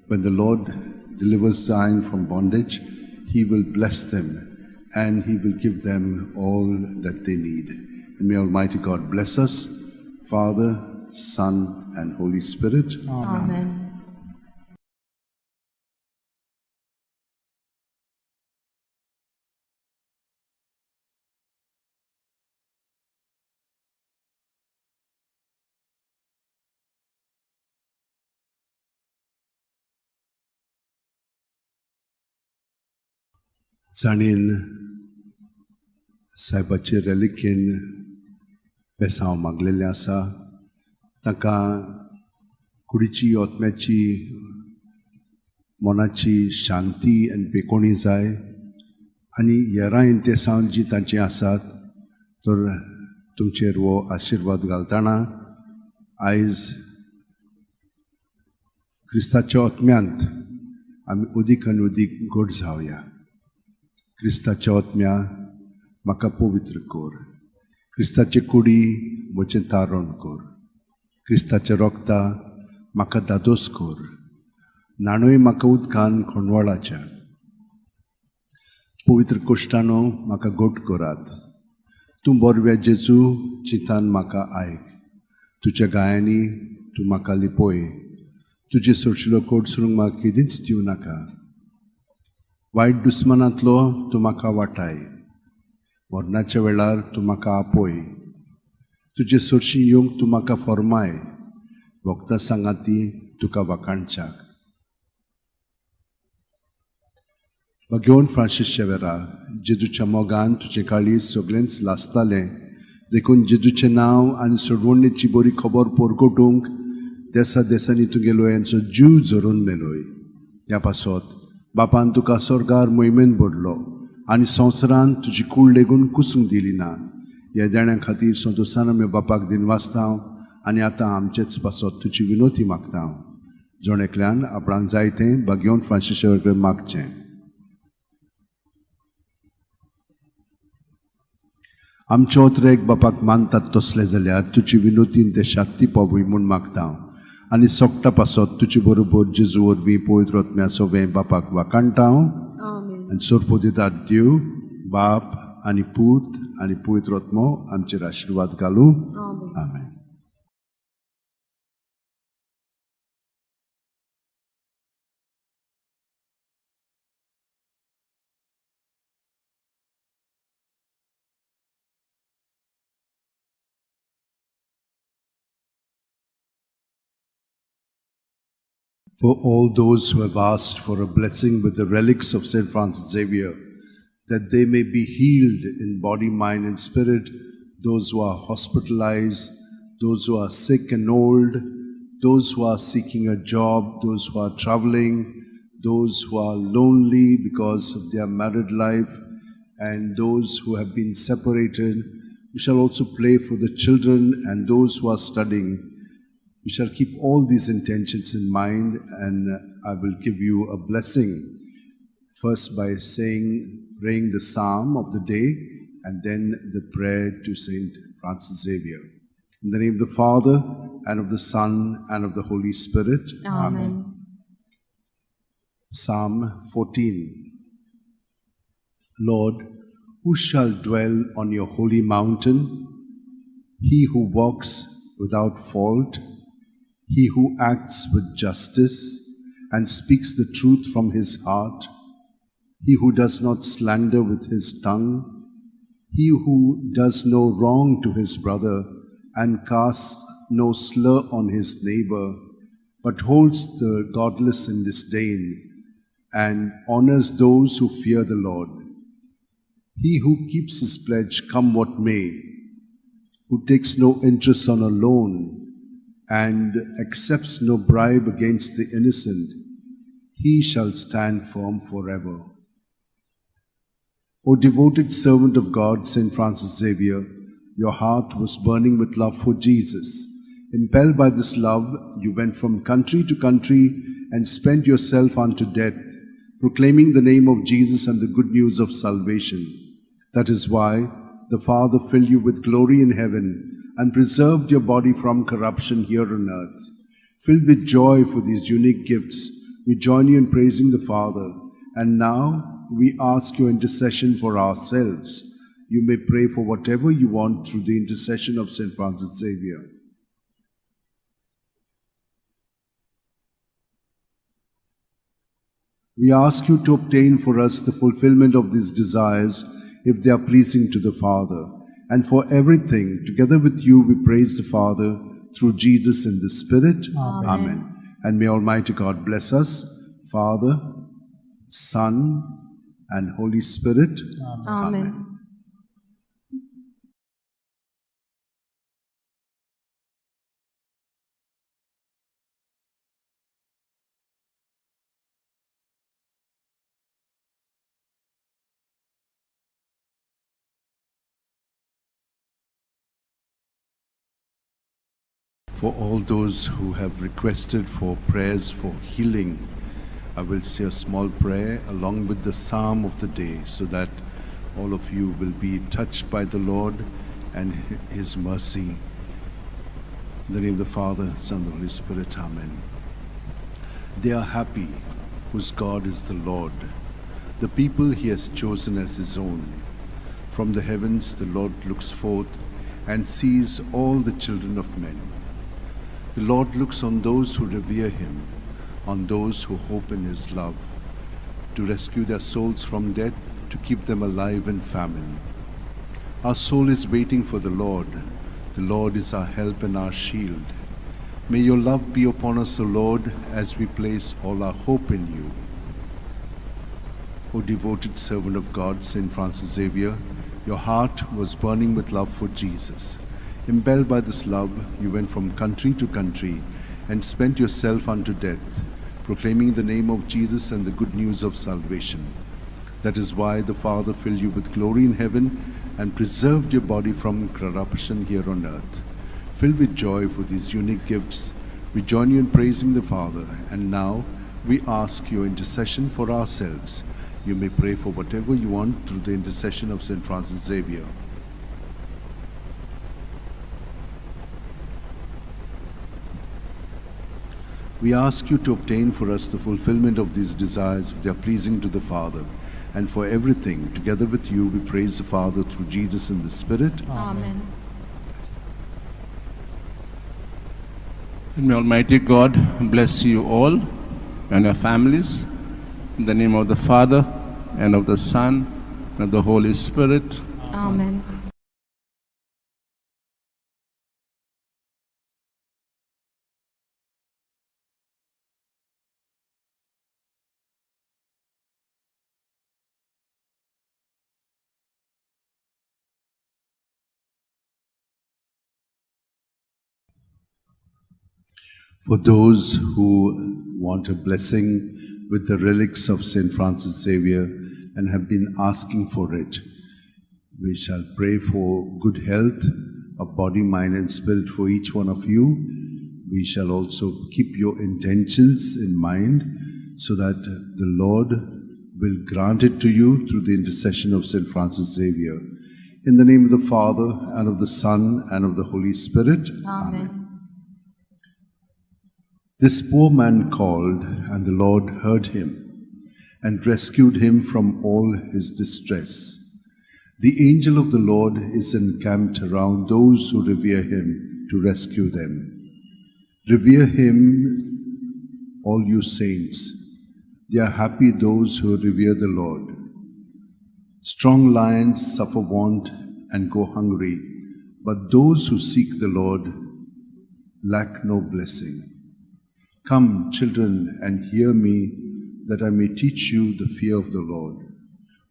When the Lord delivers Zion from bondage, he will bless them, and he will give them all that they need. And may Almighty God bless us, Father, Son, and Holy Spirit. Amen. जाणीन साहेबाचे रेलिकेन बेसांव मागलेलें आसा ताका कुडीची ओतम्याची मनाची शांती आनी पेकोणी जाय आनी हेरां इंतेसांव जी तांची आसात तर तुमचेर वो आशिर्वाद घालतना आयज क्रिस्ताच्या ओतम्यांत आमी उदीक आनी उदीक गोड जावया. क्रिस्ताच्या ओतम्या म्हाका पवित्र कोर. क्रिस्ताचे कुडी म्हजें तारण कोर. क्रिस्ताच्या रोगता म्हाका दादोस कोर. नाणूय म्हाका उदकान खणवाळाच्या. पवित्र कोश्टानो म्हाका गोड कोरात. तूं बोरव्या जेजू चिंतान म्हाका आयक. तुज्या गायांनी तूं म्हाका लिपोय. तुजे सोडशिल्लो कोडसरूंक म्हाका केदींच दिवं नाका. वायट दुस्मानांतलो तूं म्हाका वाटाय. मरणाच्या वेळार तूं म्हाका आपोय. तुजे सोडशी येवंक तूं म्हाका फॉर्माय. भक्तां सांगाती तुका वाखाणच्याक. घेवन फ्रांसीस शेवेरा जेजूच्या मोगान तुजें काळीज सगळेंच लासतालें देखून जेजूचें नांव आनी सोडवणेची बरी खबर परगटूंक देसा देसांनी तुगेलो यांचो जीव झरून मेलोय. ह्या पासत बापान तुका स्वर्गार मोहिमेन भरलो आनी संवसारान तुजी कूड लेगून कुसूंक दिली ना. ह्या देण्या खातीर संतोसान आमी बापाक दिन वाचतां आनी आतां आमचेच पासत तुजी विनोती मागता. जोण एकल्यान आपणाक जाय तें घेवन फ्रांसीस शेवेर मागचें. आमच्या ओतरेक बापाक मानतात तसले जाल्यार तुजी विनोतीन ते शाक्ती पावूय म्हूण मागता आनी सोगटा पासत तुजे बरोबर जेजू वरवीं पवित्र आत्म्या सोवें बापाक वाखाणटा. आनी सोरपो दितात देव बाप आनी पूत आनी पवित्र आत्मो आमचेर आशिर्वाद घालूं. आमेन. For all those who have asked for a blessing with the relics of St. Francis Xavier, that they may be healed in body, mind, and spirit, those who are hospitalized, those who are sick and old, those who are seeking a job, those who are traveling, those who are lonely because of their married life, and those who have been separated. We shall also pray for the children and those who are studying. We shall keep all these intentions in mind, and I will give you a blessing. First by praying the psalm of the day, and then the prayer to St. Francis Xavier. In the name of the Father, and of the Son, and of the Holy Spirit. Amen. Psalm 14. Lord, who shall dwell on your holy mountain? He who walks without fault, he who acts with justice and speaks the truth from his heart, he who does not slander with his tongue, he who does no wrong to his brother and casts no slur on his neighbor, but holds the godless in disdain and honors those who fear the Lord. He who keeps his pledge come what may, who takes no interest on a loan and accepts no bribe against the innocent, he shall stand firm forever. O devoted servant of God, St. Francis Xavier, your heart was burning with love for Jesus. Impelled by this love, you went from country to country and spent yourself unto death, proclaiming the name of Jesus and the good news of salvation. That is why the Father filled you with glory in heaven and preserved your body from corruption here on earth. Filled with joy for these unique gifts, we join you in praising the Father. And now we ask your intercession for ourselves. You may pray for whatever you want through the intercession of St. Francis Xavier. We ask you to obtain for us the fulfillment of these desires if they are pleasing to the Father. And for everything, together with you, we praise the Father through Jesus in the Spirit. Amen. And may Almighty God bless us, Father, Son, and Holy Spirit. Amen. For all those who have requested for prayers for healing, I will say a small prayer along with the psalm of the day so that all of you will be touched by the Lord and His mercy. In the name of the Father, Son, and the Holy Spirit, Amen. They are happy whose God is the Lord, the people He has chosen as His own. From the heavens the Lord looks forth and sees all the children of men. The Lord looks on those who revere Him, on those who hope in His love, to rescue their souls from death, to keep them alive in famine. Our soul is waiting for the Lord. The Lord is our help and our shield. May your love be upon us, O Lord, as we place all our hope in you. O devoted servant of God, St. Francis Xavier, your heart was burning with love for Jesus. Impelled by this love, you went from country to country and spent yourself unto death, proclaiming the name of Jesus and the good news of salvation. That is why the Father filled you with glory in heaven and preserved your body from corruption here on earth. Filled with joy for these unique gifts, we join you in praising the Father, and now we ask your intercession for ourselves. You may pray for whatever you want through the intercession of St. Francis Xavier. We ask you to obtain for us the fulfillment of these desires if they are pleasing to the Father. And for everything, together with you, we praise the Father through Jesus in the Spirit. Amen. And may Almighty God bless you all and your families. In the name of the Father, and of the Son, and of the Holy Spirit. Amen. For those who want a blessing with the relics of St. Francis Xavier and have been asking for it, we shall pray for good health of body, mind and spirit for each one of you. We shall also keep your intentions in mind so that the Lord will grant it to you through the intercession of St. Francis Xavier. In the name of the Father, and of the Son, and of the Holy Spirit. Amen. This poor man called, and the Lord heard him, and rescued him from all his distress. The angel of the Lord is encamped around those who revere him to rescue them. Revere him, all you saints. They are happy those who revere the Lord. Strong lions suffer want and go hungry, but those who seek the Lord lack no blessing. Come, children, and hear me, that I may teach you the fear of the Lord.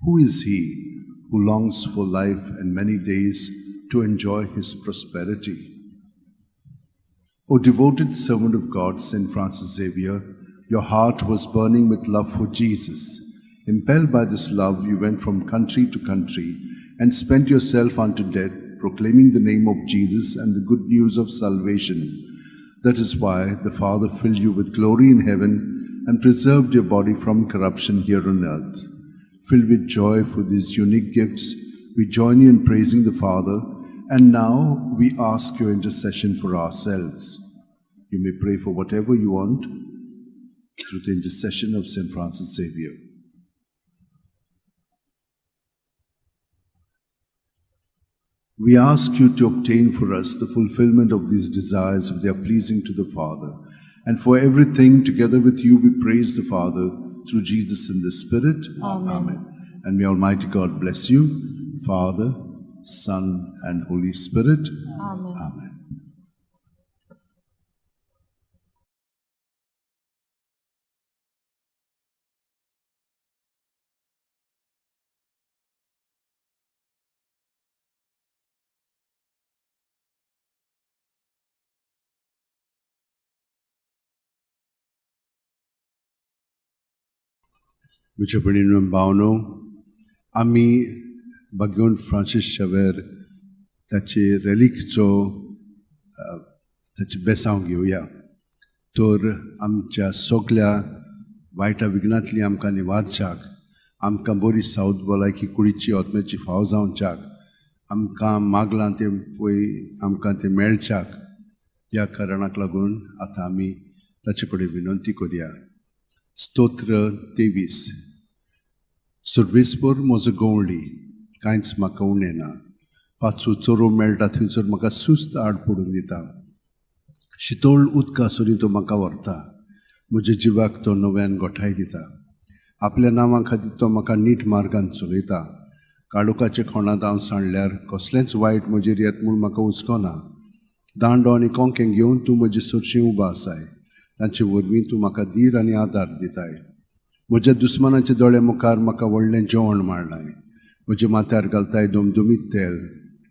Who is he who longs for life and many days to enjoy his prosperity? O devoted servant of God, St. Francis Xavier, your heart was burning with love for Jesus. Impelled by this love, you went from country to country and spent yourself unto death, proclaiming the name of Jesus and the good news of salvation. That is why the Father filled you with glory in heaven and preserved your body from corruption here on earth. Filled with joy for these unique gifts, we join you in praising the Father, and now we ask your intercession for ourselves. You may pray for whatever you want through the intercession of St. Francis Xavier. We ask you to obtain for us the fulfillment of these desires if they are pleasing to the Father. And for everything, together with you, we praise the Father through Jesus in the Spirit. Amen. And may Almighty God bless you, Father, Son, and Holy Spirit. Amen. Amen. म्हज्या भयणीनो भावनो, आमी भगवंत Francis Xavier ताचे रेलिकचो ताचे बेसांव घेवया. तर आमच्या सगळ्या वायटा विघ्नांतली आमकां निवारच्याक, आमकां बरी सावध भलायकी कुडीची आत्म्याची फाव जावच्याक, आमकां मागलां तें पळय आमकां तें मेळच्याक, ह्या कारणाक लागून आतां आमी ताचे कडेन विनंती करुया. स्तोत्र 23. सर्वेस्पर म्हजो गवळी, कांयच म्हाका उणें ना. पांचवो चोरो मेळटा थंयसर म्हाका सुस्त आड पडून दिता. शितोळ उदका आसुनी तो म्हाका व्हरता. म्हज्या जिवाक तो नव्यान गोठाय दिता. आपल्या नांवा खातीर तो म्हाका नीट मार्गान चलयता. काळोखाच्या खोणांत हांव सांडल्यार कसलेंच वायट म्हजेर येत म्हूण म्हाका हुस्कोना. दांडो आनी कोंकें घेवन तूं म्हजे सुरशें उबा आसाय. तांचे वरवीं तूं म्हाका धीर आनी आदार दिताय. म्हज्या दुस्मानाचे दोळे मुखार म्हाका व्हडलें जेवण मांडलाय. म्हज्या माथ्यार घालताय दुमदुमीत तेल.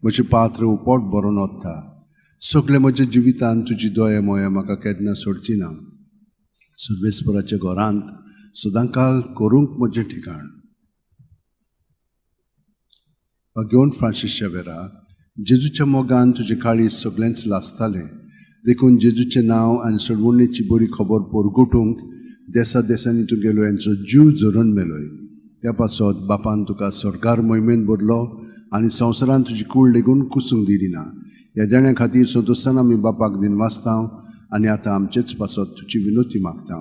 म्हजें पात्र उपोट भरून वता. सगळे म्हज्या जिवितांत तुजी दोये मोये म्हाका केन्ना सोडची ना. सर्वेस्पराच्या घरांत सदांकाळ करूंक म्हजें ठिकाण. भगवंत फ्रांसीस शावेरा, जेजूच्या मोगान तुजें काळीज सगळेंच लासतालें. देखून जेजूचें नांव आनी सडवणेची बरी खबर परगटूंक देसा देसांनी तुगेलो हेंचो जीव झरून मेलोय. त्या पासत बापान तुका सरकार मोहिमेंत भरलो आनी संवसारान तुजी कूड लेगून कुसूंक दिली ना. ह्या देण्या खातीर सदोसान आमी बापाक दिनवासतां आनी आतां आमचेच पासत तुजी विनोती मागता.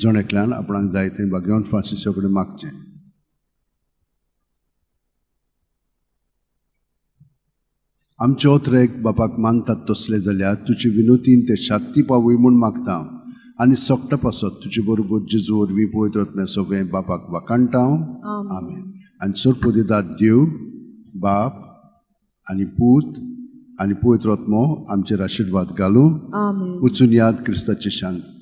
जण एकल्यान आपणाक जाय थंय भगवंत फ्रांसीसा कडेन मागचें. आमचे ओत्रेक बापाक मानतात तसले जाल्यार तुजी विनोतीन ते शांती पावय म्हूण मागता आनी सोगटा पासत तुजे बरोबर जेजू वरवीं पळयत वतलें सगळें बापाक वाकाणटा. आमेन. आनी सर्पोदिदाद देव, बाप आनी पूत आनी पवित्र आत्मो आमचेर आशिर्वाद घालूं. वचून याद क्रिस्ताची शांती.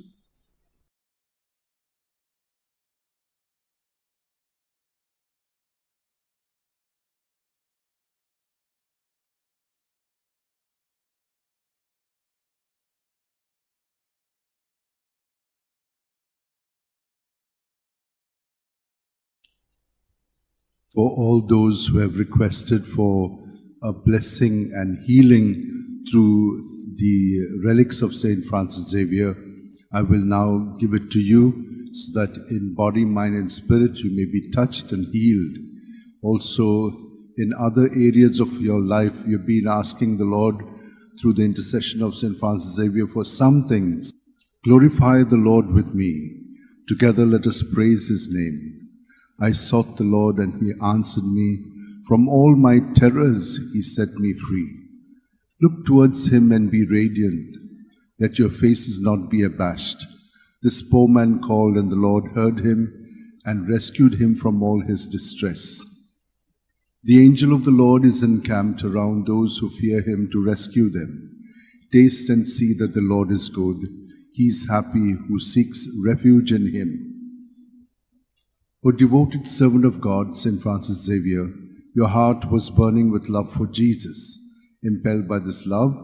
For all those who have requested for a blessing and healing through the relics of Saint Francis Xavier, I will now give it to you so that in body, mind and spirit you may be touched and healed. Also in other areas of your life you've been asking the Lord through the intercession of Saint Francis Xavier for some things. Glorify the Lord with me. Together let us praise his name. I sought the Lord and he answered me. From all my terrors he set me free. Look towards him and be radiant. Let your faces not be abashed. This poor man called and the Lord heard him and rescued him from all his distress. The angel of the Lord is encamped around those who fear him to rescue them. Taste and see that the Lord is good. He is happy who seeks refuge in him. O devoted servant of God, Saint Francis Xavier, your heart was burning with love for Jesus. Impelled by this love,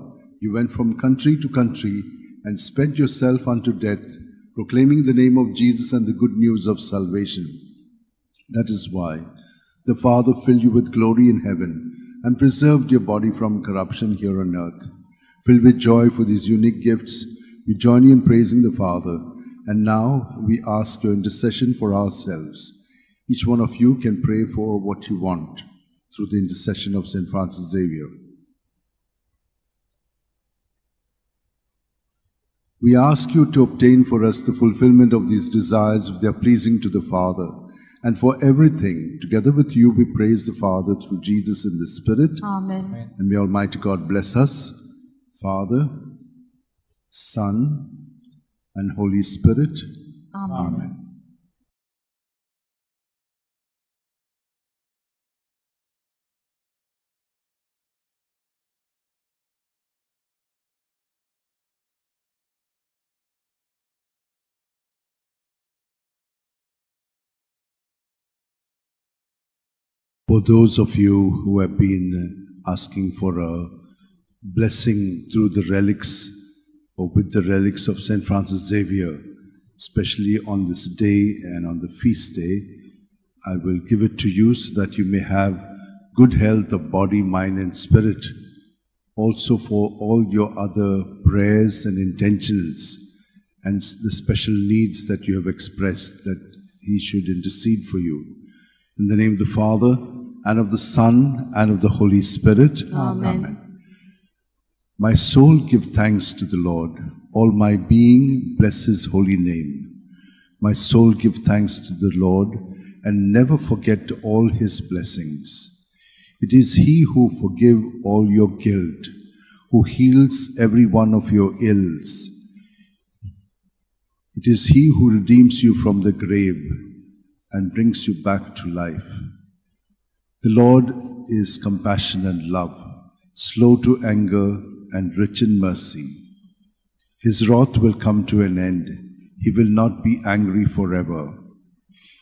you went from country to country and spent yourself unto death, proclaiming the name of Jesus and the good news of salvation. That is why the Father filled you with glory in heaven and preserved your body from corruption here on earth. Filled with joy for these unique gifts, we join you in praising the Father. And now we ask your intercession for ourselves. Each one of you can pray for what you want through the intercession of Saint Francis Xavier. We ask you to obtain for us the fulfillment of these desires if they are pleasing to the Father. And for everything, together with you, we praise the Father through Jesus in the Spirit. Amen. And may Almighty God bless us, Father, Son, and Holy Spirit. Amen. Amen. For those of you who have been asking for a blessing through the relics or with the relics of Saint Francis Xavier, especially on this day and on the feast day, I will give it to you so that you may have good health of body, mind, and spirit. Also for all your other prayers and intentions and the special needs that you have expressed, that He should intercede for you. In the name of the Father, and of the Son, and of the Holy Spirit. Amen. My soul give thanks to the Lord. All my being bless His holy name. My soul give thanks to the Lord and never forget all His blessings. It is He who forgives all your guilt, who heals every one of your ills. It is He who redeems you from the grave and brings you back to life. The Lord is compassion and love, slow to anger and rich in mercy. His wrath will come to an end. He will not be angry forever.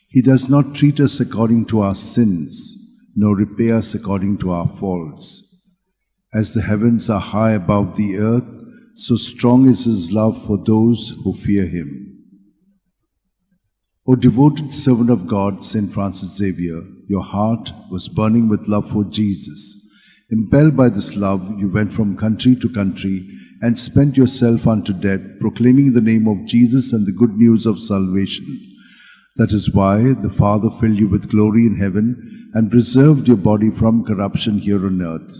He does not treat us according to our sins, nor repay us according to our faults. As the heavens are high above the earth, so strong is His love for those who fear Him. O devoted servant of God, St. Francis Xavier, your heart was burning with love for Jesus. Impelled by this love, you went from country to country and spent yourself unto death, proclaiming the name of Jesus and the good news of salvation. That is why the Father filled you with glory in heaven and preserved your body from corruption here on earth.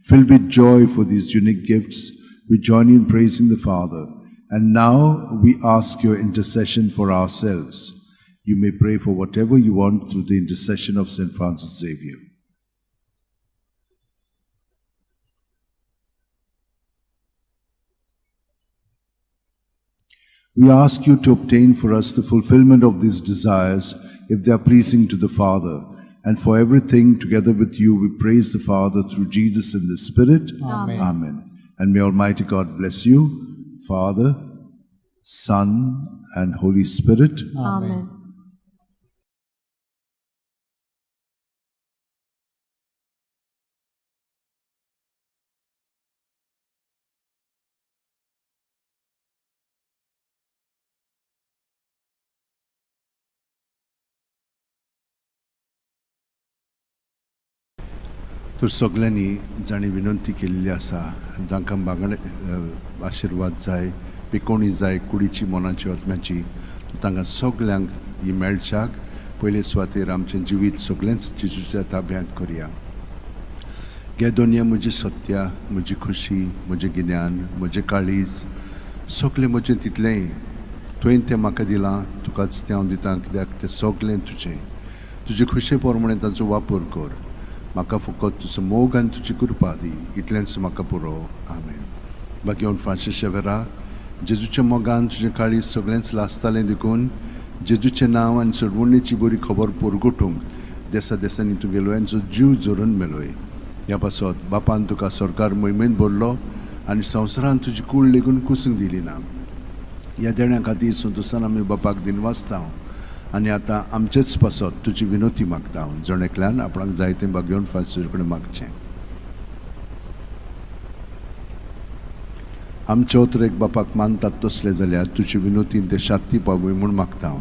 Filled with joy for these unique gifts, we join in praising the Father. And now we ask your intercession for ourselves. You may pray for whatever you want through the intercession of St. Francis Xavier. We ask you to obtain for us the fulfillment of these desires, if they are pleasing to the Father. And for everything, together with you, we praise the Father through Jesus in the Spirit. Amen. Amen. And may Almighty God bless you, Father, Son, and Holy Spirit. Amen. तर सगळ्यांनी जाणी विनंती केलेली आसा जांकां बांगडे आशिर्वाद जाय पिकोवणी जाय कुडीची मोनाची आत्म्याची तांकां सगळ्यांक ही मेळच्याक पयले सुवातेर आमचें जिवीत सगळेंच जेजूच्या ताब्यांत करया. गे दोनया म्हजी सत्या, म्हजी खुशी, म्हजें गिन्यान, म्हजें काळीज सगळें म्हजें तितलेंय तुवें तें म्हाका दिलां, तुकाच तें हांव दितां, कित्याक तें सगळें तुजें. तुजे खुशे प्रमाणें ताचो वापर कर. म्हाका फकत तुजो मोग आनी तुजी कृपा दी, इतलेंच म्हाका पुरो. आमेन. बाकी फ्रांसीस शेवेरा, जेजूच्या मोगान तुजें काळीज सगळेंच लासतालें देखून जेजूचें नांव आनी सडवणेची बरी खबर परगटूंक देसा देसांनी तुगेलो जीव जोरून मेलोय. ह्या पासत बापान तुका सरकार मोहिमेंत भरलो आनी संवसारान तुजी कूळ लेगून कुसूंक दिली ना. ह्या देण्या खातीर संतोशान आमी बापाक दिनवासता आनी आतां आमचेच पासत तुजी विनोती मागता. जण एकल्यान आपणाक जाय तें घेवन फ्रांसीस कडेन मागचें. आमचे ओतरेक बापाक मानतात तसले जाल्यार तुजी विनोतीन ते शांती पावूय म्हूण मागता.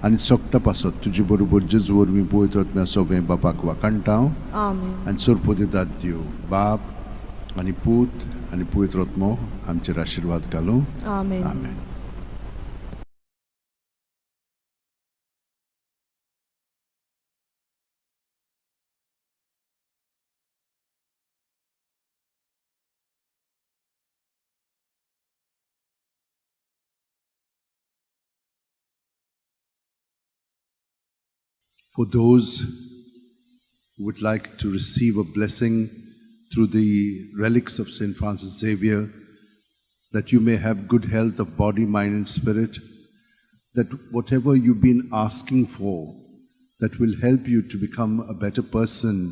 आनी सोगटा पासत तुजे बरोबर जेजू वरवीं पवित्र आत्म्या सोवें बापाक वाकाणटा. आनी सोरपो दितात दिव बाप आनी पूत आनी पवित्र आत्मो आमचेर आशिर्वाद घालूं. आमेन. For those who would like to receive a blessing through the relics of St. Francis Xavier, that you may have good health of body, mind, and spirit, that whatever you've been asking for, that will help you to become a better person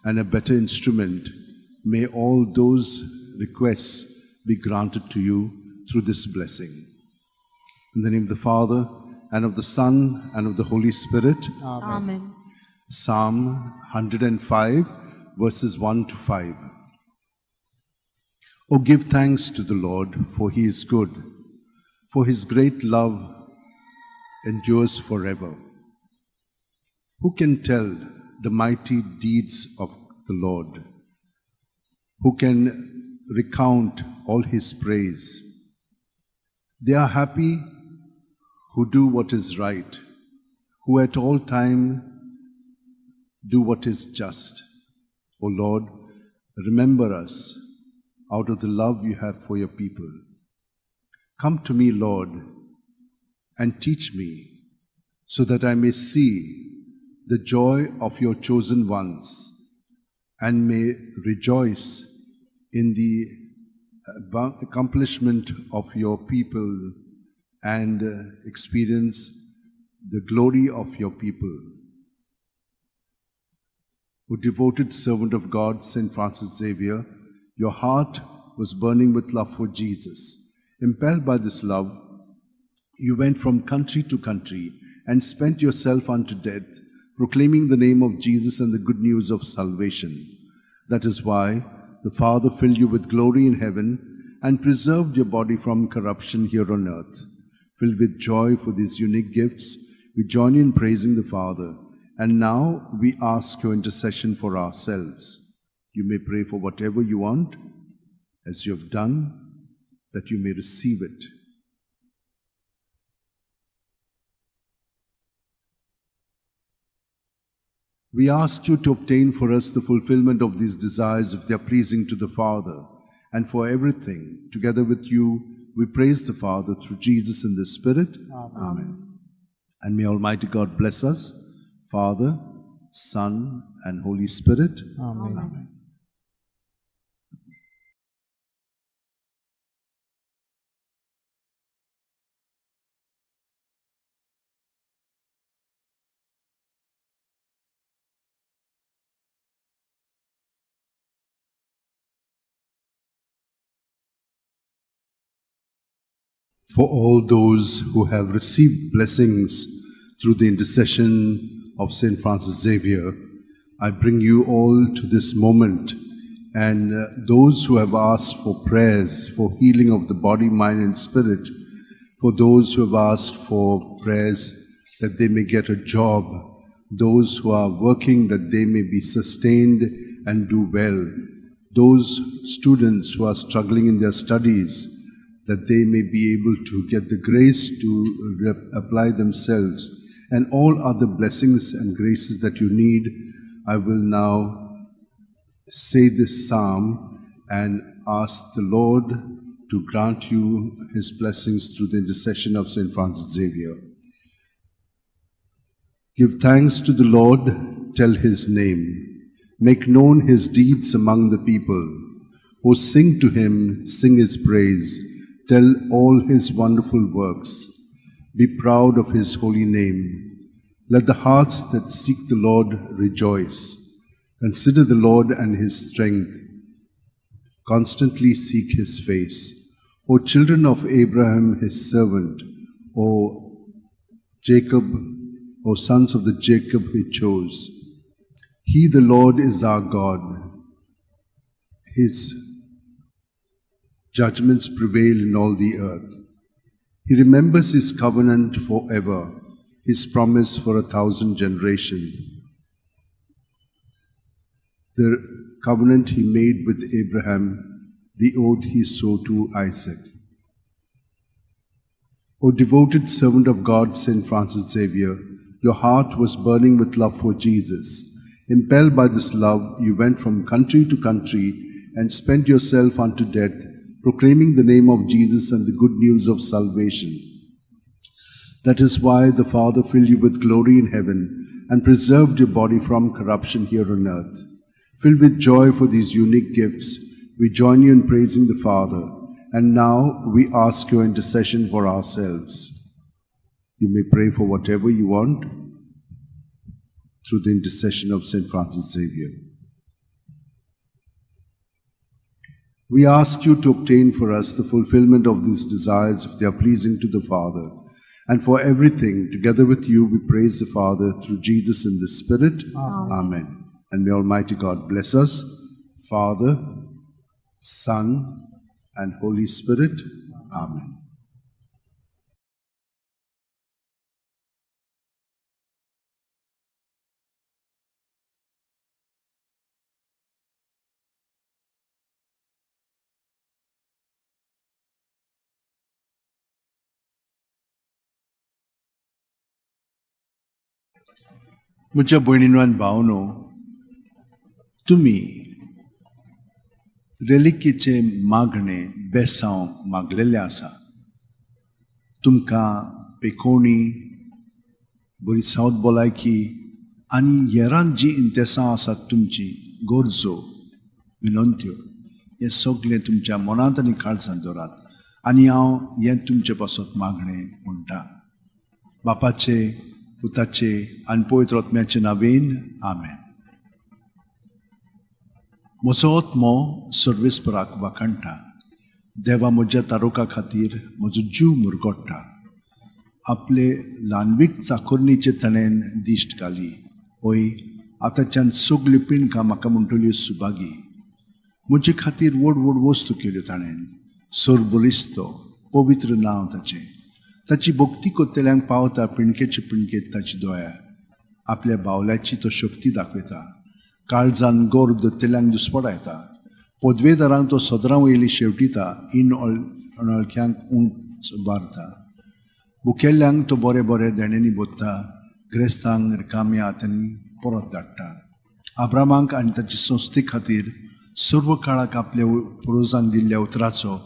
and a better instrument, may all those requests be granted to you through this blessing. In the name of the Father, and of the Son, and of the Holy Spirit. Amen. Psalm 105, verses 1 to 5. Oh, give thanks to the Lord, for He is good, for His great love endures forever. Who can tell the mighty deeds of the Lord? Who can recount all his praise? They are happy who do what is right, who at all time do what is just. O Lord, remember us out of the love you have for your people. Come to me, Lord, and teach me, so that I may see the joy of your chosen ones and may rejoice in the accomplishment of your people and experience the glory of your people. O devoted servant of God, St. Francis Xavier, your heart was burning with love for Jesus. Impelled by this love, you went from country to country and spent yourself unto death, proclaiming the name of Jesus and the good news of salvation. That is why the Father filled you with glory in heaven and preserved your body from corruption here on earth. Filled with joy for these unique gifts, we join in praising the Father. And now we ask your intercession for ourselves. You may pray for whatever you want, as you have done, that you may receive it. We ask you to obtain for us the fulfillment of these desires if they are pleasing to the Father. And for everything, together with you, we praise the Father through Jesus in the Spirit. Amen. And may Almighty God bless us, Father, Son, and Holy Spirit. Amen. For all those who have received blessings through the intercession of St. Francis Xavier, I bring you all to this moment, and those who have asked for prayers for healing of the body, mind and spirit, for those who have asked for prayers that they may get a job, those who are working that they may be sustained and do well, those students who are struggling in their studies, that they may be able to get the grace to apply themselves, and all other blessings and graces that you need. I will now say this psalm and ask the Lord to grant you his blessings through the intercession of St. Francis Xavier. Give thanks to the Lord, tell his name, make known his deeds among the people. O sing to him, sing his praise, tell all his wonderful works. Be proud of his holy name. Let the hearts that seek the Lord rejoice. Consider the Lord and his strength. Constantly seek his face. O children of Abraham, his servant, O Jacob, O sons of the Jacob he chose. He, the Lord, is our God. His judgments prevail in all the earth. He remembers his covenant forever, his promise for 1,000 generations. The covenant he made with Abraham, the oath he swore to Isaac. O devoted servant of God, St. Francis Xavier, your heart was burning with love for Jesus. Impelled by this love, you went from country to country and spent yourself unto death, proclaiming the name of Jesus and the good news of salvation. That is why the Father filled you with glory in heaven and preserved your body from corruption here on earth. Filled with joy for these unique gifts, we join you in praising the Father, and now we ask your intercession for ourselves. You may pray for whatever you want through the intercession of St. Francis Xavier. We ask you to obtain for us the fulfillment of these desires if they are pleasing to the Father. And for everything, together with you, we praise the Father through Jesus in the Spirit. Amen. And may Almighty God bless us, Father, Son, and Holy Spirit. Amen. म्हज्या भयणीनो आनी भावनो, तुमी रेलिकेचे मागणे बेसांव मागलेले आसा. तुमकां पेकोवणी, बरी सावत भलायकी आनी हेरांक जी इंतेसां आसात तुमची गरजो, विनंत्यो, हे सगळें तुमच्या मनांत आनी काळजांत दवरात. आनी हांव हें तुमचे पासत मागणें म्हणटा. बापाचे, पुताचे आनी पवित्र आत्म्याचे नांवेन आमेन. म्हजो आत्मो सर्वेस्पराक वाखाणटा. देवा म्हज्या तारोका खातीर म्हजो जीव मुरगोडटा. आपले ल्हानवीक चाकोरणीचे तणेन दिश्ट घाली. ओय, आतांच्यान सगळ्यो पिणकां म्हाका म्हणटल्यो सुभागी. म्हजे खातीर व्हड व्हड वस्तू केल्यो ताणेन. सोर बलिस्तो, पवित्र नांव ताचें. ताची भक्ती कोत्तेल्यांक पावता पिणकेचे पिणकेत ताची दोळ्या. आपल्या बावल्याची तो शक्ती दाखयता. काळजान गोर दोत्तेल्यांक दुस्पडायता. पदवेदारांक तो सदरां वयली शेवटिता. इन अणळख्यांक उंच बारता. भुकेल्ल्यांक तो बरें बरें देण्यांनी बोत्ता. ग्रेस्तांक रिकाम्या हातांनी परत धाडटा. आब्रामांक आनी ताचे संस्थे खातीर सर्व काळाक आपल्या पुर्वजांक दिल्ल्या उतराचो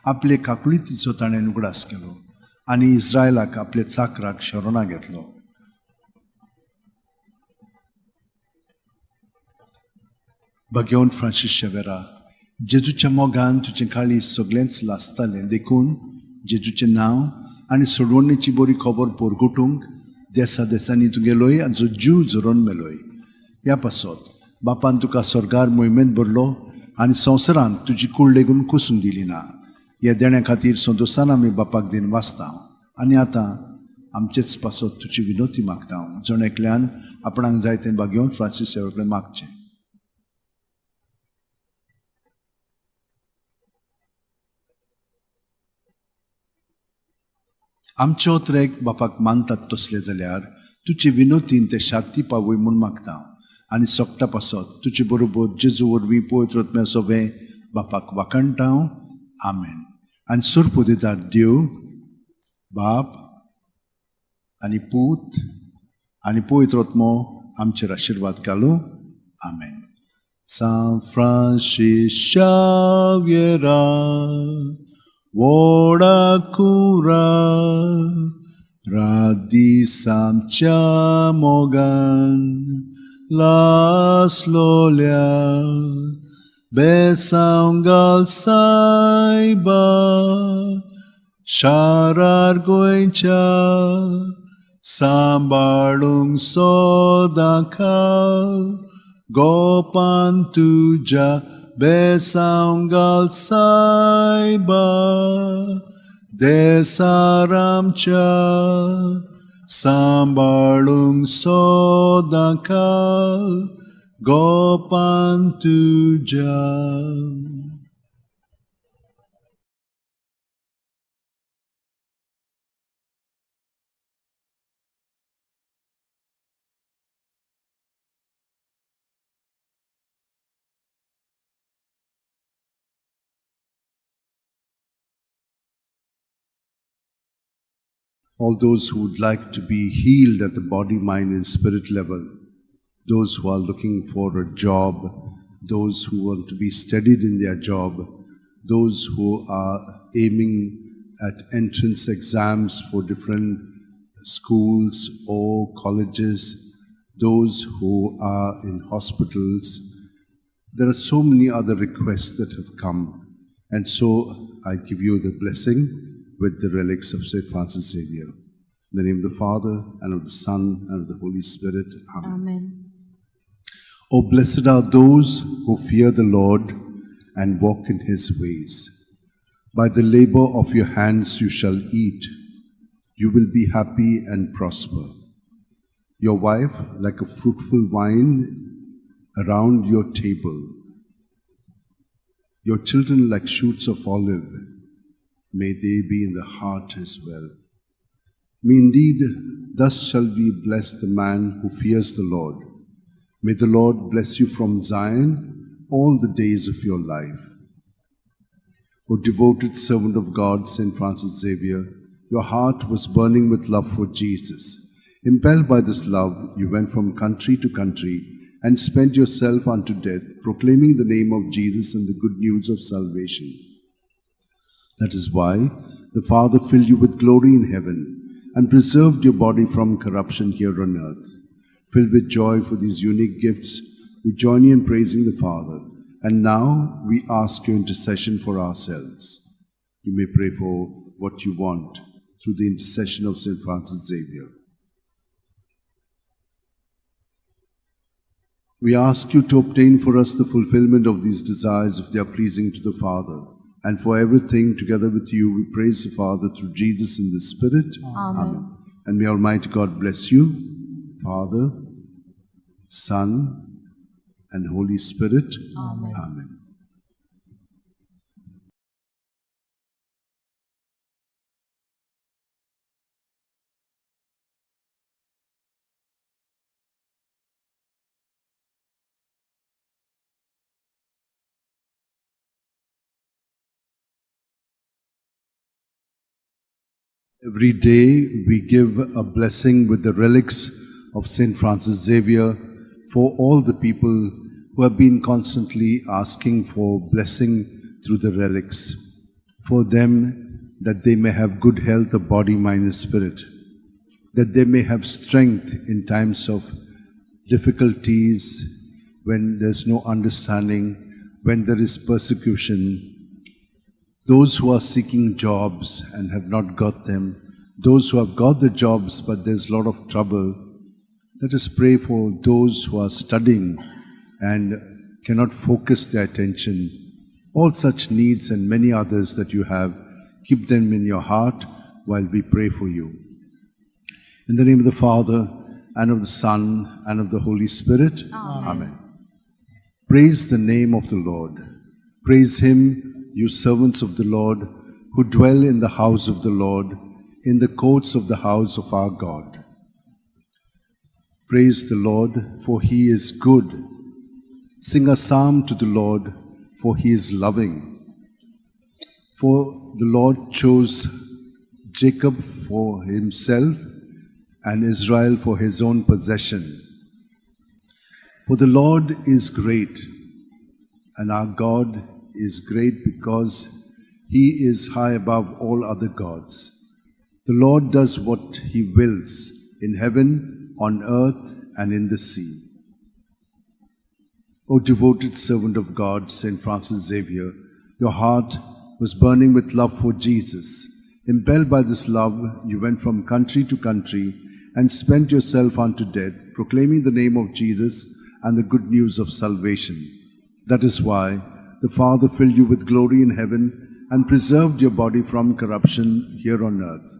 आपले काकुळितीचो ताणें उगडास केलो. आनी इस्रायलाक आपल्या चाकराक शरणा घेतलो. भगवंत फ्रांसीस शेवेरा, जेजूच्या मोगान तुजें काळीज सगळेंच लासतालें देखून जेजूचें नांव आनी सोडवणेची बरी खबर पोरगुटूंक देसा देसांनी तुगेलोय आनी जो जीव झरोवन मेलोय. ह्या पासत बापान तुका स्वर्गार मोहिमेंत भरलो आनी संवसारांत तुजी कूड लेगून कुसूंक दिली ना. ह्या देण्या खातीर संतोशान आमी बापाक दिन वाचता. आनी आतां आमचेच पासत तुजी विनोती मागता. जण एकल्यान आपणाक जाय तें भगवंत फ्रांसीस शेवेरा कडेन मागचें. आमचे ओत्रेक बापाक मानतात तसले जाल्यार तुजे विनोतीन ते शांती पावय म्हूण मागता. आनी सोपटा पासत तुजे बरोबर जेजू वरवीं पवित्र आत्म्या सोबे बापाक वाखाणटा. आमेन. आनी सुरपो दिता देव, बाप आनी पूत आनी पवित्र आत्मो आमचेर आशिर्वाद घालूं. आमेन. San Francis Xaviera, Voda cura, radissamcia mogan, las lolia, besaungal saiba, sharar goincha, sambalung sodakal, gopan tuja, besaungal saiba, desaramcha, sambalung sodakal, gopan tuja. All those who would like to be healed at the body, mind and spirit level, those who are looking for a job, those who want to be steadied in their job, those who are aiming at entrance exams for different schools or colleges, those who are in hospitals. There are so many other requests that have come, and so I give you the blessing with the relics of St. Francis Xavier. In the name of the Father, and of the Son, and of the Holy Spirit. Amen. Amen. Oh, blessed are those who fear the Lord and walk in his ways. By the labor of your hands you shall eat. You will be happy and prosper. Your wife like a fruitful vine around your table. Your children like shoots of olive. May they be in the heart as well. May indeed thus shall be blessed the man who fears the Lord. May the Lord bless you from Zion all the days of your life. O devoted servant of God, St. Francis Xavier, your heart was burning with love for Jesus. Impelled by this love, you went from country to country and spent yourself unto death, proclaiming the name of Jesus and the good news of salvation. That is why the Father filled you with glory in heaven and preserved your body from corruption here on earth. Filled with joy for these unique gifts, we join you in praising the Father. And now we ask your intercession for ourselves. You may pray for what you want through the intercession of St. Francis Xavier. We ask you to obtain for us the fulfillment of these desires if they are pleasing to the Father. And for everything, together with you, we praise the Father through Jesus in the Spirit. Amen. And may Almighty God bless you, Father, Son, and Holy Spirit. Amen. Amen. Every day we give a blessing with the relics of St. Francis Xavier for all the people who have been constantly asking for blessing through the relics, for them that they may have good health of body, mind and spirit, that they may have strength in times of difficulties, when there's no understanding, when there is persecution, those who are seeking jobs and have not got them, those who have got the jobs but there's a lot of trouble. Let us pray for those who are studying and cannot focus their attention. All such needs and many others that you have, keep them in your heart while we pray for you. In the name of the Father, and of the Son, and of the Holy Spirit. Amen. Praise the name of the Lord. Praise Him, you servants of the Lord, who dwell in the house of the Lord, in the courts of the house of our God. Praise the Lord, for He is good. Sing a psalm to the Lord, for He is loving. For the Lord chose Jacob for Himself and Israel for His own possession. For the Lord is great, and our God is great because He is high above all other gods. The Lord does what He wills in heaven, on earth, and in the sea. O devoted servant of God, St. Francis Xavier, your heart was burning with love for Jesus. Impelled by this love, you went from country to country and spent yourself unto death, proclaiming the name of Jesus and the good news of salvation. That is why the Father filled you with glory in heaven and preserved your body from corruption here on earth.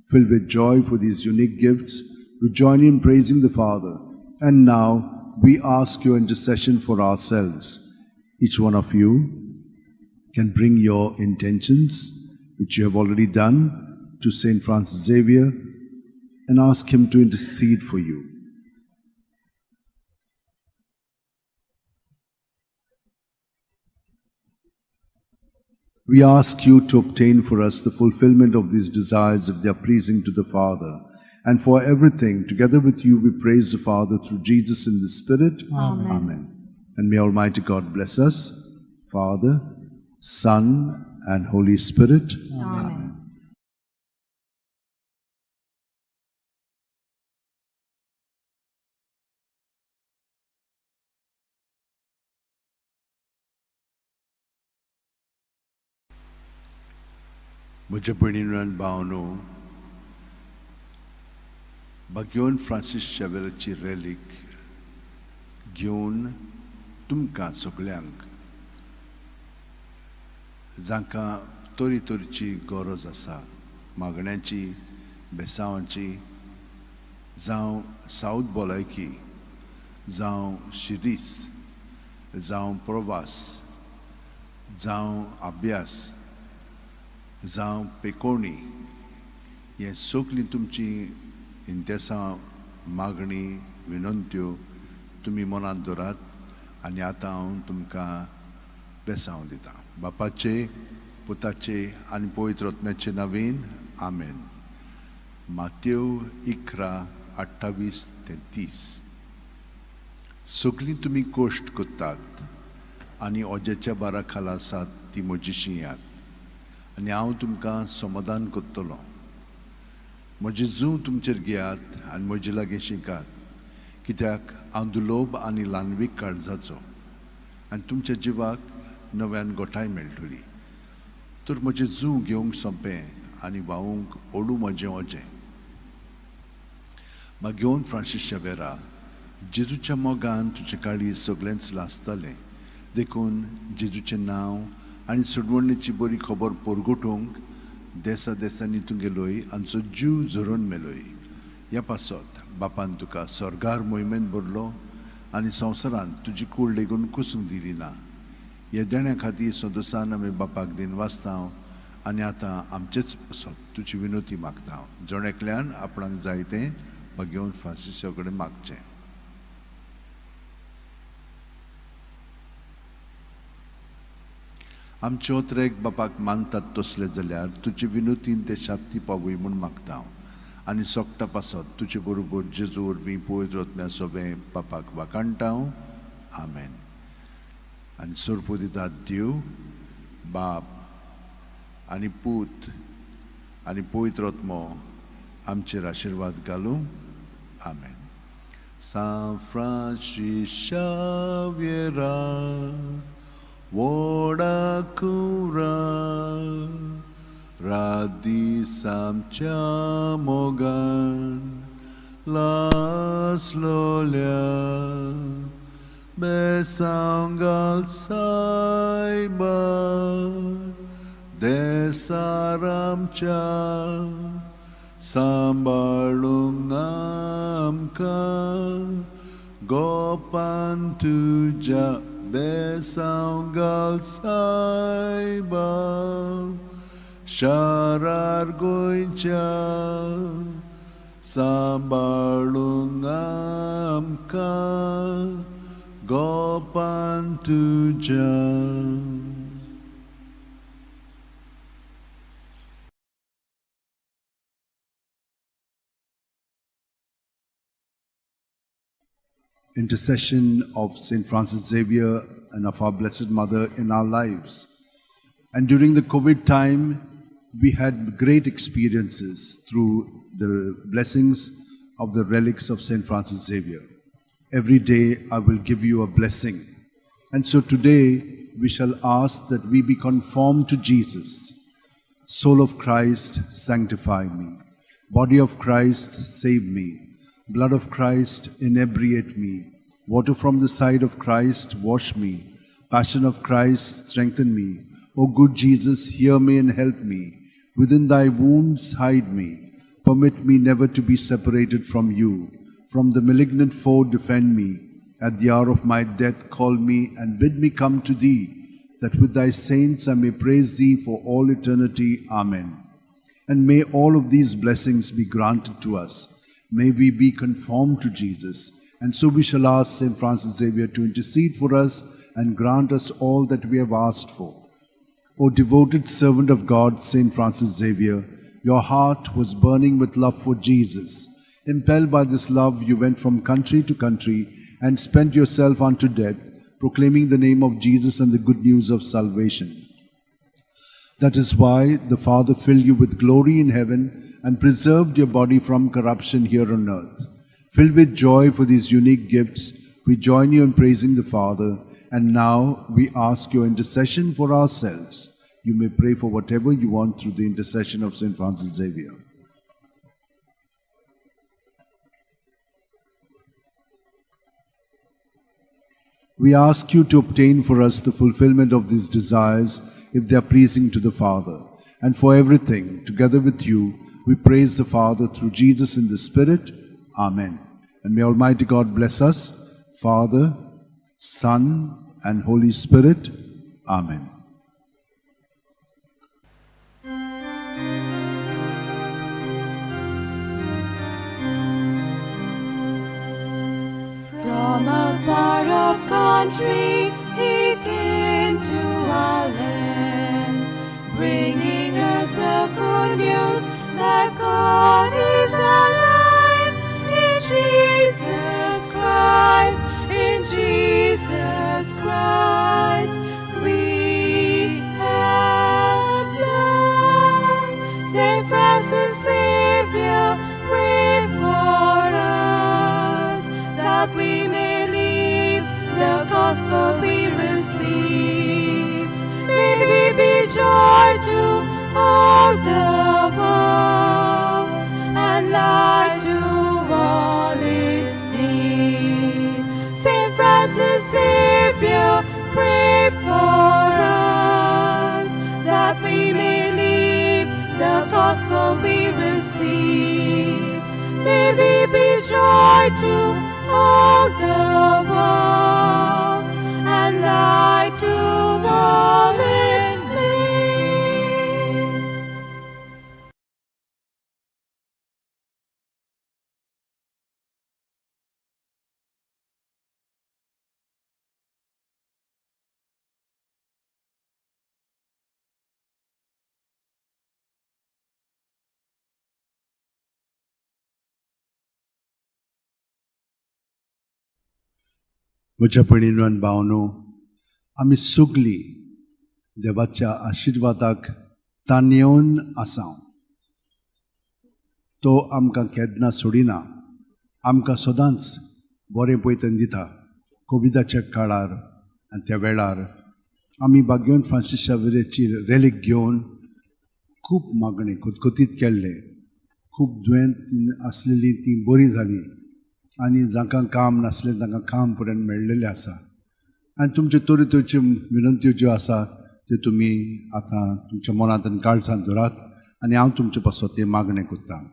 Filled with joy for these unique gifts, we join in praising the Father. And now we ask your intercession for ourselves. Each one of you can bring your intentions, which you have already done, to St. Francis Xavier and ask him to intercede for you. We ask you to obtain for us the fulfillment of these desires if they are pleasing to the Father. And for everything, together with you, we praise the Father through Jesus in the Spirit. Amen. Amen. And may Almighty God bless us, Father, Son, and Holy Spirit. Amen. म्हज्या भयणीन भावनो, घेवन Francis शेवेराची रॅलीक घेवन तुमकां सगळ्यांक जांकां तोरी तोरीची गरज आसा, मागण्यांची, बेसांवांची, जावं सावथ भलायकी, जावं शिरीस, जावं प्रवास, जावं अभ्यास, जावं पेकोवणी, हें सगळीं तुमची इंतेसां, मागणी, विनंत्यो तुमी मनांत दवरात आनी आतां हांव तुमकां बेसांव दितां. बापाचे, पुताचे आनी पवित्र आत्म्याचे नांवेन. आमेन. मातेव 11, 28 ते 30. सगळीं तुमी कोश्ट करतात आनी ओज्याच्या बारा खाला आसात ती म्हजीशी यात आनी हांव तुमकां समाधान करतलों. म्हजें जूं तुमचेर घेयात आनी म्हजे लागीं शिकात, कित्याक हांव दुलोभ आनी ल्हानवीक काळजाचो आनी तुमच्या जिवाक नव्यान गोठाय मेळटली. तर म्हजें जूं घेवंक सोंपें आनी वावूंक ओडू म्हजें ओजें. घेवन फ्रांसीस शावेरा, जेजूच्या मोगान तुजें काळीज सगळेंच लासतालें, देखून जेजूचें नांव आनी सडवणीची बरी खबर परगटूंक देसा देसांनी तूं गेलोय आनी तुजो जीव झरोवन मेलोय. ह्या पासत बापान तुका स्वर्गार मोहिमेन भरलो आनी संवसारांत तुजी कूड लेगून कुसूंक दिली ना. ह्या देण्या खातीर सदोसान आमी बापाक दिन वाचता आनी आतां आमचेच पासत तुजी विनोती मागता. जण एकल्यान आपणाक जाय तें घेवन फ्रांसिसा कडेन मागचें. आमचे ओत्रेक बापाक मानतात तसले जाल्यार तुजे विनोतीन ते शांती पावय म्हूण मागता आनी सोगटा पासत तुजे बरोबर जेजू वरवीं पवित्र आत्म्या सोबें बापाक वाकाणटा. आमेन. आनी सोरपो दितात देव, बाप आनी पूत आनी पवित्र आत्मो आमचेर आशिर्वाद घालूं. आमेन. San Francis Xaviera, Woda Kura, Radi Samcha Mogan, Las Lolia, Besangal Saiba, Desaramcha, Sambalung amka, Gopan tuja besangal saiba, Sharar goincha, Sambalung amka, Gopan tuja. Intercession of St. Francis Xavier and of our Blessed Mother in our lives. And during the COVID time, we had great experiences through the blessings of the relics of St. Francis Xavier. Every day I will give you a blessing. And so today we shall ask that we be conformed to Jesus. Soul of Christ, sanctify me. Body of Christ, save me. Blood of Christ, inebriate me. Water from the side of Christ, wash me. Passion of Christ, strengthen me. O good Jesus, hear me and help me. Within thy wounds, hide me. Permit me never to be separated from you. From the malignant foe, defend me. At the hour of my death, call me and bid me come to thee, that with thy saints I may praise thee for all eternity. Amen. And may all of these blessings be granted to us. May we be conformed to Jesus. And so we shall ask St. Francis Xavier to intercede for us and grant us all that we have asked for. O devoted servant of God, St. Francis Xavier, your heart was burning with love for Jesus. Impelled by this love, you went from country to country and spent yourself unto death, proclaiming the name of Jesus and the good news of salvation. That is why the Father filled you with glory in heaven and preserved your body from corruption here on earth. Filled with joy for these unique gifts, we join you in praising the Father, and now we ask your intercession for ourselves. You may pray for whatever you want through the intercession of St. Francis Xavier. We ask you to obtain for us the fulfillment of these desires if they are pleasing to the Father. And for everything, together with you, we praise the Father through Jesus in the Spirit. Amen. And may Almighty God bless us, Father, Son, and Holy Spirit. Amen. From a far off country he came to our land, bringing us the good news that God is alive. He Christ we have loved. Saint Francis Xavier, pray for us, that we may live the gospel we received. May we be joy to all the world, and light to all in need. Saint Francis Xavier, pray for us, that we may live the gospel we received. May we be joy to all the world, and light to all in need. म्हज्या भयणीनो आनी भावनो, आमी सगळीं देवाच्या आशिर्वादाक तानेवन आसां. तो आमकां केन्ना सोडिना, आमकां सदांच बरें पळयतन दिता. कोविडाच्या काळार आनी त्या वेळार आमी भाग्यवन फ्रांसीस शावेराची रॅलीक घेवन खूब मागणी खतखतीत केल्ले. खूब दुयेंत आसलेलीं तीं बरीं जालीं, आनी जांकां काम नासलें तांकां काम पर्यंत मेळिल्लें आसा. आनी तुमच्यो तरेच्यो विनंत्यो ज्यो आसा त्यो तुमी आतां तुमच्या मनांत आनी काळजांत धरात, आनी हांव तुमचे पासत ते मागणें करतां.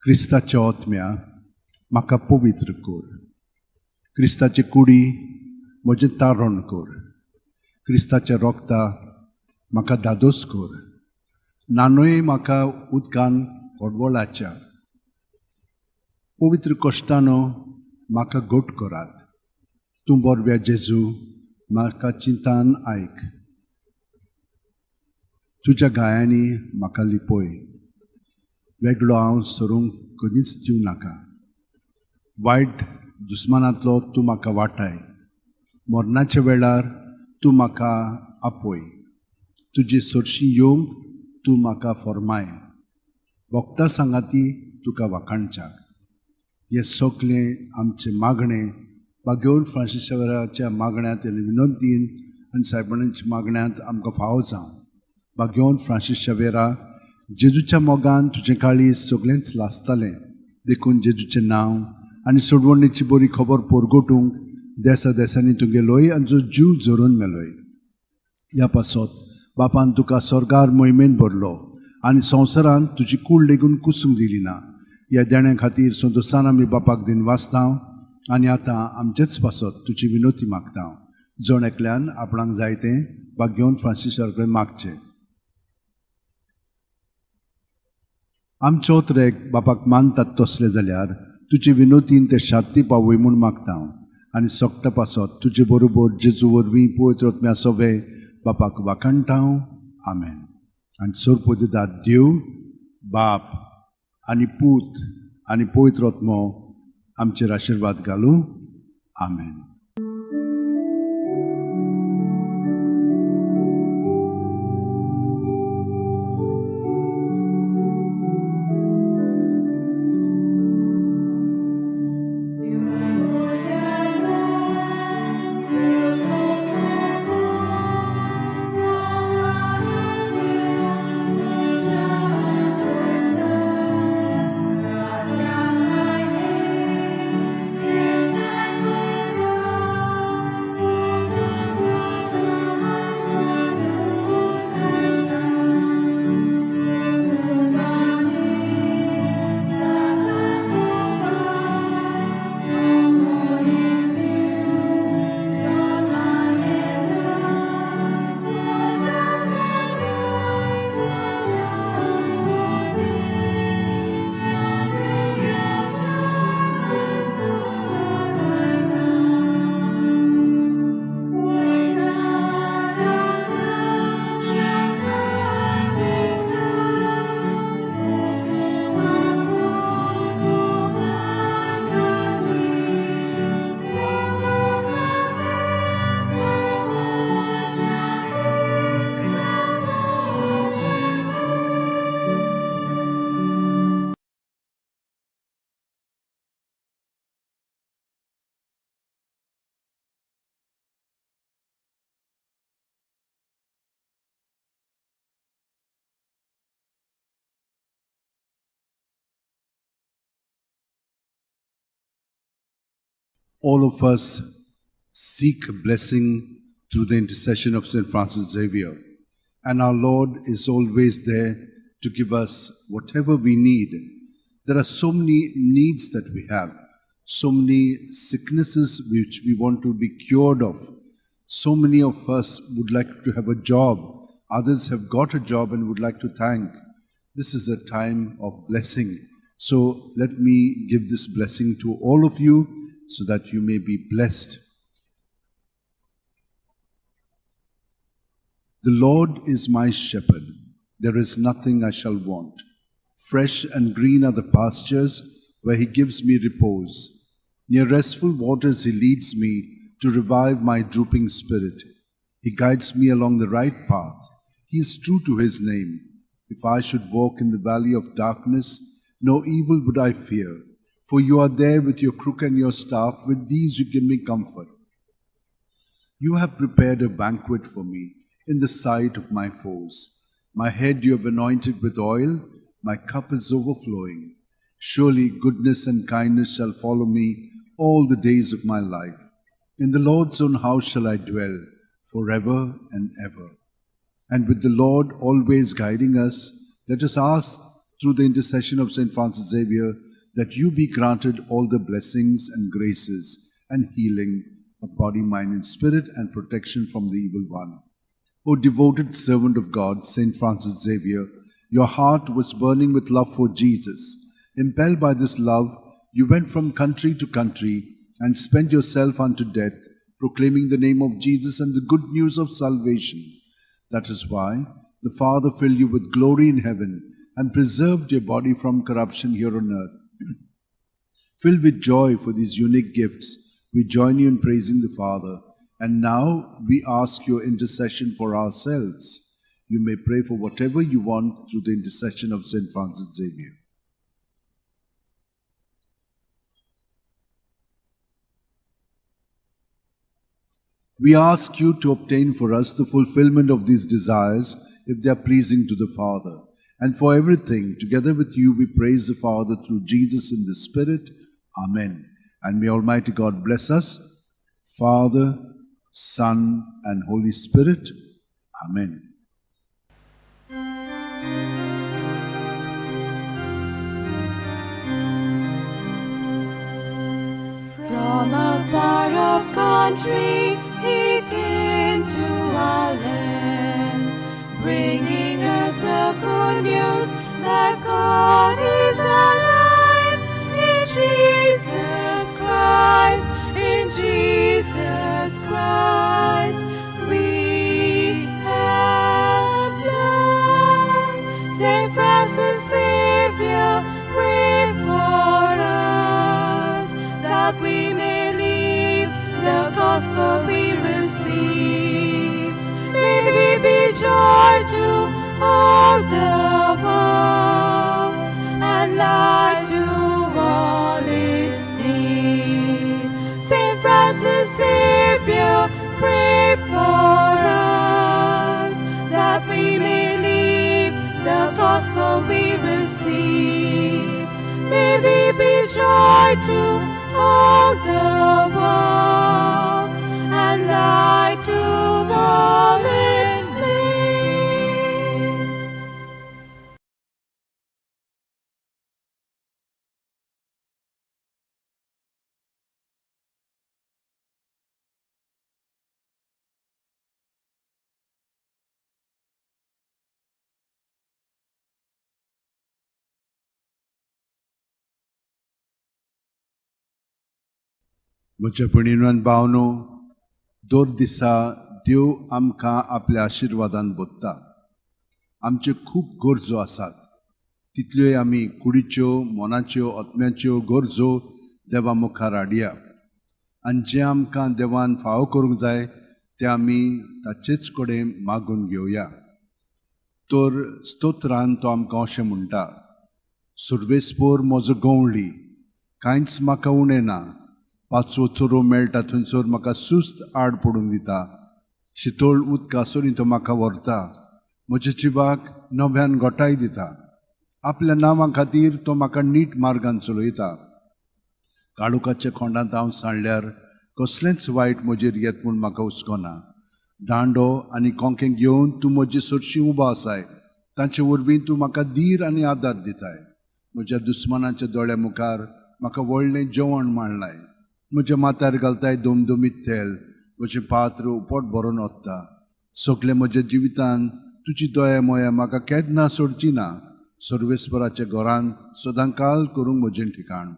क्रिस्ताच्या ओतम्या म्हाका पवित्र कर. क्रिस्ताची कुडी म्हजें तारण कर. क्रिस्ताच्या रोगता म्हाका धादोस कर. नानोय म्हाका उदकान पडवळाच्या. पवित्र कश्टानो म्हाका घोट करात. तूं बोरव्या जेजू म्हाका चिंतान आयक. तुज्या गायांनी म्हाका लिपय. वेगळो हांव सरूंक कधीच दिवं नाका. वायट दुस्मानांतलो तूं म्हाका वाटाय. मरणाच्या वेळार तूं म्हाका आपय. तुजी सरशीं येवंक तूं म्हाका फर्माय. भक्तां सांगाती तुका वाखाणच्याक. हे सगळें आमचे मागणें भाग्यवन फ्रांसीस शावेराच्या मागण्यांत आनी विनंतीन आनी सायबाणांच्या मागण्यांत आमकां फावो जावं. भाग्यवन फ्रांसीस शावेरा, जेजूच्या मोगान तुजें काळीज सगळेंच लासतालें. देखून जेजूचें नांव आनी सोडवणेची बरी खबर पोरगोटूंक देसा देसांनी तुगेलोय आनी जो जीव जोरून मेलोय. ह्या पासत बापान तुका स्वर्गार मोहिमेन भरलो, आनी संवसारांत तुजी कूड लेगून कुसूम दिली ना. ह्या देण्या खातीर संतोसान आमी बापाक दिन वाचतां, आनी आतां आमचेच पासत तुजी विनोती मागता. जण एकल्यान आपणाक जाय तें भाग्यवन फ्रांसीसा कडेन मागचें. आमचे ओतरेक बापाक मानतात तसले जाल्यार तुजे विनोतीन ते शांती पावय म्हूण मागता. आनी सोगटा पासत तुजे बरोबर जेजू वरवीं पवित्र आत्म्या सोवे बापाक वाखाणटा. आमेन. आनी सोरपो दितात देव, बाप आनी पूत आनी पवित्र आत्मो आमचेर आशिर्वाद घालूं. आमेन. All of us seek blessing through the intercession of St. Francis Xavier. And our Lord is always there to give us whatever we need. There are so many needs that we have, so many sicknesses which we want to be cured of. So many of us would like to have a job. Others have got a job and would like to thank. This is a time of blessing. So let me give this blessing to all of you so that you may be blessed. The Lord is my shepherd. There is nothing I shall want. Fresh and green are the pastures where he gives me repose. Near restful waters he leads me to revive my drooping spirit. He guides me along the right path. He is true to his name. If I should walk in the valley of darkness, no evil would I fear. For you are there with your crook and your staff. With these you give me comfort. You have prepared a banquet for me in the sight of my foes. My head you have anointed with oil. My cup is overflowing. Surely goodness and kindness shall follow me all the days of my life. In the Lord's own house shall I dwell forever and ever. And with the Lord always guiding us, let us ask through the intercession of St. Francis Xavier that you be granted all the blessings and graces and healing of body, mind, and spirit, and protection from the evil one. O devoted servant of God, St. Francis Xavier, your heart was burning with love for Jesus. Impelled by this love, you went from country to country and spent yourself unto death, proclaiming the name of Jesus and the good news of salvation. That is why the Father filled you with glory in heaven and preserved your body from corruption here on earth. Filled with joy for these unique gifts, we join you in praising the Father. And now we ask your intercession for ourselves. You may pray for whatever you want through the intercession of St. Francis Xavier. We ask you to obtain for us the fulfillment of these desires, if they are pleasing to the Father. And for everything, together with you, we praise the Father through Jesus in the Spirit. Amen. And may Almighty God bless us, Father, Son, and Holy Spirit. Amen. From a far off country he came to our land, bringing us the good news that God is alive in Jesus Christ, in Jesus Christ. We have love. St. Francis Xavier, pray for us, that we may live the gospel we received. May we be joy to all the world, and light to all in need. St. Francis Xavier, pray for us, that we may live the gospel we received. May we be joy to all the world, and light to all in need. म्हज्या भयणीनो आनी भावनो, दर दिसा देव आमकां आपल्या आशिर्वादान बोदता. आमच्यो खूब गरजो आसात. तितल्योय आमी कुडीच्यो, मोनाच्यो, आत्म्याच्यो गरजो देवा मुखार हाडया. आनी जें आमकां देवान फावो करूंक जाय तें आमी ताचेच कडेन मागून घेवया. तर स्तोत्रान तो आमकां अशें म्हणटा: सुर्वेस्पोर म्हजो गवळी, कांयच म्हाका उणें ना. पांचवो चोरो मेळटा थंयसर म्हाका सुस्त आड पडून दिता. शितोळ उदकासोरी तो म्हाका व्हरता. म्हज्या जिवाक नव्यान घोटाय दिता. आपल्या नांवा खातीर तो म्हाका नीट मार्गान चलयता. काळुकाच्या खोंडांत हांव सांडल्यार कसलेंच वायट म्हजेर येत म्हूण म्हाका हुस्कोना. दांडो आनी कोंकें घेवन तूं म्हजे सुरशीं उबो आसाय. तांचे वरवीं तूं म्हाका धीर आनी आदार दिताय. म्हज्या दुस्मानाच्या दोळ्या मुखार म्हाका व्हडलें जेवण मांडलाय. म्हज्या माथ्यार घालताय दोमदोमीत तेल. म्हजें पात्र उपोट भरून वता. सगळे म्हज्या जिवितांत तुजी दया मोया म्हाका केन्ना सोडची ना. सर्वेस्पराच्या घरांत सदांकाळ करूंक म्हजें ठिकाण.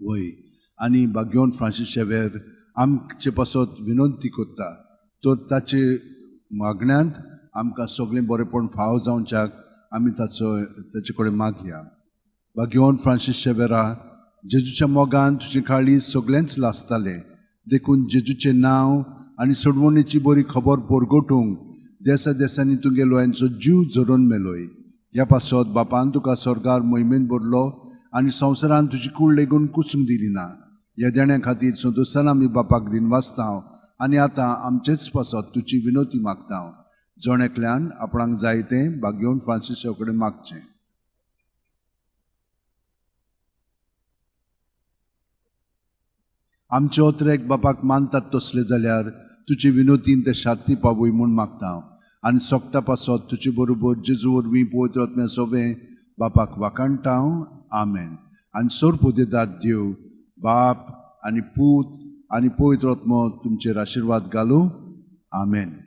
वय आनी भाग्यवन फ्रांसीस शेवेर आमचे पासत विनंती करता. तर ताचे मागण्यांत आमकां सगळें बरेंपण फाव जावच्याक आमी ताचे कडेन मागया. भाग्यवन फ्रांसीस शेवेरा, जेजूच्या मोगान तुजें काळीज सगळेंच लासतालें. देखून जेजूचें नांव आनी सोडवणेची बरी खबर परगटूंक देसा देसांनी तुगेलो हांचो जीव झरोवन मेलोय. ह्या पासत बापान तुका स्वर्गार मोहिमेन भरलो आनी संवसारान तुजी कूड लेगून कुसूंक दिली ना. ह्या देण्या खातीर संतोशान आमी बापाक दिनवासता आनी आतां आमचेच पासत तुजी विनोती मागता. जण एकल्यान आपणाक जाय तें भाग्यवन फ्रांसीसा कडेन मागचें. आमचे ओत्रेक बापाक मानतात तसले जाल्यार तुजे विनोतीन ते शांती पावय म्हूण मागता. आनी सोगटा पासत तुजे बरोबर जेजू वरवीं पवित्र आत्म्या सोवें बापाक वाकाणटा. आमेन. आनी सोरपोदेदाद देव बाप आनी पूत आनी पवित्र आत्मो तुमचेर आशिर्वाद घालूं. आमेन.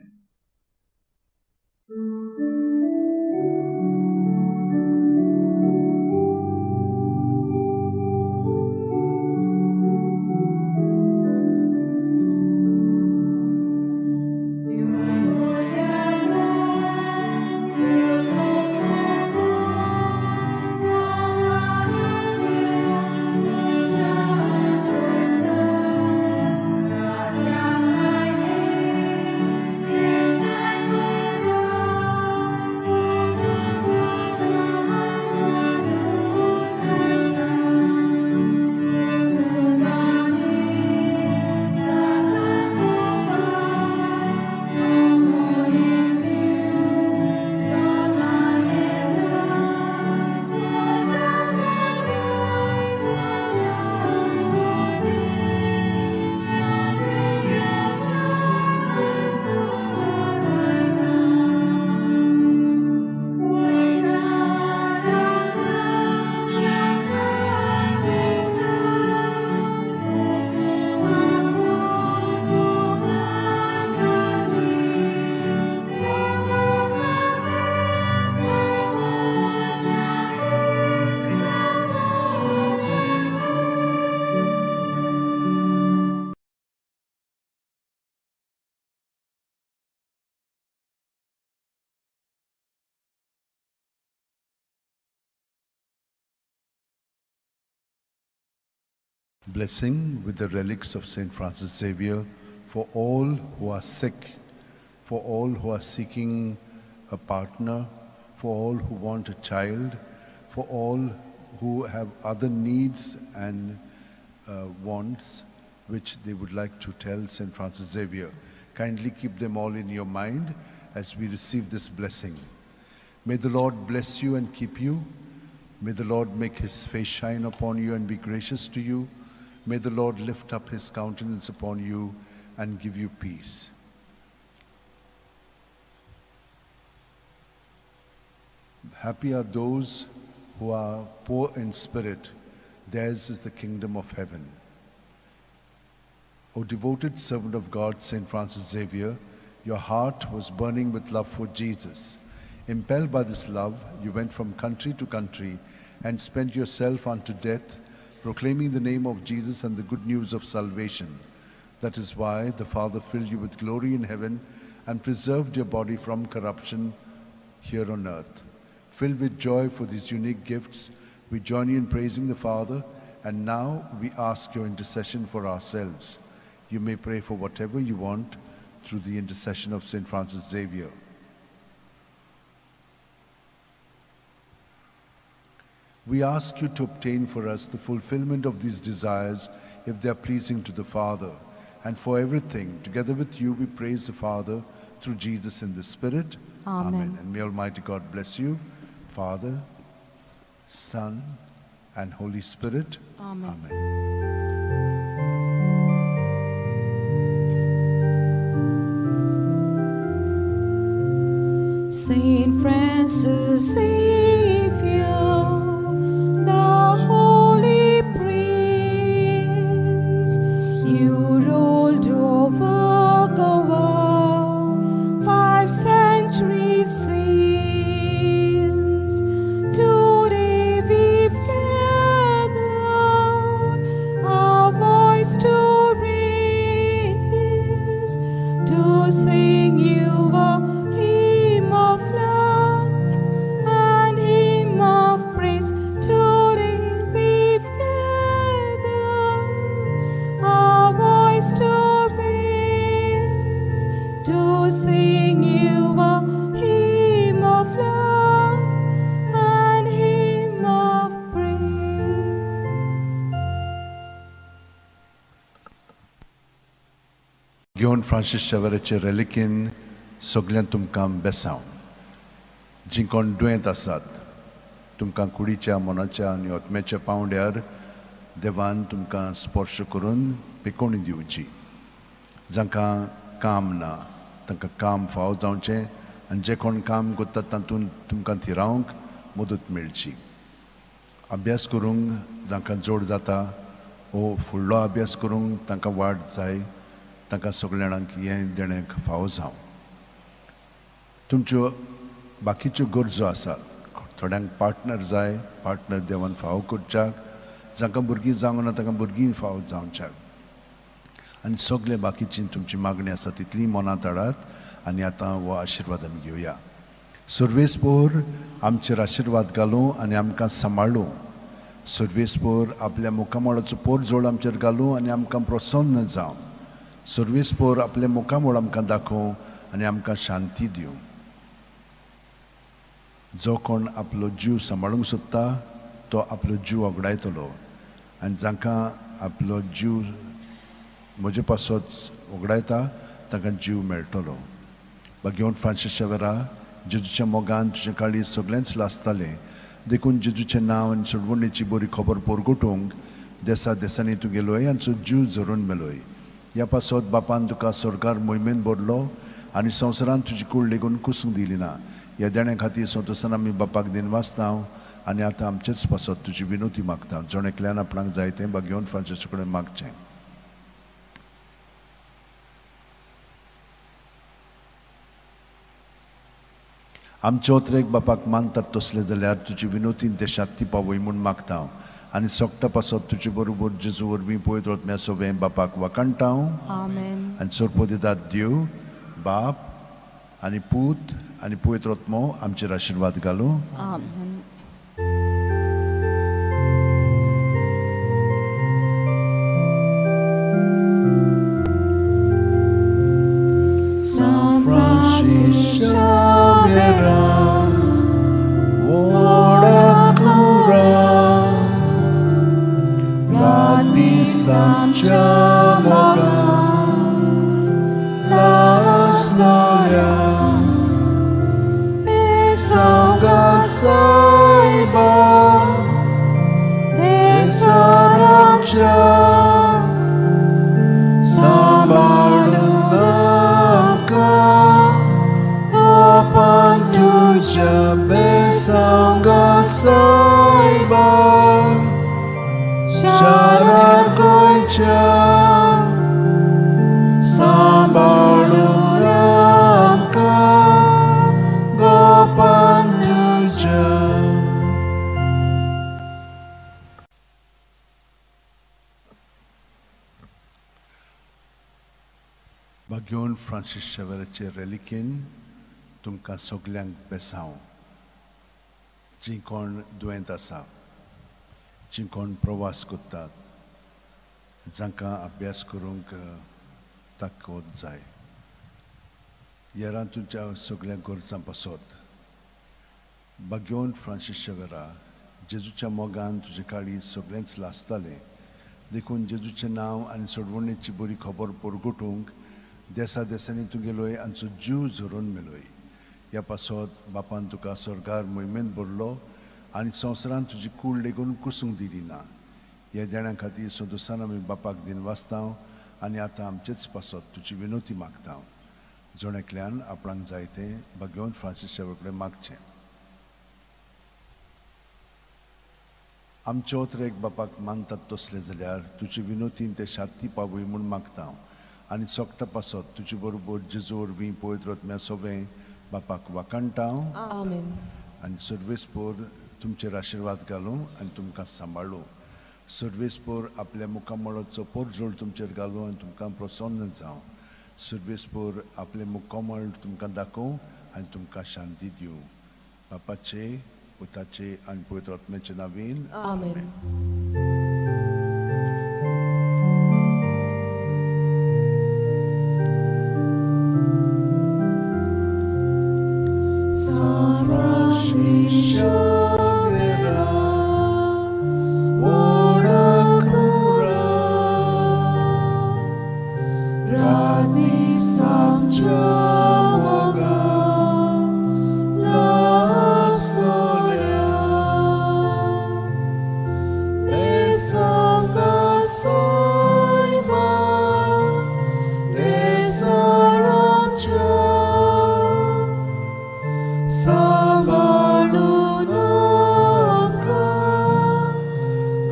Blessing with the relics of St. Francis Xavier for all who are sick, for all who are seeking a partner, for all who want a child, for all who have other needs and wants which they would like to tell St. Francis Xavier. Kindly keep them all in your mind as we receive this blessing. May the Lord bless you and keep you. May the Lord make his face shine upon you and be gracious to you. May the Lord lift up his countenance upon you and give you peace. Happy are those who are poor in spirit. Theirs is the kingdom of heaven. O devoted servant of God, St. Francis Xavier, your heart was burning with love for Jesus. Impelled by this love, you went from country to country and spent yourself unto death, proclaiming the name of Jesus and the good news of salvation. That is why the Father filled you with glory in heaven and preserved your body from corruption here on earth. Filled with joy for these unique gifts, we join you in praising the Father, and now we ask your intercession for ourselves. You may pray for whatever you want through the intercession of St. Francis Xavier. We ask you to obtain for us the fulfillment of these desires if they are pleasing to the Father. And for everything, together with you, we praise the Father through Jesus in the Spirit. Amen. And may Almighty God bless you, Father, Son, and Holy Spirit. Amen. Amen. Saint Francis Xavier, the Holy Prince, you ruled over the world 5 centuries since. Today we've gathered our voice to raise, to sing you a hymn of love and hymn of praise. Today we've gathered our voice to raise, to sing you a hymn of love and hymn of praise. घेवन Francis शेवेराचे रेलिकेन सगळ्यांक तुमकां बेसांव. जीं कोण दुयेंत आसात, तुमकां कुडीच्या मनाच्या आनी आत्म्याच्या पावंड्यार देवान तुमकां स्पर्श करून पिकोवणी दिवची. जांकां काम ना तांकां काम फाव जावचें आनी जे कोण काम करतात तातूंत तुमकां थिरावंक मदत मेळची. अभ्यास करूंक जांकां जोड जाता वो फुडलो अभ्यास करूंक तांकां वाड जाय, तांकां सगळ्यांक हें देणें फावो जावं. तुमच्यो बाकीच्यो गरजो आसात. थोड्यांक पार्टनर जाय, पार्टनर देवान फावो करच्याक. जांकां भुरगीं जावंक ना तांकां भुरगीं फावो जावच्याक. आनी सगळे बाकीची तुमची मागणी आसा तितली मनांत हाडात आनी आतां हो आशिर्वाद आमी घेवया. सर्वेस्पोर आमचेर आशिर्वाद घालूं आनी आमकां सांबाळूं. सर्वेस्पोर आपल्या मुखामळाचो पोर जोड आमचेर घालूं आनी आमकां प्रसन्न जावं. सर्वेस्पोर आपले मुखामळ आमकां दाखोवं आनी आमकां शांती दिवं. जो कोण आपलो जीव सांबाळूंक सोदता तो आपलो जीव वगडायतलो आनी जांकां आपलो जीव म्हजे पासत वगडायता तांकां जीव मेळटलो. घेवन फ्रांसीस शेवेरा, जेजूच्या मोगान तुजें काळी सगळेंच लासतालें, देखून जेजूचें नांव आनी सोडवणेची बरी खबर पोरगोटूंक देसा देसांनी तूं गेलोय आनी तुजो जीव झरून मेलोय. ह्या पासत बापान तुका स्वर्गार मोहिमेन भरलो आनी संवसारान तुजी कूड लेगून कुसूंक दिली ना. ह्या देण्या खातीर संतोसान आमी बापाक दिन वाचता आनी आतां आमचेच पासत तुजी विनोती मागता. जोण एकल्यान आपणाक जाय तें घेवन फ्रांसीस कडेन मागचें. आमचे ओतरेक बापाक मानतात तसले जाल्यार तुजी विनोती देशांत ती पावय म्हूण मागता आनी सोगटा पासत तुजे बरोबर जेजू वरवीं पळयत वतम्या सोवें बापाक वाकणटा. Amen. आनी सोरपो दितात देव, बाप आनी पूत आनी पवित्र आत्मो आमचेर आशिर्वाद घालूं. Amen. San Francis Xavier, Amcia moga la storia pesanga saiba de saramcia sambalunaka opantuja pesanga saiba Sharar goicha sambalunamka gopantuja. घेवन फ्रांसीस शेवेराचे रेलिकेन तुमकां सगल्यांक बेसांव. जीं कोण दुयेंत आसा, जीं कोण प्रवास करतात, जांकां अभ्यास करूंक ताकद जाय, येरान तुमच्या सगळ्या गरजां पासत घेवन फ्रांसीस शेवेरा, जेजूच्या मोगान तुजे काळी सगळेंच लासतालें, देखून जेजूचें नांव आनी सोडवणेची बरी खबर पोरगोटूंक देसा देसांनी तूं गेलोय आनी तुजो जीव झरून मेलोय. ह्या पासत बापान तुका स्वर्गार मोहिमेंत भरलो आनी संवसारान तुजी कूड लेगून कुसूंक दिली ना. ह्या देणा खातीर सोदोसान आमी बापाक दिन वाचतां आनी आतां आमचेच पासत तुजी विनोती मागता. जोणेकल्यान आपणाक जाय तें भगवंत फ्रांसीस कडेन मागचें. आमचे ओतरेक बापाक मानतात तसले जाल्यार तुजी विनोतीन ते शांती पावूय म्हूण मागता. आनी सोगटा पासत तुजे बरोबर जेजू वरवीं पवित्र आत्म्या सोवें बापाक वाकणटा. Amen. आनी सर्वेस्पोर तुमचेर आशिर्वाद घालूं आनी तुमकां सांबाळूं. सर्वेस्पोर आपल्या मुखामळाचो पोरजोळ तुमचेर घालूं आनी तुमकां प्रसन्न जावं. सर्वेस्पोर आपले मुखामळ तुमकां दाखोवं आनी तुमकां शांती दिवं. बापाचे, पुताचे आनी पवित्र आत्म्याचे नांवेन. Amen. San Francisco ora cura, radi samciamoga la storia, de sanga soima, de sarancha. Samalunamka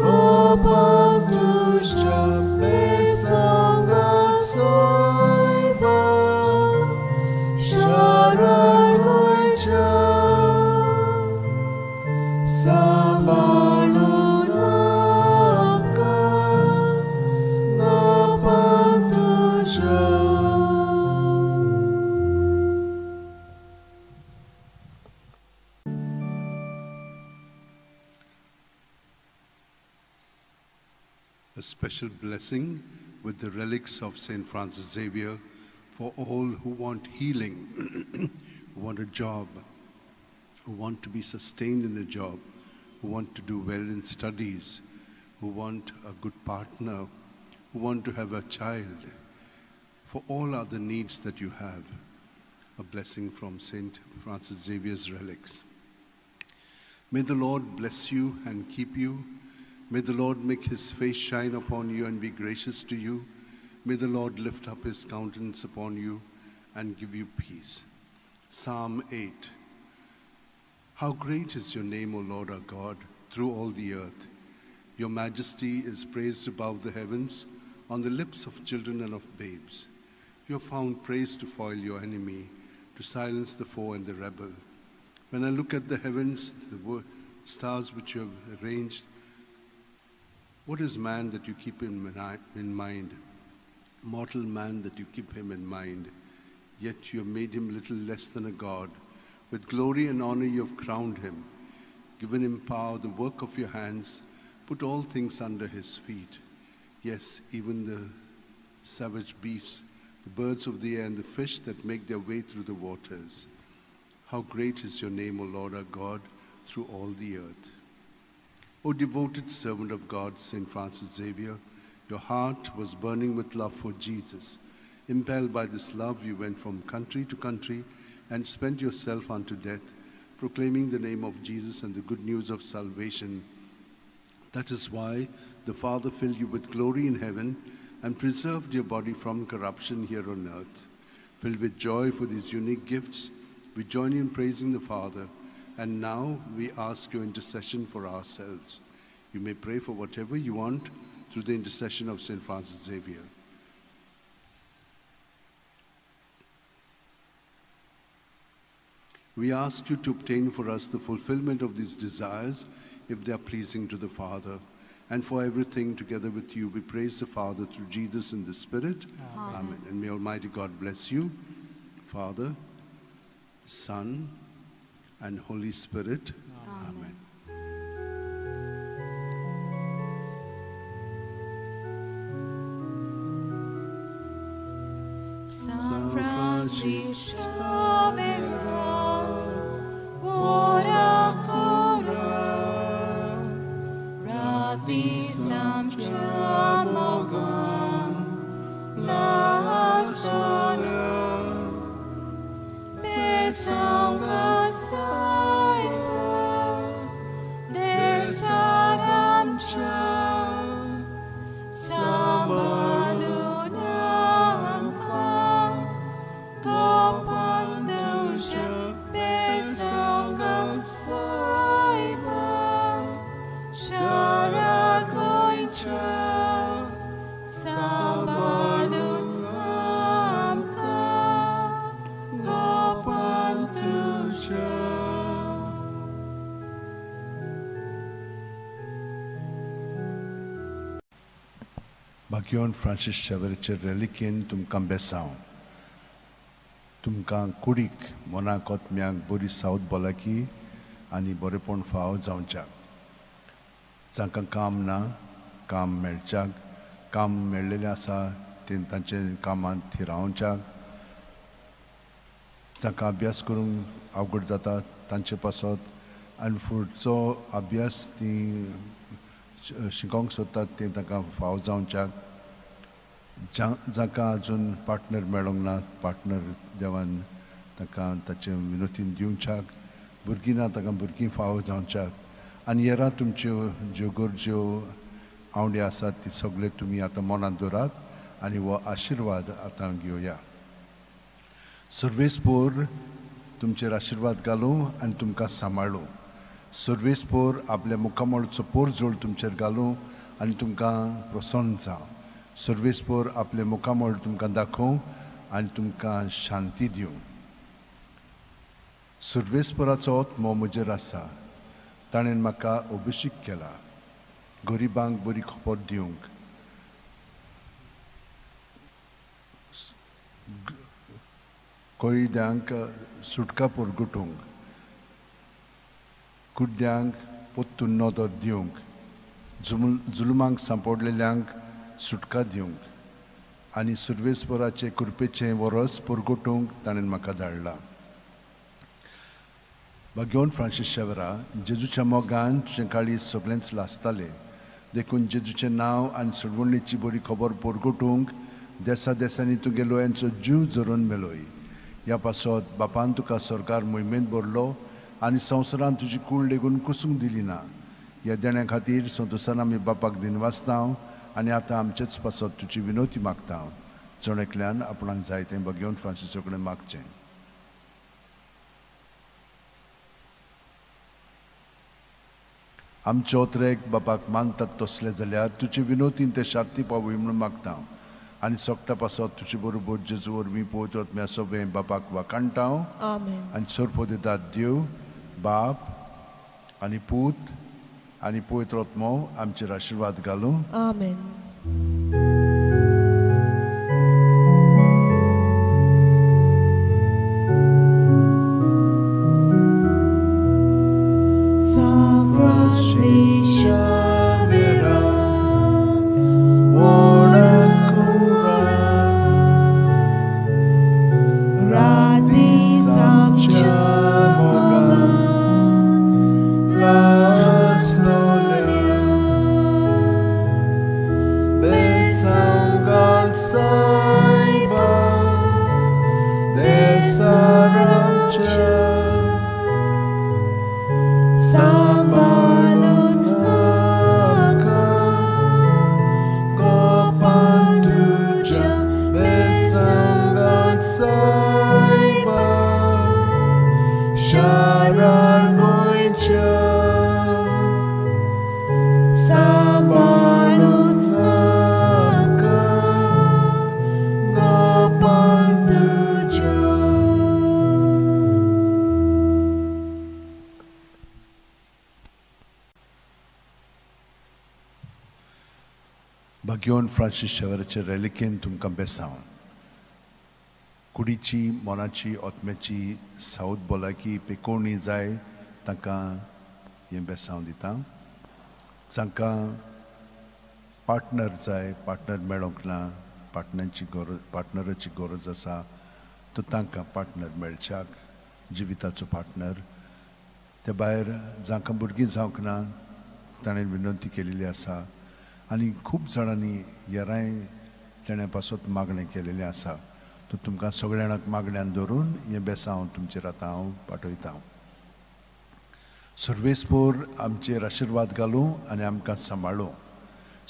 Kopantusha Besanga Saiba Sharargoicha Samalunamka Kopantusha. A special blessing with the relics of St. Francis Xavier for all who want healing, who want a job, who want to be sustained in a job, who want to do well in studies, who want a good partner, who want to have a child, for all other needs that you have. A blessing from St. Francis Xavier's relics. May the Lord bless you and keep you. May the Lord make his face shine upon you and be gracious to you. May the Lord lift up his countenance upon you and give you peace. Psalm 8. How great is your name, O Lord our God, through all the earth. Your majesty is praised above the heavens, on the lips of children and of babes. You have found praise to foil your enemy, to silence the foe and the rebel. When I look at the heavens, the stars which you have arranged, what is man that you keep him in mind? Mortal man that you keep him in mind. Yet you have made him little less than a god. With glory and honor you have crowned him, given him power, the work of your hands, put all things under his feet. Yes, even the savage beasts, the birds of the air, and the fish that make their way through the waters. How great is your name, O Lord our God, through all the earth. O devoted servant of God, St. Francis Xavier, your heart was burning with love for Jesus. Impelled by this love, you went from country to country and spent yourself unto death, proclaiming the name of Jesus and the good news of salvation. That is why the Father filled you with glory in heaven and preserved your body from corruption here on earth. Filled with joy for these unique gifts, we join you in praising the Father. And now we ask your intercession for ourselves. You may pray for whatever you want through the intercession of St. Francis Xavier. We ask you to obtain for us the fulfillment of these desires if they are pleasing to the Father. And for everything together with you, we praise the Father through Jesus in the Spirit. Amen. And may Almighty God bless you, Father, Son, and Holy Spirit. Amen. San Francisco ora cura, rati samciamoga la storia, besanga saiba भाग्यवन Francis शेवेराचे रेलिकेन तुमकां बेसांव तुमकां कुडीक मनाक ओतम्यांक बरी सावत भलायकी आनी बरेपण फाव जावच्याक जांकां काम ना काम मेळच्याक काम मेळ्ळेलें आसा ते तांचे कामांत थंय रावच्याक जांकां अभ्यास करूंक अवघड जाता तांचे पासत आनी फुडचो अभ्यास ती शिकोवंक सोदतात ते तांकां फाव जावच्याक जांकां आजून पार्टनर मेळोंक ना पार्टनर देवान तांकां ताचे विनोतीन दिवच्याक भुरगीं ना तांकां भुरगीं फाव जावच्याक आनी हेरां तुमच्यो ज्यो गरज्यो आवडी आसात ती सगळे तुमी आतां मनांत दवरात आनी हो आशिर्वाद आतां घेवया सर्वेस्पोर तुमचेर आशिर्वाद घालूं आनी तुमकां सांबाळूं सर्वेस्पोर आपल्या मुखामळचो पोर जोड तुमचेर घालूं आनी तुमकां प्रसन्न जावं सर्वेस्पोर आपले मुखामळ तुमकां दाखोवं आनी तुमकां शांती दिवं सर्वेस्पोराचो आत्मो म्हजेर आसा ताणें म्हाका अभिषेक केला गरिबांक बरी खबर दिवंक कोयद्यांक सुटका परगटूंक कुड्ड्यांक पोत्तून नदर दिवंक जुलमांक सांपडलेल्यांक सुटका दिवंक आनी सर्वेस्पराचे कृपेचें वरस परगटूंक ताणें म्हाका धाडला भाग्यवन फ्रांसीस शेवेरा जेजूच्या मोगान तुजें काळीज सगळेंच लासतालें देखून जेजूचें नांव आनी सडवणीची बरी खबर परगटूंक देसा देसांनी तुगेलो यांचो जीव जरून मेलोय ह्या पासत बापान तुका सरकार मोहिमेंत भरलो आनी संवसारान तुजी कूड लेगून कुसूंक दिली ना ह्या देण्या खातीर संतोशान आमी बापाक दिनवासता आनी आतां आमचेच पासत तुजी विनोती मागता चड एकल्यान आपणाक जाय तें भाग्यवन फ्रांसीसा कडेन मागचें आमचे ओतरेक बापाक मानतात तसले जाल्यार तुजे विनोतीन ते शांती पावूय म्हणून मागता आनी सोगटा पासत तुजे बरोबर जेजू वरवीं पळयत वतम्या सगळें बापाक वाकाणटाव आनी सर्पो दितात देव बाप आनी पूत आनी पवित्र आत्मो आमचेर आशिर्वाद घालूं Amen. भाग्यवन फ्रांसीस शेवेराचे रेलिकेन तुमकां बेसांव कुडीची मनाची आत्म्याची सावत भलायकी पेकोवणी जाय तांकां हें बेसांव दिता जांकां पार्टनर जाय पार्टनर मेळोंक ना पार्टनराची गरज आसा तो तांकां पार्टनर मेळच्याक जिविताचो पार्टनर ते भायर जांकां भुरगीं जावंक ना ताणें विनंती केलेली आसा आनी खूब जाणांनी हेरांय तेण्या पासत मागणें केलेलें आसा तो तुमकां सगळ्यांक मागण्यान धरून हें बेसांव तुमचेर आतां हांव पाठयतां सर्वेस्पोर आमचेर आशिर्वाद घालूं आनी आमकां सांबाळूं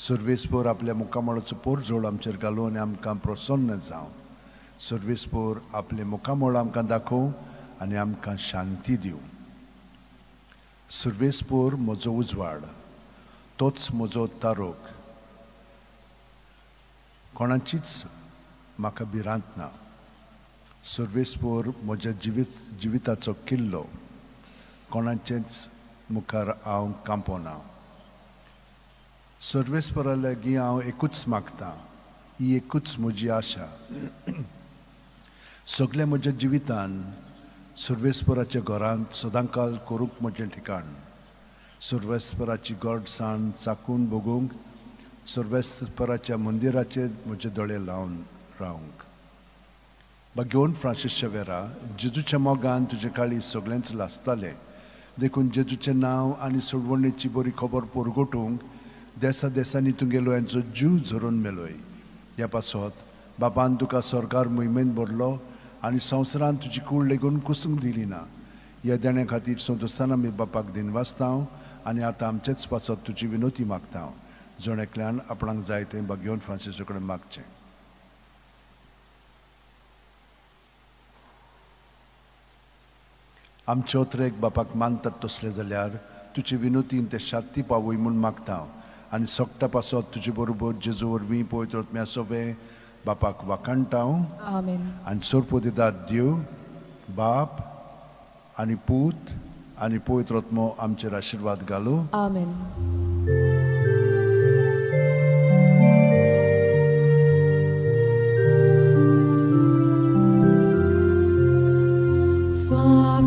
सर्वेस्पोर आपल्या मुखामळाचो पोर जोड आमचेर घालूं आनी आमकां प्रसन्न जावं सर्वेस्पोर आपले मुखामळ आमकां दाखोवं आनी आमकां शांती दिवं सर्वेस्पोर म्हजो उजवाड तोच म्हजो तारोक कोणाचीच म्हाका भिरांत ना सर्वेस्पोर म्हज्या जिविताचो किल्लो कोणाचेच मुखार हांव कांपोना सर्वेस्परा लागीं हांव एकूच मागतां, ही एकूच म्हजी आशा. सगळ्या म्हज्या जिवितान सर्वेस्पराच्या घरांत सदांकाल करूंक म्हजें ठिकाण, सर्वेस्पराची गोडसाण चाखून भोगूंक, सर्वेस्पराच्या मंदिराचेर म्हजे दोळे लावन रावंक. बागेवन फ्रांसीस शावेरा, जेजूच्या मोगान तुजे काळी सगळ्यांच लासताले, देखून जेजूचें नांव आनी सोडवणेची बरी खबर परगटूंक देसा देसांनी तुगेलो यांचो जीव झरून मेलोय. ह्या पासत बापान तुका सरकार मोहिमेंत भरलो आनी संवसारान तुजी कूड लेगून कुसूंक दिली ना. ह्या देण्या खातीर संतोशान आमी बापाक दिनवासता आनी आतां आमचेच पासत तुजी विनोती मागता. जण एकल्यान आपणाक जाय तें बागेवन फ्रांसीसा कडेन मागचें. आमचे ओत्रेक बापाक मानतात तसले जाल्यार तुजे विनोतीन ते शांती पावय म्हूण मागता आनी सोगटा पासत तुजे बरोबर जेजू वरवीं पवित्र आत्म्या सोवे बापाक वाखाणटा. Amen. आनी सोरपो दितात देव, बाप आनी पूत आनी पवित्र आत्मो आमचेर आशिर्वाद घालो. Amen.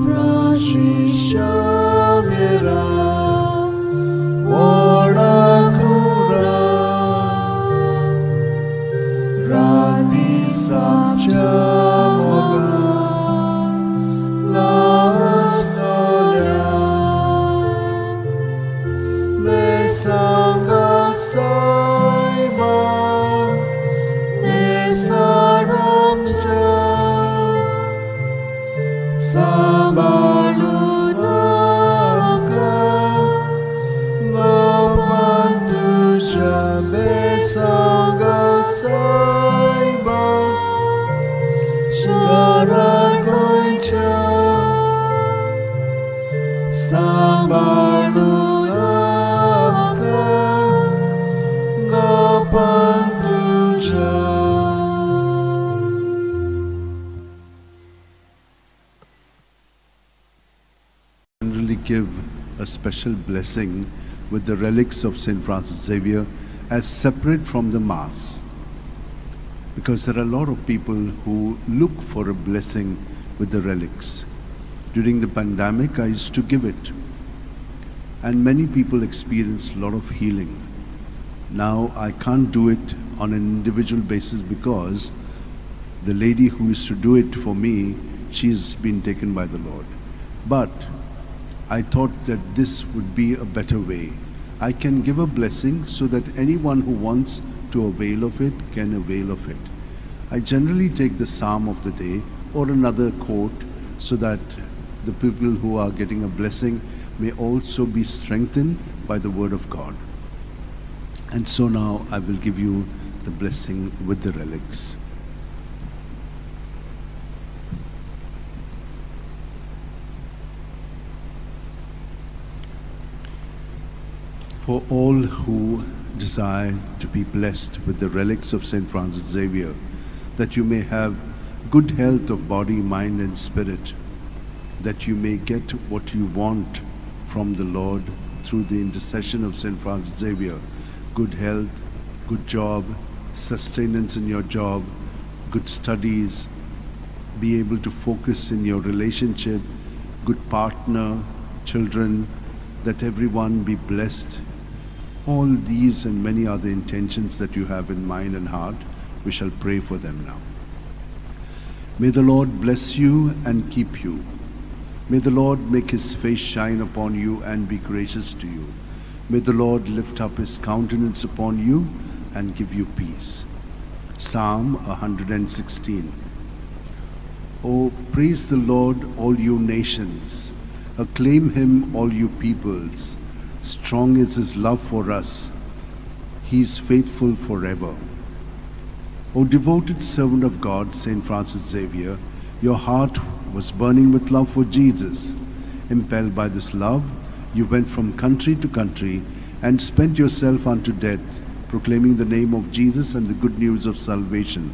Frashisha vera Orakura Radisapcha Mogan Lasalya Besangat Saiba Nesaramcha Sabalunaka Ngapantusha Besangat Saiba Sharakoicha Sabalunaka Ngapantusha. Give a special blessing with the relics of St. Francis Xavier as separate from the Mass, because there are a lot of people who look for a blessing with the relics. During the pandemic, I used to give it, and many people experienced a lot of healing. Now I can't do it on an individual basis because the lady who used to do it for me, she's been taken by the Lord. But I thought that this would be a better way. I can give a blessing so that anyone who wants to avail of it can avail of it. I generally take the psalm of the day or another quote so that the people who are getting a blessing may also be strengthened by the word of God. And so now I will give you the blessing with the relics. For all who desire to be blessed with the relics of St. Francis Xavier, that you may have good health of body, mind and spirit, that you may get what you want from the Lord through the intercession of St. Francis Xavier, good health, good job, sustenance in your job, good studies, be able to focus in your relationship, good partner, children, that everyone be blessed. All these and many other intentions that you have in mind and heart, we shall pray for them now. May the Lord bless you and keep you. May the Lord make his face shine upon you and be gracious to you. May the Lord lift up his countenance upon you and give you peace. Psalm 116. Oh, praise the Lord, all you nations. Acclaim him, all you peoples. Strong is his love for us. He is faithful forever. O devoted servant of God, St. Francis Xavier, your heart was burning with love for Jesus. Impelled by this love, you went from country to country and spent yourself unto death, proclaiming the name of Jesus and the good news of salvation.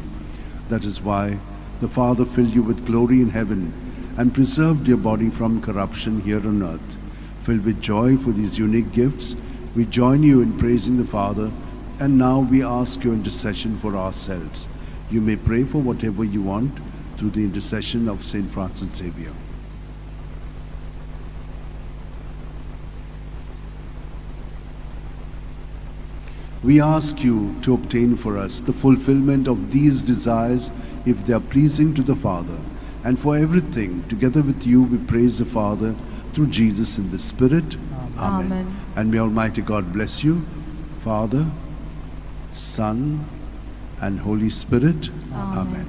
That is why the Father filled you with glory in heaven and preserved your body from corruption here on earth. Filled with joy for these unique gifts, We join you in praising the Father, and now we ask your intercession for ourselves. You may pray for whatever you want through the intercession of St. Francis Xavier. We ask you to obtain for us the fulfillment of these desires if they are pleasing to the Father. And for everything, together with you, we praise the Father through Jesus in the Spirit. Amen. Amen. And may Almighty God bless you, Father, Son, and Holy Spirit. Amen.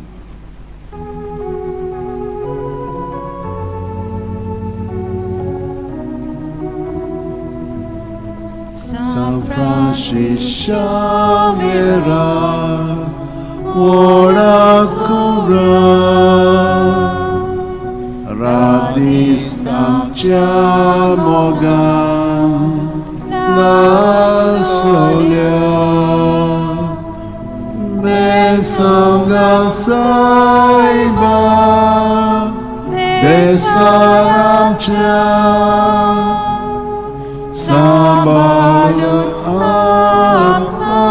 San Francis Xavier, ora cura, radis amcia mogam, la solia, besam saiba, besam Sambalun amka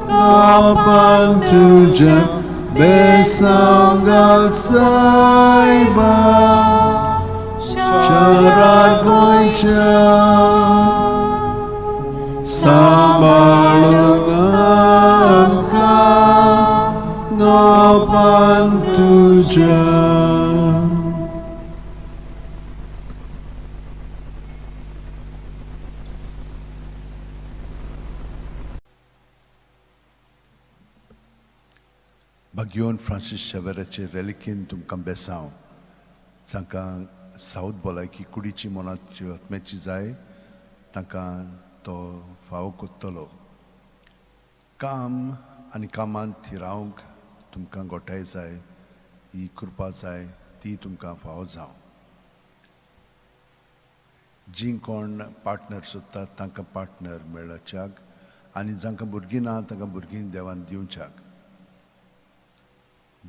kapan tuja besanggal saiba syarat goicha Sambalun amka kapan tuja. Bagyon Francis Xavierचे reliquin तुमकां बेसांव जांकां south भलायकी कुडीची मनाची आत्म्याची जाय तांकां तो फावो कोत्तलो काम आनी कामांत थिरावंक तुमकां गोठाय जाय ही कृपा जाय ती तुमकां फावो जावं जी कोण पार्टनर सोदतात तांकां पार्टनर मेळच्याक आनी जांकां भुरगीं ना तांकां भुरगीं देवान दिवच्याक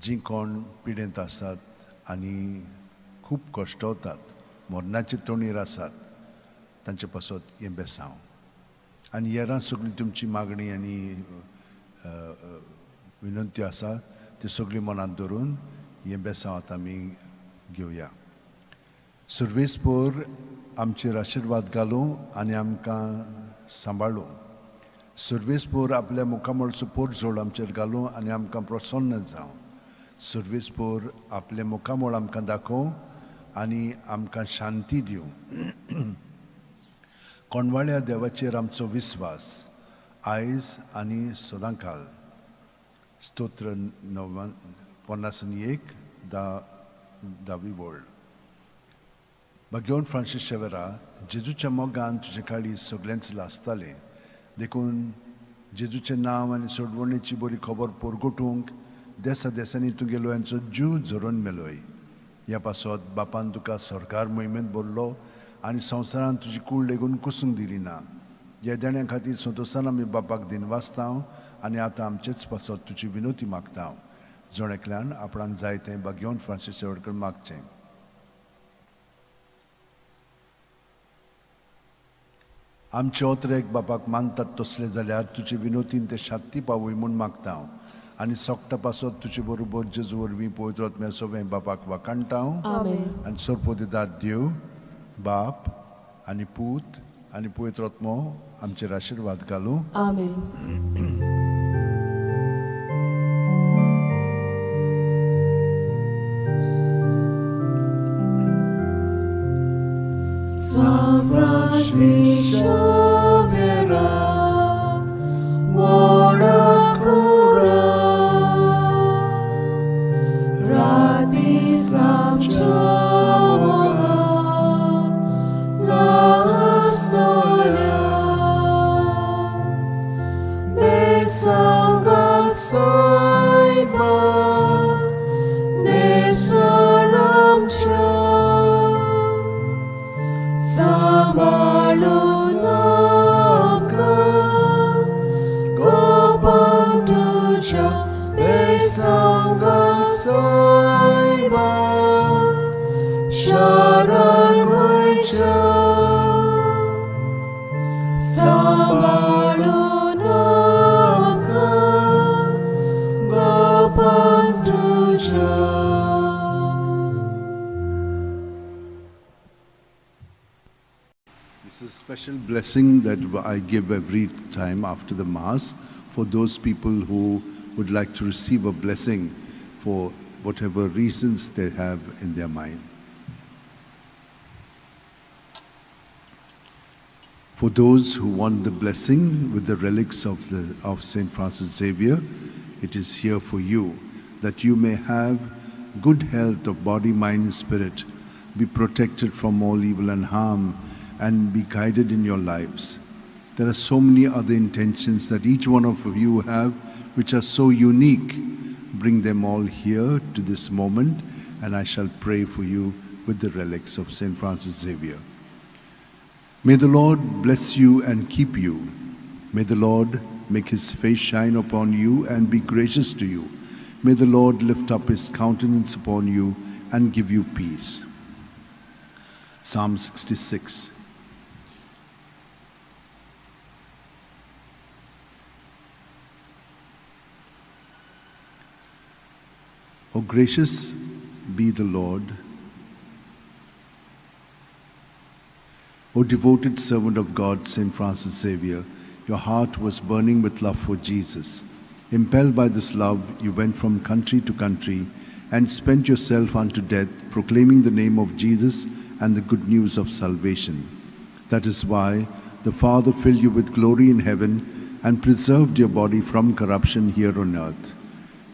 जी कोण पिडेंत आसात आनी खूब कश्टवतात मरणाचे तोणीर आसात तांचे पासत हें बेसांव आनी हेरां सगळी तुमची मागणी आनी विनंत्यो आसा त्यो सगळी मनांत धरून हें बेसांव आतां आमी घेवया सर्वेस्पोर आमचेर आशिर्वाद घालूं आनी आमकां सांबाळूं सर्वेस्पोर आपल्या मुखामळचो पोट जोड आमचेर घालूं आनी आमकां प्रसन्न जावं सर्वेस्पोर आपले मुखामळ आमकां दाखोव आनी आमकां शांती दिवं कोणवाळ्या देवाचेर आमचो विस्वास आयज आनी सदांकाल स्तोत्र 51 दावी वळ भगवान फ्रांसीस शेवेरा जेजूच्या मोगान तुजे काळी सगळ्यांच लासतालें देखून जेजूचें नांव आनी सोडवणेची बरी खबर पोरगोटूंक देसा देसांनी तुगेलो यांचो जीव झरोवन मेलोय ह्या पासत बापान तुका सरकार मोहिमेंत भरलो आनी संवसारान तुजी कूड लेगून कुसूंक दिली ना ह्या देण्या खातीर संतोशान आमी बापाक दिनवासता आनी आतां आमचेच पासत तुजी विनोती मागता जोणेकल्यान आपणाक जाय तें भगवान फ्रांसीस शेवेरकर मागचें आमचे ओतरेक बापाक मानतात तसले जाल्यार तुजी विनोतीन ते शांती पावय म्हूण मागता आनी सोगटा पासत तुजे बरोबर जेजू वरवीं पवित्र आत्म्या सवें बापाक वाकाणटा आनी सोरपोदिदाद देव बाप आनी पूत आनी पवित्र आत्मो आमचेर आशिर्वाद घालूं San Francis Xavier, ora cura, radis amcia mogam, la storia, besanggal saiba, nesaramcia. Sambalun amka kapan tuja besanggal saiba syarat goicha It's a special blessing that I give every time after the Mass for those people who would like to receive a blessing for whatever reasons they have in their mind. For those who want the blessing with the relics of St. Francis Xavier, it is here for you, that you may have good health of body, mind, and spirit, be protected from all evil and harm, and be guided in your lives. There are so many other intentions that each one of you have, which are so unique. Bring them all here to this moment, and I shall pray for you with the relics of St. Francis Xavier. May the Lord bless you and keep you. May the Lord make his face shine upon you and be gracious to you. May the Lord lift up his countenance upon you and give you peace. Psalm 66. O gracious be the Lord, O devoted servant of God, St. Francis Xavier, your heart was burning with love for Jesus. Impelled by this love, you went from country to country and spent yourself unto death, proclaiming the name of Jesus and the good news of salvation. That is why the Father filled you with glory in heaven and preserved your body from corruption here on earth.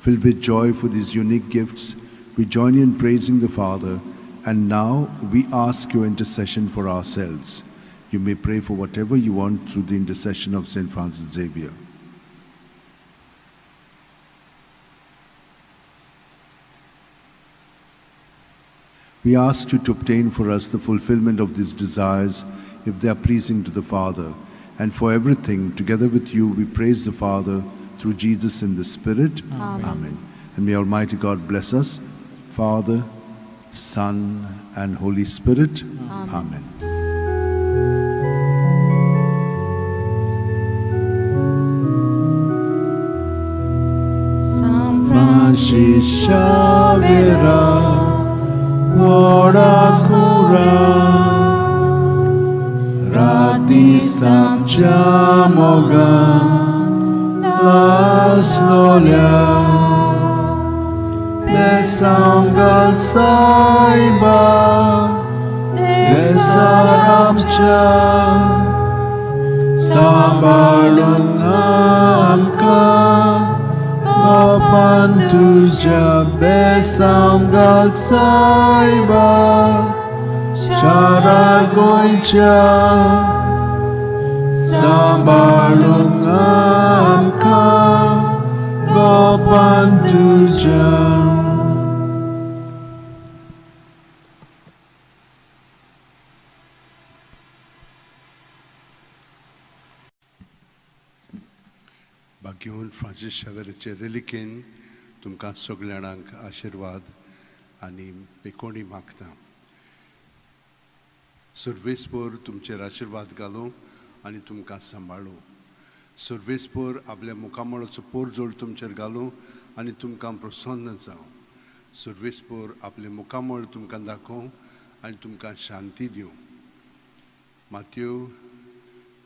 Filled with joy for these unique gifts, we join in praising the Father, and now we ask your intercession for ourselves. You may pray for whatever you want through the intercession of St. Francis Xavier. We ask you to obtain for us the fulfillment of these desires, if they are pleasing to the Father. And for everything, together with you, we praise the Father through Jesus in the Spirit. Amen. And may Almighty God bless us, Father, Son, and Holy Spirit. Amen. San Francis Xavier, ora cura, rati samciamoga, las gloria. Besangal saiba, desaramcha, sambalun amka, gopantuja. Besangal saiba, charagoicha, sambalun amka, gopantuja. घेवन Francis शेवेराचे रेलिकेन तुमकां सगळ्यांक आशिर्वाद आनी पेकोणी मागता. सर्वेस्पर तुमचेर आशिर्वाद घालूं आनी तुमकां सांबाळूं. सर्वेस्पर आपल्या मुखामळाचो पोरजोळ तुमचेर घालूं आनी तुमकां प्रसन्न जावं. सर्वेस्पर आपले मुखामळ तुमकां दाखोवं आनी तुमकां शांती दिवं. माथ्यू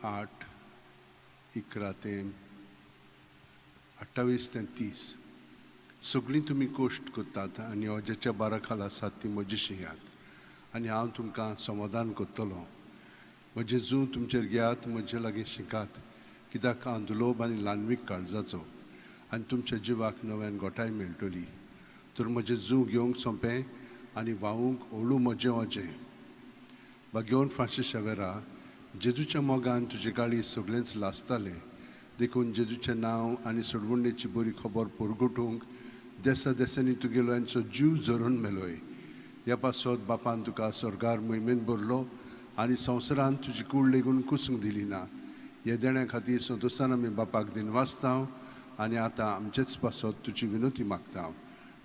8:11-28-30. सगळीं तुमी कोश्ट करतात आनी अजाच्या बारा खाला आसात ती म्हजी शिंयात आनी हांव तुमकां समाधान करतलों. म्हजें जूं तुमचेर घेयात, म्हजे लागीं शिकात, कित्याक हांव दुलोभ आनी ल्हानवीक काळजाचो आनी तुमच्या जिवाक नव्यान गोठाय मेळटली. तर म्हजें जूं घेवंक सोंपें आनी व्हावूंक हळू म्हजें वचें. घेवन फ्रांसीस शेवेरा, जेजूच्या मोगान तुजे गाळी सगळेंच लासतालें, देखून जेजूचें नांव आनी सोडवणेची बरी खबर परगटूंक देसा देसांनी तुगेलो हांचो जीव झरून मेलोय. ह्या पासत बापान तुका स्वर्गार मोहिमेन भरलो आनी संवसारान तुजी कूड लेगून कुसूंक दिली ना. ह्या देण्या खातीर संतोशान आमी बापाक दिनवासतांव आनी आतां आमचेच पासत तुजी विनोती मागता.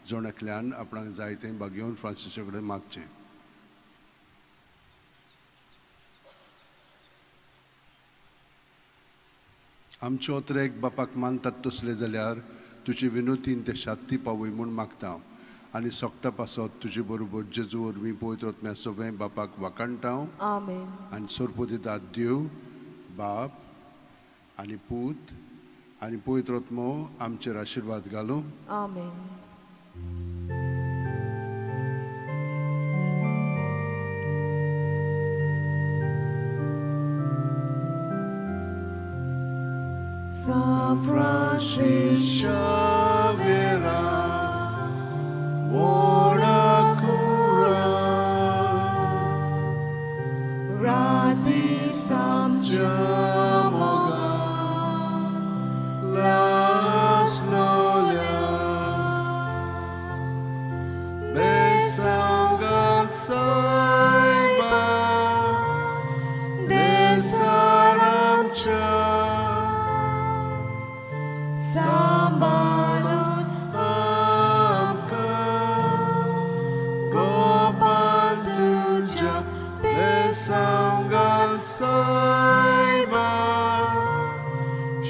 जोण एकल्यान आपणाक जाय तें घेवन फ्रांसीसा कडेन मागचें. आमचे ओत्रेक बापाक मानतात तसले जाल्यार तुजे विनोतीन ते शांती पावय म्हूण मागता आनी सोगता पासत तुजे बरोबर जेजू वरवीं पवित्र आत्म्या सगळें बापाक वाकणटाव Amen. आनी सोरपोती दाद देव बाप आनी पूत आनी पवित्र आत्मो आमचेर आशिर्वाद घालूं. Amen. San Francisco Xavier, Rati samjamoga las nolia besangat saiba desaramcha sambalun amka gopal tuja besangat saiba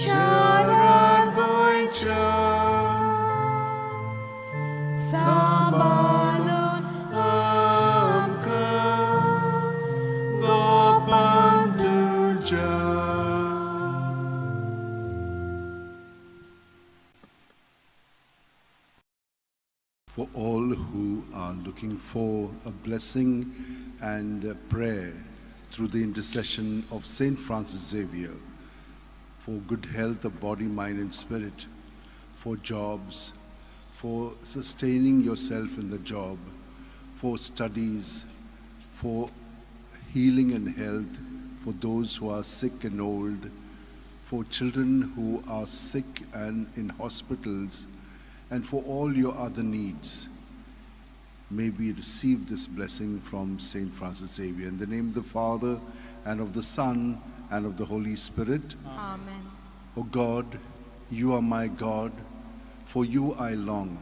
sharan goicha sambalun amka gopal tuja. For all who are looking for a blessing and a prayer through the intercession of Saint Francis Xavier, for good health of body, mind and spirit, for jobs, for sustaining yourself in the job, for studies, for healing and health, for those who are sick and old, for children who are sick and in hospitals, and for all your other needs. May we receive this blessing from Saint Francis Xavier. In the name of the Father, and of the Son, and of the Holy Spirit. Amen. O God, you are my God, for you I long.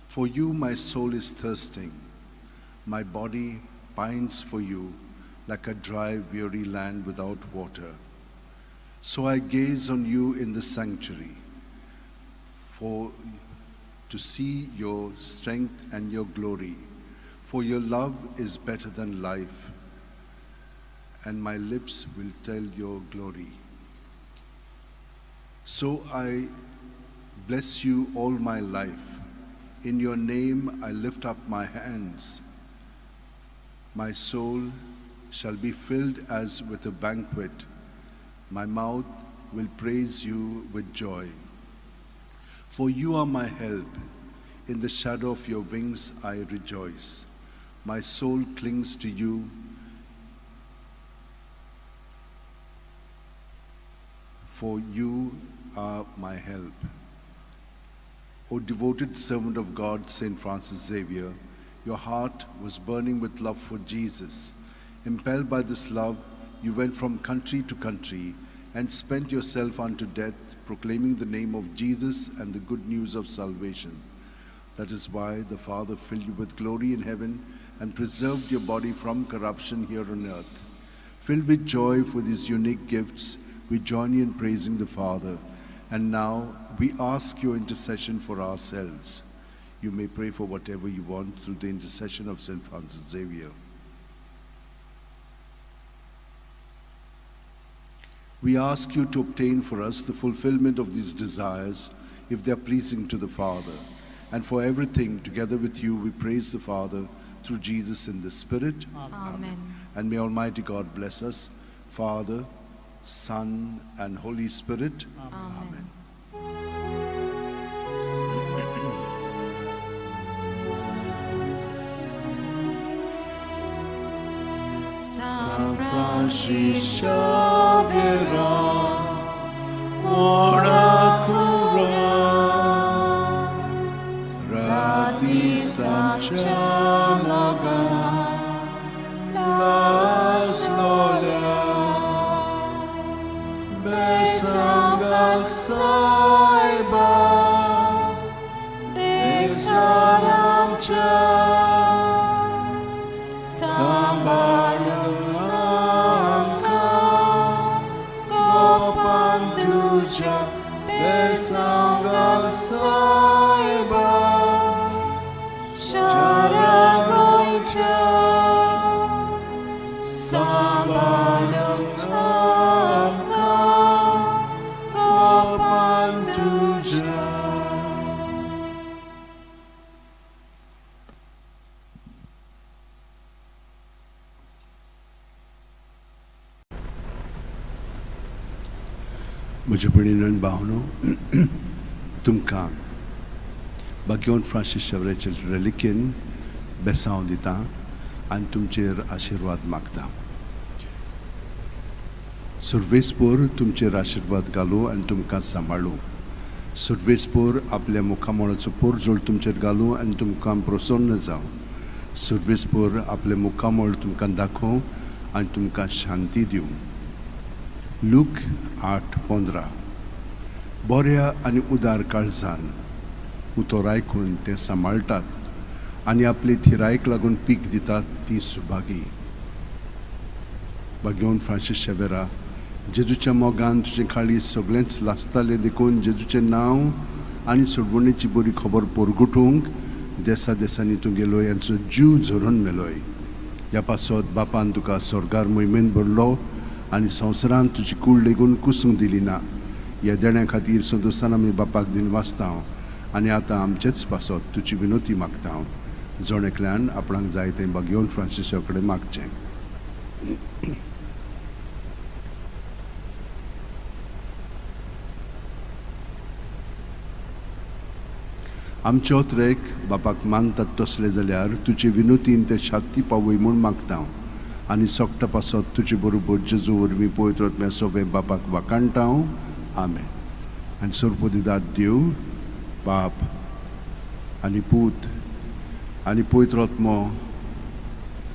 For you my soul is thirsting. My body pines for you like a dry, weary land without water. So I gaze on you in the sanctuary, for to see your strength and your glory. For your love is better than life, and my lips will tell your glory. So I bless you all my life. In your name I lift up my hands. My soul shall be filled as with a banquet. My mouth will praise you with joy. For you are my help. In the shadow of your wings I rejoice. My soul clings to you. For you are my help. O devoted servant of God, Saint Francis Xavier, your heart was burning with love for Jesus. Impelled by this love, you went from country to country and spent yourself unto death, proclaiming the name of Jesus and the good news of salvation. That is why the Father filled you with glory in heaven and preserved your body from corruption here on earth. Filled with joy for these unique gifts, we join you in praising the Father. And now we ask your intercession for ourselves. You may pray for whatever you want through the intercession of Saint Francis Xavier. We ask you to obtain for us the fulfillment of these desires, if they are pleasing to the Father. And for everything, together with you, we praise the Father through Jesus in the Spirit. Amen. And may Almighty God bless us, Father, Son, and Holy Spirit. Amen. San Francisco Xavier, ora cura, rati samchamaga, las lolia, besangal saiba, desaramcha, sambalam amka, gopan tuja sambalung amka gopan tuja. म्हज्या भयणीन भावनो तुमकां बागेवन Francis शेवरेचे रेलिकेन बेसांव दिता आनी तुमचेर आशिर्वाद मागता. सुरवेसपूर तुमचेर आशिर्वाद घालूं आनी तुमकां सांबाळूं. सुरवेसपूर आपल्या मुखामोळाचो पोरजोळ तुमचेर घालूं आनी तुमकां प्रसन्न जावं. सुरवेसपूर आपले मुखामोळ तुमकां दाखोवं आनी तुमकां शांती दिवं. लूक 8:15. बऱ्या आनी उदार काळजान उतर आयकून ते सांबाळटात आनी आपली थिरायेक लागून पीक दितात ती सुभागी. बागेवन फ्रांसीस शेवेरा, जेजूच्या मोगान तुजें काळीज सगळेंच लासतालें देखून जेजूचें नांव आनी सोडवणेची बरी खबर पोरगुटूंक देसा देसांनी तूं गेलोय आनी जीव झरोवन मेलोय. ह्या पासत बापान तुका स्वर्गार मोहिमेन भरलो आनी संवसारांत तुजी कूड लेगून कुसूंक दिली ना. ह्या देण्या खातीर संतोशान आमी बापाक दिन वाचता आनी आतां आमचेच पासत तुजी विनोती मागता. जोण एकल्यान आपणाक जाय तें बागेवन फ्रांसीसा कडेन मागचें. आमचे ओत्रेक बापाक मानतात तसले जाल्यार तुजे विनोतीन ते शांती पावय म्हूण मागता आनी सोगटा पासत तुजे बरोबर जेजू वरवीं पवित्र आत्म्या सोबे बापाक वाकाणटा. आमेन. आनी सर्वोदिदाद देव बाप आनी पूत आनी पवित्र आत्मो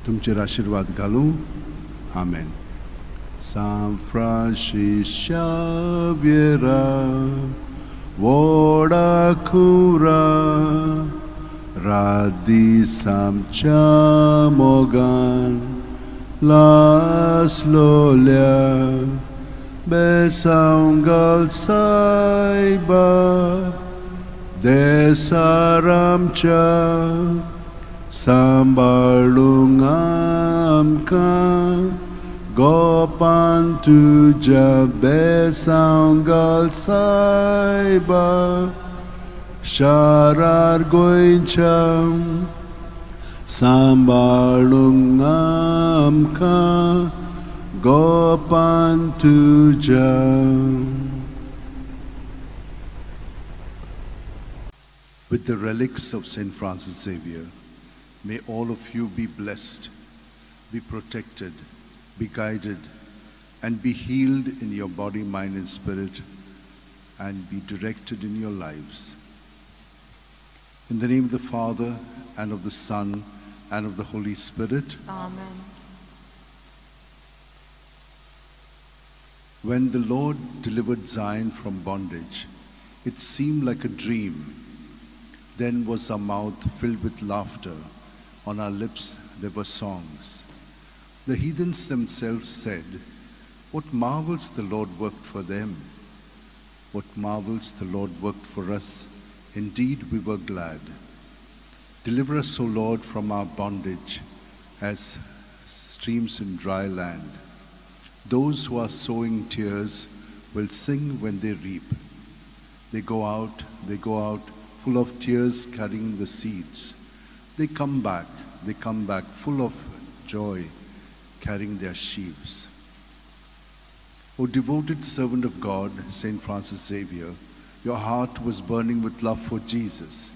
तुमचेर आशिर्वाद घालूं. आमेन. San Francis Xaviera Voda cura radisam chamogan las lolia besaungal saiba desaramcha sambalungamka gopan tuja besaungal saiba sharar goincham sambalungamka gopan tuja. With the relics of St. Francis Xavier, may all of you be blessed, be protected, be guided, and be healed in your body, mind, and spirit, and be directed in your lives. In the name of the Father, and of the Son, and of the Holy Spirit. Amen. When the Lord delivered Zion from bondage, it seemed like a dream. Then was our mouth filled with laughter, on our lips there were songs. The heathens themselves said, "What marvels the Lord worked for them? What marvels the Lord worked for us? Indeed we were glad." Deliver us, O Lord, from our bondage as streams in dry land. Those who are sowing tears will sing when they reap. They go out, full of tears carrying the seeds. They come back full of joy, carrying their sheaves. O devoted servant of God, St. Francis Xavier, your heart was burning with love for Jesus.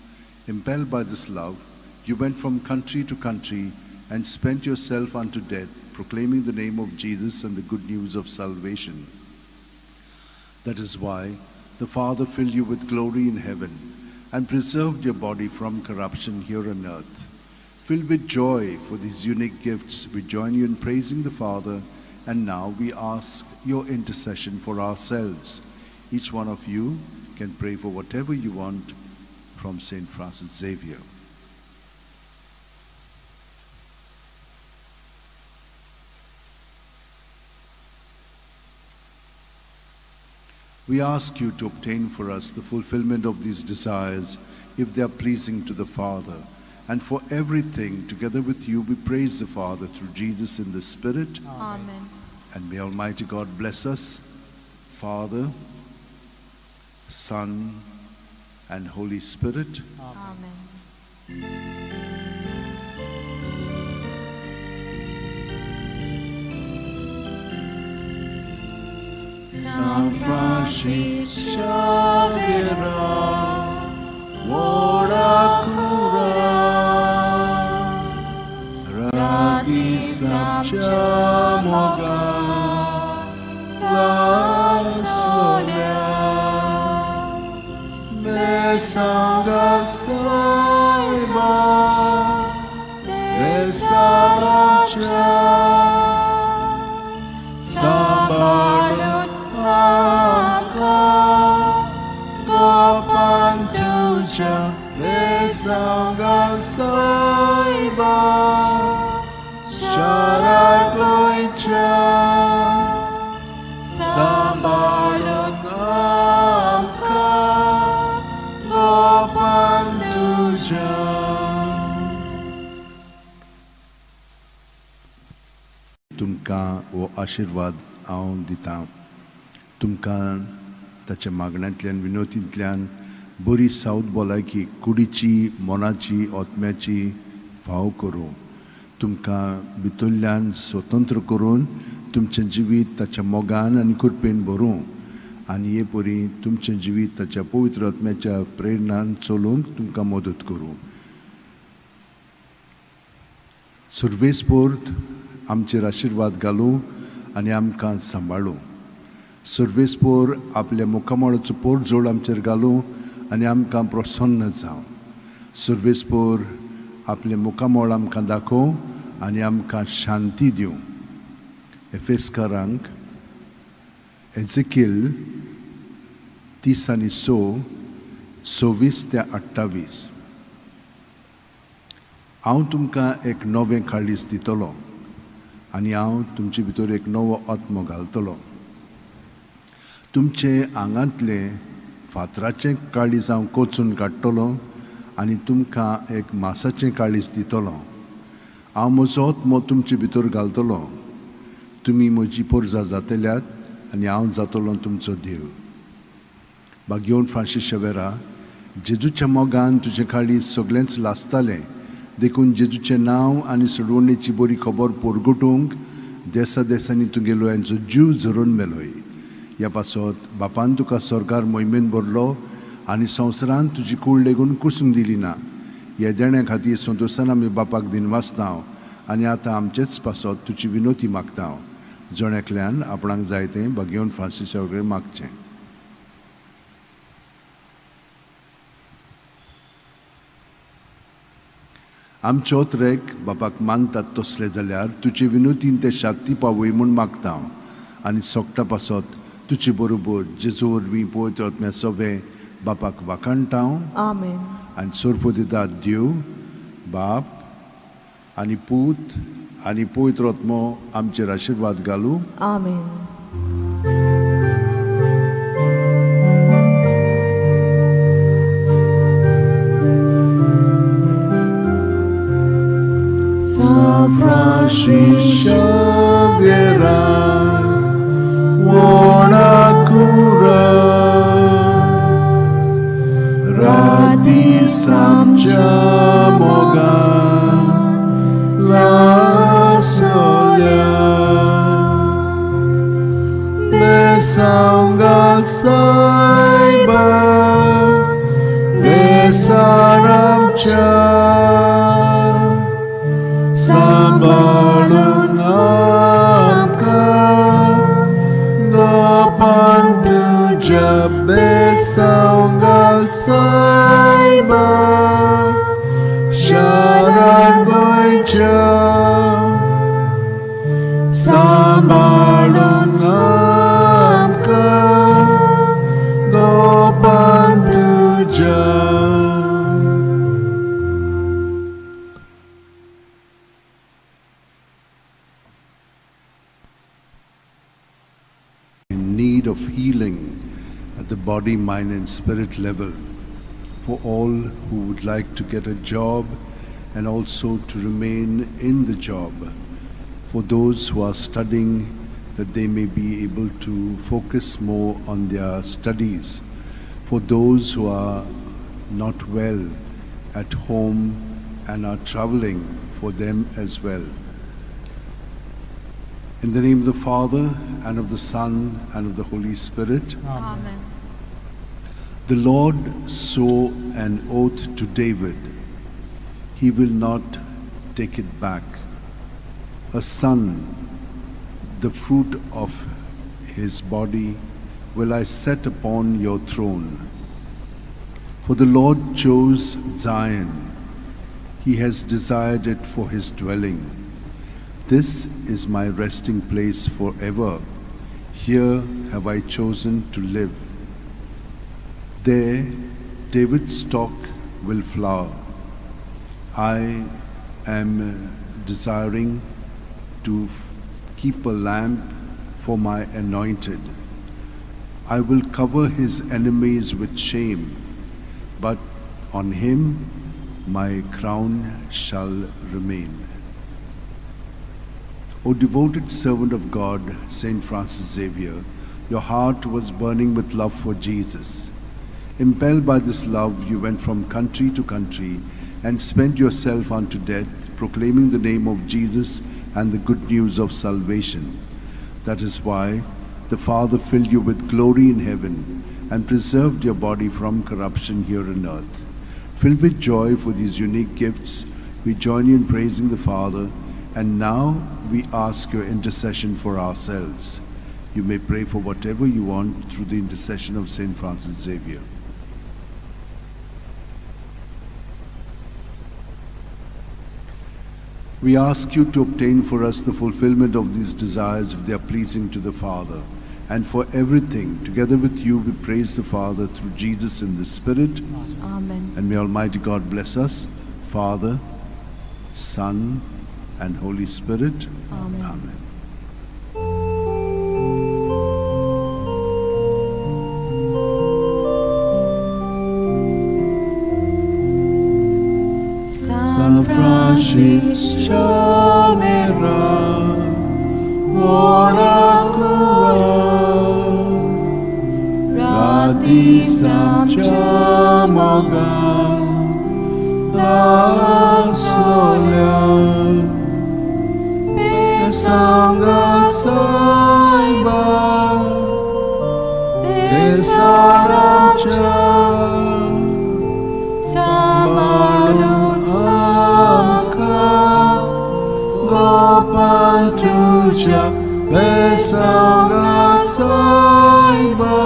Impelled by this love, you went from country to country and spent yourself unto death, proclaiming the name of Jesus and the good news of salvation. That is why the Father filled you with glory in heaven and preserved your body from corruption here on earth. Filled with joy for these unique gifts, we join you in praising the Father, and now we ask your intercession for ourselves. Each one of you can pray for whatever you want from St. Francis Xavier. We ask you to obtain for us the fulfillment of these desires, if they are pleasing to the Father, and for everything. Together with you, we praise the Father through Jesus in the Spirit. Amen. And may Almighty God bless us, Father, Son, and Holy Spirit. Amen. San Francis Xavier, ora cura, radi sapciamoga, la solia, besangal saiba, besaracha, sambalut Gopantuja Besangal Saiba Sharagoicha Sambalun Amka Gopantuja. तुमकां हो आशिर्वाद हांव दितां. तुमकां ताच्या मागण्यांतल्यान विनोतींतल्यान बरी सावध भलायकी कुडीची मोनाची ओतम्याची फाव करूं. तुमकां भितरल्यान स्वतंत्र करून तुमचें जिवीत ताच्या मोगान आनी कृपेन भरूं आनी हे परी तुमचें जिवीत ताच्या पवित्र आत्म्याच्या प्रेरणान चलोवंक तुमकां मदत करूं. सर्वेस्पोर्त आमचेर आशिर्वाद घालूं आनी आमकां सांबाळूं. सर्वेस्पोर आपल्या मुखामळाचो पोरजोड आमचेर घालूं आनी आमकां प्रसन्न जावं. सर्वेस्पोर आपले मुखामळ आमकां दाखोव आनी आमकां शांती दिवं. एफेसकारांक एझेकिएल 30:6, 26-28. हांव तुमकां एक नवें काळीज दितलो आनी हांव तुमचे भितर एक नवो आत्मो घालतलो. तुमचे आंगांतले फातराचें काळीज हांव कोचून काडटलो आनी तुमकां एक मासाचें काळीज दितलो. हांव म्हजो आत्मो तुमचे भितर घालतलो. तुमी म्हजी पोरजां जातल्यात आनी हांव जातलो तुमचो देव. भाग्योन फ्रांसीस शेवेरा, जेजूच्या मोगान तुजें काळीज सगळेंच लासतालें देखून जेजूचें नांव आनी सोडवणेची बरी खबर पोरगुटूंक देसा देसांनी तुगेलो हांचो जीव झरोवन मेलोय. ह्या पासत बापान तुका सरकार मोहिमेन भरलो आनी संवसारान तुजी कूड लेगून कुसूंक दिली ना. ह्या देण्या खातीर संतोशान आमी बापाक दिनवासता आनी आतां आमचेच पासत तुजी विनोती मागता. जोण्याकल्यान आपणाक जाय तें भाग्योन फ्रांसीसा वगैरे मागचें. आमचे ओतरेक बापाक मानतात तसले जाल्यार तुजे विनोतीन ते शाक्ती पावय म्हूण मागता आनी सोगटा पासत तुजे बरोबर जेजू वरवीं पवित्र आत्म्या सवे बापाक वाखाणटा. Amen. आनी सोर्पो दिता देव बाप आनी पूत आनी पवित्र आत्मो आमचेर आशिर्वाद घालूं. Amen. San Francis Xavier, ora cura, radi sapciamoga, la solia, besangal saiba, besarapcha, sambalun amka, gopantuja besangal saiba, sharagoicha, sambalun amka, gopantuja. Of healing at the body, mind and spirit level for all who would like to get a job and also to remain in the job. For those who are studying, that they may be able to focus more on their studies. For those who are not well at home and are traveling, for them as well. In the name of the Father, and of the Son, and of the Holy Spirit. Amen. The Lord swore an oath to David. He will not take it back. A son, the fruit of his body, will I set upon your throne. For the Lord chose Zion. He has desired it for his dwelling. This is my resting place forever. Here have I chosen to live. There David's stock will flower. I am desiring to keep a lamp for my anointed. I will cover his enemies with shame, but on him my crown shall remain. O devoted servant of God, Saint Francis Xavier, your heart was burning with love for Jesus. Impelled by this love, you went from country to country and spent yourself unto death, proclaiming the name of Jesus and the good news of salvation. That is why the Father filled you with glory in heaven and preserved your body from corruption here on earth. Filled with joy for these unique gifts, we join you in praising the Father, and now we ask your intercession for ourselves. You may pray for whatever you want through the intercession of Saint Francis Xavier. We ask you to obtain for us the fulfillment of these desires if they are pleasing to the Father. And for everything, together with you, we praise the Father through Jesus in the Spirit. Amen. And may Almighty God bless us, Father, Son, and Holy Spirit. Amen. Amen. San Francis Xavier, ora Rati Samchamaga La Solia Pesanga Saiba Desaramcha Samalun Amka Gopantuja Pesanga Saiba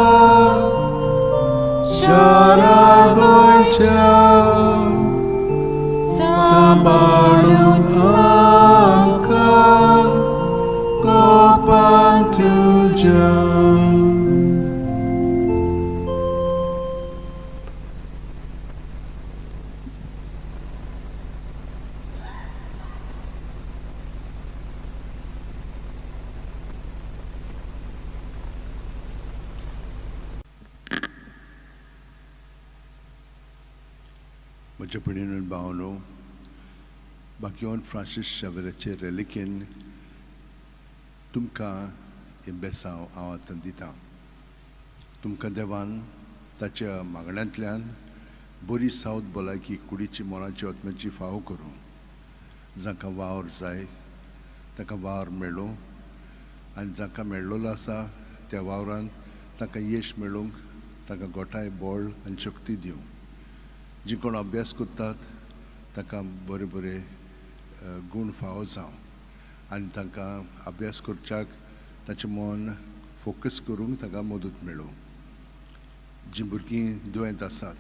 Sharagocha Sambalun Amka Gopantuja. म्हज्या पडीन भावनो बाकीवन Francis शावेराचे रेलिकेन तुमकां हे बेसांव हांव आतां दितां. तुमकां देवान ताच्या मागण्यांतल्यान बरी सावत भलायकी कुडीची मोलाची आत्म्याची फावो करूं. जांकां वावर जाय ताका वावर मेळ्ळो आनी जांकां मेळ्ळलो आसा त्या वावरांत ताका यश मेळोवंक ताका गोठाय बळ आनी शक्ती दिवं. जी कोण अभ्यास करतात ताका बरे बरे गूण फावो जावं आनी तांकां अभ्यास करच्याक ताचें मन फोकस करूंक ताका मदत मेळूं. जीं भुरगीं दुयेंत आसात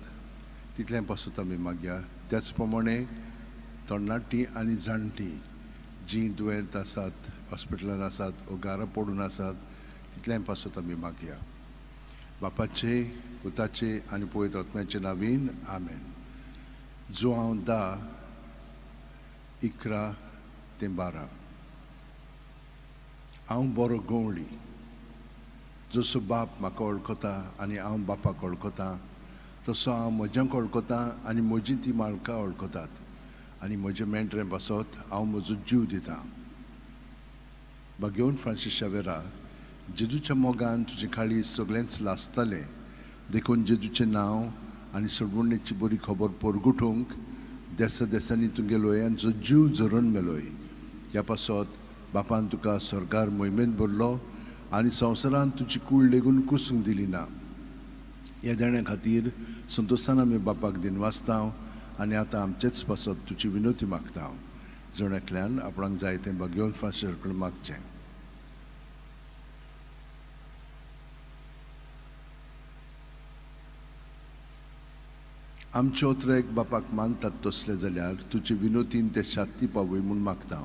तितल्या पासून आमी मागया. त्याच प्रमाणे तरणाटीं आनी जाणटीं जीं दुयेंत आसात, हॉस्पिटलांत आसात, वो घरा पडून आसात तितल्या पासून आमी मागया. बापाचे, पुताचे आनी पवित्र आत्म्याचे नांवान आमेन. जो हांव 10:11-12 हांव बरो गवळी. जसो बाप म्हाका वळखता आनी हांव बापाक वळखतां तसो हांव म्हज्यांक वळखतां आनी म्हजीं तीं मालकां वळखतात. आनी म्हजें मेंढरें बसत हांव म्हजो जीव दितां. घेवन फ्रांसीस शावेरा, जेजूच्या मोगान तुजें काळीज सगळ्यांच लासतालें देखून जेजूचें नांव आनी सोडवणेची बरी खबर परगुटूंक देसा देसांनी तुगेलोय आनी जो जीव झरोवन मेलोय. ह्या पासत बापान तुका स्वर्गार मोहिमेंत भरलो आनी संवसारांत तुजी कूड लेगून कुसूंक दिली ना. ह्या देण्या खातीर संतोशान आमी बापाक दिनवासतांव आनी आतां आमचेच पासत तुजी विनोती मागता. जण आपणाक जाय तें घेवन फ्रांसीस कडेन मागचें. आमचे ओतरेक बापाक मानतात तसले जाल्यार तुजे विनोतीन ते शांती पावय म्हूण मागता.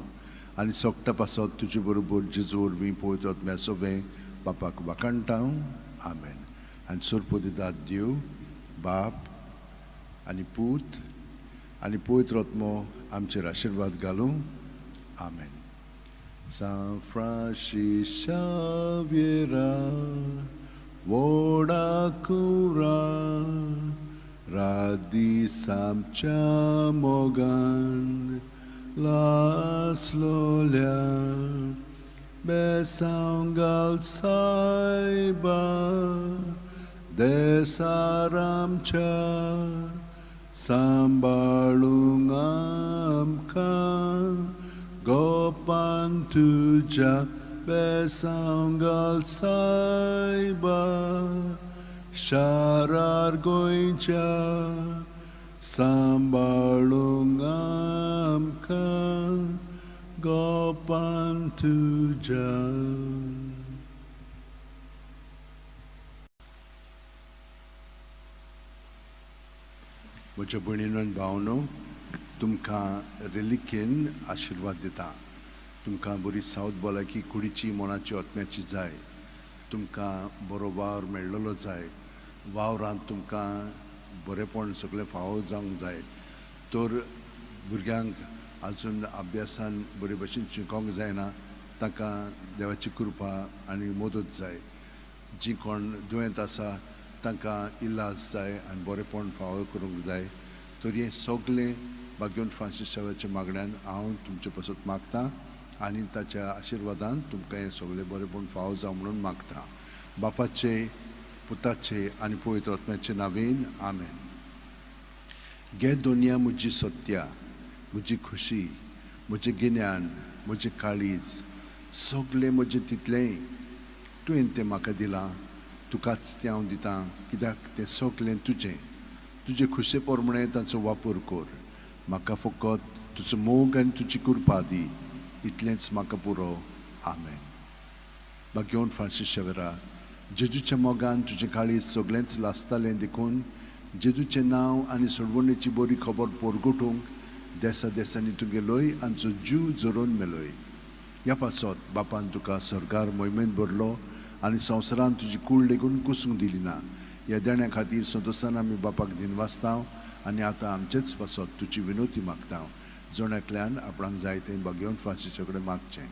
आनी सोगटा पासत तुजे बरोबर जेजू वरवीं पवित्र आत्म्या सोवें बापाक वाकाणटा. आमेन. आनी सोरपो दितात देव बाप आनी पूत आनी पवित्र आत्मो आमचेर आशिर्वाद घालूं. आमेन. San Francis Xaviera, voda cura, radi samcha mogan, las lolia, besangal saiba, desaramcha, sambalung amka, gopan tuja besangal saiba, sharar goincha, sambalung amka, gopan tuja. म्हज्या भयणीनो आनी भावनो, तुमकां रिलिकेन आशिर्वाद दिता. तुमकां बरी सावध भलायकी कुडीची मोनाची आत्म्याची जाय. तुमकां बरो वावर मेळ्ळलो जाय. वावरांत तुमकां बरेपण सगळें फावो जावंक जाय. तर भुरग्यांक आजून अभ्यासान बरे भशेन शिकोवंक जायना, तांकां देवाची कृपा आनी मदत जाय. जीं कोण दुयेंत आसा तांकां इलाज जाय आनी बरेपण फावो करूंक जाय. तर हें सगळें घेवन फ्रांसीस शावेराच्या मागण्यान हांव तुमचे पासत मागतां आनी ताच्या आशिर्वादान तुमकां हें सगळें बरेपण फावो जावं म्हणून मागतां. बापाचे, पुताचे आनी पवित्र आत्म्याचे नांवेन. आमेन. गे दोनिया म्हजी सत्या, म्हजी खुशी, म्हजें गिन्यान, म्हजें काळीज, सगळें म्हजें तितलेंय तुवें तें म्हाका दिलां. तुकाच तें हांव दितां, कित्याक तें सगळें तुजें. तुजे खुशे प्रमाणें ताचो वापर कर. म्हाका फकत तुजो मोग आनी तुजी कृपा दी. इतलेंच म्हाका पुरो. आमेन. घेवन फ्रांसीस शावेरा, जेजूच्या मोगान तुजें काळीज सगळेंच लासतालें देखून जेजूचें नांव आनी सोडवणेची बरी खबर परगुटूंक देसा देसांनी तुगेलोय आनी तुजो जीव झरोवन मेलोय. ह्या पासत बापान तुका स्वर्गार मोहिमेंत भरलो आनी संवसारांत तुजी कूड लेगून कुसूंक दिली ना. ह्या देण्या खातीर संतोशान आमी बापाक दिनवासतांव आनी आतां आमचेच पासत तुजी विनोती मागता. जण एकल्यान आपणाक जाय तें घेवन फ्रांसीसा कडेन मागचें.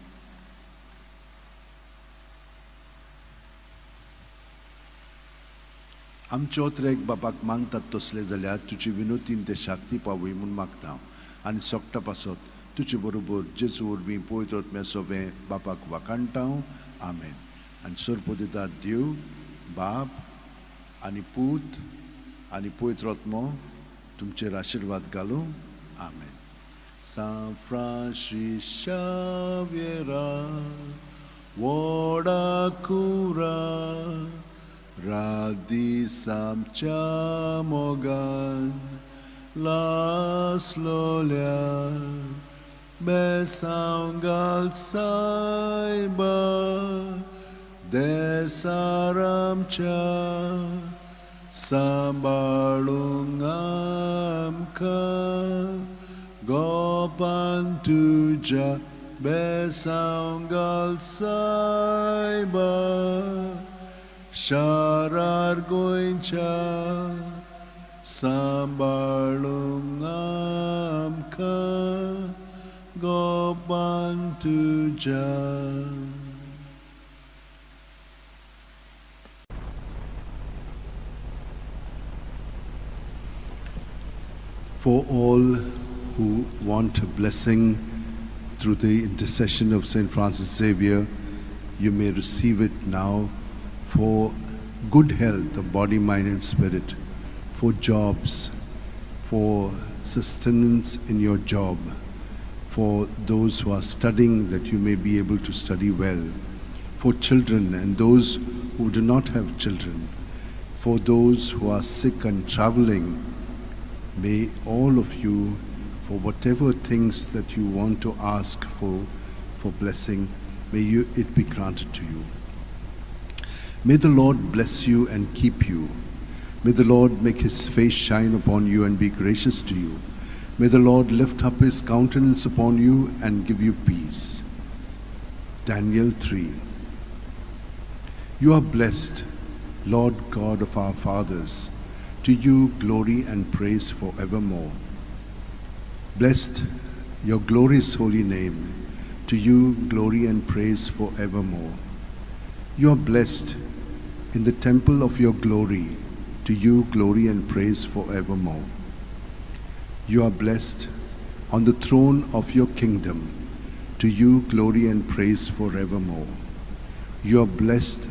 आमचे ओतरेक बापाक मानतात तसले जाल्यार तुजी विनोतीन ते शांती पावय म्हूण मागता. आनी सोगटा पासत तुजे बरोबर जेजू वरवीं पवित्र आत्म्या सोवें बापाक वाकाणटा. आमेन. आनी सोरपो दितात देव बाप आनी पूत आनी पवित्र आत्मो तुमचेर आशिर्वाद घालूं. आमेन. San Francis Xaviera, voda cura, radi samcha mogan, las lolia, besangal saiba, desaramcha, sambalung amka, gopan tuja besangal saiba, sharar goincha, sambalung amka, gopan tuja. For all who want a blessing through the intercession of St. Francis Xavier, you may receive it now for good health of body, mind and spirit, for jobs, for sustenance in your job, for those who are studying that you may be able to study well, for children and those who do not have children, for those who are sick and traveling. May all of you, for whatever things that you want to ask for blessing, may it be granted to you. May the Lord bless you and keep you. May the Lord make his face shine upon you and be gracious to you. May the Lord lift up his countenance upon you and give you peace. Daniel 3. You are blessed, Lord God of our fathers. To you glory and praise forevermore. Blessed your glorious holy name. To you glory and praise forevermore. You are blessed in the temple of your glory. To you glory and praise forevermore. You are blessed on the throne of your kingdom. To you glory and praise forevermore. You are blessed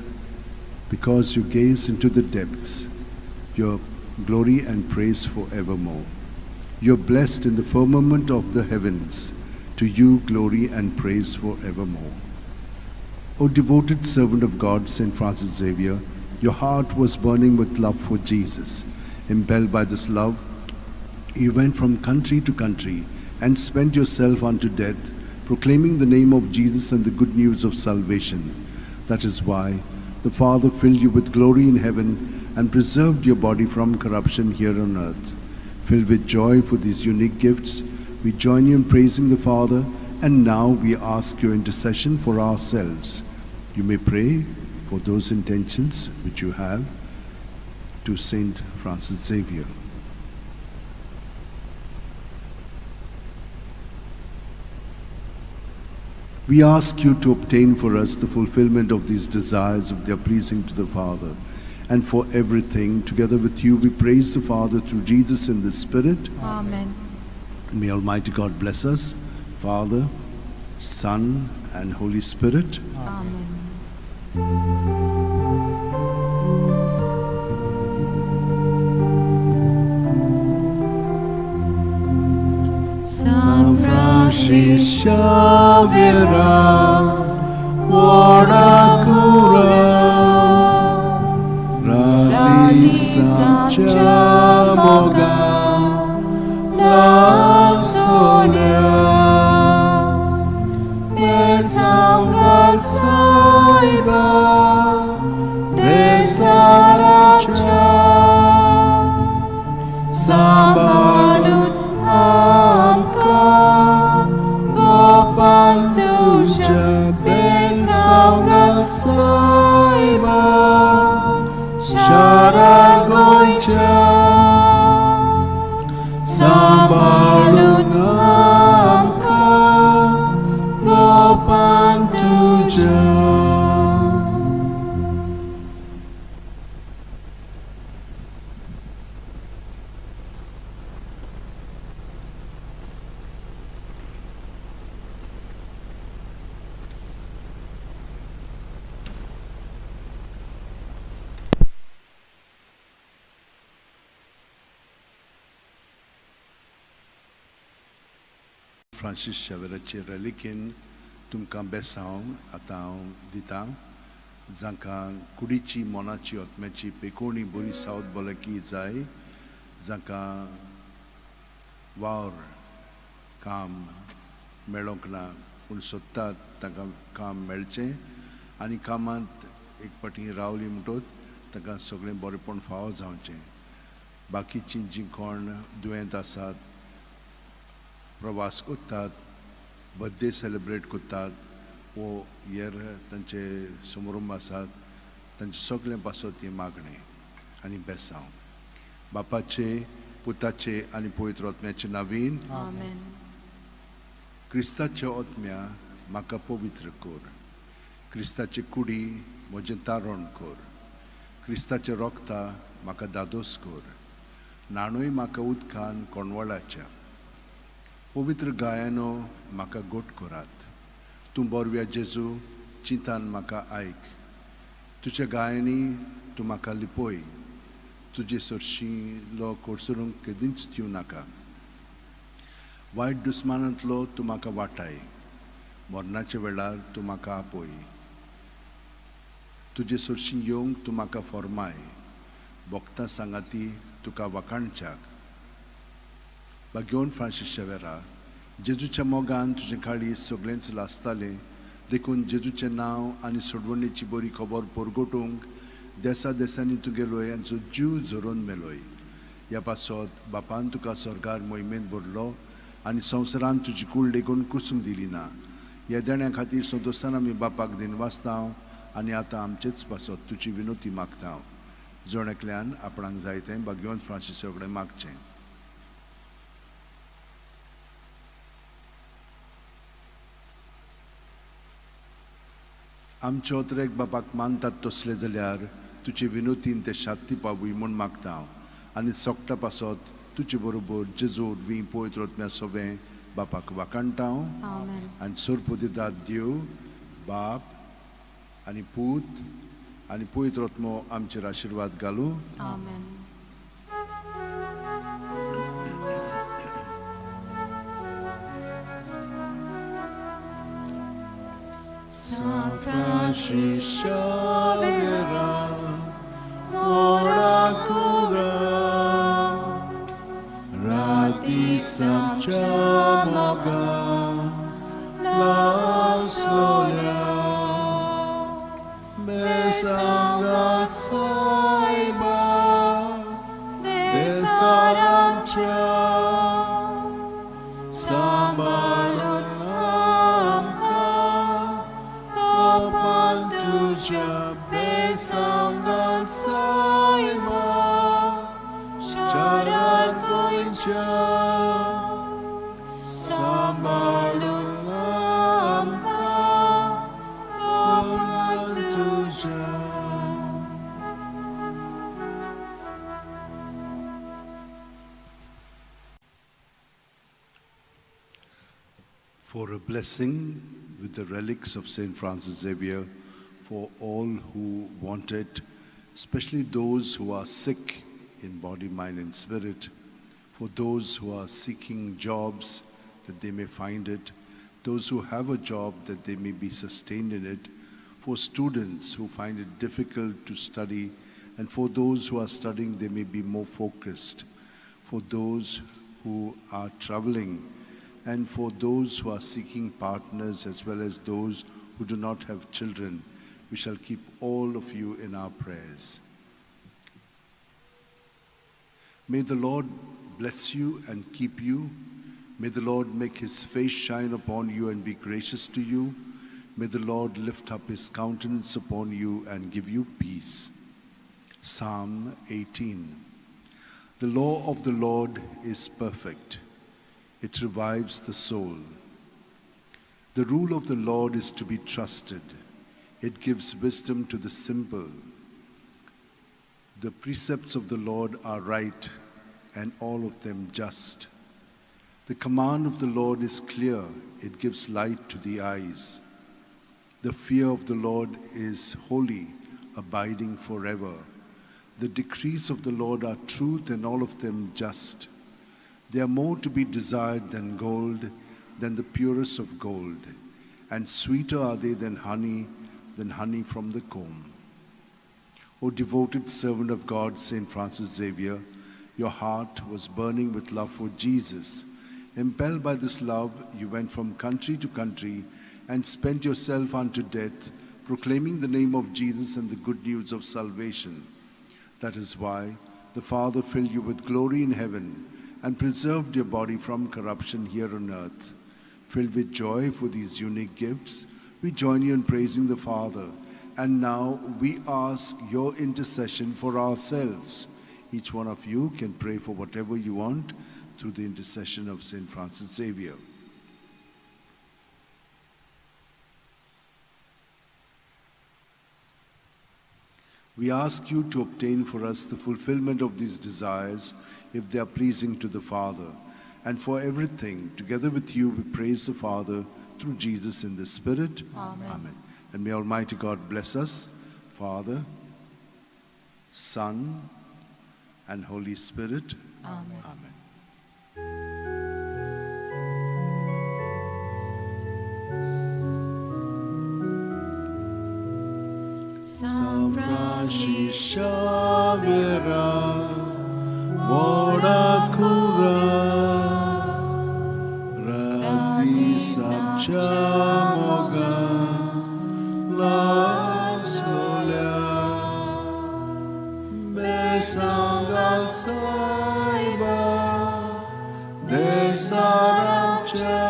because you gaze into the depths. Your glory and praise forevermore. You are blessed in the firmament of the heavens. To you glory and praise forevermore. O devoted servant of God, St. Francis Xavier, your heart was burning with love for Jesus. Impelled by this love, you went from country to country and spent yourself unto death, proclaiming the name of Jesus and the good news of salvation. That is why the Father filled you with glory in heaven and preserved your body from corruption here on earth. Filled with joy for these unique gifts, we join you in praising the Father, and now we ask your intercession for ourselves. You may pray for those intentions which you have to St. Francis Xavier. We ask you to obtain for us the fulfillment of these desires if they are pleasing to the Father. And for everything, together with you, we praise the Father through Jesus in the Spirit. Amen. May Almighty God bless us, Father, Son, and Holy Spirit. Amen. San Francis Xavier, Wara Cura, Radisam Chamoga, La Sonia, Besanga Saiba, Desaracha, Samanut Amka, Gopanduja, Besanga Saiba, Sharagoicha, Sabalun Amka, Gopanduja. Francis Xavier'चे reliquin तुमकां बेसांव आतां दितां जांकां कुडीची मोनाची आत्म्याची पेकोणी बरी सावत भलायकी जाय जांकां वावर काम मेळोंक ना पूण सोदतात तांकां काम मेळचें आनी कामांत एक पाटी रावली म्हणटच तांकां सगळें बरेंपण फावो जावचें बाकीचीं जीं कोण दुयेंत आसात प्रवास करतात बर्थडे सेलिब्रेट करतात वो हेर तांचे समारंभ आसात तांचे सगळें पासत ही मागणें आनी बेसांव बापाचे पुताचे आनी पवित्र आत्म्याचे नांवीन Amen. क्रिस्ताचे आत्म्या म्हाका पवित्र कर क्रिस्ताची कुडी म्हजें तारण कर क्रिस्ताचें रोगता म्हाका दादोस कर नाणूय म्हाका उदकान कोणवळाच्या पवित्र गायनो म्हाका गोट करात. तूं बोरव्या जेजू चिंतान म्हाका आयक. तुज्या गायनी तूं म्हाका लिपय. तुजे सोरशीं कोडसरूंक केदींच दिवं नाका. वायट दुस्मानांतलो तूं म्हाका वाटाय. मरणाच्या वेळार तूं म्हाका आपय. तुजे सोरशीं येवंक तूं म्हाका फॉर्माय. भोगतां सांगाती तुका वखाणच्याक. बागेवन फ्रांसीस शेवेरा, जेजूच्या मोगान तुजें काळीज सगळेंच लासतालें, देखून जेजूचें नांव आनी सोडवणेची बरी खबर परगटूंक देसा देसांनी तुगेलोय आनी तुजो जीव झरोवन मेलोय. ह्या पासत बापान तुका स्वर्गार मोहिमेंत भरलो आनी संवसारान तुजी कूड लेगून कुसूंक दिली ना. ह्या देण्या खातीर संतोशान आमी बापाक दिनवासतांव आनी आतां आमचेच पासत तुजी विनोती मागतांव. जोण आपणाक जाय तें बागेवन फ्रांसीसा कडेन मागचें. आमचे ओतरेक बापाक मानतात तसले जाल्यार तुजे विनोतीन ते शांती पावूय म्हूण मागतां. आनी सोगटा पासत तुजे बरोबर जेजू वी पवित्र आत्म्या सोबें बापाक वाखाणटां. आनी सोर्प दितात देव बाप आनी पूत आनी पवित्र आत्मो आमचेर आशिर्वाद घालूं. San Francis Xavier, ora cura, rati samchamoga, la solia, besanga saiba, desaramcha, sambalun besanga saima sharar koincha sambalungamka kamaltuja. For a blessing with the relics of St. Francis Xavier for all who want it, especially those who are sick in body, mind and spirit, for those who are seeking jobs that they may find it, those who have a job that they may be sustained in it, for students who find it difficult to study, and for those who are studying they may be more focused, for those who are traveling, and for those who are seeking partners as well as those who do not have children. We shall keep all of you in our prayers. May the Lord bless you and keep you. May the Lord make his face shine upon you and be gracious to you. May the Lord lift up his countenance upon you and give you peace. Psalm 18. The law of the Lord is perfect. It revives the soul. The rule of the Lord is to be trusted. It gives wisdom to the simple. The precepts of the Lord are right, and all of them just. The command of the Lord is clear. It gives light to the eyes. The fear of the Lord is holy, abiding forever. The decrees of the Lord are truth, and all of them just. They are more to be desired than gold, than the purest of gold, and sweeter are they than honey from the comb. O devoted servant of God, St. Francis Xavier, your heart was burning with love for Jesus. Impelled by this love, you went from country to country and spent yourself unto death, proclaiming the name of Jesus and the good news of salvation. That is why the Father filled you with glory in heaven and preserved your body from corruption here on earth. Filled with joy for these unique gifts, we join you in praising the Father. And now we ask your intercession for ourselves. Each one of you can pray for whatever you want through the intercession of St. Francis Xavier. We ask you to obtain for us the fulfillment of these desires if they are pleasing to the Father, And for everything, together with you, we praise the Father through Jesus in the Spirit. Amen. And may Almighty God bless us, Father, Son, and Holy Spirit. Amen. Amen. San Francisco, Xavier, Mora Cura, Radi Sabchamoga, La Solia, Besangal Saiba, Desaramcha,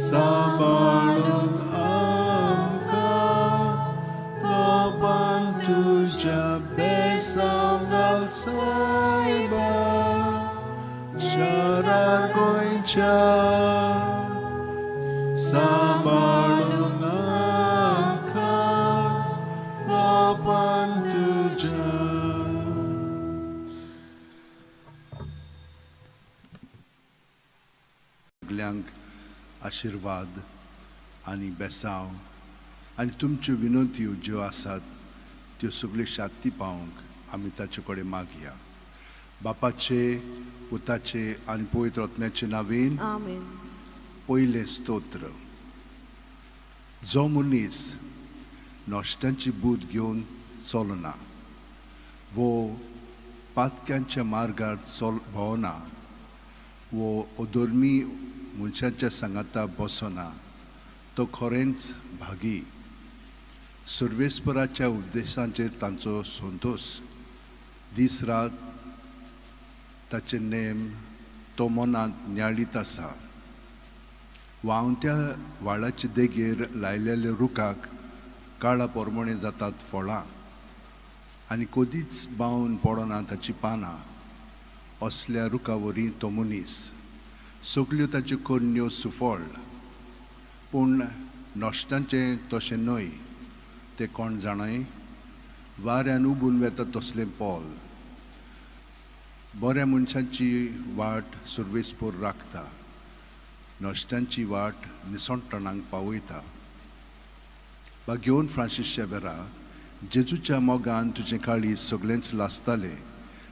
Sabalun Amka, Kabantuja, Besangal Saiba, Sharar Goincha, Sabalun Amka, Kabantuja. सगल्यांक आशिर्वाद आनी बेसांव आनी तुमच्यो विनंत्यो ज्यो आसात त्यो सगल्यो शांती पावंक आमी ताचे कडेन मागया. बापाचे, पुताचे आनी पवित्र आत्म्याचे नांवेन Amen. पयलें स्तोत्र. जो मनीस नश्टांची बूद घेवन चलना वो पातक्यांच्या मार्गार भोंवना वो अधर्मी मनशांच्या सांगाता बसना तो खरेंच भागी. सर्वेस्पराच्या उद्देशांचेर तांचो संतोष. दीस रात ताचे नेम तो मनांत नियाळीत आसा. व्हांवत्या वाळाचे देगेर लायलेल्या रुखाक काळा पोरमणे जातात फळां आनी कदीच बावन पडना ताची पानां. असल्या रुखावरी तो मनीस. सगल्यो ताच्यो कन्यो सुफळ पूण नश्टांचें तशें न्हय. तें कोण जाणय? वाऱ्यान उबून वेता तसलें पोल. बऱ्या मनशांची वाट सुरवेस्पोर राखता, नश्टांची वाट निसंटणांक पावयता. घेवन फ्रांसीस शेवेरा, जेजूच्या मोगान तुजें काळीज सगळेंच लासतालें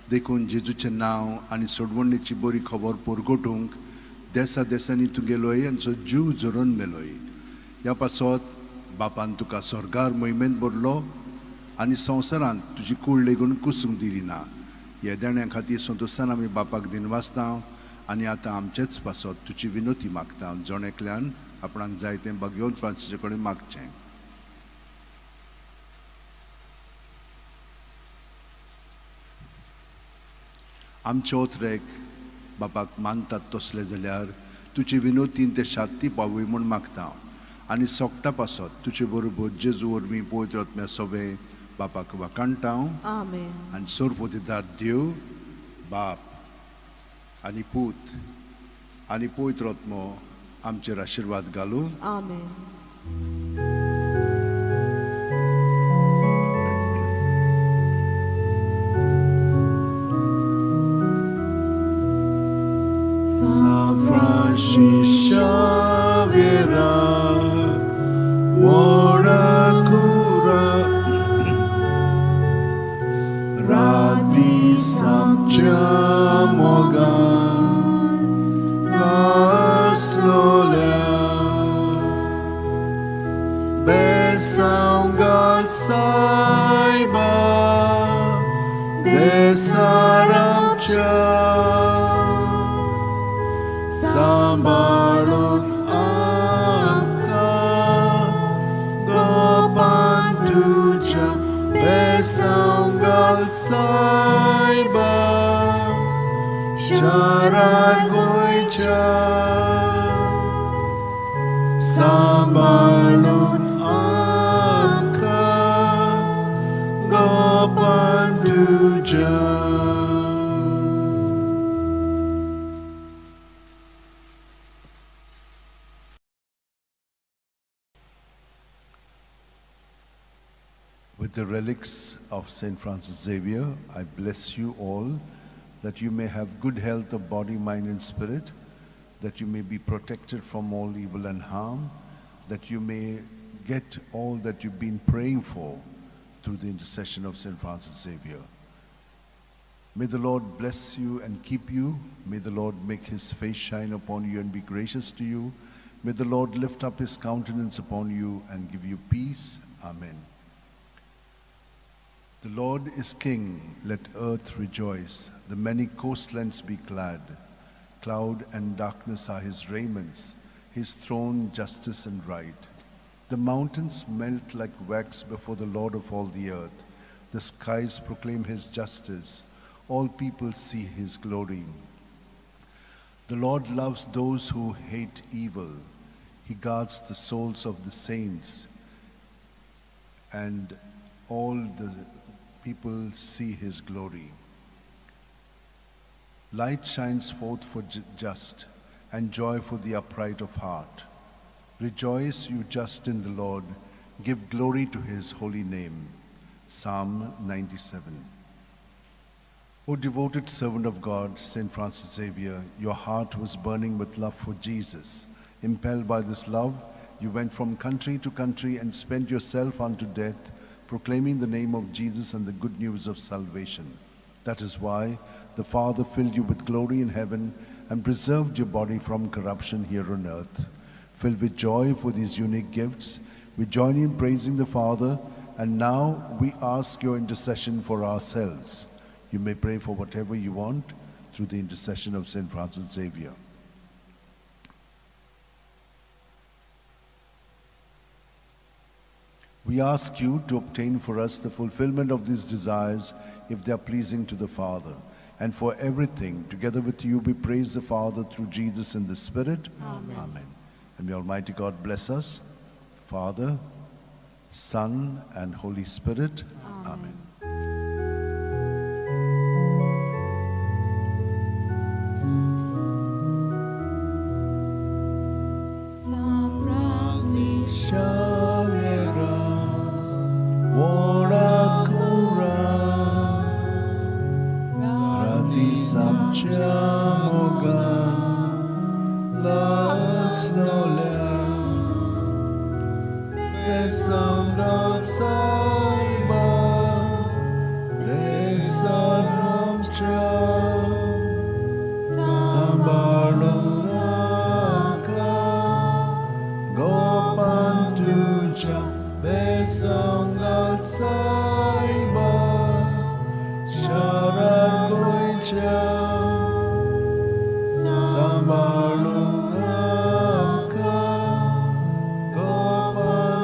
देखून जेजूचें नांव आनी सोडवणेची बरी खबर परगटूंक देसा देसांनी तुगेलोय आनी जीव जोरून मेलोय. ह्या पासत बापान तुका स्वर्गार मोहिमेंत भरलो आनी संवसारांत तुजी कूड लेगून कुसूंक दिली ना. ह्या देण्या खातीर संतोशान आमी बापाक दिनवासता आनी आतां आमचेच पासत तुजी विनोती मागता. जण एकल्यान आपणाक जाय तें घेवन फ्रांसीसा कडेन मागचें. आमचे ओथरेक बापाक मानतात तसले जाल्यार तुजे विनोतीन ते शांती पावय म्हूण मागता आनी सोगटा पासत तुजे बरोबर जेजू वरवीं पवित्र आत्म्या सवे बापाक वाकाणटा. Amen. आनी सोरपोतीदार देव बाप आनी पूत आनी पवित्र आत्मो आमचेर आशिर्वाद घालूं. Amen. San Francisco Xavier, Mora Cura, Radi Sabchamogan, Las Lolia, Besangal Saiba, Desaramcha, Sambalun Amka, Gopantuja, Besangal Saiba, Sharar Goicha, Sambalun Amka, Gopantuja. With the relics of St. Francis Xavier, I bless you all that you may have good health of body, mind, and spirit, that you may be protected from all evil and harm, that you may get all that you've been praying for through the intercession of St. Francis Xavier. May the Lord bless you and keep you. May the Lord make his face shine upon you and be gracious to you. May the Lord lift up his countenance upon you and give you peace. Amen. The Lord is King, let earth rejoice. The many coastlands be glad. Cloud and darkness are his raiments, his throne justice and right. The mountains melt like wax before the Lord of all the earth. The skies proclaim his justice. All people see his glory. The Lord loves those who hate evil. He guards the souls of the saints, and all the people see his glory. Light shines forth for just, and joy for the upright of heart. Rejoice, you just in the Lord. Give glory to his holy name. Psalm 97. O devoted servant of God, St. Francis Xavier, your heart was burning with love for Jesus. Impelled by this love, you went from country to country and spent yourself unto death, proclaiming the name of Jesus and the good news of salvation. That is why the Father filled you with glory in heaven and preserved your body from corruption here on earth. Filled with joy for these unique gifts, we join in praising the Father, and now we ask your intercession for ourselves. You may pray for whatever you want through the intercession of St. Francis Xavier. We ask you to obtain for us the fulfillment of these desires if they are pleasing to the Father. And for everything, together with you, we praise the Father through Jesus in the Spirit. Amen. Amen. And may Almighty God bless us, Father, Son, and Holy Spirit. Amen. San Francis, Xavier, ora cura, rati samciamo gan, las nolem, besando saiba, desanam ciao, sambalum Besangal saiba, sharan goicha, sambalunaka, gopantuja.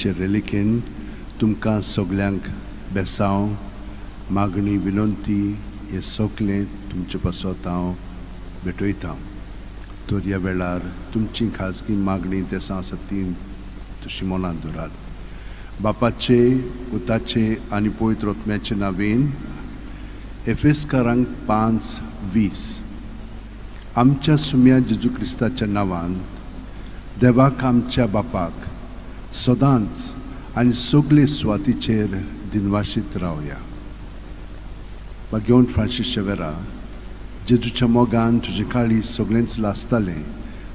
Relikin तुमकां सगल्यांक बेसांव मागणी विनंती हे सगलें तुमचे पासत हांव भेटयतां. तर ह्या वेळार तुमची खाजगी मागणी देसां सतीन तुशी मनांत दवरात. बापाचे, पुताचे आनी पवित्र आत्म्याचे नांवेन. एफेसकारांक 5:20. आमच्या सुम्या जेजू क्रिस्ताच्या नांवान देवाक आमच्या बापाक सदांच आनी सगले सुवातीचेर दिनवाशीत रावया. घेवन फ्रांसीस शेवेरा, जेजूच्या मोगान तुजे काळी सगळेंच लासतालें,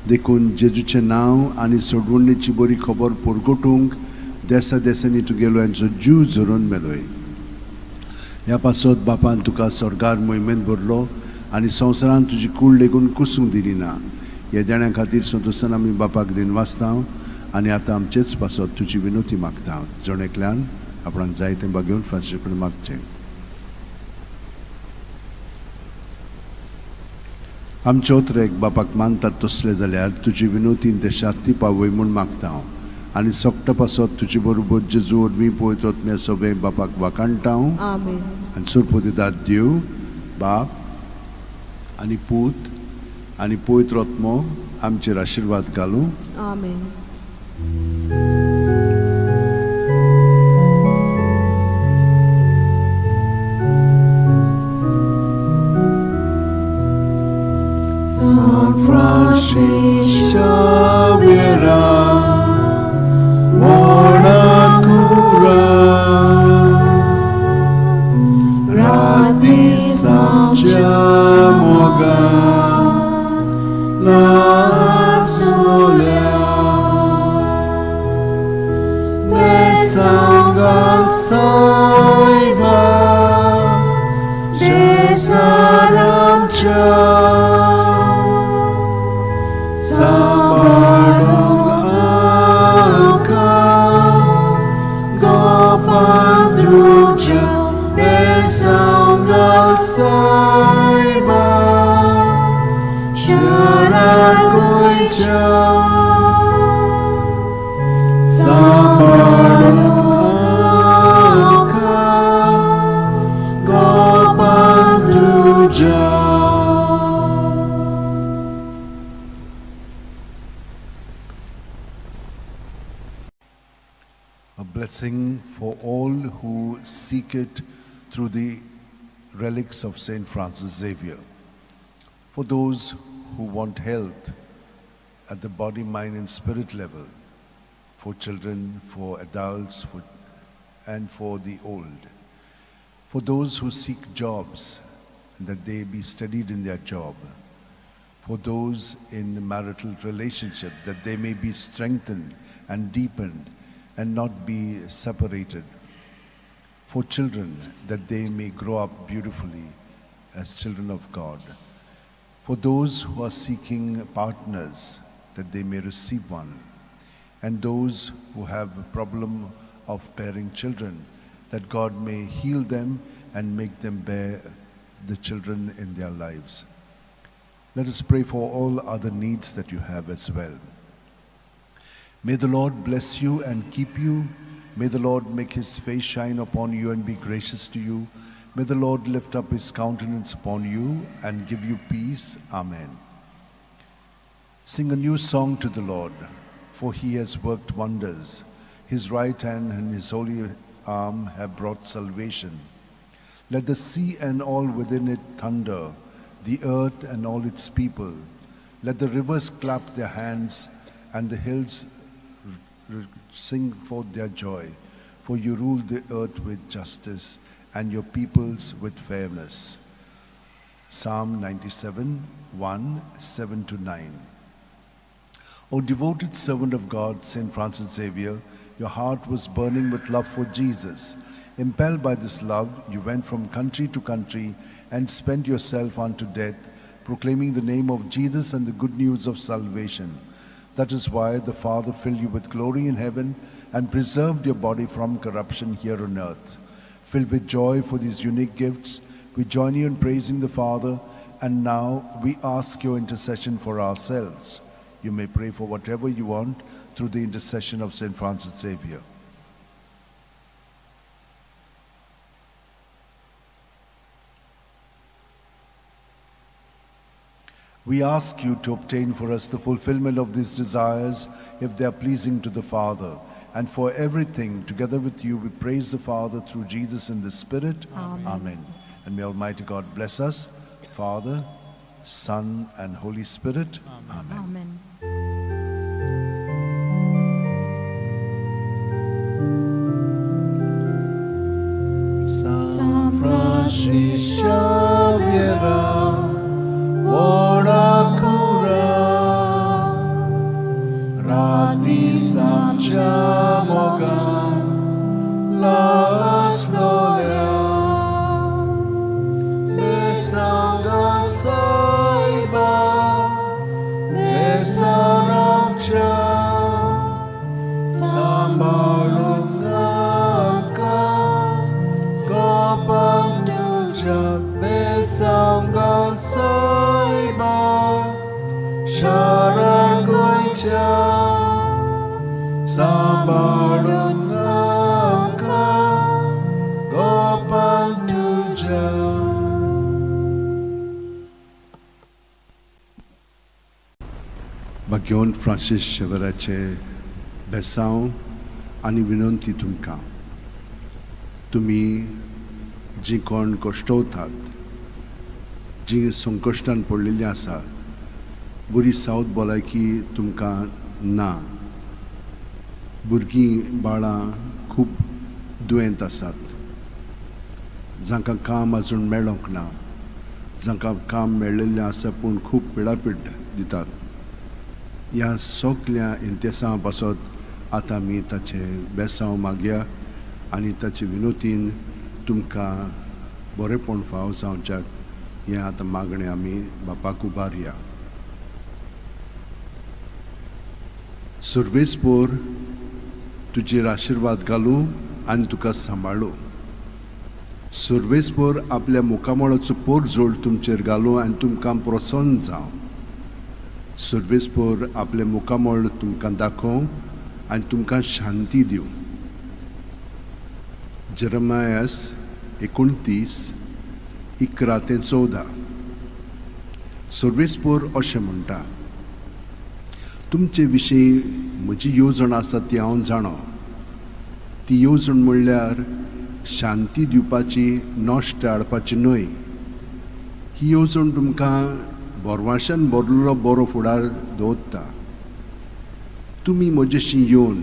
देखून जेजूचें नांव आनी सोडवणेची बरी खबर परगटूंक देसा देसांनी तुगेलो हांचो जीव झरोवन मेलोय. ह्या पासत बापान तुका स्वर्गार मोहिमेंत भरलो आनी संवसारान तुजी कूड लेगून कुसूंक दिली ना. ह्या देण्या खातीर संतोशान आमी बापाक दिनवासता आनी आतां आमचेच पासत तुजी विनोती मागता. जण एकल्यान आपणाक जाय तें घेवन फ्रांसीस कडेन मागचें. आमचे उतरेक बापाक मानतात तसले जाल्यार तुजी विनोतीन ते शांती पावय म्हूण मागता हांव आनी सोकता पासत तुजे बरोबर जेजू वरवीं पवित्र आत्म्या सगळे बापाक वाकाणटा हांव Amen. आनी सुरपतिदाद देव बाप आनी पूत आनी पवित्र आत्मो आमचेर आशिर्वाद घालूं Amen. San Francis Xavier, ora cura, rati samciamoga, la solia, besangal saiba, jesaram Sabarung angka Gopanduja Besanggal saiba Syaraguja Sabarung angka Gopanduja. A blessing for all who seek it through the relics of Saint Francis Xavier. For those who want health at the body, mind and spirit level, for children, for adults, and for the old. For those who seek jobs, that they be steadied in their job. For those in marital relationship, that they may be strengthened and deepened and not be separated. For children, that they may grow up beautifully as children of God. For those who are seeking partners, that they may receive one. And those who have a problem of bearing children, that God may heal them and make them bear the children in their lives. Let us pray for all other needs that you have as well. May the Lord bless you and keep you. May the Lord make his face shine upon you and be gracious to you. May the Lord lift up his countenance upon you and give you peace. Amen. Sing a new song to the Lord, for he has worked wonders. His right hand and his holy arm have brought salvation. Let the sea and all within it thunder, the earth and all its people. Let the rivers clap their hands and the hills sing forth their joy, for you rule the earth with justice and your peoples with fairness. Psalm 97, 1, 7-9. O devoted servant of God, Saint Francis Xavier, your heart was burning with love for Jesus. Impelled by this love, you went from country to country and spent yourself unto death, proclaiming the name of Jesus and the good news of salvation. That is why the Father filled you with glory in heaven and preserved your body from corruption here on earth. Filled with joy for these unique gifts, we join you in praising the Father, and now we ask your intercession for ourselves. You may pray for whatever you want through the intercession of Saint Francis Xavier. We ask you to obtain for us the fulfillment of these desires, if they are pleasing to the Father. And for everything, together with you, we praise the Father through Jesus in the Spirit. Amen. Amen. And may Almighty God bless us, Father, Son, and Holy Spirit. Amen. Amen. San Francis Xavier, ora cura, rati samciamoga, la storia, besangan saiba, besaramcha, sambalungaka, gopang duja, besangan saiba. gońcia, सांबाळून आमकां गोपान तुज्या. भाग्यवंत Francis शेवेराचे बेसांव आनी विनंती तुमकां. तुमी जीं कोण कश्टवतात, जीं संकश्टान पडलेलीं आसात, बरी सावध भलायकी तुमकां ना. भुरगीं बाळां खूब दुयेंत आसात, जांकां काम आजून मेळोंक ना, जांकां काम मेळिल्लें आसा पूण खूब पिडापीड दितात. ह्या सगळ्या इंतेसां पासत आतां आमी ताचे बेसांव मागया आनी ताचे विनोतीन तुमकां बरेपण फाव जावच्याक हें आतां मागणें आमी बापाक उबारया. सर्वेस्पोर तुजेर आशिर्वाद घालूं आनी तुका सांबाळूं. सर्वेस्पोर आपल्या मुखामळाचो पोर जोड तुमचेर घालूं आनी तुमकां प्रसन्न जावं. सर्वेस्पोर आपले मुखामळ तुमकां दाखोवं आनी तुमकां शांती दिवं. जेरमायास 29:11-14. सर्वेस्पोर अशें म्हणटा, तुमचे विशीं म्हजी येवजण आसा ती हांव जाणो. ती येवजण म्हणल्यार शांती दिवपाची, नश्ट हाडपाची न्हय. ही येवजण तुमकां बोरवाशान भरलेलो बरो फुडार दवरता. तुमी म्हजेशी येवन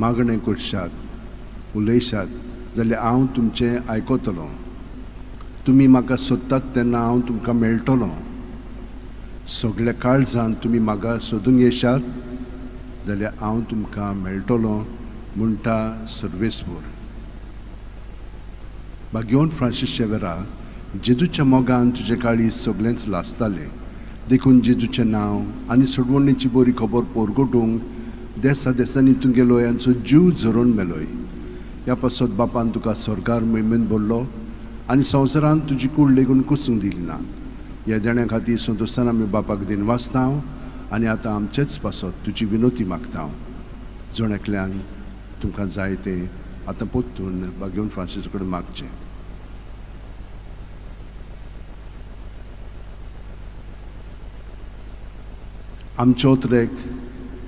मागणें करशात, उलयशात जाल्यार हांव तुमचें आयकतलों. तुमी म्हाका सोदतात तेन्ना हांव तुमकां मेळटलों. सगळ्या काळजान तुमी म्हाका सोदूंक येशात जाल्यार हांव तुमकां मेळटलों, म्हणटा सर्वेस्पोर. भाग्यवंत फ्रांसीस शेवेरा, जेजूच्या मोगान तुजे काळीज सगळेंच लासतालें. देखून जेजूचें नांव आनी सोडवणेची बरी खबर पोरगोटूंक देसा देसांनी तुगेलो यांचो जीव झरोवन मेलोय. ह्या पासत बापान तुका स्वर्गार मोहिमेन भरलो आनी संवसारान तुजी कूड लेगून कुसूंक दिली ना. ह्या देण्या खातीर संतोशान आमी बापाक दिन वाचतां आनी आतां आमचेच पासत तुजी विनोती मागता. जण एकल्यांक तुमकां जाय तें आतां पोत्तून भाग्यवंत फ्रांसीस कडेन मागचें. आमच्या उतरेक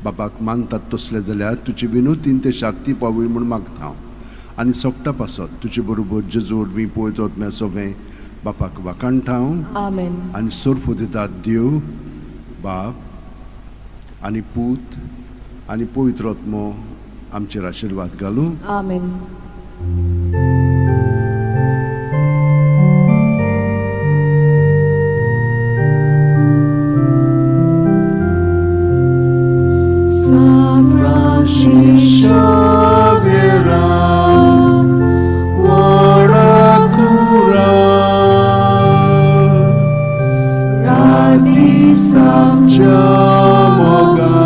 बापाक मानतात तसले जाल्यार तुजी विनोतीन ते शांती पावय म्हूण मागता. आनी सोगटा पासत तुजे बरोबर जेजू वी पळयत वतम्या सोवें बापाक वाकाणटा. आमेन. आनी सोर्प दितात देव, बाप आनी पूत आनी पवित्र आत्मो आमचेर आशिर्वाद घालूं. आमेन. Xaviera, Warakura, Radhi Samcha Moga,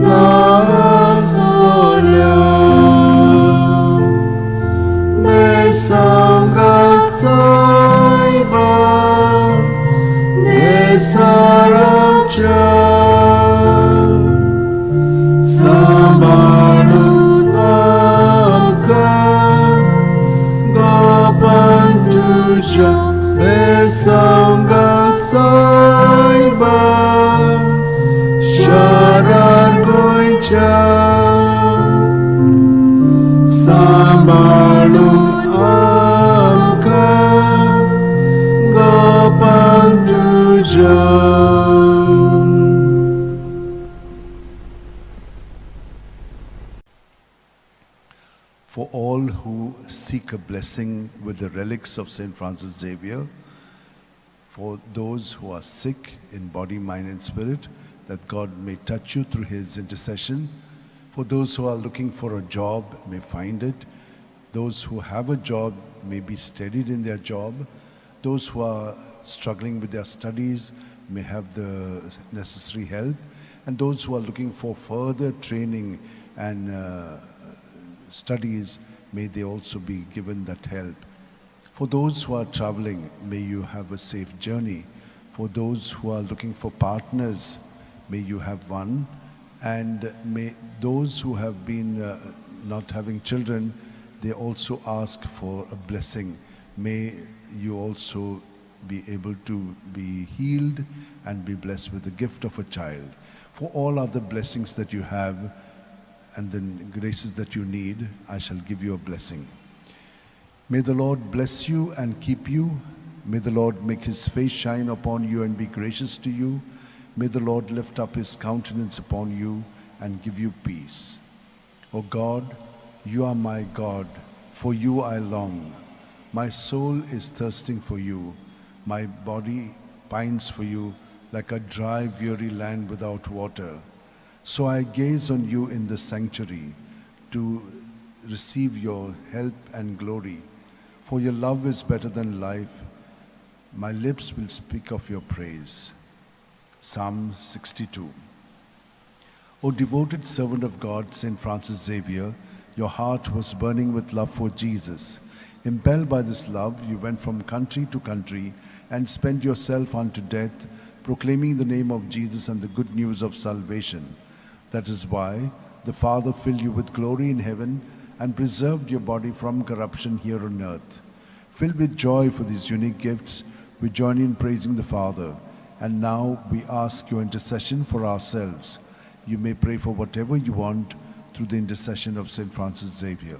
La Solia, Nesanga Saiba, Nesaracha. Sambalun amkan gopan tuja besangak saiba syarar goica. Sambalun amkan gopan tuja. For all who seek a blessing with the relics of St. Francis Xavier, for those who are sick in body, mind and spirit, that God may touch you through his intercession. For those who are looking for a job, may find it. Those who have a job may be steadied in their job. Those who are struggling with their studies may have the necessary help. And those who are looking for further training and studies, may they also be given that help. For those who are traveling, may you have a safe journey. For those who are looking for partners, may you have one. And may those who have been not having children, they also ask for a blessing. May you also be able to be healed and be blessed with the gift of a child. For all other blessings that you have and the graces that you need, I shall give you a blessing. May the Lord bless you and keep you. May the Lord make his face shine upon you and be gracious to you. May the Lord lift up his countenance upon you and give you peace. O God, you are my God. For you I long. My soul is thirsting for you. My body pines for you like a dry, weary land without water. So I gaze on you in the sanctuary to receive your help and glory. For your love is better than life. My lips will speak of your praise. Psalm 62. O devoted servant of God, St. Francis Xavier, your heart was burning with love for Jesus. Impelled by this love, you went from country to country and spent yourself unto death, proclaiming the name of Jesus and the good news of salvation. That is why the Father filled you with glory in heaven and preserved your body from corruption here on earth. Filled with joy for these unique gifts, we join in praising the Father. And now we ask your intercession for ourselves. You may pray for whatever you want through the intercession of St. Francis Xavier.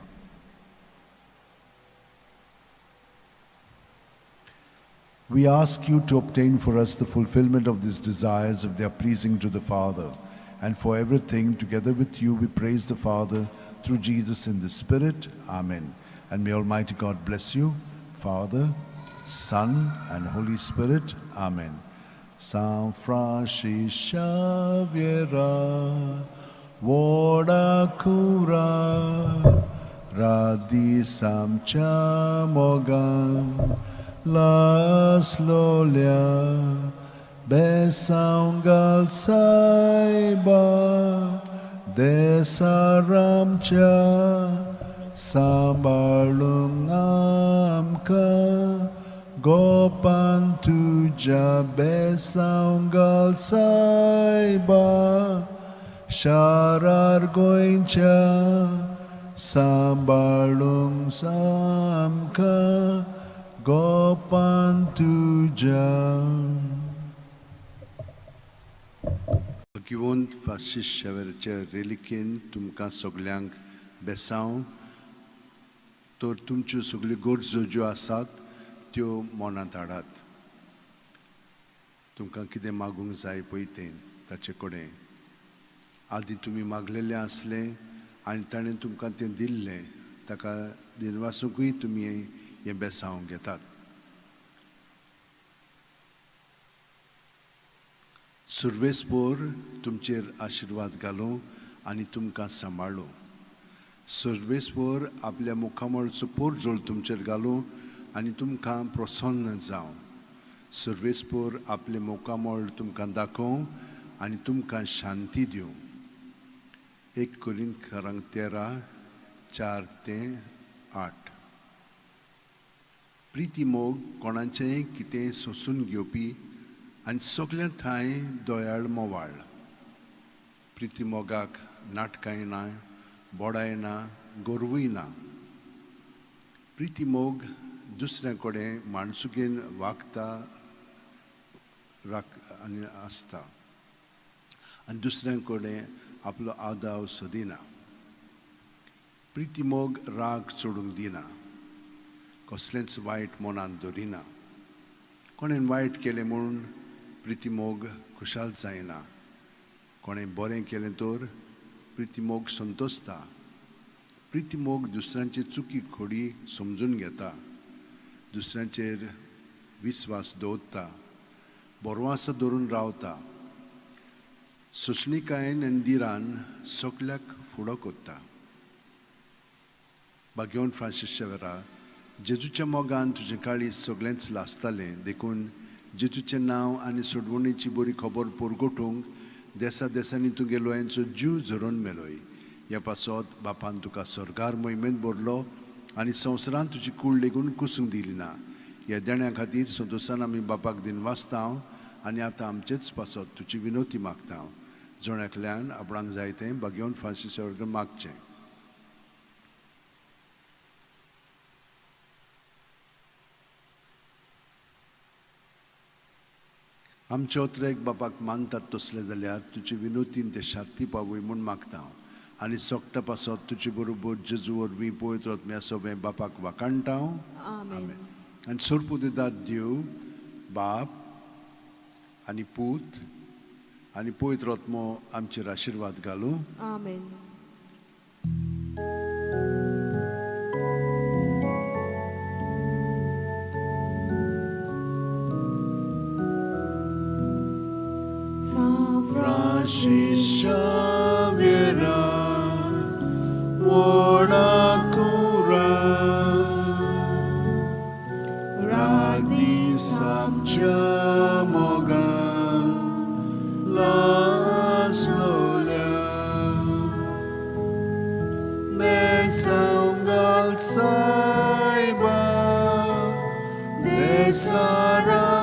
We ask you to obtain for us the fulfillment of these desires if they are pleasing to the Father. And for everything, together with you, we praise the Father through Jesus in the Spirit. Amen. And may Almighty God bless you, Father, Son, and Holy Spirit. Amen. San Francis Xavier, Voda Cura, Radisam Chamogam, Las Lolia, Besaungal Saiba, Desaramcha, Sambalungamka, Gopan tuja besaungal saiba, Sharar goincha, Sambalung samka, Gopan tuja. Giwont Francis Xavierचे reliquien तुमकां सगल्यांक बेसांव तर तुमच्यो सगल्यो गरजो ज्यो आसात त्यो मनांत हाडात. तुमकां कितें मागूंक जाय पळय तें ताचे कडेन आदीं तुमी मागलेलें आसलें आनी ताणें तुमकां तें दिल्लें ताका दिनवासूंकूय तुमी हें बेसांव घेतात. सर्वेस्पोर तुमचेर आशिर्वाद घालूं आनी तुमकां सांबाळूं. सर्वेस्पोर आपल्या मुखामळचो पोरजोळ तुमचेर घालूं आनी तुमकां प्रसन्न जावं. सर्वेस्पोर आपले मुखामळ तुमकां दाखोवं आनी तुमकां शांती दिवं. 1 कोरिंथीयांक 13:4-8. प्रिती मोग कोणाचेंय कितें सोंसून घेवपी आनी सगल्या थंय दोयाळ मोवाळ. प्रिती मोगाक नाटकांय ना, बोडाय ना, गोरवूय ना. प्रिती मोग दुसऱ्या कडेन माणसुकेन वागता आनी आसता आनी दुसऱ्या कडेन आपलो आदाव सोदिना. प्रिती मोग राग चोडूंक दिना, कसलेंच वायट मनांत दवरिना. कोणें वायट केलें म्हणून प्रिती मोग खुशाल जायना. कोणें बरें केलें तर प्रिती मोग संतोसता. प्रिती मोग दुसऱ्यांचे चुकी खोडी समजून घेता, दुसऱ्यांचेर विस्वास दवरता, बोरवास धरून रावता. सोंसणीकायेन आनी दिरान सगल्याक फुडो कोत्ता. भाग्यवन फ्रांसीस शेवेरा, जेजूच्या मोगान तुजें काळीज सगळेंच लासतालें, देखून जेजूचें नांव आनी सोडवणेची बरी खबर पोरगोटूंक देसा देसांनी तुगे लोयांचो जीव झरोवन मेलोय. ह्या पासत बापान तुका स्वर्गार मोहिमेंत भरलो आनी संवसारांत तुजी कूड लेगून कुसूंक दिली ना. ह्या देण्या खातीर संतोशान आमी बापाक दिनवासता आनी आतां आमचेच पासत तुजी विनोती मागता जोण्याकल्यान आपणाक जाय तें बागेवन फ्रांसीस कडेन मागचें. आमचे ओत्रेक बापाक मानतात तसले जाल्यार तुजी विनोतीन ते शांती पावय म्हूण मागता आनी सोगटा पासत तुजे बरोबर जेजू वरवीं पवित्र आत्म्या सवें बापाक वाकाणटा. आमेन. आनी सोरपू दितात देव बाप आनी पूत आनी पवित्र आत्मो आमचेर आशिर्वाद घालूं. आमेन. Xavier, Wodakura, Radi Samjamoga, Lasolia, Mesangal Saiba, Desaramcha.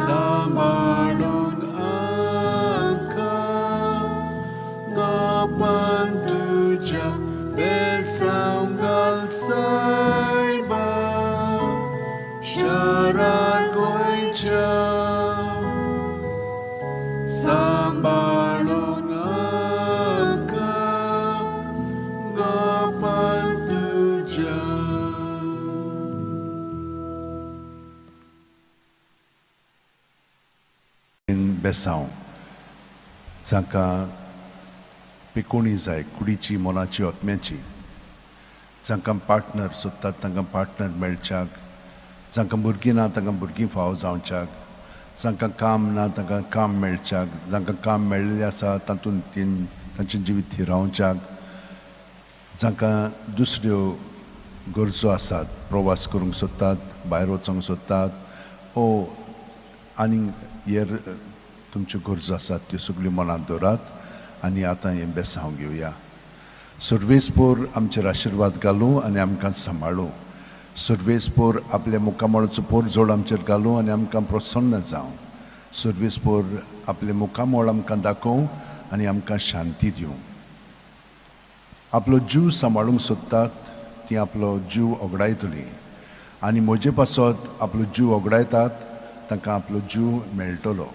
Samalung angka gapan tuja besanggal saiba syarat goicha Samalung angka gapan tuja. बेसांव जांकां पिकोणी जाय कुडीची मोलाची ओतम्याची, जांकां पार्टनर सोदतात तांकां पार्टनर मेळच्याक, जांकां भुरगीं ना तांकां भुरगीं फाव जावच्याक, जांकां काम ना तांकां काम मेळच्याक, जांकां काम मेळिल्लें आसा तातूंत तांचें जिवीत हिरावच्याक, जांकां दुसऱ्यो गरजो आसात, प्रवास करूंक सोदतात, भायर वचूंक सोदतात, आनी हेर तुमच्यो गरजो आसात त्यो सगळ्यो मनांत दवरात आनी आतां हें बेसांव घेवया. सर्वेस्पोर आमचेर आशिर्वाद घालूं आनी आमकां सांबाळूं. सर्वेस्पोर आपल्या मुखामळाचो पोर जोड आमचेर घालूं आनी आमकां प्रसन्न जावं. सर्वेस्पोर आपले मुखामळ आमकां दाखोवं आनी आमकां शांती दिवं. आपलो जीव सांबाळूंक सोदतात तीं आपलो जीव ओगडायतलीं आनी म्हजे पासत आपलो जीव ओगडायतात तांकां आपलो जीव मेळटलो.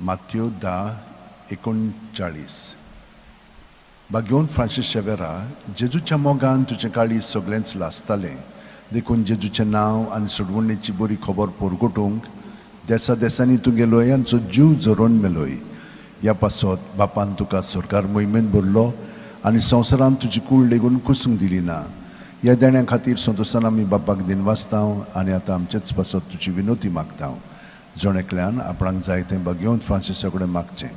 माथ्यो 10:39. बागेवन फ्रांसीस शेवेरा, जेजूच्या मोगान तुजें काळीज सगळेंच लासतालें, देखून जेजूचें नांव आनी सोडवणेची बरी खबर पोरगोटूंक देसा देसांनी तूं गेलोय आनी तुजो जीव जोरोवन मेलोय. ह्या पासत बापान तुका सरकार मोहिमेंत भरलो आनी संवसारान तुजी कूड लेगून कुसूंक दिली ना. ह्या देण्या खातीर संतोशान आमी बापाक दिनवासता आनी आतां आमचेच पासत तुजी विनोती मागता. जोणेकल्यान आपणाक जाय तें बागेवन फ्रांसीसा कडेन मागचें.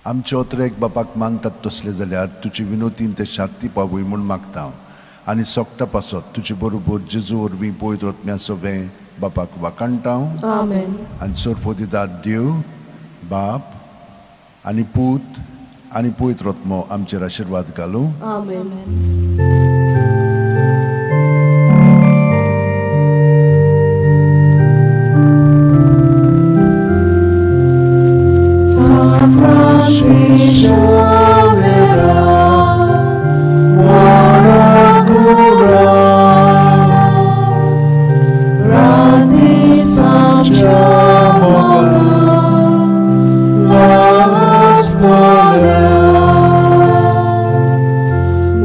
आमचे ओत्रेक बापाक मानतात तसले जाल्यार तुजी विनोतीन ते शांती पावय म्हूण मागता आनी सोगटा पासत तुजे बरोबर जेजू वरवीं पवित्र आत्म्या सवें बापाक वाकाणटा. आमेन. आनी सोरपो दितात देव बाप आनी पूत आनी पवित्र आत्मो आमचेर आशिर्वाद घालूं. आमेन.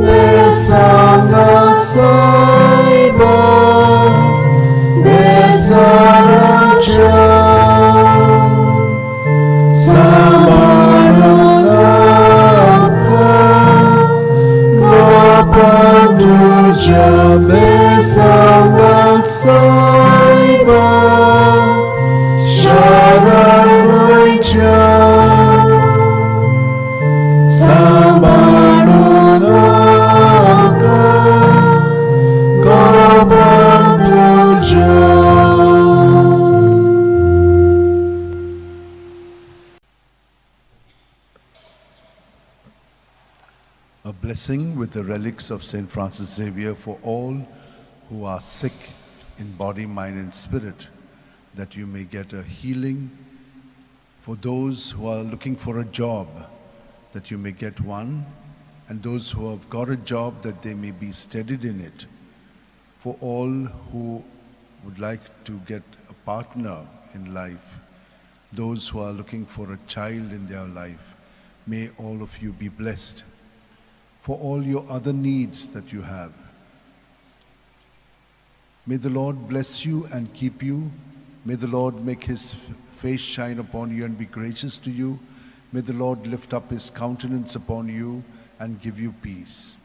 Last A blessing with the relics of St. Francis Xavier for all who are sick in body, mind, and spirit, that you may get a healing. For those who are looking for a job, that you may get one. And those who have got a job, that they may be steadied in it. For all who would like to get a partner in life, those who are looking for a child in their life, may all of you be blessed. For all your other needs that you have, may the Lord bless you and keep you. May the Lord make his face shine upon you and be gracious to you. May the Lord lift up his countenance upon you and give you peace.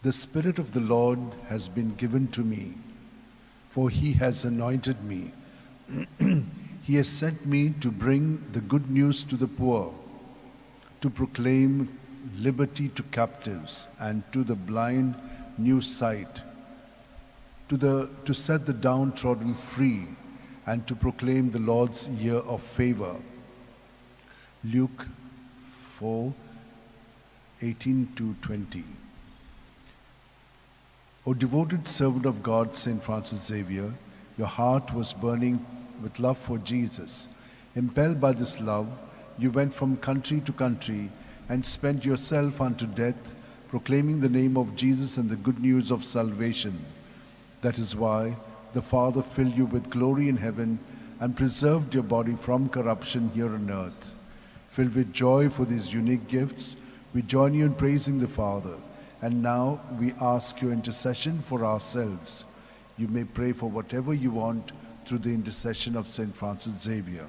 The Spirit of the Lord has been given to me, for he has anointed me. He has sent me to bring the good news to the poor, to proclaim liberty to captives, and to the blind new sight, to set the downtrodden free, and to proclaim the Lord's year of favor. Luke 4:18-20. O devoted servant of God, St. Francis Xavier, your heart was burning with love for Jesus. Impelled by this love, you went from country to country and spent yourself unto death, proclaiming the name of Jesus and the good news of salvation. That is why the Father filled you with glory in heaven and preserved your body from corruption here on earth. Filled with joy for these unique gifts, we join you in praising the Father. And now we ask your intercession for ourselves. You may pray for whatever you want through the intercession of St. Francis Xavier.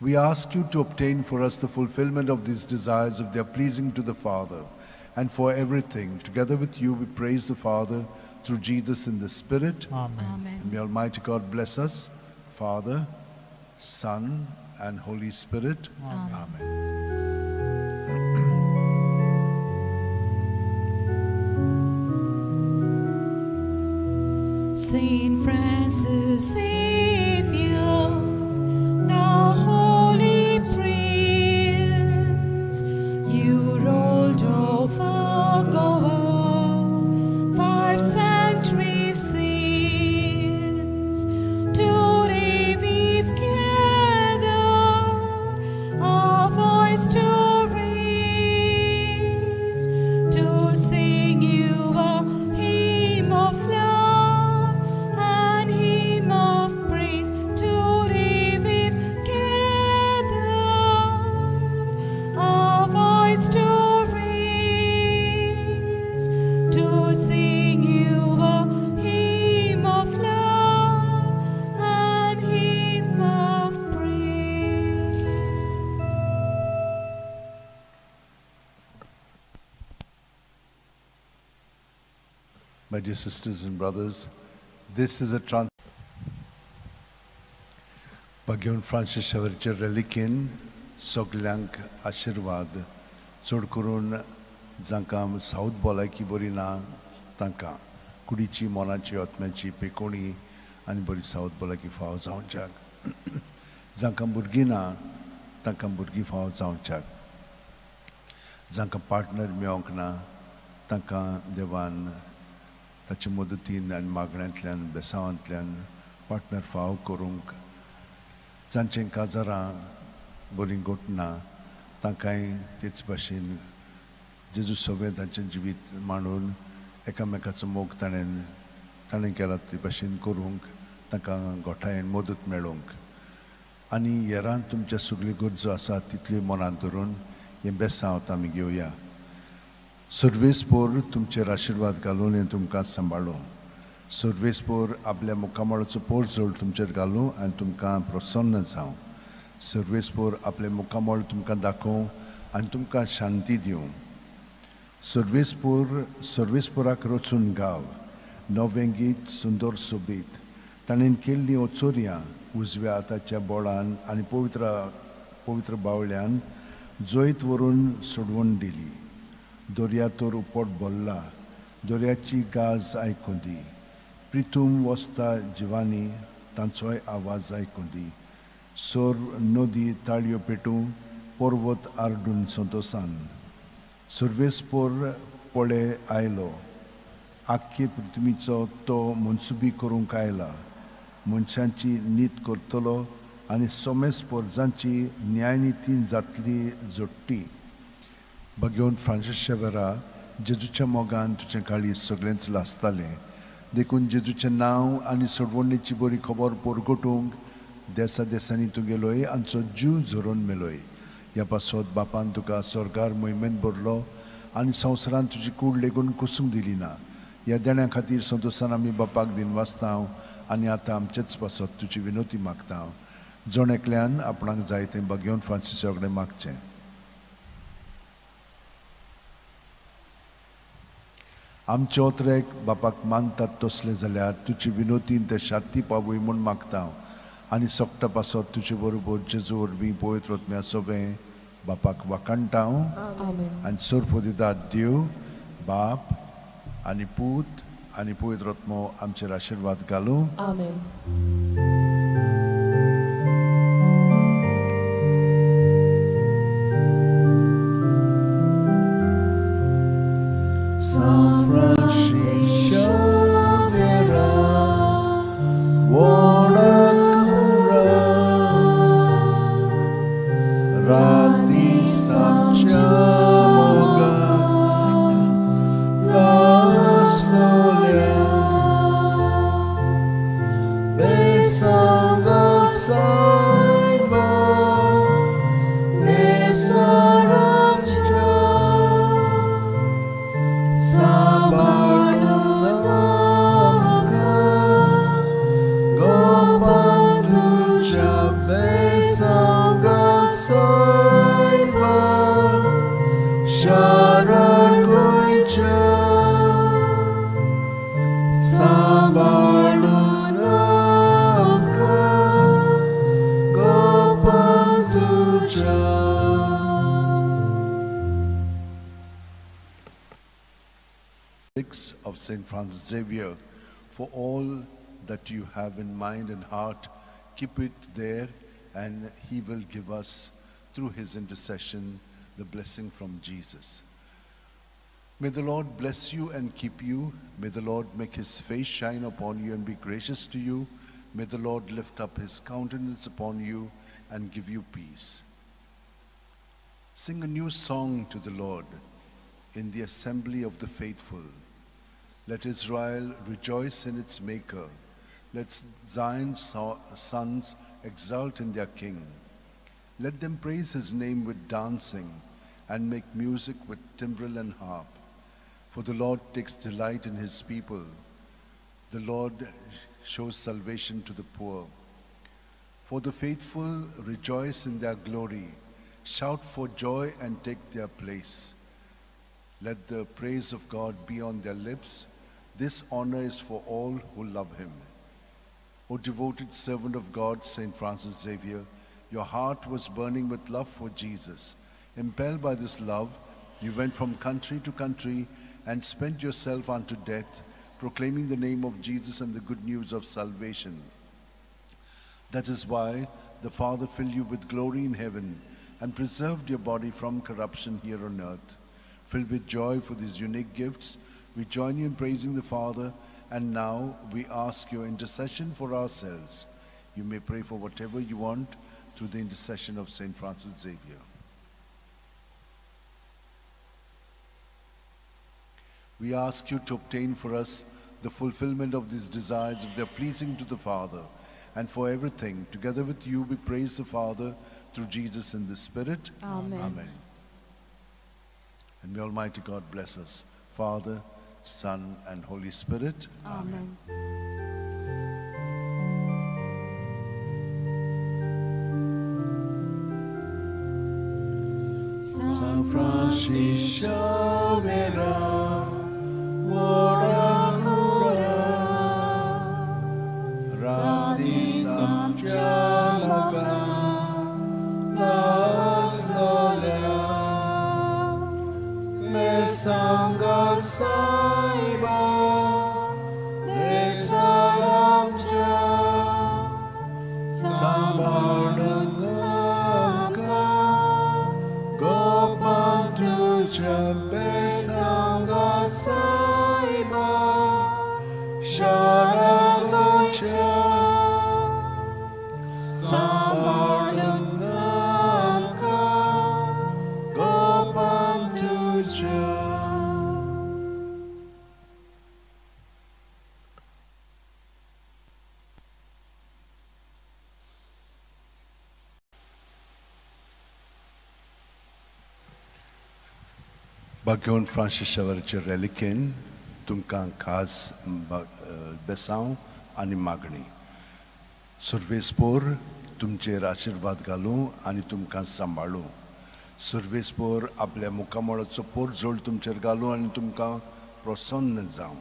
We ask you to obtain for us the fulfillment of these desires if they are pleasing to the Father. And for everything, together with you, we praise the Father through Jesus in the Spirit. Amen. And may Almighty God bless us, Father, Son, and Holy Spirit. Amen. Saint Francis Xavier, thou holy prince, you rolled over Goa 5 centuries since. Today we've gathered our voice to raise, to sing you a hymn of love and hymn of praise. Today we've gathered our voice to raise, to sing you a hymn of love and hymn of praise. My dear sisters and brothers, this is a Bagyon Francis Xavier relikin soglank आशीर्वाद चड करून जांकां south भलायकी बरी ना तांकां कुडीची मोनाची आत्म्याची पेकोणी आनी बरी साऊथ भलायकी फाव जावच्याक जांकां भुरगीं ना तांकां भुरगीं फाव जावच्याक जांकां पार्टनर मेळोंक ना तांकां देवान ताचे मदतीन आनी मागण्यांतल्यान बेसांवांतल्यान पार्टनर फाव करूंक जांचें काजारां बरीं घोटना तांकांय तेच भाशेन जेजू सगळें तांचें जिवीत मांडून एकामेकाचो मोग ताणें केला ते भाशेन करूंक तांकां गोठायेन मदत मेळोवंक आनी हेरां तुमच्या सगळ्यो गरजो आसा तितल्यो मनांत धरून हें बेसांवत आमी घेवया. सर्वेस्पोर तुमचेर आशिर्वाद घालून हें तुमकां सांबाळूं. सर्वेस्पोर आपल्या मुखामळाचो पोर जोड तुमचेर घालूं आनी तुमकां प्रसन्न जावं. सर्वेस्पोर आपले मुखामळ तुमकां दाखोवं आनी तुमकां शांती दिवं. सर्वेस्पोराक रचून गाव नवें गीत सुंदर सोबीत ताणें केल्लीं ओचोऱ्यां उजव्या हाताच्या बोळान आनी पवित्र बावळ्यान जैत व्हरून सोडवून दिली. दर्यातोर उपट बोल्ला दर्याची गाज आयकूं दी. प्रितूम वस्ता जिवानी तांचोय आवाज आयकूं दी. सोर नदी ताळयो पेटूं पर्वत आरडून संतोसान सुरवेस्पोर पळे आयलो आख्खे पृथ्वीचो तो मनसुबी करूंक आयला मनशांची नीत करतलो आनी सोमेस पोरजांची न्यायनितीन जातली जोडटी भगवंत फ्रांसीस शेवेरा जेजूच्या मोगान तुजें काळीज सगळेंच लासतालें देखून जेजूचें नांव आनी सोडवणेची बरी खबर परगटूंक देसा देसांनी तूं गेलोय आमचो जीव झरोवन मेलोय ह्या पासत बापान तुका स्वर्गार मोहिमेंत भरलो आनी संवसारान तुजी कूड लेगून कुसूंक दिली ना ह्या देण्या खातीर संतोशान आमी बापाक दिन वाचता आनी आतां आमचेच पासत तुजी विनोती मागता जण एकल्यान आपणाक जाय तें भगवंत फ्रांसिसा कडेन मागचें आमचे ओतरेक बापाक मानतात तसले जाल्यार तुजी विनोतीन ते शांती पावय म्हूण मागता आनी सोगटा पासत तुजे बरोबर जेजू वरवीं पवित्र आत्म्या सवें बापाक वाकाणटा आनी सोरपो दिता देव बाप आनी पूत आनी पवित्र आत्मो आमचेर आशिर्वाद घालूं San Francisco Xavier, Radis Amchamoga, Las Nolia, Besangal Saiba, Nesaramcha, Sabarunamka, Gopanducha, Besangal Saiba, Sharagoicha, Sabarunamka, Gopanducha. Of St. Francis Xavier, for all that you have in mind and heart, keep it there, and he will give us, through his intercession, the blessing from Jesus. May the Lord bless you and keep you. May the Lord make his face shine upon you and be gracious to you. May the Lord lift up his countenance upon you and give you peace. Sing a new song to the Lord in the assembly of the faithful. Let Israel rejoice in its Maker. Let Zion's sons exult in their King. Let them praise his name with dancing and make music with timbrel and harp. For the Lord takes delight in his people. The Lord shows salvation to the poor. For the faithful rejoice in their glory. Shout for joy and take their place. Let the praise of God be on their lips. This honor is for all who love him. O devoted servant of God, St. Francis Xavier, your heart was burning with love for Jesus. Impelled by this love, you went from country to country and spent yourself unto death, proclaiming the name of Jesus and the good news of salvation. That is why the Father filled you with glory in heaven and preserved your body from corruption here on earth. Filled with joy for these unique gifts, we join you in praising the Father, and now we ask your intercession for ourselves. You may pray for whatever you want through the intercession of St. Francis Xavier. We ask you to obtain for us the fulfillment of these desires if they are pleasing to the Father. And for everything, together with you, we praise the Father through Jesus in the Spirit. Amen. Amen. And may Almighty God bless us, Father, Son, and Holy Spirit. Amen. San Francis Xavier, Warakura, Radis Amchamoga, Las Nolia, Mesangal Saiba, Nesaramcha, Sambarna Sambalun amka gopan tuja. Bagion Francis Xavierचे reliquin तुमकां खास बेसांव आनी मागणी. सुर्वेस्पोर तुमचेर आशिर्वाद घालूं आनी तुमकां सांबाळूं. सुर्वेस्पोर आपल्या मुखामळाचो पोरजोळ तुमचेर घालूं आनी तुमकां प्रसन्न जावं.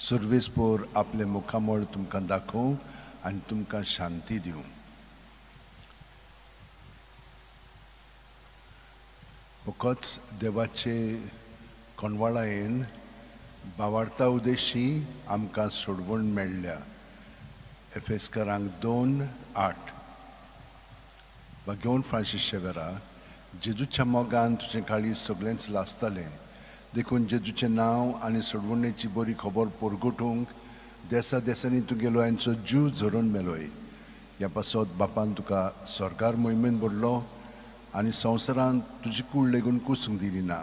सुर्वेस्पोर आपले मुखामळ तुमकां दाखोवं आनी तुमकां शांती दिवं. फकत देवाचे कोणवाळायेन भावार्था उदेशी आमकां सोडवण मेळ्ळ्या. एफेसकारांक 2:8. बागेवन फ्रांसीस शेवेरा, जेजूच्या मोगान तुजें काळीज सगळेंच लासतालें. देखून जेजूचें नांव आनी सोडवणेची बरी खबर परगटूंक देसा देसांनी तुगेलो हांचो जीव झरोवन मेलोय. ह्या पासत बापान तुका स्वर्गार मोहिमेन भरलो आनी संवसारांत तुजी कूड लेगून कुसूंक दिली ना.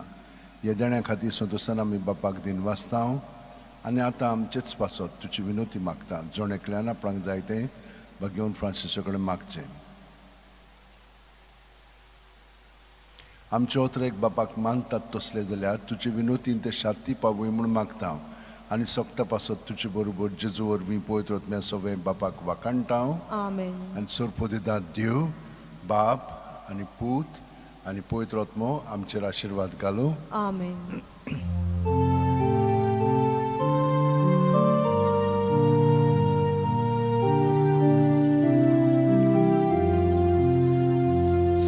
ह्या देण्या खातीर संतोशान आमी बापाक दिन वाचतां आनी आतां आमचेच पासत तुजी विनोती मागता. जोण एकल्यान आपणाक जाय तें बागेवन फ्रांसिसा कडेन मागचें. आमचे ओतरेक बापाक मानतात तसले जाल्यार तुजे विनोतीन ते शांती पावूय म्हूण मागता आनी सोगटा पासत तुजे बरोबर जेजू वरवीं पळयत वतम्या सगळें बापाक वाकाणटां. आनी सोरपोदिदाद देव बाप आनी पूत आनी पळयत रत्मो आमचेर आशिर्वाद घालूं. आमेन.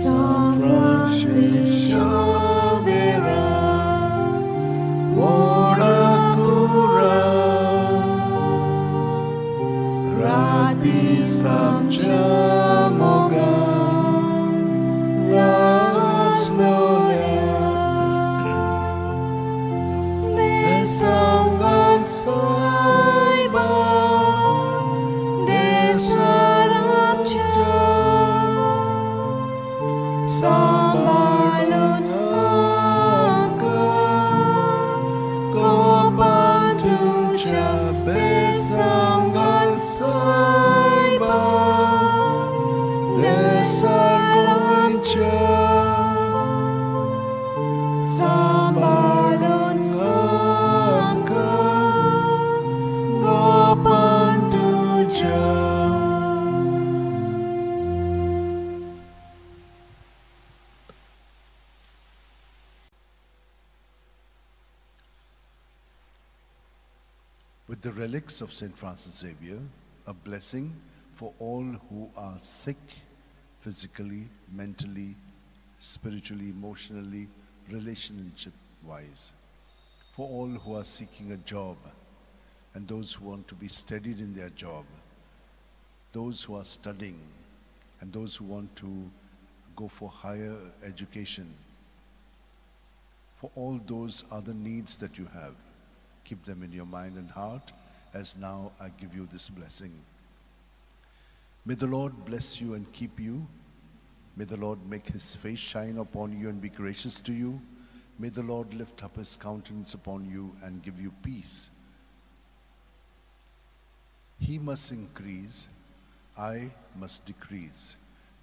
San Francis Xavier, Orakura, Radis amcia mogan, las gloria, besangan saiba, desaramcia. Sambalun angka gopan tuja besanggal saiba desaranca. Sambalun angka gopan tuja. With the relics of St. Francis Xavier, a blessing for all who are sick physically, mentally, spiritually, emotionally, relationship-wise. For all who are seeking a job and those who want to be steadied in their job, those who are studying and those who want to go for higher education. For all those other needs that you have, keep them in your mind and heart as now I give you this blessing. May the Lord bless you and keep you. May the Lord make his face shine upon you and be gracious to you. May the Lord lift up his countenance upon you and give you peace. He must increase, I must decrease.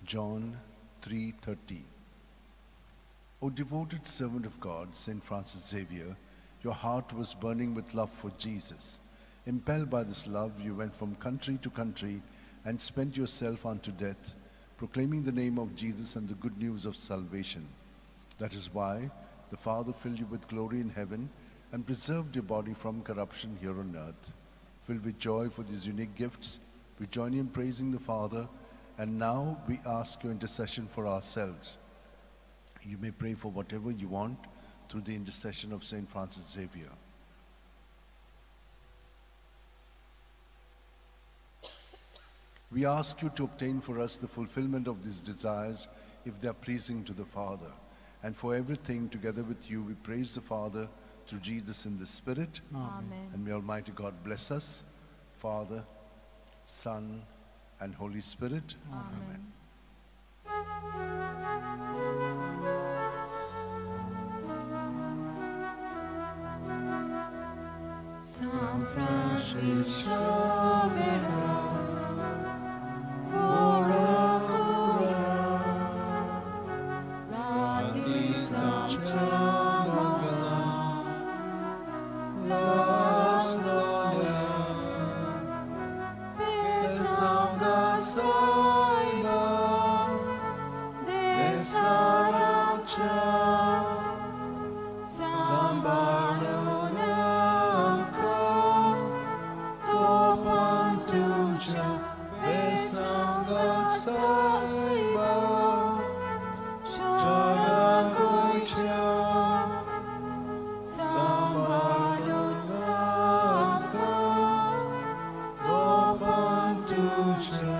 John 3:30. O devoted servant of God, St. Francis Xavier, your heart was burning with love for Jesus. Impelled by this love, you went from country to country and spent yourself unto death, proclaiming the name of Jesus and the good news of salvation. That is why the Father filled you with glory in heaven and preserved your body from corruption here on earth. Filled with joy for these unique gifts, we join you in praising the Father, and now we ask your intercession for ourselves. You may pray for whatever you want through the intercession of St. Francis Xavier. We ask you to obtain for us the fulfillment of these desires if they are pleasing to the Father. And for everything, together with you, we praise the Father through Jesus in the Spirit. Amen. And may Almighty God bless us, Father, Son, and Holy Spirit. Amen. San Francisco Xavier, ora cura, radisam tramagana, lastoya, pesanga saiba, desaram cha, sambalunam ka, kopantucha, pesanga saiba, Charagocha, sambalunam ka, kopantucha.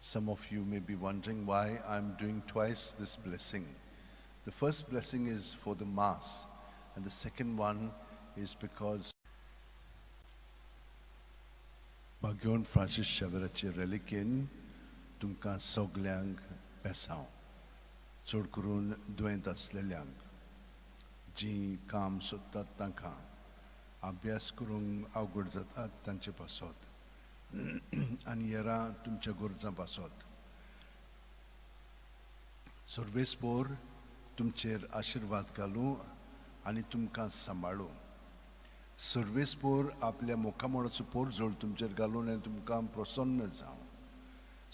Some of you may be wondering why I'm doing twice this blessing. The first blessing is for the Mass, and the second one is because Bhagwan Francis Xavierचे reliquin तुमकां सगल्यांक बेसांव, चड करून दुयेंत आसलेल्यांक, जीं काम सोदतात तांकां, अभ्यास करूंक अवघड जातात तांचे पासत, आनी येरां तुमच्या गरजां पासत. सर्वेस्पोर तुमचेर आशिर्वाद घालूं आनी तुमकां सांबाळूं. सर्वेस्पोर आपल्या मोखामोळाचो पोरजोळ तुमचेर घालून आनी तुमकां प्रसन्न जावं.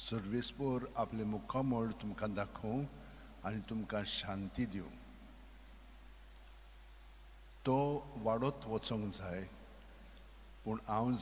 सर्वेस्पोर आपले मोखामोळ तुमकां दाखोवं आनी तुमकां शांती दिवं. तो वाडत वचोंक जाय, पूण हांव